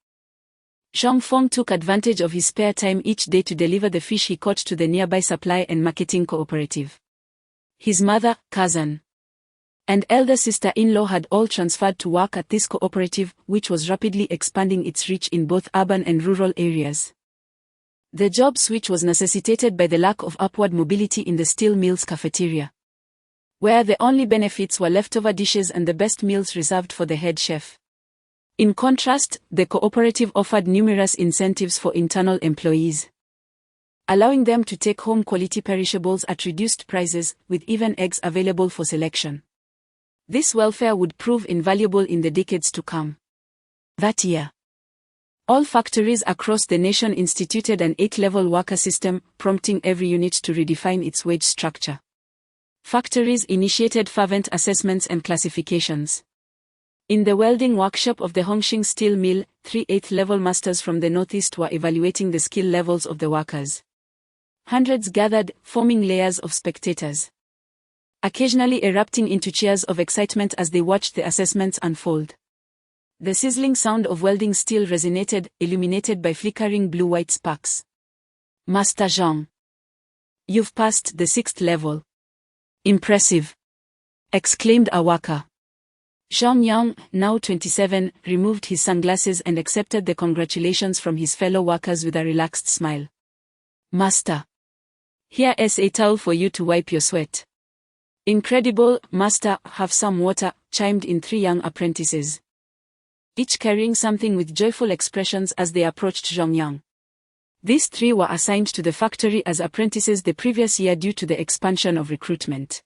[SPEAKER 2] Zhang Feng took advantage of his spare time each day to deliver the fish he caught to the nearby supply and marketing cooperative. His mother, cousin, and elder sister-in-law had all transferred to work at this cooperative, which was rapidly expanding its reach in both urban and rural areas. The job switch was necessitated by the lack of upward mobility in the steel mill's cafeteria, where the only benefits were leftover dishes and the best meals reserved for the head chef. In contrast, the cooperative offered numerous incentives for internal employees, allowing them to take home quality perishables at reduced prices, with even eggs available for selection. This welfare would prove invaluable in the decades to come. That year, all factories across the nation instituted an 8-level worker system, prompting every unit to redefine its wage structure. Factories initiated fervent assessments and classifications. In the welding workshop of the Hongqing Steel Mill, 3 8th-level masters from the northeast were evaluating the skill levels of the workers. Hundreds gathered, forming layers of spectators, occasionally erupting into cheers of excitement as they watched the assessments unfold. The sizzling sound of welding steel resonated, illuminated by flickering blue-white sparks. "Master Zhang, you've passed the 6th level. Impressive!" exclaimed a worker. Zhang Yang, now 27, removed his sunglasses and accepted the congratulations from his fellow workers with a relaxed smile. "Master, here's a towel for you to wipe your sweat." "Incredible, Master, have some water," chimed in 3 young apprentices, each carrying something with joyful expressions as they approached Zhang Yang. These 3 were assigned to the factory as apprentices the previous year due to the expansion of recruitment.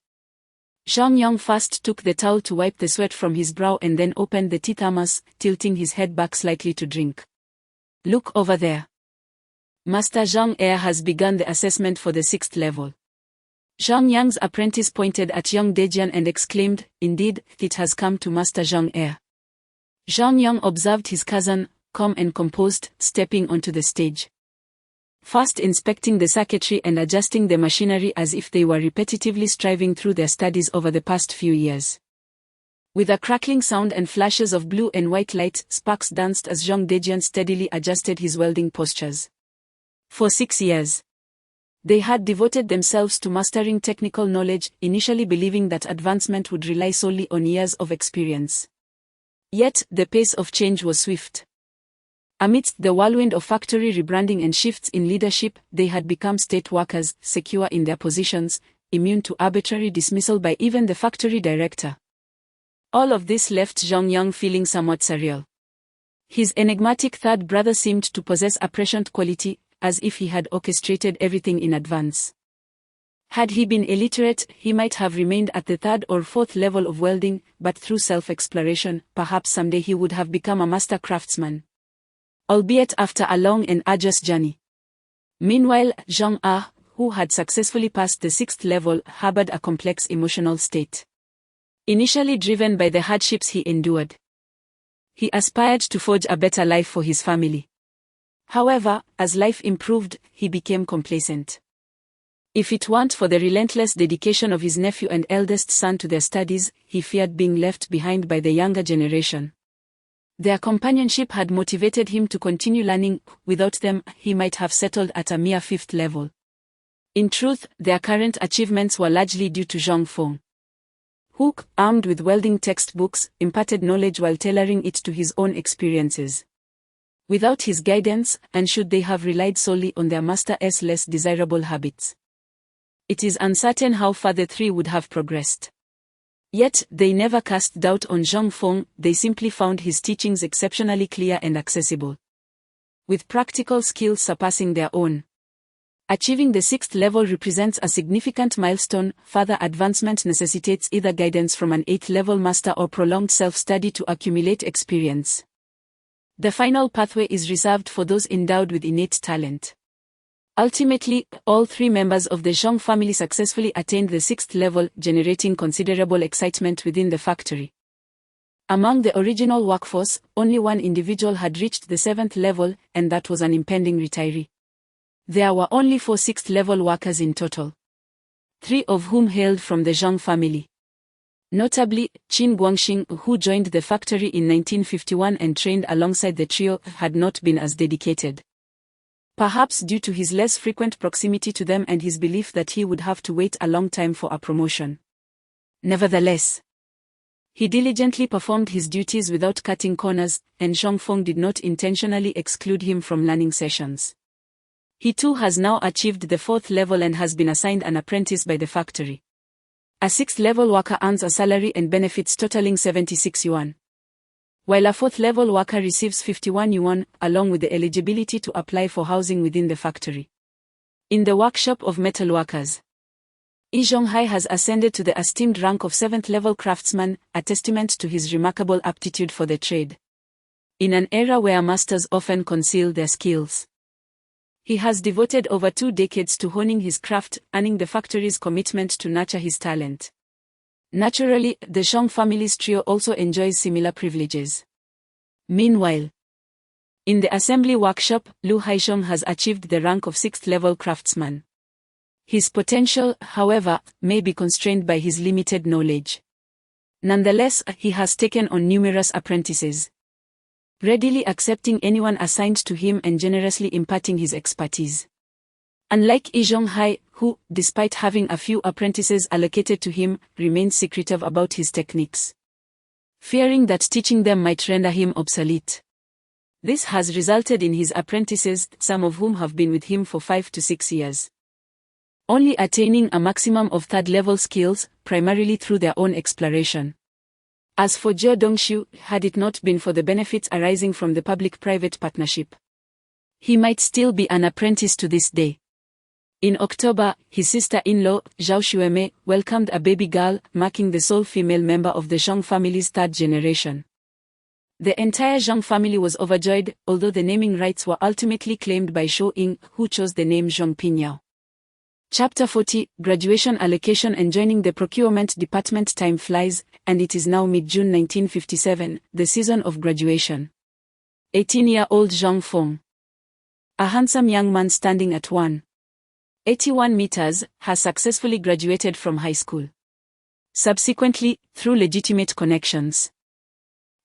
[SPEAKER 2] Zhang Yang first took the towel to wipe the sweat from his brow and then opened the tea thermos, tilting his head back slightly to drink. "Look over there. Master Zhang has begun the assessment for the 6th level." Zhang Yang's apprentice pointed at young Dejian and exclaimed, "Indeed, it has come to Master Zhang." Zhang Yang observed his cousin, calm and composed, stepping onto the stage, first inspecting the circuitry and adjusting the machinery as if they were repetitively striving through their studies over the past few years. With a crackling sound and flashes of blue and white light, sparks danced as Zhang Dejian steadily adjusted his welding postures. For 6 years, they had devoted themselves to mastering technical knowledge, initially believing that advancement would rely solely on years of experience. Yet, the pace of change was swift. Amidst the whirlwind of factory rebranding and shifts in leadership, they had become state workers, secure in their positions, immune to arbitrary dismissal by even the factory director. All of this left Zhang Yang feeling somewhat surreal. His enigmatic third brother seemed to possess a prescient quality, as if he had orchestrated everything in advance. Had he been illiterate, he might have remained at the third or fourth level of welding, but through self-exploration, perhaps someday he would have become a master craftsman. Albeit after a long and arduous journey. Meanwhile, Zhang Ah, who had successfully passed the sixth level, harbored a complex emotional state. Initially driven by the hardships he endured, he aspired to forge a better life for his family. However, as life improved, he became complacent. If it weren't for the relentless dedication of his nephew and eldest son to their studies, he feared being left behind by the younger generation. Their companionship had motivated him to continue learning. Without them, he might have settled at a mere fifth level. In truth, their current achievements were largely due to Zhang Feng, who, armed with welding textbooks, imparted knowledge while tailoring it to his own experiences. Without his guidance, and should they have relied solely on their master's less desirable habits, it is uncertain how far the three would have progressed. Yet, they never cast doubt on Zhang Feng, they simply found his teachings exceptionally clear and accessible, with practical skills surpassing their own. Achieving the sixth level represents a significant milestone. Further advancement necessitates either guidance from an eighth-level master or prolonged self-study to accumulate experience. The final pathway is reserved for those endowed with innate talent. Ultimately, all three members of the Zhang family successfully attained the sixth level, generating considerable excitement within the factory. Among the original workforce, only one individual had reached the seventh level, and that was an impending retiree. There were only 4 sixth-level workers in total, 3 of whom hailed from the Zhang family. Notably, Qin Guangxing, who joined the factory in 1951 and trained alongside the trio, had not been as dedicated. Perhaps due to his less frequent proximity to them and his belief that he would have to wait a long time for a promotion. Nevertheless, he diligently performed his duties without cutting corners, and Zhang Feng did not intentionally exclude him from learning sessions. He too has now achieved the 4th level and has been assigned an apprentice by the factory. A 6th-level worker earns a salary and benefits totaling 76 yuan, while a 4th-level worker receives 51 yuan, along with the eligibility to apply for housing within the factory. In the workshop of metalworkers, Yi Zhonghai has ascended to the esteemed rank of 7th-level craftsman, a testament to his remarkable aptitude for the trade. In an era where masters often conceal their skills, he has devoted over 2 decades to honing his craft, earning the factory's commitment to nurture his talent. Naturally, the Zhang family's trio also enjoys similar privileges. Meanwhile, in the assembly workshop, Lu Haisheng has achieved the rank of 6th-level craftsman. His potential, however, may be constrained by his limited knowledge. Nonetheless, he has taken on numerous apprentices, readily accepting anyone assigned to him and generously imparting his expertise. Unlike Yi Zhonghai, who, despite having a few apprentices allocated to him, remains secretive about his techniques, fearing that teaching them might render him obsolete. This has resulted in his apprentices, some of whom have been with him for 5 to 6 years, only attaining a maximum of 3rd-level skills, primarily through their own exploration. As for Zhou Dongshu, had it not been for the benefits arising from the public-private partnership, he might still be an apprentice to this day. In October, his sister-in-law, Zhao Xueme, welcomed a baby girl, marking the sole female member of the Zhang family's 3rd generation. The entire Zhang family was overjoyed, although the naming rights were ultimately claimed by Shou Ying, who chose the name Zhong Pinyao. Chapter 40, Graduation Allocation and Joining the Procurement Department. Time flies, and it is now mid-June 1957, the season of graduation. 18-year-old Zhang Feng, a handsome young man standing at 181 meters, has successfully graduated from high school. Subsequently, through legitimate connections,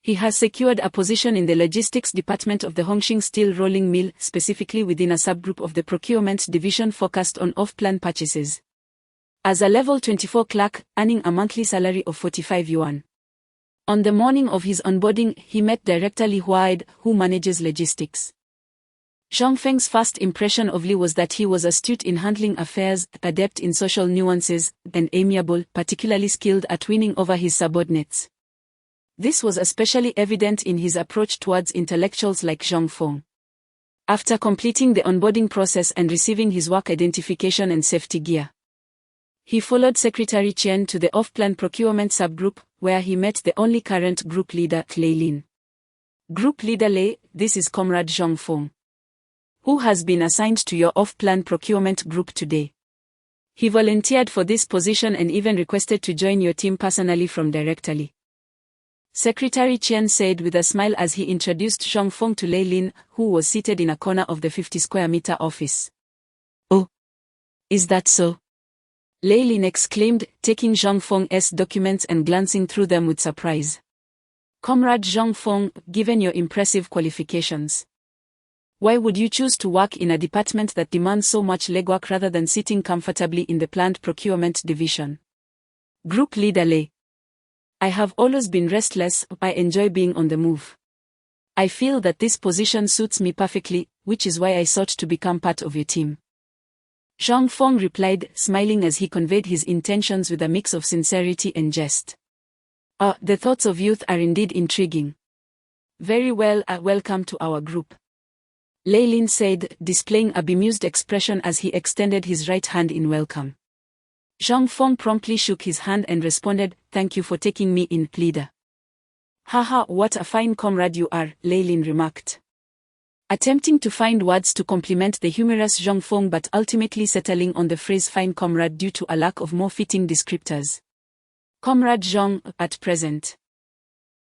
[SPEAKER 2] he has secured a position in the logistics department of the Hongqing Steel Rolling Mill, specifically within a subgroup of the procurement division focused on off-plan purchases, as a level 24 clerk, earning a monthly salary of 45 yuan. On the morning of his onboarding, he met Director Li Huaid, who manages logistics. Zhang Feng's first impression of Li was that he was astute in handling affairs, adept in social nuances, and amiable, particularly skilled at winning over his subordinates. This was especially evident in his approach towards intellectuals like Zhang Feng. After completing the onboarding process and receiving his work identification and safety gear, He followed Secretary Chen to the off-plan procurement subgroup, where he met the only current group leader, Lei Lin. Group leader Lei, this is Comrade Zhang Feng, who has been assigned to your off-plan procurement group today. He volunteered for this position and even requested to join your team personally from directly. Secretary Chen said with a smile as he introduced Zhang Feng to Lei Lin, who was seated in a corner of the 50-square-meter office. Oh, is that so? Lei Lin exclaimed, taking Zhang Feng's documents and glancing through them with surprise. Comrade Zhang Feng, given your impressive qualifications, why would you choose to work in a department that demands so much legwork rather than sitting comfortably in the plant procurement division? Group leader Lei. I have always been restless. I enjoy being on the move. I feel that this position suits me perfectly, which is why I sought to become part of your team. Zhang Feng replied, smiling as he conveyed his intentions with a mix of sincerity and jest. The thoughts of youth are indeed intriguing. Very well, welcome to our group, Lei Lin said, displaying a bemused expression as he extended his right hand in welcome. Zhang Feng promptly shook his hand and responded, thank you for taking me in, leader. Haha, what a fine comrade you are, Lei Lin remarked, attempting to find words to compliment the humorous Zhang Feng but ultimately settling on the phrase fine comrade due to a lack of more fitting descriptors. Comrade Zhang, at present,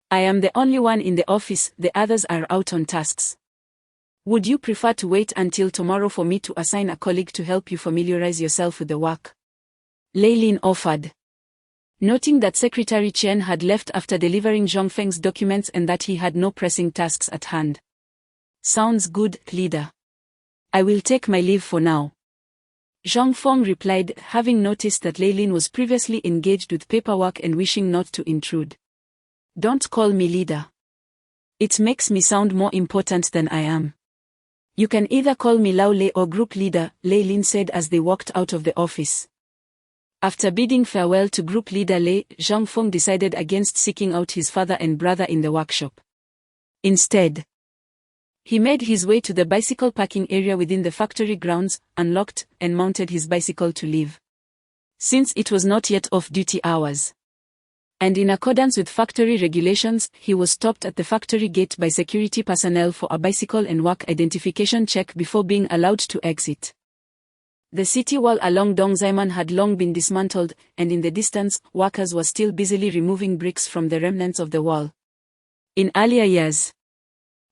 [SPEAKER 2] I am the only one in the office, the others are out on tasks. Would you prefer to wait until tomorrow for me to assign a colleague to help you familiarize yourself with the work? Lei Lin offered, noting that Secretary Chen had left after delivering Zhang Feng's documents and that he had no pressing tasks at hand. Sounds good, leader. I will take my leave for now, Zhang Feng replied, having noticed that Lei Lin was previously engaged with paperwork and wishing not to intrude. Don't call me leader. It makes me sound more important than I am. You can either call me Lao Lei or group leader, Lei Lin said as they walked out of the office. After bidding farewell to group leader Lei, Zhang Feng decided against seeking out his father and brother in the workshop. Instead, he made his way to the bicycle parking area within the factory grounds, unlocked, and mounted his bicycle to leave. Since it was not yet off-duty hours, and in accordance with factory regulations, he was stopped at the factory gate by security personnel for a bicycle and work identification check before being allowed to exit. The city wall along Dongzaiman had long been dismantled, and in the distance, workers were still busily removing bricks from the remnants of the wall. In earlier years,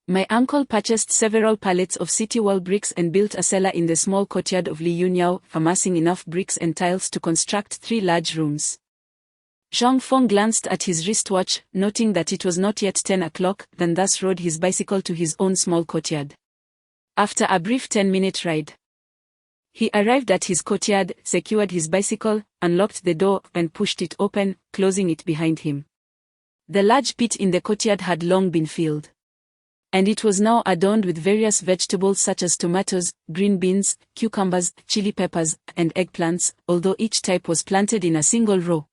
[SPEAKER 2] my uncle purchased several pallets of city wall bricks and built a cellar in the small courtyard of Li Yunyao, amassing enough bricks and tiles to construct 3 large rooms. Zhang Feng glanced at his wristwatch, noting that it was not yet 10 o'clock, then thus rode his bicycle to his own small courtyard. After a brief 10-minute ride, he arrived at his courtyard, secured his bicycle, unlocked the door, and pushed it open, closing it behind him. The large pit in the courtyard had long been filled, and it was now adorned with various vegetables such as tomatoes, green beans, cucumbers, chili peppers, and eggplants, although each type was planted in a single row.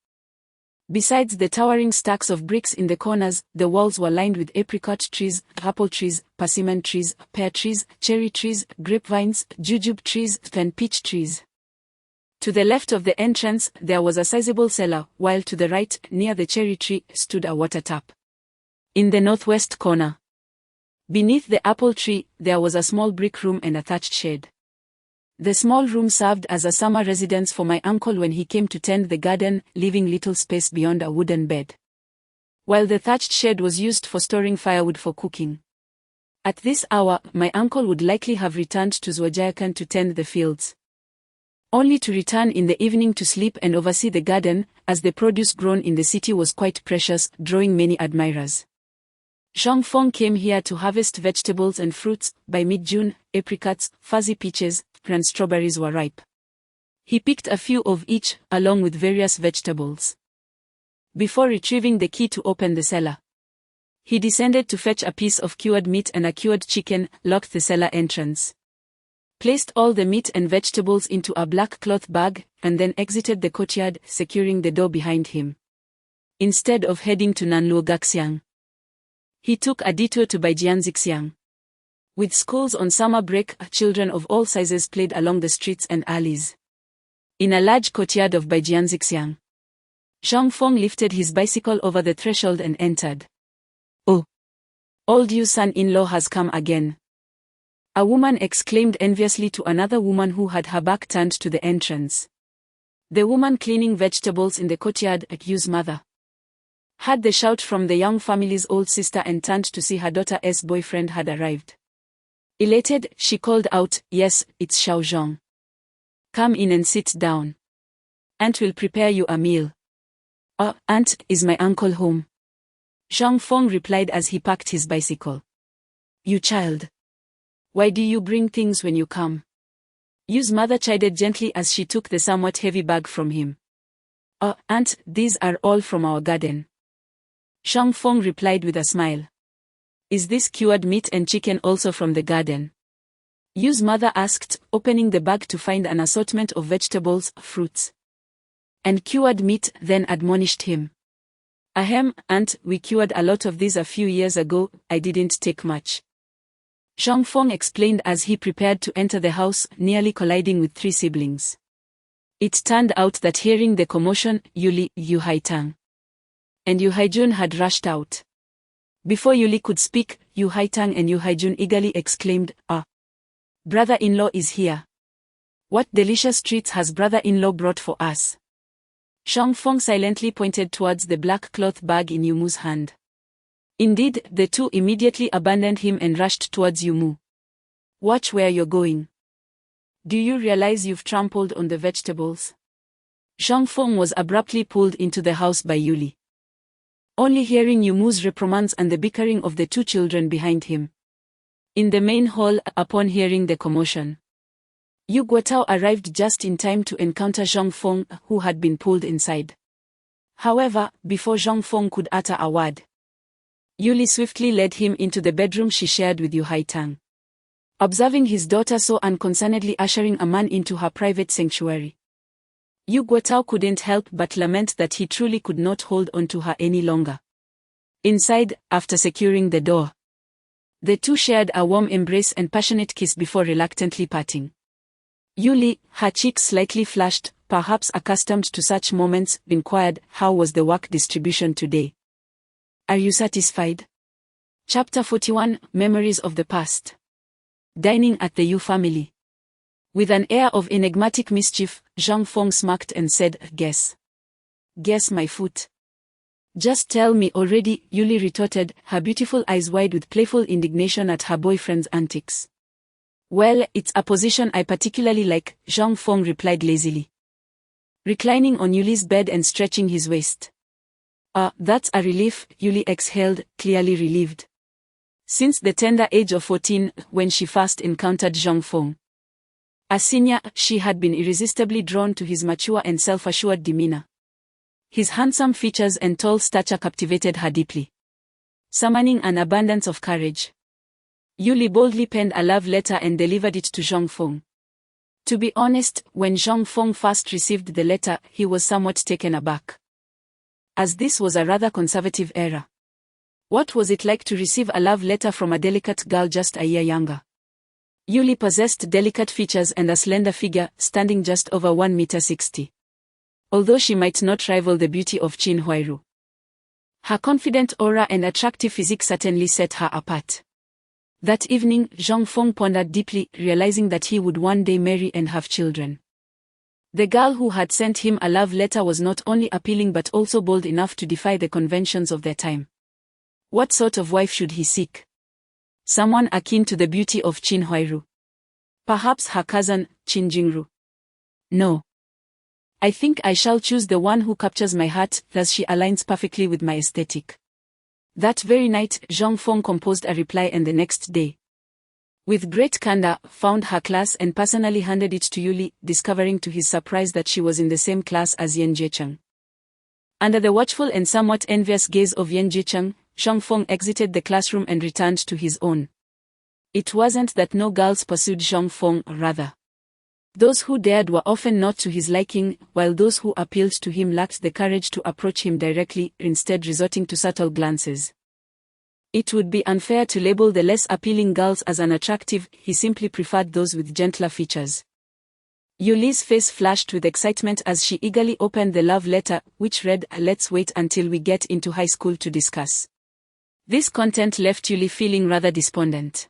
[SPEAKER 2] Besides the towering stacks of bricks in the corners, the walls were lined with apricot trees, apple trees, persimmon trees, pear trees, cherry trees, grapevines, jujube trees, and peach trees. To the left of the entrance, there was a sizable cellar, while to the right, near the cherry tree, stood a water tap. In the northwest corner, beneath the apple tree, there was a small brick room and a thatched shed. The small room served as a summer residence for my uncle when he came to tend the garden, leaving little space beyond a wooden bed, while the thatched shed was used for storing firewood for cooking. At this hour, my uncle would likely have returned to Zhuojiakan to tend the fields, only to return in the evening to sleep and oversee the garden, as the produce grown in the city was quite precious, drawing many admirers. Zhang Feng came here to harvest vegetables and fruits. By mid-June, apricots, fuzzy peaches, and strawberries were ripe. He picked a few of each, along with various vegetables, before retrieving the key to open the cellar. He descended to fetch a piece of cured meat and a cured chicken, locked the cellar entrance, placed all the meat and vegetables into a black cloth bag, and then exited the courtyard, securing the door behind him. Instead of heading to Nanluogaxiang, he took a detour to Baijianzixiang. With schools on summer break, children of all sizes played along the streets and alleys. In a large courtyard of Baijianxiang. Zhang Feng lifted his bicycle over the threshold and entered. "Oh! Old Yu's son-in-law has come again." A woman exclaimed enviously to another woman who had her back turned to the entrance. The woman cleaning vegetables in the courtyard, Yu's mother, heard the shout from the young family's old sister and turned to see her daughter's boyfriend had arrived. Elated, she called out, "Yes, it's Xiao Zhong. Come in and sit down. Aunt will prepare you a meal." Aunt, is my uncle home?" Zhang Feng replied as he parked his bicycle. "You child. Why do you bring things when you come?" Yu's mother chided gently as she took the somewhat heavy bag from him. Aunt, these are all from our garden." Zhang Feng replied with a smile. "Is this cured meat and chicken also from the garden?" Yu's mother asked, opening the bag to find an assortment of vegetables, fruits, and cured meat, then admonished him. "Ahem, Aunt, we cured a lot of these a few years ago, I didn't take much." Zhang Feng explained as he prepared to enter the house, nearly colliding with three siblings. It turned out that hearing the commotion, Yuli, Yu Haitang, and Yu Haijun had rushed out. Before Yuli could speak, Yu Haitang and Yu Haijun eagerly exclaimed, "Brother-in-law is here. What delicious treats has brother-in-law brought for us?" Zhang Feng silently pointed towards the black cloth bag in Yumu's hand. Indeed, the two immediately abandoned him and rushed towards Yumu. "Watch where you're going. Do you realize you've trampled on the vegetables?" Zhang Feng was abruptly pulled into the house by Yuli. Only hearing Yumu's reprimands and the bickering of the two children behind him. In the main hall, upon hearing the commotion, Yu Guotao arrived just in time to encounter Zhang Feng, who had been pulled inside. However, before Zhang Feng could utter a word, Yuli swiftly led him into the bedroom she shared with Yu Haitang. Observing his daughter so unconcernedly ushering a man into her private sanctuary, Yu Guotao couldn't help but lament that he truly could not hold on to her any longer. Inside, after securing the door, the two shared a warm embrace and passionate kiss before reluctantly parting. Yuli, her cheeks slightly flushed, perhaps accustomed to such moments, inquired, "How was the work distribution today? Are you satisfied?" Chapter 41, Memories of the Past. Dining at the Yu family. With an air of enigmatic mischief, Zhang Feng smirked and said, Guess my foot." "Just tell me already," Yuli retorted, her beautiful eyes wide with playful indignation at her boyfriend's antics. "Well, it's a position I particularly like," Zhang Feng replied lazily, reclining on Yuli's bed and stretching his waist. That's a relief," Yuli exhaled, clearly relieved. Since the tender age of 14, when she first encountered Zhang Feng, a senior, she had been irresistibly drawn to his mature and self-assured demeanor. His handsome features and tall stature captivated her deeply, summoning an abundance of courage. Yuli boldly penned a love letter and delivered it to Zhang Feng. To be honest, when Zhang Feng first received the letter, he was somewhat taken aback, as this was a rather conservative era. What was it like to receive a love letter from a delicate girl just a year younger? Yuli possessed delicate features and a slender figure, standing just over 1.60 meters. Although she might not rival the beauty of Qin Huairu, her confident aura and attractive physique certainly set her apart. That evening, Zhang Feng pondered deeply, realizing that he would one day marry and have children. The girl who had sent him a love letter was not only appealing but also bold enough to defy the conventions of their time. What sort of wife should he seek? Someone akin to the beauty of Qin Huairu. Perhaps her cousin, Qin Jingru. No. I think I shall choose the one who captures my heart, thus she aligns perfectly with my aesthetic. That very night, Zhang Feng composed a reply and the next day, with great candor, found her class and personally handed it to Yuli, discovering to his surprise that she was in the same class as Yan Jiecheng. Under the watchful and somewhat envious gaze of Yan Jiecheng, Zhang Feng exited the classroom and returned to his own. It wasn't that no girls pursued Zhang Feng, rather. Those who dared were often not to his liking, while those who appealed to him lacked the courage to approach him directly, instead resorting to subtle glances. It would be unfair to label the less appealing girls as unattractive, he simply preferred those with gentler features. Yuli's face flashed with excitement as she eagerly opened the love letter, which read, "Let's wait until we get into high school to discuss." This content left Yuli feeling rather despondent.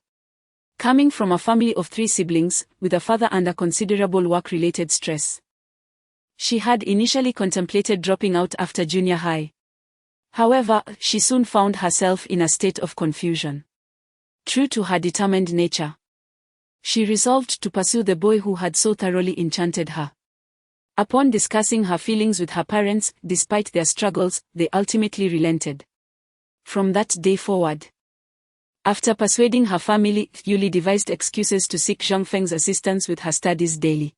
[SPEAKER 2] Coming from a family of 3 siblings, with a father under considerable work-related stress, she had initially contemplated dropping out after junior high. However, she soon found herself in a state of confusion. True to her determined nature, she resolved to pursue the boy who had so thoroughly enchanted her. Upon discussing her feelings with her parents, despite their struggles, they ultimately relented. From that day forward, after persuading her family, Yuli devised excuses to seek Zhongfeng's assistance with her studies daily.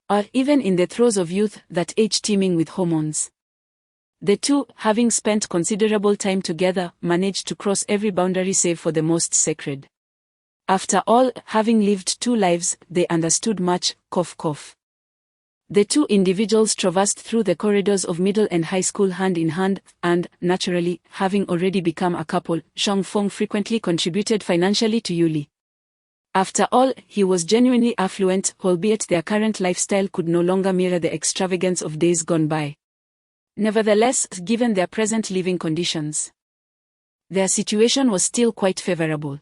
[SPEAKER 2] Or even in the throes of youth, that age teeming with hormones, the two, having spent considerable time together, managed to cross every boundary save for the most sacred. After all, having lived 2 lives, they understood much. The 2 individuals traversed through the corridors of middle and high school hand in hand, and, naturally, having already become a couple, Zhongfeng frequently contributed financially to Yuli. After all, he was genuinely affluent, albeit their current lifestyle could no longer mirror the extravagance of days gone by. Nevertheless, given their present living conditions, their situation was still quite favorable.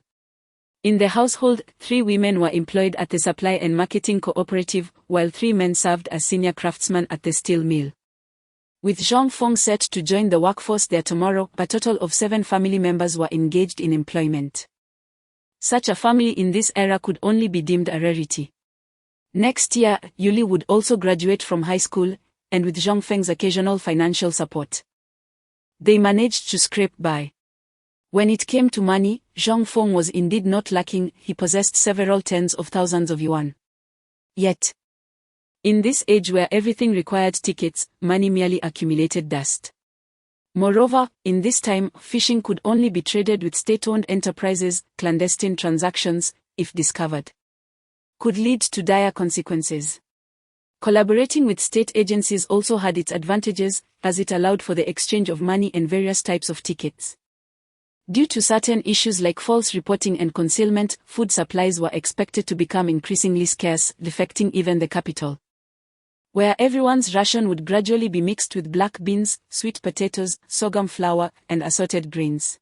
[SPEAKER 2] In the household, 3 women were employed at the supply and marketing cooperative, while 3 men served as senior craftsmen at the steel mill. With Zhongfeng set to join the workforce there tomorrow, a total of 7 family members were engaged in employment. Such a family in this era could only be deemed a rarity. Next year, Yuli would also graduate from high school, and with Zhongfeng's occasional financial support, they managed to scrape by. When it came to money, Zhongfeng was indeed not lacking. He possessed several tens of thousands of yuan. Yet, in this age where everything required tickets, money merely accumulated dust. Moreover, in this time, fishing could only be traded with state-owned enterprises. Clandestine transactions, if discovered, could lead to dire consequences. Collaborating with state agencies also had its advantages, as it allowed for the exchange of money and various types of tickets. Due to certain issues like false reporting and concealment, food supplies were expected to become increasingly scarce, affecting even the capital, where everyone's ration would gradually be mixed with black beans, sweet potatoes, sorghum flour, and assorted grains.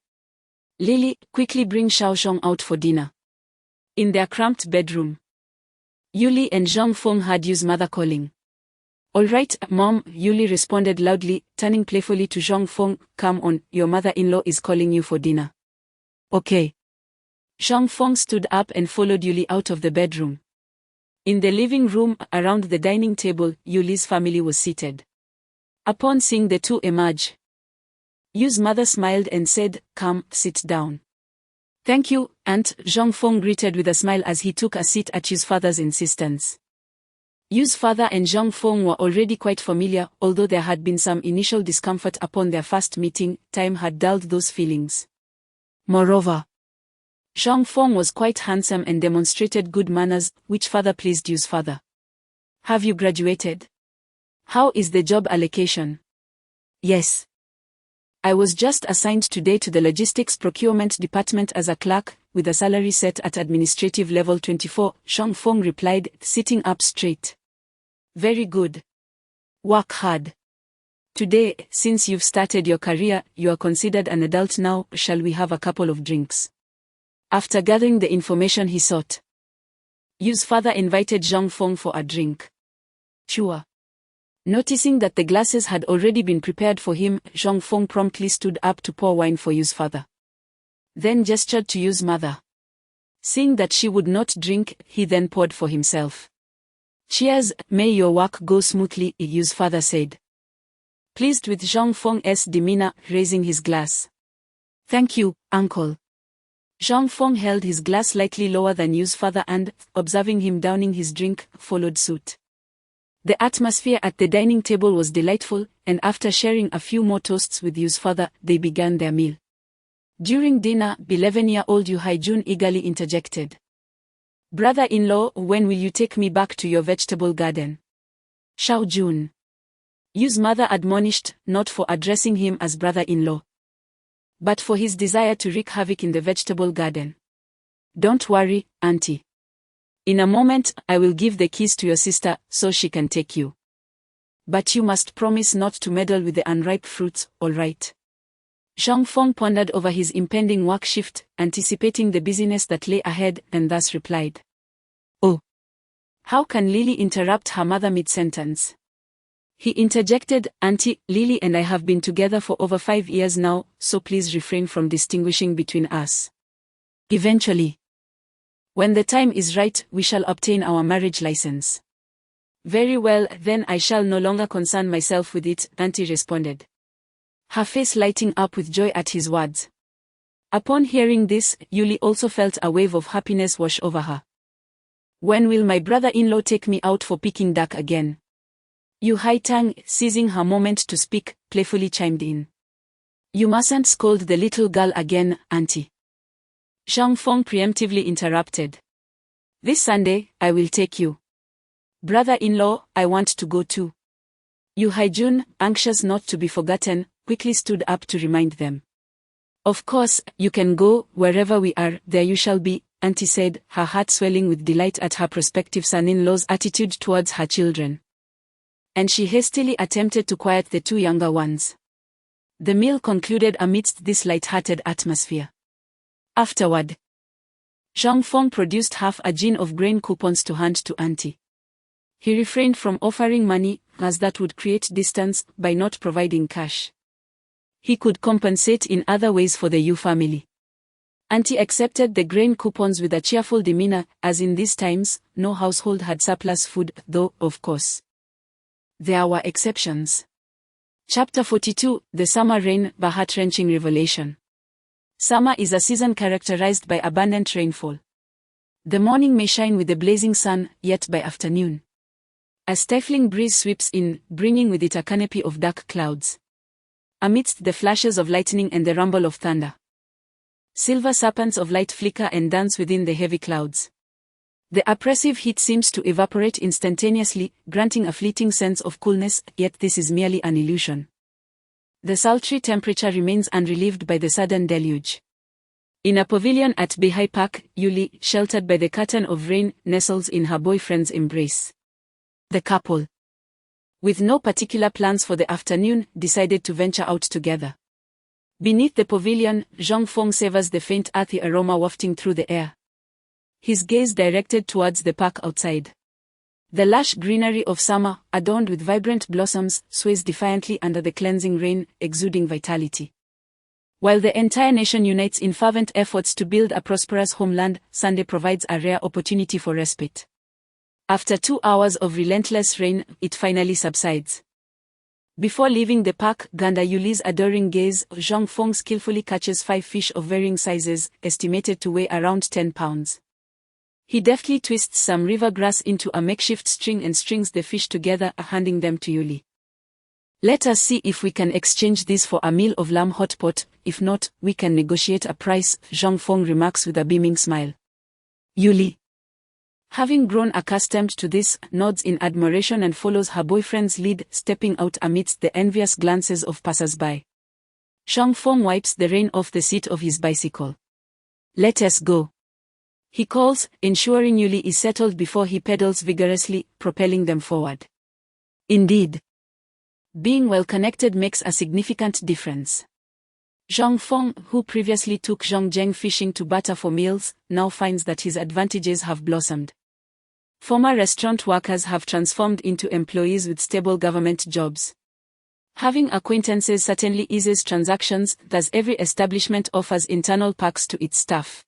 [SPEAKER 2] "Lily, quickly bring Xiaoshong out for dinner." In their cramped bedroom, Yuli and Zhongfeng heard Yu's mother calling. "All right, Mom," Yuli responded loudly, turning playfully to Zhongfeng. "Come on, your mother-in-law is calling you for dinner." "Okay." Zhongfeng stood up and followed Yuli out of the bedroom. In the living room, around the dining table, Yuli's family was seated. Upon seeing the two emerge, Yu's mother smiled and said, "Come, sit down." "Thank you, Aunt," Zhongfeng greeted with a smile as he took a seat at Yu's father's insistence. Yu's father and Zhongfeng were already quite familiar, although there had been some initial discomfort upon their first meeting. Time had dulled those feelings. Moreover, Zhongfeng was quite handsome and demonstrated good manners, which further pleased Yu's father. "Have you graduated? How is the job allocation?" "Yes. I was just assigned today to the logistics procurement department as a clerk, with a salary set at administrative level 24, Zhongfeng replied, sitting up straight. "Very good. Work hard. Today, since you've started your career, you are considered an adult now. Shall we have a couple of drinks?" After gathering the information he sought, Yu's father invited Zhongfeng for a drink. "Sure." Noticing that the glasses had already been prepared for him, Zhongfeng promptly stood up to pour wine for Yu's father. Then gestured to Yu's mother. Seeing that she would not drink, he then poured for himself. "Cheers, may your work go smoothly," Yu's father said, pleased with Zhongfeng's demeanor, raising his glass. "Thank you, uncle." Zhongfeng held his glass slightly lower than Yu's father and, observing him downing his drink, followed suit. The atmosphere at the dining table was delightful, and after sharing a few more toasts with Yu's father, they began their meal. During dinner, 11-year-old Yu Haijun eagerly interjected. "Brother-in-law, when will you take me back to your vegetable garden?" "Xiao Jun." Yu's mother admonished, not for addressing him as brother-in-law, but for his desire to wreak havoc in the vegetable garden. "Don't worry, auntie. In a moment, I will give the keys to your sister, so she can take you. But you must promise not to meddle with the unripe fruits, all right? Zhang Feng pondered over his impending work shift, anticipating the busyness that lay ahead, and thus replied. Oh! How can Lily interrupt her mother mid-sentence? He interjected, Auntie, Lily and I have been together for over 5 years now, so please refrain from distinguishing between us. Eventually. When the time is right, we shall obtain our marriage license. Very well, then I shall no longer concern myself with it, Auntie responded, her face lighting up with joy at his words. Upon hearing this, Yuli also felt a wave of happiness wash over her. When will my brother-in-law take me out for picking duck again? Yu Haitang, seizing her moment to speak, playfully chimed in. You mustn't scold the little girl again, Auntie. Zhang Feng preemptively interrupted. This Sunday, I will take you. Brother-in-law, I want to go too. Yu Haijun, anxious not to be forgotten, quickly stood up to remind them. Of course, you can go, wherever we are, there you shall be, Auntie said, her heart swelling with delight at her prospective son-in-law's attitude towards her children. And she hastily attempted to quiet the 2 younger ones. The meal concluded amidst this light-hearted atmosphere. Afterward, Zhang Feng produced half a jin of grain coupons to hand to Auntie. He refrained from offering money, as that would create distance, by not providing cash. He could compensate in other ways for the Yu family. Auntie accepted the grain coupons with a cheerful demeanor, as in these times, no household had surplus food, though, of course, there were exceptions. Chapter 42, The Summer Rain, a heart-wrenching revelation. Summer is a season characterized by abundant rainfall. The morning may shine with the blazing sun, yet by afternoon, a stifling breeze sweeps in, bringing with it a canopy of dark clouds. Amidst the flashes of lightning and the rumble of thunder, silver serpents of light flicker and dance within the heavy clouds. The oppressive heat seems to evaporate instantaneously, granting a fleeting sense of coolness, yet this is merely an illusion. The sultry temperature remains unrelieved by the sudden deluge. In a pavilion at Beihai Park, Yuli, sheltered by the curtain of rain, nestles in her boyfriend's embrace. The couple, with no particular plans for the afternoon, decided to venture out together. Beneath the pavilion, Zhang Feng savors the faint earthy aroma wafting through the air, his gaze directed towards the park outside. The lush greenery of summer, adorned with vibrant blossoms, sways defiantly under the cleansing rain, exuding vitality. While the entire nation unites in fervent efforts to build a prosperous homeland, Sunday provides a rare opportunity for respite. After 2 hours of relentless rain, it finally subsides. Before leaving the park, Ganda Yuli's adoring gaze, Zhang Feng skillfully catches 5 fish of varying sizes, estimated to weigh around 10 pounds. He deftly twists some river grass into a makeshift string and strings the fish together, handing them to Yuli. Let us see if we can exchange this for a meal of lamb hot pot. If not, we can negotiate a price, Zhang Feng remarks with a beaming smile. Yuli, having grown accustomed to this, nods in admiration and follows her boyfriend's lead, stepping out amidst the envious glances of passers-by. Zhang Feng wipes the rain off the seat of his bicycle. Let us go, he calls, ensuring Yuli is settled before he pedals vigorously, propelling them forward. Indeed, being well-connected makes a significant difference. Zhang Feng, who previously took Zhongzheng fishing to barter for meals, now finds that his advantages have blossomed. Former restaurant workers have transformed into employees with stable government jobs. Having acquaintances certainly eases transactions, thus every establishment offers internal perks to its staff.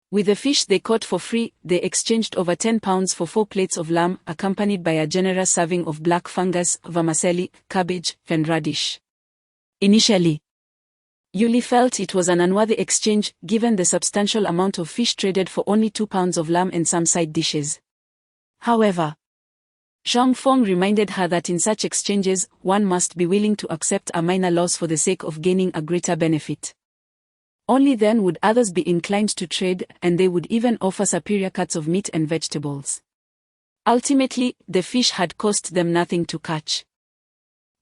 [SPEAKER 2] With the fish they caught for free, they exchanged over 10 pounds for 4 plates of lamb, accompanied by a generous serving of black fungus, vermicelli, cabbage, and radish. Initially, Yuli felt it was an unworthy exchange, given the substantial amount of fish traded for only 2 pounds of lamb and some side dishes. However, Zhang Feng reminded her that in such exchanges, one must be willing to accept a minor loss for the sake of gaining a greater benefit. Only then would others be inclined to trade, and they would even offer superior cuts of meat and vegetables. Ultimately, the fish had cost them nothing to catch.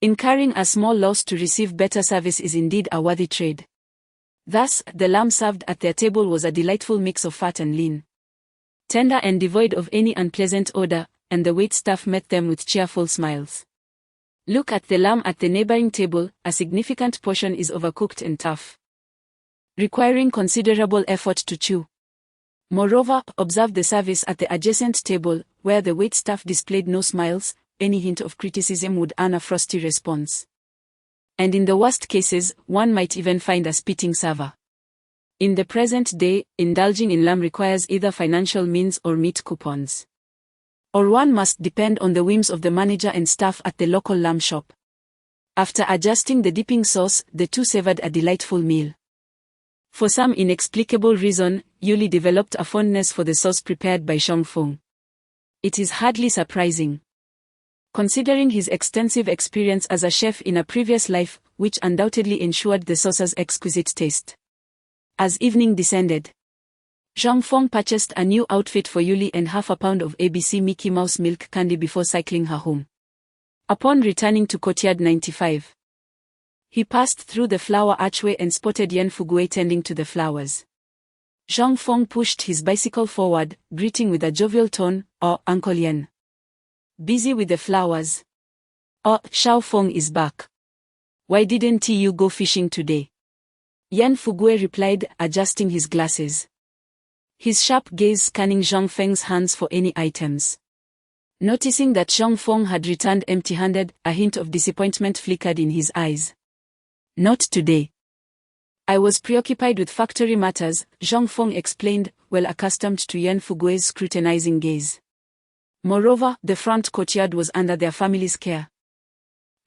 [SPEAKER 2] Incurring a small loss to receive better service is indeed a worthy trade. Thus, the lamb served at their table was a delightful mix of fat and lean. tender and devoid of any unpleasant odor, and the waitstaff met them with cheerful smiles. Look at the lamb at the neighboring table, a significant portion is overcooked and tough, requiring considerable effort to chew. Moreover, observe the service at the adjacent table, where the waitstaff displayed no smiles. Any hint of criticism would earn a frosty response. And in the worst cases, one might even find a spitting server. In the present day, indulging in lamb requires either financial means or meat coupons. Or one must depend on the whims of the manager and staff at the local lamb shop. After adjusting the dipping sauce, the two savored a delightful meal. For some inexplicable reason, Yuli developed a fondness for the sauce prepared by Zhongfeng. It is hardly surprising, considering his extensive experience as a chef in a previous life, which undoubtedly ensured the sauce's exquisite taste. As evening descended, Zhongfeng purchased a new outfit for Yuli and half a pound of ABC Mickey Mouse milk candy before cycling her home. Upon returning to Courtyard 95, he passed through the flower archway and spotted Yan Fugui tending to the flowers. Zhongfeng pushed his bicycle forward, greeting with a jovial tone, "Oh, Uncle Yan. Busy with the flowers? Oh, Xiaofeng is back. Why didn't you go fishing today?" Yan Fugui replied, adjusting his glasses, his sharp gaze scanning Zhongfeng's hands for any items. Noticing that Zhongfeng had returned empty-handed, a hint of disappointment flickered in his eyes. "Not today. I was preoccupied with factory matters," Zhongfeng explained, well accustomed to Yan Fugui's scrutinizing gaze. Moreover, the front courtyard was under their family's care.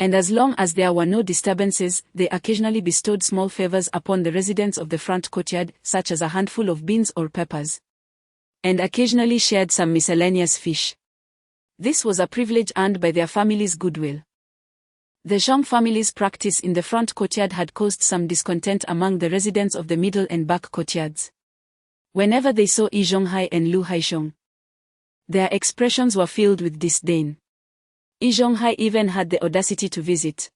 [SPEAKER 2] And as long as there were no disturbances, they occasionally bestowed small favors upon the residents of the front courtyard, such as a handful of beans or peppers, and occasionally shared some miscellaneous fish. This was a privilege earned by their family's goodwill. The Zhang family's practice in the front courtyard had caused some discontent among the residents of the middle and back courtyards. Whenever they saw Yi Zhonghai and Lu Haisheng, their expressions were filled with disdain. Yi Zhonghai even had the audacity to visit,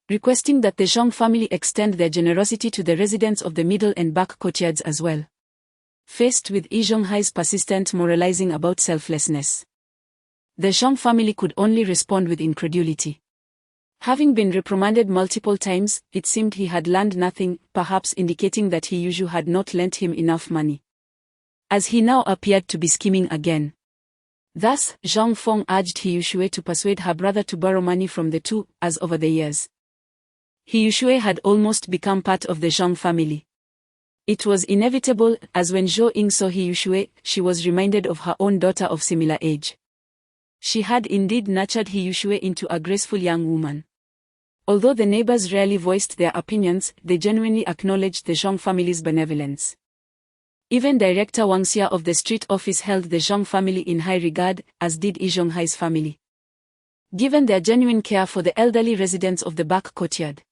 [SPEAKER 2] requesting that the Zhang family extend their generosity to the residents of the middle and back courtyards as well. Faced with Yi Zhonghai's persistent moralizing about selflessness, the Zhang family could only respond with incredulity. Having been reprimanded multiple times, it seemed he had learned nothing, perhaps indicating that He Yushu had not lent him enough money, as he now appeared to be scheming again. Thus, Zhongfeng urged He Yushue to persuade her brother to borrow money from the two, as over the years, He Yushue had almost become part of the Zhang family. It was inevitable, as when Zhou Ying saw He Yushue, she was reminded of her own daughter of similar age. She had indeed nurtured He Yushue into a graceful young woman. Although the neighbors rarely voiced their opinions, they genuinely acknowledged the Zhang family's benevolence. Even Director Wang Xia of the street office held the Zhang family in high regard, as did Yi Zhonghai's family, given their genuine care for the elderly residents of the back courtyard.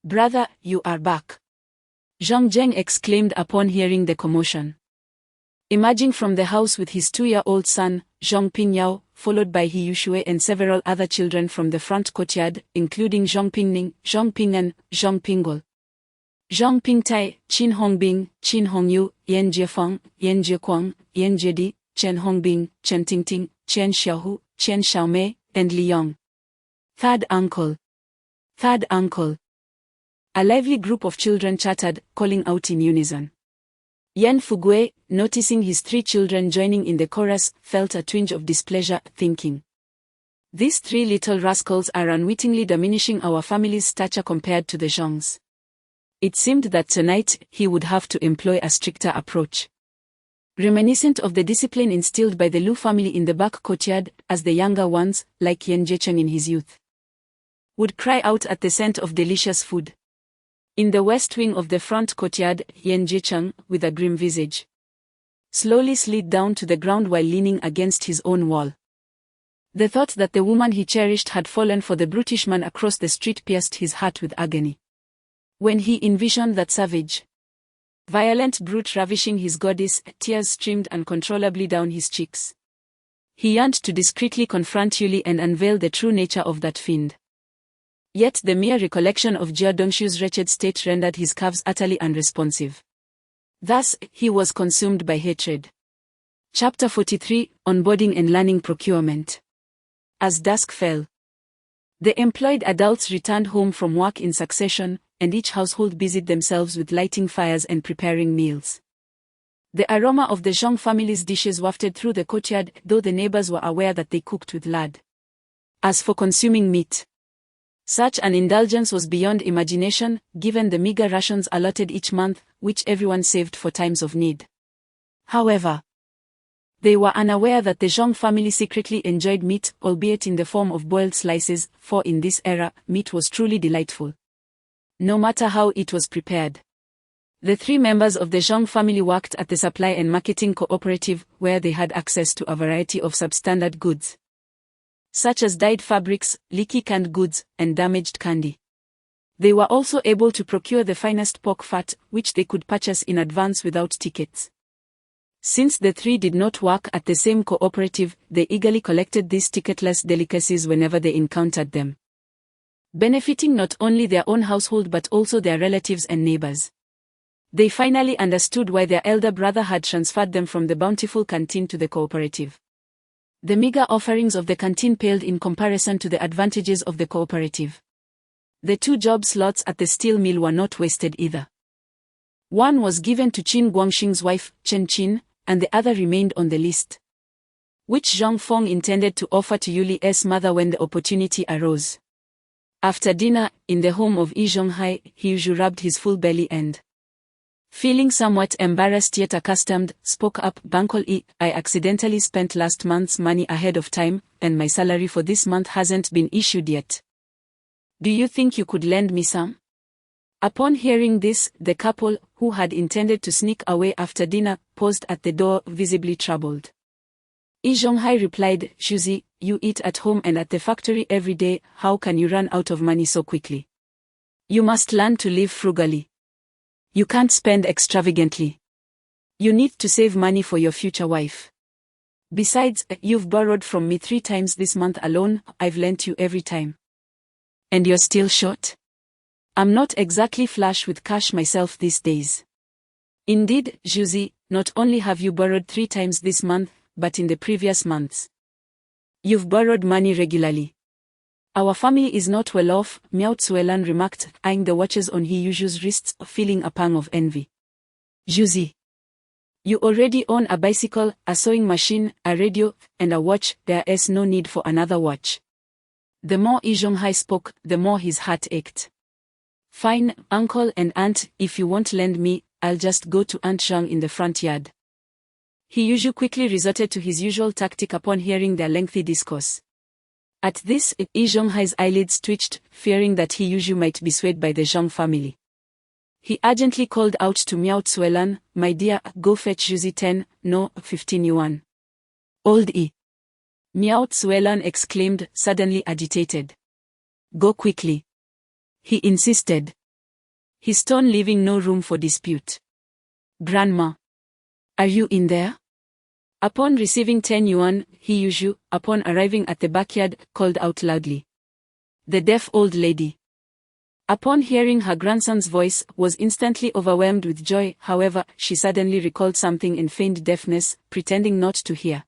[SPEAKER 2] "Brother, you are back," Zhang Zheng exclaimed upon hearing the commotion. Emerging from the house with his 2-year-old son, Zhang Pingyao, followed by He Yushue and several other children from the front courtyard, including Zhang Pingning, Zhang Ping'an, Zhang Pinggol, Zhang Pingtai, Qin Hongbing, Qin Hongyu, Yan Jiefang, Yan Jiequang, Yan Jiedi, Chen Hongbing, Chen Tingting, Chen Xiaohu, Chen Xiaomei, and Li Yong. "Third uncle. Third uncle." A lively group of children chattered, calling out in unison. Yan Fugui, noticing his 3 children joining in the chorus, felt a twinge of displeasure, thinking, "These 3 little rascals are unwittingly diminishing our family's stature compared to the Zhangs." It seemed that tonight, he would have to employ a stricter approach, reminiscent of the discipline instilled by the Lu family in the back courtyard, as the younger ones, like Yan Jiecheng in his youth, would cry out at the scent of delicious food. In the west wing of the front courtyard, Yan Jiecheng, with a grim visage, slowly slid down to the ground while leaning against his own wall. The thought that the woman he cherished had fallen for the brutish man across the street pierced his heart with agony. When he envisioned that savage, violent brute ravishing his goddess, tears streamed uncontrollably down his cheeks. He yearned to discreetly confront Yuli and unveil the true nature of that fiend. Yet the mere recollection of Jia Dongshu's wretched state rendered his calves utterly unresponsive. Thus, he was consumed by hatred. Chapter 43, Onboarding and Learning Procurement. As dusk fell, the employed adults returned home from work in succession, and each household busied themselves with lighting fires and preparing meals. The aroma of the Zhang family's dishes wafted through the courtyard, though the neighbors were aware that they cooked with lard. As for consuming meat, such an indulgence was beyond imagination, given the meager rations allotted each month, which everyone saved for times of need. However, they were unaware that the Zhang family secretly enjoyed meat, albeit in the form of boiled slices, for in this era, meat was truly delightful, no matter how it was prepared. The three members of the Zhang family worked at the supply and marketing cooperative, where they had access to a variety of substandard goods, such as dyed fabrics, leaky canned goods, and damaged candy. They were also able to procure the finest pork fat, which they could purchase in advance without tickets. Since the three did not work at the same cooperative, they eagerly collected these ticketless delicacies whenever they encountered them, benefiting not only their own household but also their relatives and neighbors. They finally understood why their elder brother had transferred them from the bountiful canteen to the cooperative. The meager offerings of the canteen paled in comparison to the advantages of the cooperative. The 2 job slots at the steel mill were not wasted either. One was given to Qin Guangxing's wife, Chen Qin, and the other remained on the list, which Zhang Feng intended to offer to Yuli's mother when the opportunity arose. After dinner, in the home of Yi Zhonghai, he usually rubbed his full belly and, feeling somewhat embarrassed yet accustomed, spoke up, "Uncle Yi, I accidentally spent last month's money ahead of time, and my salary for this month hasn't been issued yet. Do you think you could lend me some?" Upon hearing this, the couple, who had intended to sneak away after dinner, paused at the door, visibly troubled. Yi Zhonghai replied, "Shuzi, you eat at home and at the factory every day, how can you run out of money so quickly? You must learn to live frugally. You can't spend extravagantly. You need to save money for your future wife. Besides, you've borrowed from me 3 times this month alone, I've lent you every time. And you're still short? I'm not exactly flush with cash myself these days. Indeed, Juzi, not only have you borrowed 3 times this month, but in the previous months, you've borrowed money regularly. Our family is not well off," Miao Tsuelan remarked, eyeing the watches on He Yushu's wrists, feeling a pang of envy. "Juzi, you already own a bicycle, a sewing machine, a radio, and a watch, there is no need for another watch." The more Yi Zhonghai spoke, the more his heart ached. "Fine, uncle and aunt, if you won't lend me, I'll just go to Aunt Zhang in the front yard." He Yushu quickly resorted to his usual tactic upon hearing their lengthy discourse. At this, Yi Zhonghai's eyelids twitched, fearing that He Yushu might be swayed by the Zhang family. He urgently called out to Miao Tsuelan, "My dear, go fetch Juzi 10, no, 15 yuan. Old Yi." Miao Tsuelan exclaimed, suddenly agitated. "Go quickly," he insisted, his tone leaving no room for dispute. "Grandma, are you in there?" Upon receiving 10 yuan, He Yushu, upon arriving at the backyard, called out loudly. The deaf old lady, upon hearing her grandson's voice, was instantly overwhelmed with joy. However, she suddenly recalled something and feigned deafness, pretending not to hear.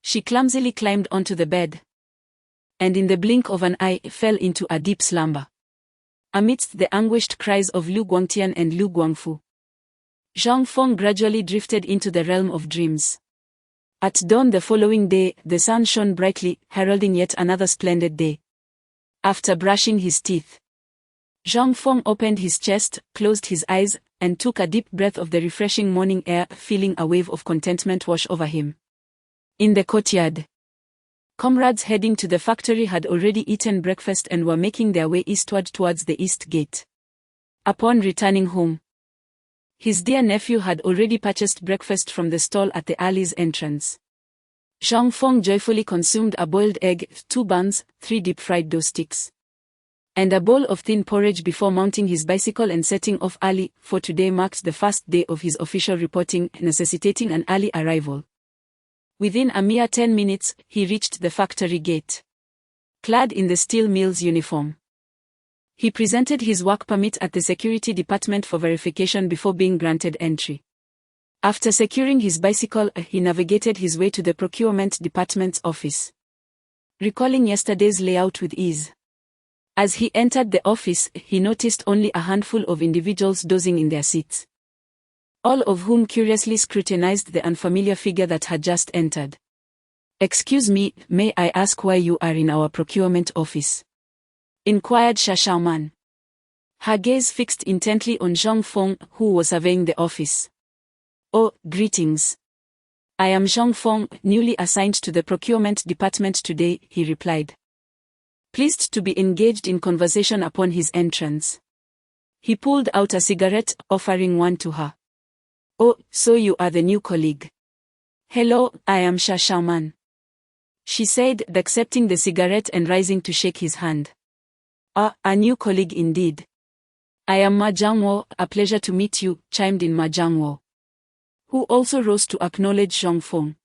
[SPEAKER 2] She clumsily climbed onto the bed, and in the blink of an eye fell into a deep slumber, amidst the anguished cries of Lu Guangtian and Lu Guangfu. Zhang Feng gradually drifted into the realm of dreams. At dawn the following day, the sun shone brightly, heralding yet another splendid day. After brushing his teeth, Zhang Feng opened his chest, closed his eyes, and took a deep breath of the refreshing morning air, feeling a wave of contentment wash over him. In the courtyard, comrades heading to the factory had already eaten breakfast and were making their way eastward towards the east gate. Upon returning home, his dear nephew had already purchased breakfast from the stall at the alley's entrance. Zhang Feng joyfully consumed a boiled egg, 2 buns, 3 deep-fried dough sticks, and a bowl of thin porridge before mounting his bicycle and setting off early, for today marked the first day of his official reporting, necessitating an early arrival. Within a mere 10 minutes, he reached the factory gate, clad in the steel mill's uniform. He presented his work permit at the security department for verification before being granted entry. After securing his bicycle, he navigated his way to the procurement department's office, recalling yesterday's layout with ease. As he entered the office, he noticed only a handful of individuals dozing in their seats, all of whom curiously scrutinized the unfamiliar figure that had just entered. "Excuse me, may I ask why you are in our procurement office?" inquired Shashaman, her gaze fixed intently on Zhang Feng, who was surveying the office. "Oh, greetings. I am Zhang Feng, newly assigned to the procurement department today," he replied, pleased to be engaged in conversation upon his entrance. He pulled out a cigarette, offering one to her. "Oh, so you are the new colleague." "Hello, I am Shashaman," she said, accepting the cigarette and rising to shake his hand. "Ah, a new colleague indeed. I am Ma Jiangwo, a pleasure to meet you," chimed in Ma Jiangwo, who also rose to acknowledge Zhang Feng.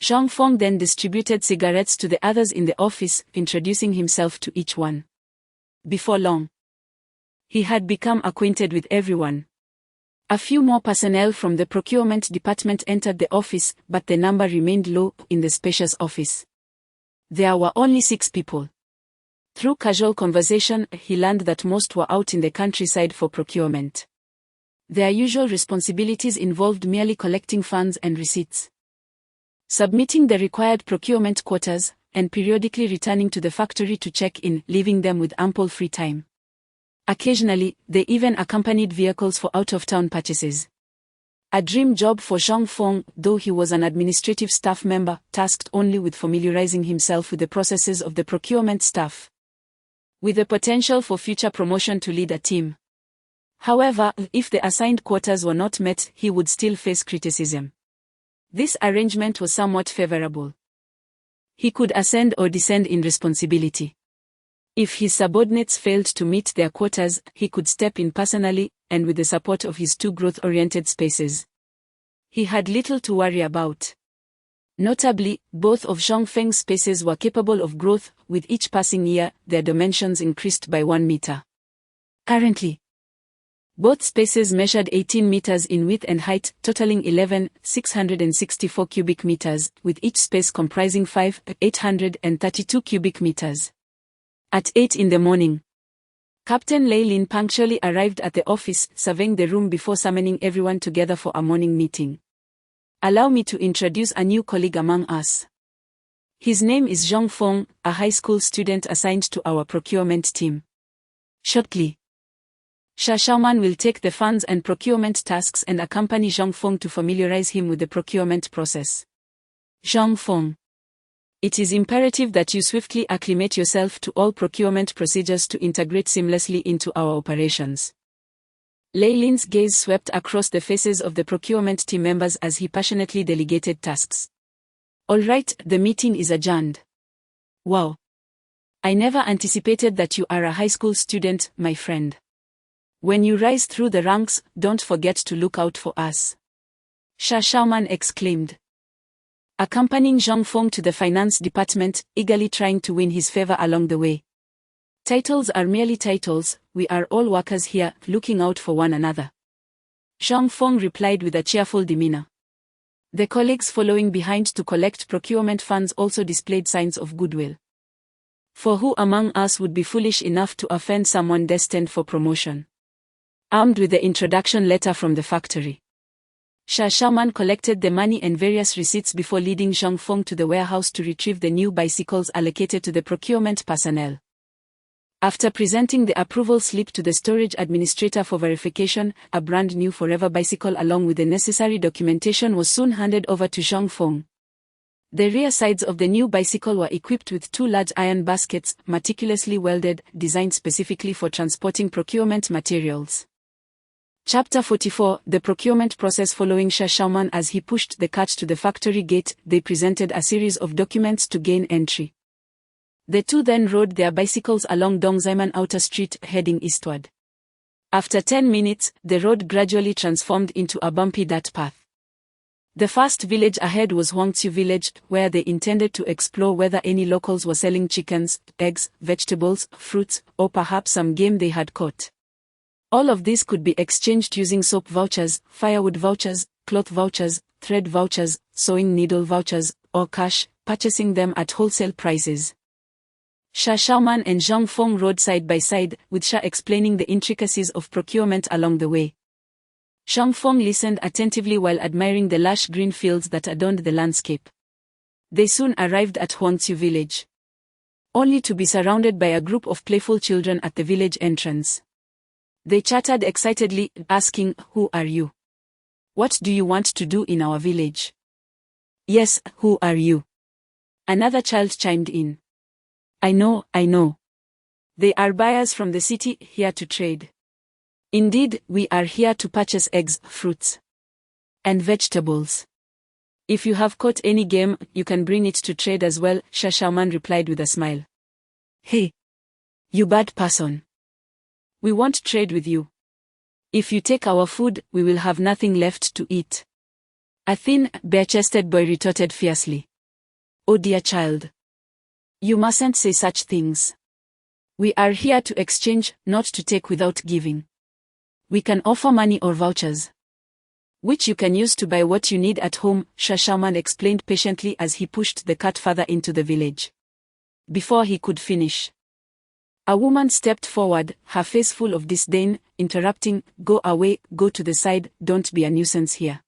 [SPEAKER 2] Zhang Feng then distributed cigarettes to the others in the office, introducing himself to each one. Before long, he had become acquainted with everyone. A few more personnel from the procurement department entered the office, but the number remained low in the spacious office. There were only 6 people. Through casual conversation, he learned that most were out in the countryside for procurement. Their usual responsibilities involved merely collecting funds and receipts, submitting the required procurement quotas, and periodically returning to the factory to check in, leaving them with ample free time. Occasionally, they even accompanied vehicles for out-of-town purchases. A dream job for Zhang Feng, though he was an administrative staff member, tasked only with familiarizing himself with the processes of the procurement staff, with the potential for future promotion to lead a team. However, if the assigned quotas were not met, he would still face criticism. This arrangement was somewhat favorable. He could ascend or descend in responsibility. If his subordinates failed to meet their quotas, he could step in personally, and with the support of his 2 growth-oriented spaces. He had little to worry about. Notably, both of Zhang Feng's spaces were capable of growth, with each passing year, their dimensions increased by 1 meter. Currently, both spaces measured 18 meters in width and height, totaling 11,664 cubic meters, with each space comprising 5,832 cubic meters. At 8 in the morning, Captain Lei Lin punctually arrived at the office, surveying the room before summoning everyone together for a morning meeting. "Allow me to introduce a new colleague among us. His name is Zhang Feng, a high school student assigned to our procurement team. Shortly, Shashaman will take the funds and procurement tasks and accompany Zhang Feng to familiarize him with the procurement process. Zhang Feng, it is imperative that you swiftly acclimate yourself to all procurement procedures to integrate seamlessly into our operations." Lei Lin's gaze swept across the faces of the procurement team members as he passionately delegated tasks. "All right, the meeting is adjourned." "Wow. I never anticipated that you are a high school student, my friend. When you rise through the ranks, don't forget to look out for us," Shashaman exclaimed, accompanying Zhang Feng to the finance department, eagerly trying to win his favor along the way. "Titles are merely titles, we are all workers here, looking out for one another," Zhang Feng replied with a cheerful demeanor. The colleagues following behind to collect procurement funds also displayed signs of goodwill. For who among us would be foolish enough to offend someone destined for promotion? Armed with the introduction letter from the factory, Shashaman collected the money and various receipts before leading Zhang Feng to the warehouse to retrieve the new bicycles allocated to the procurement personnel. After presenting the approval slip to the storage administrator for verification, a brand new Forever bicycle along with the necessary documentation was soon handed over to Zhang Feng. The rear sides of the new bicycle were equipped with 2 large iron baskets, meticulously welded, designed specifically for transporting procurement materials. Chapter 44, The procurement process. Following Shashaman as he pushed the cart to the factory gate, they presented a series of documents to gain entry. The two then rode their bicycles along Dongzaiman Outer Street, heading eastward. After 10 minutes, the road gradually transformed into a bumpy dirt path. The first village ahead was Huangqiu village, where they intended to explore whether any locals were selling chickens, eggs, vegetables, fruits, or perhaps some game they had caught. All of these could be exchanged using soap vouchers, firewood vouchers, cloth vouchers, thread vouchers, sewing needle vouchers, or cash, purchasing them at wholesale prices. Sha Xiaoman and Zhang Feng rode side by side, with Sha explaining the intricacies of procurement along the way. Zhang Feng listened attentively while admiring the lush green fields that adorned the landscape. They soon arrived at Huangqiu village, only to be surrounded by a group of playful children at the village entrance. They chattered excitedly, asking, "Who are you? What do you want to do in our village?" "Yes, who are you?" another child chimed in. I know. They are buyers from the city, here to trade." "Indeed, we are here to purchase eggs, fruits, and vegetables. If you have caught any game, you can bring it to trade as well," Sha Xiaoman replied with a smile. "Hey, you bad person. We won't trade with you. If you take our food, we will have nothing left to eat," a thin, bare-chested boy retorted fiercely. "Oh dear child. You mustn't say such things. We are here to exchange, not to take without giving. We can offer money or vouchers, which you can use to buy what you need at home," Sha Xiaoman explained patiently as he pushed the cart further into the village. Before he could finish, a woman stepped forward, her face full of disdain, interrupting, "Go away, go to the side, don't be a nuisance here."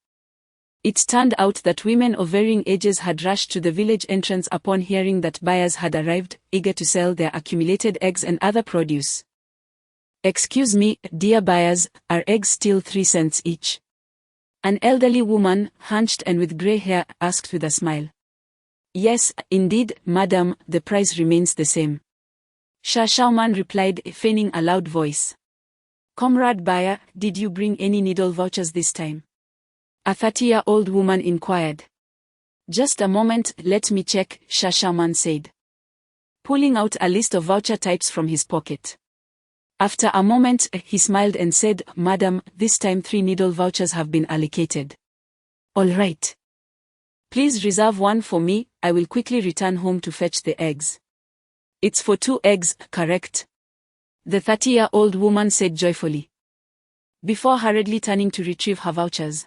[SPEAKER 2] It turned out that women of varying ages had rushed to the village entrance upon hearing that buyers had arrived, eager to sell their accumulated eggs and other produce. "Excuse me, dear buyers, are eggs still 3 cents each?" An elderly woman, hunched and with grey hair, asked with a smile. "Yes, indeed, madam, the price remains the same," Sha Xiaoman replied, feigning a loud voice. "Comrade buyer, did you bring any needle vouchers this time?" a 30-year-old woman inquired. "Just a moment, let me check," Sha Xiaoman said, pulling out a list of voucher types from his pocket. After a moment, he smiled and said, "Madam, this time 3 needle vouchers have been allocated." "All right. Please reserve one for me, I will quickly return home to fetch the eggs." "It's for 2 eggs, correct?" the 30-year-old woman said joyfully, before hurriedly turning to retrieve her vouchers.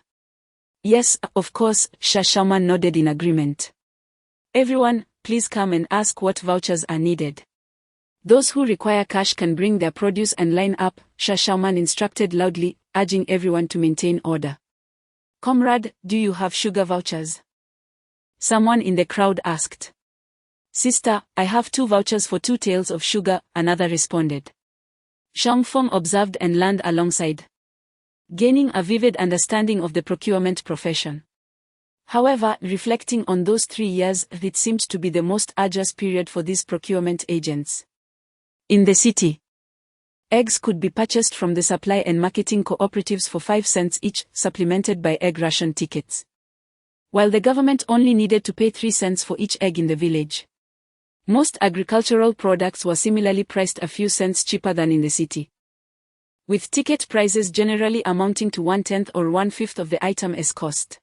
[SPEAKER 2] "Yes, of course," Sha Xiaoman nodded in agreement. "Everyone, please come and ask what vouchers are needed. Those who require cash can bring their produce and line up," Sha Xiaoman instructed loudly, urging everyone to maintain order. "Comrade, do you have sugar vouchers?" someone in the crowd asked. "Sister, I have 2 vouchers for 2 taels of sugar," another responded. Zhang Feng observed and learned alongside, gaining a vivid understanding of the procurement profession. However, reflecting on those 3 years, it seemed to be the most arduous period for these procurement agents. In the city, eggs could be purchased from the supply and marketing cooperatives for 5 cents each, supplemented by egg ration tickets, while the government only needed to pay 3 cents for each egg in the village. Most agricultural products were similarly priced a few cents cheaper than in the city, with ticket prices generally amounting to 1/10 or 1/5 of the item as cost.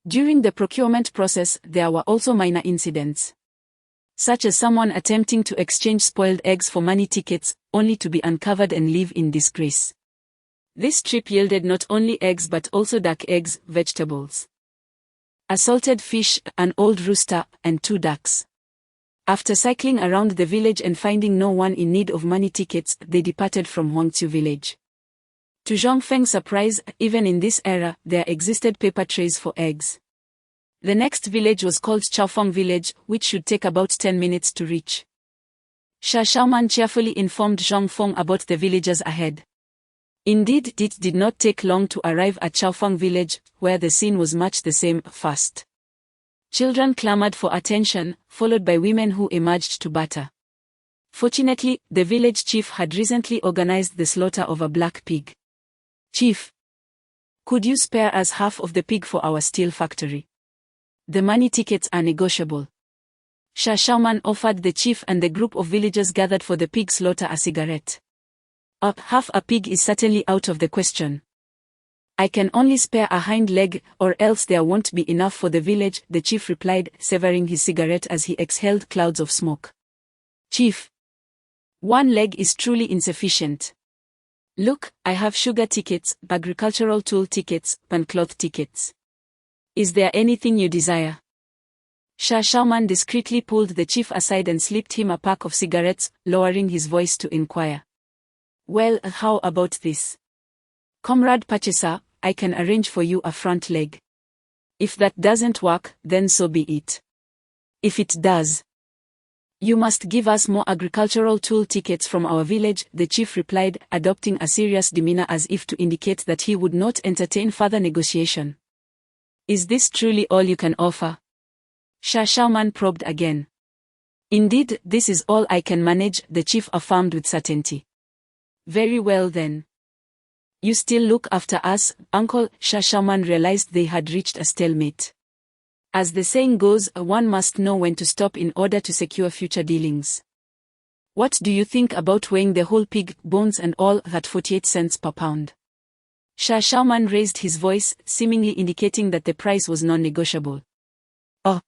[SPEAKER 2] During the procurement process, there were also minor incidents, such as someone attempting to exchange spoiled eggs for money tickets, only to be uncovered and live in disgrace. This trip yielded not only eggs but also duck eggs, vegetables, a salted fish, an old rooster, and 2 ducks. After cycling around the village and finding no one in need of money tickets, they departed from Huangqiu village. To Zhang Feng's surprise, even in this era, there existed paper trays for eggs. The next village was called Chaofeng village, which should take about 10 minutes to reach. Sha Xiaoman cheerfully informed Zhang Feng about the villagers ahead. Indeed, it did not take long to arrive at Chaofeng village, where the scene was much the same, fast. Children clamored for attention, followed by women who emerged to barter. Fortunately, the village chief had recently organized the slaughter of a black pig. "Chief, could you spare us half of the pig for our steel factory? The money tickets are negotiable." Sha Xiaoman offered the chief and the group of villagers gathered for the pig slaughter a cigarette. Half a pig is certainly out of the question. "I can only spare a hind leg, or else there won't be enough for the village," the chief replied, severing his cigarette as he exhaled clouds of smoke. "Chief, 1 leg is truly insufficient. Look, I have sugar tickets, agricultural tool tickets, and cloth tickets. Is there anything you desire? Shah Shauman discreetly pulled the chief aside and slipped him a pack of cigarettes, lowering his voice to inquire. Well, how about this? Comrade purchaser, I can arrange for you a front leg. If that doesn't work, then so be it. If it does, you must give us more agricultural tool tickets from our village, the chief replied, adopting a serious demeanor as if to indicate that he would not entertain further negotiation. Is this truly all you can offer? Shah Shauman probed again. Indeed, this is all I can manage, the chief affirmed with certainty. Very well then. You still look after us, uncle. Shah Shauman realized they had reached a stalemate. As the saying goes, one must know when to stop in order to secure future dealings. What do you think about weighing the whole pig, bones and all, at 48 cents per pound? Shah Shauman raised his voice, seemingly indicating that the price was non-negotiable. Oh!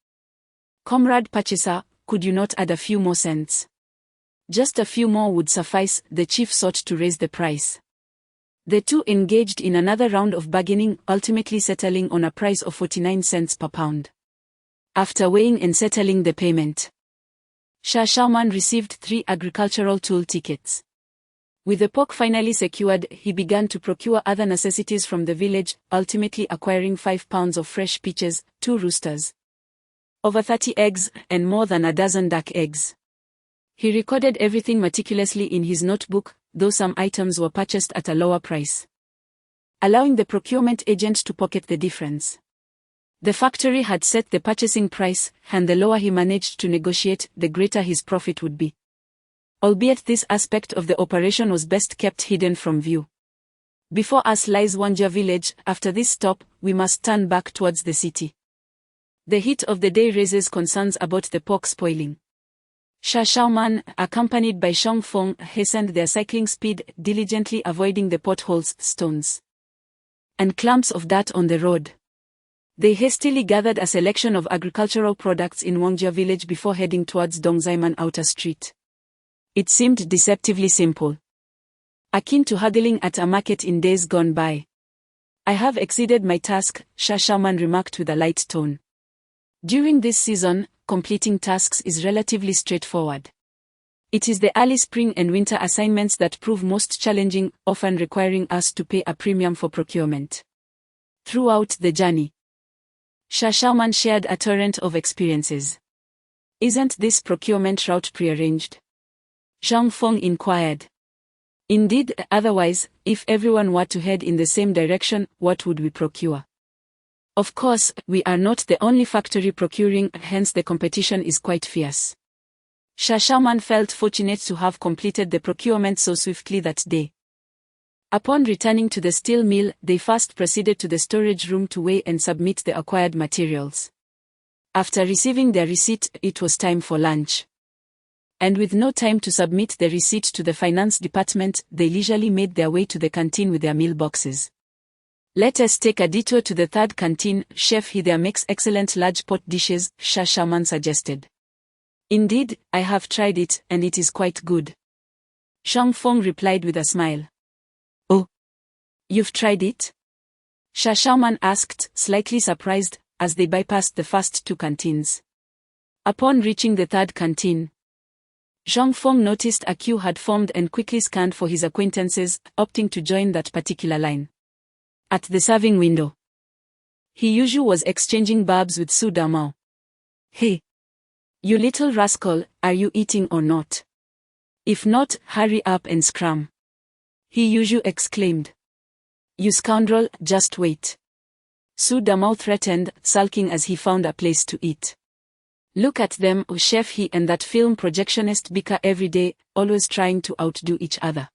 [SPEAKER 2] Comrade purchaser, could you not add a few more cents? Just a few more would suffice, the chief sought to raise the price. The two engaged in another round of bargaining, ultimately settling on a price of 49 cents per pound. After weighing and settling the payment, Shah Shauman received 3 agricultural tool tickets. With the pork finally secured, he began to procure other necessities from the village, ultimately acquiring 5 pounds of fresh peaches, 2 roosters, over 30 eggs, and more than a dozen duck eggs. He recorded everything meticulously in his notebook, though some items were purchased at a lower price, allowing the procurement agent to pocket the difference. The factory had set the purchasing price, and the lower he managed to negotiate, the greater his profit would be. Albeit this aspect of the operation was best kept hidden from view. Before us lies Wanja village. After this stop, we must turn back towards the city. The heat of the day raises concerns about the pork spoiling. Shah Shauman, accompanied by Shang Feng, hastened their cycling speed, diligently avoiding the potholes, stones, and clumps of dirt on the road. They hastily gathered a selection of agricultural products in Wongjia village before heading towards Dongzaiman Outer Street. It seemed deceptively simple, akin to haggling at a market in days gone by. I have exceeded my task, Shah Shauman remarked with a light tone. During this season, completing tasks is relatively straightforward. It is the early spring and winter assignments that prove most challenging, often requiring us to pay a premium for procurement. Throughout the journey, Shah Shauman shared a torrent of experiences. Isn't this procurement route prearranged? Zhang Feng inquired. Indeed, otherwise, if everyone were to head in the same direction, what would we procure? Of course, we are not the only factory procuring, hence the competition is quite fierce. Shah Shauman felt fortunate to have completed the procurement so swiftly that day. Upon returning to the steel mill, they first proceeded to the storage room to weigh and submit the acquired materials. After receiving their receipt, it was time for lunch. And with no time to submit the receipt to the finance department, they leisurely made their way to the canteen with their meal boxes. Let us take a detour to the third canteen, Chef He there makes excellent large pot dishes, Shah Shauman suggested. Indeed, I have tried it, and it is quite good. Shang Feng replied with a smile. Oh, you've tried it? Shah Shauman asked, slightly surprised, as they bypassed the first two canteens. Upon reaching the third canteen, Zhang Feng noticed a queue had formed and quickly scanned for his acquaintances, opting to join that particular line. At the serving window, he usually was exchanging barbs with Su Damao. Hey, you little rascal, are you eating or not? If not, hurry up and scram, he usually exclaimed. You scoundrel, just wait, Su Damao threatened, sulking as he found a place to eat. Look at them, Chef He and that film projectionist bicker every day, always trying to outdo each other.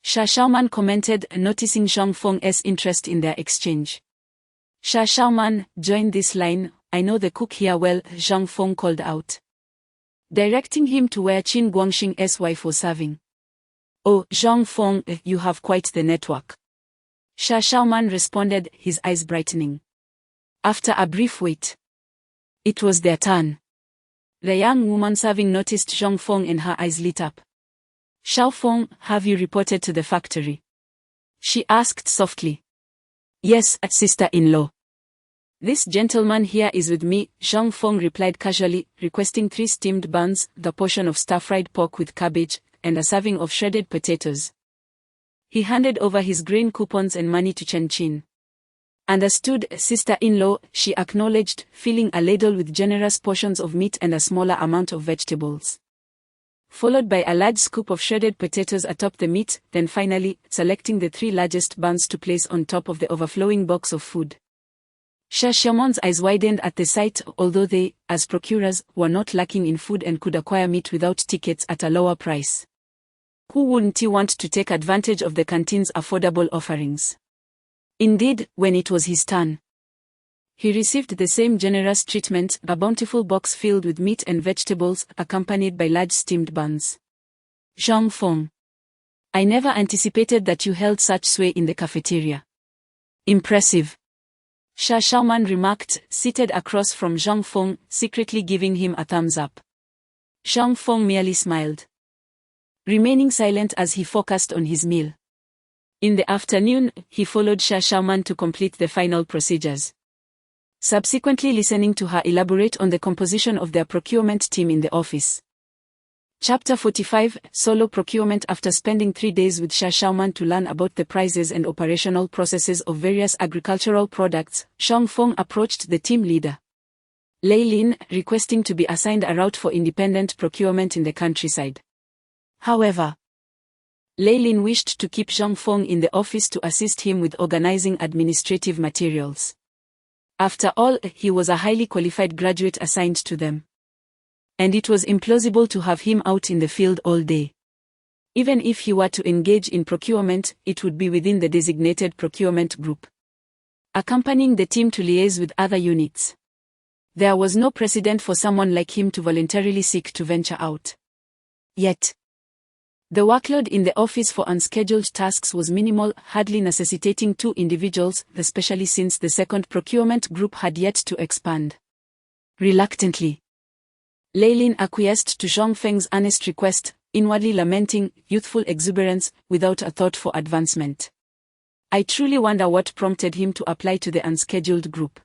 [SPEAKER 2] Shah Shauman commented, noticing Zhang Feng's interest in their exchange. Shah Shauman, join this line, I know the cook here well, Zhang Feng called out, directing him to where Qin Guangxing's wife was serving. Oh, Zhang Feng, you have quite the network, Shah Shauman responded, his eyes brightening. After a brief wait, it was their turn. The young woman serving noticed Zhang Feng and her eyes lit up. Xiaofeng, have you reported to the factory? She asked softly. Yes, sister-in-law. This gentleman here is with me, Zhang Feng replied casually, requesting 3 steamed buns, the portion of stir-fried pork with cabbage, and a serving of shredded potatoes. He handed over his grain coupons and money to Chen Qin. Understood, sister-in-law, she acknowledged, filling a ladle with generous portions of meat and a smaller amount of vegetables. Followed by a large scoop of shredded potatoes atop the meat, then finally, selecting the 3 largest buns to place on top of the overflowing box of food. Xiaoxiamon's eyes widened at the sight, although they, as procurers, were not lacking in food and could acquire meat without tickets at a lower price. Who wouldn't want to take advantage of the canteen's affordable offerings? Indeed, when it was his turn, he received the same generous treatment, a bountiful box filled with meat and vegetables, accompanied by large steamed buns. Zhang Feng. I never anticipated that you held such sway in the cafeteria. Impressive. Xia Xiaoman remarked, seated across from Zhang Feng, secretly giving him a thumbs up. Zhang Feng merely smiled, remaining silent as he focused on his meal. In the afternoon, he followed Xia Xiaoman to complete the final procedures, subsequently listening to her elaborate on the composition of their procurement team in the office. Chapter 45, Solo Procurement. After spending 3 days with Xia Xiaoman to learn about the prices and operational processes of various agricultural products, Zhang Feng approached the team leader, Lei Lin, requesting to be assigned a route for independent procurement in the countryside. However, Lei Lin wished to keep Zhang Feng in the office to assist him with organizing administrative materials. After all, he was a highly qualified graduate assigned to them, and it was implausible to have him out in the field all day. Even if he were to engage in procurement, it would be within the designated procurement group, accompanying the team to liaise with other units. There was no precedent for someone like him to voluntarily seek to venture out. Yet, the workload in the office for unscheduled tasks was minimal, hardly necessitating 2 individuals, especially since the second procurement group had yet to expand. Reluctantly, Lei Lin acquiesced to Zhang Feng's earnest request, inwardly lamenting youthful exuberance without a thought for advancement. I truly wonder what prompted him to apply to the unscheduled group.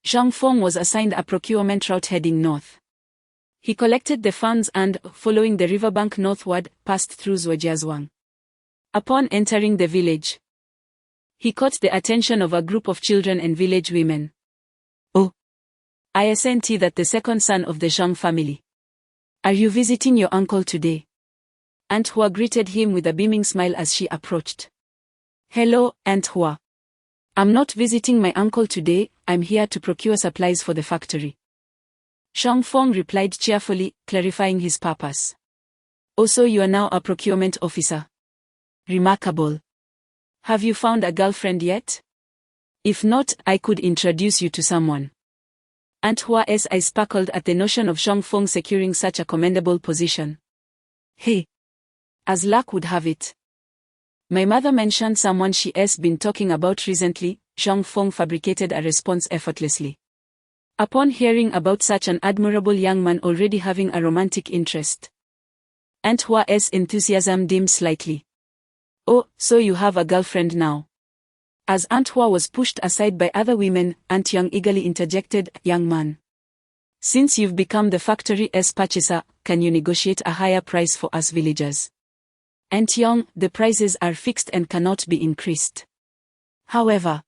[SPEAKER 2] Zhang Feng was assigned a procurement route heading north. He collected the funds and, following the riverbank northward, passed through Zhuojiazhuang. Upon entering the village, he caught the attention of a group of children and village women. Oh, I assent that the second son of the Zhang family. Are you visiting your uncle today? Aunt Hua greeted him with a beaming smile as she approached. Hello, Aunt Hua. I'm not visiting my uncle today, I'm here to procure supplies for the factory. Zhang Feng replied cheerfully, clarifying his purpose. Also, you are now a procurement officer. Remarkable. Have you found a girlfriend yet? If not, I could introduce you to someone. Aunt Hua's eyes sparkled at the notion of Zhang Feng securing such a commendable position. Hey! As luck would have it, my mother mentioned someone she's been talking about recently. Zhang Feng fabricated a response effortlessly. Upon hearing about such an admirable young man already having a romantic interest, Aunt Hua's enthusiasm dimmed slightly. Oh, so you have a girlfriend now? As Aunt Hua was pushed aside by other women, Aunt Yang eagerly interjected, young man, since you've become the factory's purchaser, can you negotiate a higher price for us villagers? Aunt Yang, the prices are fixed and cannot be increased. However,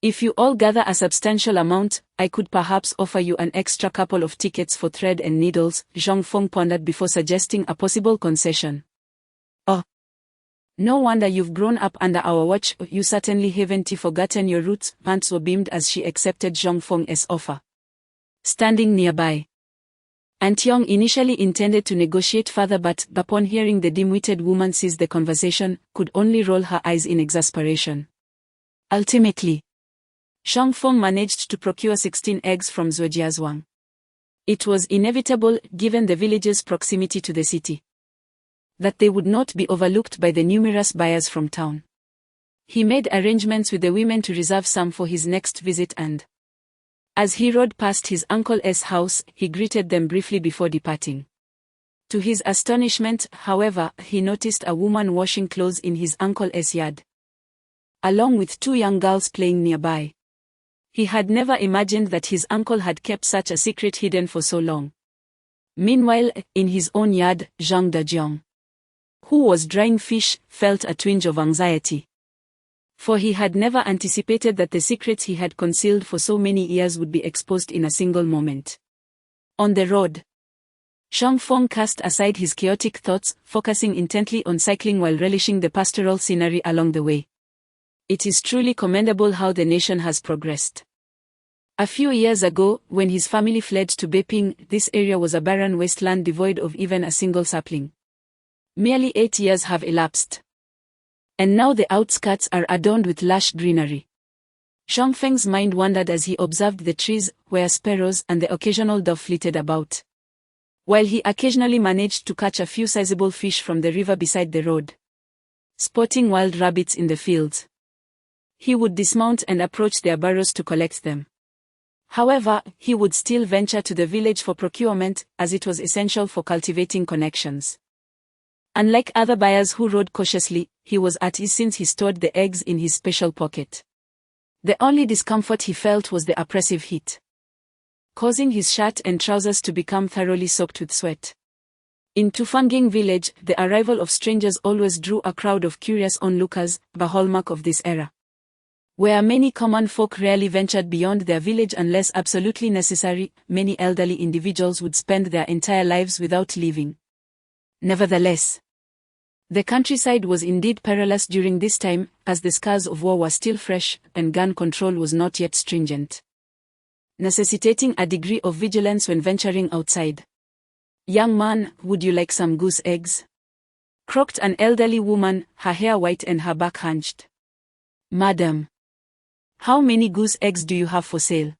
[SPEAKER 2] if you all gather a substantial amount, I could perhaps offer you an extra couple of tickets for thread and needles. Zhang Feng pondered before suggesting a possible concession. Oh, no wonder you've grown up under our watch. You certainly haven't forgotten your roots. Aunt Hua beamed as she accepted Zhang Feng's offer. Standing nearby, Aunt Yang initially intended to negotiate further, but upon hearing the dim-witted woman seize the conversation, could only roll her eyes in exasperation. Ultimately, Zhang Feng managed to procure 16 eggs from Zhuojiazhuang. It was inevitable, given the village's proximity to the city, that they would not be overlooked by the numerous buyers from town. He made arrangements with the women to reserve some for his next visit, and as he rode past his uncle's house, he greeted them briefly before departing. To his astonishment, however, he noticed a woman washing clothes in his uncle's yard, along with two young girls playing nearby. He had never imagined that his uncle had kept such a secret hidden for so long. Meanwhile, in his own yard, Zhang Dejiang, who was drying fish, felt a twinge of anxiety. For he had never anticipated that the secrets he had concealed for so many years would be exposed in a single moment. On the road, Zhang Feng cast aside his chaotic thoughts, focusing intently on cycling while relishing the pastoral scenery along the way. It is truly commendable how the nation has progressed. A few years ago, when his family fled to Beiping, this area was a barren wasteland devoid of even a single sapling. Merely 8 years have elapsed, and now the outskirts are adorned with lush greenery. Zhang Feng's mind wandered as he observed the trees, where sparrows and the occasional dove flitted about, while he occasionally managed to catch a few sizable fish from the river beside the road. Spotting wild rabbits in the fields, he would dismount and approach their burrows to collect them. However, he would still venture to the village for procurement, as it was essential for cultivating connections. Unlike other buyers who rode cautiously, he was at ease since he stored the eggs in his special pocket. The only discomfort he felt was the oppressive heat, causing his shirt and trousers to become thoroughly soaked with sweat. In Tufanging village, the arrival of strangers always drew a crowd of curious onlookers, the hallmark of this era, where many common folk rarely ventured beyond their village unless absolutely necessary. Many elderly individuals would spend their entire lives without leaving. Nevertheless, the countryside was indeed perilous during this time, as the scars of war were still fresh, and gun control was not yet stringent, necessitating a degree of vigilance when venturing outside. "Young man, would you like some goose eggs?" croaked an elderly woman, her hair white and her back hunched. "Madam, how many goose eggs do you have for sale?"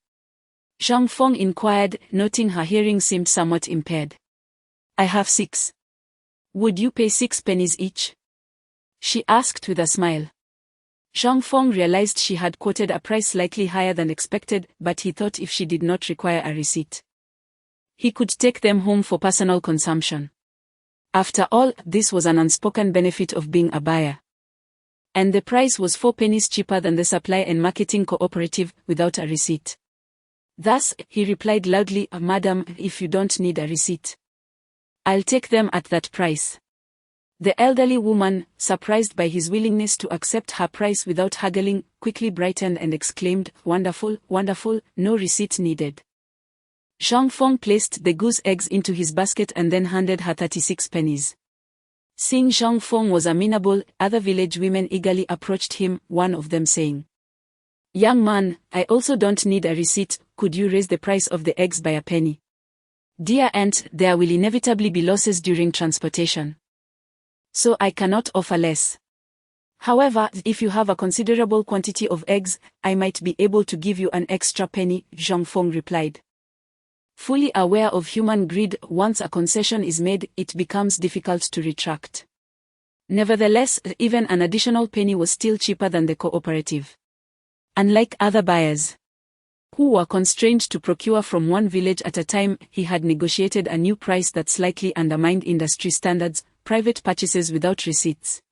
[SPEAKER 2] Zhang Feng inquired, noting her hearing seemed somewhat impaired. "I have 6. Would you pay 6 pennies each?" she asked with a smile. Zhang Feng realized she had quoted a price slightly higher than expected, but he thought if she did not require a receipt, he could take them home for personal consumption. After all, this was an unspoken benefit of being a buyer. And the price was 4 pennies cheaper than the supply and marketing cooperative, without a receipt. Thus, he replied loudly, "Madam, if you don't need a receipt, I'll take them at that price." The elderly woman, surprised by his willingness to accept her price without haggling, quickly brightened and exclaimed, "Wonderful, wonderful, no receipt needed." Zhang Feng placed the goose eggs into his basket and then handed her 36 pennies. Seeing Zhang Feng was amenable, other village women eagerly approached him, one of them saying, "Young man, I also don't need a receipt, could you raise the price of the eggs by a penny? Dear aunt, there will inevitably be losses during transportation, so I cannot offer less. However, if you have a considerable quantity of eggs, I might be able to give you an extra penny," Zhang Feng replied. Fully aware of human greed, once a concession is made, it becomes difficult to retract. Nevertheless, even an additional penny was still cheaper than the cooperative. Unlike other buyers, who were constrained to procure from one village at a time, he had negotiated a new price that slightly undermined industry standards: private purchases without receipts.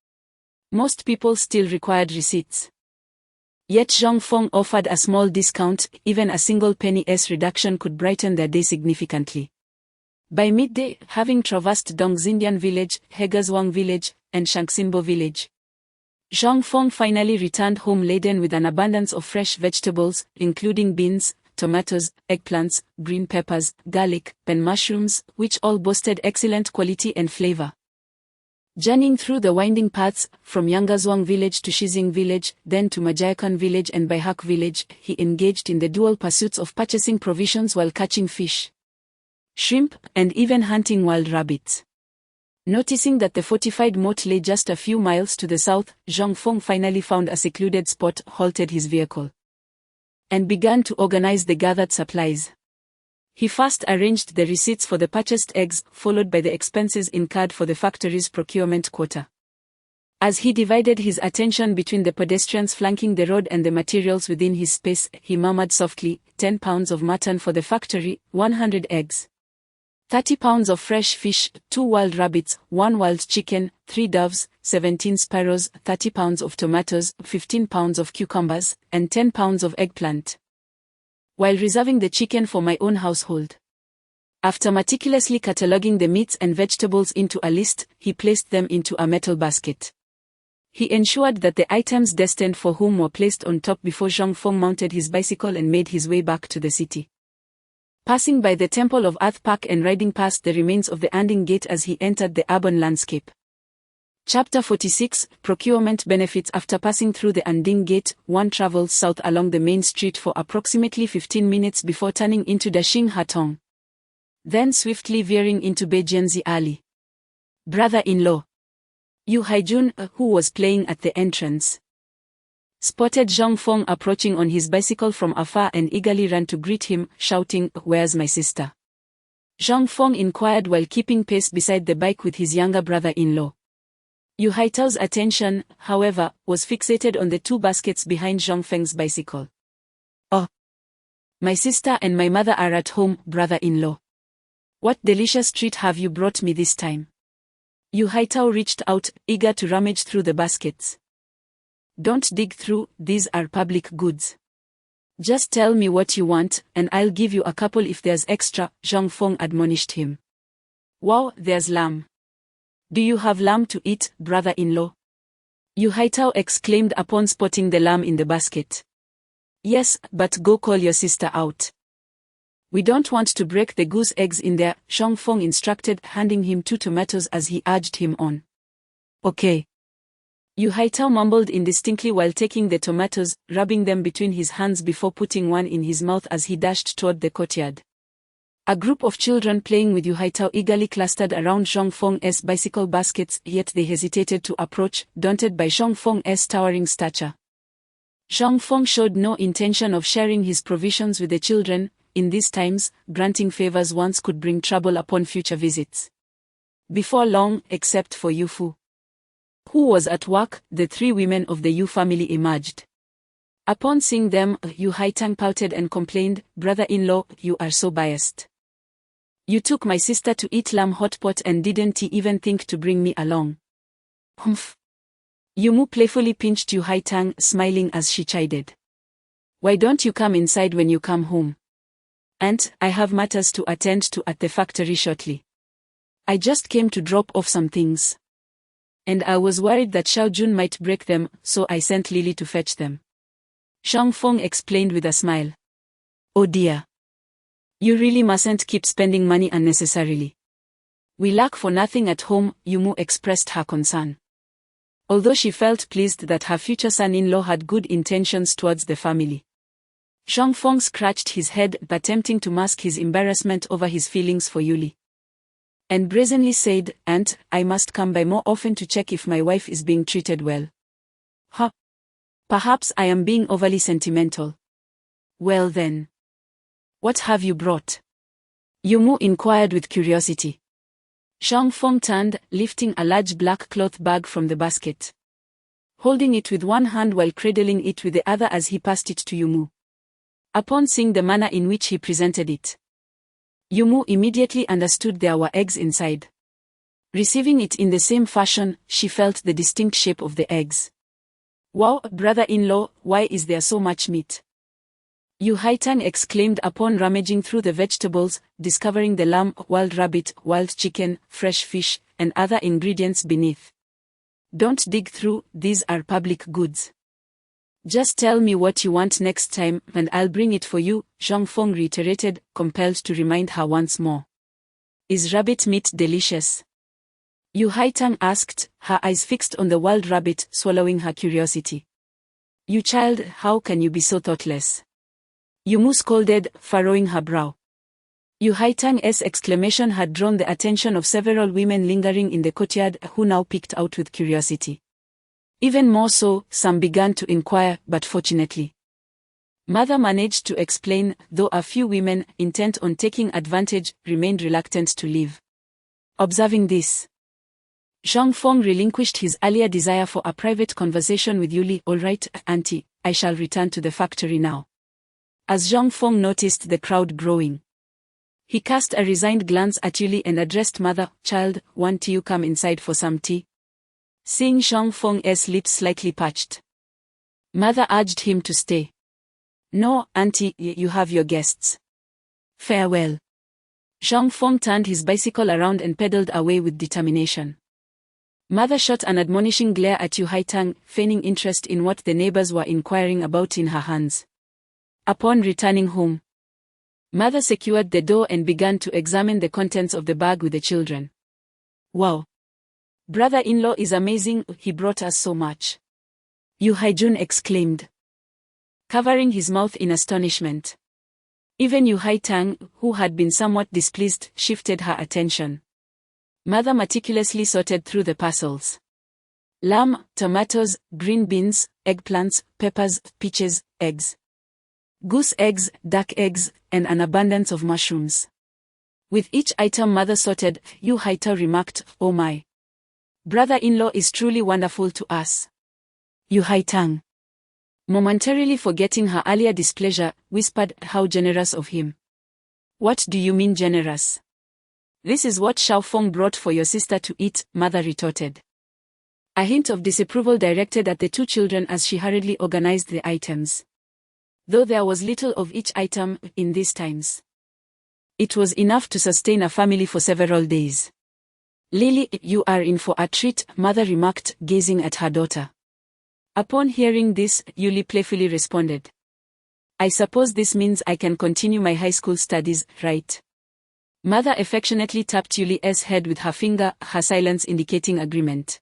[SPEAKER 2] Most people still required receipts. Yet Zhang Feng offered a small discount. Even a single penny's reduction could brighten their day significantly. By midday, having traversed Dongxindian village, Hegazhuang village, and Shangxinbo village, Zhang Feng finally returned home laden with an abundance of fresh vegetables, including beans, tomatoes, eggplants, green peppers, garlic, and mushrooms, which all boasted excellent quality and flavor. Journeying through the winding paths, from Yangazhuang village to Shizing village, then to Majayakan village and Baihak village, he engaged in the dual pursuits of purchasing provisions while catching fish, shrimp, and even hunting wild rabbits. Noticing that the fortified moat lay just a few miles to the south, Zhang Feng finally found a secluded spot, halted his vehicle, and began to organize the gathered supplies. He first arranged the receipts for the purchased eggs, followed by the expenses incurred for the factory's procurement quota. As he divided his attention between the pedestrians flanking the road and the materials within his space, he murmured softly, 10 pounds of mutton for the factory, 100 eggs. 30 pounds of fresh fish, 2 wild rabbits, 1 wild chicken, 3 doves, 17 sparrows, 30 pounds of tomatoes, 15 pounds of cucumbers, and 10 pounds of eggplant. While reserving the chicken for my own household. After meticulously cataloguing the meats and vegetables into a list, he placed them into a metal basket. He ensured that the items destined for whom were placed on top before Zhang Feng mounted his bicycle and made his way back to the city. Passing by the Temple of Earth Park and riding past the remains of the Anding Gate as he entered the urban landscape. Chapter 46, Procurement Benefits. After passing through the Anding Gate, one travels south along the main street for approximately 15 minutes before turning into Dashing Hatong. Then swiftly veering into Beijianzi Alley. Brother-in-law Yu Haijun, who was playing at the entrance, spotted Zhang Feng approaching on his bicycle from afar and eagerly ran to greet him, shouting, "Where's my sister?" Zhang Feng inquired while keeping pace beside the bike with his younger brother-in-law. Yu Haitao's attention, however, was fixated on the 2 baskets behind Zhang Feng's bicycle. "Oh, my sister and my mother are at home, brother-in-law. What delicious treat have you brought me this time?" Yu Haitao reached out, eager to rummage through the baskets. "Don't dig through, these are public goods. Just tell me what you want, and I'll give you a couple if there's extra," Zhang Feng admonished him. "Wow, there's lamb. Do you have lamb to eat, brother-in-law?" Yu Haitao exclaimed upon spotting the lamb in the basket. "Yes, but go call your sister out. We don't want to break the goose eggs in there," Zhang Feng instructed, handing him 2 tomatoes as he urged him on. "Okay." Yu Haitao mumbled indistinctly while taking the tomatoes, rubbing them between his hands before putting one in his mouth as he dashed toward the courtyard. A group of children playing with Yu Haitao eagerly clustered around Zhang Feng's bicycle baskets, yet they hesitated to approach, daunted by Zhang Feng's towering stature. Zhang Feng showed no intention of sharing his provisions with the children. In these times, granting favors once could bring trouble upon future visits. Before long, except for Yu Fu, who was at work, the 3 women of the Yu family emerged. Upon seeing them, Yu Haitang pouted and complained, "Brother-in-law, you are so biased. You took my sister to eat lamb hot pot and didn't even think to bring me along." "Humph." Yu Mu playfully pinched Yu Haitang, smiling as she chided. "Why don't you come inside when you come home? And I have matters to attend to at the factory shortly. I just came to drop off some things. And I was worried that Xiao Jun might break them, so I sent Lily to fetch them." Zhang Feng explained with a smile. "Oh dear. You really mustn't keep spending money unnecessarily. We lack for nothing at home," Yu Mu expressed her concern. Although she felt pleased that her future son-in-law had good intentions towards the family. Zhang Feng scratched his head, attempting to mask his embarrassment over his feelings for Yuli. And brazenly said, "Aunt, I must come by more often to check if my wife is being treated well." "Huh. Perhaps I am being overly sentimental." "Well then. What have you brought?" Yu Mu inquired with curiosity. Zhang Feng turned, lifting a large black cloth bag from the basket. Holding it with one hand while cradling it with the other as he passed it to Yu Mu. Upon seeing the manner in which he presented it, Yu Mu immediately understood there were eggs inside. Receiving it in the same fashion, she felt the distinct shape of the eggs. "Wow, brother-in-law, why is there so much meat?" Yu Haitang exclaimed upon rummaging through the vegetables, discovering the lamb, wild rabbit, wild chicken, fresh fish, and other ingredients beneath. "Don't dig through, these are public goods. Just tell me what you want next time, and I'll bring it for you," Zhang Feng reiterated, compelled to remind her once more. "Is rabbit meat delicious?" Yu Haitang asked, her eyes fixed on the wild rabbit, swallowing her curiosity. "You child, how can you be so thoughtless?" Yu Mu scolded, furrowing her brow. Yu Haitang's exclamation had drawn the attention of several women lingering in the courtyard, who now peeked out with curiosity. Even more so, some began to inquire, but fortunately, Mother managed to explain, though a few women, intent on taking advantage, remained reluctant to leave. Observing this, Zhang Feng relinquished his earlier desire for a private conversation with Yuli. "All right, auntie, I shall return to the factory now." As Zhang Feng noticed the crowd growing, He cast a resigned glance at Yuli and addressed mother. Child, won't you come inside for some tea? Seeing Zhang Feng's lips slightly parched, mother urged him to stay. No, auntie, you have your guests. Farewell. Zhang Feng turned his bicycle around and pedaled away with determination. Mother shot an admonishing glare at Yu Haitang, feigning interest in what the neighbors were inquiring about in her hands. Upon returning home, mother secured the door and began to examine the contents of the bag with the children. Wow! Brother-in-law is amazing, he brought us so much. Yu Haijun exclaimed, covering his mouth in astonishment. Even Yu Haitang, who had been somewhat displeased, shifted her attention. Mother meticulously sorted through the parcels. Lamb, tomatoes, green beans, eggplants, peppers, peaches, eggs. Goose eggs, duck eggs, and an abundance of mushrooms. With each item mother sorted, Yu Haita remarked, oh my. Brother-in-law is truly wonderful to us. Yu Haitang, momentarily forgetting her earlier displeasure, whispered, how generous of him. What do you mean generous? This is what Xiao Feng brought for your sister to eat, mother retorted. A hint of disapproval directed at the two children as she hurriedly organized the items. Though there was little of each item in these times, it was enough to sustain a family for several days. Lily, you are in for a treat, mother remarked, gazing at her daughter. Upon hearing this, Yuli playfully responded. I suppose this means I can continue my high school studies, right? Mother affectionately tapped Yuli's head with her finger, her silence indicating agreement.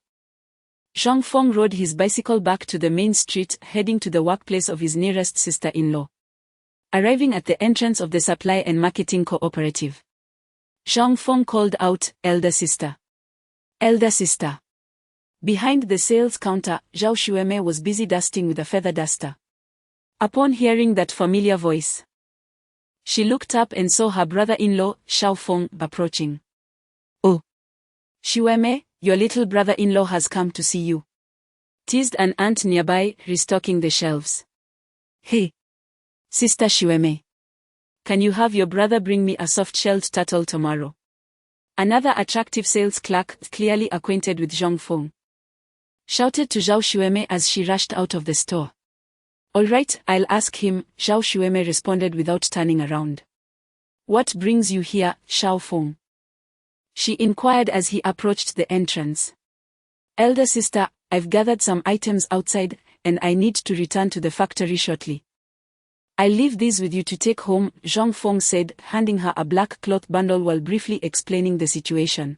[SPEAKER 2] Zhang Feng rode his bicycle back to the main street, heading to the workplace of his nearest sister-in-law. Arriving at the entrance of the supply and marketing cooperative, Zhang Feng called out, elder sister. Elder sister. Behind the sales counter, Zhao Xueme was busy dusting with a feather duster. Upon hearing that familiar voice, she looked up and saw her brother-in-law, Xiao Feng, approaching. Oh! Xueme, your little brother-in-law has come to see you. Teased an aunt nearby, restocking the shelves. Hey! Sister Xueme. Can you have your brother bring me a soft-shelled turtle tomorrow? Another attractive sales clerk, clearly acquainted with Zhang Feng, shouted to Zhao Xueme as she rushed out of the store. All right, I'll ask him, Zhao Xueme responded without turning around. What brings you here, Xiao Feng? She inquired as he approached the entrance. Elder sister, I've gathered some items outside, and I need to return to the factory shortly. I'll leave these with you to take home, Zhang Feng said, handing her a black cloth bundle while briefly explaining the situation.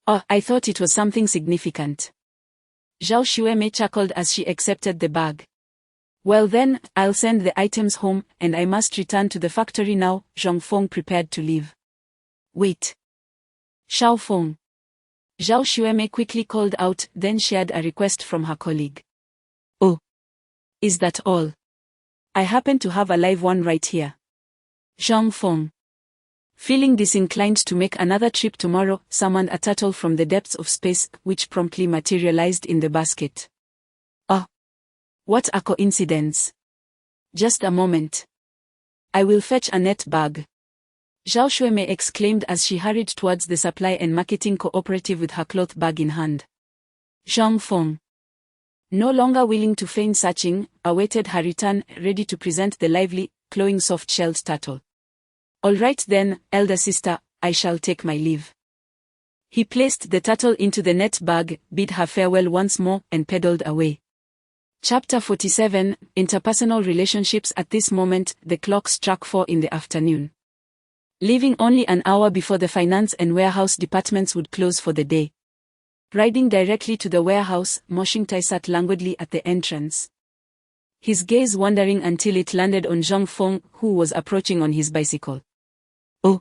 [SPEAKER 2] Oh, I thought it was something significant. Zhao Xueme chuckled as she accepted the bag. Well then, I'll send the items home, and I must return to the factory now, Zhang Feng prepared to leave. Wait. Xiao Feng. Zhao Xueme quickly called out, then shared a request from her colleague. Oh. Is that all? I happen to have a live one right here. Zhang Feng, feeling disinclined to make another trip tomorrow, summoned a turtle from the depths of space, which promptly materialized in the basket. Oh! What a coincidence. Just a moment. I will fetch a net bag. Zhao Xueme exclaimed as she hurried towards the supply and marketing cooperative with her cloth bag in hand. Zhang Feng, no longer willing to feign searching, awaited her return, ready to present the lively, glowing soft-shelled turtle. All right then, elder sister, I shall take my leave. He placed the turtle into the net bag, bid her farewell once more, and pedaled away. Chapter 47, Interpersonal Relationships. At this moment, the clock struck 4 in the afternoon. Leaving only an hour before the finance and warehouse departments would close for the day. Riding directly to the warehouse, Mo Xingtai sat languidly at the entrance, his gaze wandering until it landed on Zhang Feng, who was approaching on his bicycle. Oh!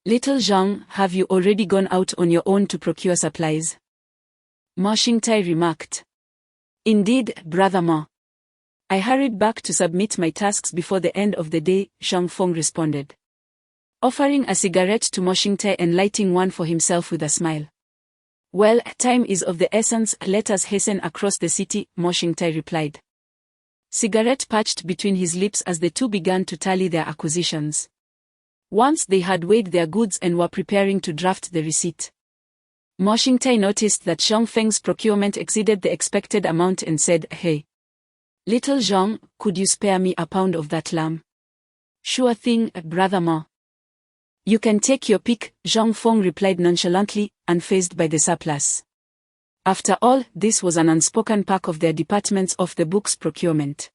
[SPEAKER 2] Little Zhang, have you already gone out on your own to procure supplies? Mo Xingtai remarked. Indeed, brother Ma. I hurried back to submit my tasks before the end of the day, Zhang Feng responded, offering a cigarette to Mo Xingtai and lighting one for himself with a smile. Well, time is of the essence, let us hasten across the city, Mo Xingtai replied. Cigarette patched between his lips as the two began to tally their acquisitions. Once they had weighed their goods and were preparing to draft the receipt, Mo Xingtai noticed that Zhang Feng's procurement exceeded the expected amount and said, "Hey, little Zhang, could you spare me a pound of that lamb?" "Sure thing, brother Ma. You can take your pick," Zhang Feng replied nonchalantly, unfazed by the surplus. After all, this was an unspoken perk of their department's off-the-books procurement.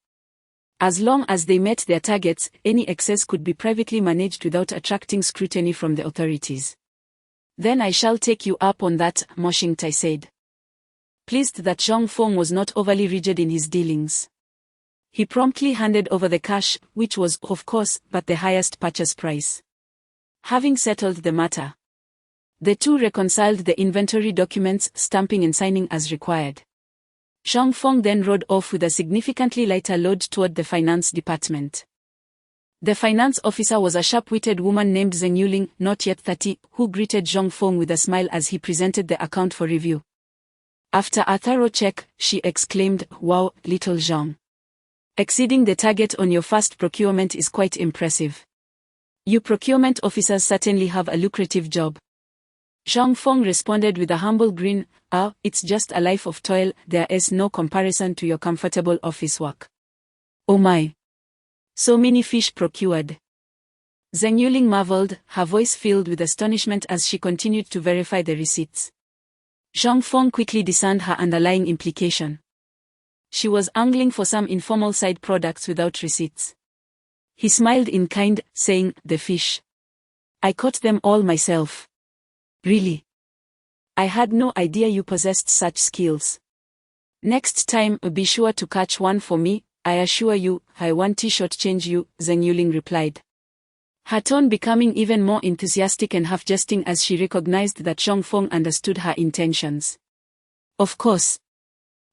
[SPEAKER 2] As long as they met their targets, any excess could be privately managed without attracting scrutiny from the authorities. "Then I shall take you up on that," Mo Xingtai said, pleased that Zhang Feng was not overly rigid in his dealings. He promptly handed over the cash, which was, of course, but the highest purchase price. Having settled the matter, the two reconciled the inventory documents, stamping and signing as required. Zhang Feng then rode off with a significantly lighter load toward the finance department. The finance officer was a sharp-witted woman named Zeng Yuling, not yet 30, who greeted Zhang Feng with a smile as he presented the account for review. After a thorough check, she exclaimed, "Wow, little Zhang. Exceeding the target on your first procurement is quite impressive. You procurement officers certainly have a lucrative job." Zhang Feng responded with a humble grin, "Ah, it's just a life of toil, there is no comparison to your comfortable office work." "Oh my. So many fish procured." Zeng Yuling marveled, her voice filled with astonishment as she continued to verify the receipts. Zhang Feng quickly discerned her underlying implication. She was angling for some informal side products without receipts. He smiled in kind, saying, "The fish. I caught them all myself." "Really? I had no idea you possessed such skills. Next time, be sure to catch one for me, I assure you, I won't shortchange you," Zeng Yuling replied, her tone becoming even more enthusiastic and half-jesting as she recognized that Zhang Feng understood her intentions. "Of course.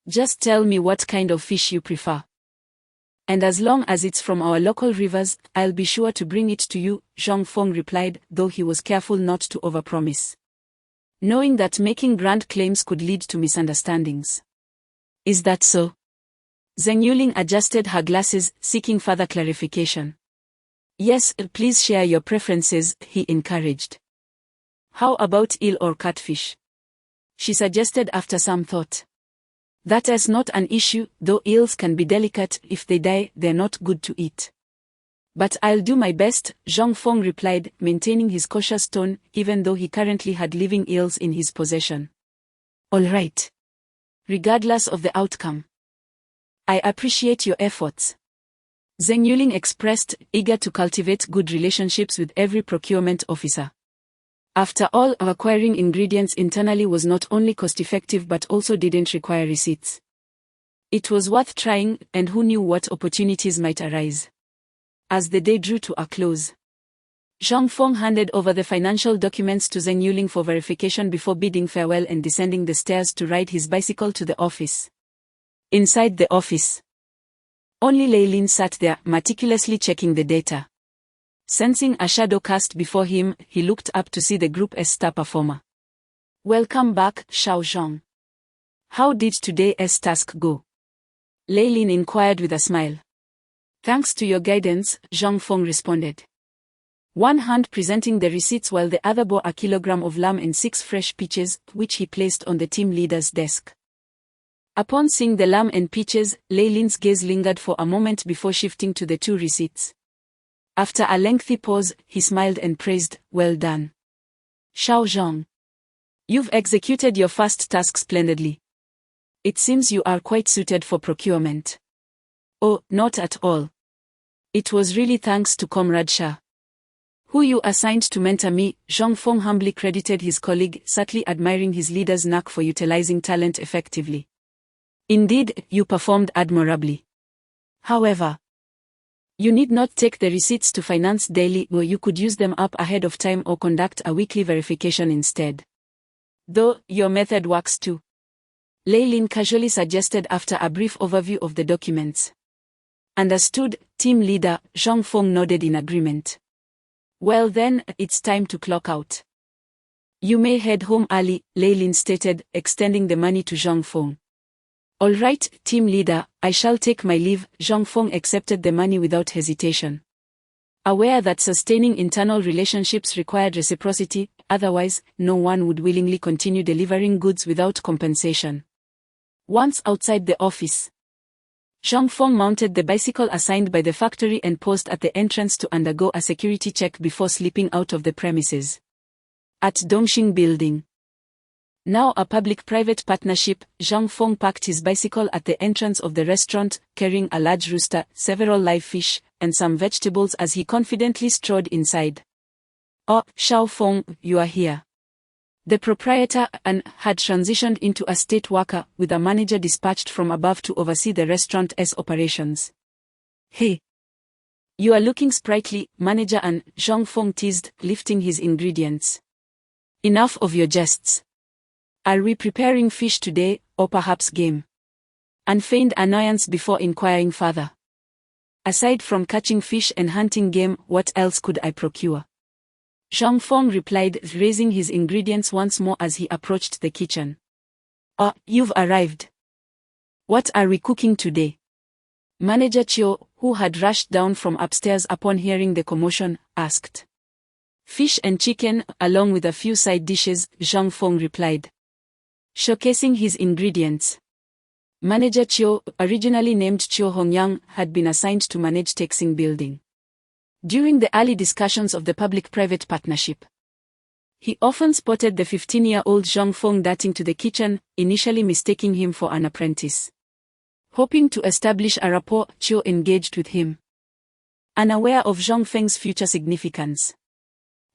[SPEAKER 2] Just tell me what kind of fish you prefer. And as long as it's from our local rivers, I'll be sure to bring it to you," Zhang Feng replied, though he was careful not to overpromise, knowing that making grand claims could lead to misunderstandings. "Is that so?" Zeng Yuling adjusted her glasses, seeking further clarification. "Yes, please share your preferences," he encouraged. "How about eel or catfish?" she suggested after some thought. "That is not an issue, though eels can be delicate, if they die, they're not good to eat. But I'll do my best," Zhang Feng replied, maintaining his cautious tone, even though he currently had living eels in his possession. "All right. Regardless of the outcome. I appreciate your efforts." Zeng Yuling expressed, eager to cultivate good relationships with every procurement officer. After all, acquiring ingredients internally was not only cost-effective but also didn't require receipts. It was worth trying, and who knew what opportunities might arise. As the day drew to a close, Zhang Feng handed over the financial documents to Zeng Yuling for verification before bidding farewell and descending the stairs to ride his bicycle to the office. Inside the office, only Lei Lin sat there, meticulously checking the data. Sensing a shadow cast before him, he looked up to see the group's star performer. "Welcome back, Xiao Zhang. How did today's task go?" Lei Lin inquired with a smile. "Thanks to your guidance," Zhang Feng responded, one hand presenting the receipts while the other bore a kilogram of lamb and 6 fresh peaches, which he placed on the team leader's desk. Upon seeing the lamb and peaches, Lei Lin's gaze lingered for a moment before shifting to the 2 receipts. After a lengthy pause, he smiled and praised, "Well done, Xiao Zhang. You've executed your first task splendidly. It seems you are quite suited for procurement." "Oh, not at all. It was really thanks to Comrade Shah, who you assigned to mentor me," Zhang Feng humbly credited his colleague, subtly admiring his leader's knack for utilizing talent effectively. "Indeed, you performed admirably. However, you need not take the receipts to finance daily, or you could use them up ahead of time or conduct a weekly verification instead. Though, your method works too," Lei Lin casually suggested after a brief overview of the documents. "Understood, team leader," Zhang Feng nodded in agreement. "Well then, it's time to clock out. You may head home early," Lei Lin stated, extending the money to Zhang Feng. "All right, team leader, I shall take my leave," Zhang Feng accepted the money without hesitation. Aware that sustaining internal relationships required reciprocity, otherwise, no one would willingly continue delivering goods without compensation. Once outside the office, Zhang Feng mounted the bicycle assigned by the factory and paused at the entrance to undergo a security check before slipping out of the premises. At Dongxing Building, now a public-private partnership, Zhang Feng parked his bicycle at the entrance of the restaurant, carrying a large rooster, several live fish, and some vegetables as he confidently strode inside. "Oh, Xiao Feng, you are here." The proprietor had transitioned into a state worker, with a manager dispatched from above to oversee the restaurant's operations. "Hey, you are looking sprightly," Manager Zhang Feng teased, lifting his ingredients. "Enough of your jests. Are we preparing fish today, or perhaps game?" Feigned annoyance before inquiring further. "Aside from catching fish and hunting game, what else could I procure?" Zhang Feng replied, raising his ingredients once more as he approached the kitchen. "Oh, you've arrived. What are we cooking today?" Manager Chiu, who had rushed down from upstairs upon hearing the commotion, asked. "Fish and chicken, along with a few side dishes," Zhang Feng replied, showcasing his ingredients. Manager Chiu, originally named Chiu Hongyang, had been assigned to manage Texing Building. During the early discussions of the public-private partnership, he often spotted the 15-year-old Zhang Feng darting to the kitchen, initially mistaking him for an apprentice. Hoping to establish a rapport, Chiu engaged with him, unaware of Zhang Feng's future significance.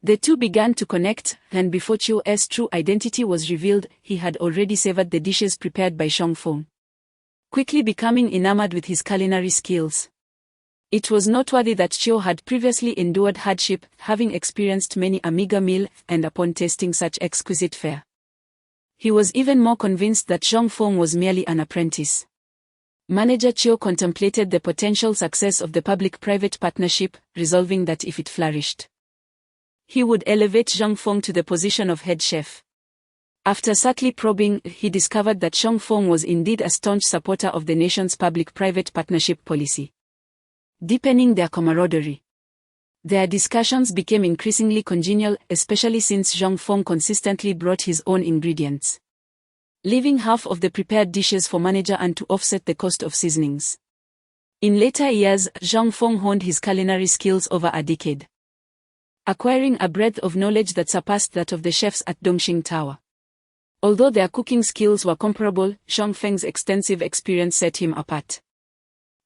[SPEAKER 2] The two began to connect, and before Chiu's true identity was revealed, he had already savored the dishes prepared by Zhang Feng, quickly becoming enamored with his culinary skills. It was noteworthy that Chiu had previously endured hardship, having experienced many a meager meal, and upon tasting such exquisite fare, he was even more convinced that Zhang Feng was merely an apprentice. Manager Chiu contemplated the potential success of the public-private partnership, resolving that if it flourished, he would elevate Zhang Feng to the position of head chef. After subtly probing, he discovered that Zhang Feng was indeed a staunch supporter of the nation's public-private partnership policy. Deepening their camaraderie, their discussions became increasingly congenial, especially since Zhang Feng consistently brought his own ingredients, leaving half of the prepared dishes for manager to offset the cost of seasonings. In later years, Zhang Feng honed his culinary skills over a decade, acquiring a breadth of knowledge that surpassed that of the chefs at Dongxing Tower. Although their cooking skills were comparable, Zhang Feng's extensive experience set him apart.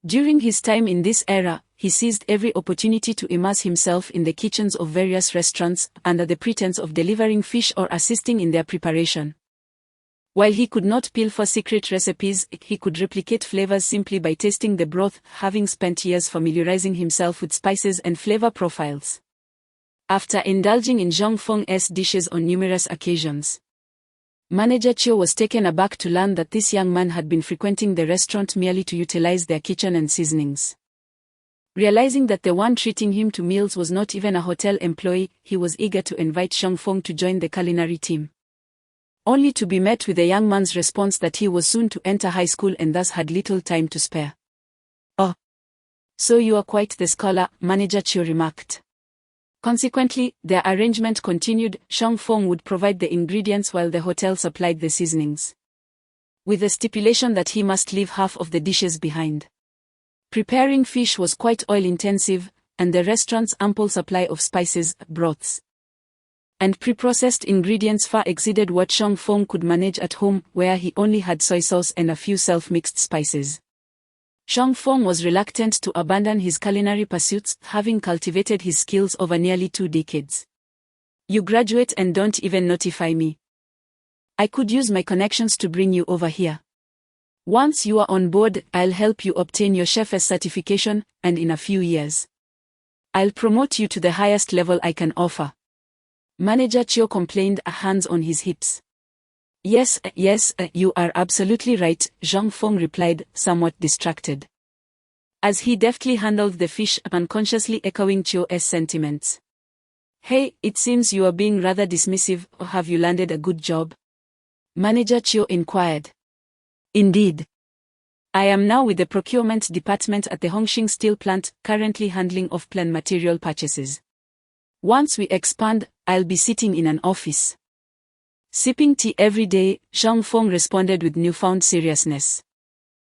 [SPEAKER 2] During his time in this era, he seized every opportunity to immerse himself in the kitchens of various restaurants, under the pretense of delivering fish or assisting in their preparation. While he could not pilfer secret recipes, he could replicate flavors simply by tasting the broth, having spent years familiarizing himself with spices and flavor profiles. After indulging in Zhang Feng's dishes on numerous occasions, Manager Chiu was taken aback to learn that this young man had been frequenting the restaurant merely to utilize their kitchen and seasonings. Realizing that the one treating him to meals was not even a hotel employee, he was eager to invite Zhang Feng to join the culinary team, only to be met with the young man's response that he was soon to enter high school and thus had little time to spare. "Oh, so you are quite the scholar," Manager Chiu remarked. Consequently, their arrangement continued. Zhang Feng would provide the ingredients while the hotel supplied the seasonings, with the stipulation that he must leave half of the dishes behind. Preparing fish was quite oil-intensive, and the restaurant's ample supply of spices, broths, and pre-processed ingredients far exceeded what Zhang Feng could manage at home, where he only had soy sauce and a few self-mixed spices. Zhang Feng was reluctant to abandon his culinary pursuits, having cultivated his skills over nearly 2 decades. "You graduate and don't even notify me. I could use my connections to bring you over here. Once you are on board, I'll help you obtain your chef's certification, and in a few years, I'll promote you to the highest level I can offer." Manager Chiu complained, hands on his hips. Yes, you are absolutely right," Zhang Feng replied, somewhat distracted, as he deftly handled the fish, unconsciously echoing Chiu's sentiments. "Hey, it seems you are being rather dismissive. Have you landed a good job?" Manager Chiu inquired. "Indeed. I am now with the procurement department at the Hongqing steel plant, currently handling off-plan material purchases. Once we expand, I'll be sitting in an office. Sipping tea every day, Zhang Feng responded with newfound seriousness.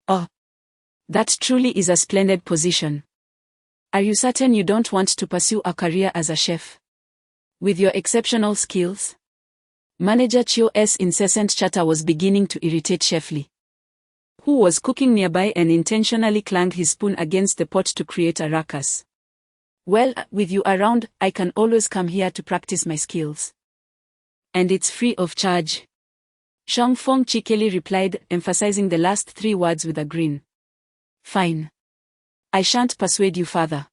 [SPEAKER 2] Oh, that truly is a splendid position. Are you certain you don't want to pursue a career as a chef? With your exceptional skills? Manager Chio's incessant chatter was beginning to irritate Chef Li, who was cooking nearby and intentionally clanged his spoon against the pot to create a ruckus. Well, with you around, I can always come here to practice my skills. And it's free of charge. Zhang Feng cheekily replied, emphasizing the last 3 words with a grin. Fine. I shan't persuade you further.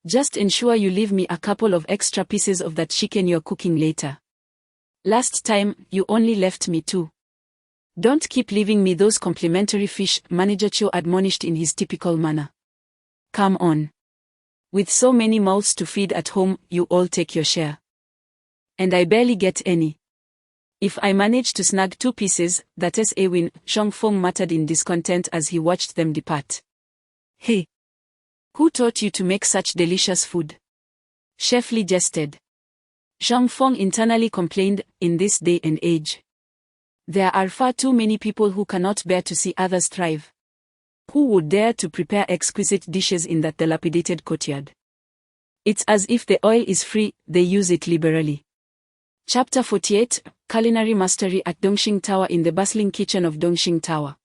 [SPEAKER 2] Just ensure you leave me a couple of extra pieces of that chicken you're cooking later. Last time, you only left me 2. Don't keep leaving me those complimentary fish, Manager Chiu admonished in his typical manner. Come on. With so many mouths to feed at home, you all take your share. And I barely get any. If I manage to snag 2 pieces, that's a win, Zhang Feng muttered in discontent as he watched them depart. Hey! Who taught you to make such delicious food? Chef Li jested. Zhang Feng internally complained, in this day and age. There are far too many people who cannot bear to see others thrive. Who would dare to prepare exquisite dishes in that dilapidated courtyard? It's as if the oil is free, they use it liberally. Chapter 48, Culinary Mastery at Dongxing Tower. In the bustling kitchen of Dongxing Tower,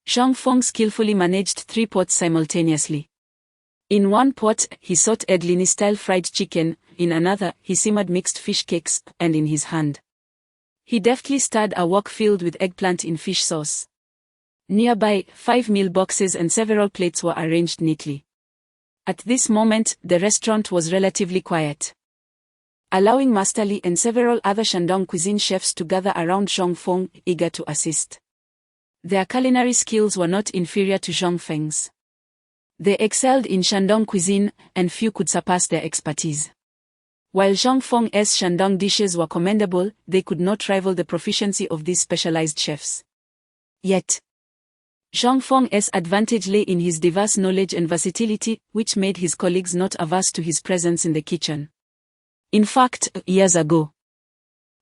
[SPEAKER 2] Zhang Feng skillfully managed 3 pots simultaneously. In one pot, he sauteed Edlini-style fried chicken, in another, he simmered mixed fish cakes, and in his hand, he deftly stirred a wok filled with eggplant in fish sauce. Nearby, 5 meal boxes and several plates were arranged neatly. At this moment, the restaurant was relatively quiet, allowing Master Li and several other Shandong cuisine chefs to gather around Zhang Feng, eager to assist. Their culinary skills were not inferior to Zhang Feng's. They excelled in Shandong cuisine, and few could surpass their expertise. While Zhang Feng's Shandong dishes were commendable, they could not rival the proficiency of these specialized chefs. Yet, Zhang Feng's advantage lay in his diverse knowledge and versatility, which made his colleagues not averse to his presence in the kitchen. In fact, years ago,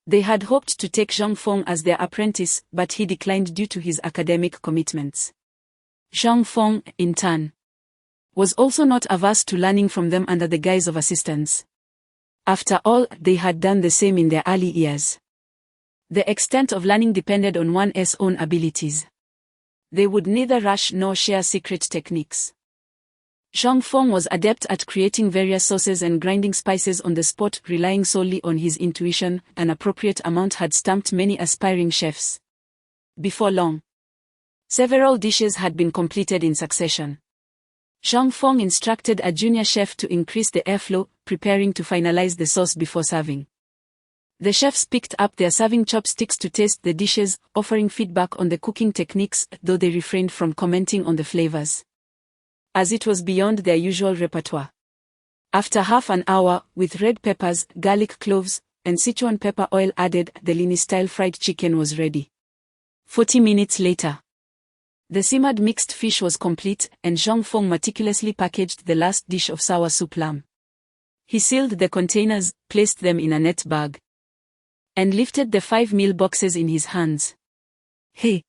[SPEAKER 2] they had hoped to take Zhang Feng as their apprentice, but he declined due to his academic commitments. Zhang Feng, in turn, was also not averse to learning from them under the guise of assistance. After all, they had done the same in their early years. The extent of learning depended on one's own abilities. They would neither rush nor share secret techniques. Zhang Feng was adept at creating various sauces and grinding spices on the spot, relying solely on his intuition. An appropriate amount had stumped many aspiring chefs. Before long, several dishes had been completed in succession. Zhang Feng instructed a junior chef to increase the airflow, preparing to finalize the sauce before serving. The chefs picked up their serving chopsticks to taste the dishes, offering feedback on the cooking techniques, though they refrained from commenting on the flavors, as it was beyond their usual repertoire. After half an hour, with red peppers, garlic cloves, and Sichuan pepper oil added, the Lini-style fried chicken was ready. 40 minutes later, the simmered mixed fish was complete, and Zhang Feng meticulously packaged the last dish of sour soup lamb. He sealed the containers, placed them in a net bag, and lifted the 5 meal boxes in his hands. Hey!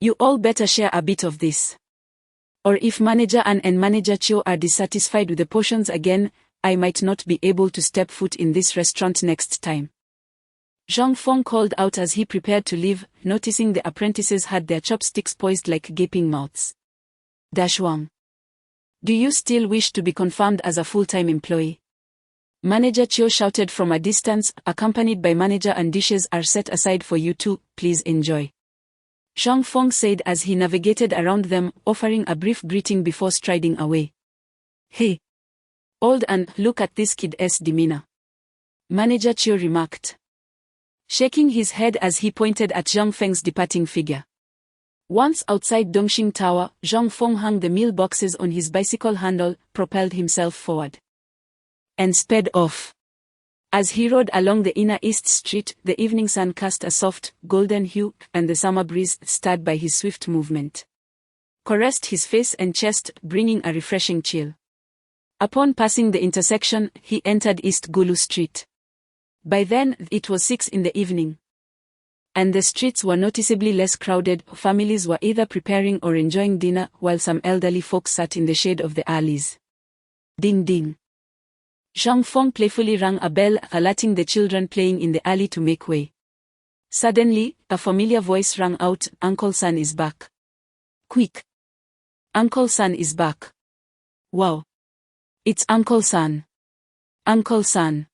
[SPEAKER 2] You all better share a bit of this. Or if Manager An and Manager Chiu are dissatisfied with the portions again, I might not be able to step foot in this restaurant next time. Zhang Feng called out as he prepared to leave, noticing the apprentices had their chopsticks poised like gaping mouths. Dashwang. Do you still wish to be confirmed as a full-time employee? Manager Chiu shouted from a distance, accompanied by Manager An. Dishes are set aside for you too, please enjoy. Zhang Feng said as he navigated around them, offering a brief greeting before striding away. Hey! Old An, look at this kid's demeanor. Manager Chiu remarked, shaking his head as he pointed at Zhang Feng's departing figure. Once outside Dongxing Tower, Zhang Feng hung the meal boxes on his bicycle handle, propelled himself forward, and sped off. As he rode along the inner east street, the evening sun cast a soft, golden hue, and the summer breeze stirred by his swift movement. caressed his face and chest, bringing a refreshing chill. Upon passing the intersection, he entered East Gulu Street. By then, it was 6 in the evening, and the streets were noticeably less crowded. Families were either preparing or enjoying dinner, while some elderly folks sat in the shade of the alleys. Ding ding. Zhang Feng playfully rang a bell, alerting the children playing in the alley to make way. Suddenly, a familiar voice rang out, "Uncle San is back. Quick! Uncle San is back. Wow! It's Uncle San. Uncle San."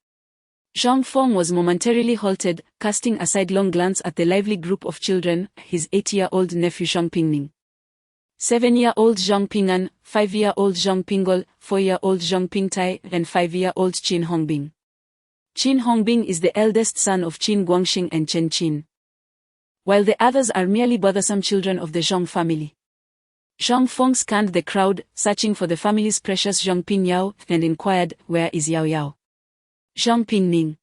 [SPEAKER 2] Zhang Feng was momentarily halted, casting a sidelong glance at the lively group of children, his 8-year-old nephew Zhang Pingning, 7-year-old Zhang Pingan, 5-year-old Zhang Pingol, 4-year-old Zhang Pingtai, and 5-year-old Qin Hongbing. Qin Hongbing is the eldest son of Qin Guangxing and Chen Qin, while the others are merely bothersome children of the Zhang family. Zhang Feng scanned the crowd, searching for the family's precious Zhang Pingyao, and inquired, "Where is Yao Yao?" Zhang Pingning,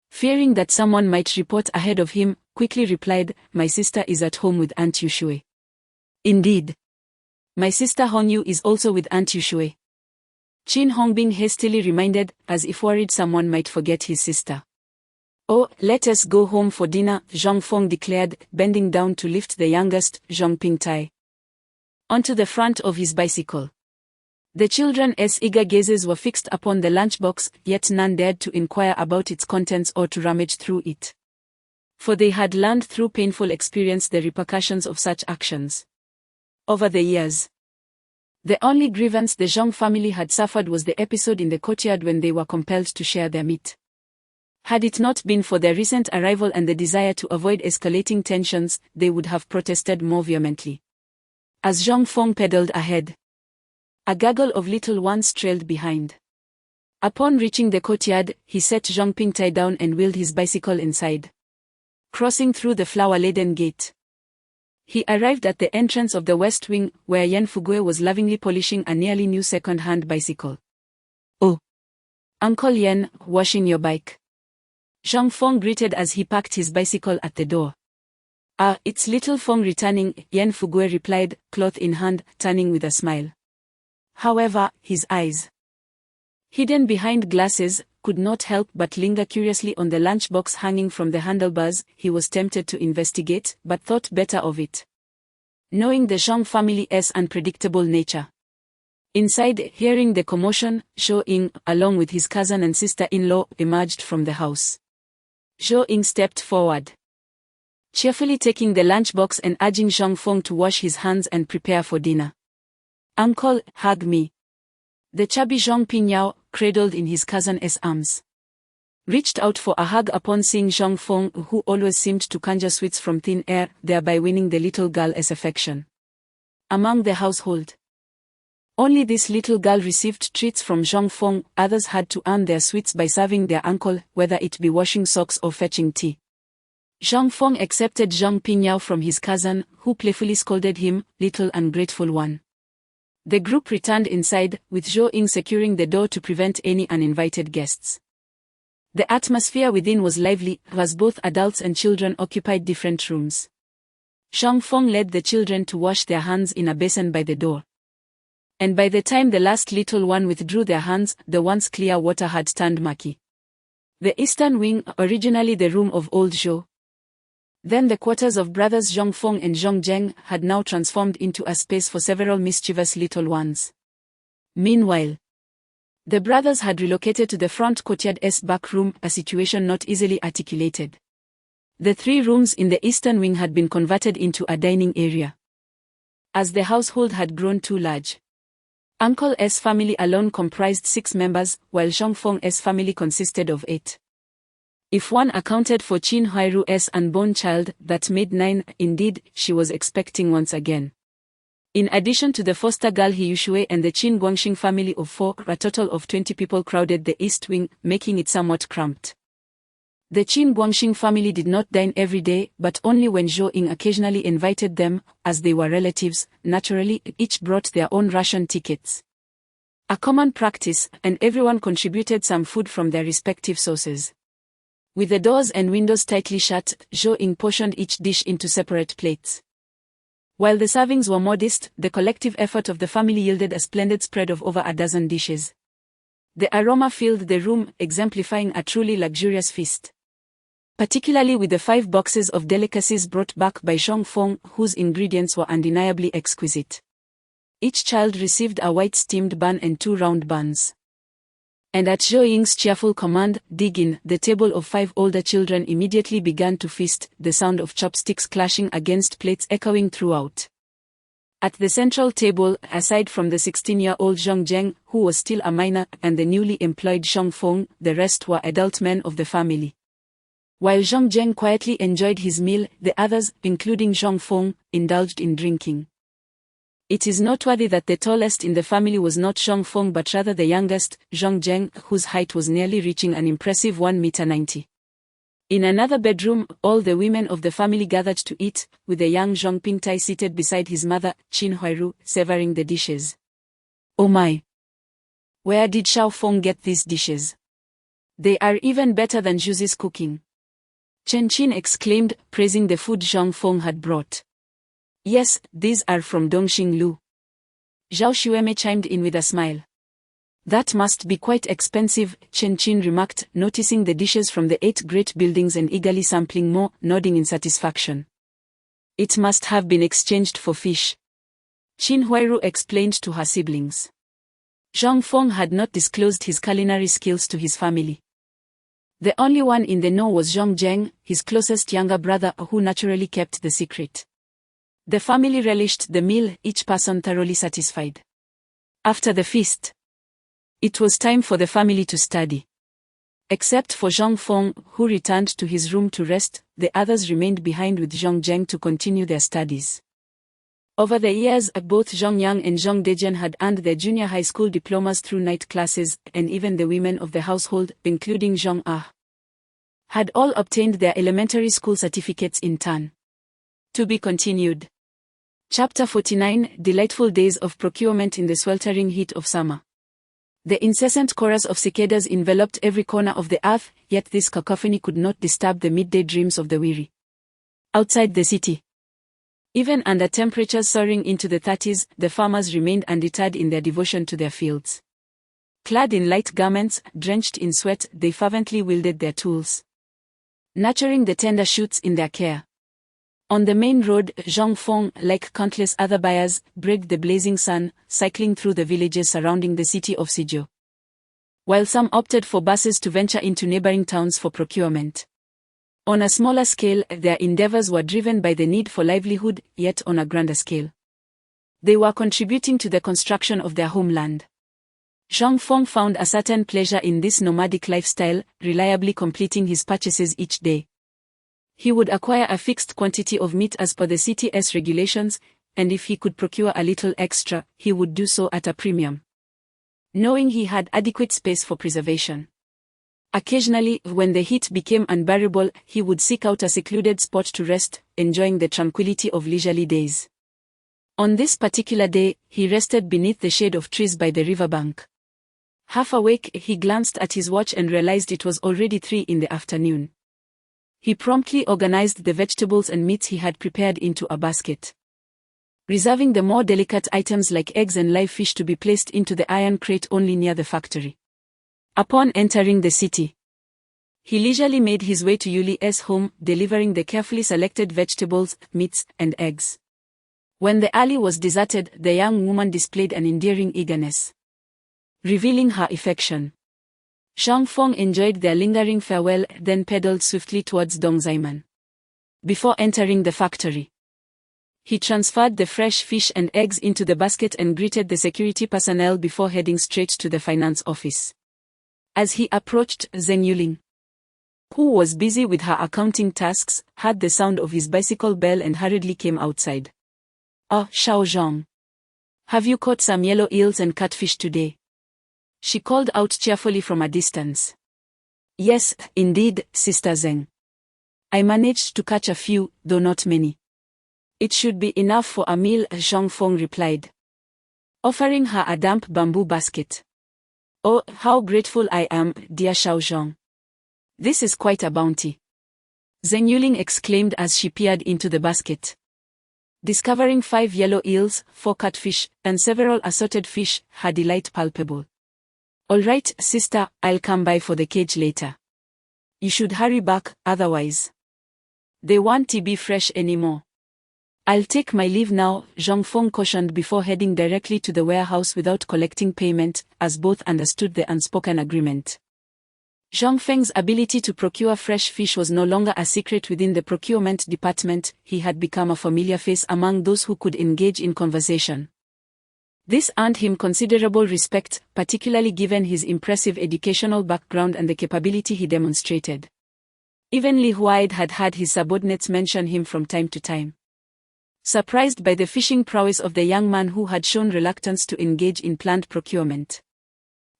[SPEAKER 2] fearing that someone might report ahead of him, quickly replied, "My sister is at home with Aunt Yushui." "Indeed. My sister Hongyu is also with Aunt Yushui," Qin Hongbing hastily reminded, as if worried someone might forget his sister. "Oh, let us go home for dinner," Zhang Feng declared, bending down to lift the youngest, Zhang Pingtai, onto the front of his bicycle. The children's eager gazes were fixed upon the lunchbox, yet none dared to inquire about its contents or to rummage through it, for they had learned through painful experience the repercussions of such actions. Over the years, the only grievance the Zhang family had suffered was the episode in the courtyard when they were compelled to share their meat. Had it not been for their recent arrival and the desire to avoid escalating tensions, they would have protested more vehemently. As Zhang Feng pedaled ahead, a gaggle of little ones trailed behind. Upon reaching the courtyard, he set Zhang Pingtai down and wheeled his bicycle inside. Crossing through the flower-laden gate, he arrived at the entrance of the West Wing, where Yan Fugui was lovingly polishing a nearly new second-hand bicycle. "Oh, Uncle Yan, washing your bike?" Zhang Feng greeted as he parked his bicycle at the door. "Ah, it's little Feng returning," Yan Fugui replied, cloth in hand, turning with a smile. However, his eyes, hidden behind glasses, could not help but linger curiously on the lunchbox hanging from the handlebars. He was tempted to investigate, but thought better of it, knowing the Zhang family's unpredictable nature. Inside, hearing the commotion, Zhou Ying, along with his cousin and sister-in-law, emerged from the house. Zhou Ying stepped forward, cheerfully taking the lunchbox and urging Zhang Feng to wash his hands and prepare for dinner. "Uncle, hug me." The chubby Zhang Pingyao, cradled in his cousin's arms, reached out for a hug upon seeing Zhang Feng, who always seemed to conjure sweets from thin air, thereby winning the little girl's affection among the household. Only this little girl received treats from Zhang Feng. Others had to earn their sweets by serving their uncle, whether it be washing socks or fetching tea. Zhang Feng accepted Zhang Pingyao from his cousin, who playfully scolded him, "Little ungrateful one." The group returned inside, with Zhou Ying securing the door to prevent any uninvited guests. The atmosphere within was lively, as both adults and children occupied different rooms. Zhang Feng led the children to wash their hands in a basin by the door, and by the time the last little one withdrew their hands, the once clear water had turned murky. The eastern wing, originally the room of old Zhou, then the quarters of brothers Zhang Feng and Zhang Zheng, had now transformed into a space for several mischievous little ones. Meanwhile, the brothers had relocated to the front courtyard's back room, a situation not easily articulated. The 3 rooms in the eastern wing had been converted into a dining area, as the household had grown too large. Uncle's family alone comprised 6 members, while Zhang Feng's family consisted of 8. If one accounted for Qin Huairu's unborn child, that made 9. Indeed, she was expecting once again. In addition to the foster girl He Yushui and the Qin Guangxing family of 4, a total of 20 people crowded the east wing, making it somewhat cramped. The Qin Guangxing family did not dine every day, but only when Zhou Ying occasionally invited them. As they were relatives, naturally, each brought their own ration tickets, a common practice, and everyone contributed some food from their respective sources. With the doors and windows tightly shut, Zhou Ying portioned each dish into separate plates. While the servings were modest, the collective effort of the family yielded a splendid spread of over a dozen dishes. The aroma filled the room, exemplifying a truly luxurious feast. Particularly with the 5 boxes of delicacies brought back by Zhong Feng, whose ingredients were undeniably exquisite. Each child received a white steamed bun and 2 round buns. And at Zhou Ying's cheerful command, "Dig in," the table of 5 older children immediately began to feast, the sound of chopsticks clashing against plates echoing throughout. At the central table, aside from the 16-year-old Zhong Zheng, who was still a minor, and the newly employed Zhong Feng, the rest were adult men of the family. While Zhong Zheng quietly enjoyed his meal, the others, including Zhong Feng, indulged in drinking. It is noteworthy that the tallest in the family was not Zhong Feng but rather the youngest, Zhong Zheng, whose height was nearly reaching an impressive 1.90 m. In another bedroom, all the women of the family gathered to eat, with the young Zhong Pingtai seated beside his mother, Qin Huairu, savoring the dishes. "Oh my! Where did Xiao Feng get these dishes? They are even better than Zhuzi's cooking," Chen Qin exclaimed, praising the food Zhong Feng had brought. "Yes, these are from Dongxing Lu." Zhao Xueme chimed in with a smile. "That must be quite expensive," Chen Qin remarked, noticing the dishes from the 8 great buildings and eagerly sampling more, nodding in satisfaction. "It must have been exchanged for fish," Qin Huairu explained to her siblings. Zhong Feng had not disclosed his culinary skills to his family. The only one in the know was Zhong Zheng, his closest younger brother, who naturally kept the secret. The family relished the meal, each person thoroughly satisfied. After the feast, it was time for the family to study. Except for Zhong Feng, who returned to his room to rest, the others remained behind with Zhong Zheng to continue their studies. Over the years, both Zhong Yang and Zhong Dejian had earned their junior high school diplomas through night classes, and even the women of the household, including Zhong Ah, had all obtained their elementary school certificates in turn. To be continued. Chapter 49: Delightful Days of Procurement in the Sweltering Heat of Summer. The incessant chorus of cicadas enveloped every corner of the earth, yet this cacophony could not disturb the midday dreams of the weary. Outside the city, even under temperatures soaring into the 30s, the farmers remained undeterred in their devotion to their fields. Clad in light garments, drenched in sweat, they fervently wielded their tools, nurturing the tender shoots in their care. On the main road, Zhong Feng, like countless other buyers, braved the blazing sun, cycling through the villages surrounding the city of Suzhou. While some opted for buses to venture into neighboring towns for procurement. On a smaller scale, their endeavors were driven by the need for livelihood, yet on a grander scale, they were contributing to the construction of their homeland. Zhong Feng found a certain pleasure in this nomadic lifestyle, reliably completing his purchases each day. He would acquire a fixed quantity of meat as per the city's regulations, and if he could procure a little extra, he would do so at a premium, knowing he had adequate space for preservation. Occasionally, when the heat became unbearable, he would seek out a secluded spot to rest, enjoying the tranquility of leisurely days. On this particular day, he rested beneath the shade of trees by the riverbank. Half awake, he glanced at his watch and realized it was already 3 in the afternoon. He promptly organized the vegetables and meats he had prepared into a basket, reserving the more delicate items like eggs and live fish to be placed into the iron crate only near the factory. Upon entering the city, he leisurely made his way to Yuli's home, delivering the carefully selected vegetables, meats, and eggs. When the alley was deserted, the young woman displayed an endearing eagerness, revealing her affection. Zhong Feng enjoyed their lingering farewell, then pedaled swiftly towards Dongzaiman. Before entering the factory, he transferred the fresh fish and eggs into the basket and greeted the security personnel before heading straight to the finance office. As he approached, Zheng Yuling, who was busy with her accounting tasks, heard the sound of his bicycle bell and hurriedly came outside. "Oh, Xiao Zhong. Have you caught some yellow eels and catfish today?" she called out cheerfully from a distance. "Yes, indeed, Sister Zheng. I managed to catch a few, though not many. It should be enough for a meal," Zhong Feng replied, offering her a damp bamboo basket. "Oh, how grateful I am, dear Xiao Zhong. This is quite a bounty," Zheng Yuling exclaimed as she peered into the basket. Discovering 5 yellow eels, 4 catfish, and several assorted fish, her delight palpable. "All right, sister, I'll come by for the cage later. You should hurry back, otherwise they won't be fresh anymore." "I'll take my leave now," Zhang Feng cautioned before heading directly to the warehouse without collecting payment, as both understood the unspoken agreement. Zhang Feng's ability to procure fresh fish was no longer a secret within the procurement department. He had become a familiar face among those who could engage in conversation. This earned him considerable respect, particularly given his impressive educational background and the capability he demonstrated. Even Li Huaid had had his subordinates mention him from time to time. Surprised by the fishing prowess of the young man who had shown reluctance to engage in planned procurement,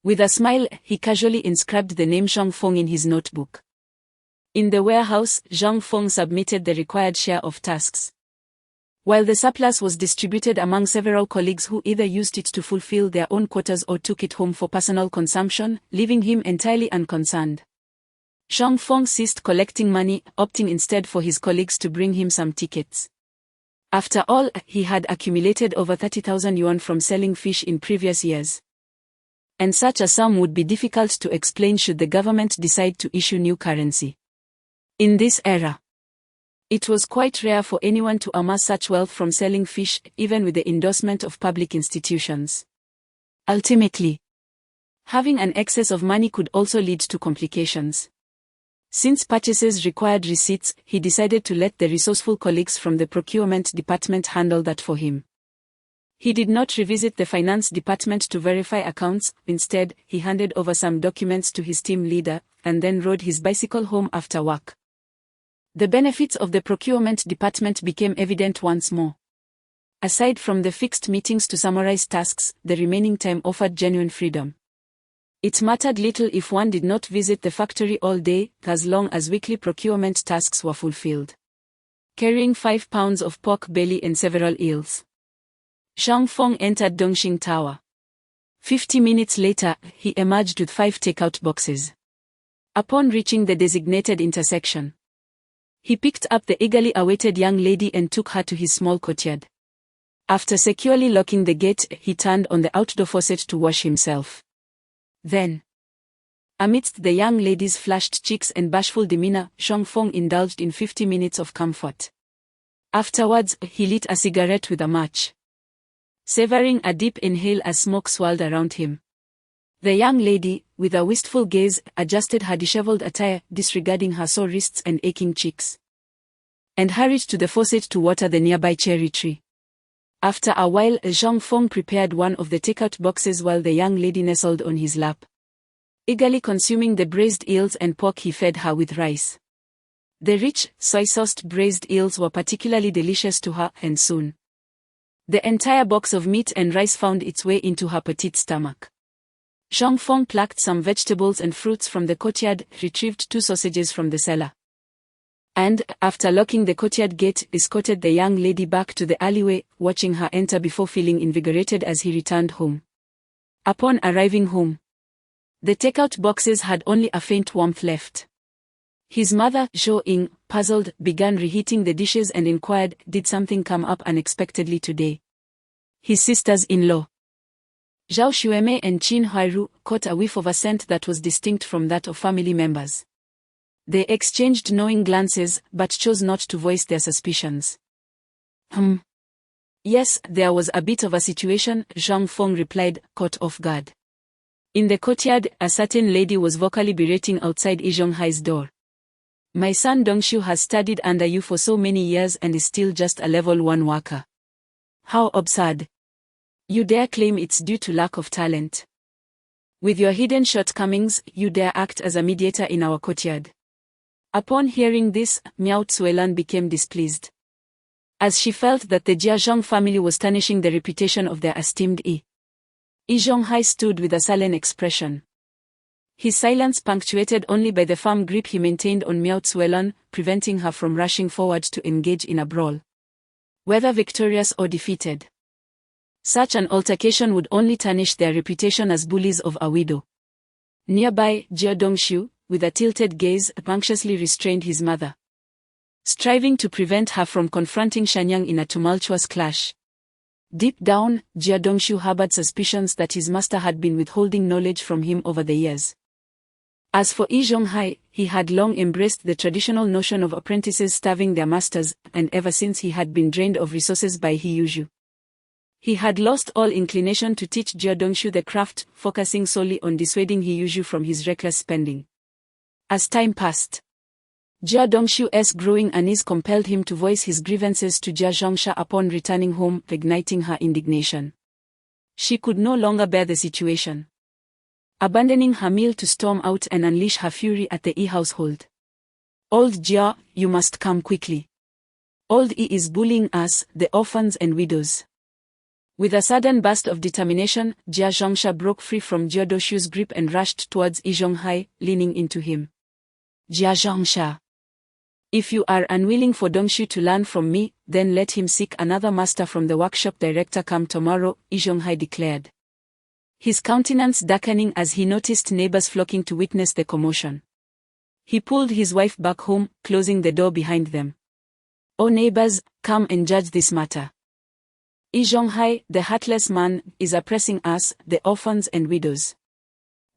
[SPEAKER 2] with a smile, he casually inscribed the name Zhang Feng in his notebook. In the warehouse, Zhang Feng submitted the required share of tasks, while the surplus was distributed among several colleagues who either used it to fulfill their own quotas or took it home for personal consumption, leaving him entirely unconcerned. Zhang Feng ceased collecting money, opting instead for his colleagues to bring him some tickets. After all, he had accumulated over 30,000 yuan from selling fish in previous years, and such a sum would be difficult to explain should the government decide to issue new currency. In this era, it was quite rare for anyone to amass such wealth from selling fish, even with the endorsement of public institutions. Ultimately, having an excess of money could also lead to complications. Since purchases required receipts, he decided to let the resourceful colleagues from the procurement department handle that for him. He did not revisit the finance department to verify accounts. Instead, he handed over some documents to his team leader, and then rode his bicycle home after work. The benefits of the procurement department became evident once more. Aside from the fixed meetings to summarize tasks, the remaining time offered genuine freedom. It mattered little if one did not visit the factory all day, as long as weekly procurement tasks were fulfilled. Carrying 5 pounds of pork belly and several eels, Zhang Feng entered Dongxing Tower. 50 minutes later, he emerged with 5 takeout boxes. Upon reaching the designated intersection, he picked up the eagerly awaited young lady and took her to his small courtyard. After securely locking the gate, he turned on the outdoor faucet to wash himself. Then, amidst the young lady's flushed cheeks and bashful demeanor, Zhang Feng indulged in 50 minutes of comfort. Afterwards, he lit a cigarette with a match, savoring a deep inhale as smoke swirled around him. The young lady, with a wistful gaze, adjusted her disheveled attire, disregarding her sore wrists and aching cheeks, and hurried to the faucet to water the nearby cherry tree. After a while, Zhang Feng prepared one of the takeout boxes while the young lady nestled on his lap. Eagerly consuming the braised eels and pork, he fed her with rice. The rich, soy-sauced braised eels were particularly delicious to her, and soon the entire box of meat and rice found its way into her petite stomach. Zhang Feng plucked some vegetables and fruits from the courtyard, retrieved 2 sausages from the cellar, and, after locking the courtyard gate, escorted the young lady back to the alleyway, watching her enter before feeling invigorated as he returned home. Upon arriving home, the takeout boxes had only a faint warmth left. His mother, Zhou Ying, puzzled, began reheating the dishes and inquired, did something come up unexpectedly today? His sisters-in-law, Zhao Xuemei and Qin Huairu, caught a whiff of a scent that was distinct from that of family members. They exchanged knowing glances, but chose not to voice their suspicions. Yes, there was a bit of a situation, Zhang Feng replied, caught off guard. In the courtyard, a certain lady was vocally berating outside Yizhonghai's door. My son Dongshu has studied under you for so many years and is still just a level 1 worker. How absurd. You dare claim it's due to lack of talent. With your hidden shortcomings, you dare act as a mediator in our courtyard. Upon hearing this, Miao Tsuelan became displeased, as she felt that the Jiazhong family was tarnishing the reputation of their esteemed Yi Zhonghai stood with a sullen expression. His silence punctuated only by the firm grip he maintained on Miao Tsuelan, preventing her from rushing forward to engage in a brawl, whether victorious or defeated. Such an altercation would only tarnish their reputation as bullies of a widow. Nearby, Jia Dongshu, with a tilted gaze, anxiously restrained his mother. striving to prevent her from confronting Shanyang in a tumultuous clash. Deep down, Jia Dongshu harbored suspicions that his master had been withholding knowledge from him over the years. As for Yi Zhonghai, he had long embraced the traditional notion of apprentices starving their masters, and ever since he had been drained of resources by He Yuzhu. He had lost all inclination to teach Jia Dongshu the craft, focusing solely on dissuading He Yuzhu from his reckless spending. As time passed, Jia Dongshu's growing unease compelled him to voice his grievances to Jia Zhongsha upon returning home, igniting her indignation. She could no longer bear the situation. Abandoning her meal to storm out and unleash her fury at the Yi household. "Old Jia, you must come quickly. Old Yi is bullying us, the orphans and widows." With a sudden burst of determination, Jia Zhongsha broke free from Jia Dongshu's grip and rushed towards Yi Zhonghai, leaning into him. "Jia Zhongsha, if you are unwilling for Dongshu to learn from me, then let him seek another master from the workshop director come tomorrow," Yi Zhonghai declared. His countenance darkening as he noticed neighbors flocking to witness the commotion. He pulled his wife back home, closing the door behind them. "Oh neighbors, come and judge this matter. Yi Zhonghai, the heartless man, is oppressing us, the orphans and widows.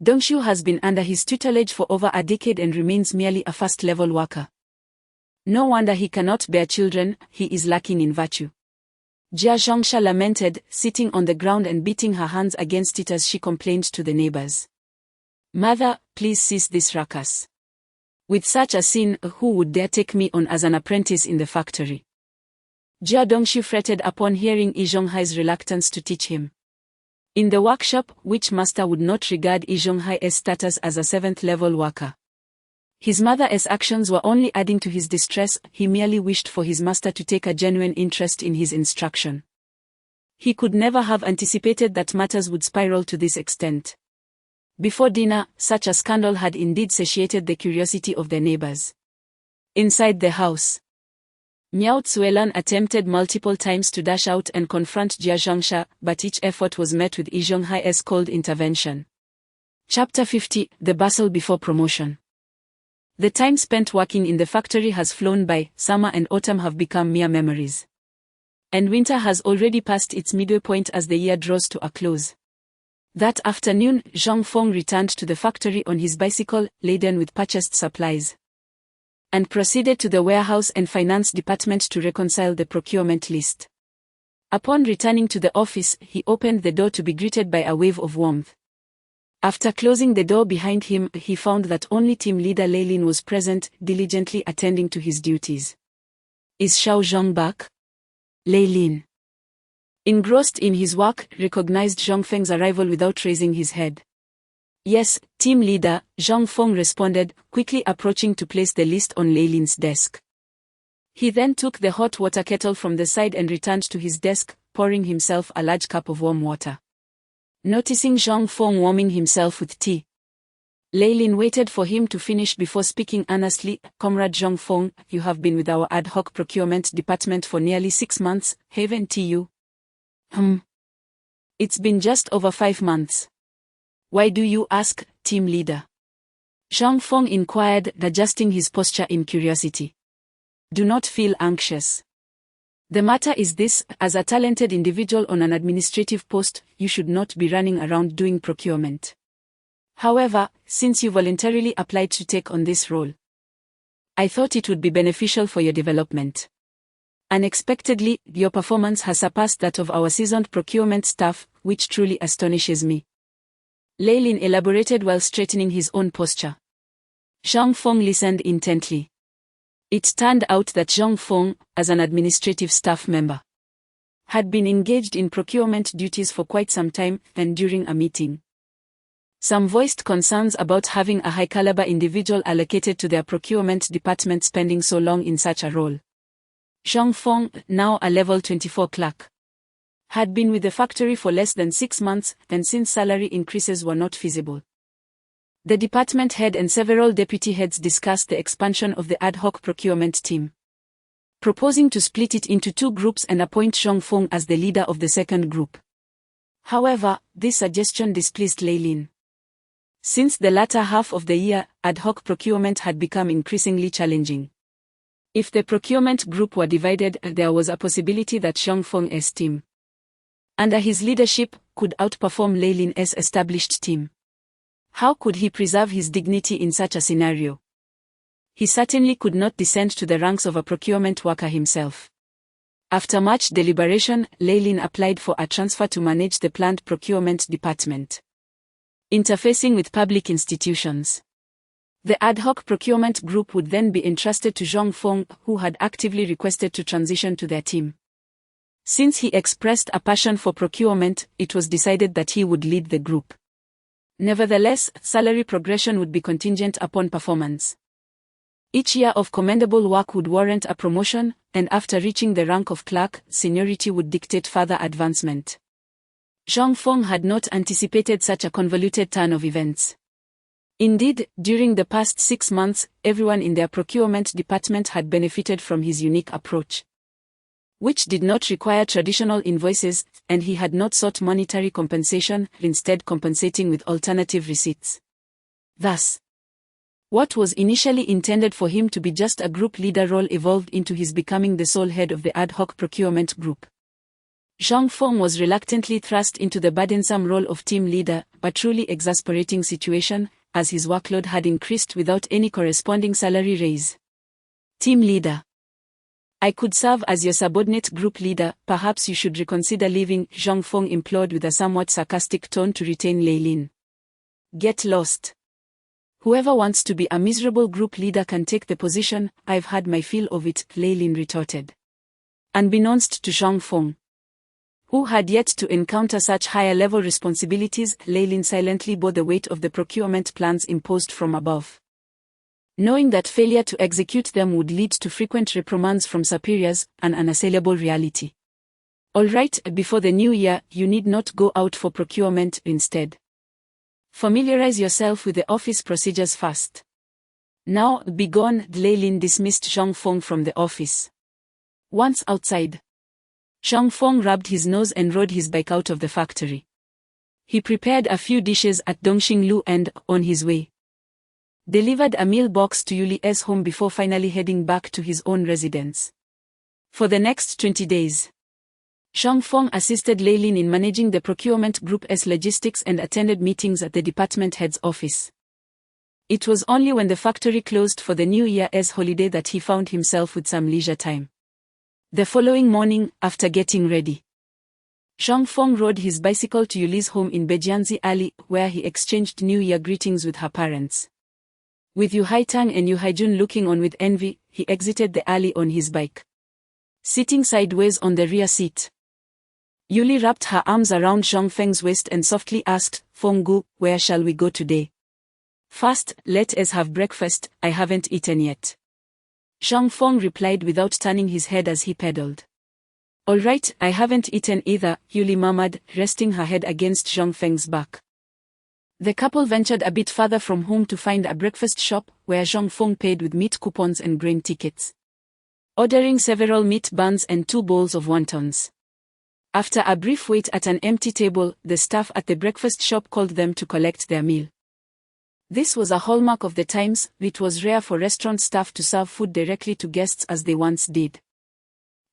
[SPEAKER 2] Dongshu has been under his tutelage for over a decade and remains merely a first-level worker. No wonder he cannot bear children, he is lacking in virtue." Jia Zhongsha lamented, sitting on the ground and beating her hands against it as she complained to the neighbors. "Mother, please cease this ruckus. With such a sin, who would dare take me on as an apprentice in the factory?" Jia Dongshu fretted upon hearing Yi Zhonghai's reluctance to teach him. In the workshop, which master would not regard Yi Zhonghai's status as a 7th-level worker? His mother's actions were only adding to his distress. He merely wished for his master to take a genuine interest in his instruction. He could never have anticipated that matters would spiral to this extent. Before dinner, such a scandal had indeed satiated the curiosity of the neighbors. Inside the house, Miao Tsuelan attempted multiple times to dash out and confront Jia Zhongsha, but each effort was met with Yi Zhonghai's cold intervention. Chapter 50: The Bustle Before Promotion. The time spent working in the factory has flown by. Summer and autumn have become mere memories. And winter has already passed its midway point as the year draws to a close. That afternoon, Zhang Feng returned to the factory on his bicycle, laden with purchased supplies, and proceeded to the warehouse and finance department to reconcile the procurement list. Upon returning to the office, he opened the door to be greeted by a wave of warmth. After closing the door behind him, he found that only team leader Lei Lin was present, diligently attending to his duties. "Is Xiao Zhong back?" Lei Lin, engrossed in his work, recognized Zhang Feng's arrival without raising his head. "Yes, team leader," Zhang Feng responded, quickly approaching to place the list on Lei Lin's desk. He then took the hot water kettle from the side and returned to his desk, pouring himself a large cup of warm water. Noticing Zhang Feng warming himself with tea, Lei Lin waited for him to finish before speaking earnestly. "Comrade Zhang Feng, you have been with our ad hoc procurement department for nearly 6 months, haven't you?" It's been just over 5 months. "Why do you ask, team leader?" Zhang Feng inquired, adjusting his posture in curiosity. "Do not feel anxious. The matter is this: as a talented individual on an administrative post, you should not be running around doing procurement. However, since you voluntarily applied to take on this role, I thought it would be beneficial for your development. Unexpectedly, your performance has surpassed that of our seasoned procurement staff, which truly astonishes me." Lei Lin elaborated while straightening his own posture. Zhang Feng listened intently. It turned out that Zhang Feng, as an administrative staff member, had been engaged in procurement duties for quite some time, and during a meeting, some voiced concerns about having a high-caliber individual allocated to their procurement department spending so long in such a role. Zhang Feng, now a level 24 clerk, had been with the factory for less than 6 months, and since salary increases were not feasible, the department head and several deputy heads discussed the expansion of the ad hoc procurement team, proposing to split it into 2 groups and appoint Zhang Feng as the leader of the second group. However, this suggestion displeased Lei Lin. Since the latter half of the year, ad hoc procurement had become increasingly challenging. If the procurement group were divided, there was a possibility that Zhang Feng's team, under his leadership, could outperform Lei Lin's established team. How could he preserve his dignity in such a scenario? He certainly could not descend to the ranks of a procurement worker himself. After much deliberation, Lei Lin applied for a transfer to manage the plant procurement department, interfacing with public institutions. The ad hoc procurement group would then be entrusted to Zhang Feng, who had actively requested to transition to their team. Since he expressed a passion for procurement, it was decided that he would lead the group. Nevertheless, salary progression would be contingent upon performance. Each year of commendable work would warrant a promotion, and after reaching the rank of clerk, seniority would dictate further advancement. Zhang Feng had not anticipated such a convoluted turn of events. Indeed, during the past 6 months, everyone in their procurement department had benefited from his unique approach, which did not require traditional invoices, and he had not sought monetary compensation, instead compensating with alternative receipts. Thus, what was initially intended for him to be just a group leader role evolved into his becoming the sole head of the ad hoc procurement group. Zhang Feng was reluctantly thrust into the burdensome role of team leader, a truly exasperating situation, as his workload had increased without any corresponding salary raise. Team leader. I could serve as your subordinate group leader, perhaps you should reconsider leaving, Zhang Feng implored with a somewhat sarcastic tone to retain Lei Lin. Get lost. Whoever wants to be a miserable group leader can take the position, I've had my fill of it, Lei Lin retorted. Unbeknownst to Zhang Feng, who had yet to encounter such higher-level responsibilities, Lei Lin silently bore the weight of the procurement plans imposed from above. Knowing that failure to execute them would lead to frequent reprimands from superiors, an unassailable reality. All right, before the new year, you need not go out for procurement, instead. Familiarize yourself with the office procedures first. Now, begone, Lei Lin dismissed Zhang Feng from the office. Once outside, Zhang Feng rubbed his nose and rode his bike out of the factory. He prepared a few dishes at Dongxing Lu and, on his way, delivered a meal box to Yuli's home before finally heading back to his own residence. For the next 20 days, Zhang Feng assisted Lei Lin in managing the procurement group's logistics and attended meetings at the department head's office. It was only when the factory closed for the New Year's holiday that he found himself with some leisure time. The following morning, after getting ready, Zhang Feng rode his bicycle to Yuli's home in Bejianzi Alley, where he exchanged New Year greetings with her parents. With Yu Haitang and Yu Haijun looking on with envy, he exited the alley on his bike, sitting sideways on the rear seat. Yuli wrapped her arms around Zhang Feng's waist and softly asked, Fenggu, where shall we go today? First, let us have breakfast, I haven't eaten yet. Zhang Feng replied without turning his head as he pedaled. All right, I haven't eaten either, Yuli murmured, resting her head against Zhang Feng's back. The couple ventured a bit further from home to find a breakfast shop, where Zhang Feng paid with meat coupons and grain tickets, ordering several meat buns and 2 bowls of wontons. After a brief wait at an empty table, the staff at the breakfast shop called them to collect their meal. This was a hallmark of the times. It was rare for restaurant staff to serve food directly to guests as they once did.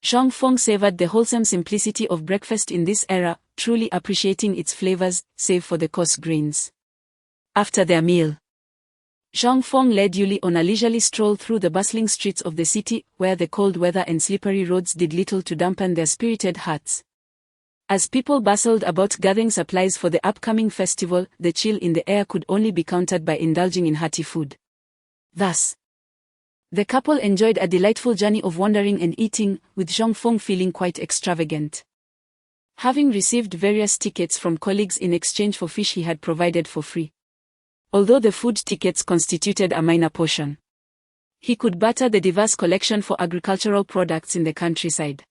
[SPEAKER 2] Zhang Feng savored the wholesome simplicity of breakfast in this era, truly appreciating its flavors, save for the coarse grains. After their meal, Zhang Feng led Yuli on a leisurely stroll through the bustling streets of the city, where the cold weather and slippery roads did little to dampen their spirited hearts. As people bustled about gathering supplies for the upcoming festival, the chill in the air could only be countered by indulging in hearty food. Thus, the couple enjoyed a delightful journey of wandering and eating, with Zhang Feng feeling quite extravagant. Having received various tickets from colleagues in exchange for fish he had provided for free, although the food tickets constituted a minor portion, he could barter the diverse collection for agricultural products in the countryside.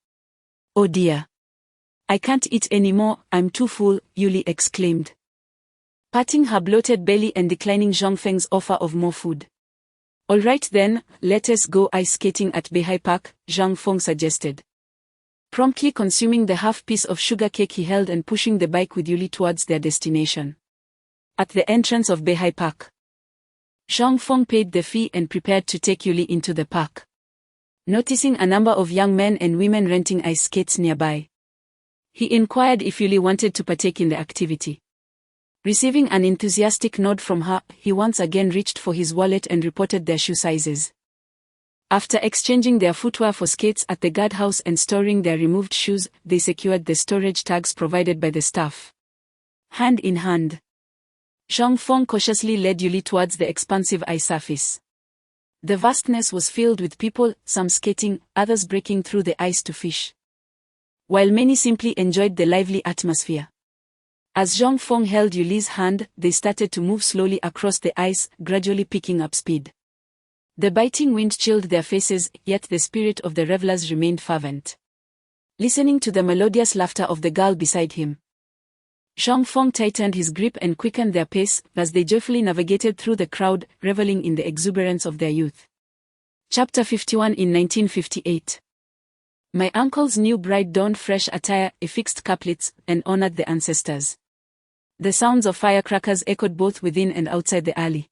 [SPEAKER 2] Oh dear! I can't eat anymore, I'm too full, Yuli exclaimed, patting her bloated belly and declining Zhang Feng's offer of more food. All right then, let us go ice skating at Beihai Park, Zhang Feng suggested, promptly consuming the half piece of sugar cake he held and pushing the bike with Yuli towards their destination. At the entrance of Beihai Park, Zhang Feng paid the fee and prepared to take Yuli into the park. Noticing a number of young men and women renting ice skates nearby, he inquired if Yuli wanted to partake in the activity. Receiving an enthusiastic nod from her, he once again reached for his wallet and reported their shoe sizes. After exchanging their footwear for skates at the guardhouse and storing their removed shoes, they secured the storage tags provided by the staff. Hand in hand, Zhang Feng cautiously led Yuli towards the expansive ice surface. The vastness was filled with people, some skating, others breaking through the ice to fish, while many simply enjoyed the lively atmosphere. As Zhang Feng held Yuli's hand, they started to move slowly across the ice, gradually picking up speed. The biting wind chilled their faces, yet the spirit of the revelers remained fervent. Listening to the melodious laughter of the girl beside him, Zhang Feng tightened his grip and quickened their pace as they joyfully navigated through the crowd, reveling in the exuberance of their youth. Chapter 51. In 1958. My uncle's new bride donned fresh attire, affixed couplets, and honored the ancestors. The sounds of firecrackers echoed both within and outside the alley,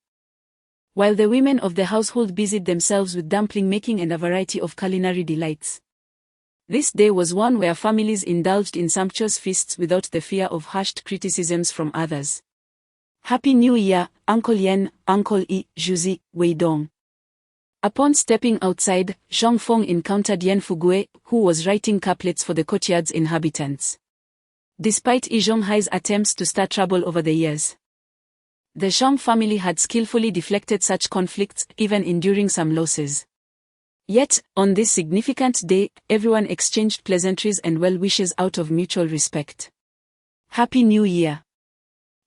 [SPEAKER 2] while the women of the household busied themselves with dumpling making and a variety of culinary delights. This day was one where families indulged in sumptuous feasts without the fear of harshed criticisms from others. Happy New Year, Uncle Yen, Uncle Yi, Juzi, Weidong. Upon stepping outside, Zhang Feng encountered Yan Fugue, who was writing couplets for the courtyard's inhabitants. Despite Yi Zhonghai's attempts to start trouble over the years, the Zhang family had skillfully deflected such conflicts, even enduring some losses. Yet, on this significant day, everyone exchanged pleasantries and well wishes out of mutual respect. Happy New Year!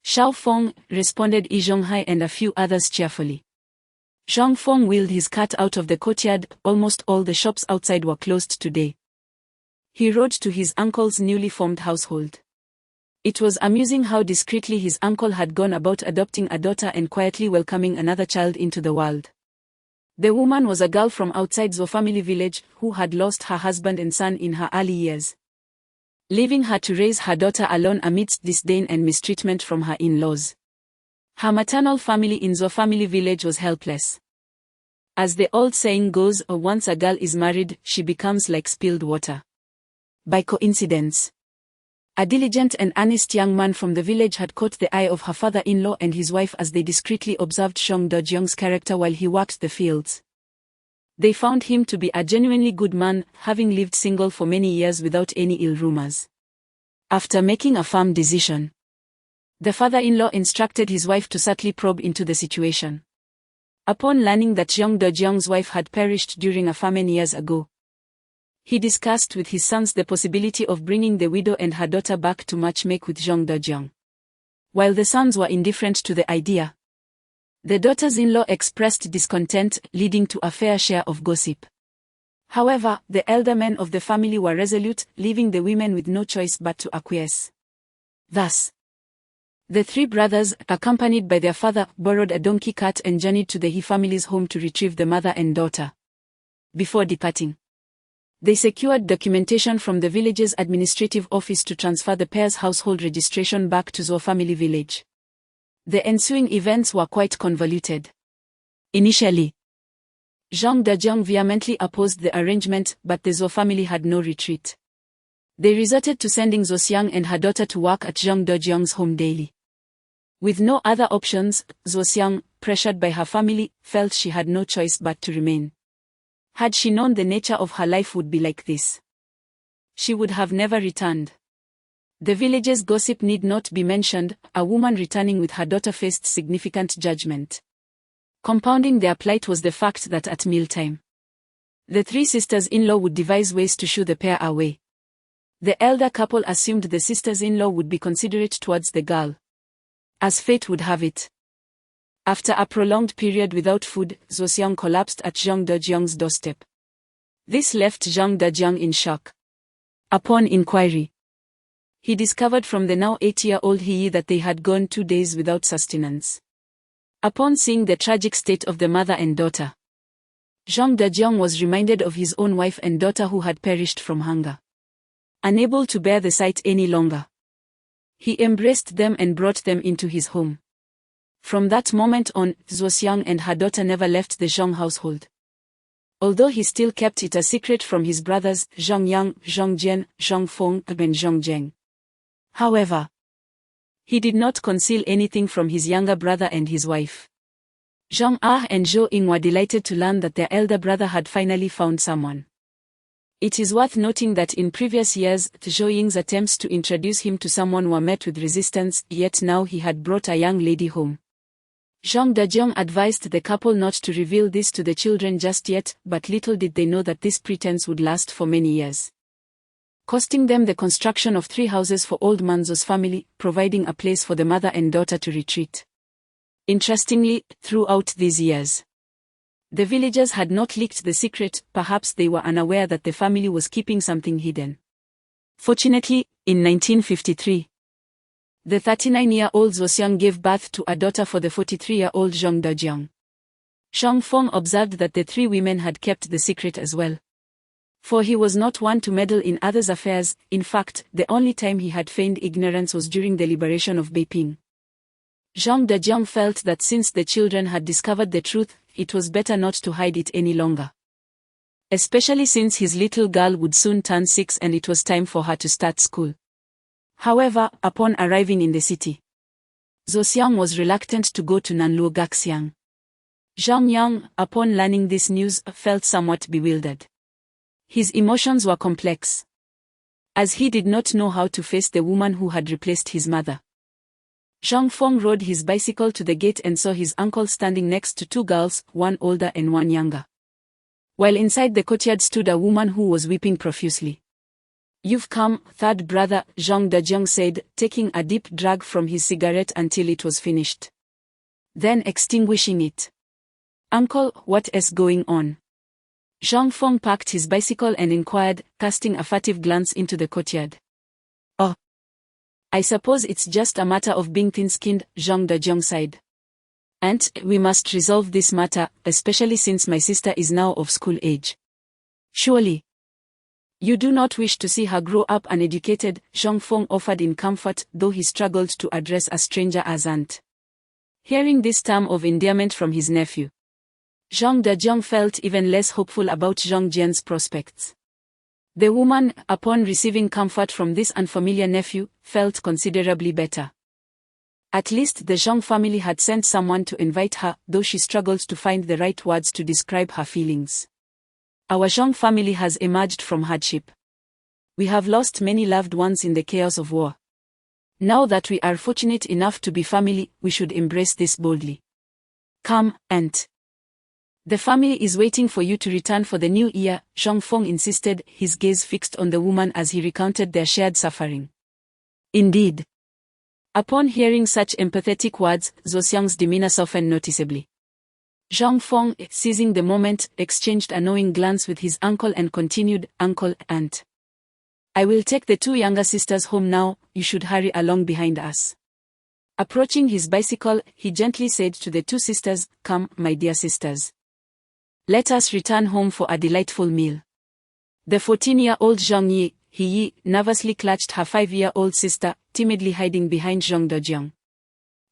[SPEAKER 2] Xiao Feng, responded Yi Zhonghai and a few others cheerfully. Zhang Feng wheeled his cart out of the courtyard. Almost all the shops outside were closed today. He rode to his uncle's newly formed household. It was amusing how discreetly his uncle had gone about adopting a daughter and quietly welcoming another child into the world. The woman was a girl from outside Zhou family village who had lost her husband and son in her early years, leaving her to raise her daughter alone amidst disdain and mistreatment from her in-laws. Her maternal family in Zhou family village was helpless. As the old saying goes, once a girl is married, she becomes like spilled water. By coincidence, a diligent and honest young man from the village had caught the eye of her father-in-law and his wife as they discreetly observed Xiong Dejiang's character while he worked the fields. They found him to be a genuinely good man, having lived single for many years without any ill rumors. After making a firm decision, the father-in-law instructed his wife to subtly probe into the situation. Upon learning that Xiong Dejiang's wife had perished during a famine years ago, he discussed with his sons the possibility of bringing the widow and her daughter back to matchmake with Xiong Dejiang. While the sons were indifferent to the idea, the daughters-in-law expressed discontent, leading to a fair share of gossip. However, the elder men of the family were resolute, leaving the women with no choice but to acquiesce. Thus, the three brothers, accompanied by their father, borrowed a donkey cart and journeyed to the He family's home to retrieve the mother and daughter. Before departing, they secured documentation from the village's administrative office to transfer the pair's household registration back to Zhou family village. The ensuing events were quite convoluted. Initially, Xiong Dejiang vehemently opposed the arrangement, but the Zhou family had no retreat. They resorted to sending Zhou Xiang and her daughter to work at Xiong Dejiang's home daily. With no other options, Zhou Xiang, pressured by her family, felt she had no choice but to remain. Had she known the nature of her life would be like this, she would have never returned. The village's gossip need not be mentioned. A woman returning with her daughter faced significant judgment. Compounding their plight was the fact that at mealtime, the three sisters-in-law would devise ways to shoo the pair away. The elder couple assumed the sisters-in-law would be considerate towards the girl. As fate would have it, after a prolonged period without food, Zhou Xiang collapsed at Xiong Dejiang's doorstep. This left Xiong Dejiang in shock. Upon inquiry, he discovered from the now 8-year-old He that they had gone 2 days without sustenance. Upon seeing the tragic state of the mother and daughter, Xiong Dejiang was reminded of his own wife and daughter who had perished from hunger. Unable to bear the sight any longer, he embraced them and brought them into his home. From that moment on, Zhou Xiang and her daughter never left the Zhong household. although he still kept it a secret from his brothers Zhang Yang, Zhang Jian, Zhang Feng, and Zhang Zheng. However, he did not conceal anything from his younger brother and his wife. Zhang Ah and Zhou Ying were delighted to learn that their elder brother had finally found someone. It is worth noting that in previous years, Zhou Ying's attempts to introduce him to someone were met with resistance, yet now he had brought a young lady home. Zhang Dajiang advised the couple not to reveal this to the children just yet, but little did they know that this pretense would last for many years, costing them the construction of 3 houses for old Manzo's family, providing a place for the mother and daughter to retreat. Interestingly, throughout these years, the villagers had not leaked the secret, perhaps they were unaware that the family was keeping something hidden. Fortunately, in 1953, the 39-year-old Zhou Xiang gave birth to a daughter for the 43-year-old Zhang Dajiang. Zhang Feng observed that the 3 women had kept the secret as well, for he was not one to meddle in others' affairs. In fact, the only time he had feigned ignorance was during the liberation of Beiping. Zhang Dajiang felt that since the children had discovered the truth, it was better not to hide it any longer, especially since his little girl would soon turn 6 and it was time for her to start school. However, upon arriving in the city, Zhou Xiang was reluctant to go to Nanluo Gaxiang. Zhang Yang, upon learning this news, felt somewhat bewildered. His emotions were complex, as he did not know how to face the woman who had replaced his mother. Zhang Feng rode his bicycle to the gate and saw his uncle standing next to 2 girls, one older and one younger, while inside the courtyard stood a woman who was weeping profusely. "You've come, third brother," Zhang Dajiang said, taking a deep drag from his cigarette until it was finished, then extinguishing it. "Uncle, what is going on?" Zhang Feng parked his bicycle and inquired, casting a furtive glance into the courtyard. "Oh, I suppose it's just a matter of being thin-skinned," Zhang Dajiang sighed. "And we must resolve this matter, especially since my sister is now of school age. Surely you do not wish to see her grow up uneducated," Zhang Feng offered in comfort, though he struggled to address a stranger as aunt. Hearing this term of endearment from his nephew, Zhang Dajiang felt even less hopeful about Zhang Jian's prospects. The woman, upon receiving comfort from this unfamiliar nephew, felt considerably better. At least the Zhang family had sent someone to invite her, though she struggled to find the right words to describe her feelings. "Our Zhang family has emerged from hardship. We have lost many loved ones in the chaos of war. Now that we are fortunate enough to be family, we should embrace this boldly. Come, aunt. The family is waiting for you to return for the new year," Zhang Feng insisted, his gaze fixed on the woman as he recounted their shared suffering. Indeed. Upon hearing such empathetic words, Zhou Xiang's demeanor softened noticeably. Zhang Feng, seizing the moment, exchanged a knowing glance with his uncle and continued, "Uncle, aunt. I will take the 2 younger sisters home now, you should hurry along behind us." Approaching his bicycle, he gently said to the 2 sisters, "Come, my dear sisters. Let us return home for a delightful meal." The 14-year-old Zhang Yi nervously clutched her 5-year-old sister, timidly hiding behind Zhang Dajiang.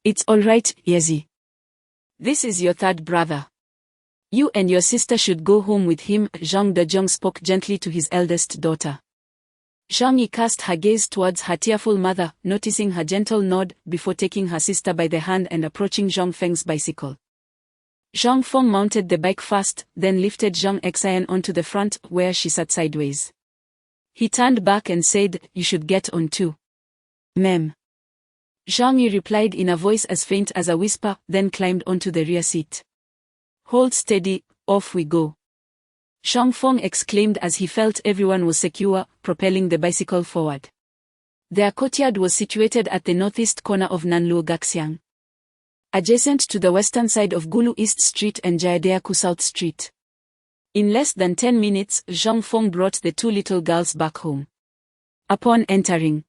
[SPEAKER 2] "It's all right, Yezi. This is your third brother. You and your sister should go home with him," Zhang Dajiang spoke gently to his eldest daughter. Zhang Yi cast her gaze towards her tearful mother, noticing her gentle nod, before taking her sister by the hand and approaching Zhang Feng's bicycle. Zhang Feng mounted the bike first, then lifted Zhang Xian onto the front, where she sat sideways. He turned back and said, "You should get on too, ma'am." Zhang Yi replied in a voice as faint as a whisper, then climbed onto the rear seat. "Hold steady, off we go," Zhang Feng exclaimed as he felt everyone was secure, propelling the bicycle forward. Their courtyard was situated at the northeast corner of Nanluo Gaxiang, adjacent to the western side of Gulu East Street and Jayadeaku South Street. In less than 10 minutes, Zhang Feng brought the 2 little girls back home. Upon entering,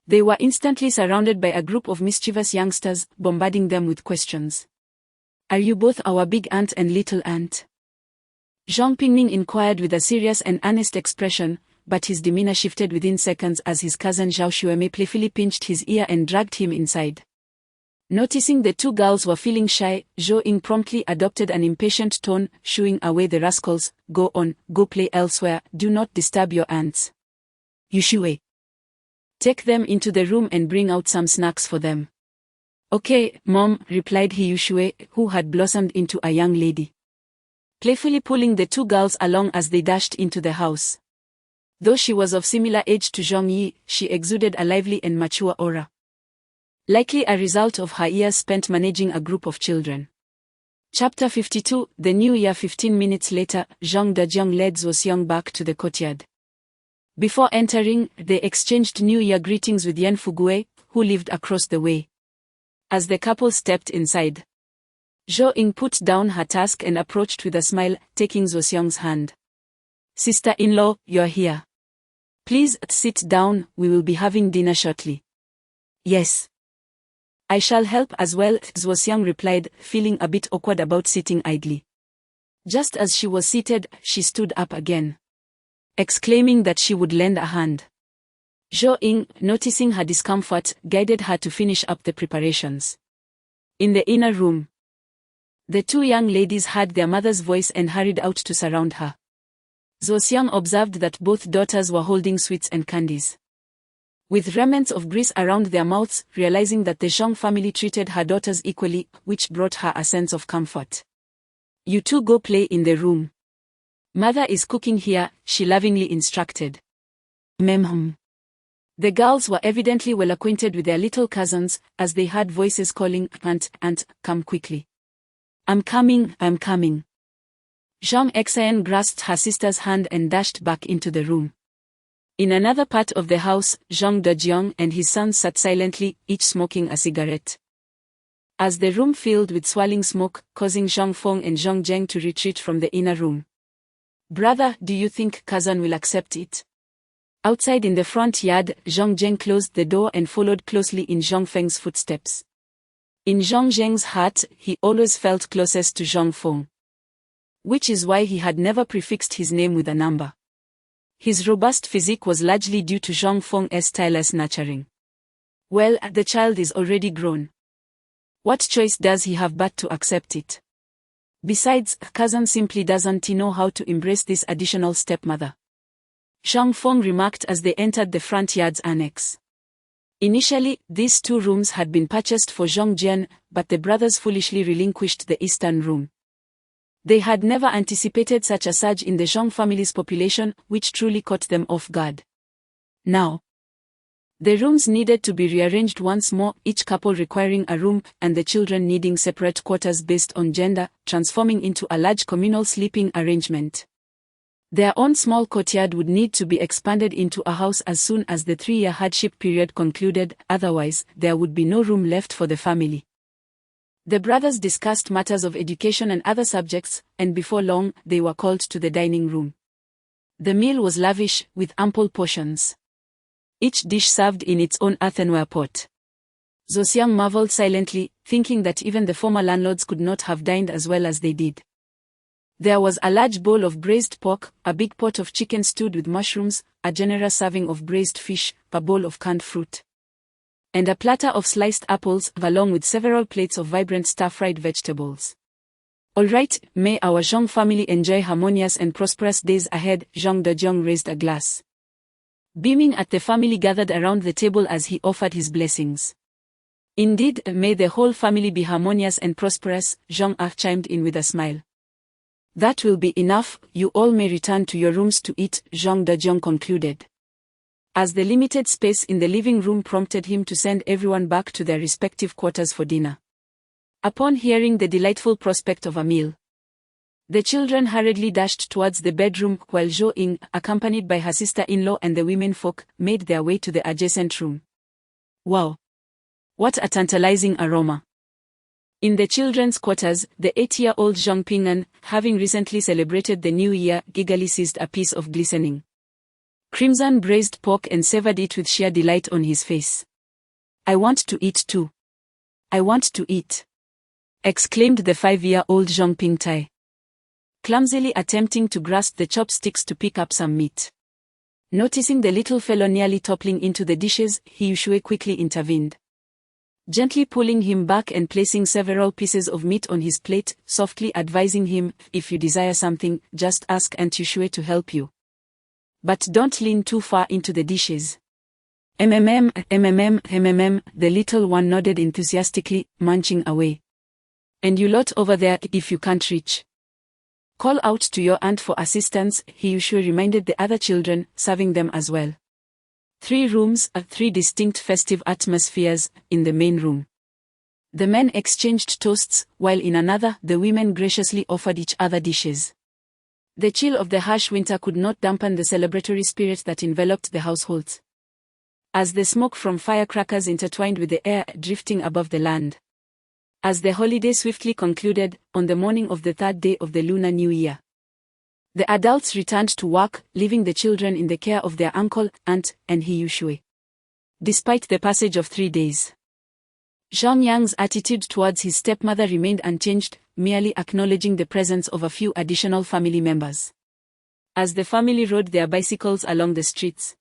[SPEAKER 2] they were instantly surrounded by a group of mischievous youngsters, bombarding them with questions. "Are you both our big aunt and little aunt?" Zhang Pingming inquired with a serious and earnest expression, but his demeanor shifted within seconds as his cousin Zhao Xueme playfully pinched his ear and dragged him inside. Noticing the two girls were feeling shy, Zhou Ying promptly adopted an impatient tone, shooing away the rascals. Go on, go play elsewhere, do not disturb your aunts. Yushue. Take them into the room and bring out some snacks for them. Okay, Mom, replied Yushue, who had blossomed into a young lady, playfully pulling the two girls along as they dashed into the house. Though she was of similar age to Zhong Yi, she exuded a lively and mature aura. Likely a result of her years spent managing a group of children. Chapter 52, the New Year. 15 minutes later, Zhang Dejiang led Zhuoxiang back to the courtyard. Before entering, they exchanged New Year greetings with Yan Fugue, who lived across the way. As the couple stepped inside, Zhou Ying put down her task and approached with a smile, taking Zhuoxiang's hand. Sister-in-law, you're here. Please sit down, we will be having dinner shortly. Yes. I shall help as well, Zhuoxiang replied, feeling a bit awkward about sitting idly. Just as she was seated, she stood up again, exclaiming that she would lend a hand. Zhou Ying, noticing her discomfort, guided her to finish up the preparations. In the inner room, the two young ladies heard their mother's voice and hurried out to surround her. Zhuoxiang observed that both daughters were holding sweets and candies, with remnants of grease around their mouths, realizing that the Zhang family treated her daughters equally, which brought her a sense of comfort. You two go play in the room. Mother is cooking here, she lovingly instructed. Mem. The girls were evidently well acquainted with their little cousins, as they heard voices calling, Aunt, come quickly. I'm coming. Zhang Xian grasped her sister's hand and dashed back into the room. In another part of the house, Zhang Dejiang and his sons sat silently, each smoking a cigarette. As the room filled with swirling smoke, causing Zhang Feng and Zhang Zheng to retreat from the inner room. Brother, do you think cousin will accept it? Outside in the front yard, Zhang Zheng closed the door and followed closely in Zhang Feng's footsteps. In Zhang Zheng's heart, he always felt closest to Zhang Feng, which is why he had never prefixed his name with a number. His robust physique was largely due to Zhang Feng's tireless nurturing. Well, the child is already grown. What choice does he have but to accept it? Besides, cousin simply doesn't know how to embrace this additional stepmother, Zhang Feng remarked as they entered the front yard's annex. Initially, these two rooms had been purchased for Zhang Jian, but the brothers foolishly relinquished the eastern room. They had never anticipated such a surge in the Zhang family's population, which truly caught them off guard. Now, the rooms needed to be rearranged once more, each couple requiring a room, and the children needing separate quarters based on gender, transforming into a large communal sleeping arrangement. Their own small courtyard would need to be expanded into a house as soon as the 3-year hardship period concluded, otherwise, there would be no room left for the family. The brothers discussed matters of education and other subjects, and before long, they were called to the dining room. The meal was lavish, with ample portions, each dish served in its own earthenware pot. Zhuoxiang marveled silently, thinking that even the former landlords could not have dined as well as they did. There was a large bowl of braised pork, a big pot of chicken stewed with mushrooms, a generous serving of braised fish, a bowl of canned fruit, and a platter of sliced apples, along with several plates of vibrant stir-fried vegetables. All right, may our Zhang family enjoy harmonious and prosperous days ahead. Zhang Dejiang raised a glass, beaming at the family gathered around the table as he offered his blessings. Indeed, may the whole family be harmonious and prosperous, Zhang Ah chimed in with a smile. That will be enough, you all may return to your rooms to eat, Zhang Dejiang concluded, as the limited space in the living room prompted him to send everyone back to their respective quarters for dinner. Upon hearing the delightful prospect of a meal, the children hurriedly dashed towards the bedroom, while Zhou Ying, accompanied by her sister-in-law and the womenfolk, made their way to the adjacent room. Wow! What a tantalizing aroma! In the children's quarters, the 8-year-old Zhang Ping'an, having recently celebrated the new year, giggly seized a piece of glistening crimson braised pork and savored it with sheer delight on his face. I want to eat too. I want to eat, exclaimed the 5-year-old Zhang Pingtai, clumsily attempting to grasp the chopsticks to pick up some meat. Noticing the little fellow nearly toppling into the dishes, He Yushue quickly intervened. gently pulling him back and placing several pieces of meat on his plate, softly advising him, if you desire something, just ask Aunt Yushue to help you. But don't lean too far into the dishes. The little one nodded enthusiastically, munching away. And you lot over there, if you can't reach. Call out to your aunt for assistance, he usually reminded the other children, serving them as well. 3 rooms, 3 distinct festive atmospheres, in the main room. The men exchanged toasts, while in another, the women graciously offered each other dishes. The chill of the harsh winter could not dampen the celebratory spirit that enveloped the households. As the smoke from firecrackers intertwined with the air drifting above the land. As the holiday swiftly concluded, on the morning of the 3rd day of the Lunar New Year, the adults returned to work, leaving the children in the care of their uncle, aunt, and he Yushue. Despite the passage of 3 days, Zhang Yang's attitude towards his stepmother remained unchanged, merely acknowledging the presence of a few additional family members. As the family rode their bicycles along the streets,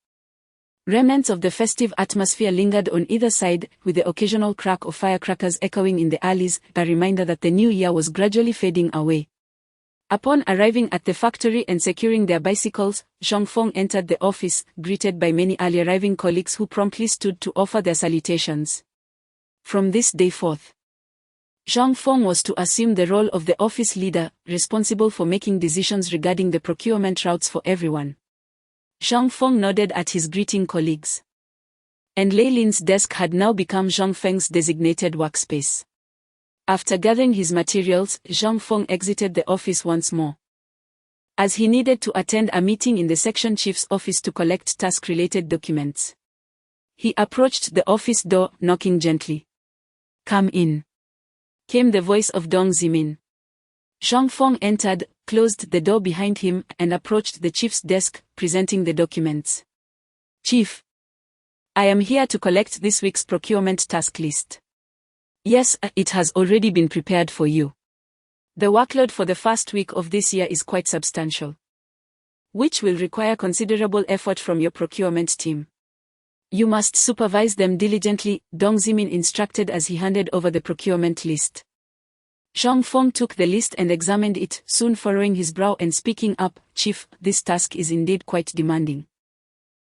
[SPEAKER 2] remnants of the festive atmosphere lingered on either side, with the occasional crack of firecrackers echoing in the alleys, a reminder that the new year was gradually fading away. Upon arriving at the factory and securing their bicycles, Zhang Feng entered the office, greeted by many early arriving colleagues who promptly stood to offer their salutations. From this day forth, Zhang Feng was to assume the role of the office leader, responsible for making decisions regarding the procurement routes for everyone. Zhang Feng nodded at his greeting colleagues. And Lei Lin's desk had now become Zhang Feng's designated workspace. After gathering his materials, Zhang Feng exited the office once more. As he needed to attend a meeting in the section chief's office to collect task-related documents, he approached the office door, knocking gently. "Come in," came the voice of Dong Zimin. Zhang Feng entered, closed the door behind him, and approached the chief's desk, presenting the documents. "Chief, I am here to collect this week's procurement task list." "Yes, it has already been prepared for you. The workload for the first week of this year is quite substantial, which will require considerable effort from your procurement team. You must supervise them diligently," Dong Zimin instructed as he handed over the procurement list. Zhang Feng took the list and examined it, soon furrowing his brow and speaking up, "Chief, this task is indeed quite demanding.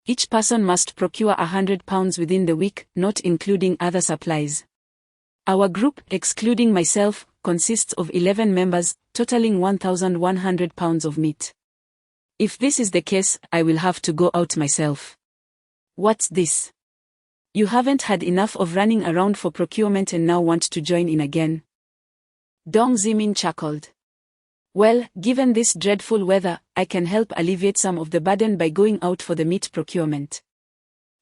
[SPEAKER 2] Each person must procure £100 within the week, not including other supplies. Our group, excluding myself, consists of 11 members, totaling £1,100 of meat. If this is the case, I will have to go out myself." "What's this? You haven't had enough of running around for procurement and now want to join in again?" Dong Zimin chuckled. "Well, given this dreadful weather, I can help alleviate some of the burden by going out for the meat procurement.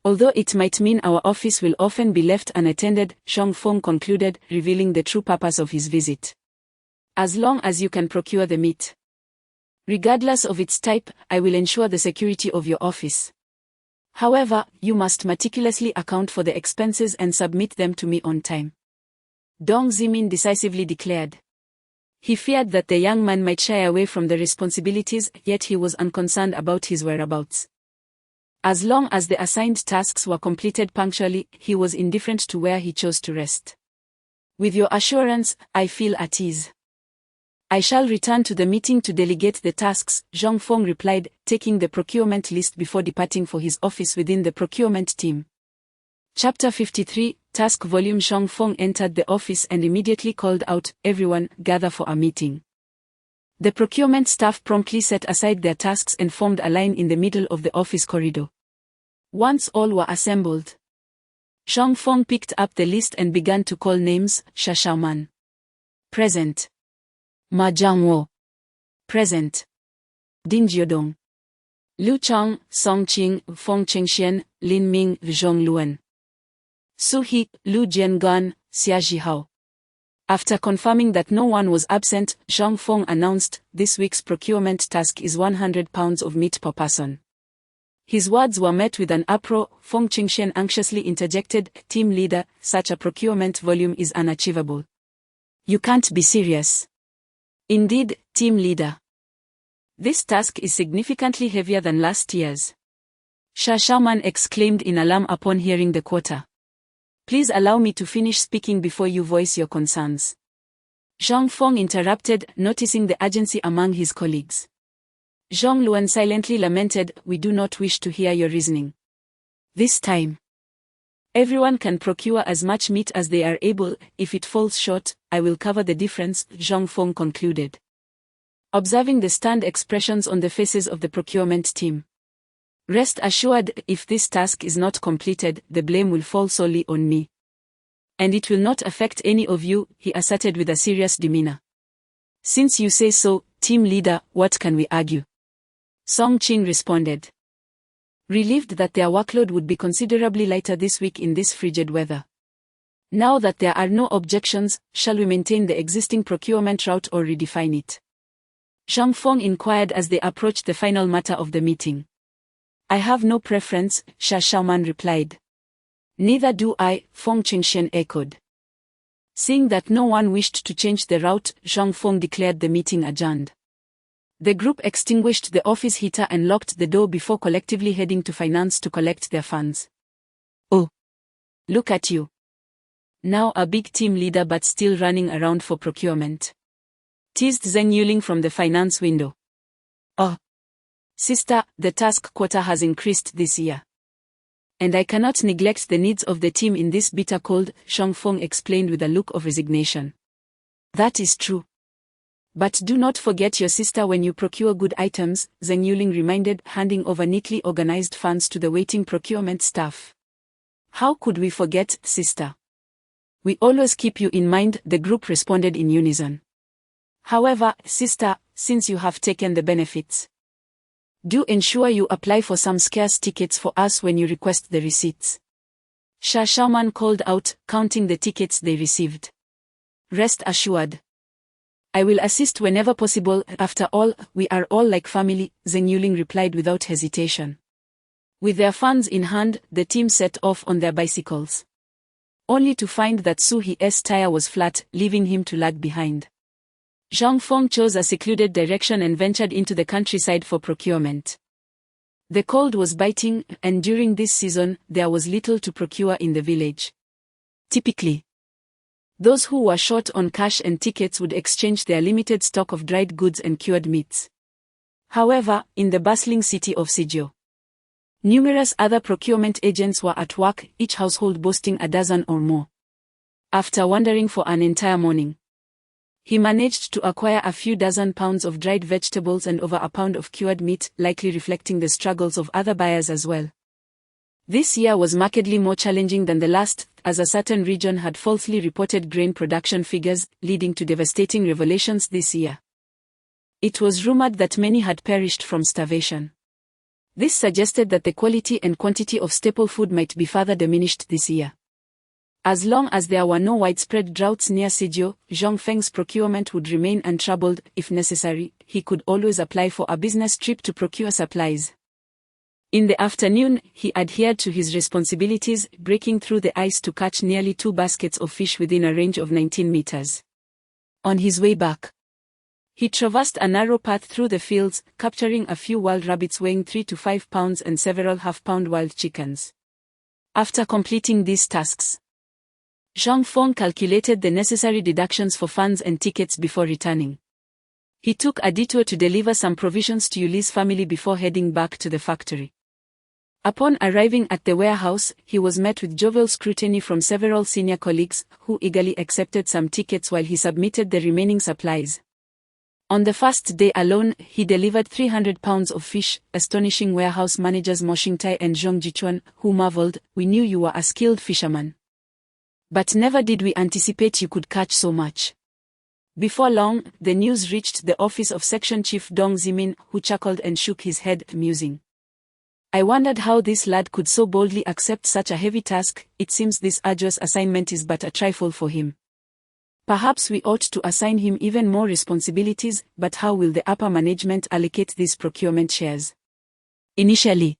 [SPEAKER 2] Although it might mean our office will often be left unattended," Zhang Feng concluded, revealing the true purpose of his visit. "As long as you can procure the meat, regardless of its type, I will ensure the security of your office. However, you must meticulously account for the expenses and submit them to me on time," Dong Zimin decisively declared. He feared that the young man might shy away from the responsibilities, yet he was unconcerned about his whereabouts. As long as the assigned tasks were completed punctually, he was indifferent to where he chose to rest. "With your assurance, I feel at ease. I shall return to the meeting to delegate the tasks," Zhang Feng replied, taking the procurement list before departing for his office within the procurement team. Chapter 53, Task Volume. Zhang Feng entered the office and immediately called out, "Everyone, gather for a meeting." The procurement staff promptly set aside their tasks and formed a line in the middle of the office corridor. Once all were assembled, Zhang Feng picked up the list and began to call names. Sha Xiaoman. Present. Ma Jiangwo. Present. Din Jiodong. Liu Chang, Song Qing, Feng Chengxian, Lin Ming, Zhong Luan. Su He, Lu Jianguan, Xia Zhihao. After confirming that no one was absent, Zhang Feng announced, "This week's procurement task is £100 of meat per person." His words were met with an uproar. Feng Qingxian anxiously interjected, "Team leader, such a procurement volume is unachievable. You can't be serious." "Indeed, team leader. This task is significantly heavier than last year's," Sha Xiaoman exclaimed in alarm upon hearing the quota. Please allow me to finish speaking before you voice your concerns. Zhang Feng interrupted, noticing the urgency among his colleagues. Zhang Luan silently lamented, "We do not wish to hear your reasoning. This time, everyone can procure as much meat as they are able. If it falls short, I will cover the difference," Zhang Feng concluded. Observing the stunned expressions on the faces of the procurement team. "Rest assured, if this task is not completed, the blame will fall solely on me. And it will not affect any of you," he asserted with a serious demeanor. "Since you say so, team leader, what can we argue?" Song Qing responded. Relieved that their workload would be considerably lighter this week in this frigid weather. "Now that there are no objections, shall we maintain the existing procurement route or redefine it?" Zhang Feng inquired as they approached the final matter of the meeting. "I have no preference," Sha Xiaoman replied. "Neither do I," Feng Qingshen echoed. Seeing that no one wished to change the route, Zhang Feng declared the meeting adjourned. The group extinguished the office heater and locked the door before collectively heading to finance to collect their funds. "Oh, look at you. Now a big team leader but still running around for procurement," teased Zheng Yuling from the finance window. "Oh, sister, the task quota has increased this year. And I cannot neglect the needs of the team in this bitter cold," Zhang Feng explained with a look of resignation. "That is true. But do not forget your sister when you procure good items," Zheng Yuling reminded, handing over neatly organized funds to the waiting procurement staff. "How could we forget, sister? We always keep you in mind," the group responded in unison. "However, sister, since you have taken the benefits, do ensure you apply for some scarce tickets for us when you request the receipts." Sha Xiaoman called out, counting the tickets they received. "Rest assured, I will assist whenever possible. After all, we are all like family," Zheng Yuling replied without hesitation. With their funds in hand, the team set off on their bicycles. Only to find that Su He's tire was flat, leaving him to lag behind. Zhang Feng chose a secluded direction and ventured into the countryside for procurement. The cold was biting, and during this season, there was little to procure in the village. Typically, those who were short on cash and tickets would exchange their limited stock of dried goods and cured meats. However, in the bustling city of Sijio, numerous other procurement agents were at work, each household boasting a dozen or more. After wandering for an entire morning, he managed to acquire a few dozen pounds of dried vegetables and over a pound of cured meat, likely reflecting the struggles of other buyers as well. This year was markedly more challenging than the last, as a certain region had falsely reported grain production figures, leading to devastating revelations this year. It was rumored that many had perished from starvation. This suggested that the quality and quantity of staple food might be further diminished this year. As long as there were no widespread droughts near Sijio, Zhang Feng's procurement would remain untroubled. If necessary, he could always apply for a business trip to procure supplies. In the afternoon, he adhered to his responsibilities, breaking through the ice to catch nearly 2 baskets of fish within a range of 19 meters. On his way back, he traversed a narrow path through the fields, capturing a few wild rabbits weighing 3 to 5 pounds and several half-pound wild chickens. After completing these tasks, Zhang Feng calculated the necessary deductions for funds and tickets before returning. He took a detour to deliver some provisions to Yuli's family before heading back to the factory. Upon arriving at the warehouse, he was met with jovial scrutiny from several senior colleagues, who eagerly accepted some tickets while he submitted the remaining supplies. On the first day alone, he delivered 300 pounds of fish, astonishing warehouse managers Mo Xingtai and Zhong Jichuan, who marveled, "We knew you were a skilled fisherman. But never did we anticipate you could catch so much." Before long, the news reached the office of Section Chief Dong Zimin, who chuckled and shook his head, musing. "I wondered how this lad could so boldly accept such a heavy task. It seems this arduous assignment is but a trifle for him. Perhaps we ought to assign him even more responsibilities, but how will the upper management allocate these procurement shares?" Initially,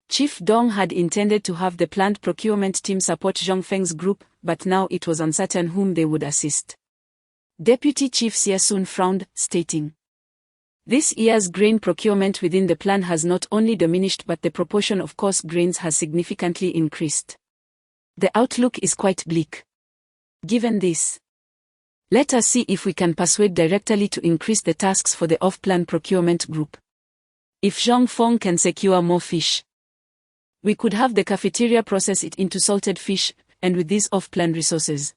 [SPEAKER 2] Chief Dong had intended to have the planned procurement team support Zhang Feng's group, but now it was uncertain whom they would assist. Deputy Chief Xie Sun frowned, stating, "This year's grain procurement within the plan has not only diminished but the proportion of coarse grains has significantly increased. The outlook is quite bleak. Given this, let us see if we can persuade directly to increase the tasks for the off-plan procurement group. If Zhang Feng can secure more fish, we could have the cafeteria process it into salted fish, and with these off-plan resources,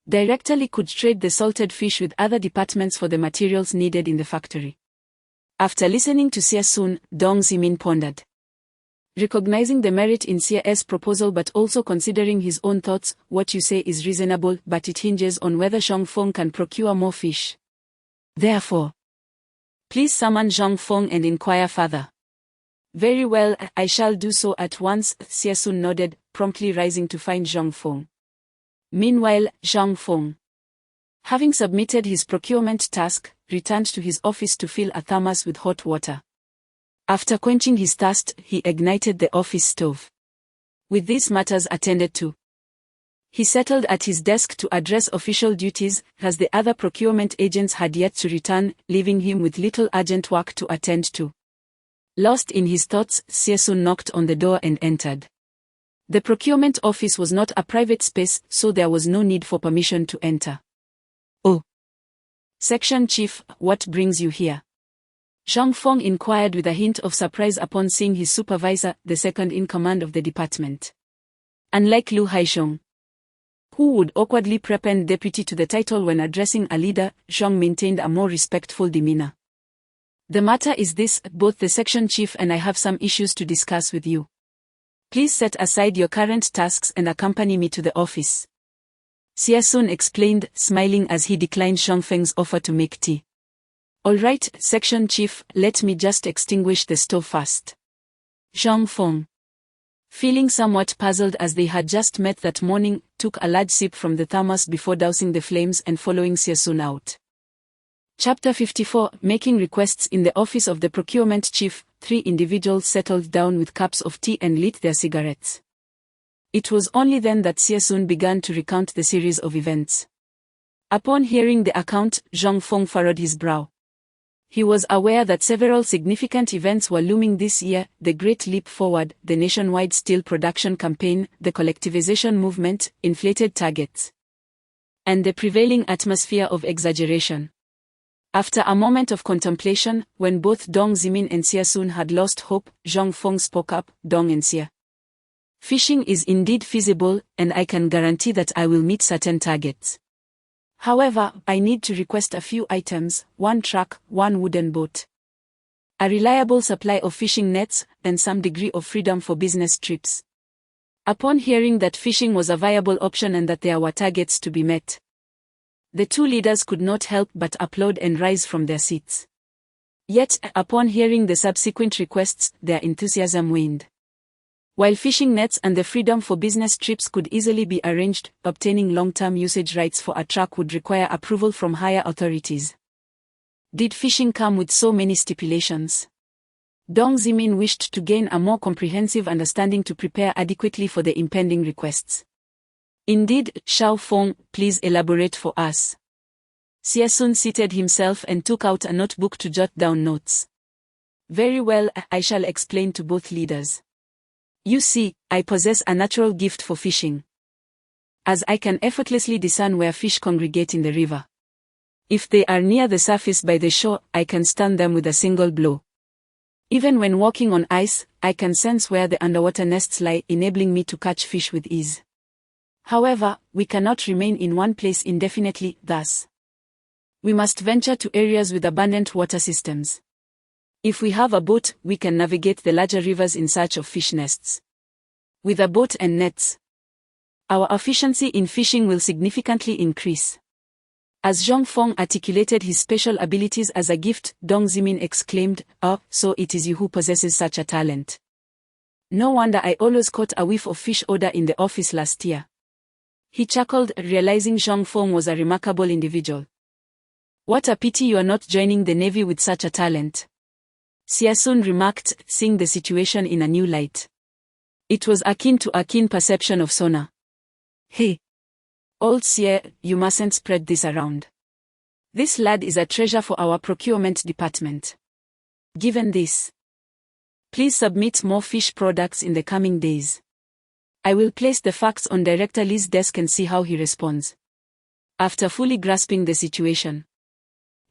[SPEAKER 2] directly could trade the salted fish with other departments for the materials needed in the factory. After listening to Xie Sun, Dong Zimin pondered. Recognizing the merit in Xie's proposal but also considering his own thoughts, what you say is reasonable, but it hinges on whether Zhang Feng can procure more fish. Therefore, please summon Zhang Feng and inquire further. Very well, I shall do so at once, Xie Sun nodded, promptly rising to find Zhang Feng. Meanwhile, Zhang Feng, having submitted his procurement task, returned to his office to fill a thermos with hot water. After quenching his thirst, he ignited the office stove. With these matters attended to, he settled at his desk to address official duties, as the other procurement agents had yet to return, leaving him with little urgent work to attend to. Lost in his thoughts, Xie Sun knocked on the door and entered. The procurement office was not a private space, so there was no need for permission to enter. Oh, Section Chief, what brings you here? Zhang Feng inquired with a hint of surprise upon seeing his supervisor, the second in command of the department. Unlike Lu Haisheng, who would awkwardly prepend deputy to the title when addressing a leader, Zhang maintained a more respectful demeanor. The matter is this: both the section chief and I have some issues to discuss with you. Please set aside your current tasks and accompany me to the office. Xie Sun explained, smiling as he declined Zhang Feng's offer to make tea. All right, section chief, let me just extinguish the stove first. Zhang Feng, feeling somewhat puzzled as they had just met that morning, took a large sip from the thermos before dousing the flames and following Xie Sun out. Chapter 54, Making Requests. In the office of the procurement chief, 3 individuals settled down with cups of tea and lit their cigarettes. It was only then that Xie Sun began to recount the series of events. Upon hearing the account, Zhang Feng furrowed his brow. He was aware that several significant events were looming this year: the Great Leap Forward, the nationwide steel production campaign, the collectivization movement, inflated targets, and the prevailing atmosphere of exaggeration. After a moment of contemplation, when both Dong Zimin and Xie Sun had lost hope, Zhang Feng spoke up. Dong and Xie, fishing is indeed feasible, and I can guarantee that I will meet certain targets. However, I need to request a few items: 1 truck, 1 wooden boat, a reliable supply of fishing nets, and some degree of freedom for business trips. Upon hearing that fishing was a viable option and that there were targets to be met, the 2 leaders could not help but applaud and rise from their seats. Yet, upon hearing the subsequent requests, their enthusiasm waned. While fishing nets and the freedom for business trips could easily be arranged, obtaining long-term usage rights for a truck would require approval from higher authorities. Did fishing come with so many stipulations? Dong Zimin wished to gain a more comprehensive understanding to prepare adequately for the impending requests. Indeed, Xiao Feng, please elaborate for us. Xie Sun seated himself and took out a notebook to jot down notes. Very well, I shall explain to both leaders. You see, I possess a natural gift for fishing, as I can effortlessly discern where fish congregate in the river. If they are near the surface by the shore, I can stun them with a single blow. Even when walking on ice, I can sense where the underwater nests lie, enabling me to catch fish with ease. However, we cannot remain in one place indefinitely, thus we must venture to areas with abundant water systems. If we have a boat, we can navigate the larger rivers in search of fish nests. With a boat and nets, our efficiency in fishing will significantly increase. As Zhang Feng articulated his special abilities as a gift, Dong Zimin exclaimed, "Oh, so it is you who possesses such a talent. No wonder I always caught a whiff of fish odor in the office last year." He chuckled, realizing Zhang Feng was a remarkable individual. What a pity you are not joining the Navy with such a talent, Xie Sun remarked, seeing the situation in a new light. It was akin to a keen perception of sonar. Hey, old Xie, you mustn't spread this around. This lad is a treasure for our procurement department. Given this, please submit more fish products in the coming days. I will place the facts on Director Lee's desk and see how he responds. After fully grasping the situation,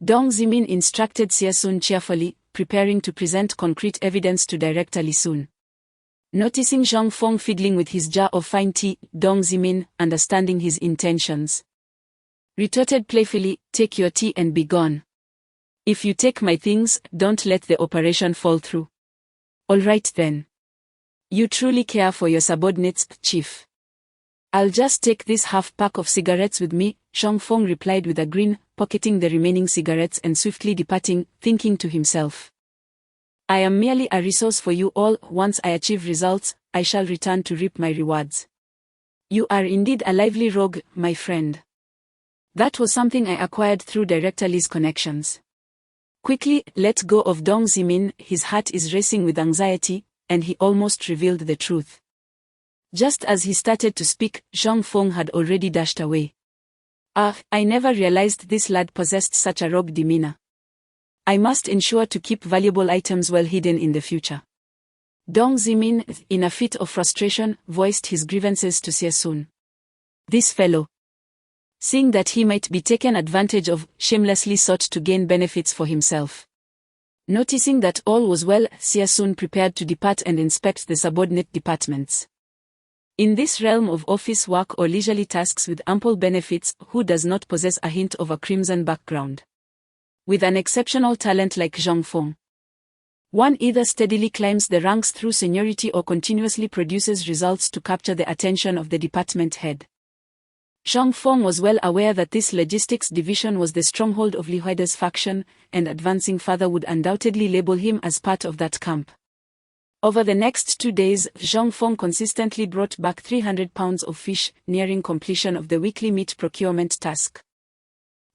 [SPEAKER 2] Dong Zimin instructed Xie Sun cheerfully, preparing to present concrete evidence to Director Lee soon. Noticing Zhang Feng fiddling with his jar of fine tea, Dong Zimin, understanding his intentions, retorted playfully, "Take your tea and be gone. If you take my things, don't let the operation fall through." "All right then. You truly care for your subordinates, Chief." "I'll just take this half pack of cigarettes with me," Zhang Feng replied with a grin, pocketing the remaining cigarettes and swiftly departing, thinking to himself, "I am merely a resource for you all. Once I achieve results, I shall return to reap my rewards." "You are indeed a lively rogue, my friend." That was something I acquired through Director Lee's connections. Quickly, let go of Dong Zimin. His heart is racing with anxiety, and he almost revealed the truth. Just as he started to speak, Zhang Feng had already dashed away. I never realized this lad possessed such a rogue demeanor. I must ensure to keep valuable items well hidden in the future." Dong Zimin, in a fit of frustration, voiced his grievances to Xie Sun. This fellow, seeing that he might be taken advantage of, shamelessly sought to gain benefits for himself. Noticing that all was well, Xie Sun prepared to depart and inspect the subordinate departments. In this realm of office work or leisurely tasks with ample benefits, who does not possess a hint of a crimson background? With an exceptional talent like Zhang Feng, one either steadily climbs the ranks through seniority or continuously produces results to capture the attention of the department head. Zhang Feng was well aware that this logistics division was the stronghold of Li Huaide's faction, and advancing further would undoubtedly label him as part of that camp. Over the next 2 days, Zhang Feng consistently brought back 300 pounds of fish, nearing completion of the weekly meat procurement task,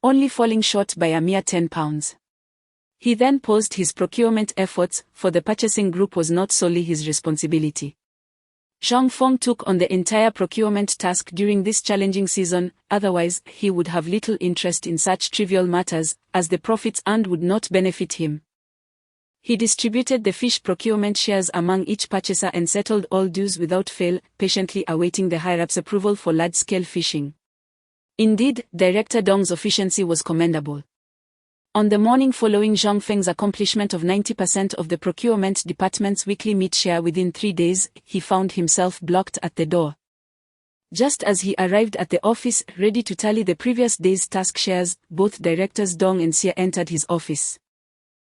[SPEAKER 2] only falling short by a mere 10 pounds. He then paused his procurement efforts, for the purchasing group was not solely his responsibility. Zhang Feng took on the entire procurement task during this challenging season, otherwise he would have little interest in such trivial matters, as the profits earned would not benefit him. He distributed the fish procurement shares among each purchaser and settled all dues without fail, patiently awaiting the higher-ups' approval for large-scale fishing. Indeed, Director Dong's efficiency was commendable. On the morning following Zhang Feng's accomplishment of 90% of the procurement department's weekly meat share within 3 days, he found himself blocked at the door. Just as he arrived at the office, ready to tally the previous day's task shares, both Directors Dong and Xie entered his office.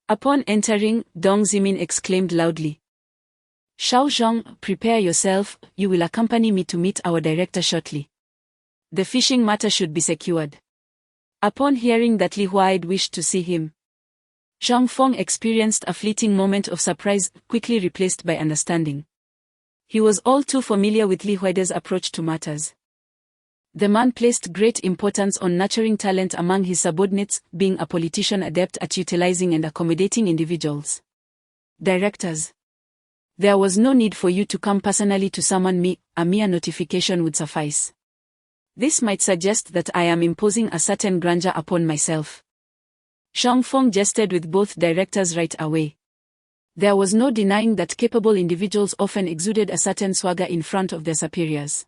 [SPEAKER 2] Upon entering, Dong Zimin exclaimed loudly, "Shao Zhang, prepare yourself, you will accompany me to meet our director shortly. The fishing matter should be secured." Upon hearing that Li Huaide wished to see him, Zhang Feng experienced a fleeting moment of surprise, quickly replaced by understanding. He was all too familiar with Li Huaide's approach to matters. The man placed great importance on nurturing talent among his subordinates, being a politician adept at utilizing and accommodating individuals. "Directors, there was no need for you to come personally to summon me, a mere notification would suffice. This might suggest that I am imposing a certain grandeur upon myself." Zhang Feng jested with both directors right away. There was no denying that capable individuals often exuded a certain swagger in front of their superiors.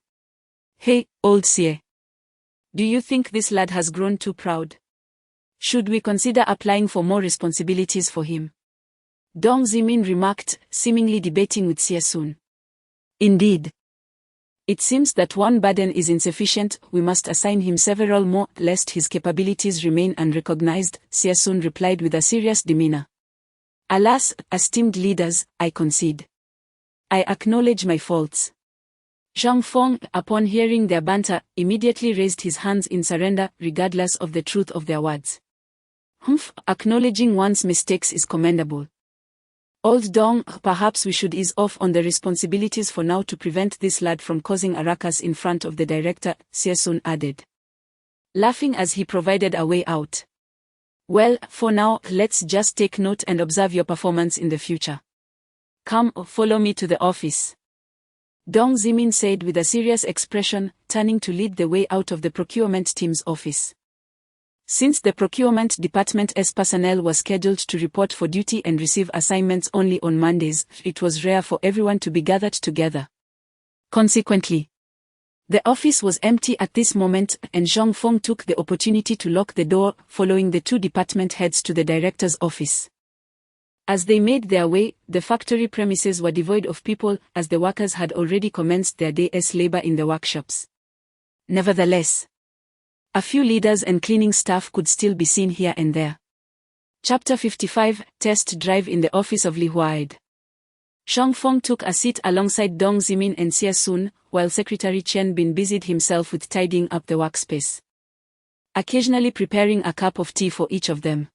[SPEAKER 2] "Hey, old Xie. Do you think this lad has grown too proud? Should we consider applying for more responsibilities for him?" Dong Zimin remarked, seemingly debating with Xie Sun. "Indeed. It seems that one burden is insufficient, we must assign him several more, lest his capabilities remain unrecognized," Xie Sun replied with a serious demeanor. "Alas, esteemed leaders, I concede. I acknowledge my faults." Zhang Feng, upon hearing their banter, immediately raised his hands in surrender, regardless of the truth of their words. Acknowledging one's mistakes is commendable. Old Dong, perhaps we should ease off on the responsibilities for now to prevent this lad from causing a ruckus in front of the director, Xie Sun added, laughing as he provided a way out. "Well, for now, let's just take note and observe your performance in the future. Come, follow me to the office," Dong Zimin said with a serious expression, turning to lead the way out of the procurement team's office. Since the procurement department's personnel was scheduled to report for duty and receive assignments only on Mondays, it was rare for everyone to be gathered together. Consequently, the office was empty at this moment, and Zhang Feng took the opportunity to lock the door, following the two department heads to the director's office. As they made their way, the factory premises were devoid of people, as the workers had already commenced their day's labor in the workshops. Nevertheless, a few leaders and cleaning staff could still be seen here and there. Chapter 55, Test Drive in the office of Li Huaid. Zhang Feng took a seat alongside Dong Zimin and Xie Sun, while Secretary Chen Bin busied himself with tidying up the workspace, occasionally preparing a cup of tea for each of them.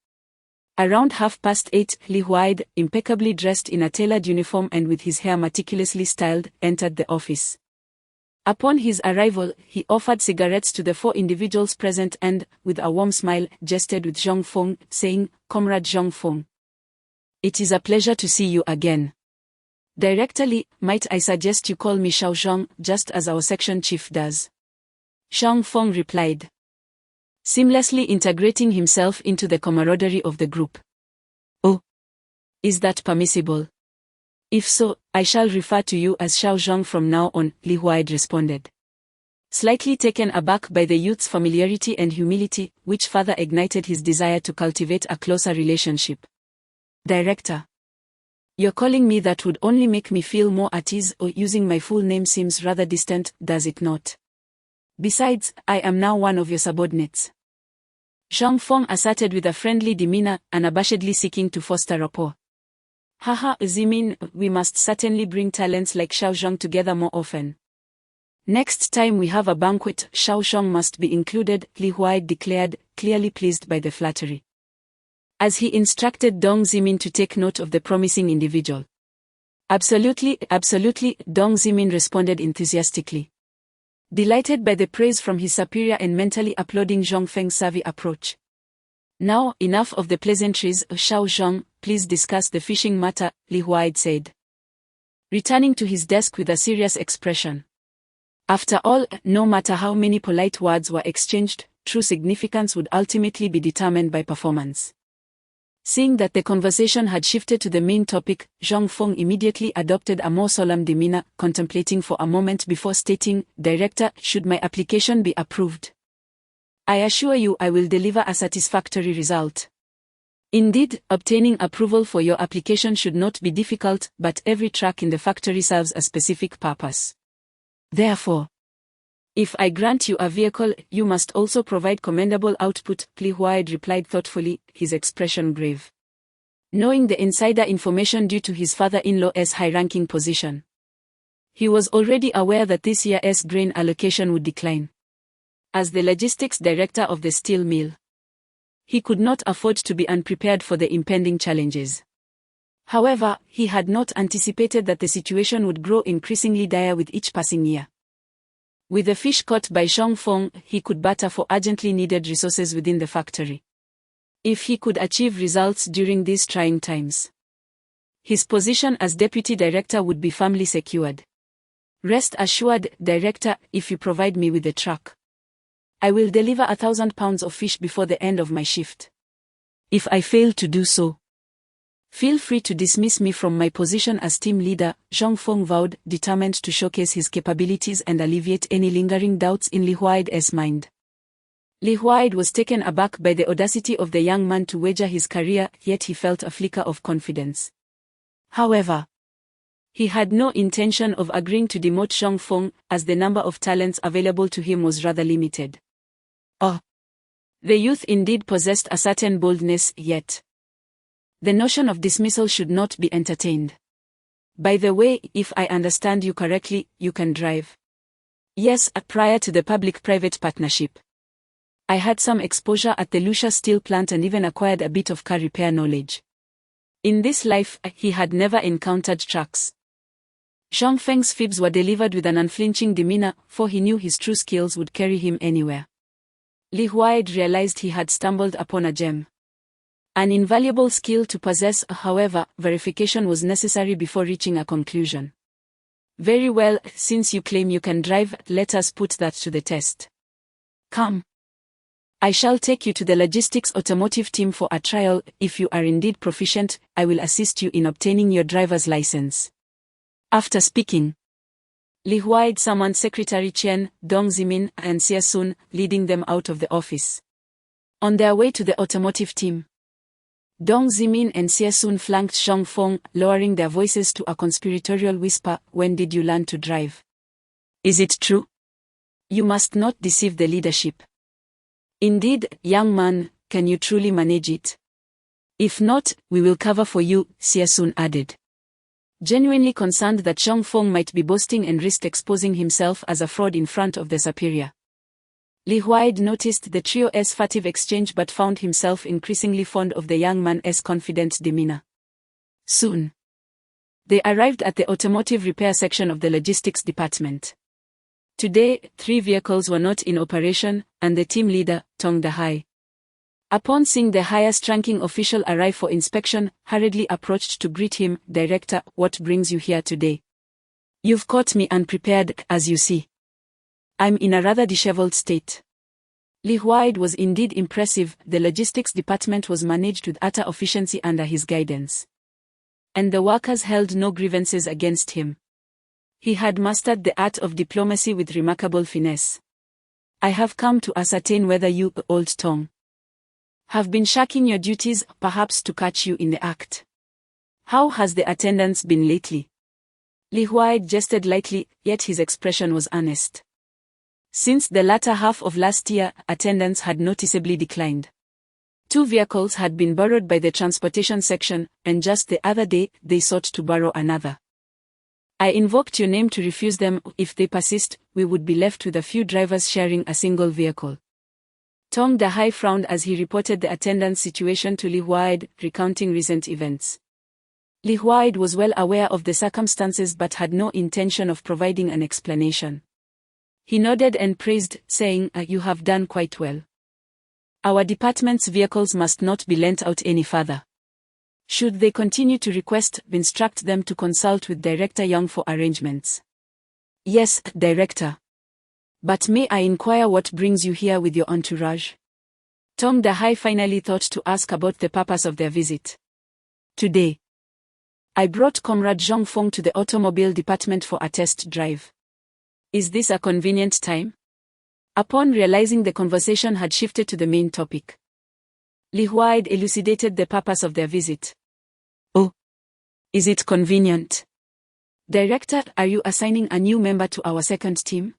[SPEAKER 2] Around 8:30, Li Huaid, impeccably dressed in a tailored uniform and with his hair meticulously styled, entered the office. Upon his arrival, he offered cigarettes to the 4 individuals present and, with a warm smile, jested with Zhang Feng, saying, "Comrade Zhang Feng, it is a pleasure to see you again. Director Li, might I suggest you call me Xiao Zhang, just as our section chief does?" Zhang Feng replied, seamlessly integrating himself into the camaraderie of the group. "Oh, is that permissible? If so, I shall refer to you as Xiao Zhang from now on," Li Huaid responded, slightly taken aback by the youth's familiarity and humility, which further ignited his desire to cultivate a closer relationship. "Director, you're calling me that would only make me feel more at ease, or using my full name seems rather distant, does it not? Besides, I am now one of your subordinates," Zhang Feng asserted with a friendly demeanor, unabashedly seeking to foster rapport. "Haha, Zimin, we must certainly bring talents like Xiao Zhang together more often. Next time we have a banquet, Xiao Zhang must be included," Li Huaid declared, clearly pleased by the flattery, as he instructed Dong Zimin to take note of the promising individual. Absolutely, Dong Zimin responded enthusiastically, delighted by the praise from his superior and mentally applauding Zhang Feng's savvy approach. "Now, enough of the pleasantries, Xiao Zhang, please discuss the fishing matter," Li Huaid said, returning to his desk with a serious expression. After all, no matter how many polite words were exchanged, true significance would ultimately be determined by performance. Seeing that the conversation had shifted to the main topic, Zhang Feng immediately adopted a more solemn demeanor, contemplating for a moment before stating, "Director, should my application be approved, I assure you I will deliver a satisfactory result. Indeed, obtaining approval for your application should not be difficult, but every truck in the factory serves a specific purpose. Therefore, if I grant you a vehicle, you must also provide commendable output," Li Huaid replied thoughtfully, his expression grave, knowing the insider information due to his father-in-law's high-ranking position. He was already aware that this year's grain allocation would decline. As the logistics director of the steel mill, he could not afford to be unprepared for the impending challenges. However, he had not anticipated that the situation would grow increasingly dire with each passing year. With the fish caught by Zhang Feng, he could barter for urgently needed resources within the factory. If he could achieve results during these trying times, his position as deputy director would be firmly secured. "Rest assured, Director, if you provide me with the truck, I will deliver 1,000 pounds of fish before the end of my shift. If I fail to do so, feel free to dismiss me from my position as team leader," Zhang Feng vowed, determined to showcase his capabilities and alleviate any lingering doubts in Li Huaid's mind. Li Huaid was taken aback by the audacity of the young man to wager his career, yet he felt a flicker of confidence. However, he had no intention of agreeing to demote Zhang Feng, as the number of talents available to him was rather limited. Oh, the youth indeed possessed a certain boldness, yet the notion of dismissal should not be entertained. "By the way, if I understand you correctly, you can drive." "Yes, prior to the public-private partnership, I had some exposure at the Lucia steel plant and even acquired a bit of car repair knowledge. In this life, he had never encountered trucks." Zhang Feng's fibs were delivered with an unflinching demeanor, for he knew his true skills would carry him anywhere. Li Huaid realized he had stumbled upon a gem. An invaluable skill to possess, however, verification was necessary before reaching a conclusion. "Very well, since you claim you can drive, let us put that to the test. Come. I shall take you to the logistics automotive team for a trial. If you are indeed proficient, I will assist you in obtaining your driver's license." After speaking, Li Huaid summoned Secretary Chen, Dong Zimin, and Xie Sun, leading them out of the office. On their way to the automotive team, Dong Zimin and Xie Sun flanked Zhang Feng, lowering their voices to a conspiratorial whisper. When did you learn to drive? Is it true? You must not deceive the leadership. Indeed, young man, can you truly manage it? If not, we will cover for you, Xie Sun added. Genuinely concerned that Zhang Feng might be boasting and risk exposing himself as a fraud in front of the superior. Li Huaid noticed the trio's furtive exchange but found himself increasingly fond of the young man's confident demeanor. Soon, they arrived at the automotive repair section of the logistics department. Today, 3 vehicles were not in operation, and the team leader, Tong Dahai, upon seeing the highest-ranking official arrive for inspection, hurriedly approached to greet him. Director, what brings you here today? You've caught me unprepared, as you see. I'm in a rather disheveled state. Li Huaid was indeed impressive. The logistics department was managed with utter efficiency under his guidance, and the workers held no grievances against him. He had mastered the art of diplomacy with remarkable finesse. I have come to ascertain whether you, old Tong, have been shirking your duties, perhaps to catch you in the act. How has the attendance been lately? Li Huaid jested lightly, yet his expression was earnest. Since the latter half of last year, attendance had noticeably declined. 2 vehicles had been borrowed by the transportation section, and just the other day, they sought to borrow another. I invoked your name to refuse them. If they persist, we would be left with a few drivers sharing a single vehicle. Tong Dahai frowned as he reported the attendance situation to Li Huaid, recounting recent events. Li Huaid was well aware of the circumstances but had no intention of providing an explanation. He nodded and praised, saying, You have done quite well. Our department's vehicles must not be lent out any further. Should they continue to request, instruct them to consult with Director Young for arrangements. Yes, Director. But may I inquire what brings you here with your entourage? Tong Dahai finally thought to ask about the purpose of their visit. Today, I brought Comrade Zhang Feng to the automobile department for a test drive. Is this a convenient time? Upon realizing the conversation had shifted to the main topic, Li Huaid elucidated the purpose of their visit. Oh, is it convenient? Director, are you assigning a new member to our second team?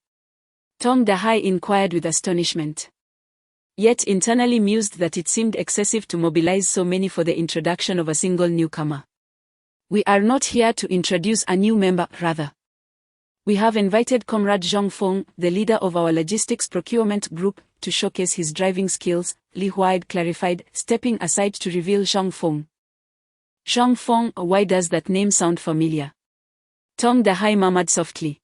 [SPEAKER 2] Tong Dahai inquired with astonishment, yet internally mused that it seemed excessive to mobilize so many for the introduction of a single newcomer. We are not here to introduce a new member, rather. We have invited Comrade Zhang Feng, the leader of our logistics procurement group, to showcase his driving skills, Li Huaid clarified, stepping aside to reveal Zhang Feng. Zhang Feng, why does that name sound familiar? Tong Dahai murmured softly.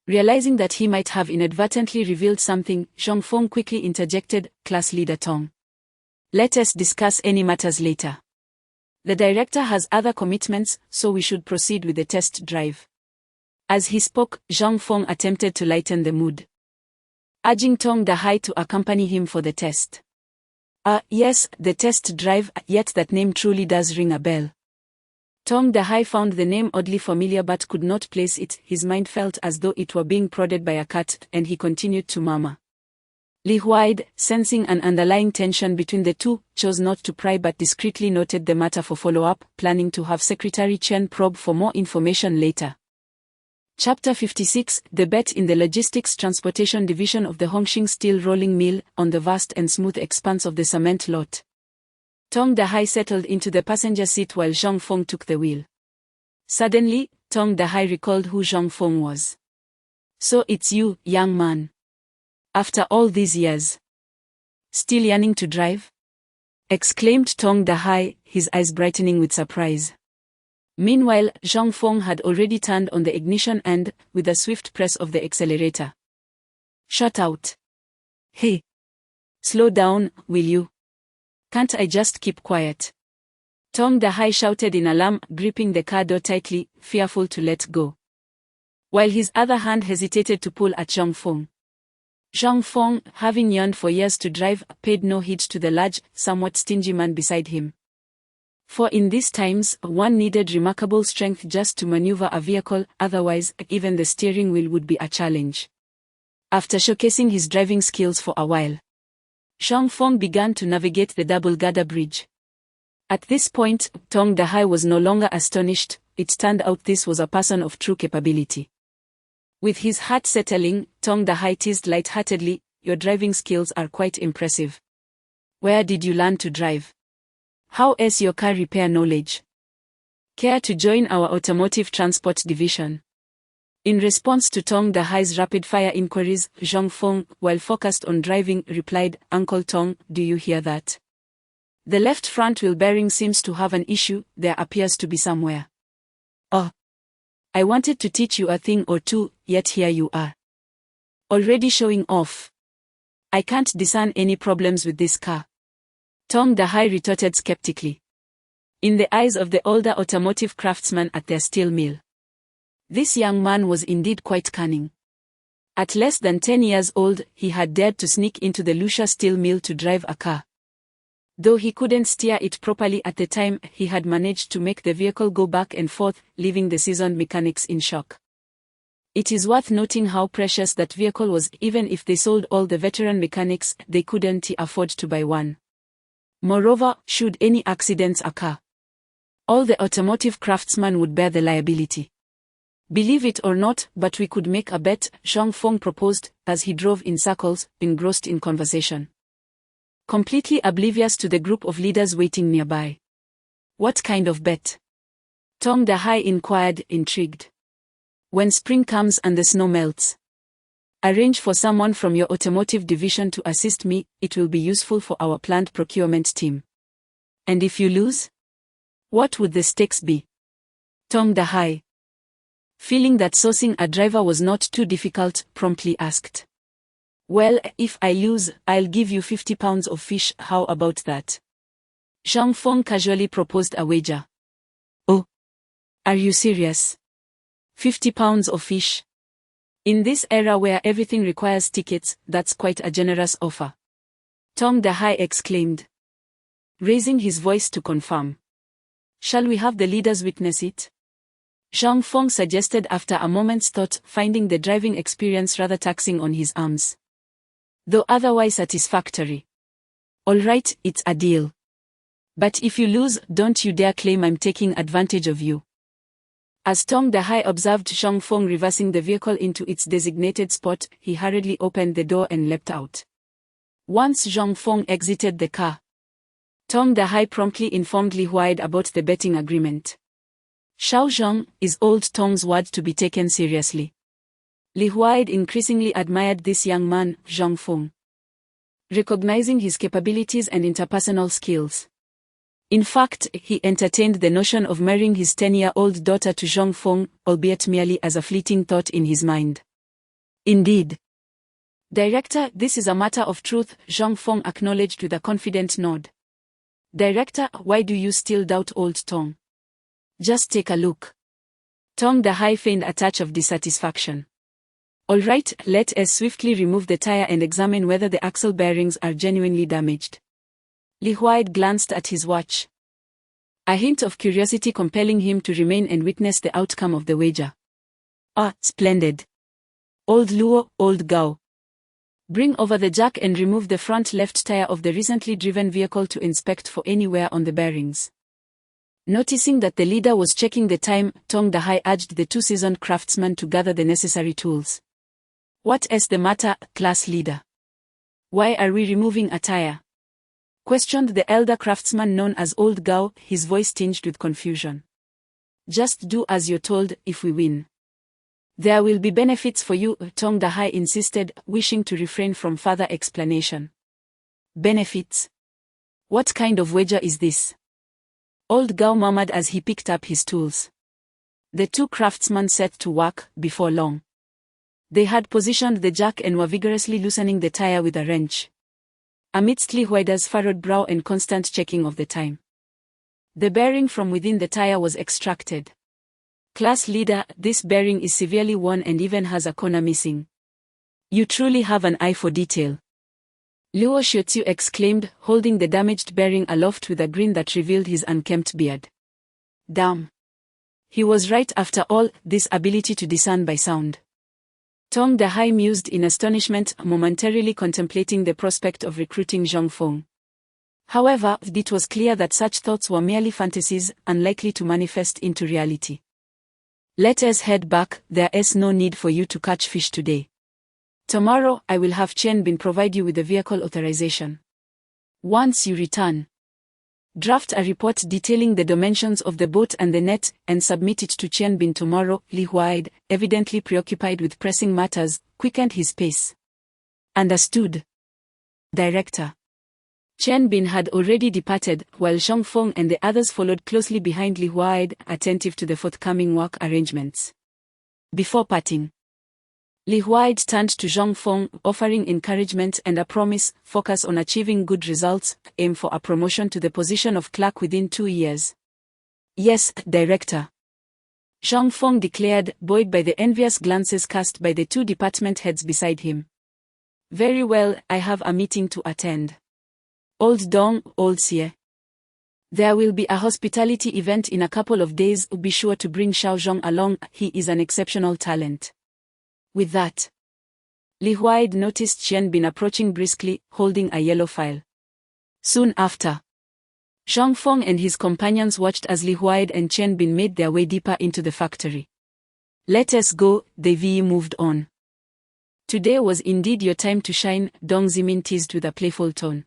[SPEAKER 2] Realizing that he might have inadvertently revealed something, Zhang Feng quickly interjected, Class Leader Tong, let us discuss any matters later. The director has other commitments, so we should proceed with the test drive. As he spoke, Zhang Feng attempted to lighten the mood, urging Tong Dahai to accompany him for the test. Yes, the test drive, yet that name truly does ring a bell. Tong Dahai found the name oddly familiar but could not place it. His mind felt as though it were being prodded by a cat, and he continued to murmur. Li Huaid, sensing an underlying tension between the two, chose not to pry but discreetly noted the matter for follow-up, planning to have Secretary Chen probe for more information later. Chapter 56, The Bet in the Logistics Transportation Division of the Hongqing Steel Rolling Mill, on the vast and smooth expanse of the cement lot. Tong Dahai settled into the passenger seat while Zhang Feng took the wheel. Suddenly, Tong Dahai recalled who Zhang Feng was. So it's you, young man. After all these years, still yearning to drive? Exclaimed Tong Dahai, his eyes brightening with surprise. Meanwhile, Zhang Feng had already turned on the ignition and, with a swift press of the accelerator, shut out. Hey! Slow down, will you? Can't I just keep quiet? Tong Dahai shouted in alarm, gripping the car door tightly, fearful to let go, while his other hand hesitated to pull at Zhang Feng. Zhang Feng, having yearned for years to drive, paid no heed to the large, somewhat stingy man beside him. For in these times, one needed remarkable strength just to maneuver a vehicle, otherwise, even the steering wheel would be a challenge. After showcasing his driving skills for a while, Zhang Feng began to navigate the double girder bridge. At this point, Tong Dahai was no longer astonished. It turned out this was a person of true capability. With his heart settling, Tong Dahai teased lightheartedly, "Your driving skills are quite impressive. Where did you learn to drive? How is your car repair knowledge? Care to join our automotive transport division?" In response to Tong Dahai's rapid-fire inquiries, Zhang Feng, while focused on driving, replied, "Uncle Tong, do you hear that? The left front wheel bearing seems to have an issue. There appears to be somewhere. Oh. I wanted to teach you a thing or two, yet here you are. Already showing off. I can't discern any problems with this car." Tong Dahai retorted skeptically. In the eyes of the older automotive craftsman at their steel mill, this young man was indeed quite cunning. At less than 10 years old, he had dared to sneak into the Lucia steel mill to drive a car. Though he couldn't steer it properly at the time, he had managed to make the vehicle go back and forth, leaving the seasoned mechanics in shock. It is worth noting how precious that vehicle was. Even if they sold all the veteran mechanics, they couldn't afford to buy one. Moreover, should any accidents occur, all the automotive craftsmen would bear the liability. "Believe it or not, but we could make a bet," Zhang Feng proposed, as he drove in circles, engrossed in conversation, completely oblivious to the group of leaders waiting nearby. "What kind of bet?" Tong Dahai inquired, intrigued. "When spring comes and the snow melts, arrange for someone from your automotive division to assist me. It will be useful for our plant procurement team." "And if you lose? What would the stakes be?" Tong Dahai, feeling that sourcing a driver was not too difficult, promptly asked. "Well, if I lose, I'll give you 50 pounds of fish. How about that?" Zhang Feng casually proposed a wager. "Oh, are you serious? 50 pounds of fish? In this era where everything requires tickets, that's quite a generous offer," Tong Dahai exclaimed, raising his voice to confirm. "Shall we have the leaders witness it?" Zhang Feng suggested after a moment's thought, finding the driving experience rather taxing on his arms, though otherwise satisfactory. "All right, it's a deal. But if you lose, don't you dare claim I'm taking advantage of you." As Tong Dahai observed Zhang Feng reversing the vehicle into its designated spot, he hurriedly opened the door and leapt out. Once Zhang Feng exited the car, Tong Dahai promptly informed Li Huaid about the betting agreement. Xiao Zhang, is old Tong's word to be taken seriously? Li Huaid increasingly admired this young man, Zhang Feng, recognizing his capabilities and interpersonal skills. In fact, he entertained the notion of marrying his 10-year-old daughter to Zhang Feng, albeit merely as a fleeting thought in his mind. "Indeed. Director, this is a matter of truth," Zhang Feng acknowledged with a confident nod. "Director, why do you still doubt old Tong? Just take a look." Tong Dahai feigned a touch of dissatisfaction. "All right, let us swiftly remove the tire and examine whether the axle bearings are genuinely damaged." Li Huaid glanced at his watch, a hint of curiosity compelling him to remain and witness the outcome of the wager. "Ah, splendid. Old Luo, old Gao. Bring over the jack and remove the front left tire of the recently driven vehicle to inspect for any wear on the bearings." Noticing that the leader was checking the time, Tong Dahai urged the two seasoned craftsmen to gather the necessary tools. "What is the matter, class leader? Why are we removing a tire?" questioned the elder craftsman known as Old Gao, his voice tinged with confusion. "Just do as you're told. If we win, there will be benefits for you," Tong Dahai insisted, wishing to refrain from further explanation. "Benefits? What kind of wager is this?" Old Gao murmured as he picked up his tools. The two craftsmen set to work. Before long, they had positioned the jack and were vigorously loosening the tire with a wrench, amidst Li Huaida's furrowed brow and constant checking of the time. The bearing from within the tire was extracted. "Class leader, this bearing is severely worn and even has a corner missing. You truly have an eye for detail." Luo Xiuqiu exclaimed, holding the damaged bearing aloft with a grin that revealed his unkempt beard. Damn. He was right after all, this ability to discern by sound. Tong Dahai mused in astonishment, momentarily contemplating the prospect of recruiting Zhang Feng. However, it was clear that such thoughts were merely fantasies, unlikely to manifest into reality. Let us head back, there is no need for you to catch fish today. Tomorrow, I will have Chen Bin provide you with the vehicle authorization. Once you return, draft a report detailing the dimensions of the boat and the net, and submit it to Chen Bin tomorrow. Li Huaid, evidently preoccupied with pressing matters, quickened his pace. Understood, Director. Chen Bin had already departed, while Zhang Feng and the others followed closely behind Li Huaid, attentive to the forthcoming work arrangements. Before parting, Li Huaid turned to Zhang Feng, offering encouragement and a promise: focus on achieving good results, aim for a promotion to the position of clerk within 2 years. Yes, Director. Zhang Feng declared, buoyed by the envious glances cast by the 2 department heads beside him. Very well, I have a meeting to attend. Old Dong, Old Xie. There will be a hospitality event in a couple of days, be sure to bring Xiao Zhong along, he is an exceptional talent. With that, Li Huaid noticed Chen Bin approaching briskly, holding a yellow file. Soon after, Zhang Feng and his companions watched as Li Huaid and Chen Bin made their way deeper into the factory. Let us go, the VE moved on. Today was indeed your time to shine, Dong Zimin teased with a playful tone.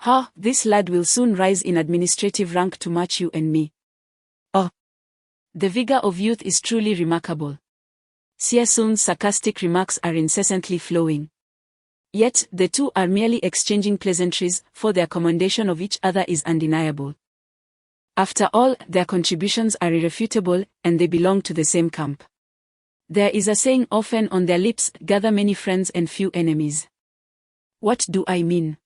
[SPEAKER 2] Ha, this lad will soon rise in administrative rank to match you and me. Oh, the vigor of youth is truly remarkable. Xie Sun's sarcastic remarks are incessantly flowing. Yet, the two are merely exchanging pleasantries, for their commendation of each other is undeniable. After all, their contributions are irrefutable, and they belong to the same camp. There is a saying often on their lips: gather many friends and few enemies. What do I mean?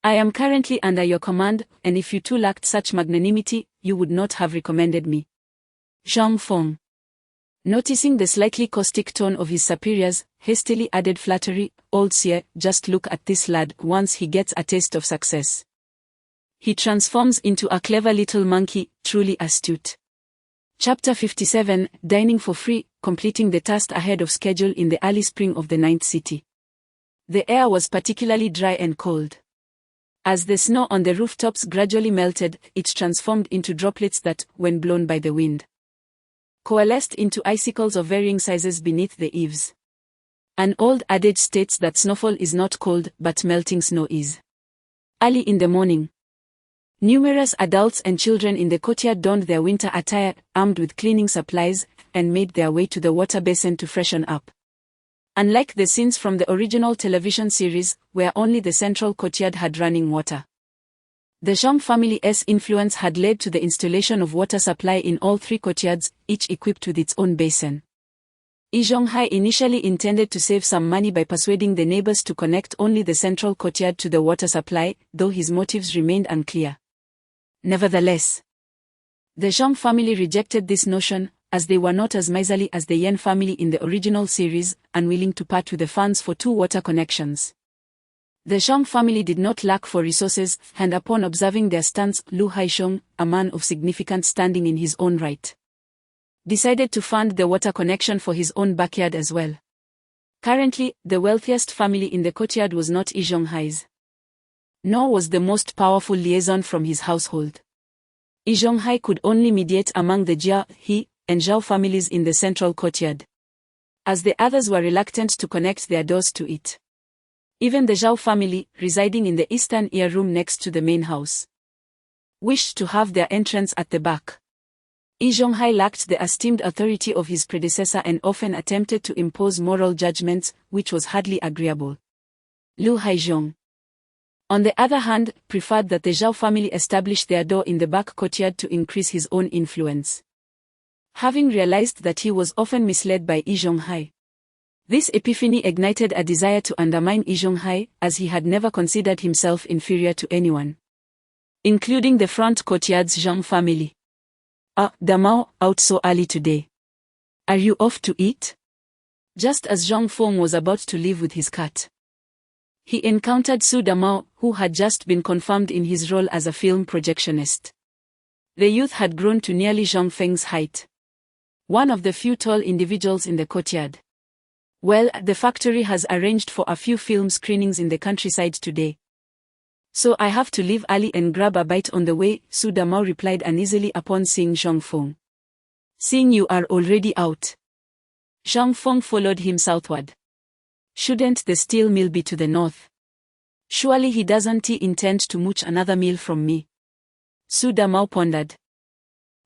[SPEAKER 2] I am currently under your command, and if you too lacked such magnanimity, you would not have recommended me. Zhang Feng, noticing the slightly caustic tone of his superiors, hastily added flattery: Old Xie, just look at this lad, once he gets a taste of success, he transforms into a clever little monkey, truly astute. Chapter 57, Dining for Free, completing the task ahead of schedule in the early spring of the 9th city. The air was particularly dry and cold. As the snow on the rooftops gradually melted, it transformed into droplets that, when blown by the wind, coalesced into icicles of varying sizes beneath the eaves. An old adage states that snowfall is not cold, but melting snow is. Early in the morning, numerous adults and children in the courtyard donned their winter attire, armed with cleaning supplies, and made their way to the water basin to freshen up. Unlike the scenes from the original television series, where only the central courtyard had running water, the Zhang family's influence had led to the installation of water supply in all 3 courtyards, each equipped with its own basin. Yi Zhonghai initially intended to save some money by persuading the neighbors to connect only the central courtyard to the water supply, though his motives remained unclear. Nevertheless, the Zhang family rejected this notion, as they were not as miserly as the Yan family in the original series, unwilling to part with the funds for 2 water connections. The Zhang family did not lack for resources, and upon observing their stance, Lu Haisheng, a man of significant standing in his own right, decided to fund the water connection for his own backyard as well. Currently, the wealthiest family in the courtyard was not Yi Zhonghai's, nor was the most powerful liaison from his household. Yi Zhonghai could only mediate among the Jia, He, and Zhao families in the central courtyard, as the others were reluctant to connect their doors to it. Even the Zhao family, residing in the eastern ear room next to the main house, wished to have their entrance at the back. Yi Zhonghai lacked the esteemed authority of his predecessor and often attempted to impose moral judgments, which was hardly agreeable. Lu Haizhong, on the other hand, preferred that the Zhao family establish their door in the back courtyard to increase his own influence. Having realized that he was often misled by Yi Zhonghai, this epiphany ignited a desire to undermine Yi Zhonghai, as he had never considered himself inferior to anyone, including the front courtyard's Zhang family. Ah, Damao, out so early today. Are you off to eat? Just as Zhang Feng was about to leave with his cat, He encountered Su Damao, who had just been confirmed in his role as a film projectionist. The youth had grown to nearly Zhang Feng's height. One of the few tall individuals in the courtyard. Well, the factory has arranged for a few film screenings in the countryside today. So I have to leave early and grab a bite on the way, Su Damao replied uneasily upon seeing Zhang Feng. Seeing you are already out. Zhang Feng followed him southward. Shouldn't the steel mill be to the north? Surely he doesn't intend to mooch another meal from me. Su Damao pondered.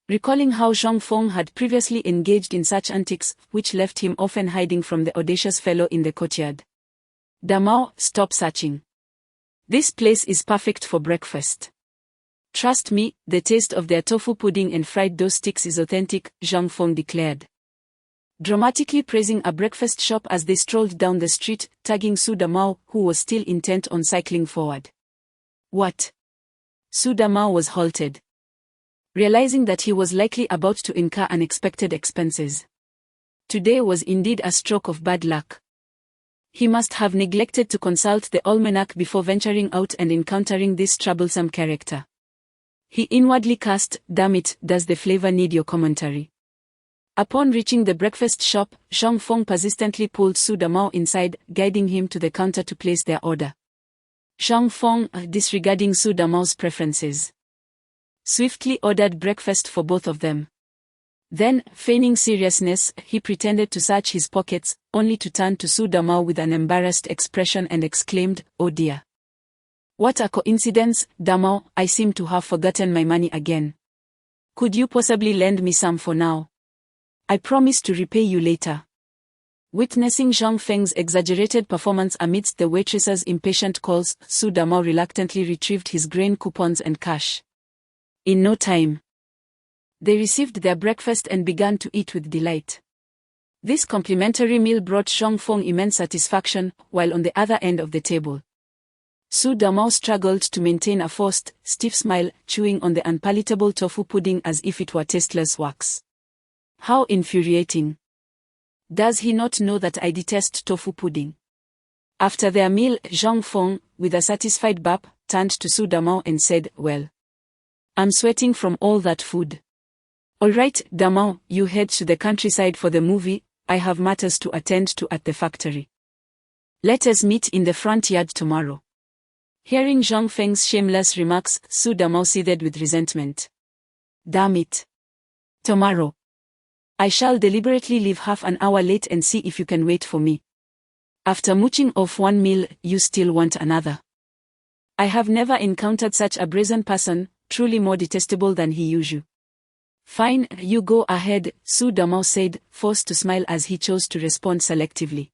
[SPEAKER 2] Recalling how Zhang Feng had previously engaged in such antics, which left him often hiding from the audacious fellow in the courtyard. Damao, stop searching. This place is perfect for breakfast. Trust me, the taste of their tofu pudding and fried dough sticks is authentic, Zhang Feng declared. Dramatically praising a breakfast shop as they strolled down the street, tagging Su Damao, who was still intent on cycling forward. What? Su Damao was halted. Realizing that he was likely about to incur unexpected expenses. Today was indeed a stroke of bad luck. He must have neglected to consult the almanac before venturing out and encountering this troublesome character. He inwardly cursed, damn it, does the flavor need your commentary? Upon reaching the breakfast shop, Zhang Feng persistently pulled Su Damao inside, guiding him to the counter to place their order. Zhang Feng, disregarding Su Damao's preferences, swiftly ordered breakfast for both of them. Then, feigning seriousness, he pretended to search his pockets, only to turn to Su Damao with an embarrassed expression and exclaimed, "Oh dear. What a coincidence, Damao, I seem to have forgotten my money again. Could you possibly lend me some for now? I promise to repay you later." Witnessing Zhang Feng's exaggerated performance amidst the waitress's impatient calls, Su Damao reluctantly retrieved his grain coupons and cash. In no time, they received their breakfast and began to eat with delight. This complimentary meal brought Zhang Feng immense satisfaction, while on the other end of the table, Su Damao struggled to maintain a forced, stiff smile, chewing on the unpalatable tofu pudding as if it were tasteless wax. How infuriating. Does he not know that I detest tofu pudding? After their meal, Zhang Feng, with a satisfied burp, turned to Su Damao and said, "Well, I'm sweating from all that food. All right, Damao, you head to the countryside for the movie. I have matters to attend to at the factory. Let us meet in the front yard tomorrow." Hearing Zhang Feng's shameless remarks, Su Damao seethed with resentment. Damn it. Tomorrow. I shall deliberately leave half an hour late and see if you can wait for me. After mooching off one meal, you still want another. I have never encountered such a brazen person, truly more detestable than he usually. Fine, you go ahead, Su Damao said, forced to smile as he chose to respond selectively.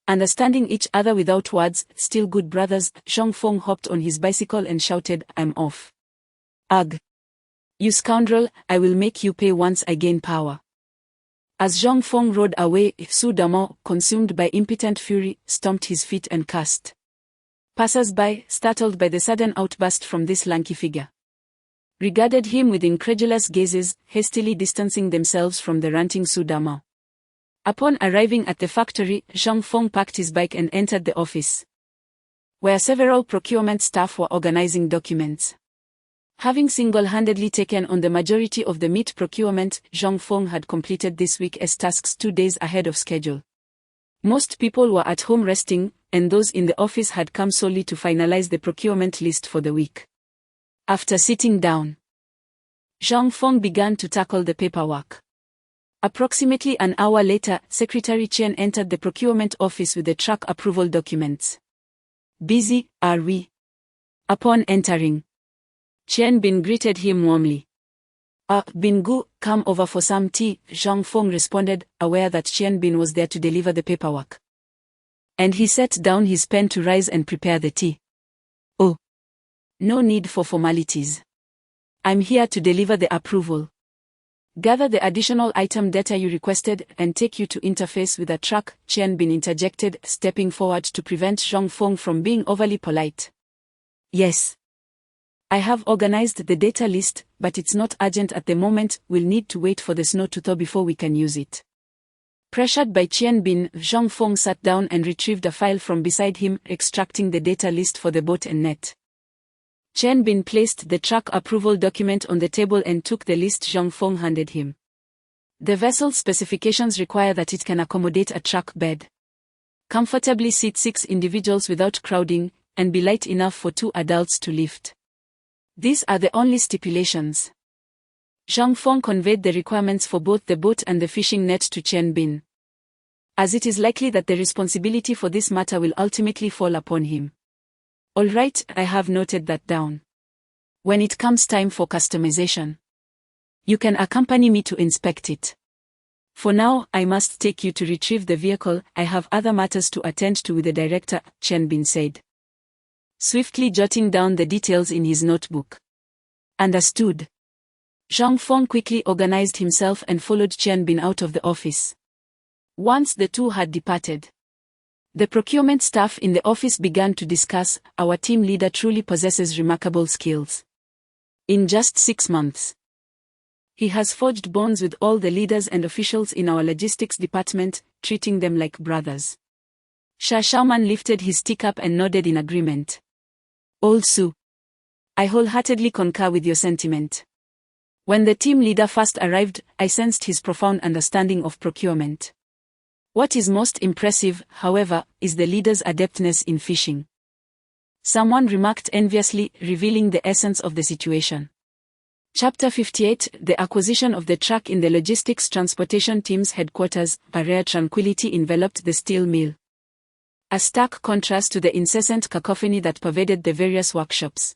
[SPEAKER 2] Understanding each other without words, still good brothers, Zhang Feng hopped on his bicycle and shouted, "I'm off. Ugh. You scoundrel, I will make you pay once I gain power." As Zhang Feng rode away, Su Damao, consumed by impotent fury, stomped his feet and cursed. Passers-by, startled by the sudden outburst from this lanky figure, regarded him with incredulous gazes, hastily distancing themselves from the ranting Su Damao. Upon arriving at the factory, Zhang Feng parked his bike and entered the office, where several procurement staff were organizing documents. Having single-handedly taken on the majority of the meat procurement, Zhang Feng had completed this week's tasks 2 days ahead of schedule. Most people were at home resting, and those in the office had come solely to finalize the procurement list for the week. After sitting down, Zhang Feng began to tackle the paperwork. Approximately an hour later, Secretary Chen entered the procurement office with the truck approval documents. "Busy, are we?" Upon entering, Chen Bin greeted him warmly. Bingu, come over for some tea," Zhang Feng responded, aware that Chen Bin was there to deliver the paperwork. And he set down his pen to rise and prepare the tea. "Oh, no need for formalities. I'm here to deliver the approval. Gather the additional item data you requested and take you to interface with the truck," Chen Bin interjected, stepping forward to prevent Zhang Feng from being overly polite. "Yes. I have organized the data list, but it's not urgent at the moment. We'll need to wait for the snow to thaw before we can use it." Pressured by Qian Bin, Zhang Feng sat down and retrieved a file from beside him, extracting the data list for the boat and net. Qian Bin placed the truck approval document on the table and took the list Zhang Feng handed him. The vessel's specifications require that it can accommodate a truck bed, comfortably seat 6 individuals without crowding, and be light enough for 2 adults to lift. These are the only stipulations. Zhang Feng conveyed the requirements for both the boat and the fishing net to Qian Bin, as it is likely that the responsibility for this matter will ultimately fall upon him. All right, I have noted that down. When it comes time for customization, you can accompany me to inspect it. For now, I must take you to retrieve the vehicle. I have other matters to attend to with the director, Qian Bin said, swiftly jotting down the details in his notebook. Understood. Zhang Feng quickly organized himself and followed Qian Bin out of the office. Once the two had departed, the procurement staff in the office began to discuss, our team leader truly possesses remarkable skills. In just 6 months, he has forged bonds with all the leaders and officials in our logistics department, treating them like brothers. Sha Shaoman lifted his teacup and nodded in agreement. Old Su, I wholeheartedly concur with your sentiment. When the team leader first arrived, I sensed his profound understanding of procurement. What is most impressive, however, is the leader's adeptness in fishing. Someone remarked enviously, revealing the essence of the situation. Chapter 58, The acquisition of the truck. In the logistics transportation team's headquarters, a rare tranquility enveloped the steel mill, a stark contrast to the incessant cacophony that pervaded the various workshops.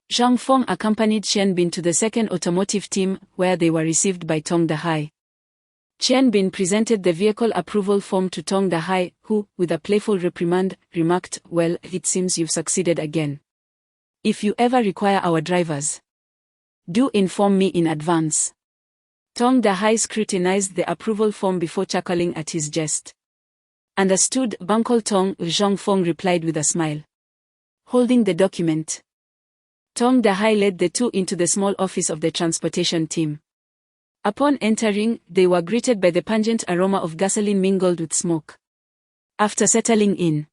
[SPEAKER 2] Zhang Feng accompanied Qian Bin to the second automotive team, where they were received by Tong Dahai. Qian Bin presented the vehicle approval form to Tong Dahai, who, with a playful reprimand, remarked, well, it seems you've succeeded again. If you ever require our drivers, do inform me in advance. Tong Dahai scrutinized the approval form before chuckling at his jest. Understood, Uncle Tong, Zhang Feng replied with a smile. Holding the document, Tong Dahai led the two into the small office of the transportation team. Upon entering, they were greeted by the pungent aroma of gasoline mingled with smoke. After settling in,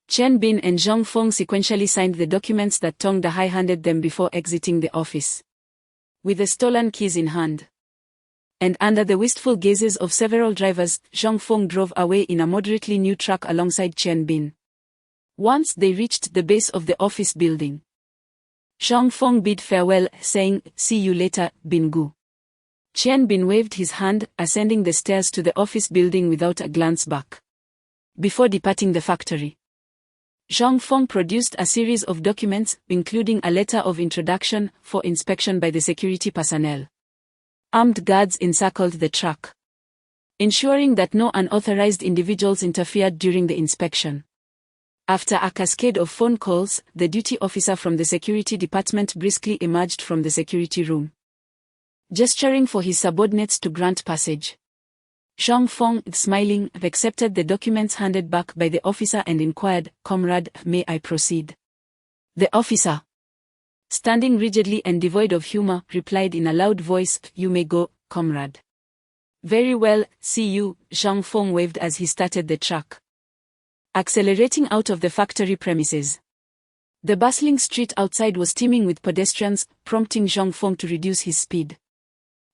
[SPEAKER 2] Qian Bin and Zhang Feng sequentially signed the documents that Tong Dahai handed them before exiting the office, with the stolen keys in hand. And under the wistful gazes of several drivers, Zhang Feng drove away in a moderately new truck alongside Qian Bin. Once they reached the base of the office building, Zhang Feng bid farewell, saying, see you later, Bin Gu. Qian Bin waved his hand, ascending the stairs to the office building without a glance back. Before departing the factory, Zhang Feng produced a series of documents, including a letter of introduction, for inspection by the security personnel. Armed guards encircled the truck, ensuring that no unauthorized individuals interfered during the inspection. After a cascade of phone calls, the duty officer from the security department briskly emerged from the security room, gesturing for his subordinates to grant passage. Zhang Feng, smiling, accepted the documents handed back by the officer and inquired, Comrade, may I proceed? The officer, standing rigidly and devoid of humor, replied in a loud voice, you may go, comrade. Very well, see you, Zhang Feng waved as he started the truck, accelerating out of the factory premises. The bustling street outside was teeming with pedestrians, prompting Zhang Feng to reduce his speed.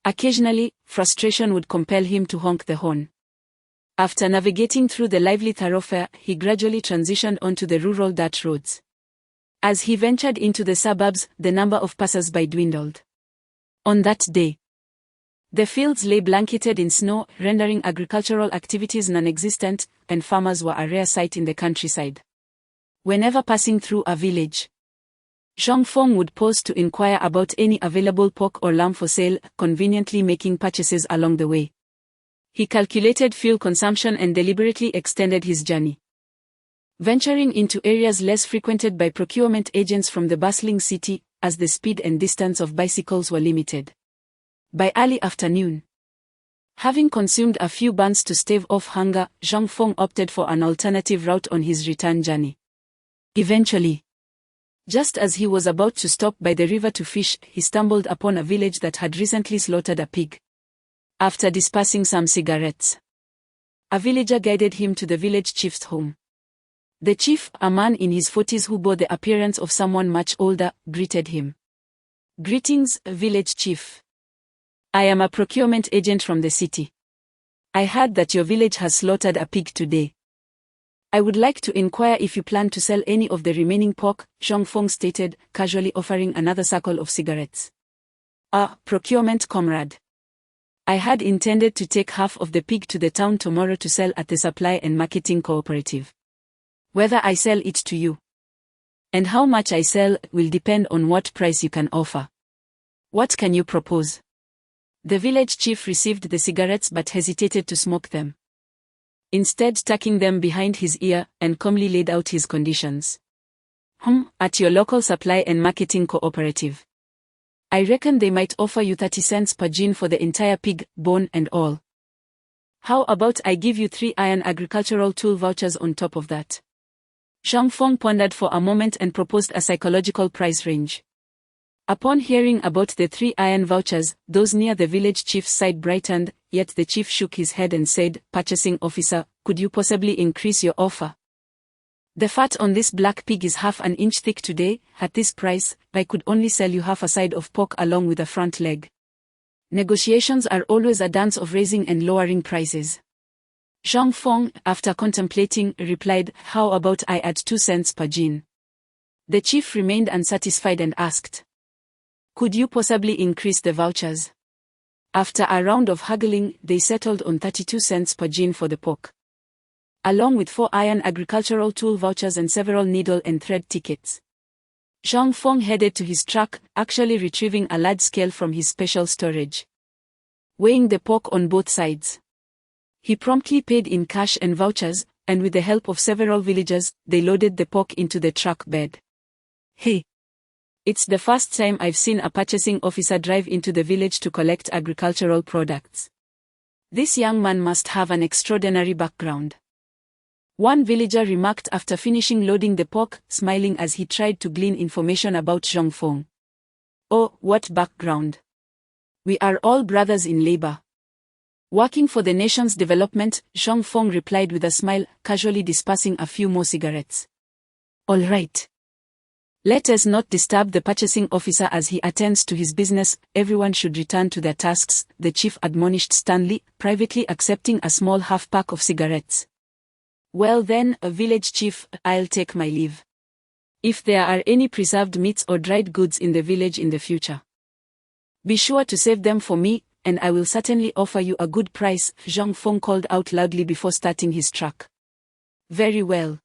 [SPEAKER 2] Occasionally, frustration would compel him to honk the horn. After navigating through the lively thoroughfare, he gradually transitioned onto the rural dirt roads. As he ventured into the suburbs, the number of passers-by dwindled. On that day, the fields lay blanketed in snow, rendering agricultural activities non-existent, and farmers were a rare sight in the countryside. Whenever passing through a village, Zhang Feng would pause to inquire about any available pork or lamb for sale, conveniently making purchases along the way. He calculated fuel consumption and deliberately extended his journey, venturing into areas less frequented by procurement agents from the bustling city, as the speed and distance of bicycles were limited. By early afternoon, having consumed a few buns to stave off hunger, Zhang Feng opted for an alternative route on his return journey. Eventually, just as he was about to stop by the river to fish, he stumbled upon a village that had recently slaughtered a pig. After dispersing some cigarettes, A villager guided him to the village chief's home. The chief, a man in his 40s who bore the appearance of someone much older, greeted him. "Greetings, village chief. I am a procurement agent from the city. I heard that your village has slaughtered a pig today. I would like to inquire if you plan to sell any of the remaining pork," Zhongfeng stated, casually offering another circle of cigarettes. Procurement comrade. I had intended to take half of the pig to the town tomorrow to sell at the supply and marketing cooperative. Whether I sell it to you and how much I sell will depend on what price you can offer. What can you propose? The village chief received the cigarettes but hesitated to smoke them. Instead, tucking them behind his ear, and calmly laid out his conditions. At your local supply and marketing cooperative. I reckon they might offer you 30 cents per gin for the entire pig, bone and all. How about I give you 3 iron agricultural tool vouchers on top of that? Zhongfeng pondered for a moment and proposed a psychological price range. Upon hearing about the 3 iron vouchers, those near the village chief's side brightened, yet the chief shook his head and said, "Purchasing officer, could you possibly increase your offer? The fat on this black pig is half an inch thick today. At this price, I could only sell you half a side of pork along with a front leg." Negotiations are always a dance of raising and lowering prices. Zhongfeng, after contemplating, replied, "How about I add 2 cents per gin?" The chief remained unsatisfied and asked, "Could you possibly increase the vouchers?" After a round of haggling, they settled on 32 cents per gin for the pork, along with 4 iron agricultural tool vouchers and several needle and thread tickets. Zhongfeng headed to his truck, actually retrieving a large scale from his special storage. Weighing the pork on both sides, he promptly paid in cash and vouchers, and with the help of several villagers, they loaded the pork into the truck bed. "Hey! It's the first time I've seen a purchasing officer drive into the village to collect agricultural products. This young man must have an extraordinary background," one villager remarked after finishing loading the pork, smiling as he tried to glean information about Zhongfeng. "Oh, what background? We are all brothers in labor. Working for the nation's development," Zhongfeng replied with a smile, casually dispersing a few more cigarettes. "All right. Let us not disturb the purchasing officer as he attends to his business. Everyone should return to their tasks," the chief admonished sternly, privately accepting a small half-pack of cigarettes. "Well then, village chief, I'll take my leave. If there are any preserved meats or dried goods in the village in the future, be sure to save them for me, and I will certainly offer you a good price," Zhongfeng called out loudly before starting his truck. "Very well.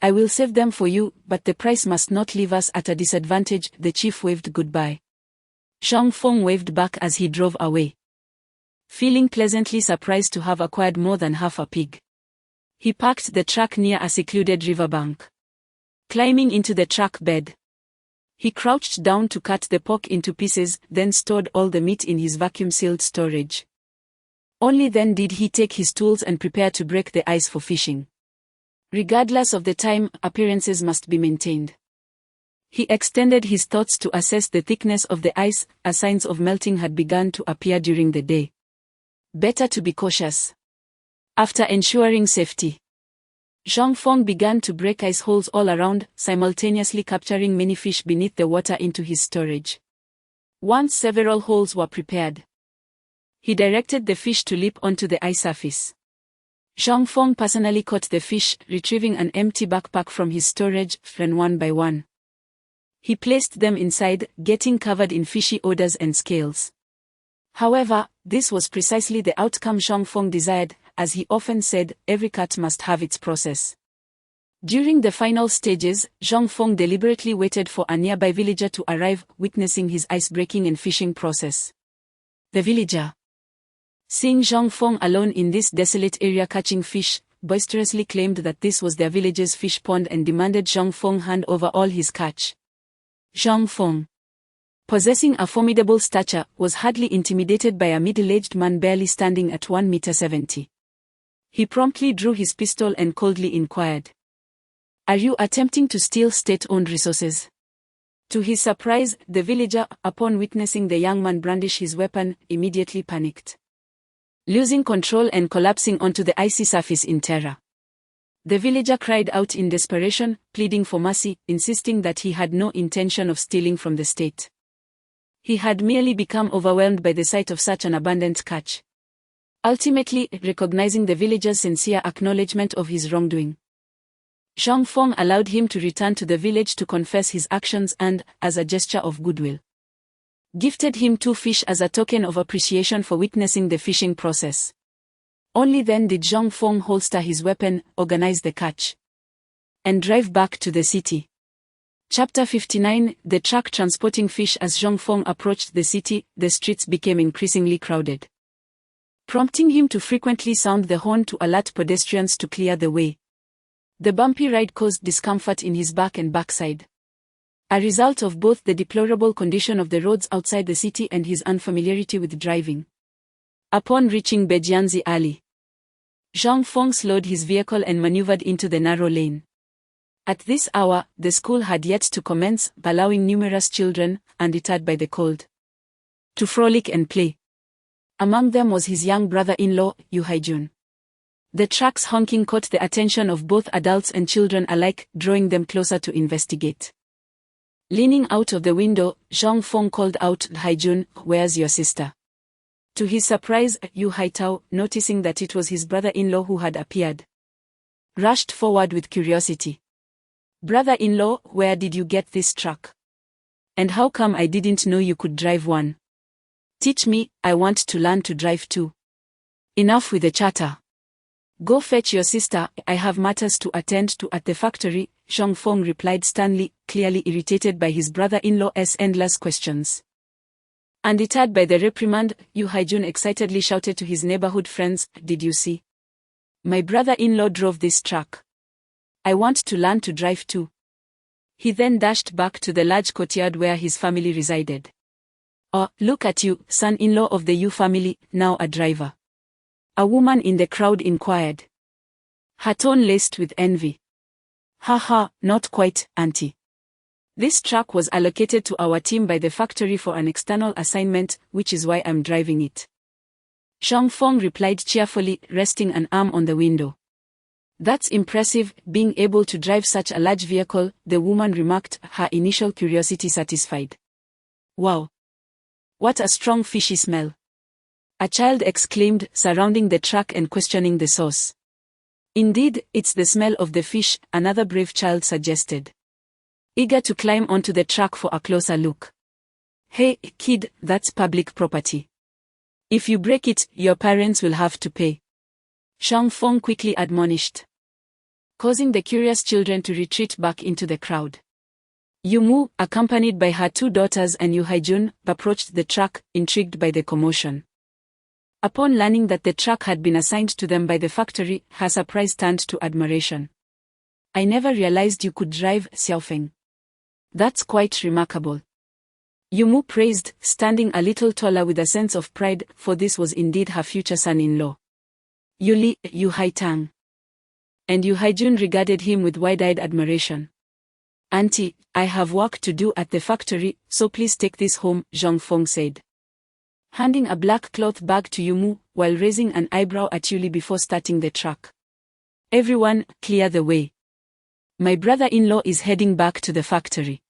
[SPEAKER 2] I will save them for you, but the price must not leave us at a disadvantage." The chief waved goodbye. Zhongfeng waved back as he drove away, feeling pleasantly surprised to have acquired more than half a pig. He parked the truck near a secluded riverbank. Climbing into the truck bed, he crouched down to cut the pork into pieces, then stored all the meat in his vacuum-sealed storage. Only then did he take his tools and prepare to break the ice for fishing. Regardless of the time, appearances must be maintained. He extended his thoughts to assess the thickness of the ice, as signs of melting had begun to appear during the day. Better to be cautious. After ensuring safety, Zhongfeng began to break ice holes all around, simultaneously capturing many fish beneath the water into his storage. Once several holes were prepared, he directed the fish to leap onto the ice surface. Zhongfeng personally caught the fish, retrieving an empty backpack from his storage, and one by one he placed them inside, getting covered in fishy odors and scales. However, this was precisely the outcome Zhongfeng desired. As he often said, every cut must have its process. During the final stages, Zhongfeng deliberately waited for a nearby villager to arrive, witnessing his ice-breaking and fishing process. The villager, seeing Zhongfeng alone in this desolate area catching fish, boisterously claimed that this was their village's fish pond and demanded Zhongfeng hand over all his catch. Zhongfeng, possessing a formidable stature, was hardly intimidated by a middle-aged man barely standing at 1.70 meters. He promptly drew his pistol and coldly inquired, "Are you attempting to steal state-owned resources?" To his surprise, the villager, upon witnessing the young man brandish his weapon, immediately panicked. losing control and collapsing onto the icy surface in terror. The villager cried out in desperation, pleading for mercy, insisting that he had no intention of stealing from the state. He had merely become overwhelmed by the sight of such an abundant catch. Ultimately, recognizing the villager's sincere acknowledgement of his wrongdoing, Zhang Feng allowed him to return to the village to confess his actions and, as a gesture of goodwill, gifted him 2 fish as a token of appreciation for witnessing the fishing process. Only then did Zhang Feng holster his weapon, organize the catch, and drive back to the city. Chapter 59 The truck transporting fish. As Zhang Feng approached the city, the streets became increasingly crowded, prompting him to frequently sound the horn to alert pedestrians to clear the way. The bumpy ride caused discomfort in his back and backside, a result of both the deplorable condition of the roads outside the city and his unfamiliarity with driving. Upon reaching Bejianzi Alley, Zhang Feng slowed his vehicle and maneuvered into the narrow lane. At this hour, the school had yet to commence, allowing numerous children, undeterred by the cold, to frolic and play. Among them was his young brother-in-law, Yu Haijun. The truck's honking caught the attention of both adults and children alike, drawing them closer to investigate. Leaning out of the window, Zhang Feng called out, "Haijun, where's your sister?" To his surprise, Yu Haitao, noticing that it was his brother-in-law who had appeared, rushed forward with curiosity. "Brother-in-law, where did you get this truck? And how come I didn't know you could drive one? Teach me, I want to learn to drive too." "Enough with the chatter. Go fetch your sister, I have matters to attend to at the factory," Zhang Feng replied sternly, clearly irritated by his brother-in-law's endless questions. Undeterred by the reprimand, Yu Haijun excitedly shouted to his neighborhood friends, "Did you see? My brother-in-law drove this truck. I want to learn to drive too." He then dashed back to the large courtyard where his family resided. "Oh, look at you, son-in-law of the Yu family, now a driver," a woman in the crowd inquired, her tone laced with envy. "Haha, not quite, auntie. This truck was allocated to our team by the factory for an external assignment, which is why I'm driving it," Zhang Feng replied cheerfully, resting an arm on the window. "That's impressive, being able to drive such a large vehicle," the woman remarked, her initial curiosity satisfied. "Wow! What a strong fishy smell," a child exclaimed, surrounding the truck and questioning the source. "Indeed, it's the smell of the fish," another brave child suggested, eager to climb onto the truck for a closer look. "Hey, kid, that's public property. If you break it, your parents will have to pay," Zhang Feng quickly admonished, causing the curious children to retreat back into the crowd. Yu Mu, accompanied by her 2 daughters and Yu Haijun, approached the truck, intrigued by the commotion. Upon learning that the truck had been assigned to them by the factory, her surprise turned to admiration. "I never realized you could drive, Xiaofeng. That's quite remarkable," Yu Mu praised, standing a little taller with a sense of pride, for this was indeed her future son-in-law. "Yu Li, Yu Haitang," and Yu Haijun regarded him with wide-eyed admiration. "Auntie, I have work to do at the factory, so please take this home," Zhang Feng said, handing a black cloth bag to Yu Mu, while raising an eyebrow at Yu Li before starting the truck. "Everyone, clear the way. My brother-in-law is heading back to the factory,"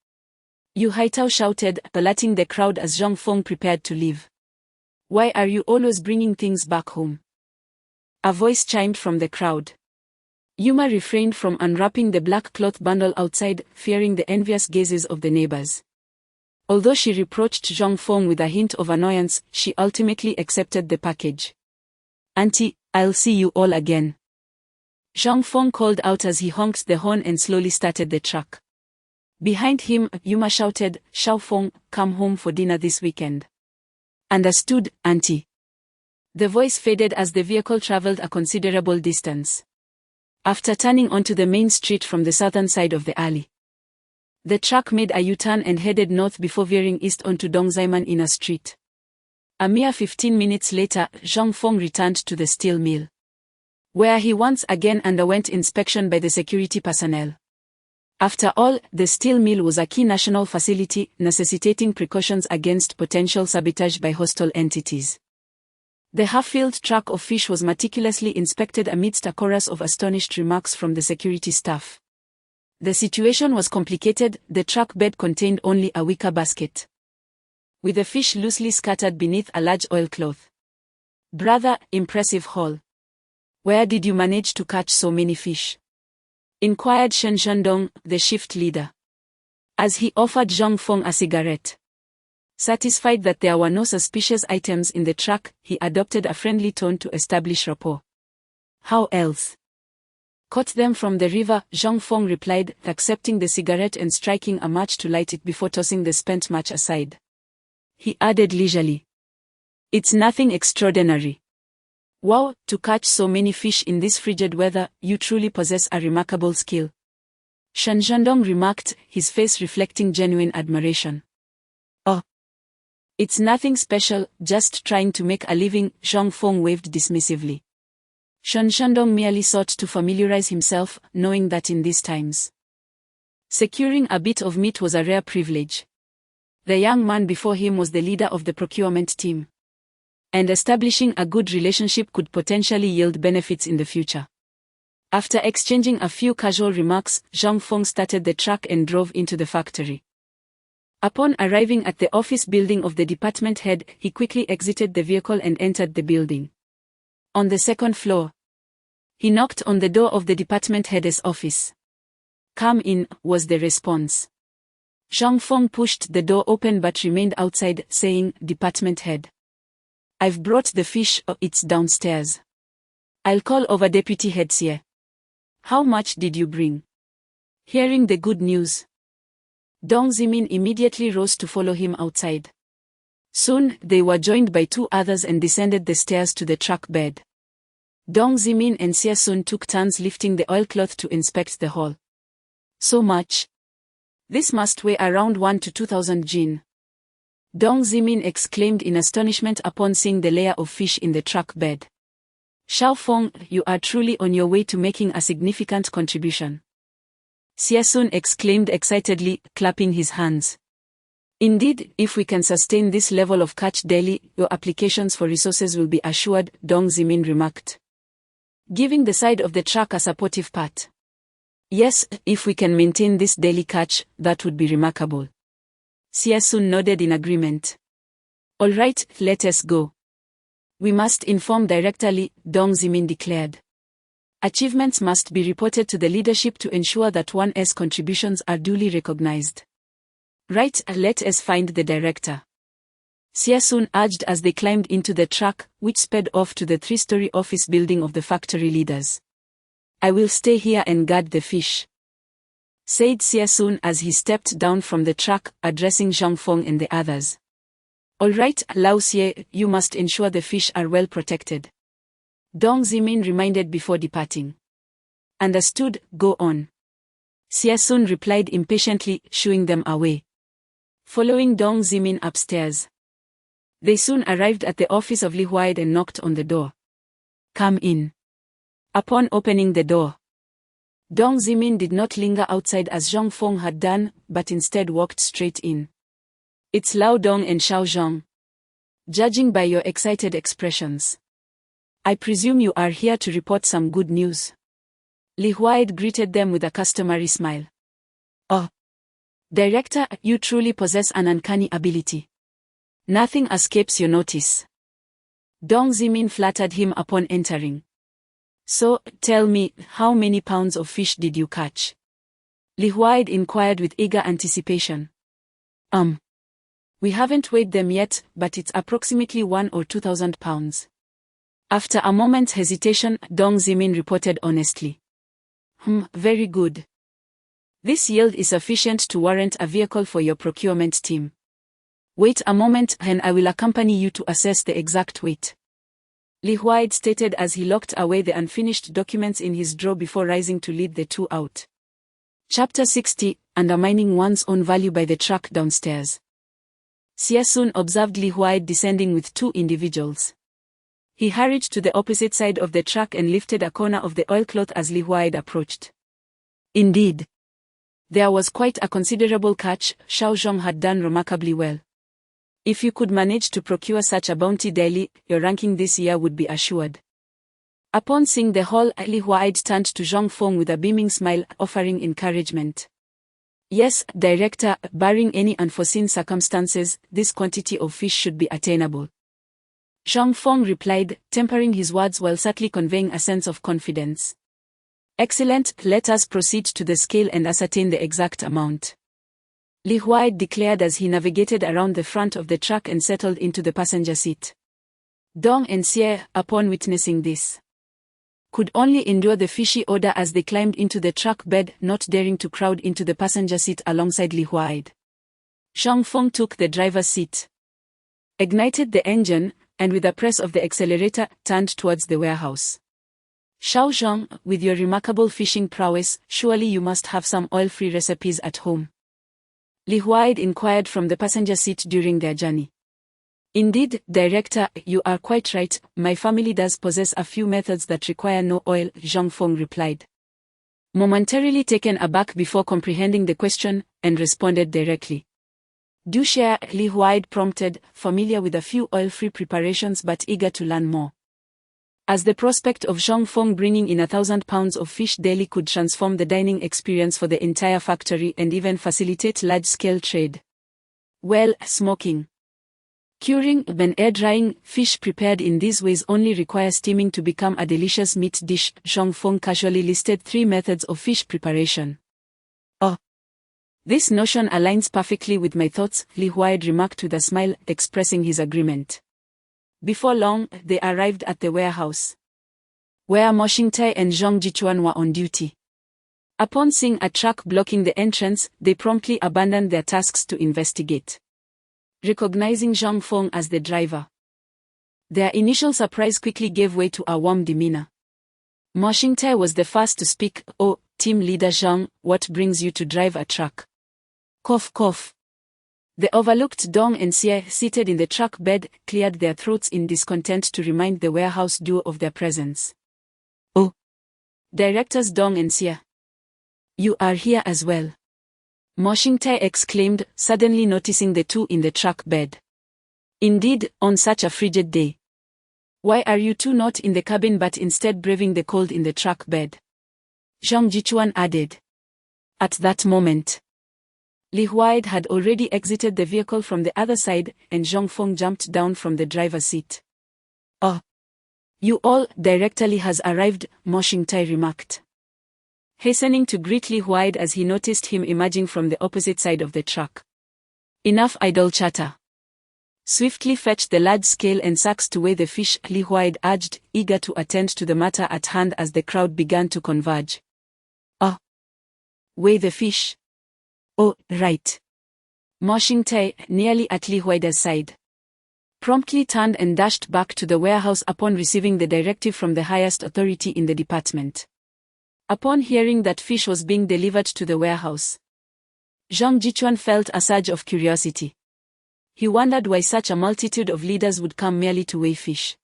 [SPEAKER 2] Yu Haitao shouted, alerting the crowd as Zhang Feng prepared to leave. "Why are you always bringing things back home?" a voice chimed from the crowd. Yuma refrained from unwrapping the black cloth bundle outside, fearing the envious gazes of the neighbors. Although she reproached Zhang Feng with a hint of annoyance, she ultimately accepted the package. "Auntie, I'll see you all again," Zhang Feng called out as he honked the horn and slowly started the truck. Behind him, Yuma shouted, "Xiao Feng, come home for dinner this weekend." "Understood, auntie." The voice faded as the vehicle traveled a considerable distance. After turning onto the main street from the southern side of the alley, the truck made a U-turn and headed north before veering east onto Dongzaiman Inner Street. A mere 15 minutes later, Zhang Feng returned to the steel mill, where he once again underwent inspection by the security personnel. After all, the steel mill was a key national facility, necessitating precautions against potential sabotage by hostile entities. The half-filled truck of fish was meticulously inspected amidst a chorus of astonished remarks from the security staff. The situation was complicated. The truck bed contained only a wicker basket, with the fish loosely scattered beneath a large oilcloth. "Brother, impressive haul. Where did you manage to catch so many fish?" inquired Shen Zhendong, the shift leader, as he offered Zhang Feng a cigarette. Satisfied that there were no suspicious items in the truck, he adopted a friendly tone to establish rapport. "How else?" "Caught them from the river," Zhang Feng replied, accepting the cigarette and striking a match to light it before tossing the spent match aside. He added leisurely, "It's nothing extraordinary. Wow, to catch so many fish in this frigid weather, you truly possess a remarkable skill," Shen Zhendong remarked, his face reflecting genuine admiration. "Oh, it's nothing special, just trying to make a living," Zhang Feng waved dismissively. Shen Zhendong merely sought to familiarize himself, knowing that in these times, securing a bit of meat was a rare privilege. The young man before him was the leader of the procurement team, and establishing a good relationship could potentially yield benefits in the future. After exchanging a few casual remarks, Zhang Feng started the truck and drove into the factory. Upon arriving at the office building of the department head, he quickly exited the vehicle and entered the building. On the second floor, he knocked on the door of the department head's office. "Come in," was the response. Zhang Feng pushed the door open but remained outside, saying, "Department head, I've brought the fish. Oh, it's downstairs. I'll call over Deputy Head Xie. How much did you bring?" Hearing the good news, Dong Zimin immediately rose to follow him outside. Soon, they were joined by two others and descended the stairs to the truck bed. Dong Zimin and Xie Sun took turns lifting the oilcloth to inspect the haul. "So much? This must weigh around 1 to 2,000 jin," Dong Zimin exclaimed in astonishment upon seeing the layer of fish in the truck bed. "Xiao Feng, you are truly on your way to making a significant contribution," Xie Sun exclaimed excitedly, clapping his hands. "Indeed, if we can sustain this level of catch daily, your applications for resources will be assured," Dong Zimin remarked, giving the side of the truck a supportive pat. "Yes, if we can maintain this daily catch, that would be remarkable." Xie Sun nodded in agreement. "All right, let us go. We must inform Director Li," Dong Zimin declared. "Achievements must be reported to the leadership to ensure that one's contributions are duly recognized." "Right, let us find the director," Xie Sun urged as they climbed into the truck, which sped off to the 3-story office building of the factory leaders. "I will stay here and guard the fish," said Xie Sun as he stepped down from the truck, addressing Zhang Feng and the others. "All right, Lao Xie, you must ensure the fish are well protected," Dong Zimin reminded before departing. "Understood, go on," Xie Sun replied impatiently, shooing them away. Following Dong Zimin upstairs, they soon arrived at the office of Li Huaid and knocked on the door. "Come in." Upon opening the door, Dong Zimin did not linger outside as Zhang Feng had done, but instead walked straight in. "It's Lao Dong and Xiao Zhang. Judging by your excited expressions, I presume you are here to report some good news." Li Huaid greeted them with a customary smile. "Oh, Director, you truly possess an uncanny ability. Nothing escapes your notice," Dong Zimin flattered him upon entering. "So, tell me, how many pounds of fish did you catch?" Li Huaid inquired with eager anticipation. We haven't weighed them yet, but it's approximately 1 or 2,000 pounds. After a moment's hesitation, Dong Zimin reported honestly. Very good. This yield is sufficient to warrant a vehicle for your procurement team. Wait a moment and I will accompany you to assess the exact weight," Li Huaid stated as he locked away the unfinished documents in his drawer before rising to lead the two out. Chapter 60, Undermining One's Own Value by the Truck Downstairs. Xie Sun observed Li Huaid descending with two individuals. He hurried to the opposite side of the truck and lifted a corner of the oilcloth as Li Huaid approached. Indeed, there was quite a considerable catch. Xiao Zhang had done remarkably well. If you could manage to procure such a bounty daily, your ranking this year would be assured. Upon seeing the haul, Li Huaid turned to Zhang Feng with a beaming smile, offering encouragement. Yes, Director, barring any unforeseen circumstances, this quantity of fish should be attainable. Zhang Feng replied, tempering his words while subtly conveying a sense of confidence. Excellent, let us proceed to the scale and ascertain the exact amount. Li Huaid declared as he navigated around the front of the truck and settled into the passenger seat. Dong and Xie, upon witnessing this, could only endure the fishy odor as they climbed into the truck bed, not daring to crowd into the passenger seat alongside Li Huaid. Zhang Feng took the driver's seat, ignited the engine, and with a press of the accelerator, turned towards the warehouse. Xiao Zhang, with your remarkable fishing prowess, surely you must have some oil-free recipes at home. Li Huaid inquired from the passenger seat during their journey. Indeed, Director, you are quite right, my family does possess a few methods that require no oil, Zhang Feng replied. Momentarily taken aback before comprehending the question, and responded directly. Do share, Li Huaid prompted, familiar with a few oil-free preparations but eager to learn more. As the prospect of Zhang Feng bringing in 1,000 pounds of fish daily could transform the dining experience for the entire factory and even facilitate large-scale trade. Well, smoking, curing, and air-drying, fish prepared in these ways only require steaming to become a delicious meat dish. Zhang Feng casually listed 3 methods of fish preparation. Oh, this notion aligns perfectly with my thoughts, Li Huaid remarked with a smile, expressing his agreement. Before long, they arrived at the warehouse, where Mo Xingtai and Zhang Jichuan were on duty. Upon seeing a truck blocking the entrance, they promptly abandoned their tasks to investigate. Recognizing Zhang Feng as the driver, their initial surprise quickly gave way to a warm demeanor. Mo Xingtai was the first to speak. Oh, team leader Zhang, what brings you to drive a truck? Cough cough. The overlooked Dong and Xie, seated in the truck bed, cleared their throats in discontent to remind the warehouse duo of their presence. Oh, Directors Dong and Xie, you are here as well, Mo Xingtai exclaimed, suddenly noticing the two in the truck bed. Indeed, on such a frigid day. Why are you two not in the cabin but instead braving the cold in the truck bed? Zhang Jichuan added. At that moment, Li Huaid had already exited the vehicle from the other side, and Zhang Feng jumped down from the driver's seat. Oh, you all, Director Li has arrived, Mo Xingtai remarked, hastening to greet Li Huaid as he noticed him emerging from the opposite side of the truck. Enough idle chatter. Swiftly fetch the large scale and sacks to weigh the fish, Li Huaid urged, eager to attend to the matter at hand as the crowd began to converge. Oh, weigh the fish. Oh, right. Mo Xingtai, nearly at Li Huaid's side, promptly turned and dashed back to the warehouse upon receiving the directive from the highest authority in the department. Upon hearing that fish was being delivered to the warehouse, Zhang Jichuan felt a surge of curiosity. He wondered why such a multitude of leaders would come merely to weigh fish.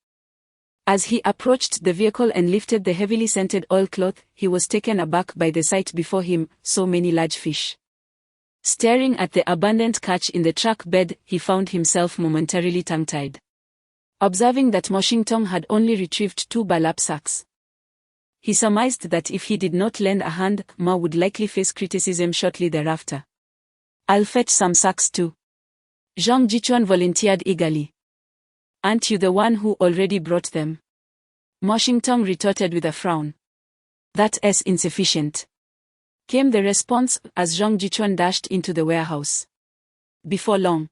[SPEAKER 2] As he approached the vehicle and lifted the heavily scented oilcloth, he was taken aback by the sight before him, so many large fish. Staring at the abundant catch in the truck bed, he found himself momentarily tongue-tied. Observing that Mo Xingtai had only retrieved 2 burlap sacks, he surmised that if he did not lend a hand, Ma would likely face criticism shortly thereafter. I'll fetch some sacks too, Zhang Jichuan volunteered eagerly. Aren't you the one who already brought them? Mo Xingtai retorted with a frown. That's insufficient, came the response as Zhang Jichuan dashed into the warehouse. Before long,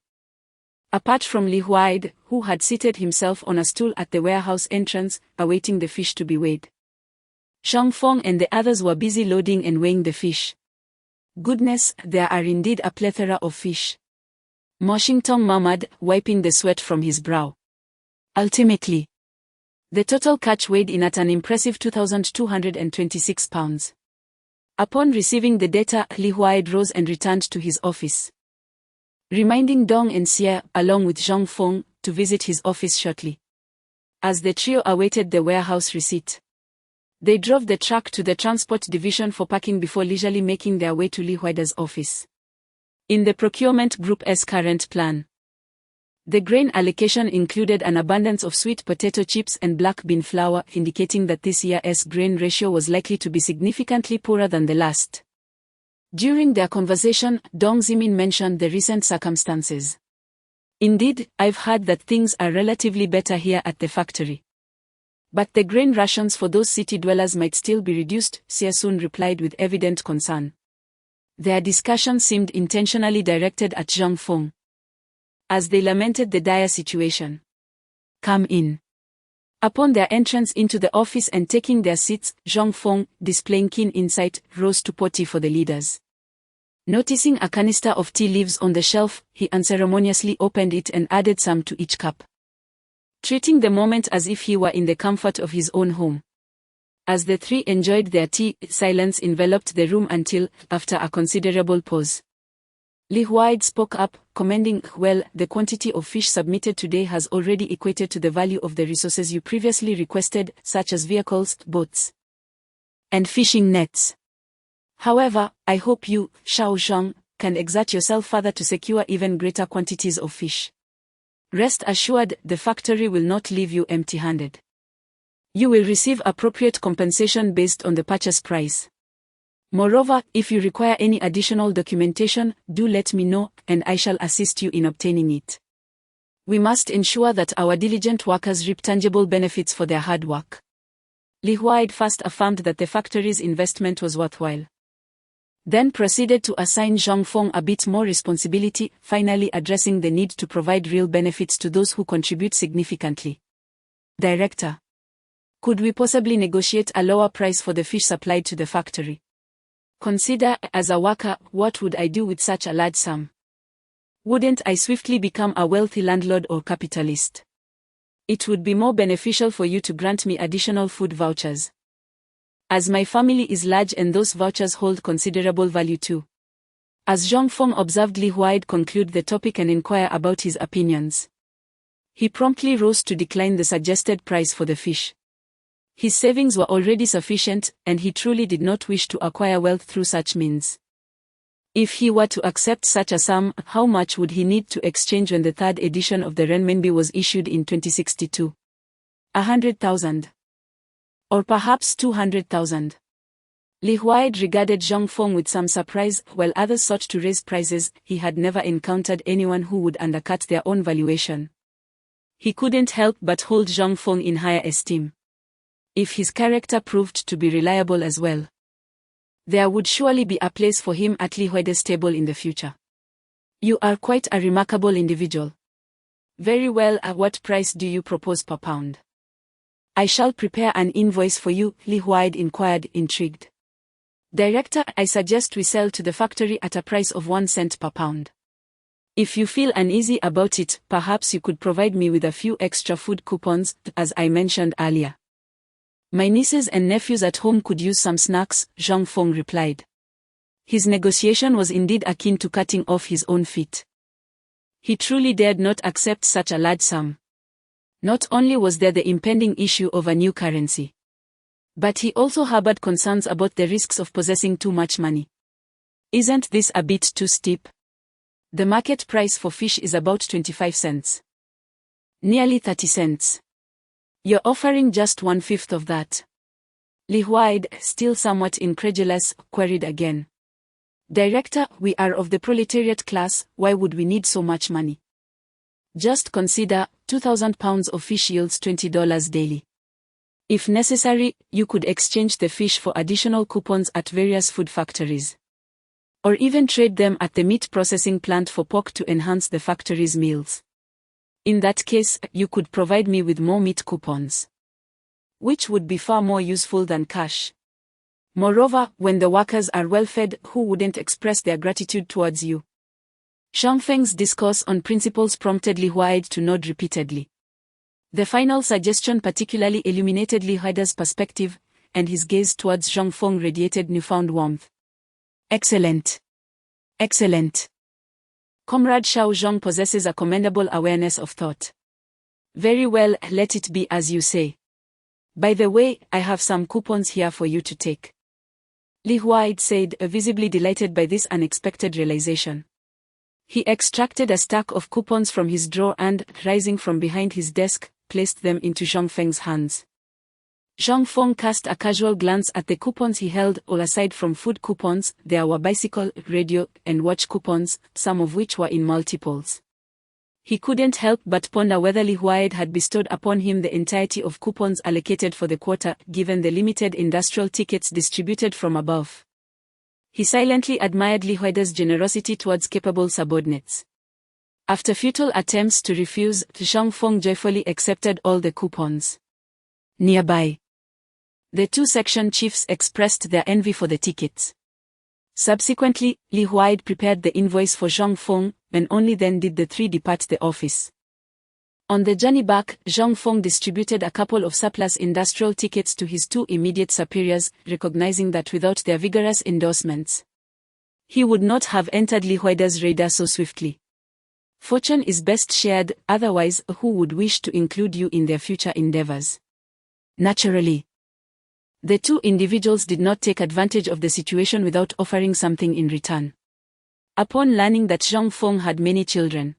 [SPEAKER 2] apart from Li Huaid, who had seated himself on a stool at the warehouse entrance, awaiting the fish to be weighed, Zhang Feng and the others were busy loading and weighing the fish. Goodness, there are indeed a plethora of fish, Mo Xingtai murmured, wiping the sweat from his brow. Ultimately, the total catch weighed in at an impressive 2,226 pounds. Upon receiving the data, Li Huaid rose and returned to his office, reminding Dong and Xie, along with Zhang Feng, to visit his office shortly. As the trio awaited the warehouse receipt, they drove the truck to the transport division for parking before leisurely making their way to Li Huaid's office. In the procurement group's current plan, The grain allocation included an abundance of sweet potato chips and black bean flour, indicating that this year's grain ratio was likely to be significantly poorer than the last. During their conversation, Dong Zimin mentioned the recent circumstances. Indeed, I've heard that things are relatively better here at the factory. But the grain rations for those city dwellers might still be reduced, Sia Soon replied with evident concern. Their discussion seemed intentionally directed at Zhang Feng, as they lamented the dire situation. Come in. Upon their entrance into the office and taking their seats, Zhang Feng, displaying keen insight, rose to pour tea for the leaders. Noticing a canister of tea leaves on the shelf, he unceremoniously opened it and added some to each cup, treating the moment as if he were in the comfort of his own home. As the three enjoyed their tea, silence enveloped the room until, after a considerable pause, Li Huaid spoke up, commending, "Well, the quantity of fish submitted today has already equated to the value of the resources you previously requested, such as vehicles, boats, and fishing nets. However, I hope you, Xiao Zhang, can exert yourself further to secure even greater quantities of fish. Rest assured, the factory will not leave you empty-handed. You will receive appropriate compensation based on the purchase price. Moreover, if you require any additional documentation, do let me know, and I shall assist you in obtaining it. We must ensure that our diligent workers reap tangible benefits for their hard work." Li Huaid first affirmed that the factory's investment was worthwhile, then proceeded to assign Zhang Feng a bit more responsibility, finally addressing the need to provide real benefits to those who contribute significantly. "Director, could we possibly negotiate a lower price for the fish supplied to the factory? Consider, as a worker, what would I do with such a large sum? Wouldn't I swiftly become a wealthy landlord or capitalist? It would be more beneficial for you to grant me additional food vouchers, as my family is large and those vouchers hold considerable value too." As Zhang Feng observed Li Huaid conclude the topic and inquire about his opinions, he promptly rose to decline the suggested price for the fish. His savings were already sufficient, and he truly did not wish to acquire wealth through such means. If he were to accept such a sum, how much would he need to exchange when the third edition of the renminbi was issued in 2062? 100,000. Or perhaps 200,000. Li Huaid regarded Zhang Feng with some surprise. While others sought to raise prices, he had never encountered anyone who would undercut their own valuation. He couldn't help but hold Zhang Feng in higher esteem. If his character proved to be reliable as well, there would surely be a place for him at Li Huaide's table in the future. "You are quite a remarkable individual. Very well, at what price do you propose per pound?" "I shall prepare an invoice for you," Li Huaid inquired, intrigued. "Director, I suggest we sell to the factory at a price of 1 cent per pound. If you feel uneasy about it, perhaps you could provide me with a few extra food coupons, as I mentioned earlier. My nieces and nephews at home could use some snacks," Zhang Feng replied. His negotiation was indeed akin to cutting off his own feet. He truly dared not accept such a large sum. Not only was there the impending issue of a new currency, but he also harbored concerns about the risks of possessing too much money. "Isn't this a bit too steep? The market price for fish is about 25 cents. Nearly 30 cents. You're offering just 1/5 of that." Li Huaid, still somewhat incredulous, queried again. "Director, we are of the proletariat class, why would we need so much money? Just consider, 2,000 pounds of fish yields $20 daily. If necessary, you could exchange the fish for additional coupons at various food factories, or even trade them at the meat processing plant for pork to enhance the factory's meals. In that case, you could provide me with more meat coupons, which would be far more useful than cash. Moreover, when the workers are well fed, who wouldn't express their gratitude towards you?" Zhang Feng's discourse on principles prompted Li Huaid to nod repeatedly. The final suggestion particularly illuminated Li Huaide's perspective, and his gaze towards Zhang Feng radiated newfound warmth. "Excellent. Excellent. Comrade Xiao Zhang possesses a commendable awareness of thought. Very well, let it be as you say. By the way, I have some coupons here for you to take." Li Huaid said, visibly delighted by this unexpected realization. He extracted a stack of coupons from his drawer and, rising from behind his desk, placed them into Zhang Feng's hands. Zhang Feng cast a casual glance at the coupons he held. All aside from food coupons, there were bicycle, radio, and watch coupons, some of which were in multiples. He couldn't help but ponder whether Li Huaid had bestowed upon him the entirety of coupons allocated for the quarter, given the limited industrial tickets distributed from above. He silently admired Li Huaide's generosity towards capable subordinates. After futile attempts to refuse, Zhang Feng joyfully accepted all the coupons. Nearby, the two section chiefs expressed their envy for the tickets. Subsequently, Li Huaid prepared the invoice for Zhang Feng, and only then did the three depart the office. On the journey back, Zhang Feng distributed a couple of surplus industrial tickets to his two immediate superiors, recognizing that without their vigorous endorsements, he would not have entered Li Huaide's radar so swiftly. Fortune is best shared, otherwise who would wish to include you in their future endeavors? Naturally, the two individuals did not take advantage of the situation without offering something in return. Upon learning that Zhang Feng had many children,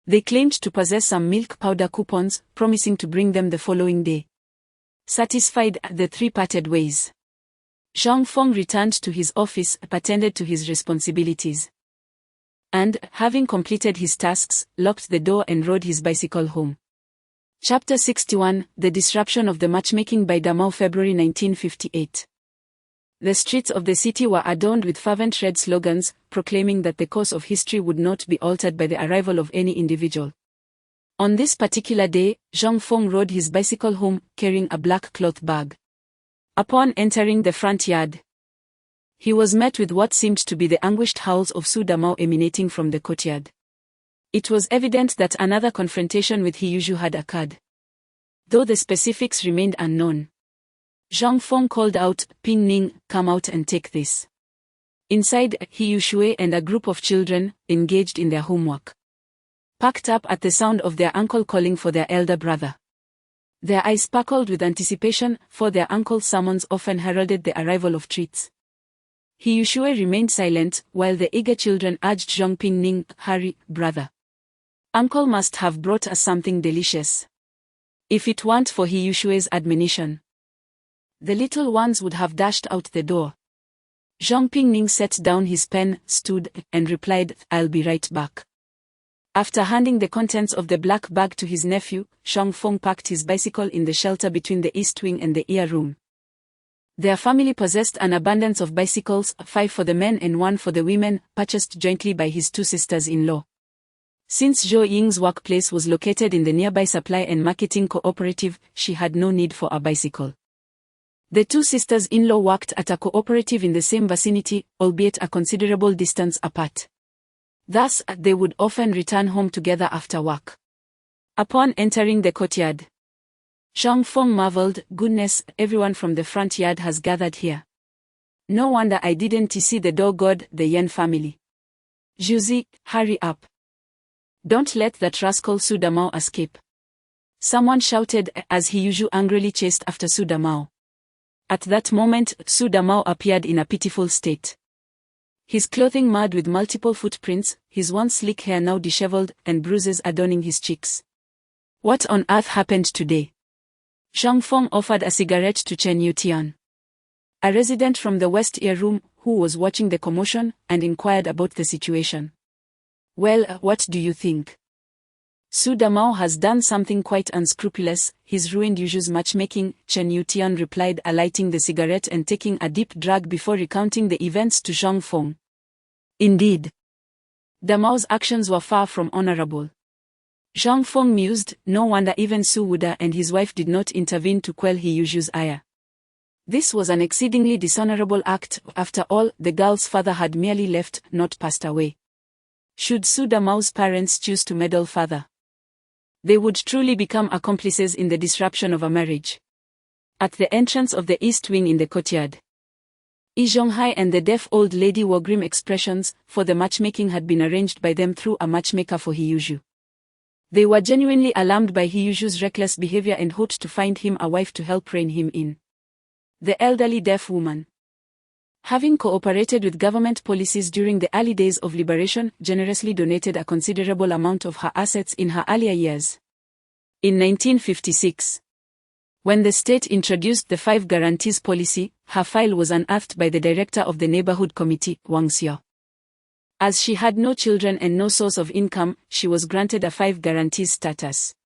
[SPEAKER 2] they claimed to possess some milk powder coupons, promising to bring them the following day. Satisfied, the three parted ways. Zhang Feng returned to his office, attended to his responsibilities, and, having completed his tasks, locked the door and rode his bicycle home. Chapter 61, The Disruption of the Matchmaking by Damao, February 1958. The streets of the city were adorned with fervent red slogans, proclaiming that the course of history would not be altered by the arrival of any individual. On this particular day, Zhang Feng rode his bicycle home, carrying a black cloth bag. Upon entering the front yard, he was met with what seemed to be the anguished howls of Su Damao emanating from the courtyard. It was evident that another confrontation with He Yushu had occurred, though the specifics remained unknown. Zhang Feng called out, "Ping Ning, come out and take this." Inside, He Yushu and a group of children, engaged in their homework, packed up at the sound of their uncle calling for their elder brother. Their eyes sparkled with anticipation, for their uncle's summons often heralded the arrival of treats. He Yushu remained silent, while the eager children urged Zhang Ping Ning, "Hurry, brother. Uncle must have brought us something delicious." If it weren't for He Yushu's admonition, the little ones would have dashed out the door. Zhang Pingning set down his pen, stood, and replied, "I'll be right back." After handing the contents of the black bag to his nephew, Zhang Feng parked his bicycle in the shelter between the east wing and the ear room. Their family possessed an abundance of bicycles, 5 for the men and 1 for the women, purchased jointly by his two sisters-in-law. Since Zhou Ying's workplace was located in the nearby supply and marketing cooperative, she had no need for a bicycle. The two sisters-in-law worked at a cooperative in the same vicinity, albeit a considerable distance apart. Thus, they would often return home together after work. Upon entering the courtyard, Zhang Feng marveled, "Goodness, everyone from the front yard has gathered here. No wonder I didn't see the dog god, the Yan family. Juzi, hurry up. Don't let that rascal Su Damao escape." Someone shouted as He Yushu angrily chased after Su Damao. At that moment, Su Damao appeared in a pitiful state. His clothing marred with multiple footprints, his once sleek hair now disheveled, and bruises adorning his cheeks. "What on earth happened today?" Zhang Feng offered a cigarette to Chen Yutian, a resident from the West Ear Room, who was watching the commotion, and inquired about the situation. "Well, what do you think? Su Damao has done something quite unscrupulous, he's ruined Yushu's matchmaking," Chen Yutian replied, alighting the cigarette and taking a deep drag before recounting the events to Zhang Feng. Indeed, Damao's actions were far from honorable. Zhang Feng mused, no wonder even Su Wuda and his wife did not intervene to quell He Yushu's ire. This was an exceedingly dishonorable act. After all, the girl's father had merely left, not passed away. Should Su Damao's parents choose to meddle further, they would truly become accomplices in the disruption of a marriage. At the entrance of the east wing in the courtyard, Yi Zhonghai and the deaf old lady wore grim expressions, for the matchmaking had been arranged by them through a matchmaker for He Yushu. They were genuinely alarmed by He Yushu's reckless behavior and hoped to find him a wife to help rein him in. The elderly deaf woman, Having cooperated with government policies during the early days of liberation, generously donated a considerable amount of her assets in her earlier years. In 1956, when the state introduced the 5 guarantees policy, her file was unearthed by the director of the neighborhood committee, Wang Xiao. As she had no children and no source of income, she was granted a 5 guarantees status.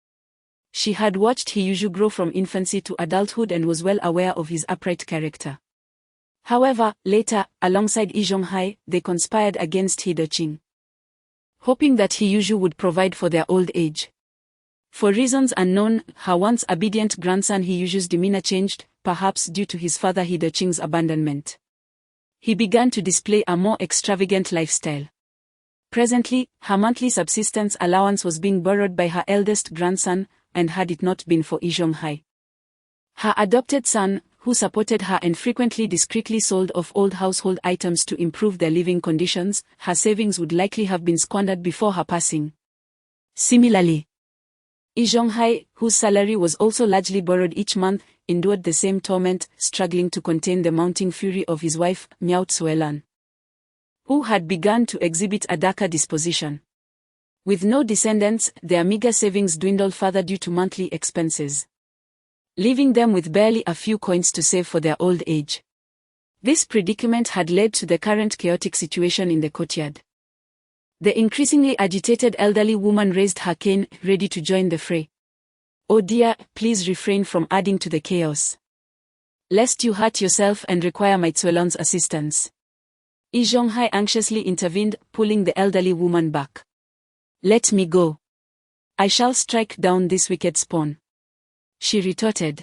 [SPEAKER 2] She had watched He Yushu grow from infancy to adulthood and was well aware of his upright character. However, later, alongside Yi Zhonghai, they conspired against He Deqing, hoping that He Yushu would provide for their old age. For reasons unknown, her once obedient grandson He Yushu's demeanor changed, perhaps due to his father He Deqing's abandonment. He began to display a more extravagant lifestyle. Presently, her monthly subsistence allowance was being borrowed by her eldest grandson, and had it not been for Yi Zhonghai, her adopted son, who supported her and frequently discreetly sold off old household items to improve their living conditions, her savings would likely have been squandered before her passing. Similarly, Yi Zhonghai, whose salary was also largely borrowed each month, endured the same torment, struggling to contain the mounting fury of his wife, Miao Tsuelan, who had begun to exhibit a darker disposition. With no descendants, their meager savings dwindled further due to monthly expenses, leaving them with barely a few coins to save for their old age. This predicament had led to the current chaotic situation in the courtyard. The increasingly agitated elderly woman raised her cane, ready to join the fray. "Oh dear, please refrain from adding to the chaos, lest you hurt yourself and require my Tsuelan's assistance." Yi Zhonghai anxiously intervened, pulling the elderly woman back. "Let me go. I shall strike down this wicked spawn," she retorted,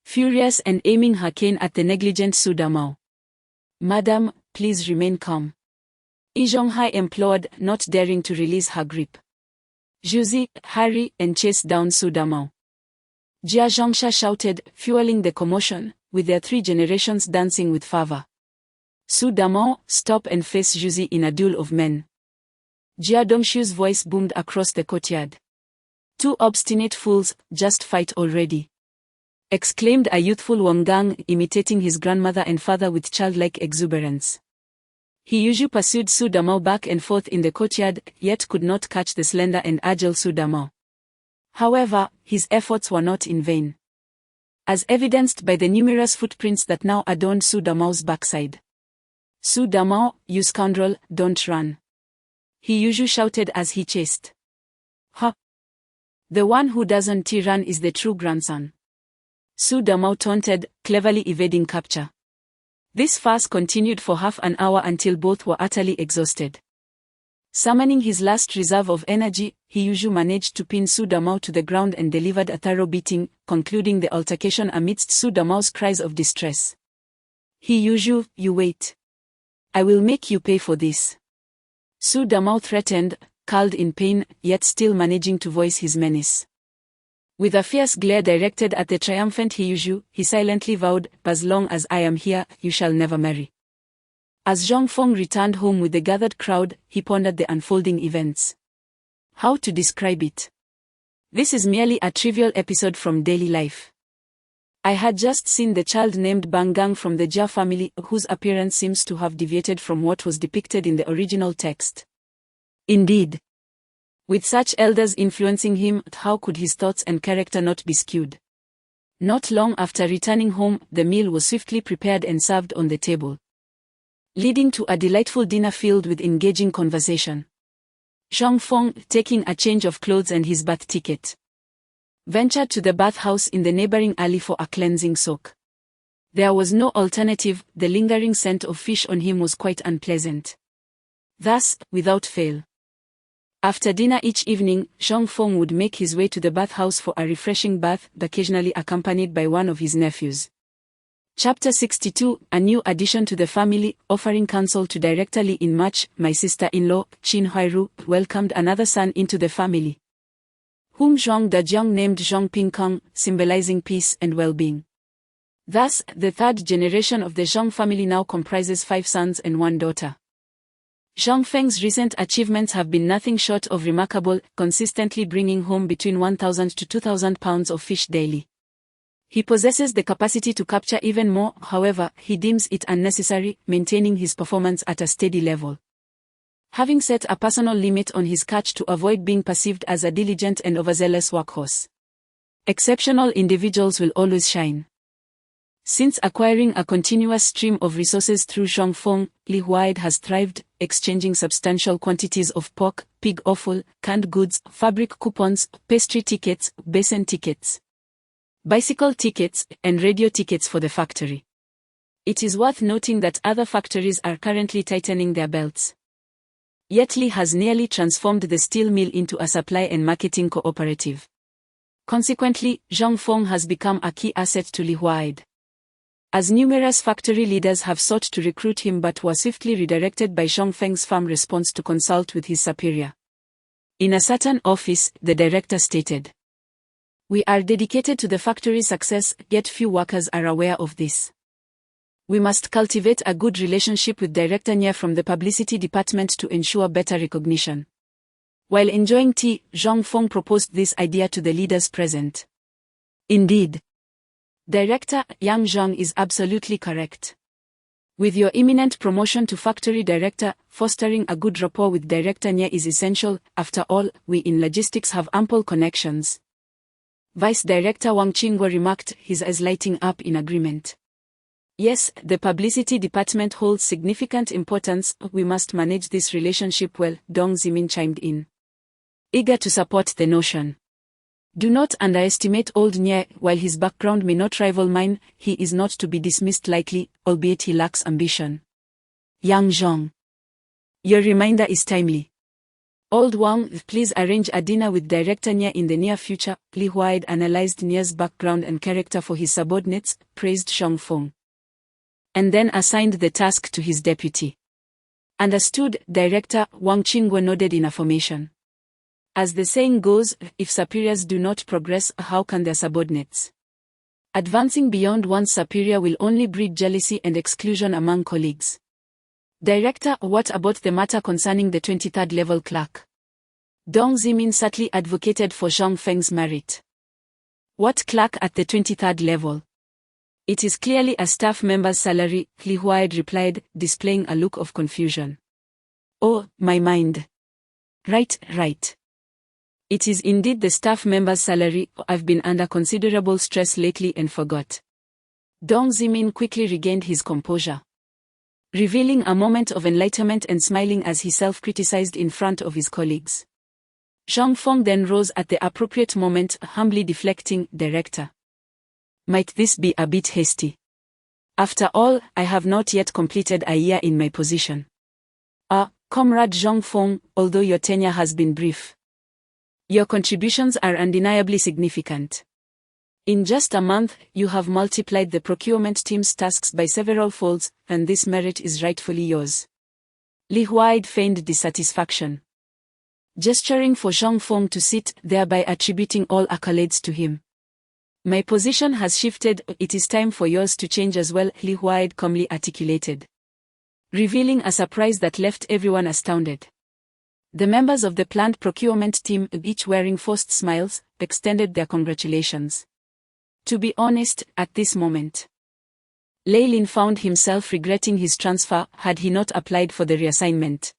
[SPEAKER 2] furious and aiming her cane at the negligent Su Damao. "Madam, please remain calm," Yi Zhonghai implored, not daring to release her grip. "Juzi, hurry and chase down Su Damao," Jia Zhongsha shouted, fueling the commotion, with their 3 generations dancing with fervor. "Su Damao, stop and face Juzi in a duel of men." Jia Dongshu's voice boomed across the courtyard. "2 obstinate fools, just fight already," exclaimed a youthful Wanggang, imitating his grandmother and father with childlike exuberance. He usually pursued Su Damao back and forth in the courtyard, yet could not catch the slender and agile Su Damao. However, his efforts were not in vain, as evidenced by the numerous footprints that now adorned Su Damao's backside. "Su Damao, you scoundrel, don't run," he usually shouted as he chased. "Ha! The one who doesn't run is the true grandson," Su Damao taunted, cleverly evading capture. This farce continued for half an hour until both were utterly exhausted. Summoning his last reserve of energy, he usually managed to pin Su Damao to the ground and delivered a thorough beating, concluding the altercation amidst Su Damao's cries of distress. "He usually, you wait. I will make you pay for this," Su Damao threatened, curled in pain, yet still managing to voice his menace. With a fierce glare directed at the triumphant He Yushu, he silently vowed, "As long as I am here, you shall never marry." As Zhang Feng returned home with the gathered crowd, he pondered the unfolding events. How to describe it? This is merely a trivial episode from daily life. I had just seen the child named Bangang from the Jia family, whose appearance seems to have deviated from what was depicted in the original text. Indeed, with such elders influencing him, how could his thoughts and character not be skewed? Not long after returning home, the meal was swiftly prepared and served on the table, leading to a delightful dinner filled with engaging conversation. Zhang Feng, taking a change of clothes and his bath ticket, ventured to the bathhouse in the neighboring alley for a cleansing soak. There was no alternative, the lingering scent of fish on him was quite unpleasant. Thus, without fail, after dinner each evening, Zhang Feng would make his way to the bathhouse for a refreshing bath, occasionally accompanied by one of his nephews. Chapter 62, a new addition to the family, offering counsel to Director Li in March, my sister-in-law, Qin Huairu, welcomed another son into the family, whom Zhuang Dajiang named Zhuang Pingkang, symbolizing peace and well-being. Thus, the 3rd generation of the Zhang family now comprises 5 sons and 1 daughter. Zhang Feng's recent achievements have been nothing short of remarkable, consistently bringing home between 1,000 to 2,000 pounds of fish daily. He possesses the capacity to capture even more, however, he deems it unnecessary, maintaining his performance at a steady level. Having set a personal limit on his catch to avoid being perceived as a diligent and overzealous workhorse. Exceptional individuals will always shine. Since acquiring a continuous stream of resources through Zhongfeng, Li Huaid has thrived, exchanging substantial quantities of pork, pig offal, canned goods, fabric coupons, pastry tickets, basin tickets, bicycle tickets, and radio tickets for the factory. It is worth noting that other factories are currently tightening their belts. Yet Li has nearly transformed the steel mill into a supply and marketing cooperative. Consequently, Zhongfeng has become a key asset to Li Huaid. As numerous factory leaders have sought to recruit him but were swiftly redirected by Zhongfeng's firm response to consult with his superior. In a certain office, the director stated, "We are dedicated to the factory's success, yet few workers are aware of this. We must cultivate a good relationship with Director Nye from the publicity department to ensure better recognition." While enjoying tea, Zhongfeng proposed this idea to the leaders present. Indeed, Director Yang Zhang is absolutely correct. With your imminent promotion to factory director, fostering a good rapport with Director Nye is essential. After all, we in logistics have ample connections. Vice Director Wang Qingguo remarked, his eyes lighting up in agreement. Yes, the publicity department holds significant importance. We must manage this relationship well, Dong Zimin chimed in, eager to support the notion. Do not underestimate old Nye. While his background may not rival mine, he is not to be dismissed lightly, albeit he lacks ambition. Yang Zhang, your reminder is timely. Old Wang, please arrange a dinner with Director Nye in the near future. Li Huaid analyzed Nye's background and character for his subordinates, praised Zhongfeng, and then assigned the task to his deputy. Understood, Director. Wang Qingguo nodded in affirmation. As the saying goes, if superiors do not progress, how can their subordinates? Advancing beyond one's superior will only breed jealousy and exclusion among colleagues. Director, what about the matter concerning the 23rd level clerk? Dong Zimin subtly advocated for Zhongfeng's merit. What clerk at the 23rd level? It is clearly a staff member's salary, Li Huaid replied, displaying a look of confusion. Oh, my mind. Right. It is indeed the staff member's salary. I've been under considerable stress lately and forgot. Dong Zimin quickly regained his composure, revealing a moment of enlightenment and smiling as he self-criticized in front of his colleagues. Zhongfeng then rose at the appropriate moment, humbly deflecting, Director, might this be a bit hasty? After all, I have not yet completed a year in my position. Comrade Zhongfeng, although your tenure has been brief, your contributions are undeniably significant. In just a month, you have multiplied the procurement team's tasks by several folds, and this merit is rightfully yours. Li Huaid feigned dissatisfaction, gesturing for Zhongfeng to sit, thereby attributing all accolades to him. My position has shifted, it is time for yours to change as well, Li Huaid calmly articulated, revealing a surprise that left everyone astounded. The members of the planned procurement team, each wearing forced smiles, extended their congratulations. To be honest, at this moment, Lei Lin found himself regretting his transfer. Had he not applied for the reassignment,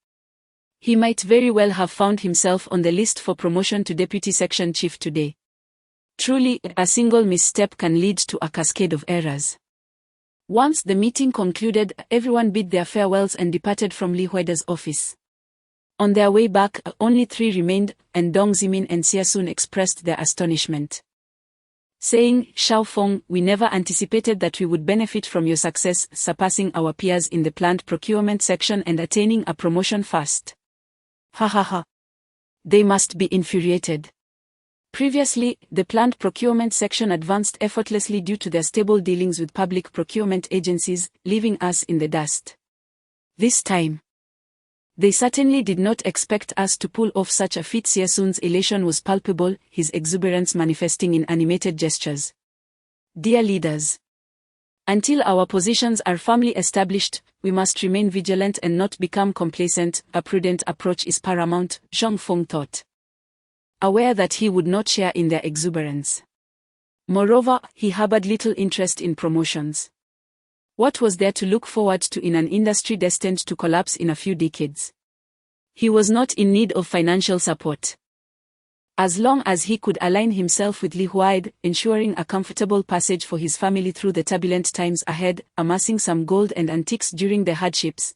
[SPEAKER 2] he might very well have found himself on the list for promotion to deputy section chief today. Truly, a single misstep can lead to a cascade of errors. Once the meeting concluded, everyone bid their farewells and departed from Li Huaida's office. On their way back, only 3 remained, and Dong Zimin and Xia Sun expressed their astonishment, saying, Zhongfeng, we never anticipated that we would benefit from your success, surpassing our peers in the planned procurement section and attaining a promotion fast. Ha. They must be infuriated. Previously, the planned procurement section advanced effortlessly due to their stable dealings with public procurement agencies, leaving us in the dust. This time, they certainly did not expect us to pull off such a feat. Xia Sun's elation was palpable, his exuberance manifesting in animated gestures. Dear leaders, until our positions are firmly established, we must remain vigilant and not become complacent. A prudent approach is paramount, Zhongfeng thought, aware that he would not share in their exuberance. Moreover, he harbored little interest in promotions. What was there to look forward to in an industry destined to collapse in a few decades? He was not in need of financial support. As long as he could align himself with Li Huaid, ensuring a comfortable passage for his family through the turbulent times ahead, amassing some gold and antiques during the hardships,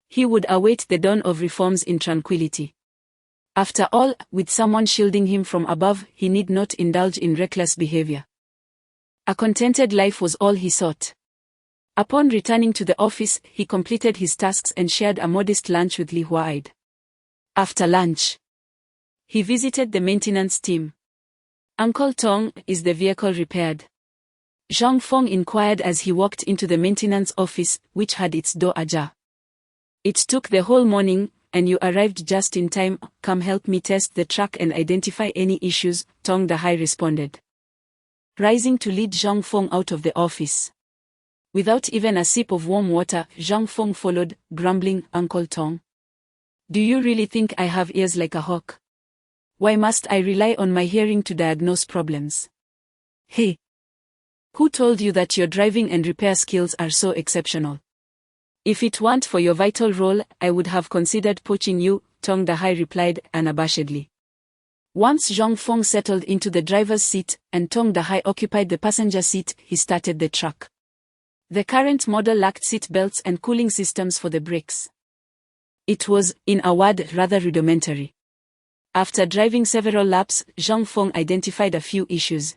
[SPEAKER 2] he would await the dawn of reforms in tranquility. After all, with someone shielding him from above, he need not indulge in reckless behavior. A contented life was all he sought. Upon returning to the office, he completed his tasks and shared a modest lunch with Li Huaid. After lunch, he visited the maintenance team. "Uncle Tong, is the vehicle repaired?" Zhang Feng inquired as he walked into the maintenance office, which had its door ajar. "It took the whole morning, and you arrived just in time. Come help me test the truck and identify any issues," Tong Dahai responded, rising to lead Zhang Feng out of the office. Without even a sip of warm water, Zhang Feng followed, grumbling, "Uncle Tong, do you really think I have ears like a hawk? Why must I rely on my hearing to diagnose problems? Hey! Who told you that your driving and repair skills are so exceptional? If it weren't for your vital role, I would have considered poaching you," Tong Dahai replied, unabashedly. Once Zhang Feng settled into the driver's seat, and Tong Dahai occupied the passenger seat, he started the truck. The current model lacked seat belts and cooling systems for the brakes. It was, in a word, rather rudimentary. After driving several laps, Zhang Feng identified a few issues.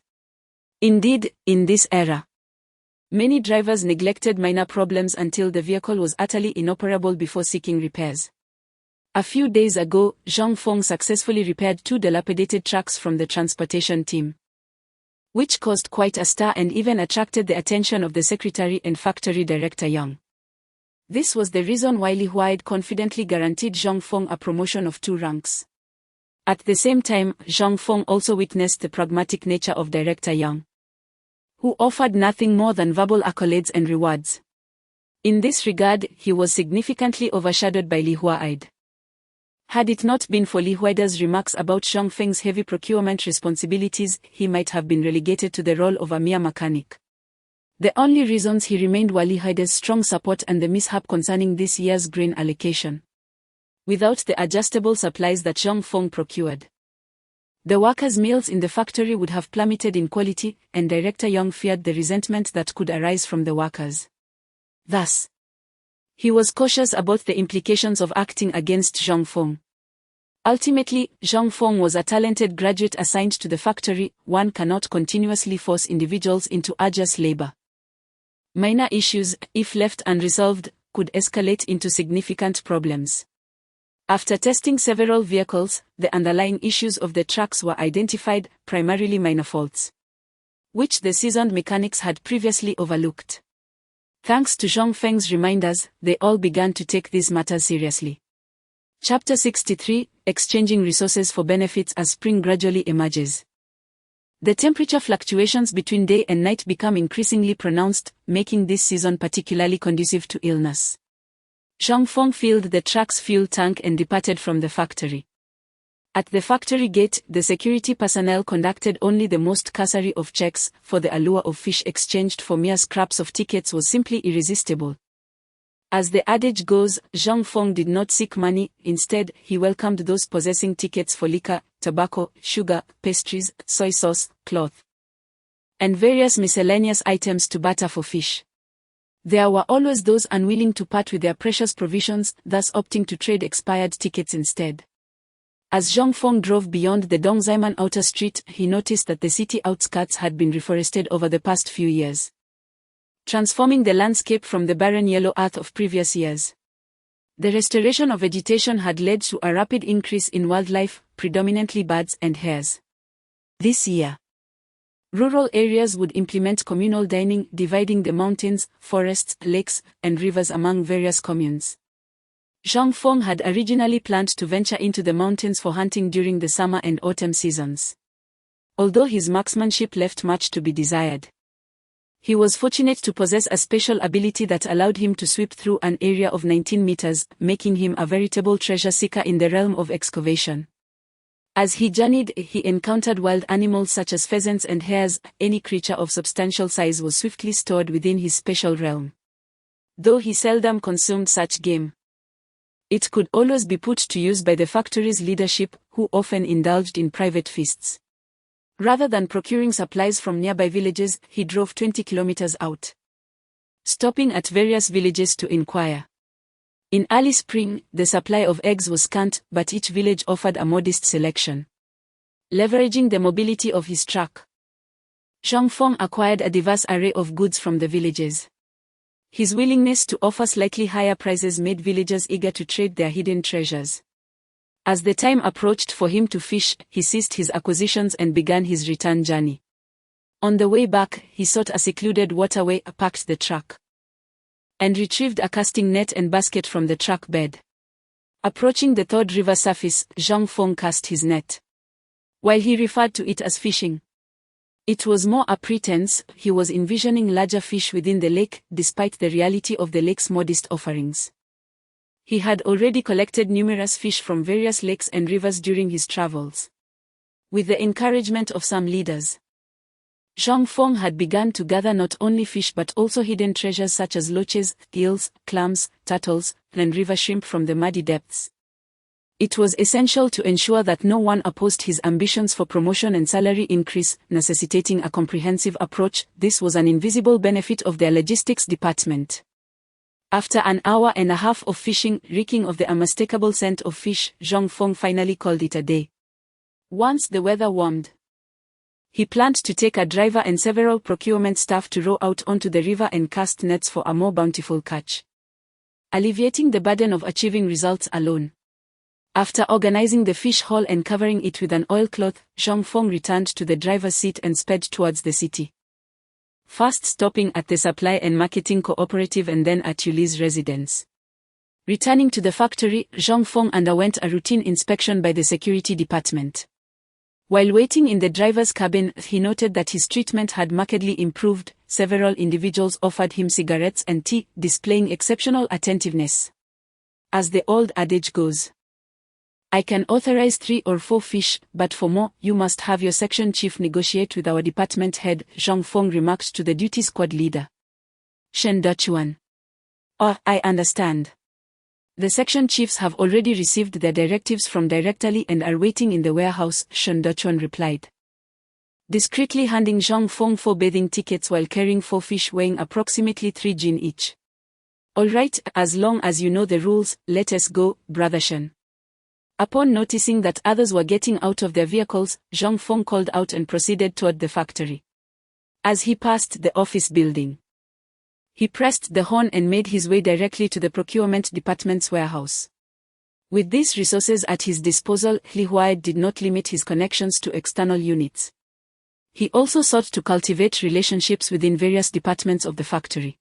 [SPEAKER 2] Indeed, in this era, many drivers neglected minor problems until the vehicle was utterly inoperable before seeking repairs. A few days ago, Zhang Feng successfully repaired 2 dilapidated trucks from the transportation team, which caused quite a stir and even attracted the attention of the secretary and factory director Yang. This was the reason why Li Huaid confidently guaranteed Zhang Feng a promotion of 2 ranks. At the same time, Zhang Feng also witnessed the pragmatic nature of Director Yang, who offered nothing more than verbal accolades and rewards. In this regard, he was significantly overshadowed by Li Huaid. Had it not been for Li Huaida's remarks about Zhang Feng's heavy procurement responsibilities, he might have been relegated to the role of a mere mechanic. The only reasons he remained were Li Huaida's strong support and the mishap concerning this year's grain allocation. Without the adjustable supplies that Zhang Feng procured, the workers' meals in the factory would have plummeted in quality, and Director Yang feared the resentment that could arise from the workers. Thus, he was cautious about the implications of acting against Zhang Feng. Ultimately, Zhang Feng was a talented graduate assigned to the factory. One cannot continuously force individuals into arduous labor. Minor issues, if left unresolved, could escalate into significant problems. After testing several vehicles, the underlying issues of the trucks were identified, primarily minor faults, which the seasoned mechanics had previously overlooked. Thanks to Zhang Feng's reminders, they all began to take these matters seriously. Chapter 63, Exchanging Resources for Benefits. As spring gradually emerges, the temperature fluctuations between day and night become increasingly pronounced, making this season particularly conducive to illness. Zhang Feng filled the truck's fuel tank and departed from the factory. At the factory gate, the security personnel conducted only the most cursory of checks, for the allure of fish exchanged for mere scraps of tickets was simply irresistible. As the adage goes, Zhang Feng did not seek money. Instead, he welcomed those possessing tickets for liquor, tobacco, sugar, pastries, soy sauce, cloth, and various miscellaneous items to barter for fish. There were always those unwilling to part with their precious provisions, thus opting to trade expired tickets instead. As Zhang Feng drove beyond the Dongzaiman outer street, he noticed that the city outskirts had been reforested over the past few years, transforming the landscape from the barren yellow earth of previous years. The restoration of vegetation had led to a rapid increase in wildlife, predominantly birds and hares. This year, rural areas would implement communal dining, dividing the mountains, forests, lakes, and rivers among various communes. Zhang Feng had originally planned to venture into the mountains for hunting during the summer and autumn seasons, although his marksmanship left much to be desired. He was fortunate to possess a special ability that allowed him to sweep through an area of 19 meters, making him a veritable treasure seeker in the realm of excavation. As he journeyed, he encountered wild animals such as pheasants and hares. Any creature of substantial size was swiftly stored within his special realm. Though he seldom consumed such game, it could always be put to use by the factory's leadership, who often indulged in private feasts. Rather than procuring supplies from nearby villages, he drove 20 kilometers out, stopping at various villages to inquire. In early spring, the supply of eggs was scant, but each village offered a modest selection. Leveraging the mobility of his truck, Zhang Feng acquired a diverse array of goods from the villages. His willingness to offer slightly higher prices made villagers eager to trade their hidden treasures. As the time approached for him to fish, he ceased his acquisitions and began his return journey. On the way back, he sought a secluded waterway, parked the truck, and retrieved a casting net and basket from the truck bed. Approaching the thawed river surface, Zhang Feng cast his net. While he referred to it as fishing, it was more a pretense. He was envisioning larger fish within the lake, despite the reality of the lake's modest offerings. He had already collected numerous fish from various lakes and rivers during his travels. With the encouragement of some leaders, Zhang Feng had begun to gather not only fish but also hidden treasures such as loaches, eels, clams, turtles, and river shrimp from the muddy depths. It was essential to ensure that no one opposed his ambitions for promotion and salary increase, necessitating a comprehensive approach. This was an invisible benefit of their logistics department. After an hour and a half of fishing, reeking of the unmistakable scent of fish, Zhang Feng finally called it a day. Once the weather warmed, he planned to take a driver and several procurement staff to row out onto the river and cast nets for a more bountiful catch, alleviating the burden of achieving results alone. After organizing the fish haul and covering it with an oilcloth, Zhang Feng returned to the driver's seat and sped towards the city, first stopping at the Supply and Marketing Cooperative and then at Yuli's residence. Returning to the factory, Zhang Feng underwent a routine inspection by the security department. While waiting in the driver's cabin, he noted that his treatment had markedly improved. Several individuals offered him cigarettes and tea, displaying exceptional attentiveness. As the old adage goes, I can authorize 3 or 4 fish, but for more, you must have your section chief negotiate with our department head, Zhang Feng remarked to the duty squad leader, Shen Duchuan. Oh, I understand. The section chiefs have already received their directives from directly and are waiting in the warehouse, Shen Duchuan replied, discreetly handing Zhang Feng 4 bathing tickets while carrying 4 fish weighing approximately 3 jin each. All right, as long as you know the rules, let us go, brother Shen. Upon noticing that others were getting out of their vehicles, Zhang Feng called out and proceeded toward the factory. As he passed the office building, he pressed the horn and made his way directly to the procurement department's warehouse. With these resources at his disposal, Li Huai did not limit his connections to external units. He also sought to cultivate relationships within various departments of the factory.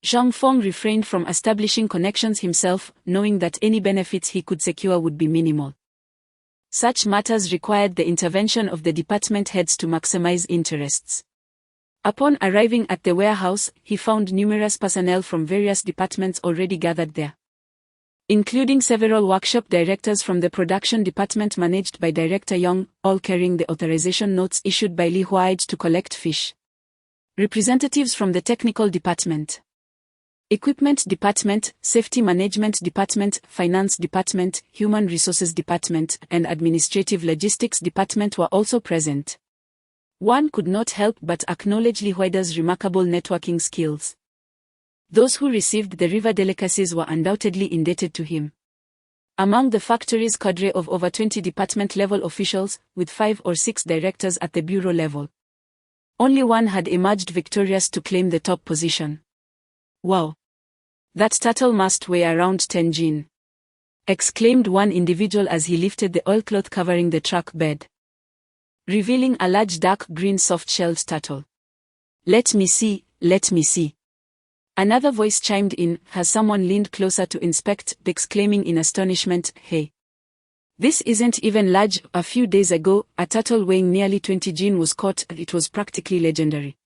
[SPEAKER 2] Zhang Feng refrained from establishing connections himself, knowing that any benefits he could secure would be minimal. Such matters required the intervention of the department heads to maximize interests. Upon arriving at the warehouse, he found numerous personnel from various departments already gathered there, including several workshop directors from the production department managed by Director Yang, all carrying the authorization notes issued by Li Huai to collect fish. Representatives from the technical department, equipment department, safety management department, finance department, human resources department, and administrative logistics department were also present. One could not help but acknowledge Li Huai's remarkable networking skills. Those who received the river delicacies were undoubtedly indebted to him. Among the factory's cadre of over 20 department-level officials, with 5 or 6 directors at the bureau level, only one had emerged victorious to claim the top position. Wow! That turtle must weigh around 10 jin, exclaimed one individual as he lifted the oilcloth covering the truck bed, revealing a large dark green soft-shelled turtle. Let me see, let me see. Another voice chimed in, as someone leaned closer to inspect, exclaiming in astonishment, hey! This isn't even large. A few days ago, a turtle weighing nearly 20 jin was caught. It was practically legendary.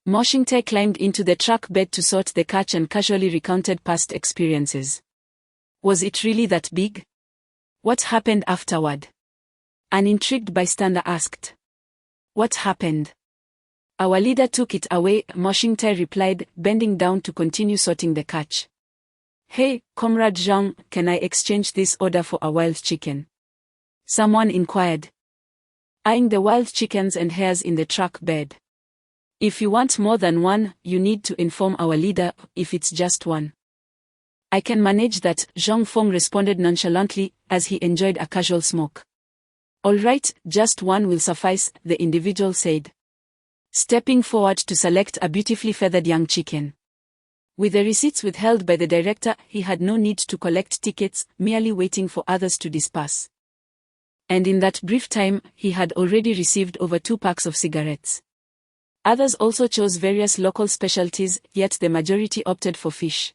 [SPEAKER 2] Moshingte climbed into the truck bed to sort the catch and casually recounted past experiences. Was it really that big? What happened afterward? An intrigued bystander asked. What happened? Our leader took it away, Moshingtai replied, bending down to continue sorting the catch. Hey, Comrade Zhang, can I exchange this order for a wild chicken? Someone inquired, eyeing the wild chickens and hares in the truck bed. If you want more than one, you need to inform our leader. If it's just one, I can manage that, Zhang Feng responded nonchalantly, as he enjoyed a casual smoke. All right, just one will suffice, the individual said, stepping forward to select a beautifully feathered young chicken. With the receipts withheld by the director, he had no need to collect tickets, merely waiting for others to disperse. And in that brief time, he had already received over 2 packs of cigarettes. Others also chose various local specialties, yet the majority opted for fish.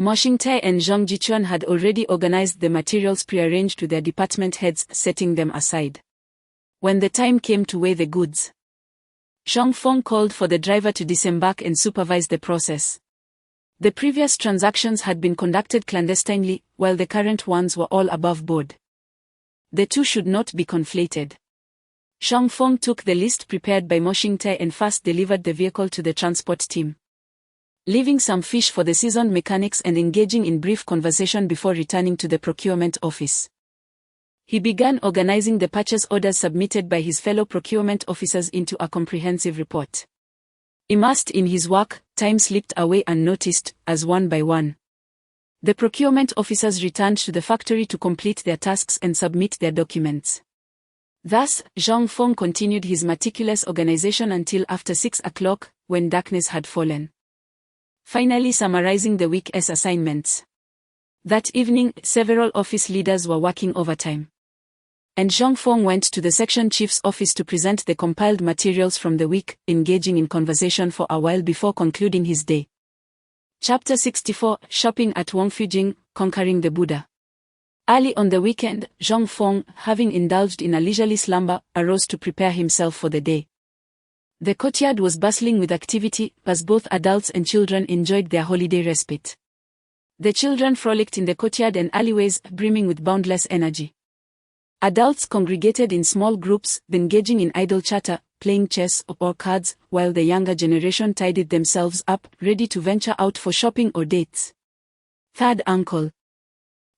[SPEAKER 2] Moshingtai and Zhang Jichuan had already organized the materials prearranged to their department heads, setting them aside. When the time came to weigh the goods, Zhang Feng called for the driver to disembark and supervise the process. The previous transactions had been conducted clandestinely, while the current ones were all above board. The two should not be conflated. Zhang Feng took the list prepared by Moshingtai and fast delivered the vehicle to the transport team, leaving some fish for the seasoned mechanics and engaging in brief conversation before returning to the procurement office. He began organizing the purchase orders submitted by his fellow procurement officers into a comprehensive report. Immersed in his work, time slipped away unnoticed, as one by one the procurement officers returned to the factory to complete their tasks and submit their documents. Thus, Zhang Feng continued his meticulous organization until after 6 o'clock, when darkness had fallen. Finally summarizing the week's assignments. That evening, several office leaders were working overtime, and Zhang Feng went to the section chief's office to present the compiled materials from the week, engaging in conversation for a while before concluding his day. Chapter 64, Shopping at Wangfujing, Conquering the Buddha. Early on the weekend, Zhang Feng, having indulged in a leisurely slumber, arose to prepare himself for the day. The courtyard was bustling with activity, as both adults and children enjoyed their holiday respite. The children frolicked in the courtyard and alleyways, brimming with boundless energy. Adults congregated in small groups, engaging in idle chatter, playing chess or cards, while the younger generation tidied themselves up, ready to venture out for shopping or dates. Third uncle.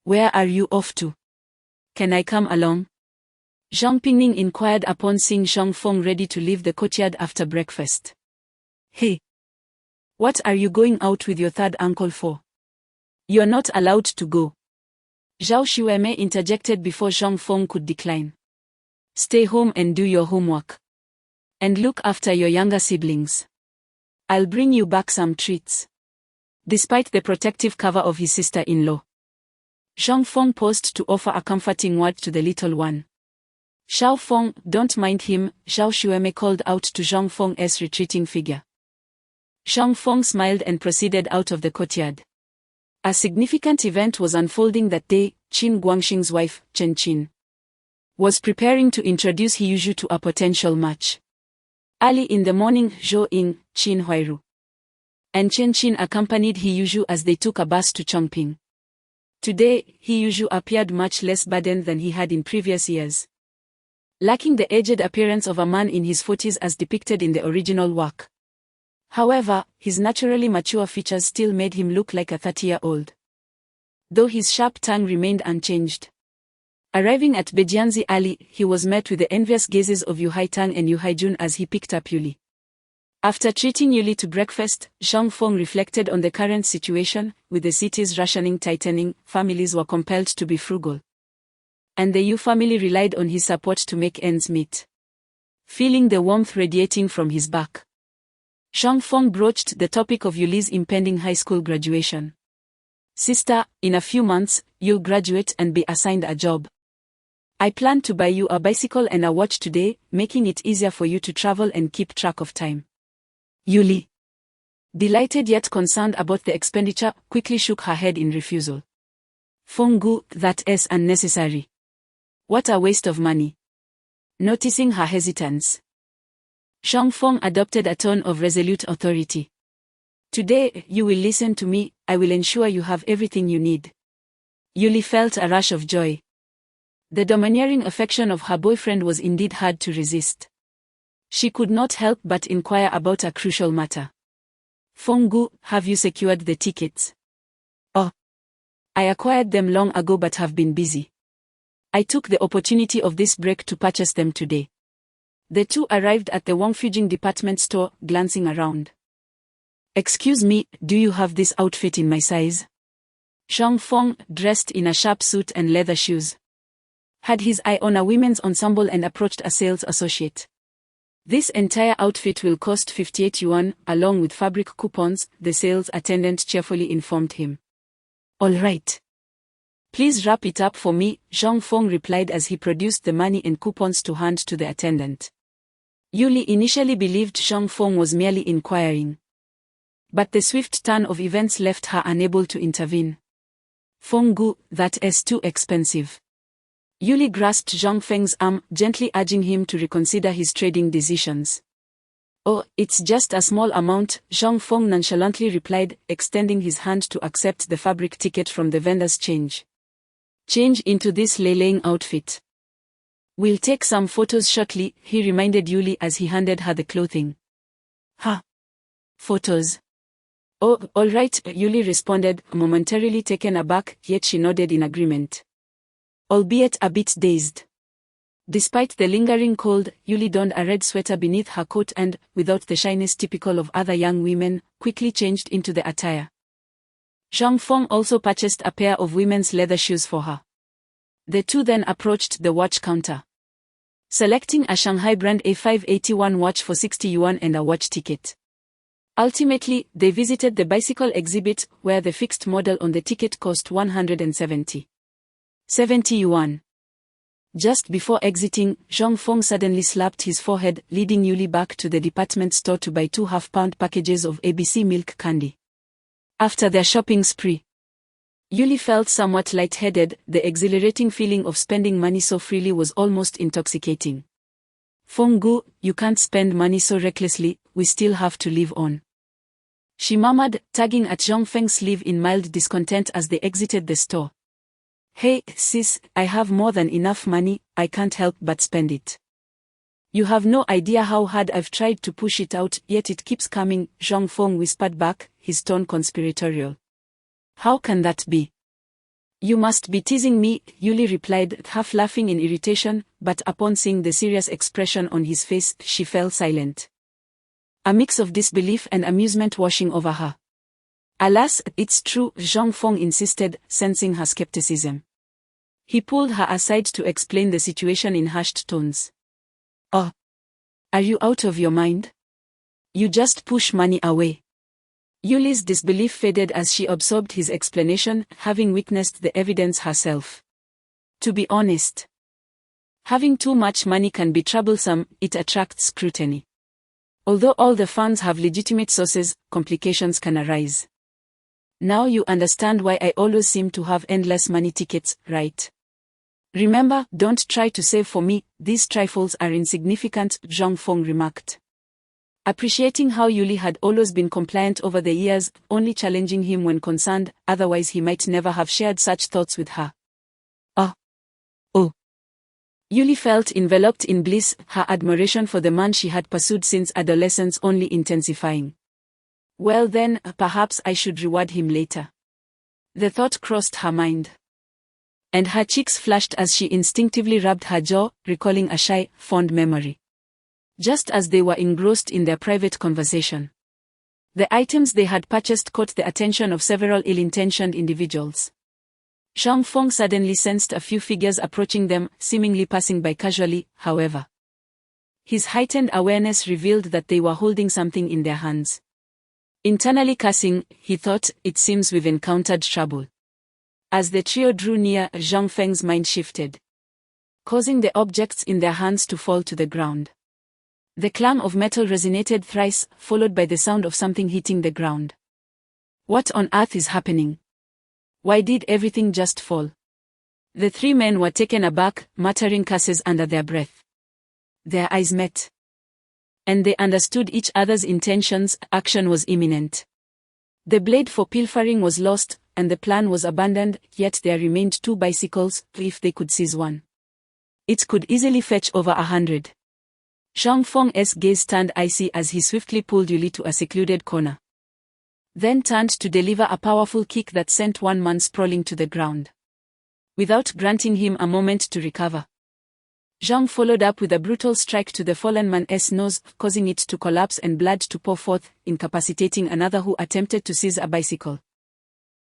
[SPEAKER 2] Where are you off to? Can I come along? Zhang Pingning inquired upon seeing Zhang Feng ready to leave the courtyard after breakfast. Hey! What are you going out with your third uncle for? You're not allowed to go. Zhao Xueme interjected before Zhang Feng could decline. Stay home and do your homework. And look after your younger siblings. I'll bring you back some treats. Despite the protective cover of his sister-in-law, Zhang Feng paused to offer a comforting word to the little one. Xiao Feng, don't mind him, Zhao Xueme called out to Zhang Feng's retreating figure. Zhang Feng smiled and proceeded out of the courtyard. A significant event was unfolding that day. Qin Guangxing's wife, Chen Qin, was preparing to introduce He Yuzhu to a potential match. Early in the morning, Zhou Ying, Qin Huairu, and Chen Qin accompanied He Yuzhu as they took a bus to Chongping. Today, He Yuzhu appeared much less burdened than he had in previous years, lacking the aged appearance of a man in his 40s as depicted in the original work. However, his naturally mature features still made him look like a 30-year-old, though his sharp tongue remained unchanged. Arriving at Bejianzi Alley, he was met with the envious gazes of Yu Haitang and Yu Haijun as he picked up Yuli. After treating Yuli to breakfast, Zhang Feng reflected on the current situation. With the city's rationing tightening, families were compelled to be frugal, and the Yu family relied on his support to make ends meet. Feeling the warmth radiating from his back, Zhang Feng broached the topic of Yuli's impending high school graduation. Sister, in a few months, you'll graduate and be assigned a job. I plan to buy you a bicycle and a watch today, making it easier for you to travel and keep track of time. Yuli, delighted yet concerned about the expenditure, quickly shook her head in refusal. Fenggu, that is unnecessary. What a waste of money. Noticing her hesitance, Zhang Feng adopted a tone of resolute authority. Today, you will listen to me. I will ensure you have everything you need. Yuli felt a rush of joy. The domineering affection of her boyfriend was indeed hard to resist. She could not help but inquire about a crucial matter. "Fonggu, have you secured the tickets?" "Oh, I acquired them long ago but have been busy. I took the opportunity of this break to purchase them today." The two arrived at the Wangfujing department store, glancing around. "Excuse me, do you have this outfit in my size?" Zhang Feng, dressed in a sharp suit and leather shoes, had his eye on a women's ensemble and approached a sales associate. "This entire outfit will cost 58 yuan, along with fabric coupons," the sales attendant cheerfully informed him. "All right. Please wrap it up for me," Zhang Feng replied as he produced the money and coupons to hand to the attendant. Yuli initially believed Zhang Feng was merely inquiring, but the swift turn of events left her unable to intervene. "Fenggu, that's too expensive." Yuli grasped Zhang Feng's arm, gently urging him to reconsider his trading decisions. "Oh, it's just a small amount," Zhang Feng nonchalantly replied, extending his hand to accept the fabric ticket from the vendor's change. "Change into this lei-laying outfit. We'll take some photos shortly," he reminded Yuli as he handed her the clothing. "Ha! Photos? Oh, all right," Yuli responded, momentarily taken aback, yet she nodded in agreement, albeit a bit dazed. Despite the lingering cold, Yuli donned a red sweater beneath her coat and, without the shyness typical of other young women, quickly changed into the attire. Zhang Feng also purchased a pair of women's leather shoes for her. The two then approached the watch counter, selecting a Shanghai brand A581 watch for 60 yuan and a watch ticket. Ultimately, they visited the bicycle exhibit, where the fixed model on the ticket cost 170 yuan. Just before exiting, Zhang Feng suddenly slapped his forehead, leading Yuli back to the department store to buy 2 half-pound packages of ABC milk candy. After their shopping spree, Yuli felt somewhat lightheaded. The exhilarating feeling of spending money so freely was almost intoxicating. "Fenggu, you can't spend money so recklessly, we still have to live on," she murmured, tugging at Zhang Feng's sleeve in mild discontent as they exited the store. "Hey, sis, I have more than enough money, I can't help but spend it. You have no idea how hard I've tried to push it out, yet it keeps coming," Zhang Feng whispered back, his tone conspiratorial. "How can that be?" "You must be teasing me," Yuli replied, half laughing in irritation, but upon seeing the serious expression on his face, she fell silent, a mix of disbelief and amusement washing over her. "Alas, it's true," Zhang Feng insisted, sensing her skepticism. He pulled her aside to explain the situation in hushed tones. "Oh, are you out of your mind? You just push money away." Yuli's disbelief faded as she absorbed his explanation, having witnessed the evidence herself. To be honest, having too much money can be troublesome, it attracts scrutiny. Although all the funds have legitimate sources, complications can arise. Now you understand why I always seem to have endless money tickets, right? Remember, don't try to save for me, these trifles are insignificant, Zhang Feng remarked, appreciating how Yuli had always been compliant over the years, only challenging him when concerned, otherwise he might never have shared such thoughts with her. Oh. Yuli felt enveloped in bliss, her admiration for the man she had pursued since adolescence only intensifying. Well then, perhaps I should reward him later. The thought crossed her mind, and her cheeks flushed as she instinctively rubbed her jaw, recalling a shy, fond memory. Just as they were engrossed in their private conversation, the items they had purchased caught the attention of several ill-intentioned individuals. Zhang Feng suddenly sensed a few figures approaching them, seemingly passing by casually, however. His heightened awareness revealed that they were holding something in their hands. Internally cursing, he thought, "It seems we've encountered trouble." As the trio drew near, Zhang Feng's mind shifted, causing the objects in their hands to fall to the ground. The clang of metal resonated thrice, followed by the sound of something hitting the ground. What on earth is happening? Why did everything just fall? The three men were taken aback, muttering curses under their breath. Their eyes met, and they understood each other's intentions. Action was imminent. The blade for pilfering was lost, and the plan was abandoned, yet there remained 2 bicycles, if they could seize one. It could easily fetch over 100. Zhang Feng's gaze turned icy as he swiftly pulled Yuli to a secluded corner. Then turned to deliver a powerful kick that sent one man sprawling to the ground. Without granting him a moment to recover, Zhang followed up with a brutal strike to the fallen man's nose, causing it to collapse and blood to pour forth, incapacitating another who attempted to seize a bicycle.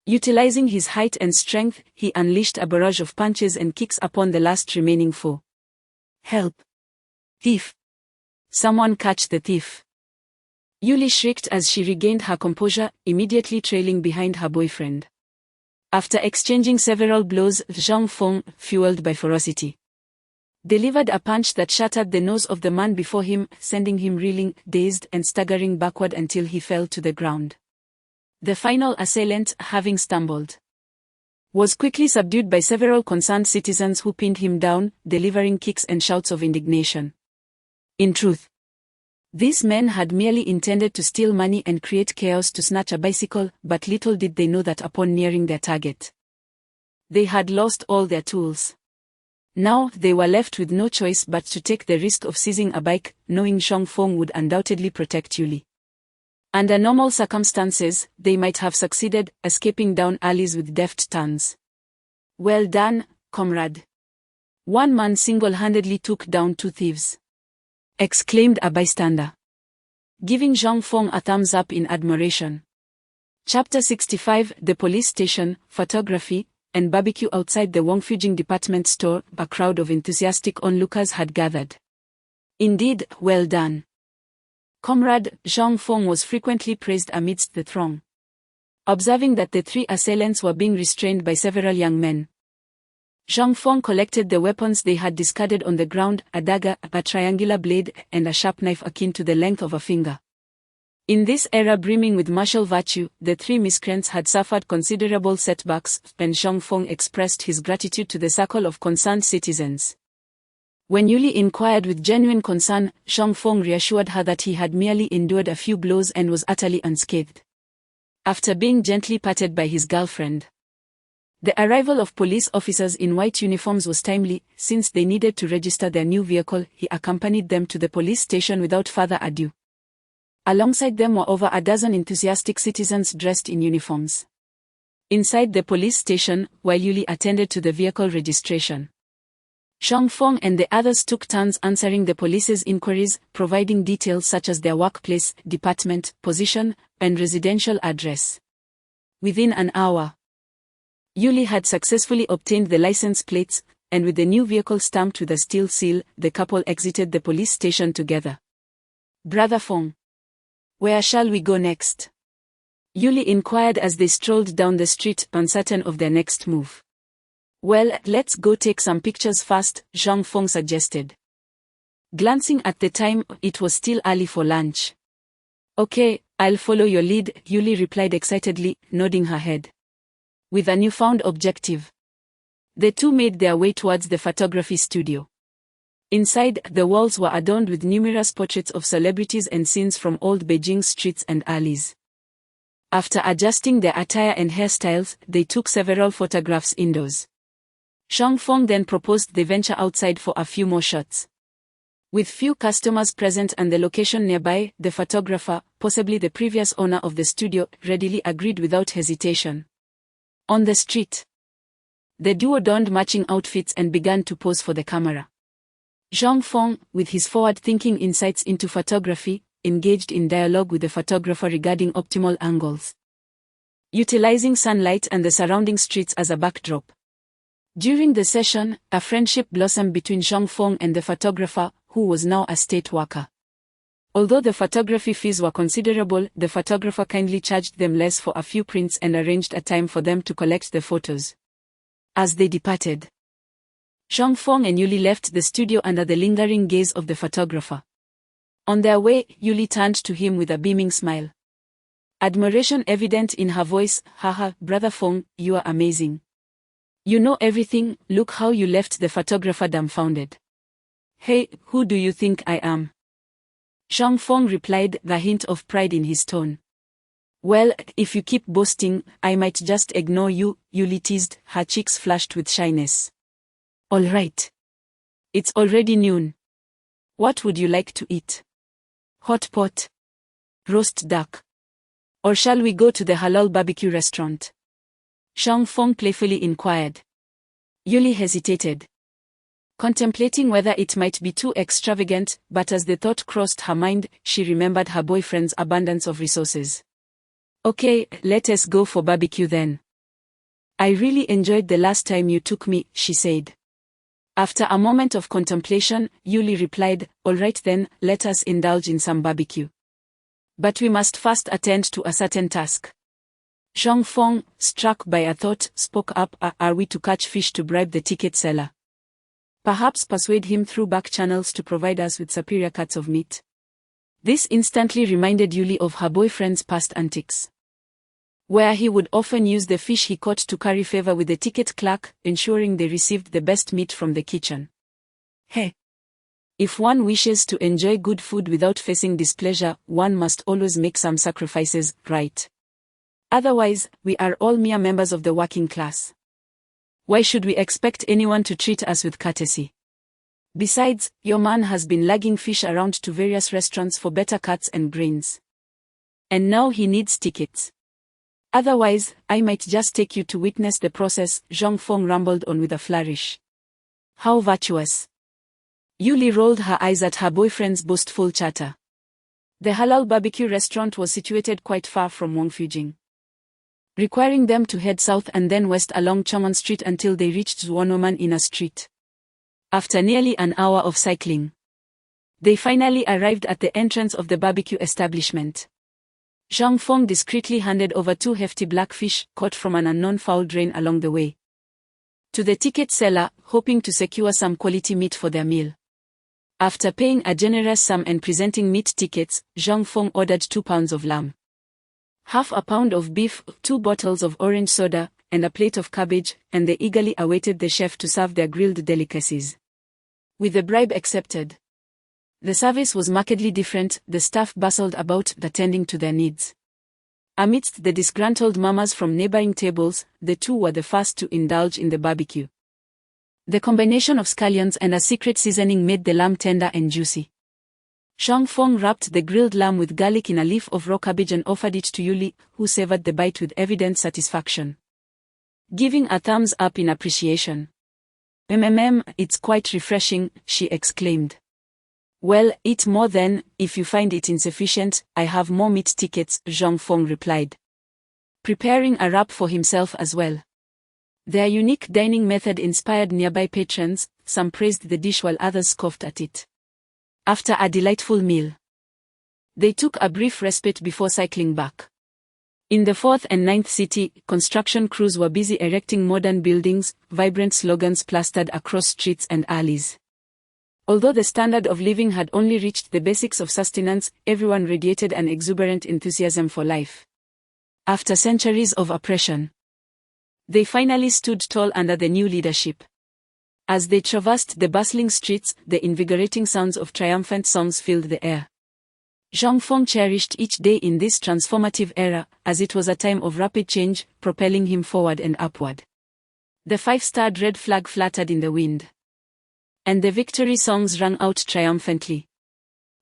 [SPEAKER 2] Utilizing his height and strength, he unleashed a barrage of punches and kicks upon the last remaining foe. "Help! Thief! Someone catch the thief!" Yuli shrieked as she regained her composure, immediately trailing behind her boyfriend. After exchanging several blows, Zhang Feng, fueled by ferocity, delivered a punch that shattered the nose of the man before him, sending him reeling, dazed and staggering backward until he fell to the ground. The final assailant, having stumbled, was quickly subdued by several concerned citizens who pinned him down, delivering kicks and shouts of indignation. In truth, these men had merely intended to steal money and create chaos to snatch a bicycle, but little did they know that upon nearing their target, they had lost all their tools. Now they were left with no choice but to take the risk of seizing a bike, knowing Zhang Feng would undoubtedly protect Yuli. Under normal circumstances, they might have succeeded, escaping down alleys with deft turns. "Well done, comrade. One man single-handedly took down two thieves," exclaimed a bystander, giving Zhang Feng a thumbs up in admiration. Chapter 65 The Police Station, Photography, and Barbecue. Outside the Wangfujing department store, a crowd of enthusiastic onlookers had gathered. "Indeed, well done, comrade," Zhang Feng was frequently praised amidst the throng. Observing that the three assailants were being restrained by several young men, Zhang Feng collected the weapons they had discarded on the ground, a dagger, a triangular blade, and a sharp knife akin to the length of a finger. In this era brimming with martial virtue, the three miscreants had suffered considerable setbacks, and Zhang Feng expressed his gratitude to the circle of concerned citizens. When Yuli inquired with genuine concern, Zhang Feng reassured her that he had merely endured a few blows and was utterly unscathed. After being gently patted by his girlfriend, the arrival of police officers in white uniforms was timely, since they needed to register their new vehicle. He accompanied them to the police station without further ado. Alongside them were over a dozen enthusiastic citizens dressed in uniforms. Inside the police station, while Yuli attended to the vehicle registration, Zhang Feng and the others took turns answering the police's inquiries, providing details such as their workplace, department, position, and residential address. Within an hour, Yuli had successfully obtained the license plates, and with the new vehicle stamped with a steel seal, the couple exited the police station together. "Brother Feng, where shall we go next?" Yuli inquired as they strolled down the street, uncertain of their next move. "Well, let's go take some pictures first," Zhang Feng suggested. Glancing at the time, it was still early for lunch. "Okay, I'll follow your lead," Yuli replied excitedly, nodding her head. With a newfound objective, the two made their way towards the photography studio. Inside, the walls were adorned with numerous portraits of celebrities and scenes from old Beijing's streets and alleys. After adjusting their attire and hairstyles, they took several photographs indoors. Zhang Feng then proposed they venture outside for a few more shots. With few customers present and the location nearby, the photographer, possibly the previous owner of the studio, readily agreed without hesitation. On the street, the duo donned matching outfits and began to pose for the camera. Zhang Feng, with his forward-thinking insights into photography, engaged in dialogue with the photographer regarding optimal angles, utilizing sunlight and the surrounding streets as a backdrop. During the session, a friendship blossomed between Zhang Feng and the photographer, who was now a state worker. Although the photography fees were considerable, the photographer kindly charged them less for a few prints and arranged a time for them to collect the photos. As they departed, Zhang Feng and Yuli left the studio under the lingering gaze of the photographer. On their way, Yuli turned to him with a beaming smile, admiration evident in her voice. "Haha, Brother Feng, you are amazing. You know everything. Look how you left the photographer dumbfounded." "Hey, who do you think I am?" Zhang Feng replied, the hint of pride in his tone. "Well, if you keep boasting, I might just ignore you," Yuli teased, her cheeks flushed with shyness. "All right. It's already noon. What would you like to eat? Hot pot? Roast duck? Or shall we go to the halal barbecue restaurant? Zhang Feng playfully inquired. Yuli hesitated, contemplating whether it might be too extravagant, but as the thought crossed her mind, she remembered her boyfriend's abundance of resources. Okay, let us go for barbecue then. I really enjoyed the last time you took me, she said. After a moment of contemplation, Yuli replied, all right then, let us indulge in some barbecue. But we must first attend to a certain task. Zhang Feng, struck by a thought, spoke up, are we to catch fish to bribe the ticket seller? Perhaps persuade him through back channels to provide us with superior cuts of meat. This instantly reminded Yuli of her boyfriend's past antics, where he would often use the fish he caught to curry favor with the ticket clerk, ensuring they received the best meat from the kitchen. Hey! If one wishes to enjoy good food without facing displeasure, one must always make some sacrifices, right? Otherwise, we are all mere members of the working class. Why should we expect anyone to treat us with courtesy? Besides, your man has been lugging fish around to various restaurants for better cuts and grains. And now he needs tickets. Otherwise, I might just take you to witness the process, Zhang Feng rumbled on with a flourish. How virtuous. Yuli rolled her eyes at her boyfriend's boastful chatter. The halal barbecue restaurant was situated quite far from Wangfujing, requiring them to head south and then west along Chong'an Street until they reached Zuonoman Inner Street. After nearly an hour of cycling, they finally arrived at the entrance of the barbecue establishment. Zhang Feng discreetly handed over 2 hefty blackfish, caught from an unknown foul drain along the way, to the ticket seller, hoping to secure some quality meat for their meal. After paying a generous sum and presenting meat tickets, Zhang Feng ordered 2 pounds of lamb, half a pound of beef, 2 bottles of orange soda, and a plate of cabbage, and they eagerly awaited the chef to serve their grilled delicacies. With the bribe accepted, the service was markedly different. The staff bustled about, attending to their needs. Amidst the disgruntled murmurs from neighboring tables, the two were the first to indulge in the barbecue. The combination of scallions and a secret seasoning made the lamb tender and juicy. Zhang Feng wrapped the grilled lamb with garlic in a leaf of raw cabbage and offered it to Yuli, who savored the bite with evident satisfaction, giving a thumbs up in appreciation. It's quite refreshing, she exclaimed. Well, eat more then, if you find it insufficient. I have more meat tickets, Zhang Feng replied, preparing a wrap for himself as well. Their unique dining method inspired nearby patrons. Some praised the dish while others scoffed at it. After a delightful meal, they took a brief respite before cycling back. In the 4th and 9th city, construction crews were busy erecting modern buildings, vibrant slogans plastered across streets and alleys. Although the standard of living had only reached the basics of sustenance, everyone radiated an exuberant enthusiasm for life. After centuries of oppression, they finally stood tall under the new leadership. As they traversed the bustling streets, the invigorating sounds of triumphant songs filled the air. Zhang Feng cherished each day in this transformative era, as it was a time of rapid change, propelling him forward and upward. The 5-starred red flag fluttered in the wind, and the victory songs rang out triumphantly.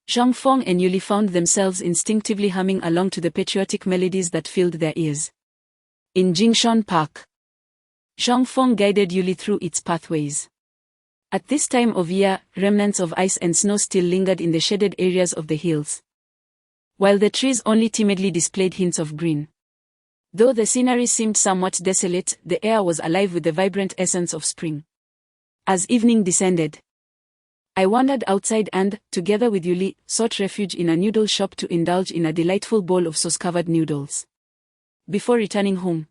[SPEAKER 2] Zhang Feng and Yuli found themselves instinctively humming along to the patriotic melodies that filled their ears. In Jingshan Park, Zhang Feng guided Yuli through its pathways. At this time of year, remnants of ice and snow still lingered in the shaded areas of the hills, while the trees only timidly displayed hints of green. Though the scenery seemed somewhat desolate, the air was alive with the vibrant essence of spring. As evening descended, I wandered outside and, together with Yuli, sought refuge in a noodle shop to indulge in a delightful bowl of sauce-covered noodles. Before returning home,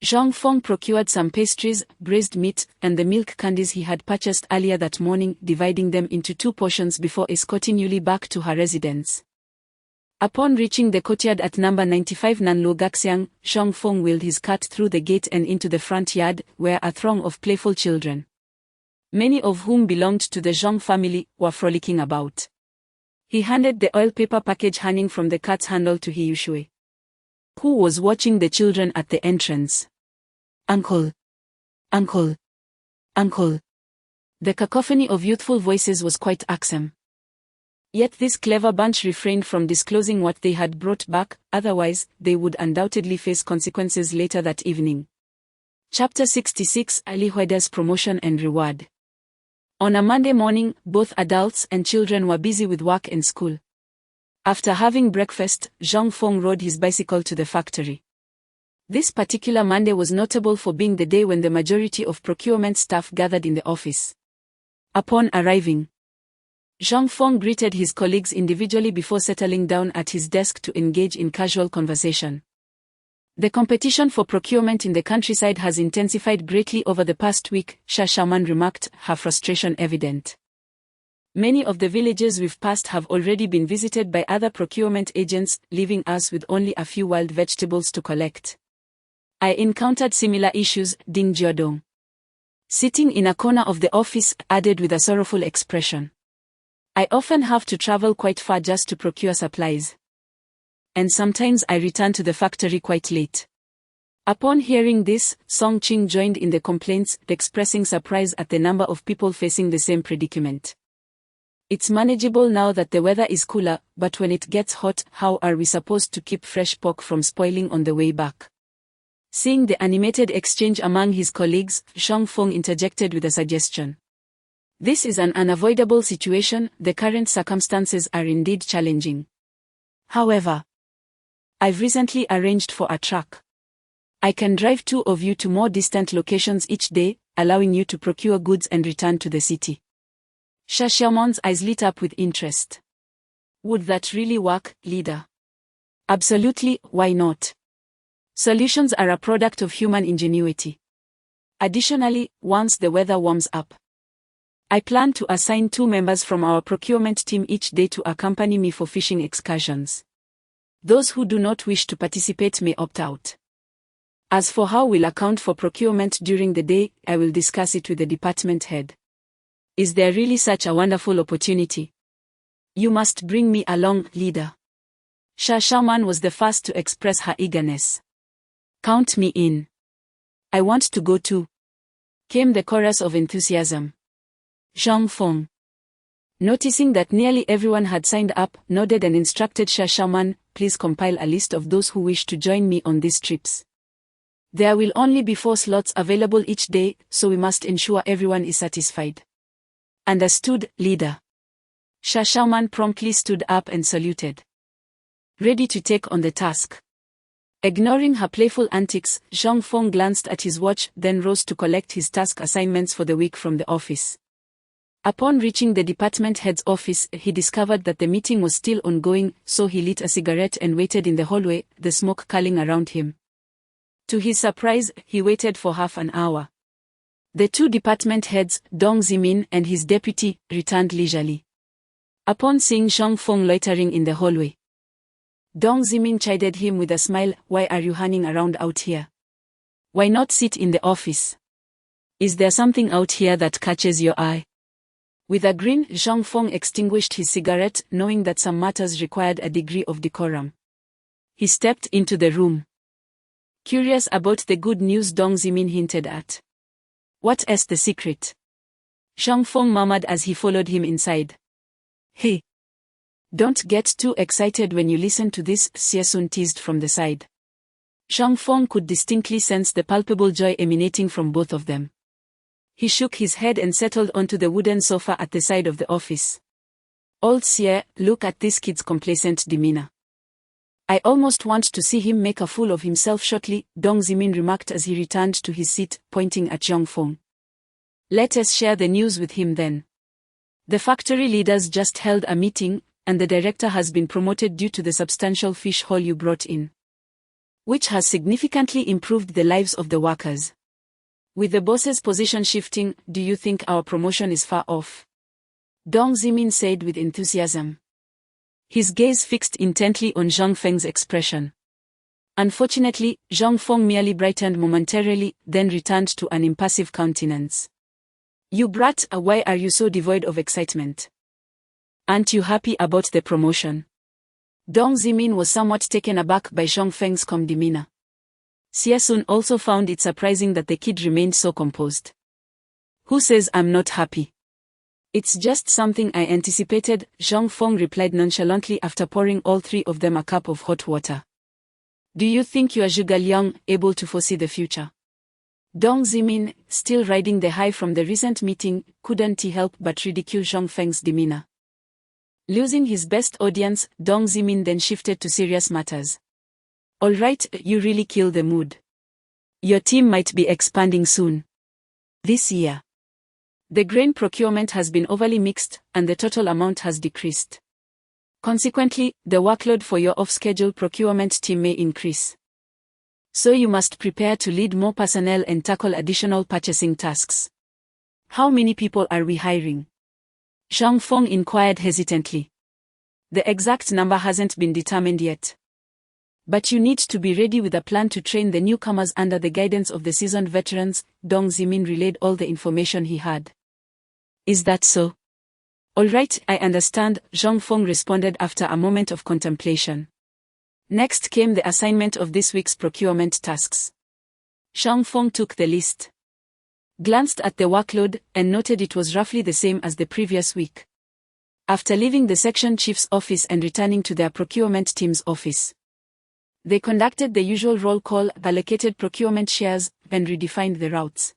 [SPEAKER 2] Zhang Feng procured some pastries, braised meat, and the milk candies he had purchased earlier that morning, dividing them into 2 portions before escorting Yuli back to her residence. Upon reaching the courtyard at number 95 Nanluo Gaxiang, Zhang Feng wheeled his cart through the gate and into the front yard, where a throng of playful children, many of whom belonged to the Zhang family, were frolicking about. He handed the oil paper package hanging from the cart's handle to He Yushui, who was watching the children at the entrance. Uncle! Uncle! Uncle! The cacophony of youthful voices was quite awesome. Yet this clever bunch refrained from disclosing what they had brought back, otherwise, they would undoubtedly face consequences later that evening. Chapter 66: Ali Huida's Promotion and Reward. On a Monday morning, both adults and children were busy with work and school. After having breakfast, Zhang Feng rode his bicycle to the factory. This particular Monday was notable for being the day when the majority of procurement staff gathered in the office. Upon arriving, Zhang Feng greeted his colleagues individually before settling down at his desk to engage in casual conversation. The competition for procurement in the countryside has intensified greatly over the past week, Xiaoman remarked, her frustration evident. Many of the villages we've passed have already been visited by other procurement agents, leaving us with only a few wild vegetables to collect. I encountered similar issues, Ding Jiodong, sitting in a corner of the office, added with a sorrowful expression. I often have to travel quite far just to procure supplies. And sometimes I return to the factory quite late. Upon hearing this, Song Qing joined in the complaints, expressing surprise at the number of people facing the same predicament. It's manageable now that the weather is cooler, but when it gets hot, how are we supposed to keep fresh pork from spoiling on the way back? Seeing the animated exchange among his colleagues, Zhang Feng interjected with a suggestion. This is an unavoidable situation, the current circumstances are indeed challenging. However, I've recently arranged for a truck. I can drive two of you to more distant locations each day, allowing you to procure goods and return to the city. Xiaoman's eyes lit up with interest. Would that really work, leader? Absolutely, why not? Solutions are a product of human ingenuity. Additionally, once the weather warms up, I plan to assign 2 members from our procurement team each day to accompany me for fishing excursions. Those who do not wish to participate may opt out. As for how we'll account for procurement during the day, I will discuss it with the department head. Is there really such a wonderful opportunity? You must bring me along, leader. Xiaoman was the first to express her eagerness. Count me in. I want to go too, came the chorus of enthusiasm. Zhang Feng, noticing that nearly everyone had signed up, nodded and instructed Xiaoman, please compile a list of those who wish to join me on these trips. There will only be 4 slots available each day, so we must ensure everyone is satisfied. Understood, leader. Xiaoman promptly stood up and saluted, ready to take on the task. Ignoring her playful antics, Zhang Feng glanced at his watch, then rose to collect his task assignments for the week from the office. Upon reaching the department head's office, he discovered that the meeting was still ongoing, so he lit a cigarette and waited in the hallway, the smoke curling around him. To his surprise, he waited for half an hour. The 2 department heads, Dong Zimin and his deputy, returned leisurely. Upon seeing Zhang Feng loitering in the hallway, Dong Zimin chided him with a smile, why are you hanging around out here? Why not sit in the office? Is there something out here that catches your eye? With a grin, Zhang Feng extinguished his cigarette, knowing that some matters required a degree of decorum. He stepped into the room, curious about the good news Dong Zimin hinted at. What is the secret? Zhang Feng murmured as he followed him inside. Hey! Don't get too excited when you listen to this, Xie teased from the side. Zhang Feng could distinctly sense the palpable joy emanating from both of them. He shook his head and settled onto the wooden sofa at the side of the office. Old Xie, look at this kid's complacent demeanor. I almost want to see him make a fool of himself shortly, Dong Zimin remarked as he returned to his seat, pointing at Zhang Feng. Let us share the news with him then. The factory leaders just held a meeting, and the director has been promoted due to the substantial fish haul you brought in, which has significantly improved the lives of the workers. With the boss's position shifting, do you think our promotion is far off? Dong Zimin said with enthusiasm, his gaze fixed intently on Zhang Feng's expression. Unfortunately, Zhang Feng merely brightened momentarily, then returned to an impassive countenance. You brat, why are you so devoid of excitement? Aren't you happy about the promotion? Dong Zimin was somewhat taken aback by Zhang Feng's calm demeanor. Xie also found it surprising that the kid remained so composed. Who says I'm not happy? It's just something I anticipated, Zhang Feng replied nonchalantly after pouring all three of them a cup of hot water. Do you think you are Zhuge Liang, able to foresee the future? Dong Zimin, still riding the high from the recent meeting, couldn't help but ridicule Zhang Feng's demeanor. Losing his best audience, Dong Zimin then shifted to serious matters. Alright, you really kill the mood. Your team might be expanding soon. This year. The grain procurement has been overly mixed, and the total amount has decreased. Consequently, the workload for your off-schedule procurement team may increase. So you must prepare to lead more personnel and tackle additional purchasing tasks. How many people are we hiring? Zhang Feng inquired hesitantly. The exact number hasn't been determined yet. But you need to be ready with a plan to train the newcomers under the guidance of the seasoned veterans. Dong Zimin relayed all the information he had. Is that so? All right, I understand, Zhang Feng responded after a moment of contemplation. Next came the assignment of this week's procurement tasks. Zhang Feng took the list, glanced at the workload, and noted it was roughly the same as the previous week. After leaving the section chief's office and returning to their procurement team's office, they conducted the usual roll call, allocated procurement shares, and redefined the routes.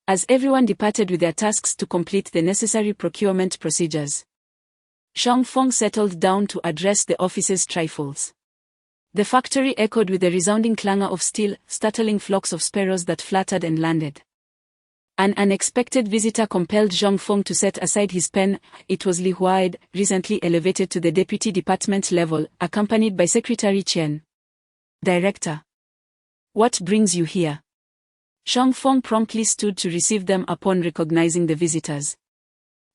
[SPEAKER 2] As everyone departed with their tasks to complete the necessary procurement procedures, Zhang Feng settled down to address the office's trifles. The factory echoed with the resounding clangor of steel, startling flocks of sparrows that fluttered and landed. An unexpected visitor compelled Zhang Feng to set aside his pen. It was Li Huaid, recently elevated to the deputy department level, accompanied by Secretary Chen. Director. What brings you here? Zhang Feng promptly stood to receive them upon recognizing the visitors.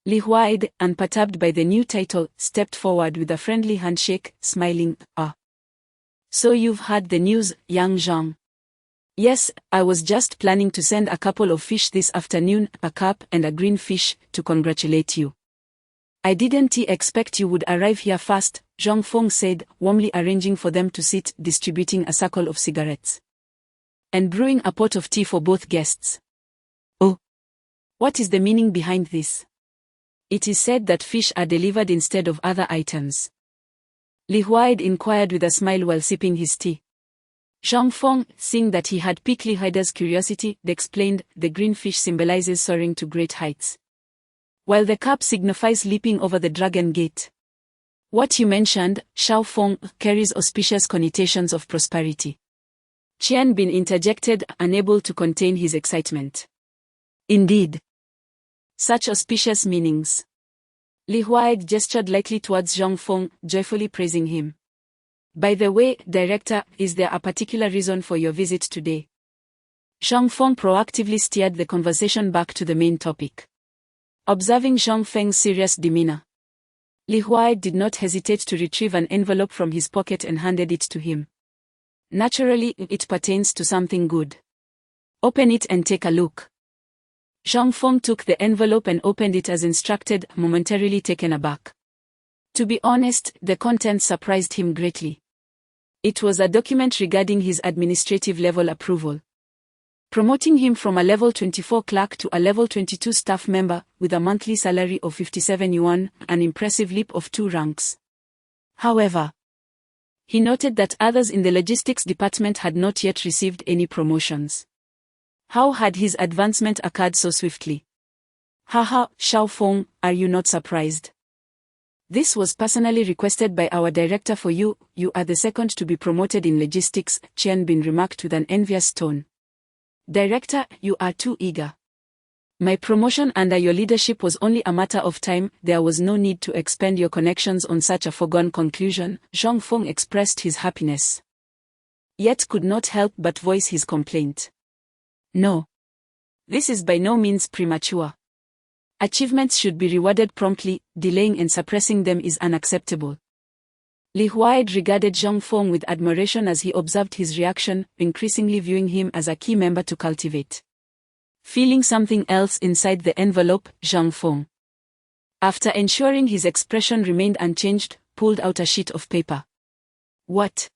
[SPEAKER 2] Li Huaid, unperturbed by the new title, stepped forward with a friendly handshake, smiling. So you've heard the news, young Zhang? Yes, I was just planning to send a couple of fish this afternoon, a carp and a green fish, to congratulate you. I didn't expect you would arrive here fast, Zhang Feng said, warmly arranging for them to sit, distributing a circle of cigarettes and brewing a pot of tea for both guests. Oh. What is the meaning behind this? It is said that fish are delivered instead of other items. Li Huaid inquired with a smile while sipping his tea. Zhang Feng, seeing that he had piqued Li Huaida's curiosity, explained, the green fish symbolizes soaring to great heights, while the carp signifies leaping over the dragon gate. What you mentioned, Xiao Feng, carries auspicious connotations of prosperity. Qian Bin interjected, unable to contain his excitement. Indeed. Such auspicious meanings. Li Huaid gestured lightly towards Zhang Feng, joyfully praising him. By the way, Director, is there a particular reason for your visit today? Zhang Feng proactively steered the conversation back to the main topic. Observing Zhang Feng's serious demeanor, Li Huaid did not hesitate to retrieve an envelope from his pocket and handed it to him. Naturally, it pertains to something good. Open it and take a look. Zhang Feng took the envelope and opened it as instructed, momentarily taken aback. To be honest, the contents surprised him greatly. It was a document regarding his administrative level approval, promoting him from a level 24 clerk to a level 22 staff member, with a monthly salary of 57 yuan, an impressive leap of 2 ranks. However, he noted that others in the logistics department had not yet received any promotions. How had his advancement occurred so swiftly? Haha, Xiao Feng, are you not surprised? This was personally requested by our director for you. You are the second to be promoted in logistics, Qian Bin remarked with an envious tone. Director, you are too eager. My promotion under your leadership was only a matter of time. There was no need to expend your connections on such a foregone conclusion. Zhang Feng expressed his happiness, yet could not help but voice his complaint. No. This is by no means premature. Achievements should be rewarded promptly, delaying and suppressing them is unacceptable. Li Huaid regarded Zhang Feng with admiration as he observed his reaction, increasingly viewing him as a key member to cultivate. Feeling something else inside the envelope, Zhang Feng, after ensuring his expression remained unchanged, pulled out a sheet of paper. What?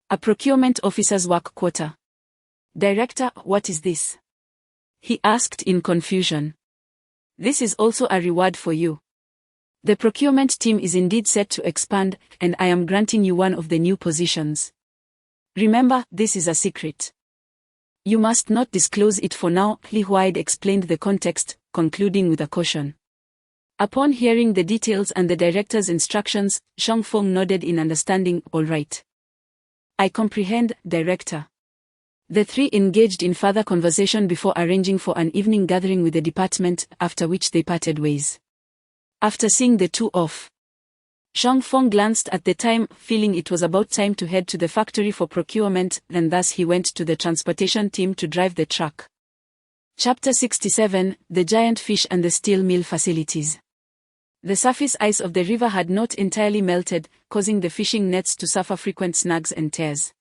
[SPEAKER 2] A procurement officer's work quota. Director, what is this? he asked in confusion. This is also a reward for you. The procurement team is indeed set to expand, and I am granting you one of the new positions. Remember, this is a secret. You must not disclose it for now, Li Huaid explained the context, concluding with a caution. Upon hearing the details and the director's instructions, Zhang Feng nodded in understanding. All right. I comprehend, Director. The three engaged in further conversation before arranging for an evening gathering with the department, after which they parted ways. After seeing the two off, Zhang Feng glanced at the time, feeling it was about time to head to the factory for procurement, and thus he went to the transportation team to drive the truck. Chapter 67, The Giant Fish and the Steel Mill Facilities. The surface ice of the river had not entirely melted, causing the fishing nets to suffer frequent snags and tears.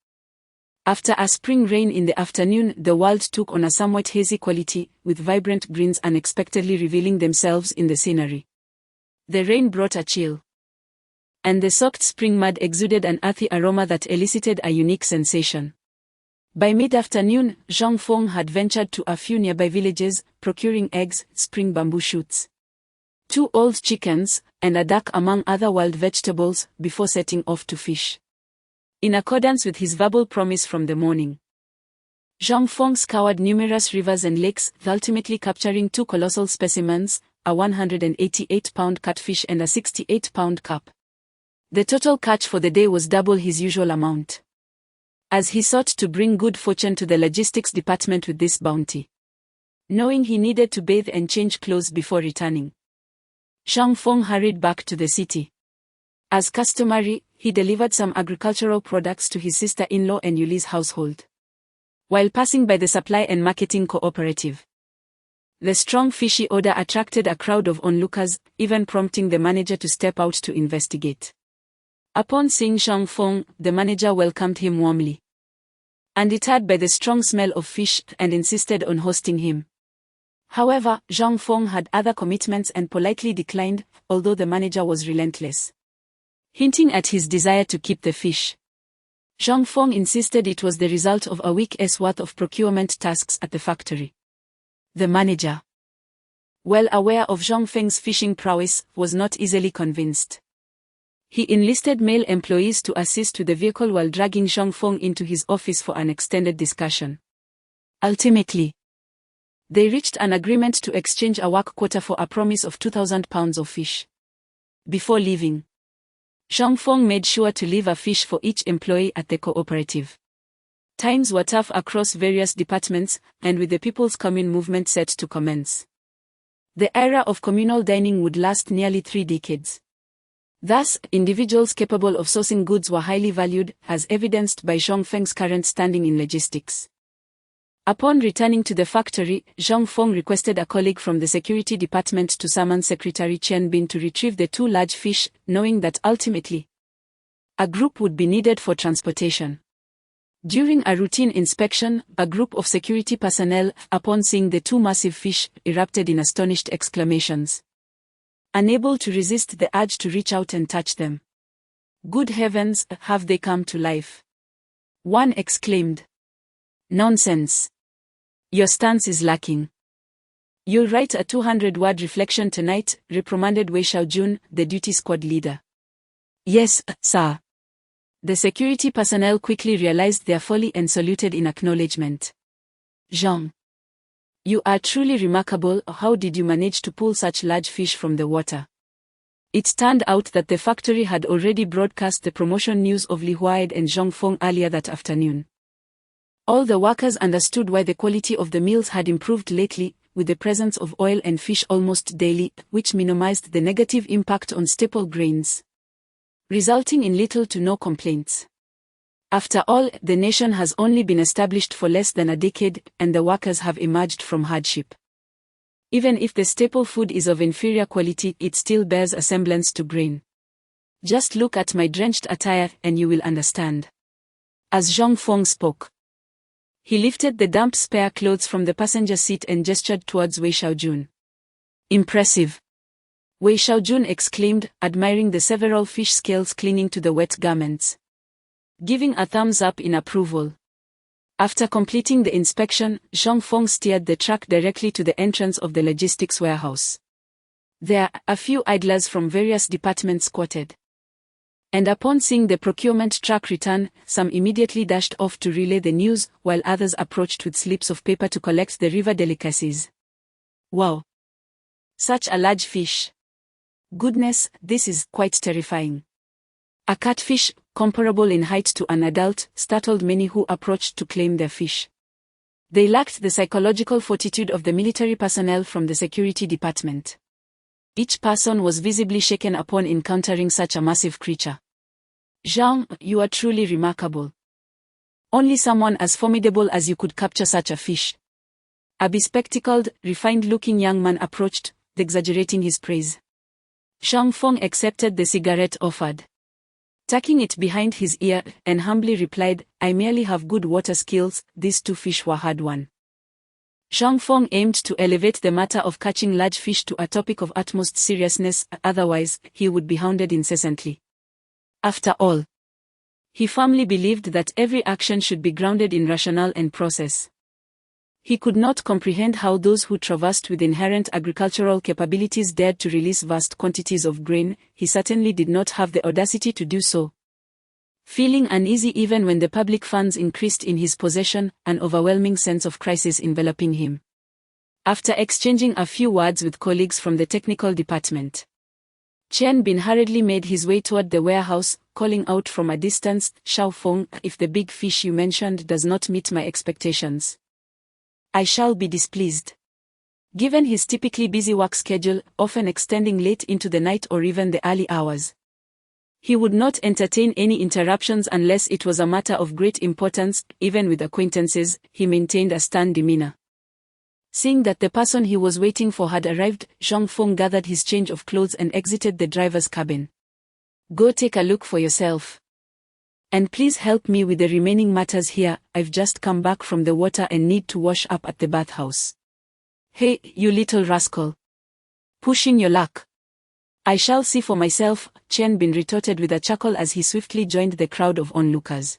[SPEAKER 2] After a spring rain in the afternoon, the world took on a somewhat hazy quality, with vibrant greens unexpectedly revealing themselves in the scenery. The rain brought a chill, and the soaked spring mud exuded an earthy aroma that elicited a unique sensation. By mid-afternoon, Zhang Feng had ventured to a few nearby villages, procuring eggs, spring bamboo shoots, 2 old chickens, and a duck among other wild vegetables, before setting off to fish. In accordance with his verbal promise from the morning, Zhang Feng scoured numerous rivers and lakes, ultimately capturing 2 colossal specimens, a 188-pound catfish and a 68-pound carp. The total catch for the day was double his usual amount, as he sought to bring good fortune to the logistics department with this bounty. Knowing he needed to bathe and change clothes before returning, Zhang Feng hurried back to the city. As customary, he delivered some agricultural products to his sister-in-law and Yuli's household, while passing by the supply and marketing cooperative. The strong fishy odor attracted a crowd of onlookers, even prompting the manager to step out to investigate. Upon seeing Zhang Feng, the manager welcomed him warmly, undeterred by the strong smell of fish, and insisted on hosting him. However, Zhang Feng had other commitments and politely declined, although the manager was relentless, hinting at his desire to keep the fish. Zhang Feng insisted it was the result of a week's worth of procurement tasks at the factory. The manager, well aware of Zhang Feng's fishing prowess, was not easily convinced. He enlisted male employees to assist with the vehicle while dragging Zhang Feng into his office for an extended discussion. Ultimately, they reached an agreement to exchange a work quota for a promise of 2,000 pounds of fish. Before leaving, Zhang Feng made sure to leave a fish for each employee at the cooperative. Times were tough across various departments, and with the People's Commune movement set to commence, the era of communal dining would last nearly 3 decades. Thus, individuals capable of sourcing goods were highly valued, as evidenced by Zhang Feng's current standing in logistics. Upon returning to the factory, Zhang Feng requested a colleague from the security department to summon Secretary Chen Bin to retrieve the 2 large fish, knowing that ultimately a group would be needed for transportation. During a routine inspection, a group of security personnel, upon seeing the 2 massive fish, erupted in astonished exclamations, unable to resist the urge to reach out and touch them. "Good heavens, have they come to life?" one exclaimed. "Nonsense. Your stance is lacking. You'll write a 200-word reflection tonight," reprimanded Wei Xiaojun, the duty squad leader. "Yes, sir." The security personnel quickly realized their folly and saluted in acknowledgement. "Zhang, you are truly remarkable. How did you manage to pull such large fish from the water?" It turned out that the factory had already broadcast the promotion news of Li Huaid and Zhang Feng earlier that afternoon. All the workers understood why the quality of the meals had improved lately, with the presence of oil and fish almost daily, which minimized the negative impact on staple grains, resulting in little to no complaints. After all, the nation has only been established for less than a decade, and the workers have emerged from hardship. Even if the staple food is of inferior quality, it still bears a semblance to grain. Just look at my drenched attire, and you will understand. As Zhang Feng spoke, he lifted the damp spare clothes from the passenger seat and gestured towards Wei Xiaojun. "Impressive," Wei Xiaojun exclaimed, admiring the several fish scales clinging to the wet garments, giving a thumbs up in approval. After completing the inspection, Zhang Feng steered the truck directly to the entrance of the logistics warehouse. There, a few idlers from various departments squatted. And upon seeing the procurement truck return, some immediately dashed off to relay the news, while others approached with slips of paper to collect the river delicacies. Wow! Such a large fish! Goodness, this is quite terrifying. A catfish, comparable in height to an adult, startled many who approached to claim their fish. They lacked the psychological fortitude of the military personnel from the security department. Each person was visibly shaken upon encountering such a massive creature. Zhang, you are truly remarkable. Only someone as formidable as you could capture such a fish. A bespectacled, refined-looking young man approached, exaggerating his praise. Zhang Feng accepted the cigarette offered. Tucking it behind his ear, and humbly replied, I merely have good water skills, these two fish were hard won. Zhang Feng aimed to elevate the matter of catching large fish to a topic of utmost seriousness, otherwise, he would be hounded incessantly. After all, he firmly believed that every action should be grounded in rationale and process. He could not comprehend how those who traversed with inherent agricultural capabilities dared to release vast quantities of grain. He certainly did not have the audacity to do so. Feeling uneasy even when the public funds increased in his possession, an overwhelming sense of crisis enveloping him. After exchanging a few words with colleagues from the technical department, Chen Bin hurriedly made his way toward the warehouse, calling out from a distance, Xiao Feng, if the big fish you mentioned does not meet my expectations, I shall be displeased. Given his typically busy work schedule, often extending late into the night or even the early hours, he would not entertain any interruptions unless it was a matter of great importance. Even with acquaintances, he maintained a stern demeanor. Seeing that the person he was waiting for had arrived, Zhang Feng gathered his change of clothes and exited the driver's cabin. Go take a look for yourself. And please help me with the remaining matters here, I've just come back from the water and need to wash up at the bathhouse. Hey, you little rascal. Pushing your luck. I shall see for myself, Chen Bin retorted with a chuckle as he swiftly joined the crowd of onlookers.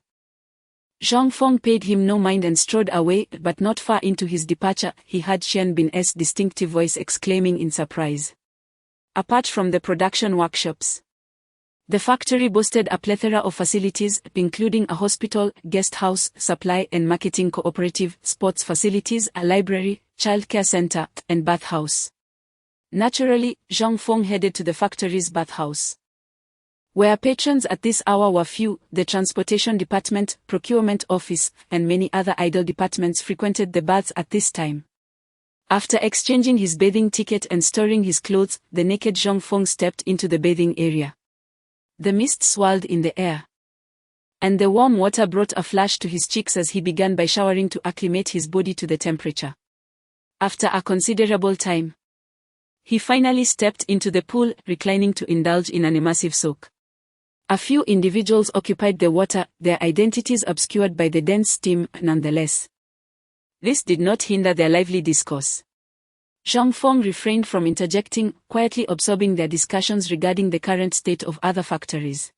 [SPEAKER 2] Zhang Feng paid him no mind and strode away, but not far into his departure, he heard Chen Bin's distinctive voice exclaiming in surprise. Apart from the production workshops, the factory boasted a plethora of facilities, including a hospital, guest house, supply and marketing cooperative, sports facilities, a library, childcare center, and bathhouse. Naturally, Zhang Feng headed to the factory's bathhouse. Where patrons at this hour were few, the transportation department, procurement office, and many other idle departments frequented the baths at this time. After exchanging his bathing ticket and storing his clothes, the naked Zhang Feng stepped into the bathing area. The mist swirled in the air, and the warm water brought a flush to his cheeks as he began by showering to acclimate his body to the temperature. After a considerable time, he finally stepped into the pool, reclining to indulge in an immersive soak. A few individuals occupied the water, their identities obscured by the dense steam, nonetheless. This did not hinder their lively discourse. Zhang Feng refrained from interjecting, quietly absorbing their discussions regarding the current state of other factories.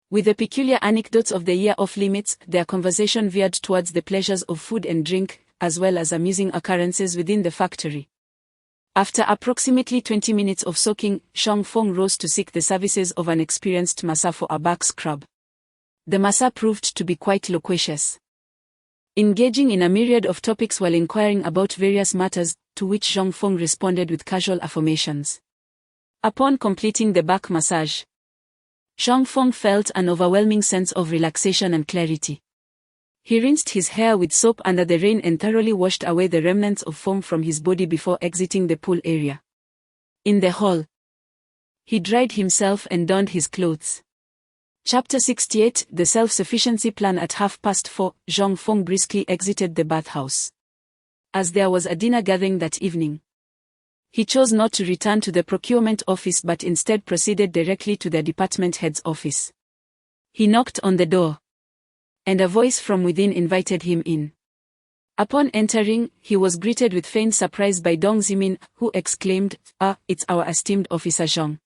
[SPEAKER 2] With the peculiar anecdotes of the year off-limits, their conversation veered towards the pleasures of food and drink, as well as amusing occurrences within the factory. After approximately 20 minutes of soaking, Zhang Feng rose to seek the services of an experienced masseur for a back scrub. The masseur proved to be quite loquacious, engaging in a myriad of topics while inquiring about various matters, to which Zhang Feng responded with casual affirmations. Upon completing the back massage, Zhang Feng felt an overwhelming sense of relaxation and clarity. He rinsed his hair with soap under the rain and thoroughly washed away the remnants of foam from his body before exiting the pool area. In the hall, he dried himself and donned his clothes. Chapter 68, The Self-Sufficiency Plan. At 4:30, Zhang Feng briskly exited the bathhouse. As there was a dinner gathering that evening, he chose not to return to the procurement office but instead proceeded directly to the department head's office. He knocked on the door, and a voice from within invited him in. Upon entering, he was greeted with feigned surprise by Dong Zimin, who exclaimed, "Ah, it's our esteemed officer Zhang.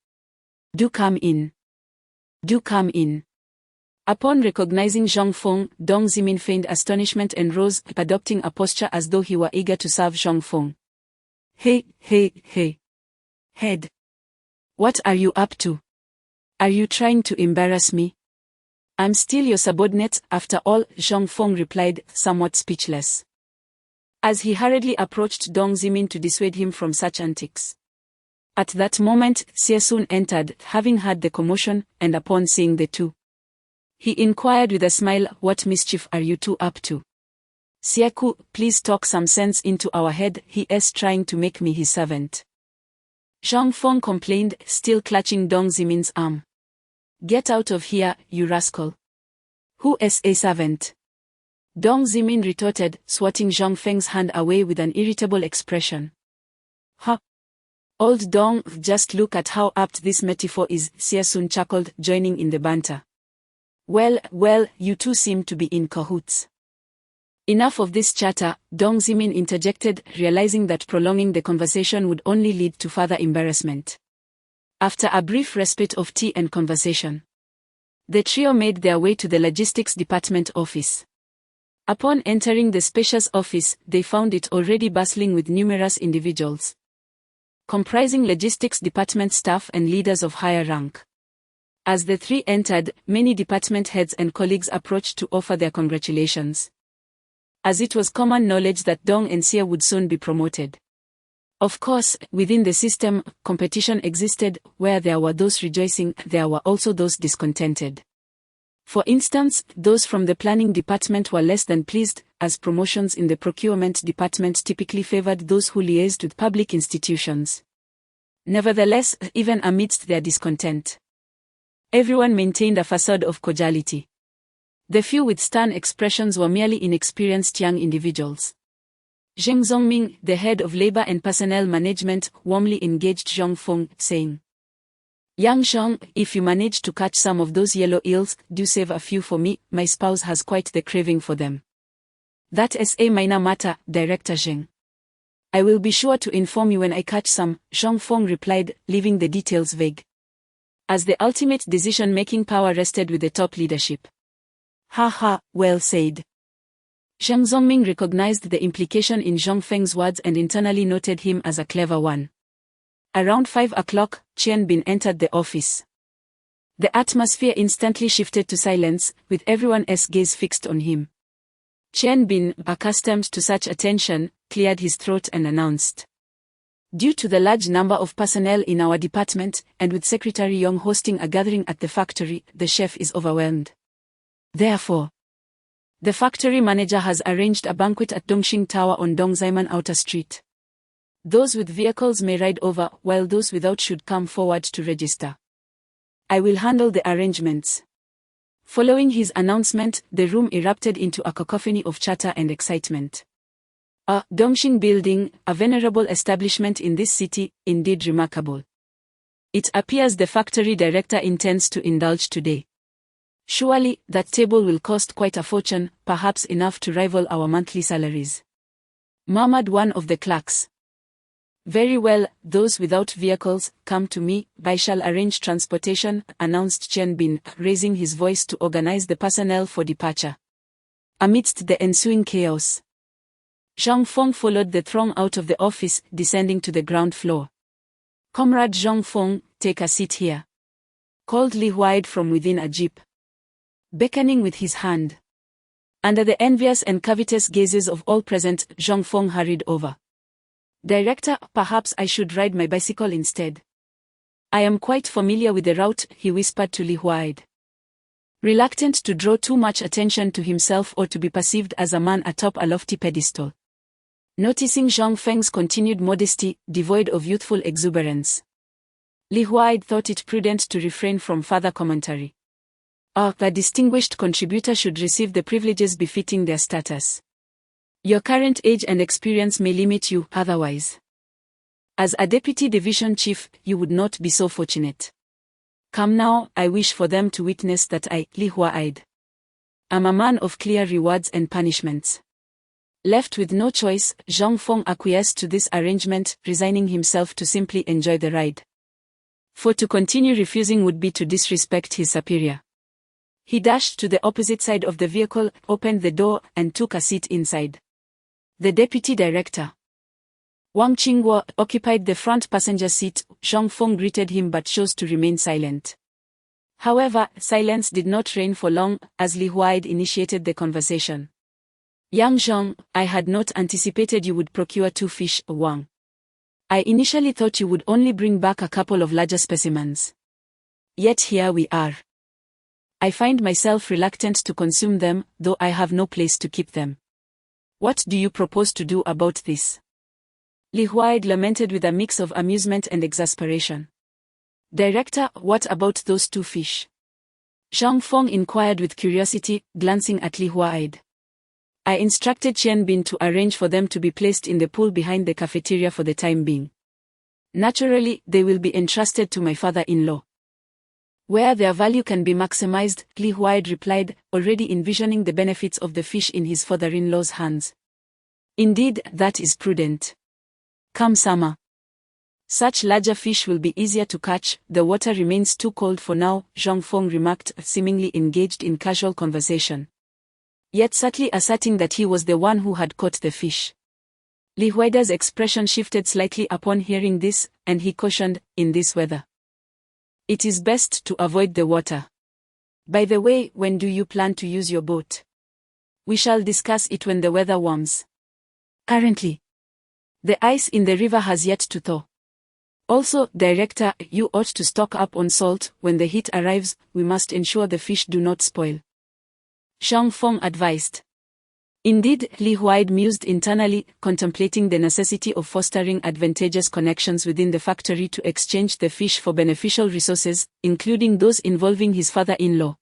[SPEAKER 2] Do come in. Do come in." Upon recognizing Zhang Feng, Dong Zimin feigned astonishment and rose, adopting a posture as though he were eager to serve Zhang Feng. Hey, hey, hey. Head. What are you up to? Are you trying to embarrass me? I'm still your subordinate, after all, Zhang Feng replied, somewhat speechless. As he hurriedly approached Dong Zimin to dissuade him from such antics. At that moment, Xie Sun entered, having heard the commotion, and upon seeing the two, he inquired with a smile, what mischief are you two up to? Xieku, please talk some sense into our head, he is trying to make me his servant. Zhang Feng complained, still clutching Dong Zimin's arm. Get out of here, you rascal. Who is a servant? Dong Zimin retorted, swatting Zhang Feng's hand away with an irritable expression. Ha! Old Dong, just look at how apt this metaphor is, Xie Sun chuckled, joining in the banter. Well, you two seem to be in cahoots. Enough of this chatter, Dong Zimin interjected, realizing that prolonging the conversation would only lead to further embarrassment. After a brief respite of tea and conversation, the trio made their way to the logistics department office. Upon entering the spacious office, they found it already bustling with numerous individuals, comprising logistics department staff and leaders of higher rank. As the three entered, many department heads and colleagues approached to offer their congratulations, as it was common knowledge that Dong and Xie would soon be promoted. Of course, within the system, competition existed. Where there were those rejoicing, there were also those discontented. For instance, those from the planning department were less than pleased, as promotions in the procurement department typically favored those who liaised with public institutions. Nevertheless, even amidst their discontent, everyone maintained a facade of cordiality. The few with stern expressions were merely inexperienced young individuals. Zheng Zongming, the head of labor and personnel management, warmly engaged Zhang Feng, saying, Young Zhang, if you manage to catch some of those yellow eels, do save a few for me, my spouse has quite the craving for them. That is a minor matter, Director Zheng. I will be sure to inform you when I catch some, Zhang Feng replied, leaving the details vague, as the ultimate decision-making power rested with the top leadership. Ha, well said. Zheng Zongming recognized the implication in Zhang Feng's words and internally noted him as a clever one. Around 5 o'clock, Qian Bin entered the office. The atmosphere instantly shifted to silence, with everyone's gaze fixed on him. Qian Bin, accustomed to such attention, cleared his throat and announced, due to the large number of personnel in our department, and with Secretary Yong hosting a gathering at the factory, the chef is overwhelmed. Therefore, the factory manager has arranged a banquet at Dongxing Tower on Dongzaiman Outer Street. Those with vehicles may ride over, while those without should come forward to register. I will handle the arrangements. Following his announcement, the room erupted into a cacophony of chatter and excitement. Dongxing Building, a venerable establishment in this city, indeed remarkable. It appears the factory director intends to indulge today. Surely, that table will cost quite a fortune, perhaps enough to rival our monthly salaries, murmured one of the clerks. Very well, those without vehicles, come to me, I shall arrange transportation, announced Qian Bin, raising his voice to organize the personnel for departure. Amidst the ensuing chaos, Zhang Feng followed the throng out of the office, descending to the ground floor. Comrade Zhang Feng, take a seat here, called Li Huaid from within a jeep, beckoning with his hand. Under the envious and covetous gazes of all present, Zhang Feng hurried over. Director, perhaps I should ride my bicycle instead. I am quite familiar with the route, he whispered to Li Huaid, reluctant to draw too much attention to himself or to be perceived as a man atop a lofty pedestal. Noticing Zhang Feng's continued modesty, devoid of youthful exuberance, Li Huaid thought it prudent to refrain from further commentary. The distinguished contributor should receive the privileges befitting their status. Your current age and experience may limit you, otherwise. As a deputy division chief, you would not be so fortunate. Come now, I wish for them to witness that I, Li Huaid, am a man of clear rewards and punishments. Left with no choice, Zhang Feng acquiesced to this arrangement, resigning himself to simply enjoy the ride. For to continue refusing would be to disrespect his superior. He dashed to the opposite side of the vehicle, opened the door, and took a seat inside. The deputy director, Wang Qingguo, occupied the front passenger seat. Zhang Feng greeted him but chose to remain silent. However, silence did not reign for long, as Li Huaid initiated the conversation. Young Zhang, I had not anticipated you would procure 2 fish, Wang. I initially thought you would only bring back a couple of larger specimens. Yet here we are. I find myself reluctant to consume them, though I have no place to keep them. What do you propose to do about this? Li Huaid lamented with a mix of amusement and exasperation. Director, what about those 2 fish? Zhang Feng inquired with curiosity, glancing at Li Huaid. I instructed Qian Bin to arrange for them to be placed in the pool behind the cafeteria for the time being. Naturally, they will be entrusted to my father-in-law. Where their value can be maximized, Li Huaid replied, already envisioning the benefits of the fish in his father-in-law's hands. Indeed, that is prudent. Come summer. Such larger fish will be easier to catch. The water remains too cold for now, Zhang Feng remarked, seemingly engaged in casual conversation, yet subtly asserting that he was the one who had caught the fish. Li Huaida's expression shifted slightly upon hearing this, and he cautioned, in this weather, it is best to avoid the water. By the way, when do you plan to use your boat? We shall discuss it when the weather warms. Currently, the ice in the river has yet to thaw. Also, Director, you ought to stock up on salt. When the heat arrives, we must ensure the fish do not spoil. Zhang Feng advised. Indeed, Li Huaid mused internally, contemplating the necessity of fostering advantageous connections within the factory to exchange the fish for beneficial resources, including those involving his father-in-law.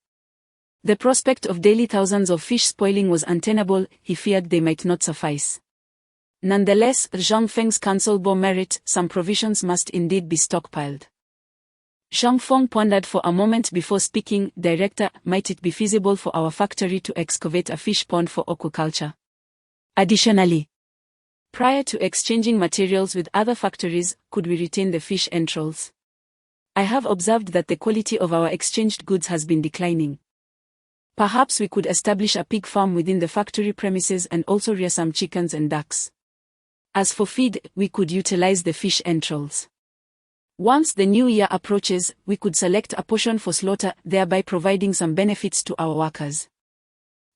[SPEAKER 2] The prospect of daily thousands of fish spoiling was untenable. He feared they might not suffice. Nonetheless, Zhang Feng's counsel bore merit. Some provisions must indeed be stockpiled. Zhang Feng pondered for a moment before speaking. Director, might it be feasible for our factory to excavate a fish pond for aquaculture? Additionally, prior to exchanging materials with other factories, could we retain the fish entrails? I have observed that the quality of our exchanged goods has been declining. Perhaps we could establish a pig farm within the factory premises and also rear some chickens and ducks. As for feed, we could utilize the fish entrails. Once the new year approaches, we could select a portion for slaughter, thereby providing some benefits to our workers.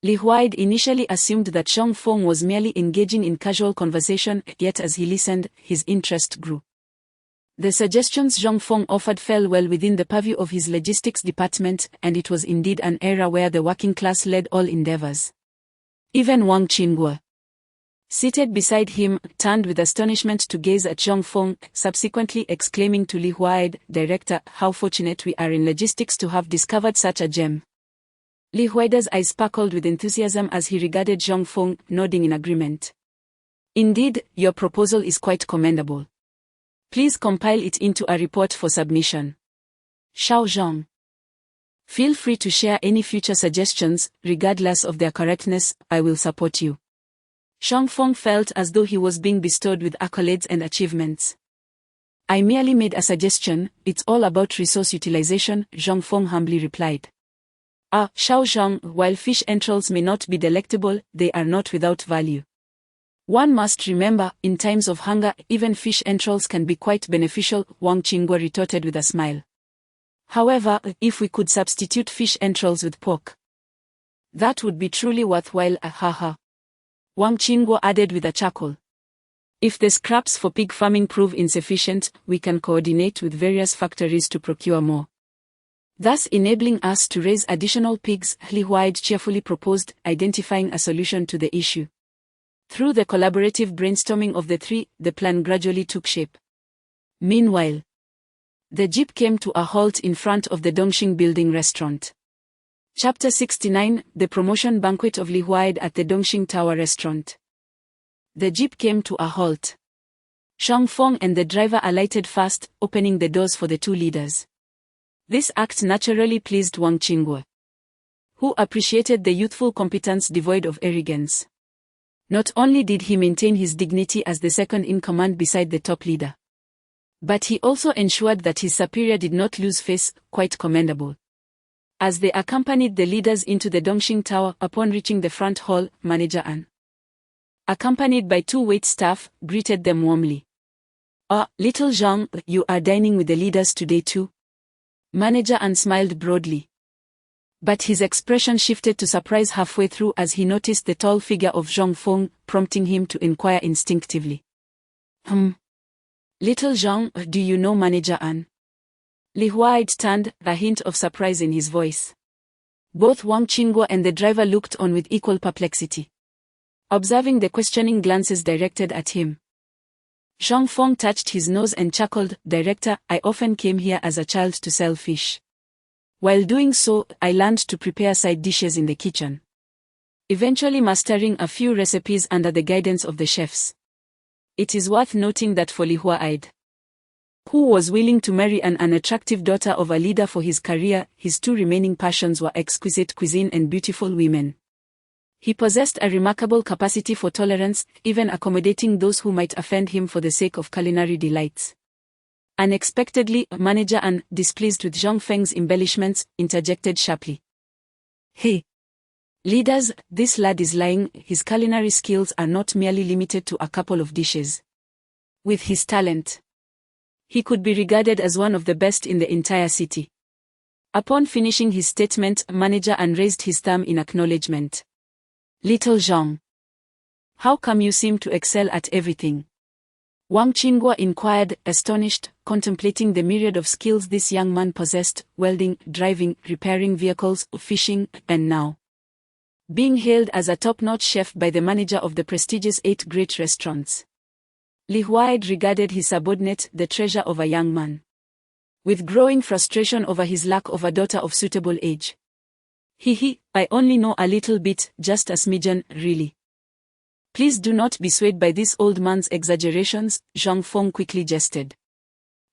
[SPEAKER 2] Li Huaid initially assumed that Zhang Feng was merely engaging in casual conversation, yet as he listened, his interest grew. The suggestions Zhang Feng offered fell well within the purview of his logistics department, and it was indeed an era where the working class led all endeavors. Even Wang Qingguo, seated beside him, turned with astonishment to gaze at Zhang Feng, subsequently exclaiming to Li Huaid, Director, how fortunate we are in logistics to have discovered such a gem. Li Huaida's eyes sparkled with enthusiasm as he regarded Zhang Feng, nodding in agreement. Indeed, your proposal is quite commendable. Please compile it into a report for submission. Xiao Zhang. Feel free to share any future suggestions, regardless of their correctness. I will support you. Zhang Feng felt as though he was being bestowed with accolades and achievements. I merely made a suggestion. It's all about resource utilization, Zhang Feng humbly replied. Xiao Zhang, while fish entrails may not be delectable, they are not without value. One must remember, in times of hunger, even fish entrails can be quite beneficial, Wang Qingguo retorted with a smile. However, if we could substitute fish entrails with pork, that would be truly worthwhile, haha. Wang Qingguo added with a chuckle. If the scraps for pig farming prove insufficient, we can coordinate with various factories to procure more, thus enabling us to raise additional pigs, Li Huaid cheerfully proposed, identifying a solution to the issue. Through the collaborative brainstorming of the three, the plan gradually took shape. Meanwhile, the jeep came to a halt in front of the Dongxing Building restaurant. Chapter 69, The Promotion Banquet of Li Huaid at the Dongxing Tower Restaurant. The jeep came to a halt. Zhang Feng and the driver alighted fast, opening the doors for the two leaders. This act naturally pleased Wang Qingguo, who appreciated the youthful competence devoid of arrogance. Not only did he maintain his dignity as the second in command beside the top leader, but he also ensured that his superior did not lose face, quite commendable. As they accompanied the leaders into the Dongxing Tower, upon reaching the front hall, Manager An, accompanied by 2 wait staff, greeted them warmly. "Ah, little Zhang, you are dining with the leaders today too?" Manager An smiled broadly. But his expression shifted to surprise halfway through as he noticed the tall figure of Zhang Feng, prompting him to inquire instinctively. Little Zhang, do you know Manager An?" Li Huaid turned, a hint of surprise in his voice. Both Wang Qingguo and the driver looked on with equal perplexity, observing the questioning glances directed at him. Zhang Feng touched his nose and chuckled, "Director, I often came here as a child to sell fish. While doing so, I learned to prepare side dishes in the kitchen, eventually mastering a few recipes under the guidance of the chefs. It is worth noting that for Li Huaid, who was willing to marry an unattractive daughter of a leader for his career, his 2 remaining passions were exquisite cuisine and beautiful women. He possessed a remarkable capacity for tolerance, even accommodating those who might offend him for the sake of culinary delights. Unexpectedly, Manager An, displeased with Zhang Feng's embellishments, interjected sharply. "Hey, leaders, this lad is lying. His culinary skills are not merely limited to a couple of dishes. With his talent, he could be regarded as one of the best in the entire city." Upon finishing his statement, Manager An raised his thumb in acknowledgement. "Little Zhang, how come you seem to excel at everything?" Wang Qingguo inquired, astonished, contemplating the myriad of skills this young man possessed: welding, driving, repairing vehicles, fishing, and now being hailed as a top-notch chef by the manager of the prestigious 8 great restaurants. Li Huaid regarded his subordinate, the treasure of a young man, with growing frustration over his lack of a daughter of suitable age. I only know a little bit, just a smidgen, really." "Please do not be swayed by this old man's exaggerations," Zhang Feng quickly jested.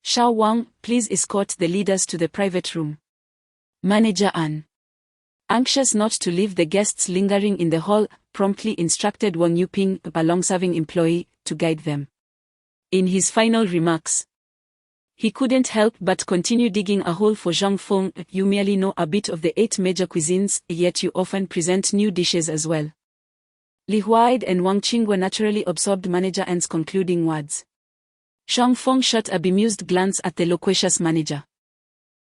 [SPEAKER 2] "Shao Wang, please escort the leaders to the private room." Manager An, anxious not to leave the guests lingering in the hall, promptly instructed Wang Yuping, a long-serving employee, to guide them. In his final remarks, he couldn't help but continue digging a hole for Zhang Feng. "You merely know a bit of the 8 major cuisines, yet you often present new dishes as well." Li Huaid and Wang Qingguo naturally absorbed Manager An's concluding words. Zhang Feng shot a bemused glance at the loquacious manager.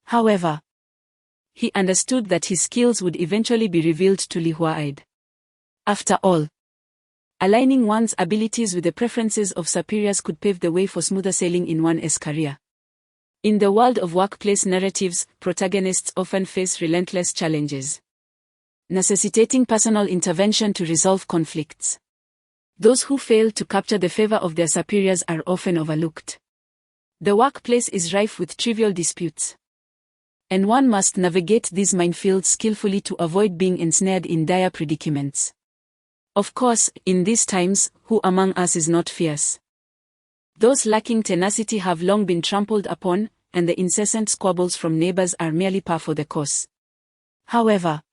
[SPEAKER 2] However, he understood that his skills would eventually be revealed to Li Huaid. After all, aligning one's abilities with the preferences of superiors could pave the way for smoother sailing in one's career. In the world of workplace narratives, protagonists often face relentless challenges, necessitating personal intervention to resolve conflicts. Those who fail to capture the favor of their superiors are often overlooked. The workplace is rife with trivial disputes, and one must navigate these minefields skillfully to avoid being ensnared in dire predicaments. Of course, in these times, who among us is not fierce? Those lacking tenacity have long been trampled upon, and the incessant squabbles from neighbors are merely par for the course. However,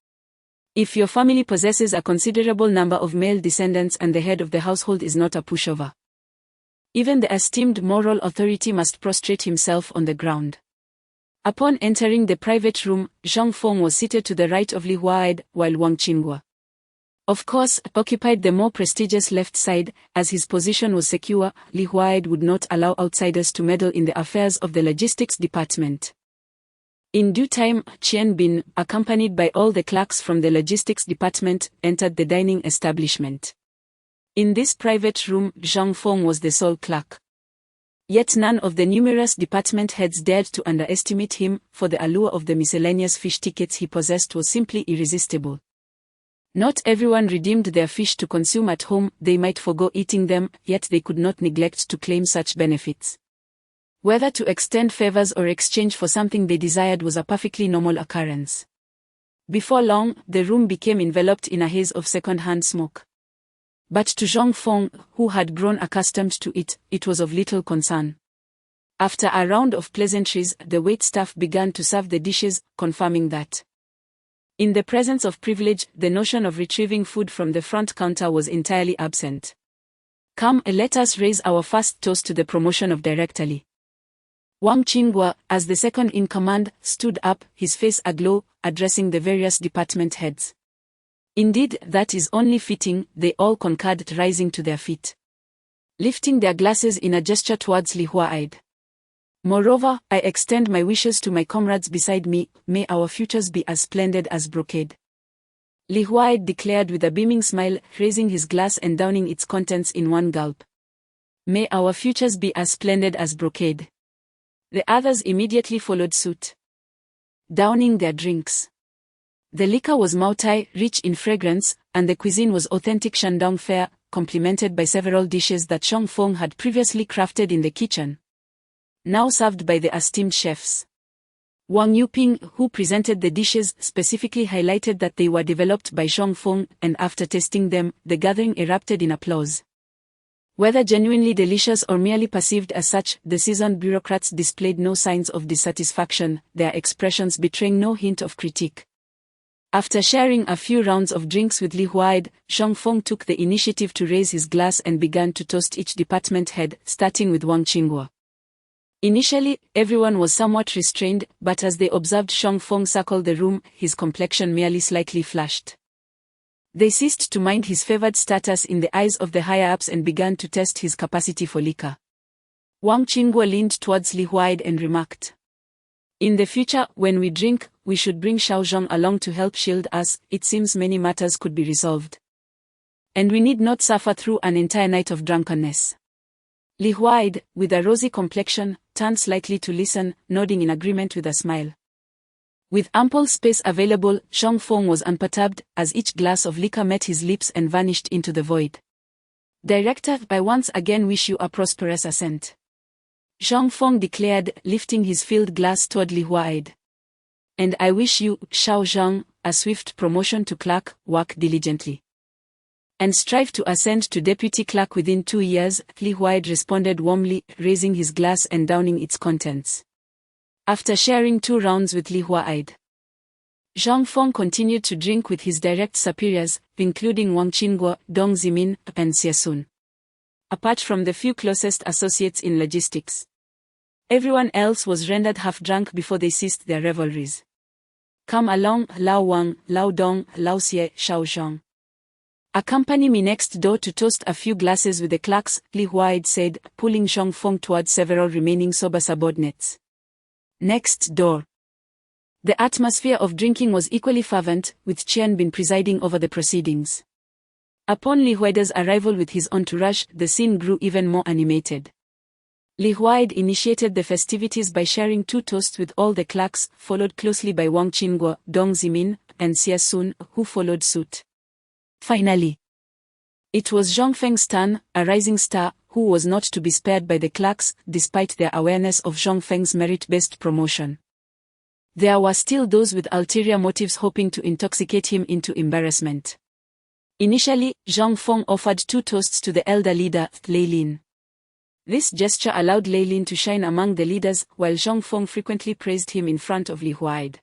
[SPEAKER 2] if your family possesses a considerable number of male descendants and the head of the household is not a pushover, even the esteemed moral authority must prostrate himself on the ground. Upon entering the private room, Zhang Feng was seated to the right of Li Huaid, while Wang Qingguo, of course, occupied the more prestigious left side. As his position was secure, Li Huaid would not allow outsiders to meddle in the affairs of the logistics department. In due time, Qian Bin, accompanied by all the clerks from the logistics department, entered the dining establishment. In this private room, Zhang Feng was the sole clerk. Yet none of the numerous department heads dared to underestimate him, for the allure of the miscellaneous fish tickets he possessed was simply irresistible. Not everyone redeemed their fish to consume at home. They might forgo eating them, yet they could not neglect to claim such benefits. Whether to extend favors or exchange for something they desired was a perfectly normal occurrence. Before long, the room became enveloped in a haze of second-hand smoke. But to Zhang Feng, who had grown accustomed to it, it was of little concern. After a round of pleasantries, the waitstaff began to serve the dishes, confirming that, in the presence of privilege, the notion of retrieving food from the front counter was entirely absent. "Come, let us raise our first toast to the promotion of directorly," Wang Qinghua, as the second in command, stood up, his face aglow, addressing the various department heads. Indeed, that is only fitting, they all concurred, rising to their feet, lifting their glasses in a gesture towards Li Huaid. Moreover, I extend my wishes to my comrades beside me, may our futures be as splendid as brocade. Li Huaid declared with a beaming smile, raising his glass and downing its contents in one gulp. May our futures be as splendid as brocade. The others immediately followed suit, downing their drinks. The liquor was Maotai, rich in fragrance, and the cuisine was authentic Shandong fare, complemented by several dishes that Zhong Feng had previously crafted in the kitchen, now served by the esteemed chefs. Wang Yuping, who presented the dishes, specifically highlighted that they were developed by Zhong Feng, and after tasting them, the gathering erupted in applause. Whether genuinely delicious or merely perceived as such, the seasoned bureaucrats displayed no signs of dissatisfaction, their expressions betraying no hint of critique. After sharing a few rounds of drinks with Li Huaid, Zhong Feng took the initiative to raise his glass and began to toast each department head, starting with Wang Qinghua. Initially, everyone was somewhat restrained, but as they observed Zhong Feng circle the room, his complexion merely slightly flushed. They ceased to mind his favored status in the eyes of the higher-ups and began to test his capacity for liquor. Wang Qinghua leaned towards Li Huaid and remarked, "In the future, when we drink, we should bring Xiaozhong along to help shield us. It seems many matters could be resolved, and we need not suffer through an entire night of drunkenness." Li Huaid, with a rosy complexion, turned slightly to listen, nodding in agreement with a smile. With ample space available, Zhong Feng was unperturbed, as each glass of liquor met his lips and vanished into the void. "Director, I once again wish you a prosperous ascent," Zhong Feng declared, lifting his filled glass toward Li Huaid. "And I wish you, Xiaozhong, a swift promotion to clerk. Work diligently and strive to ascend to deputy clerk within 2 years," Li Huaid responded warmly, raising his glass and downing its contents. After sharing 2 rounds with Li Huaid, Zhong Feng continued to drink with his direct superiors, including Wang Qinghua, Dong Zimin, and Xie Sun. Apart from the few closest associates in logistics, everyone else was rendered half-drunk before they ceased their revelries. "Come along, Lao Wang, Lao Dong, Lao Xie, Xiaozhong. Accompany me next door to toast a few glasses with the clerks," Li Huaid said, pulling Zhong Feng towards several remaining sober subordinates. Next door. The atmosphere of drinking was equally fervent, with Qian Bin presiding over the proceedings. Upon Li Huaide's arrival with his entourage, the scene grew even more animated. Li Huaid initiated the festivities by sharing 2 toasts with all the clerks, followed closely by Wang Qinghua, Dong Zimin, and Xie Sun, who followed suit. Finally, it was Zhong Feng's turn, a rising star, who was not to be spared by the clerks, despite their awareness of Zhong Feng's merit-based promotion. There were still those with ulterior motives hoping to intoxicate him into embarrassment. Initially, Zhong Feng offered 2 toasts to the elder leader, Lei Lin. This gesture allowed Lei Lin to shine among the leaders, while Zhong Feng frequently praised him in front of Li Huaid,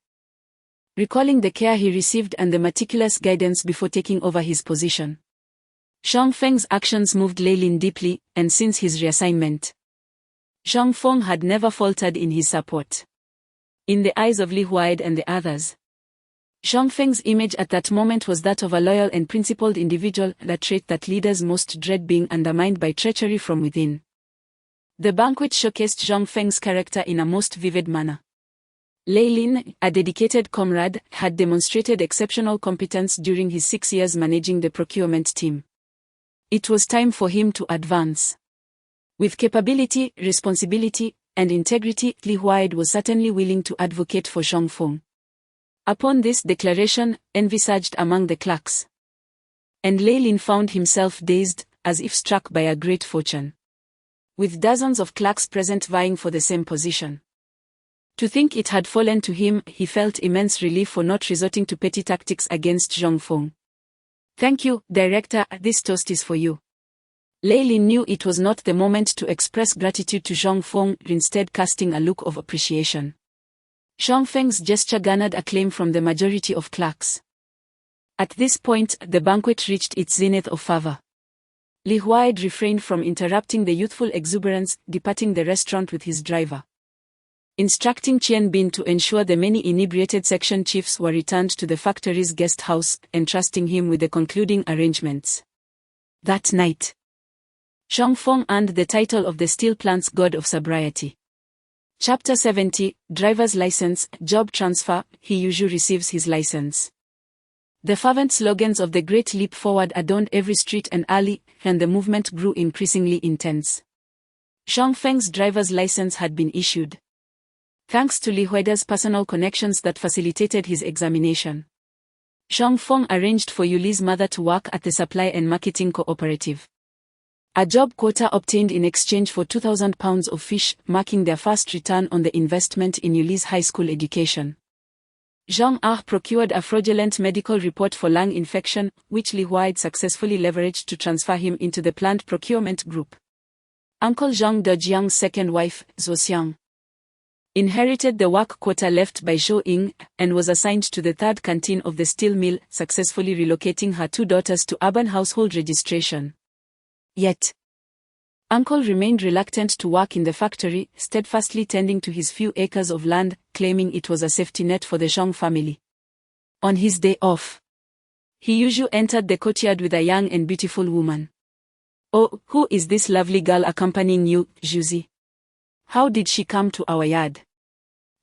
[SPEAKER 2] recalling the care he received and the meticulous guidance before taking over his position. Zhong Feng's actions moved Lei Lin deeply, and since his reassignment, Zhong Feng had never faltered in his support. In the eyes of Li Huaid and the others, Zhong Feng's image at that moment was that of a loyal and principled individual, a trait that leaders most dread being undermined by treachery from within. The banquet showcased Zhong Feng's character in a most vivid manner. Lei Lin, a dedicated comrade, had demonstrated exceptional competence during his 6 years managing the procurement team. It was time for him to advance. With capability, responsibility, and integrity, Li Huaid was certainly willing to advocate for Zhong Feng. Upon this declaration, envy surged among the clerks, and Lei Lin found himself dazed, as if struck by a great fortune, with dozens of clerks present vying for the same position. To think it had fallen to him, he felt immense relief for not resorting to petty tactics against Zhong Feng. "Thank you, Director, this toast is for you." Lei Lin knew it was not the moment to express gratitude to Zhong Feng, instead casting a look of appreciation. Zhong Feng's gesture garnered acclaim from the majority of clerks. At this point, the banquet reached its zenith of fervor. Li Huaid refrained from interrupting the youthful exuberance, departing the restaurant with his driver, instructing Chien Bin to ensure the many inebriated section chiefs were returned to the factory's guest house, entrusting him with the concluding arrangements. That night, Zhang Feng earned the title of the steel plant's god of sobriety. Chapter 70, Driver's License, Job Transfer. He usually receives his license. The fervent slogans of the Great Leap Forward adorned every street and alley, and the movement grew increasingly intense. Zhang Feng's driver's license had been issued, thanks to Li Huida's personal connections that facilitated his examination. Zhang Feng arranged for Yuli's mother to work at the supply and marketing cooperative. A job quota obtained in exchange for 2,000 pounds of fish, marking their first return on the investment in Yuli's high school education. Zhang Ah procured a fraudulent medical report for lung infection, which Li Huide successfully leveraged to transfer him into the plant procurement group. Uncle Zhang Dejiang's second wife, Zhou Xiang, inherited the work quota left by Zhou Ying, and was assigned to the third canteen of the steel mill, successfully relocating her two daughters to urban household registration. Yet, Uncle remained reluctant to work in the factory, steadfastly tending to his few acres of land, claiming it was a safety net for the Zhang family. On his day off, he usually entered the courtyard with a young and beautiful woman. "Oh, who is this lovely girl accompanying you, Juzi? How did she come to our yard?"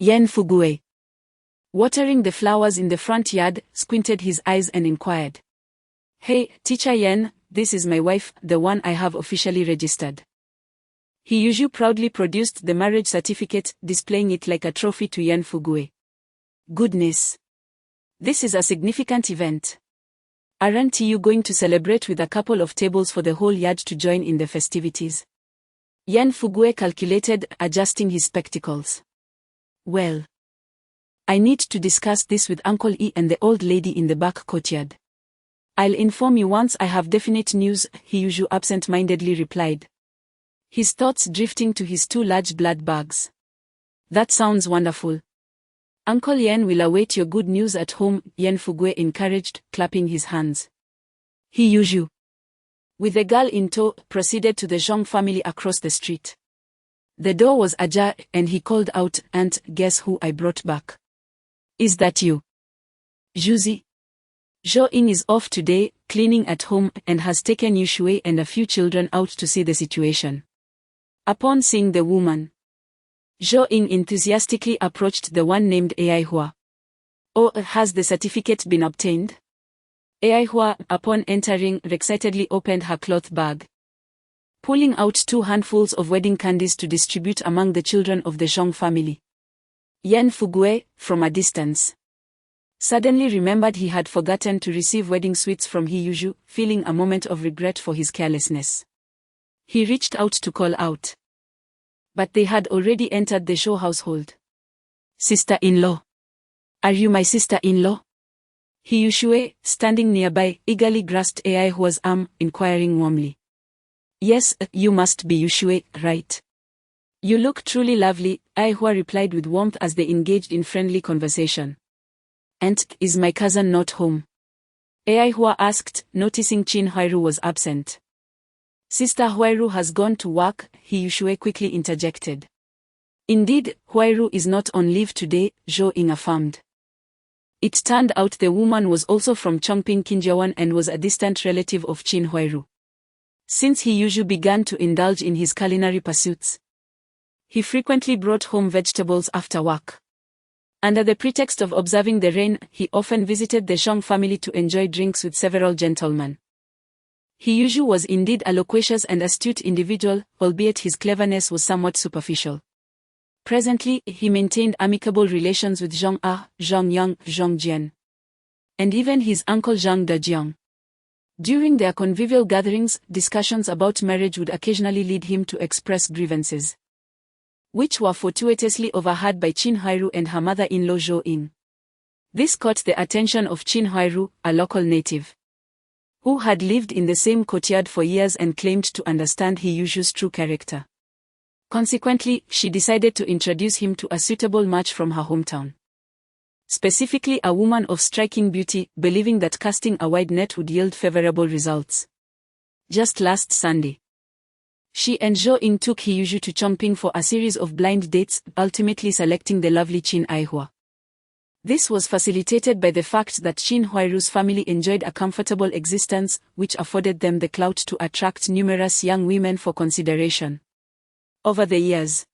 [SPEAKER 2] Yan Fugui, watering the flowers in the front yard, squinted his eyes and inquired. "Hey, Teacher Yan, this is my wife, the one I have officially registered." He usually proudly produced the marriage certificate, displaying it like a trophy to Yan Fugui. "Goodness! This is a significant event. Aren't you going to celebrate with a couple of tables for the whole yard to join in the festivities?" Yan Fugui calculated, adjusting his spectacles. "Well, I need to discuss this with Uncle E and the old lady in the back courtyard. I'll inform you once I have definite news," he usually absent-mindedly replied, his thoughts drifting to his two large blood bags. "That sounds wonderful. Uncle Yan will await your good news at home," Yan Fugui encouraged, clapping his hands. He usually, with the girl in tow, proceeded to the Zhang family across the street. The door was ajar, and he called out, "Aunt, guess who I brought back?" "Is that you, Juzi?" "Zhou Ying is off today, cleaning at home, and has taken Yu Shui and a few children out to see the situation." Upon seeing the woman, Zhou Ying enthusiastically approached the one named Ai Hua. "Oh, has the certificate been obtained?" Ai Hua, upon entering, excitedly opened her cloth bag, pulling out 2 handfuls of wedding candies to distribute among the children of the Zhang family. Yan Fugui, from a distance, suddenly remembered he had forgotten to receive wedding sweets from He Yuzhu, feeling a moment of regret for his carelessness. He reached out to call out, but they had already entered the Zhou household. "Sister-in-law. Are you my sister-in-law?" He Yushui, standing nearby, eagerly grasped Ai Hua's arm, inquiring warmly. "Yes, you must be Yushui, right? You look truly lovely," Ai Hua replied with warmth as they engaged in friendly conversation. "And, is my cousin not home?" Ai Hua asked, noticing Qin Huairu was absent. "Sister Huairu has gone to work," He Yushui quickly interjected. "Indeed, Huairu is not on leave today," Zhou Ying affirmed. It turned out the woman was also from Chongping Qinjiawan and was a distant relative of Qin Huairu. Since he usually began to indulge in his culinary pursuits, he frequently brought home vegetables after work. Under the pretext of observing the rain, he often visited the Zhang family to enjoy drinks with several gentlemen. He usually was indeed a loquacious and astute individual, albeit his cleverness was somewhat superficial. Presently, he maintained amicable relations with Zhang Ah, Zhang Yang, Zhang Jian, and even his uncle Zhang Dejiang. During their convivial gatherings, discussions about marriage would occasionally lead him to express grievances, which were fortuitously overheard by Qin Huairu and her mother-in-law Zhou Ying. This caught the attention of Qin Huairu, a local native, who had lived in the same courtyard for years and claimed to understand He Yuzhu's true character. Consequently, she decided to introduce him to a suitable match from her hometown. Specifically a woman of striking beauty, believing that casting a wide net would yield favorable results. Just last Sunday, She and Zhou Ying took Hiyuju to Chongping for a series of blind dates, ultimately selecting the lovely Qin Aihua. This was facilitated by the fact that Qin Huairu's family enjoyed a comfortable existence, which afforded them the clout to attract numerous young women for consideration. Over the years,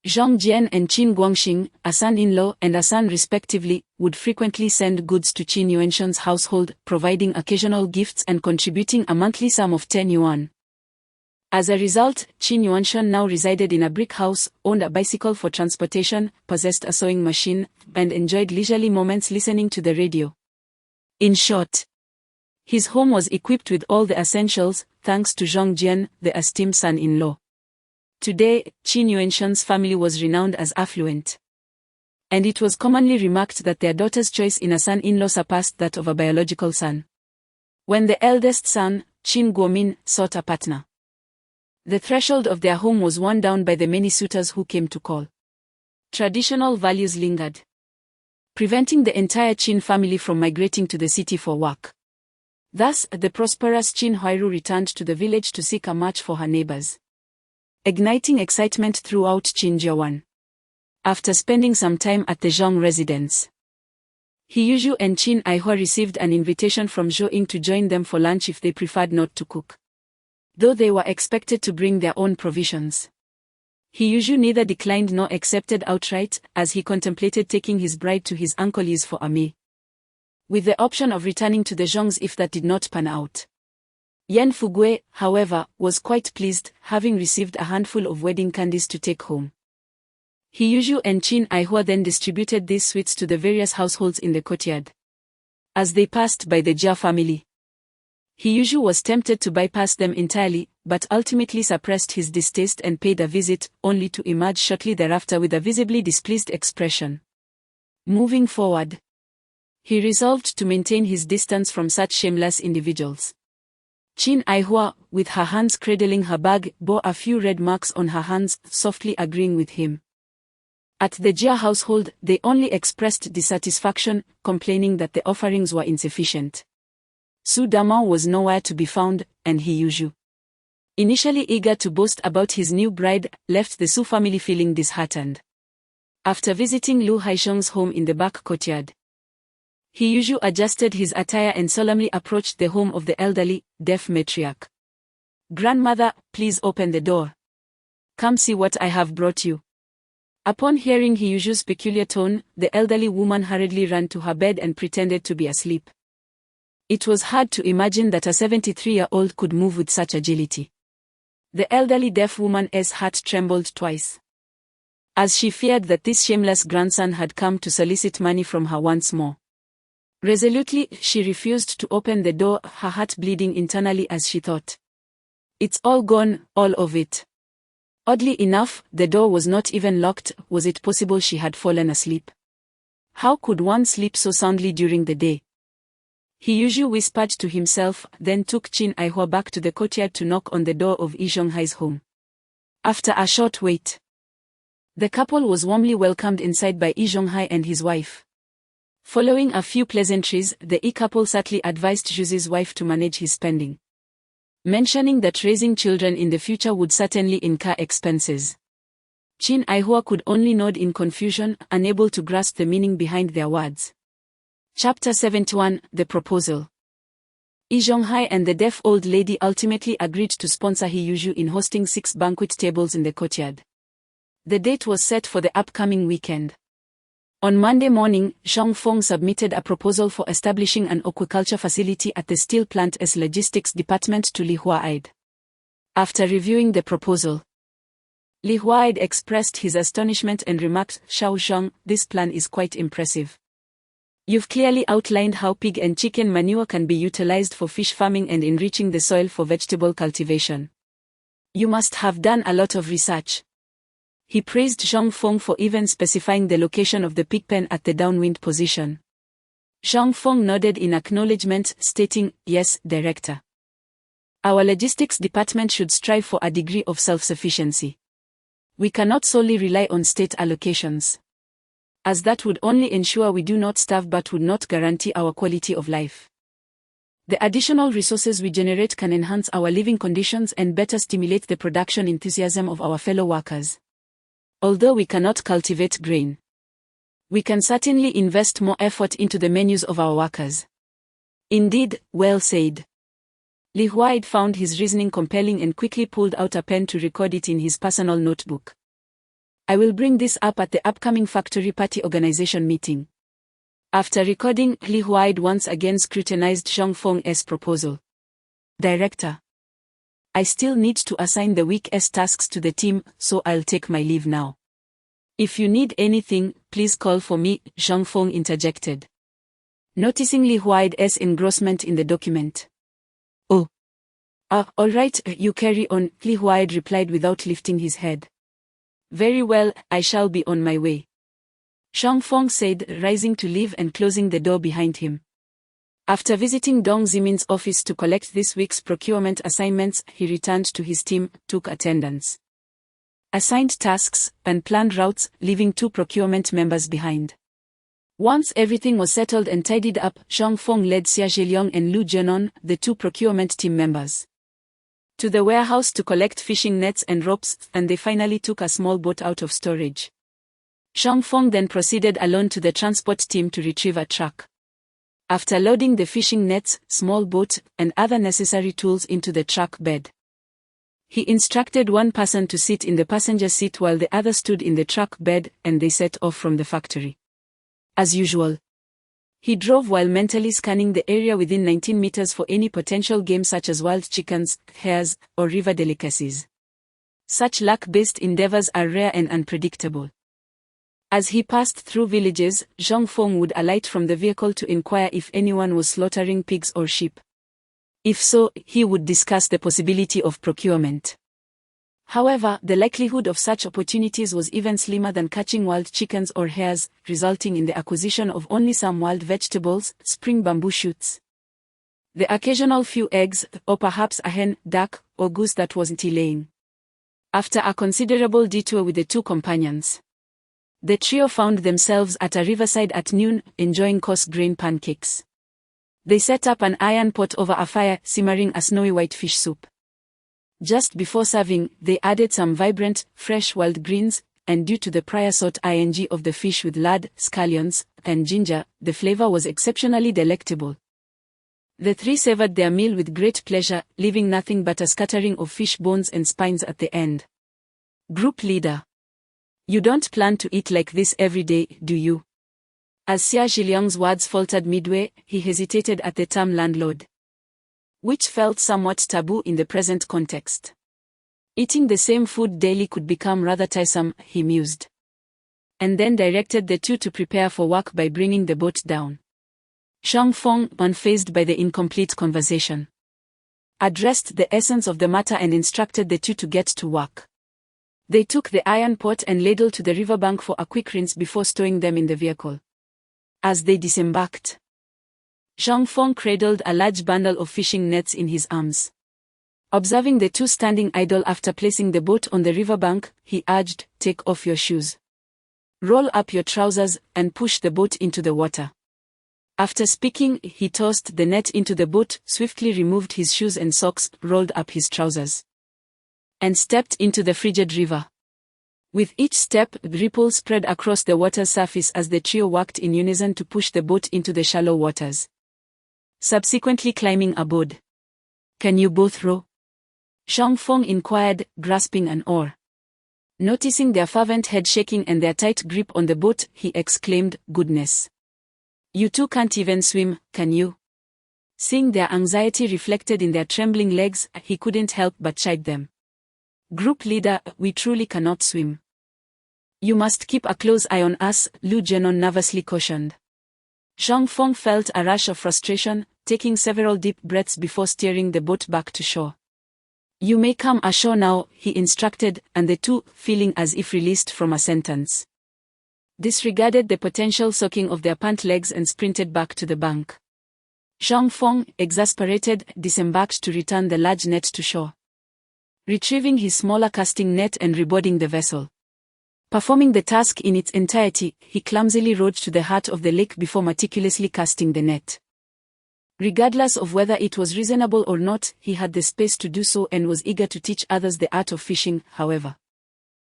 [SPEAKER 2] Zhang Jian and Qin Guangxing, a son-in-law and a son respectively, would frequently send goods to Qin Yuanshan's household, providing occasional gifts and contributing a monthly sum of 10 yuan. As a result, Qin Yuanshan now resided in a brick house, owned a bicycle for transportation, possessed a sewing machine, and enjoyed leisurely moments listening to the radio. In short, his home was equipped with all the essentials, thanks to Zhang Jian, the esteemed son-in-law. Today, Qin Yuanshan's family was renowned as affluent. And it was commonly remarked that their daughter's choice in a son-in-law surpassed that of a biological son. When the eldest son, Qin Guomin, sought a partner, the threshold of their home was worn down by the many suitors who came to call. Traditional values lingered, preventing the entire Qin family from migrating to the city for work. Thus, the prosperous Qin Huairu returned to the village to seek a match for her neighbors, igniting excitement throughout Qinjiawan. After spending some time at the Zhang residence, Hiyuju and Qin Aihua received an invitation from Zhou Ying to join them for lunch if they preferred not to cook, though they were expected to bring their own provisions. Hiyuju neither declined nor accepted outright, as he contemplated taking his bride to his uncle Yi's for a meal, with the option of returning to the Zhongs if that did not pan out. Yan Fugui, however, was quite pleased, having received a handful of wedding candies to take home. Hiyuju and Qin Aihua then distributed these sweets to the various households in the courtyard. As they passed by the Jia family, Hiyuju was tempted to bypass them entirely, but ultimately suppressed his distaste and paid a visit, only to emerge shortly thereafter with a visibly displeased expression. Moving forward, he resolved to maintain his distance from such shameless individuals. Qin Aihua, with her hands cradling her bag, bore a few red marks on her hands, softly agreeing with him. At the Jia household, they only expressed dissatisfaction, complaining that the offerings were insufficient. Su Dama was nowhere to be found, and Hiyuju, initially eager to boast about his new bride, left the Su family feeling disheartened. After visiting Lu Haisheng's home in the back courtyard, Hiyuju adjusted his attire and solemnly approached the home of the elderly, deaf matriarch. "Grandmother, please open the door. Come see what I have brought you." Upon hearing Hiyuju's peculiar tone, the elderly woman hurriedly ran to her bed and pretended to be asleep. It was hard to imagine that a 73-year-old could move with such agility. The elderly deaf woman's heart trembled twice, as she feared that this shameless grandson had come to solicit money from her once more. Resolutely, she refused to open the door, her heart bleeding internally as she thought, "It's all gone, all of it." Oddly enough, the door was not even locked. Was it possible she had fallen asleep? How could one sleep so soundly during the day? Hiyuju whispered to himself, then took Qin Aihua back to the courtyard to knock on the door of Yi Zhonghai's home. After a short wait, the couple was warmly welcomed inside by Yi Zhonghai and his wife. Following a few pleasantries, the Yi couple subtly advised Zhuzi's wife to manage his spending, mentioning that raising children in the future would certainly incur expenses. Qin Aihua could only nod in confusion, unable to grasp the meaning behind their words. Chapter 71, The Proposal. Yi Zhonghai and the deaf old lady ultimately agreed to sponsor Hiyuju in hosting 6 banquet tables in the courtyard. The date was set for the upcoming weekend. On Monday morning, Zhang Feng submitted a proposal for establishing an aquaculture facility at the steel plant's logistics department to Li Huaid. After reviewing the proposal, Li Huaid expressed his astonishment and remarked, "Xiao Zhang, this plan is quite impressive. You've clearly outlined how pig and chicken manure can be utilized for fish farming and enriching the soil for vegetable cultivation. You must have done a lot of research." He praised Zhang Feng for even specifying the location of the pig pen at the downwind position. Zhang Feng nodded in acknowledgement, stating, "Yes, Director. Our logistics department should strive for a degree of self-sufficiency. We cannot solely rely on state allocations, as that would only ensure we do not starve but would not guarantee our quality of life." The additional resources we generate can enhance our living conditions and better stimulate the production enthusiasm of our fellow workers. Although we cannot cultivate grain, we can certainly invest more effort into the menus of our workers. Indeed, well said. Li Huaid found his reasoning compelling and quickly pulled out a pen to record it in his personal notebook. I will bring this up at the upcoming factory party organization meeting. After recording, Li Huaid once again scrutinized Zhang Feng's proposal. Director, I still need to assign the weakest tasks to the team, so I'll take my leave now. If you need anything, please call for me, Zhang Feng interjected, noticing Li Huaid's engrossment in the document. Oh. All right, you carry on, Li Huaid replied without lifting his head. Very well, I shall be on my way, Zhang Feng said, rising to leave and closing the door behind him. After visiting Dong Zimin's office to collect this week's procurement assignments, he returned to his team, took attendance, assigned tasks, and planned routes, leaving 2 procurement members behind. Once everything was settled and tidied up, Zhang Feng led Xia Zhiliang and Lu Zhenon, the 2 procurement team members, to the warehouse to collect fishing nets and ropes, and they finally took a small boat out of storage. Zhang Feng then proceeded alone to the transport team to retrieve a truck. After loading the fishing nets, small boat, and other necessary tools into the truck bed, he instructed one person to sit in the passenger seat while the other stood in the truck bed, and they set off from the factory. As usual, he drove while mentally scanning the area within 19 meters for any potential game such as wild chickens, hares, or river delicacies. Such luck-based endeavors are rare and unpredictable. As he passed through villages, Zhang Feng would alight from the vehicle to inquire if anyone was slaughtering pigs or sheep. If so, he would discuss the possibility of procurement. However, the likelihood of such opportunities was even slimmer than catching wild chickens or hares, resulting in the acquisition of only some wild vegetables, spring bamboo shoots, the occasional few eggs, or perhaps a hen, duck, or goose that wasn't laying. After a considerable detour with the 2 companions, the trio found themselves at a riverside at noon, enjoying coarse grain pancakes. They set up an iron pot over a fire, simmering a snowy white fish soup. Just before serving, they added some vibrant, fresh wild greens, and due to the prior salt of the fish with lard, scallions, and ginger, the flavor was exceptionally delectable. The 3 savored their meal with great pleasure, leaving nothing but a scattering of fish bones and spines at the end. Group leader, you don't plan to eat like this every day, do you? As Xia Zhiliang's words faltered midway, he hesitated at the term landlord, which felt somewhat taboo in the present context. Eating the same food daily could become rather tiresome, he mused. And then directed the 2 to prepare for work by bringing the boat down. Zhang Feng, unfazed by the incomplete conversation, addressed the essence of the matter and instructed the 2 to get to work. They took the iron pot and ladle to the riverbank for a quick rinse before stowing them in the vehicle. As they disembarked, Zhang Feng cradled a large bundle of fishing nets in his arms. Observing the 2 standing idle after placing the boat on the riverbank, he urged, "Take off your shoes, roll up your trousers, and push the boat into the water." After speaking, he tossed the net into the boat, swiftly removed his shoes and socks, rolled up his trousers, and stepped into the frigid river. With each step, ripples spread across the water's surface as the trio worked in unison to push the boat into the shallow waters, subsequently climbing aboard. "Can you both row?" Zhang Feng inquired, grasping an oar. Noticing their fervent head shaking and their tight grip on the boat, he exclaimed, "Goodness! You 2 can't even swim, can you?" Seeing their anxiety reflected in their trembling legs, he couldn't help but chide them. "Group leader, we truly cannot swim. You must keep a close eye on us," Lu Zhenon nervously cautioned. Zhang Feng felt a rush of frustration, taking several deep breaths before steering the boat back to shore. "You may come ashore now," he instructed, and the 2, feeling as if released from a sentence, disregarded the potential soaking of their pant legs and sprinted back to the bank. Zhang Feng, exasperated, disembarked to return the large net to shore, retrieving his smaller casting net and reboarding the vessel. Performing the task in its entirety, he clumsily rowed to the heart of the lake before meticulously casting the net. Regardless of whether it was reasonable or not, he had the space to do so and was eager to teach others the art of fishing, however.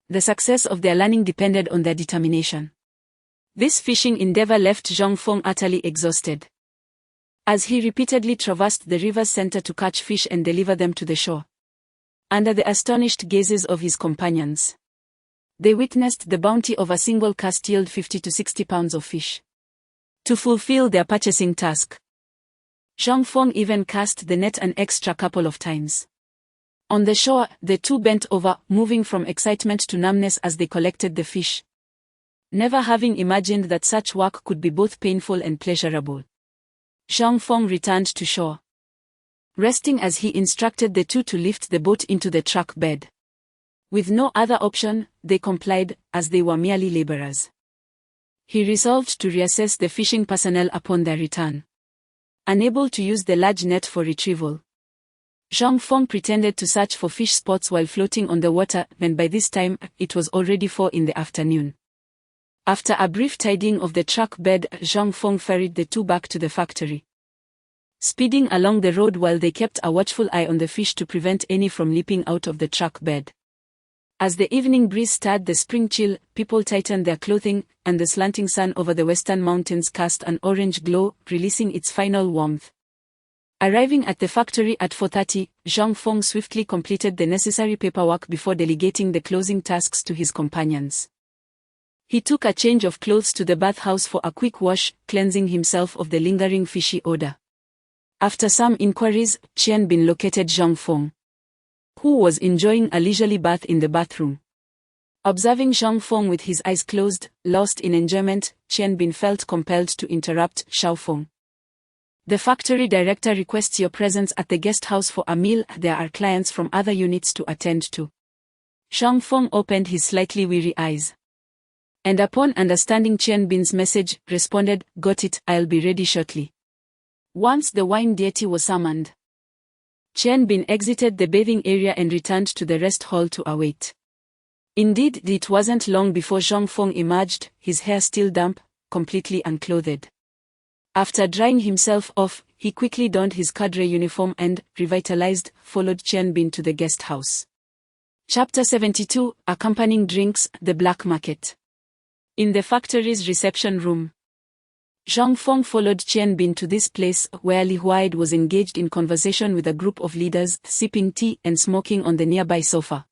[SPEAKER 2] The success of their learning depended on their determination. This fishing endeavor left Zhang Feng utterly exhausted. As he repeatedly traversed the river's center to catch fish and deliver them to the shore, under the astonished gazes of his companions, they witnessed the bounty of a single cast yield 50 to 60 pounds of fish. To fulfill their purchasing task, Zhang Feng even cast the net an extra couple of times. On the shore, the two bent over, moving from excitement to numbness as they collected the fish, never having imagined that such work could be both painful and pleasurable. Zhang Feng returned to shore, resting as he instructed the two to lift the boat into the truck bed. With no other option, they complied, as they were merely laborers. He resolved to reassess the fishing personnel upon their return. Unable to use the large net for retrieval, Zhang Feng pretended to search for fish spots while floating on the water, and by this time, it was already 4 in the afternoon. After a brief tidying of the truck bed, Zhang Feng ferried the two back to the factory, speeding along the road while they kept a watchful eye on the fish to prevent any from leaping out of the truck bed. As the evening breeze stirred the spring chill, people tightened their clothing, and the slanting sun over the western mountains cast an orange glow, releasing its final warmth. Arriving at the factory at 4:30, Zhang Feng swiftly completed the necessary paperwork before delegating the closing tasks to his companions. He took a change of clothes to the bathhouse for a quick wash, cleansing himself of the lingering fishy odor. After some inquiries, Qian Bin located Zhang Feng, who was enjoying a leisurely bath in the bathroom. Observing Zhang Feng with his eyes closed, lost in enjoyment, Qian Bin felt compelled to interrupt. Xiao Feng, the factory director requests your presence at the guest house for a meal. There are clients from other units to attend to. Zhang Feng opened his slightly weary eyes, and upon understanding Qian Bin's message, responded, "Got it, I'll be ready shortly." Once the wine deity was summoned, Qian Bin exited the bathing area and returned to the rest hall to await. Indeed, it wasn't long before Zhang Feng emerged, his hair still damp, completely unclothed. After drying himself off, he quickly donned his cadre uniform and, revitalized, followed Qian Bin to the guest house. Chapter 72, Accompanying Drinks, the Black Market. In the factory's reception room, Zhang Feng followed Qian Bin to this place, where Li Huaid was engaged in conversation with a group of leaders, sipping tea and smoking on the nearby sofa.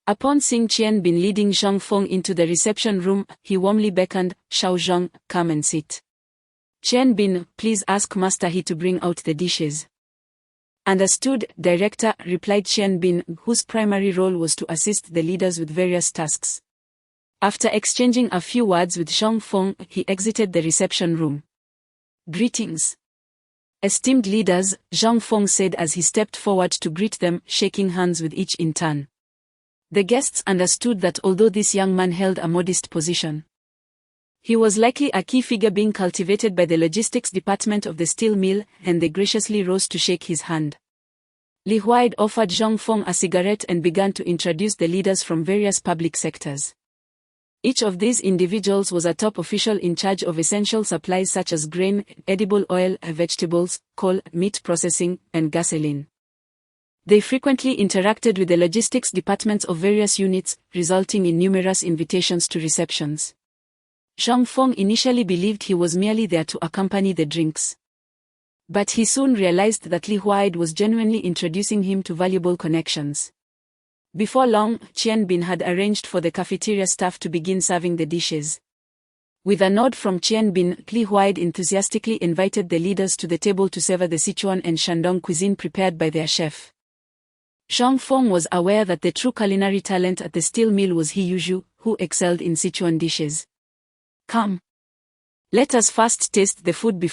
[SPEAKER 2] Upon seeing Qian Bin leading Zhang Feng into the reception room, he warmly beckoned, "Xiao Zhang, come and sit." "Qian Bin, please ask Master He to bring out the dishes." "Understood, Director," replied Qian Bin, whose primary role was to assist the leaders with various tasks. After exchanging a few words with Zhang Feng, he exited the reception room. "Greetings, esteemed leaders," Zhang Feng said as he stepped forward to greet them, shaking hands with each in turn. The guests understood that although this young man held a modest position, he was likely a key figure being cultivated by the logistics department of the steel mill, and they graciously rose to shake his hand. Li Huaid offered Zhang Feng a cigarette and began to introduce the leaders from various public sectors. Each of these individuals was a top official in charge of essential supplies such as grain, edible oil, vegetables, coal, meat processing, and gasoline. They frequently interacted with the logistics departments of various units, resulting in numerous invitations to receptions. Zhang Feng initially believed he was merely there to accompany the drinks, but he soon realized that Li Huaid was genuinely introducing him to valuable connections. Before long, Qian Bin had arranged for the cafeteria staff to begin serving the dishes. With a nod from Qian Bin, Li Huaid enthusiastically invited the leaders to the table to savor the Sichuan and Shandong cuisine prepared by their chef. Zhang Feng was aware that the true culinary talent at the steel mill was He Yuzhu, who excelled in Sichuan dishes. "Come, let us first taste the food before